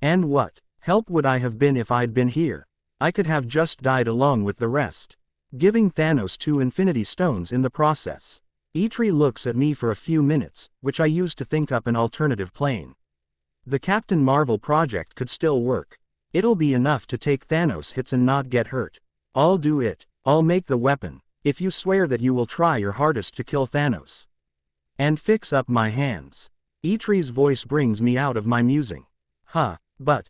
A: And what help would I have been if I'd been here? I could have just died along with the rest, giving Thanos 2 Infinity Stones in the process. Eitri looks at me for a few minutes, which I use to think up an alternative plan. The Captain Marvel project could still work. It'll be enough to take Thanos hits and not get hurt. I'll do it. I'll make the weapon, if you swear that you will try your hardest to kill Thanos. And fix up my hands. Eitri's voice brings me out of my musing. But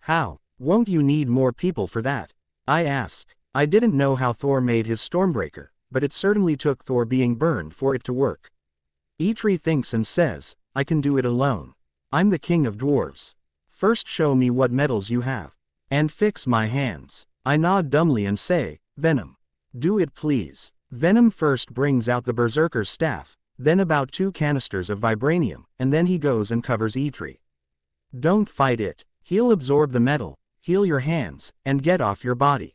A: how? Won't you need more people for that? I ask. I didn't know how Thor made his Stormbreaker, but it certainly took Thor being burned for it to work. Eitri thinks and says, I can do it alone. I'm the king of dwarves. First show me what metals you have. And fix my hands. I nod dumbly and say, Venom. Do it please. Venom first brings out the Berserker's staff, then about 2 canisters of Vibranium, and then he goes and covers Eitri. Don't fight it. He'll absorb the metal, heal your hands, and get off your body.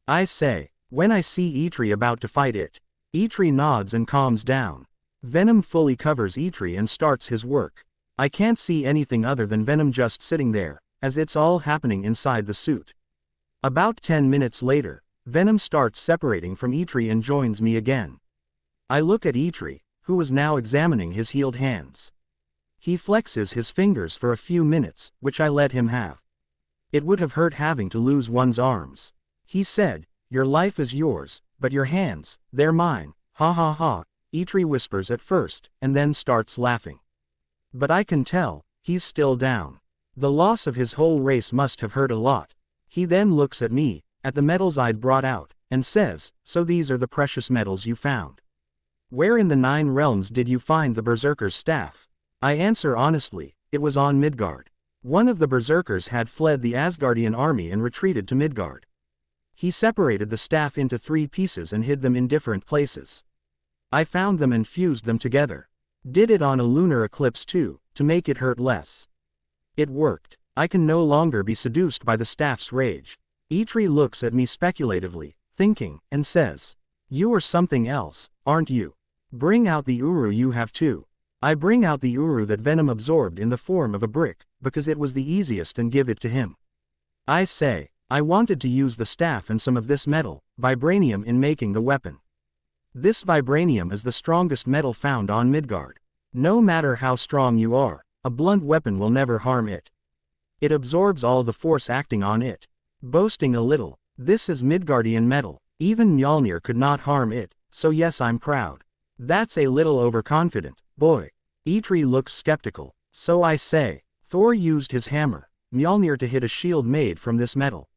A: I say. When I see Eitri about to fight it, Eitri nods and calms down. Venom fully covers Eitri and starts his work. I can't see anything other than Venom just sitting there, as it's all happening inside the suit. About 10 minutes later, Venom starts separating from Eitri and joins me again. I look at Eitri, who is now examining his healed hands. He flexes his fingers for a few minutes, which I let him have. It would have hurt having to lose one's arms. He said, your life is yours, but your hands, they're mine, ha ha ha, Eitri whispers at first, and then starts laughing. But I can tell, he's still down. The loss of his whole race must have hurt a lot. He then looks at me, at the metals I'd brought out, and says, so these are the precious metals you found. Where in the 9 realms did you find the Berserker's staff? I answer honestly, it was on Midgard. One of the Berserkers had fled the Asgardian army and retreated to Midgard. He separated the staff into 3 pieces and hid them in different places. I found them and fused them together. Did it on a lunar eclipse too, to make it hurt less. It worked. I can no longer be seduced by the staff's rage. Eitri looks at me speculatively, thinking, and says, you are something else, aren't you? Bring out the Uru you have too. I bring out the Uru that Venom absorbed in the form of a brick, because it was the easiest, and give it to him. I say, I wanted to use the staff and some of this metal, Vibranium, in making the weapon. This vibranium is the strongest metal found on Midgard. No matter how strong you are, a blunt weapon will never harm it. It absorbs all the force acting on it. Boasting a little, this is Midgardian metal. Even Mjolnir could not harm it, so yes, I'm proud. That's a little overconfident, boy. Eitri looks skeptical. So I say, Thor used his hammer, Mjolnir, to hit a shield made from this metal.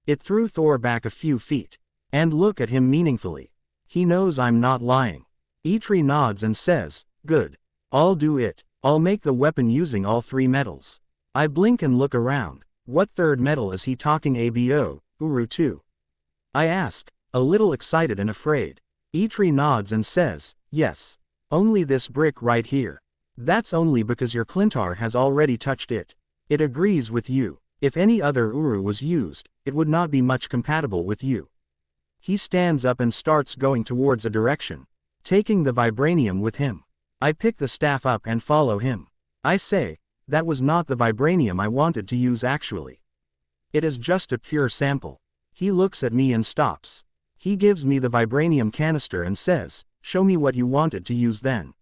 A: It threw Thor back a few feet. And look at him meaningfully. He knows I'm not lying. Eitri nods and says, good. I'll do it. I'll make the weapon using all three metals. I blink and look around. What third metal is he talking abo, Uru too? I ask, a little excited and afraid. Eitri nods and says, yes. Only this brick right here. That's only because your Clintar has already touched it. It agrees with you. If any other Uru was used, it would not be much compatible with you. He stands up and starts going towards a direction, taking the vibranium with him. I pick the staff up and follow him. I say, that was not the vibranium I wanted to use actually. It is just a pure sample. He looks at me and stops. He gives me the vibranium canister and says, show me what you wanted to use then.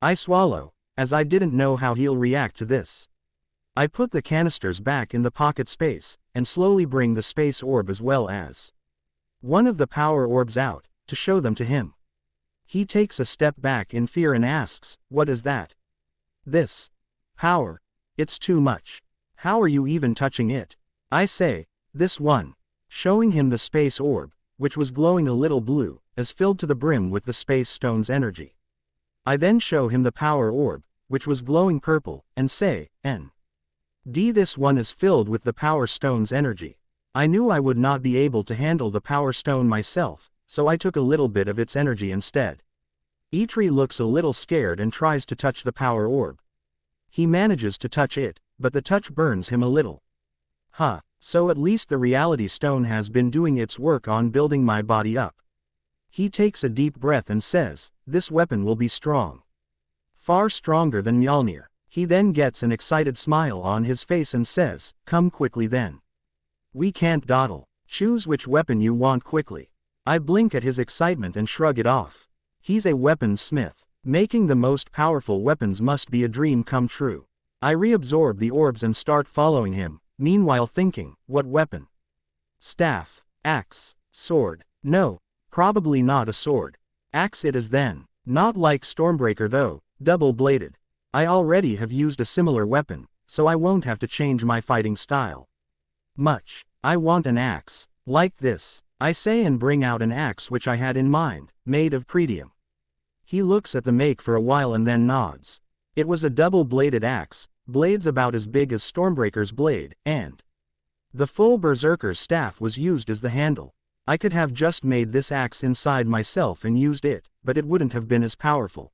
A: I swallow, as I didn't know how he'll react to this. I put the canisters back in the pocket space, and slowly bring the space orb as well as one of the power orbs out, to show them to him. He takes a step back in fear and asks, what is that? This. Power. It's too much. How are you even touching it? I say, this one. Showing him the space orb, which was glowing a little blue, as filled to the brim with the space stone's energy. I then show him the power orb, which was glowing purple, and say, this one is filled with the power stone's energy. I knew I would not be able to handle the power stone myself, so I took a little bit of its energy instead. Eitri looks a little scared and tries to touch the power orb. He manages to touch it, but the touch burns him a little. So at least the reality stone has been doing its work on building my body up. He takes a deep breath and says, this weapon will be strong. Far stronger than Mjolnir. He then gets an excited smile on his face and says, come quickly then. We can't dawdle. Choose which weapon you want quickly. I blink at his excitement and shrug it off. He's a weaponsmith. Making the most powerful weapons must be a dream come true. I reabsorb the orbs and start following him, meanwhile thinking, what weapon? Staff, axe, sword. No, probably not a sword. Axe it is then. Not like Stormbreaker though, double-bladed. I already have used a similar weapon, so I won't have to change my fighting style much. I want an axe, like this, I say, and bring out an axe which I had in mind, made of pretium. He looks at the make for a while and then nods. It was a double-bladed axe, blades about as big as Stormbreaker's blade, and the full Berserker's staff was used as the handle. I could have just made this axe inside myself and used it, but it wouldn't have been as powerful.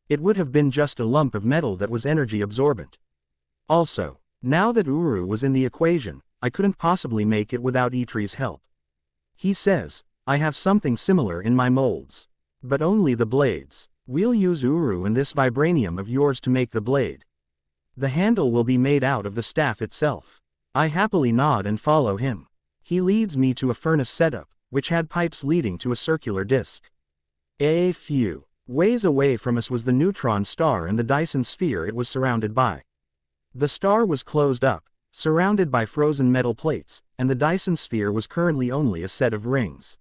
A: It would have been just a lump of metal that was energy absorbent. Also, now that Uru was in the equation, I couldn't possibly make it without Eitri's help. He says, I have something similar in my molds. But only the blades. We'll use Uru and this vibranium of yours to make the blade. The handle will be made out of the staff itself. I happily nod and follow him. He leads me to a furnace setup, which had pipes leading to a circular disc. A few ways away from us was the neutron star and the Dyson sphere it was surrounded by. The star was closed up, surrounded by frozen metal plates, and the Dyson sphere was currently only a set of rings.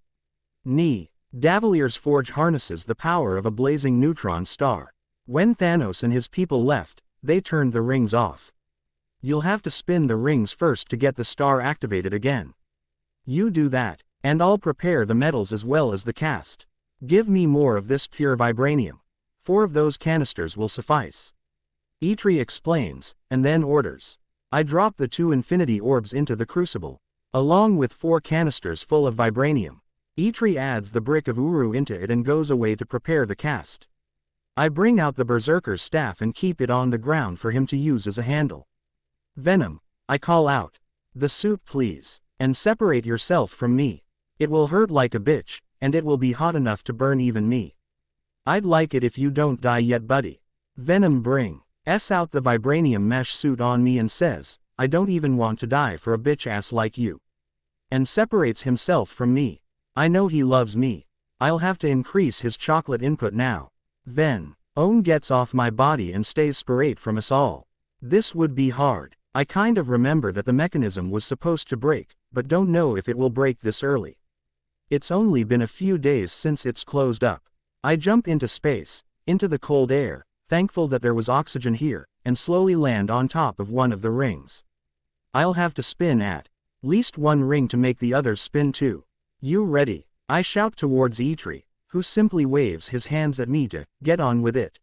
A: Davalier's forge harnesses the power of a blazing neutron star. When Thanos and his people left, they turned the rings off. You'll have to spin the rings first to get the star activated again. You do that, and I'll prepare the metals as well as the cast. Give me more of this pure vibranium. 4 of those canisters will suffice. Eitri explains, and then orders. I drop the 2 infinity orbs into the crucible, along with 4 canisters full of vibranium. Eitri adds the brick of Uru into it and goes away to prepare the cast. I bring out the Berserker's staff and keep it on the ground for him to use as a handle. Venom, I call out. The suit please, and separate yourself from me. It will hurt like a bitch, and it will be hot enough to burn even me. I'd like it if you don't die yet, buddy. Venom brings out the vibranium mesh suit on me and says, I don't even want to die for a bitch ass like you. And separates himself from me. I know he loves me. I'll have to increase his chocolate input now. Then, Own gets off my body and stays separate from us all. This would be hard. I kind of remember that the mechanism was supposed to break, but don't know if it will break this early. It's only been a few days since it's closed up. I jump into space, into the cold air, thankful that there was oxygen here, and slowly land on top of one of the rings. I'll have to spin at least one ring to make the others spin too. You ready? I shout towards Eitri, who simply waves his hands at me to get on with it.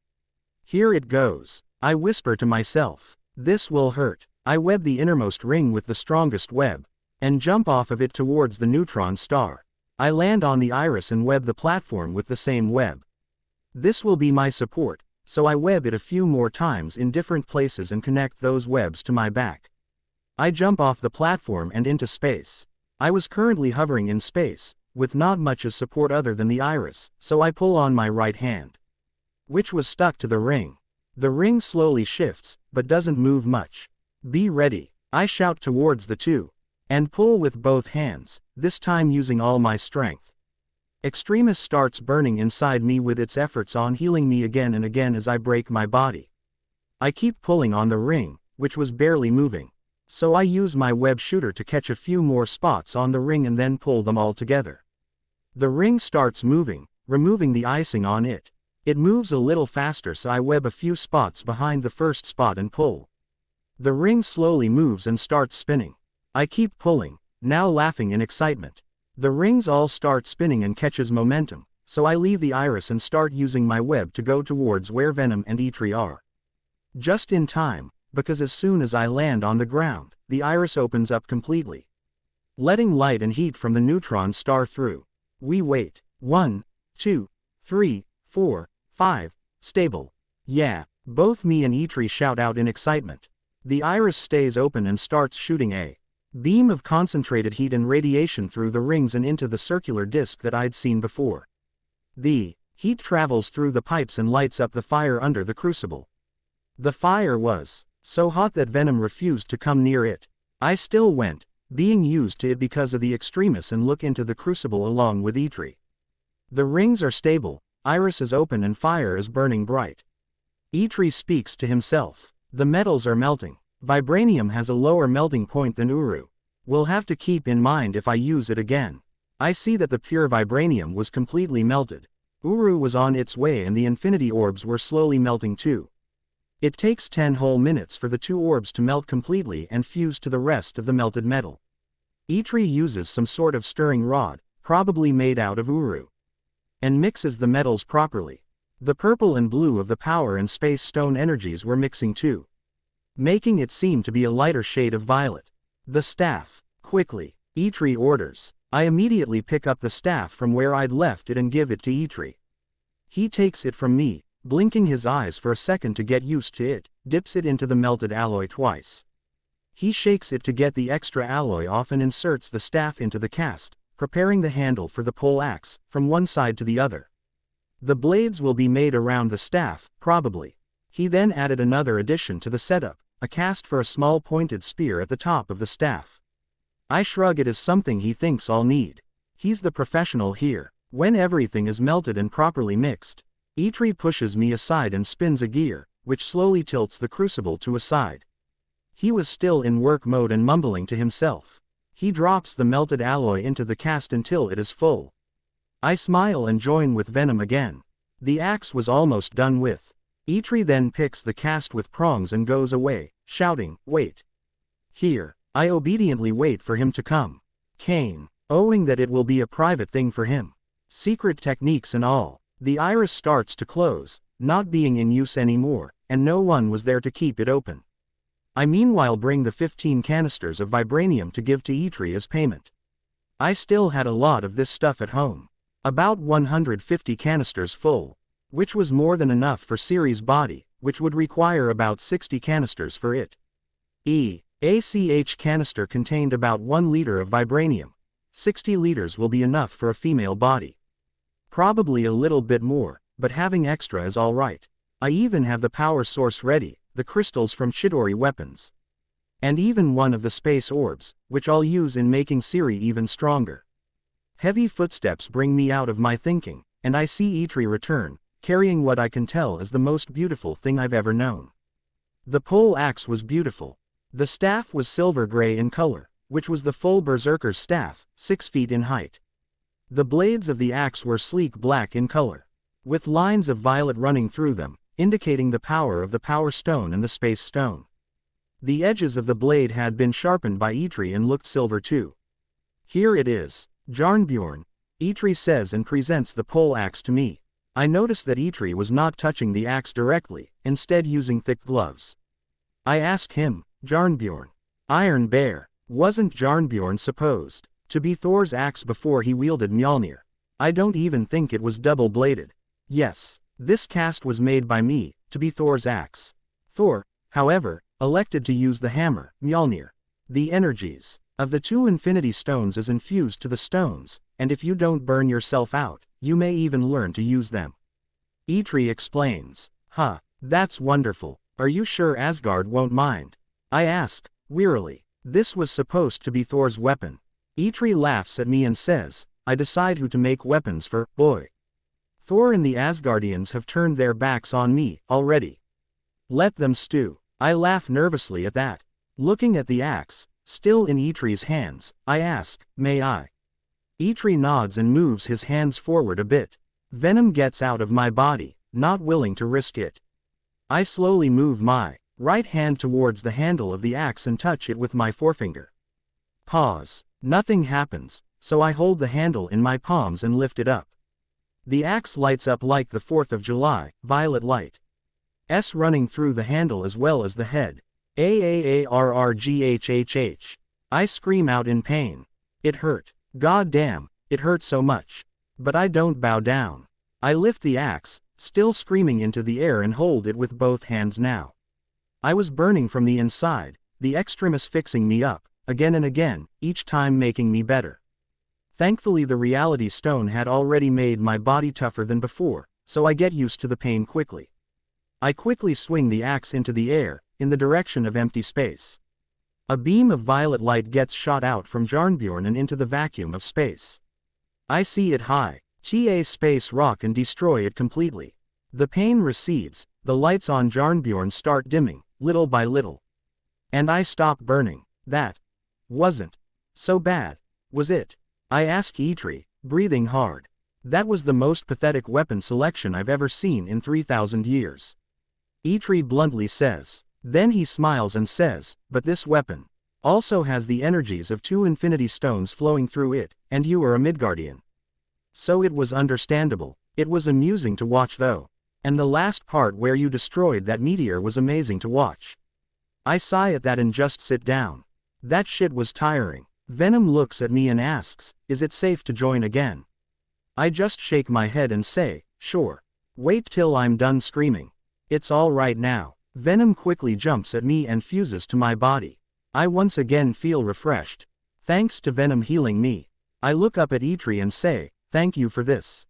A: Here it goes. I whisper to myself. This will hurt. I web the innermost ring with the strongest web, and jump off of it towards the neutron star. I land on the iris and web the platform with the same web. This will be my support, so I web it a few more times in different places and connect those webs to my back. I jump off the platform and into space. I was currently hovering in space, with not much as support other than the iris, so I pull on my right hand, which was stuck to the ring. The ring slowly shifts, but doesn't move much. Be ready, I shout towards the two, and pull with both hands, this time using all my strength. Extremis starts burning inside me with its efforts on healing me again and again as I break my body. I keep pulling on the ring, which was barely moving, so I use my web shooter to catch a few more spots on the ring and then pull them all together. The ring starts moving, removing the icing on it. It moves a little faster, so I web a few spots behind the first spot and pull. The ring slowly moves and starts spinning. I keep pulling, now laughing in excitement. The rings all start spinning and catches momentum, so I leave the iris and start using my web to go towards where Venom and Eitri are. Just in time, because as soon as I land on the ground, the iris opens up completely, letting light and heat from the neutron star through. We wait. 1, 2, 3, 4, 5, stable. Yeah, both me and Eitri shout out in excitement. The iris stays open and starts shooting a beam of concentrated heat and radiation through the rings and into the circular disc that I'd seen before. The heat travels through the pipes and lights up the fire under the crucible. The fire was so hot that Venom refused to come near it. I still went, being used to it because of the extremis, and look into the crucible along with Eitri. The rings are stable, iris is open and fire is burning bright. Eitri speaks to himself. The metals are melting. Vibranium has a lower melting point than Uru. We'll have to keep in mind if I use it again. I see that the pure Vibranium was completely melted. Uru was on its way and the infinity orbs were slowly melting too. It takes 10 whole minutes for the two orbs to melt completely and fuse to the rest of the melted metal. Eitri uses some sort of stirring rod, probably made out of Uru, and mixes the metals properly. The purple and blue of the power and space stone energies were mixing too, making it seem to be a lighter shade of violet. The staff. Quickly, Eitri orders. I immediately pick up the staff from where I'd left it and give it to Eitri. He takes it from me, blinking his eyes for a second to get used to it, dips it into the melted alloy twice. He shakes it to get the extra alloy off and inserts the staff into the cast, preparing the handle for the pole axe, from one side to the other. The blades will be made around the staff, probably. He then added another addition to the setup, a cast for a small pointed spear at the top of the staff. I shrug. It is something he thinks I'll need. He's the professional here. When everything is melted and properly mixed, Eitri pushes me aside and spins a gear, which slowly tilts the crucible to a side. He was still in work mode and mumbling to himself. He drops the melted alloy into the cast until it is full. I smile and join with Venom again. The axe was almost done with. Eitri then picks the cast with prongs and goes away, shouting, "Wait." Here, I obediently wait for him to come. Kane, owing that it will be a private thing for him. Secret techniques and all. The iris starts to close, not being in use anymore, and no one was there to keep it open. I meanwhile bring the 15 canisters of Vibranium to give to Eitri as payment. I still had a lot of this stuff at home. About 150 canisters full, which was more than enough for Ciri's body, which would require about 60 canisters for it. ACH canister contained about 1 liter of Vibranium. 60 liters will be enough for a female body. Probably a little bit more, but having extra is alright. I even have the power source ready, the crystals from Chidori weapons. And even one of the space orbs, which I'll use in making Ciri even stronger. Heavy footsteps bring me out of my thinking, and I see Eitri return, carrying what I can tell is the most beautiful thing I've ever known. The pole axe was beautiful. The staff was silver gray in color, which was the full berserker's staff, 6 feet in height. The blades of the axe were sleek black in color, with lines of violet running through them, indicating the power of the Power Stone and the Space Stone. The edges of the blade had been sharpened by Eitri and looked silver too. Here it is, Jarnbjorn, Eitri says and presents the pole axe to me. I noticed that Eitri was not touching the axe directly, instead using thick gloves. I ask him, Jarnbjorn, Iron Bear, wasn't Jarnbjorn supposed to be Thor's axe before he wielded Mjolnir? I don't even think it was double-bladed. Yes, this cast was made by me, to be Thor's axe. Thor, however, elected to use the hammer, Mjolnir. The energies of the 2 Infinity Stones is infused to the stones, and if you don't burn yourself out, you may even learn to use them. Eitri explains. Huh, that's wonderful. Are you sure Asgard won't mind? I ask, wearily. This was supposed to be Thor's weapon. Eitri laughs at me and says, I decide who to make weapons for, boy. Thor and the Asgardians have turned their backs on me, already. Let them stew. I laugh nervously at that. Looking at the axe, still in Eitri's hands, I ask, may I? Eitri nods and moves his hands forward a bit. Venom gets out of my body, not willing to risk it. I slowly move my right hand towards the handle of the axe and touch it with my forefinger. Pause. Nothing happens, so I hold the handle in my palms and lift it up. The axe lights up like the 4th of July, violet light. S running through the handle as well as the head. AAARRGHHH. I scream out in pain. It hurt. God damn, it hurt so much. But I don't bow down. I lift the axe, still screaming into the air and hold it with both hands now. I was burning from the inside, the extremis fixing me up, again and again, each time making me better. Thankfully the reality stone had already made my body tougher than before, so I get used to the pain quickly. I quickly swing the axe into the air, in the direction of empty space. A beam of violet light gets shot out from Jarnbjorn and into the vacuum of space. I see it high, TA space rock and destroy it completely. The pain recedes, the lights on Jarnbjorn start dimming, little by little. And I stop burning. That wasn't so bad, was it? I ask Eitri, breathing hard. That was the most pathetic weapon selection I've ever seen in 3,000 years. Eitri bluntly says. Then he smiles and says, but this weapon also has the energies of 2 Infinity Stones flowing through it, and you are a Midgardian. So it was understandable. It was amusing to watch though. And the last part where you destroyed that meteor was amazing to watch. I sigh at that and just sit down. That shit was tiring. Venom looks at me and asks, is it safe to join again? I just shake my head and say, sure. Wait till I'm done screaming. It's all right now. Venom quickly jumps at me and fuses to my body. I once again feel refreshed. Thanks to Venom healing me. I look up at Eitri and say, thank you for this.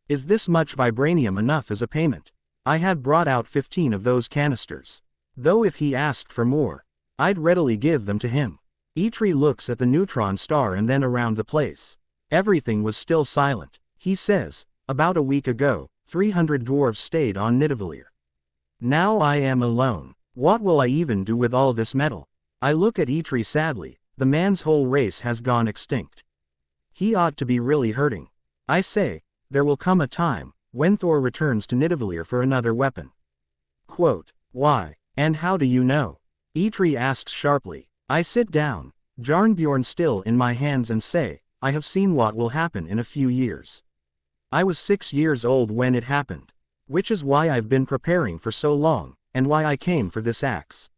A: Is this much Vibranium enough as a payment? I had brought out 15 of those canisters. Though if he asked for more, I'd readily give them to him. Eitri looks at the neutron star and then around the place. Everything was still silent. He says, about a week ago, 300 dwarves stayed on Nidavellir. Now I am alone. What will I even do with all this metal? I look at Eitri sadly. The man's whole race has gone extinct. He ought to be really hurting. I say, there will come a time when Thor returns to Nidavellir for another weapon. Quote, why, and how do you know? Eitri asks sharply. I sit down, Jarnbjorn still in my hands and say, I have seen what will happen in a few years. I was 6 years old when it happened. Which is why I've been preparing for so long, and why I came for this axe.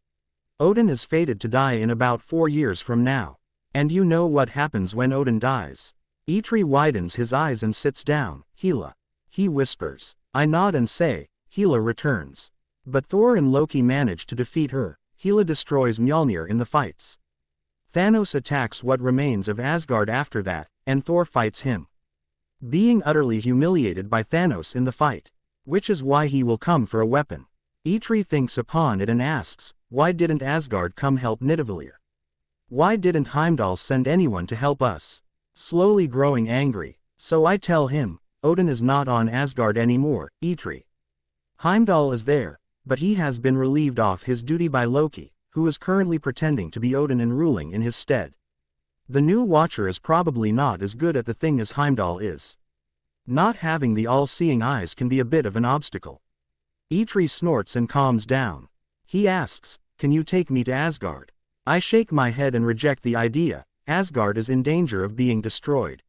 A: Odin is fated to die in about 4 years from now. And you know what happens when Odin dies. Eitri widens his eyes and sits down. Hela. He whispers. I nod and say, Hela returns. But Thor and Loki manage to defeat her. Hela destroys Mjolnir in the fights. Thanos attacks what remains of Asgard after that, and Thor fights him. Being utterly humiliated by Thanos in the fight. Which is why he will come for a weapon. Eitri thinks upon it and asks, why didn't Asgard come help Nidavellir? Why didn't Heimdall send anyone to help us? slowly growing angry. So I tell him, Odin is not on Asgard anymore, Eitri. Heimdall is there, but he has been relieved off his duty by Loki, who is currently pretending to be Odin and ruling in his stead. The new Watcher is probably not as good at the thing as Heimdall is. Not having the all-seeing eyes can be a bit of an obstacle. Eitri snorts and calms down. He asks, can you take me to Asgard? I shake my head and reject the idea. Asgard is in danger of being destroyed.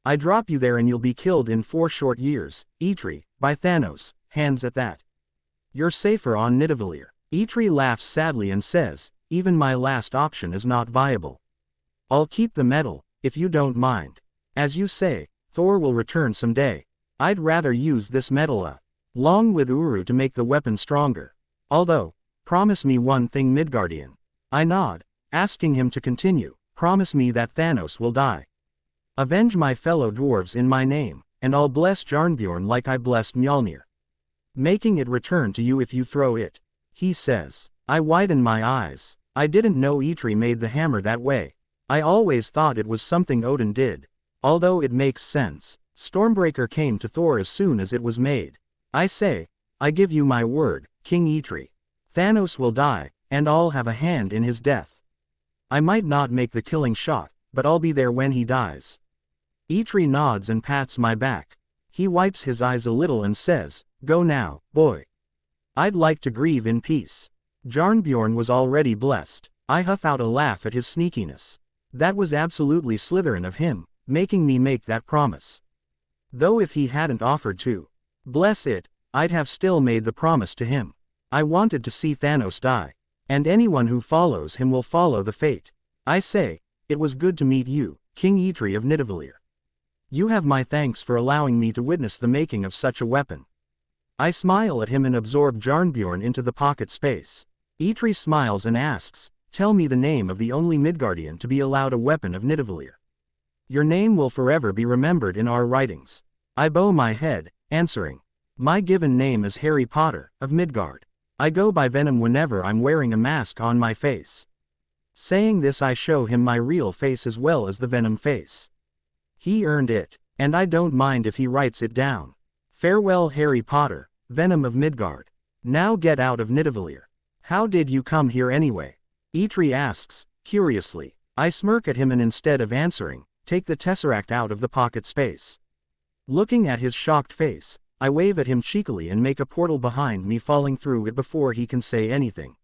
A: I drop you there and you'll be killed in 4 short years, Eitri, by Thanos, hands at that. You're safer on Nidavellir. Eitri laughs sadly and says, even my last option is not viable. I'll keep the metal, if you don't mind. As you say, Thor will return someday. I'd rather use this metal along with Uru to make the weapon stronger. Although, promise me one thing, Midgardian. I nod, asking him to continue. Promise me that Thanos will die. Avenge my fellow dwarves in my name, and I'll bless Jarnbjorn like I blessed Mjolnir. Making it return to you if you throw it, he says. I widen my eyes. I didn't know Eitri made the hammer that way. I always thought it was something Odin did. Although it makes sense. Stormbreaker came to Thor as soon as it was made. I say, I give you my word, King Eitri. Thanos will die, and I'll have a hand in his death. I might not make the killing shot, but I'll be there when he dies. Eitri nods and pats my back. He wipes his eyes a little and says, go now, boy. I'd like to grieve in peace. Jarnbjorn was already blessed. I huff out a laugh at his sneakiness. That was absolutely Slytherin of him, making me make that promise. Though if he hadn't offered to bless it, I'd have still made the promise to him. I wanted to see Thanos die. And anyone who follows him will follow the fate. I say, it was good to meet you, King Eitri of Nidavellir. You have my thanks for allowing me to witness the making of such a weapon. I smile at him and absorb Jarnbjorn into the pocket space. Eitri smiles and asks, tell me the name of the only Midgardian to be allowed a weapon of Nidavellir. Your name will forever be remembered in our writings. I bow my head, answering, my given name is Harry Potter, of Midgard. I go by Venom whenever I'm wearing a mask on my face. Saying this, I show him my real face as well as the Venom face. He earned it, and I don't mind if he writes it down. Farewell, Harry Potter, Venom of Midgard. Now get out of Nidavellir. How did you come here anyway? Eitri asks, curiously. I smirk at him and instead of answering, take the tesseract out of the pocket space. Looking at his shocked face, I wave at him cheekily and make a portal behind me, falling through it before he can say anything.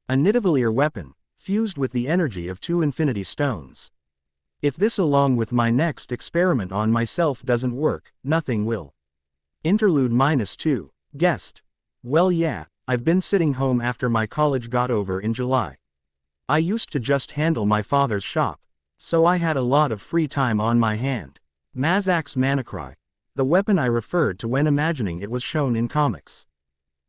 A: A Nidavellir weapon, fused with the energy of 2 infinity stones. If this along with my next experiment on myself doesn't work, nothing will. Interlude -2, guest. Well yeah, I've been sitting home after my college got over in July. I used to just handle my father's shop, so I had a lot of free time on my hand. Mazak's Manacry. The weapon I referred to when imagining it was shown in comics.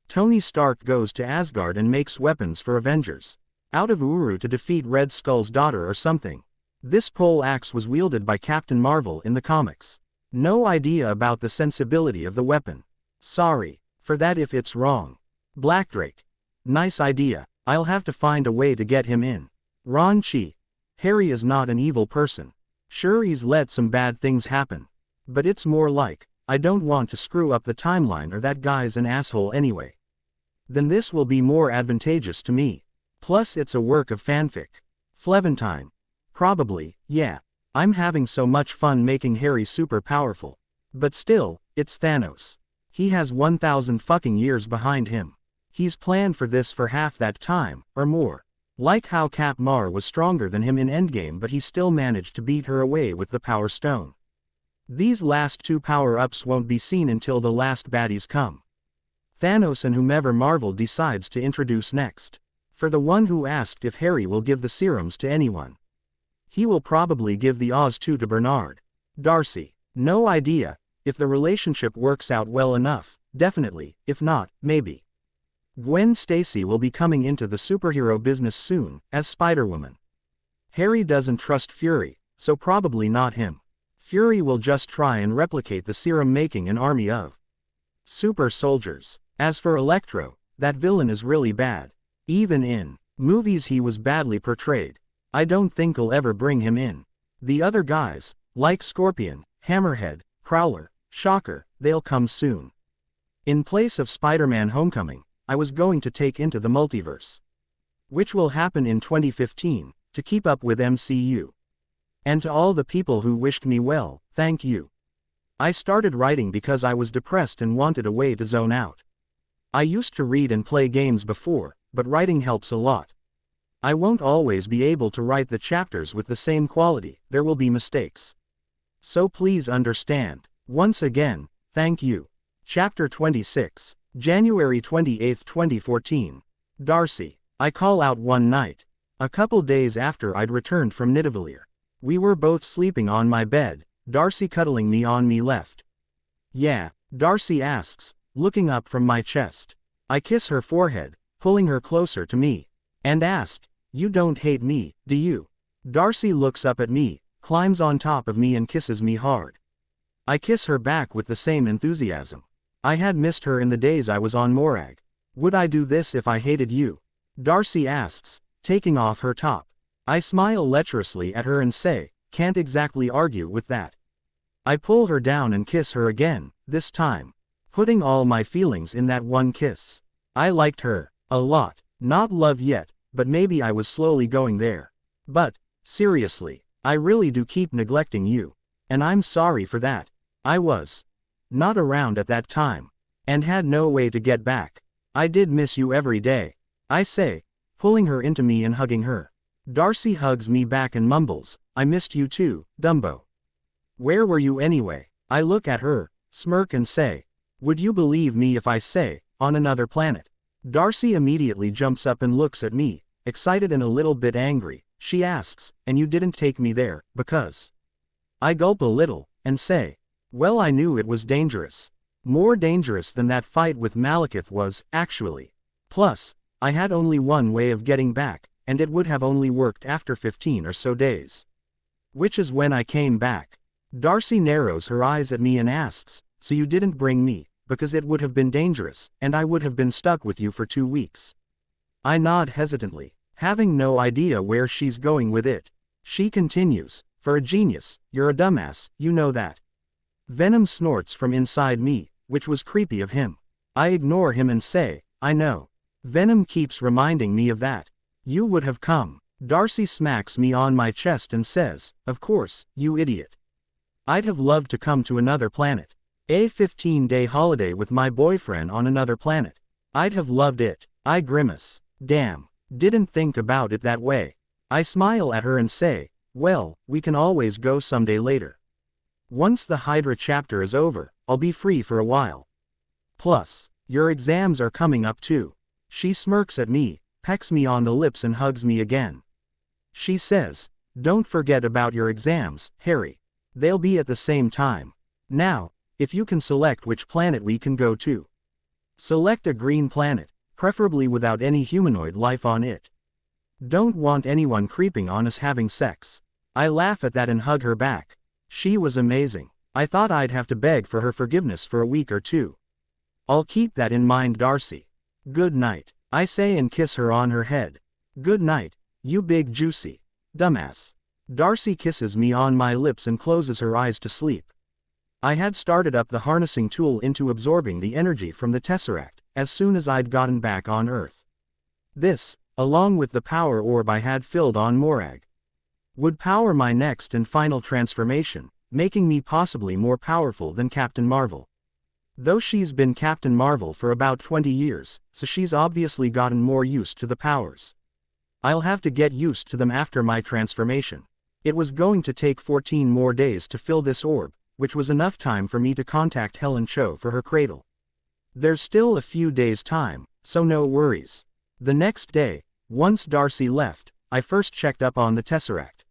A: Tony Stark goes to Asgard and makes weapons for Avengers. Out of Uru to defeat Red Skull's daughter or something. This pole axe was wielded by Captain Marvel in the comics. No idea about the sensibility of the weapon. Sorry for that if it's wrong. Blackdrake. Nice idea. I'll have to find a way to get him in. Ron Chi. Harry is not an evil person. Sure, he's let some bad things happen. But it's more like, I don't want to screw up the timeline or that guy's an asshole anyway. Then this will be more advantageous to me. Plus it's a work of fanfic. Fleventine. Probably, yeah. I'm having so much fun making Harry super powerful. But still, it's Thanos. He has 1,000 fucking years behind him. He's planned for this for half that time, or more. Like how Cap Mar was stronger than him in Endgame but he still managed to beat her away with the Power Stone. These last 2 power-ups won't be seen until the last baddies come. Thanos and whomever Marvel decides to introduce next. For the one who asked if Harry will give the serums to anyone. He will probably give the Oz 2 to Bernard. Darcy. No idea. If the relationship works out well enough, definitely. If not, maybe. Gwen Stacy will be coming into the superhero business soon, as Spider-Woman. Harry doesn't trust Fury, so probably not him. Fury will just try and replicate the serum, making an army of super soldiers. As for Electro, that villain is really bad. Even in movies he was badly portrayed. I don't think I'll ever bring him in. The other guys, Like Scorpion, Hammerhead, Prowler, Shocker, they'll come soon. In place of Spider-Man Homecoming, I was going to take into the multiverse. Which will happen in 2015, to keep up with MCU. And to all the people who wished me well, thank you. I started writing because I was depressed and wanted a way to zone out. I used to read and play games before, but writing helps a lot. I won't always be able to write the chapters with the same quality, there will be mistakes. So please understand. Once again, thank you. Chapter 26, January 28, 2014. Darcy. I call out one night. A couple days after I'd returned from Nidavellir. We were both sleeping on my bed, Darcy cuddling me on me left. Yeah, Darcy asks, looking up from my chest. I kiss her forehead, pulling her closer to me, and ask, you don't hate me, do you? Darcy looks up at me, climbs on top of me and kisses me hard. I kiss her back with the same enthusiasm. I had missed her in the days I was on Morag. Would I do this if I hated you? Darcy asks, taking off her top. I smile lecherously at her and say, can't exactly argue with that. I pull her down and kiss her again, this time, putting all my feelings in that one kiss. I liked her, a lot, not love yet, but maybe I was slowly going there. But, seriously, I really do keep neglecting you. And I'm sorry for that. I was not around at that time, and had no way to get back. I did miss you every day, I say, pulling her into me and hugging her. Darcy hugs me back and mumbles, I missed you too, Dumbo. Where were you anyway? I look at her, smirk and say, would you believe me if I say, on another planet? Darcy immediately jumps up and looks at me, excited and a little bit angry. She asks, and you didn't take me there, because? I gulp a little, and say, well, I knew it was dangerous. More dangerous than that fight with Malekith was, actually. Plus, I had only one way of getting back, and it would have only worked after 15 or so days. Which is when I came back. Darcy narrows her eyes at me and asks, so you didn't bring me, because it would have been dangerous, and I would have been stuck with you for 2 weeks. I nod hesitantly, having no idea where she's going with it. She continues, for a genius, you're a dumbass, you know that. Venom snorts from inside me, which was creepy of him. I ignore him and say, I know. Venom keeps reminding me of that. You would have come. Darcy smacks me on my chest and says, of course, you idiot. I'd have loved to come to another planet. A 15-day holiday with my boyfriend on another planet. I'd have loved it. I grimace. Damn. Didn't think about it that way. I smile at her and say, well, we can always go someday later. Once the Hydra chapter is over, I'll be free for a while. Plus, your exams are coming up too. She smirks at me, pecks me on the lips and hugs me again. She says, don't forget about your exams, Harry. They'll be at the same time. Now, if you can select which planet we can go to. Select a green planet, preferably without any humanoid life on it. Don't want anyone creeping on us having sex. I laugh at that and hug her back. She was amazing. I thought I'd have to beg for her forgiveness for a week or two. I'll keep that in mind, Darcy. Good night, I say and kiss her on her head. Good night, you big juicy dumbass. Darcy kisses me on my lips and closes her eyes to sleep. I had started up the harnessing tool into absorbing the energy from the Tesseract, as soon as I'd gotten back on Earth. This, along with the power orb I had filled on Morag, would power my next and final transformation, making me possibly more powerful than Captain Marvel. Though she's been Captain Marvel for about 20 years, so she's obviously gotten more used to the powers. I'll have to get used to them after my transformation. It was going to take 14 more days to fill this orb, which was enough time for me to contact Helen Cho for her cradle. There's still a few days' time, so no worries. The next day, once Darcy left, I first checked up on the Tesseract.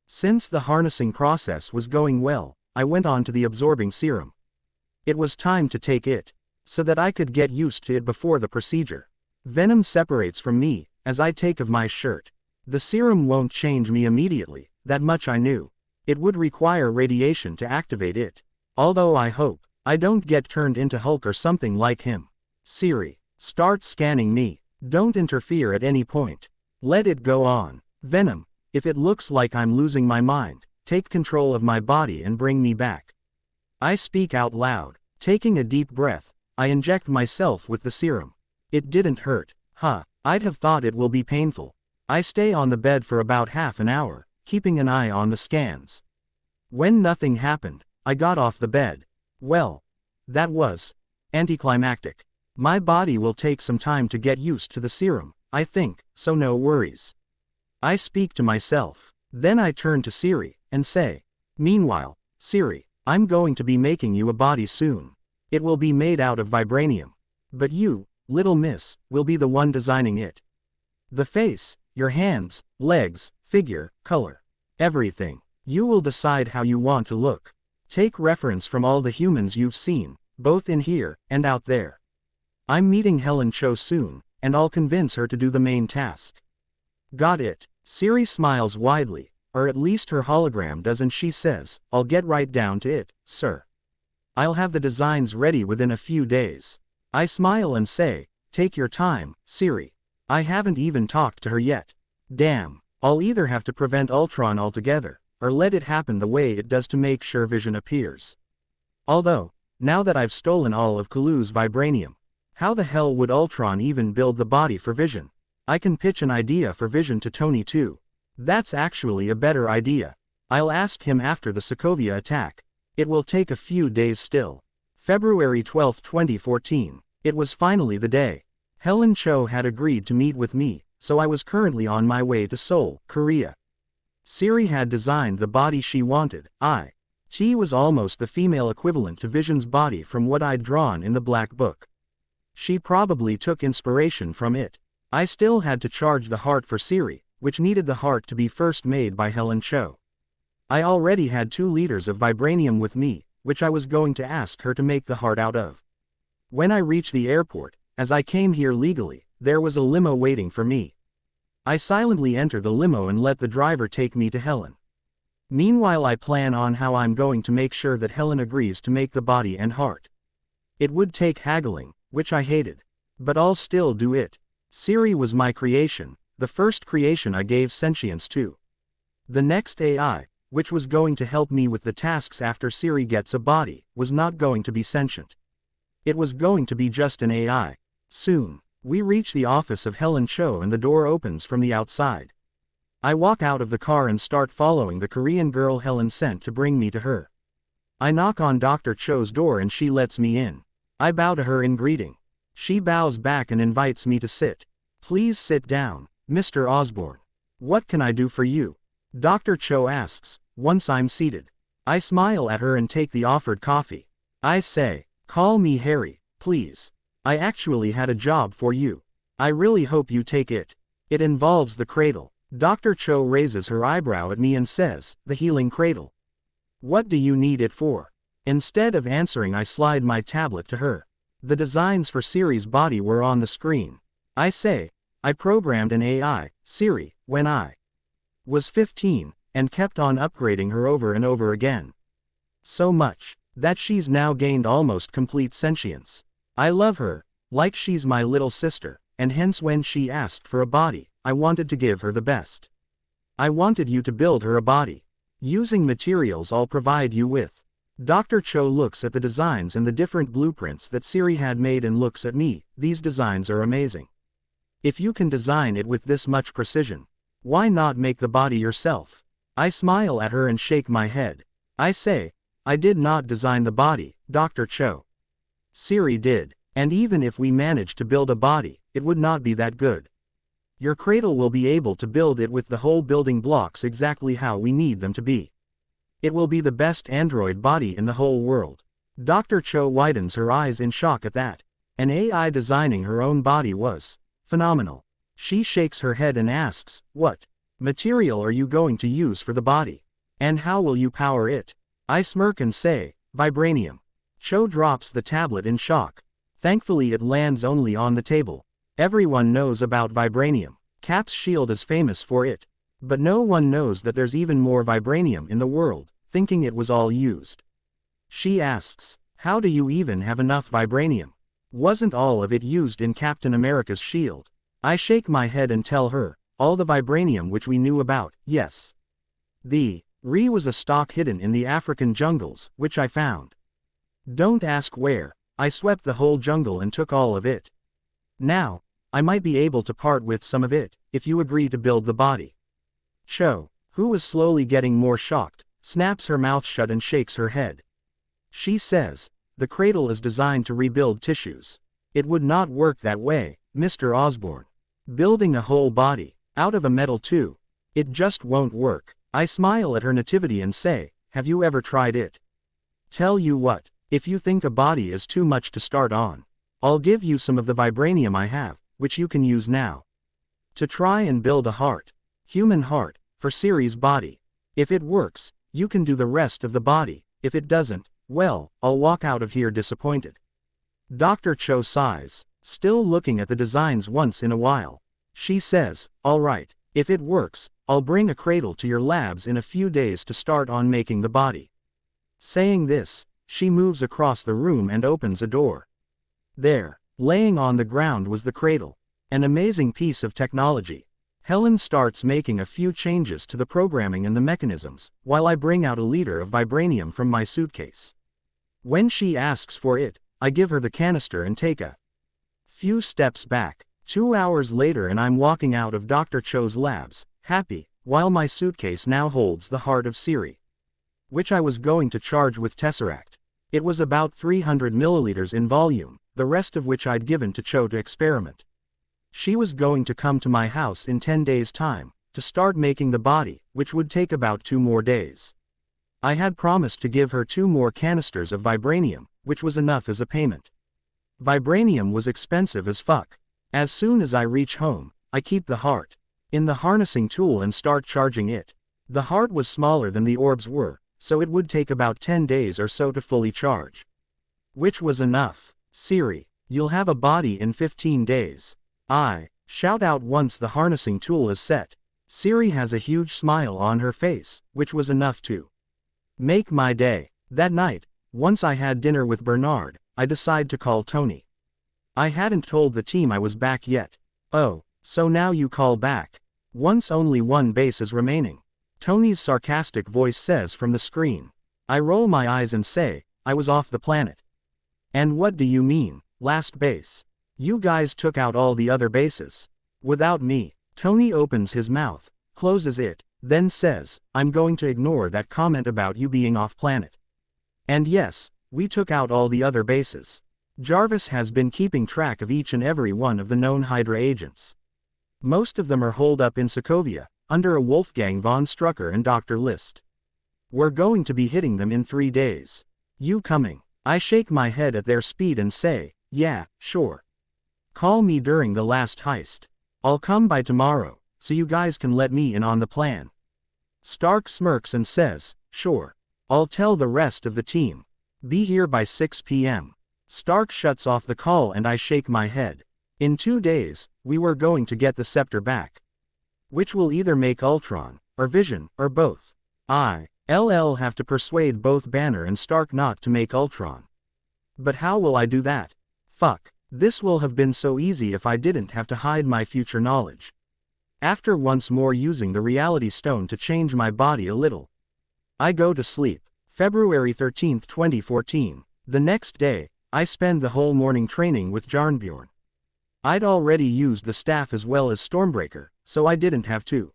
A: Since the harnessing process was going well, I went on to the absorbing serum. It was time to take it, so that I could get used to it before the procedure. Venom separates from me, as I take of my shirt. The serum won't change me immediately, that much I knew. It would require radiation to activate it. Although I hope I don't get turned into Hulk or something like him. Siri, start scanning me. Don't interfere at any point. Let it go on. Venom, if it looks like I'm losing my mind, take control of my body and bring me back. I speak out loud. Taking a deep breath, I inject myself with the serum. It didn't hurt. I'd have thought it will be painful. I stay on the bed for about half an hour, keeping an eye on the scans. When nothing happened, I got off the bed. Well, that was anticlimactic. My body will take some time to get used to the serum, I think, so no worries. I speak to myself. Then I turn to Siri, and say, "Meanwhile, Siri, I'm going to be making you a body soon. It will be made out of vibranium. But you, little miss, will be the one designing it. The face, your hands, legs, figure, color. Everything. You will decide how you want to look. Take reference from all the humans you've seen, both in here and out there. I'm meeting Helen Cho soon, and I'll convince her to do the main task." Got it. Siri smiles widely, or at least her hologram does, and she says, "I'll get right down to it, sir. I'll have the designs ready within a few days." I smile and say, "Take your time, Siri. I haven't even talked to her yet. Damn, I'll either have to prevent Ultron altogether, or let it happen the way it does to make sure Vision appears. Although, now that I've stolen all of Kalu's vibranium, how the hell would Ultron even build the body for Vision? I can pitch an idea for Vision to Tony too. That's actually a better idea. I'll ask him after the Sokovia attack. It will take a few days still." February 12, 2014. It was finally the day. Helen Cho had agreed to meet with me, so I was currently on my way to Seoul, Korea. Siri had designed the body she wanted. She was almost the female equivalent to Vision's body from what I'd drawn in the Black Book. She probably took inspiration from it. I still had to charge the heart for Siri, which needed the heart to be first made by Helen Cho. I already had 2 liters of vibranium with me, which I was going to ask her to make the heart out of. When I reached the airport, as I came here legally, there was a limo waiting for me. I silently enter the limo and let the driver take me to Helen. Meanwhile, I plan on how I'm going to make sure that Helen agrees to make the body and heart. It would take haggling, which I hated. But I'll still do it. Siri was my creation, the first creation I gave sentience to. The next AI, which was going to help me with the tasks after Siri gets a body, was not going to be sentient. It was going to be just an AI. Soon, we reach the office of Helen Cho and the door opens from the outside. I walk out of the car and start following the Korean girl Helen sent to bring me to her. I knock on Dr. Cho's door and she lets me in. I bow to her in greeting. She bows back and invites me to sit. "Please sit down, Mr. Osborn. What can I do for you?" Dr. Cho asks, once I'm seated. I smile at her and take the offered coffee. I say, "Call me Harry, please. I actually had a job for you. I really hope you take it. It involves the cradle." Dr. Cho raises her eyebrow at me and says, "The healing cradle? What do you need it for?" Instead of answering, I slide my tablet to her. The designs for Siri's body were on the screen. I say, "I programmed an AI, Siri, when I was 15, and kept on upgrading her over and over again. So much, that she's now gained almost complete sentience. I love her, like she's my little sister, and hence when she asked for a body, I wanted to give her the best. I wanted you to build her a body. Using materials I'll provide you with." Dr. Cho looks at the designs and the different blueprints that Siri had made and looks at me. "These designs are amazing. If you can design it with this much precision, why not make the body yourself?" I smile at her and shake my head. I say, "I did not design the body, Dr. Cho. Siri did, and even if we managed to build a body, it would not be that good. Your cradle will be able to build it with the whole building blocks exactly how we need them to be. It will be the best android body in the whole world." Dr. Cho widens her eyes in shock at that. An AI designing her own body was phenomenal. She shakes her head and asks, "What material are you going to use for the body? And how will you power it?" I smirk and say, "Vibranium." Cho drops the tablet in shock. Thankfully it lands only on the table. Everyone knows about vibranium. Cap's shield is famous for it. But no one knows that there's even more vibranium in the world, thinking it was all used. She asks, "How do you even have enough vibranium? Wasn't all of it used in Captain America's shield?" I shake my head and tell her, "All the vibranium which we knew about, yes. The Re was a stock hidden in the African jungles, which I found. Don't ask where, I swept the whole jungle and took all of it. Now, I might be able to part with some of it, if you agree to build the body. Cho, who was slowly getting more shocked, snaps her mouth shut and shakes her head. She says, the cradle is designed to rebuild tissues. It would not work that way, Mr. Osborn. Building a whole body, out of a metal too. It just won't work. I smile at her nativity and say, have you ever tried it? Tell you what, if you think a body is too much to start on, I'll give you some of the vibranium I have, which you can use now. To try and build a heart. Human heart, for Siri's body. If it works, you can do the rest of the body. If it doesn't, well, I'll walk out of here disappointed. Dr. Cho sighs, still looking at the designs once in a while. She says, all right, if it works, I'll bring a cradle to your labs in a few days to start on making the body. Saying this, she moves across the room and opens a door. There, laying on the ground was the cradle. An amazing piece of technology. Helen starts making a few changes to the programming and the mechanisms, while I bring out a liter of vibranium from my suitcase. When she asks for it, I give her the canister and take a few steps back. 2 hours later and I'm walking out of Dr. Cho's labs, happy, while my suitcase now holds the heart of Siri, which I was going to charge with Tesseract. It was about 300 milliliters in volume, the rest of which I'd given to Cho to experiment. She was going to come to my house in 10 days' time, to start making the body, which would take about 2 more days. I had promised to give her 2 more canisters of vibranium, which was enough as a payment. Vibranium was expensive as fuck. As soon as I reach home, I keep the heart in the harnessing tool and start charging it. The heart was smaller than the orbs were, so it would take about 10 days or so to fully charge. Which was enough. Siri, you'll have a body in 15 days. I shout out once the harnessing tool is set. Siri has a huge smile on her face, which was enough to make my day. That night, once I had dinner with Bernard, I decide to call Tony. I hadn't told the team I was back yet. Oh, so now you call back. Once only one base is remaining. Tony's sarcastic voice says from the screen. I roll my eyes and say, I was off the planet. And what do you mean, last base? You guys took out all the other bases. Without me. Tony opens his mouth, closes it, then says, I'm going to ignore that comment about you being off planet. And yes, we took out all the other bases. Jarvis has been keeping track of each and every one of the known Hydra agents. Most of them are holed up in Sokovia, under a Wolfgang von Strucker and Dr. List. We're going to be hitting them in 3 days. You coming? I shake my head at their speed and say, yeah, sure. Call me during the last heist. I'll come by tomorrow, so you guys can let me in on the plan. Stark smirks and says, sure. I'll tell the rest of the team. Be here by 6 p.m. Stark shuts off the call and I shake my head. In 2 days, we were going to get the scepter back. Which will either make Ultron, or Vision, or both. I'll have to persuade both Banner and Stark not to make Ultron. But how will I do that? Fuck. This will have been so easy if I didn't have to hide my future knowledge. After once more using the reality stone to change my body a little, I go to sleep. February 13, 2014. The next day, I spend the whole morning training with Jarnbjorn. I'd already used the staff as well as Stormbreaker, so I didn't have to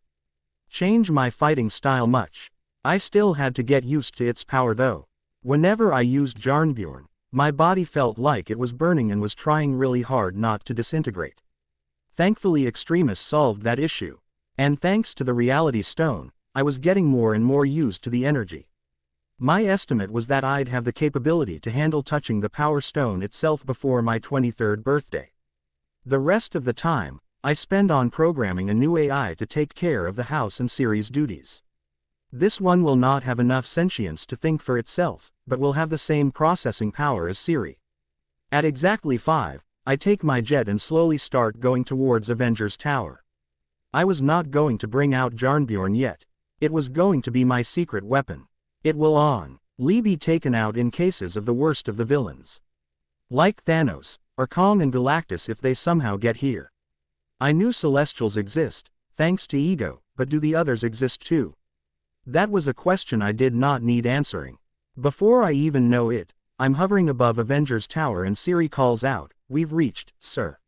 A: change my fighting style much. I still had to get used to its power though. Whenever I used Jarnbjorn, my body felt like it was burning and was trying really hard not to disintegrate. Thankfully Extremis solved that issue. And thanks to the reality stone, I was getting more and more used to the energy. My estimate was that I'd have the capability to handle touching the power stone itself before my 23rd birthday. The rest of the time, I spend on programming a new AI to take care of the house and series duties. This one will not have enough sentience to think for itself, but will have the same processing power as Siri. At exactly 5, I take my jet and slowly start going towards Avengers Tower. I was not going to bring out Jarnbjorn yet. It was going to be my secret weapon. It will only be taken out in cases of the worst of the villains. Like Thanos, or Kong and Galactus if they somehow get here. I knew Celestials exist, thanks to Ego, but do the others exist too? That was a question I did not need answering. Before I even know it, I'm hovering above Avengers Tower and Siri calls out, "We've reached, sir."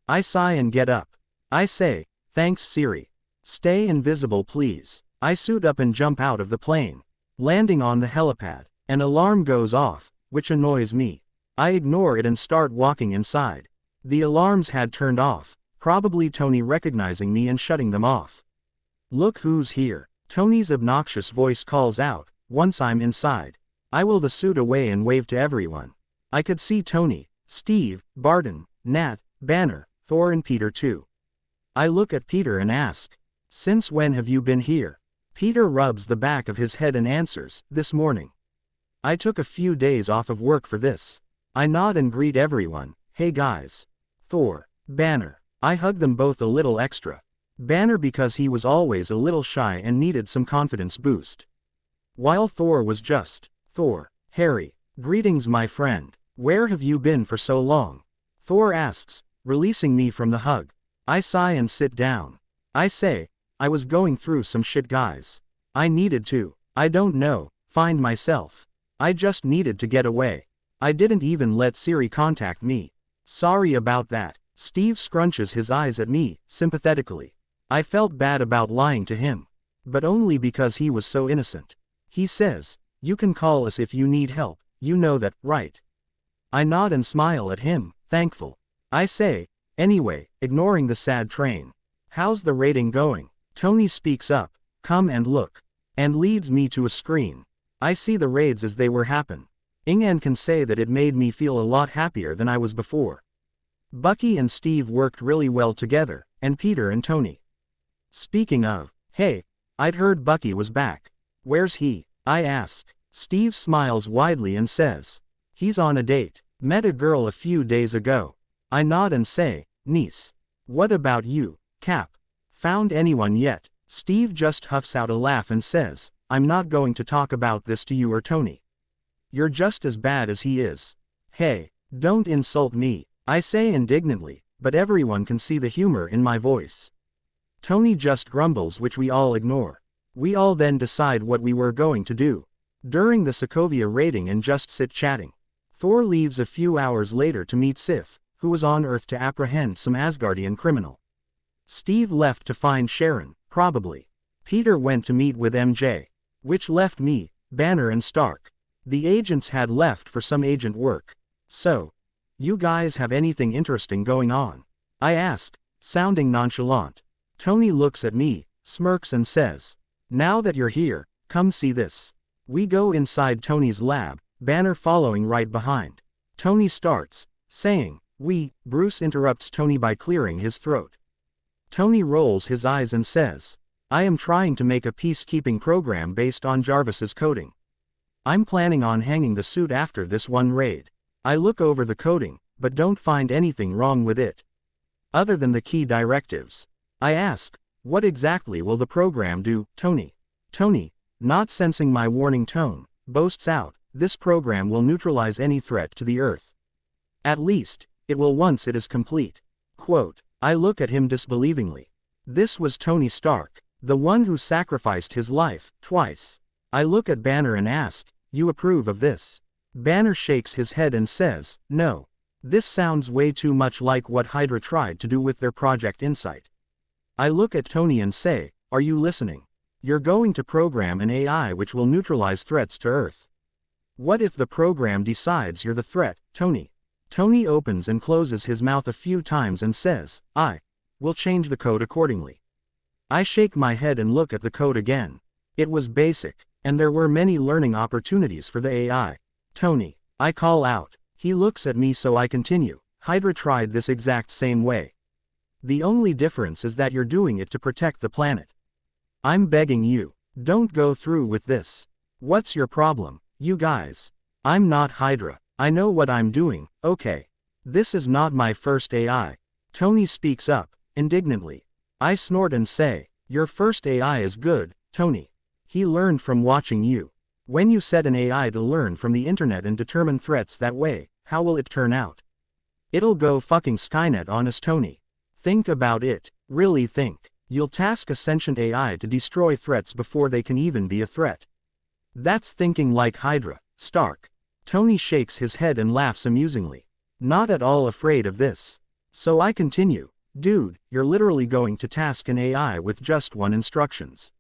A: I sigh and get up. I say, "Thanks Siri. Stay invisible please." I suit up and jump out of the plane. Landing on the helipad, an alarm goes off, which annoys me. I ignore it and start walking inside. The alarms had turned off, probably Tony recognizing me and shutting them off. "Look who's here," Tony's obnoxious voice calls out. Once I'm inside, I will the suit away and wave to everyone. I could see Tony, Steve, Barton, Nat, Banner, Thor and Peter too. I look at Peter and ask, "Since when have you been here?" Peter rubs the back of his head and answers, "This morning. I took a few days off of work for this." I nod and greet everyone, "Hey guys." Thor, Banner. I hug them both a little extra. Banner because he was always a little shy and needed some confidence boost. While Thor was just, "Thor, Harry, greetings my friend. Where have you been for so long?" Thor asks, releasing me from the hug. I sigh and sit down. I say, "I was going through some shit guys. I needed to, I don't know, find myself. I just needed to get away. I didn't even let Siri contact me. Sorry about that." Steve scrunches his eyes at me, sympathetically. I felt bad about lying to him. But only because he was so innocent. He says, "You can call us if you need help, you know that, right?" I nod and smile at him, thankful. I say, "Anyway, ignoring the sad train. How's the rating going?" Tony speaks up, "Come and look," and leads me to a screen. I see the raids as they were happen. And can say that it made me feel a lot happier than I was before. Bucky and Steve worked really well together, and Peter and Tony. Speaking of, hey, I'd heard Bucky was back. Where's he? I ask. Steve smiles widely and says, "He's on a date. Met a girl a few days ago." I nod and say, "Nice. What about you, Cap? Found anyone yet?" Steve just huffs out a laugh and says, "I'm not going to talk about this to you or Tony. You're just as bad as he is." "Hey, don't insult me," I say indignantly, but everyone can see the humor in my voice. Tony just grumbles, which we all ignore. We all then decide what we were going to do during the Sokovia raiding and just sit chatting. Thor leaves a few hours later to meet Sif, who was on Earth to apprehend some Asgardian criminal. Steve left to find Sharon, probably. Peter went to meet with MJ, which left me, Banner and Stark. The agents had left for some agent work. "So, you guys have anything interesting going on?" I ask, sounding nonchalant. Tony looks at me, smirks and says, "Now that you're here, come see this." We go inside Tony's lab, Banner following right behind. Tony starts, saying, Bruce interrupts Tony by clearing his throat. Tony rolls his eyes and says, "I am trying to make a peacekeeping program based on Jarvis's coding. I'm planning on hanging the suit after this one raid." I look over the coding, but don't find anything wrong with it, other than the key directives. I ask, "What exactly will the program do, Tony?" Tony, not sensing my warning tone, boasts out, "This program will neutralize any threat to the Earth. At least, it will once it is complete." Quote. I look at him disbelievingly. This was Tony Stark, the one who sacrificed his life, twice. I look at Banner and ask, "You approve of this?" Banner shakes his head and says, "No. This sounds way too much like what Hydra tried to do with their Project Insight." I look at Tony and say, "Are you listening? You're going to program an AI which will neutralize threats to Earth. What if the program decides you're the threat, Tony?" Tony opens and closes his mouth a few times and says, "I will change the code accordingly." I shake my head and look at the code again. It was basic, and there were many learning opportunities for the AI. "Tony," I call out. He looks at me, so I continue, "Hydra tried this exact same way. The only difference is that you're doing it to protect the planet. I'm begging you, don't go through with this. What's your problem, you guys? I'm not Hydra. I know what I'm doing, okay? This is not my first AI." Tony speaks up, indignantly. I snort and say, "Your first AI is good, Tony. He learned from watching you. When you set an AI to learn from the internet and determine threats that way, how will it turn out? It'll go fucking Skynet on us, Tony. Think about it, really think." You'll task a sentient AI to destroy threats before they can even be a threat. That's thinking like Hydra, Stark. Tony shakes his head and laughs amusingly. Not at all afraid of this. So I continue. Dude, you're literally going to task an AI with just one instructions.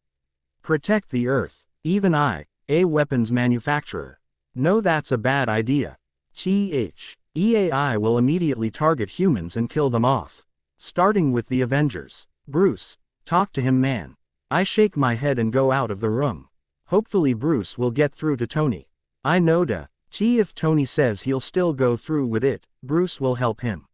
A: Protect the Earth. Even I, a weapons manufacturer, know that's a bad idea. EAI will immediately target humans and kill them off. Starting with the Avengers. Bruce, talk to him, man. I shake my head and go out of the room. Hopefully Bruce will get through to Tony. I know if Tony says he'll still go through with it, Bruce will help him.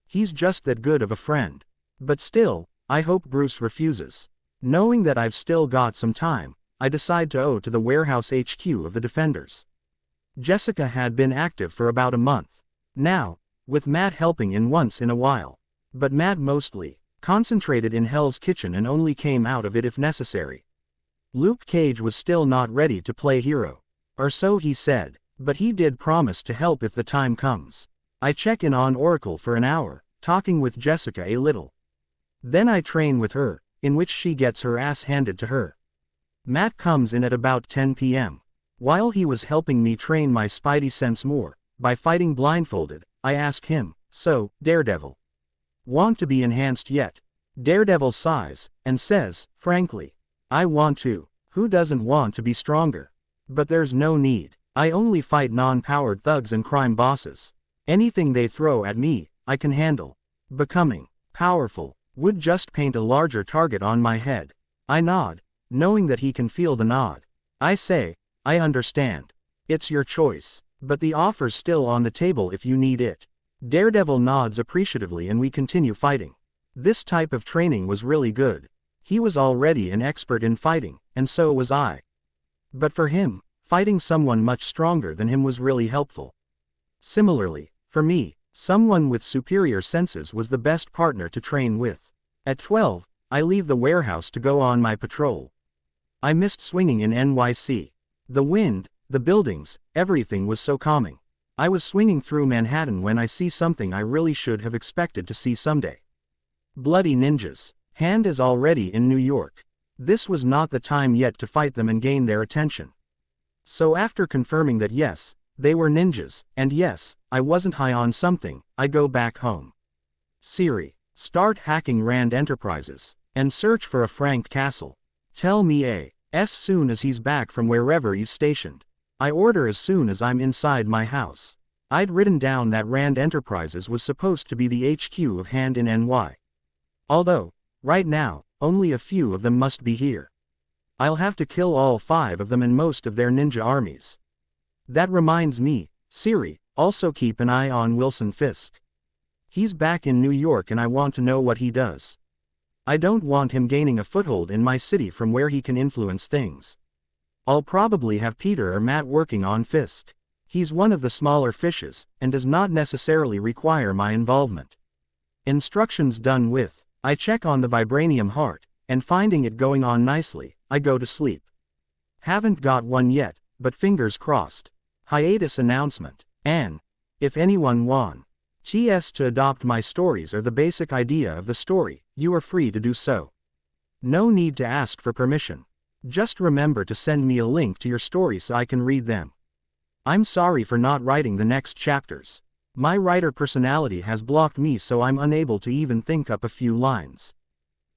A: He's just that good of a friend. But still, I hope Bruce refuses. Knowing that I've still got some time, I decide to go to the warehouse HQ of the Defenders. Jessica had been active for about a month now, with Matt helping in once in a while. But Matt mostly concentrated in Hell's Kitchen and only came out of it if necessary. Luke Cage was still not ready to play hero. Or so he said, but he did promise to help if the time comes. I check in on Oracle for an hour, talking with Jessica a little. Then I train with her, in which she gets her ass handed to her. Matt comes in at about 10 p.m. While he was helping me train my spidey sense more, by fighting blindfolded, I ask him, so, Daredevil, want to be enhanced yet? Daredevil sighs, and says, frankly, I want to. Who doesn't want to be stronger? But there's no need. I only fight non-powered thugs and crime bosses. Anything they throw at me, I can handle. Becoming powerful would just paint a larger target on my head. I nod, knowing that he can feel the nod. I say, I understand. It's your choice, but the offer's still on the table if you need it. Daredevil nods appreciatively and we continue fighting. This type of training was really good. He was already an expert in fighting, and so was I. But for him, fighting someone much stronger than him was really helpful. Similarly, for me, someone with superior senses was the best partner to train with. At 12, I leave the warehouse to go on my patrol. I missed swinging in NYC. The wind, the buildings, everything was so calming. I was swinging through Manhattan when I see something I really should have expected to see someday. Bloody ninjas. Hand is already in New York. This was not the time yet to fight them and gain their attention. So after confirming that yes, they were ninjas, and yes, I wasn't high on something, I go back home. Siri, start hacking Rand Enterprises, and search for a Frank Castle. Tell me as soon as he's back from wherever he's stationed. I order as soon as I'm inside my house. I'd written down that Rand Enterprises was supposed to be the HQ of Hand in NY. Although, right now, only a few of them must be here. I'll have to kill all 5 of them and most of their ninja armies. That reminds me, Siri, also keep an eye on Wilson Fisk. He's back in New York and I want to know what he does. I don't want him gaining a foothold in my city from where he can influence things. I'll probably have Peter or Matt working on Fisk. He's one of the smaller fishes, and does not necessarily require my involvement. Instructions done with. I check on the Vibranium heart, and finding it going on nicely, I go to sleep. Haven't got one yet, but fingers crossed. Hiatus announcement. And, if anyone wants to adopt my stories or the basic idea of the story, you are free to do so. No need to ask for permission. Just remember to send me a link to your story so I can read them. I'm sorry for not writing the next chapters. My writer personality has blocked me so I'm unable to even think up a few lines.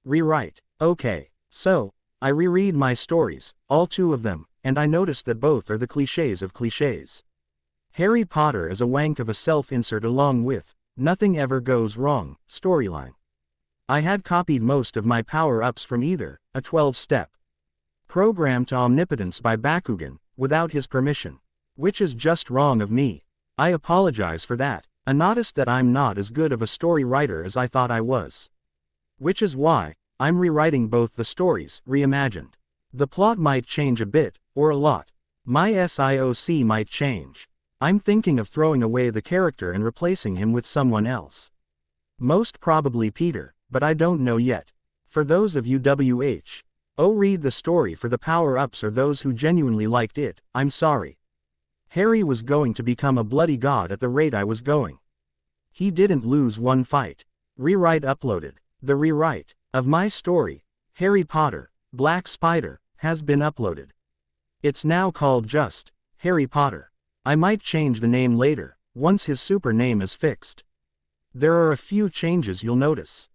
A: Rewrite. Okay, so, I reread my stories, all 2 of them, and I noticed that both are the clichés of clichés. Harry Potter is a wank of a self-insert along with, nothing ever goes wrong, storyline. I had copied most of my power-ups from either, a 12-step program to omnipotence by Bakugan, without his permission. Which is just wrong of me. I apologize for that. I noticed that I'm not as good of a story writer as I thought I was. Which is why, I'm rewriting both the stories, reimagined. The plot might change a bit, or a lot. My SIOC might change. I'm thinking of throwing away the character and replacing him with someone else. Most probably Peter, but I don't know yet. For those of you read the story for the power-ups or those who genuinely liked it, I'm sorry. Harry was going to become a bloody god at the rate I was going. He didn't lose one fight. Rewrite uploaded. The rewrite. of my story, Harry Potter, Black Spider, has been uploaded. It's now called just Harry Potter. I might change the name later, once his super name is fixed. There are a few changes you'll notice.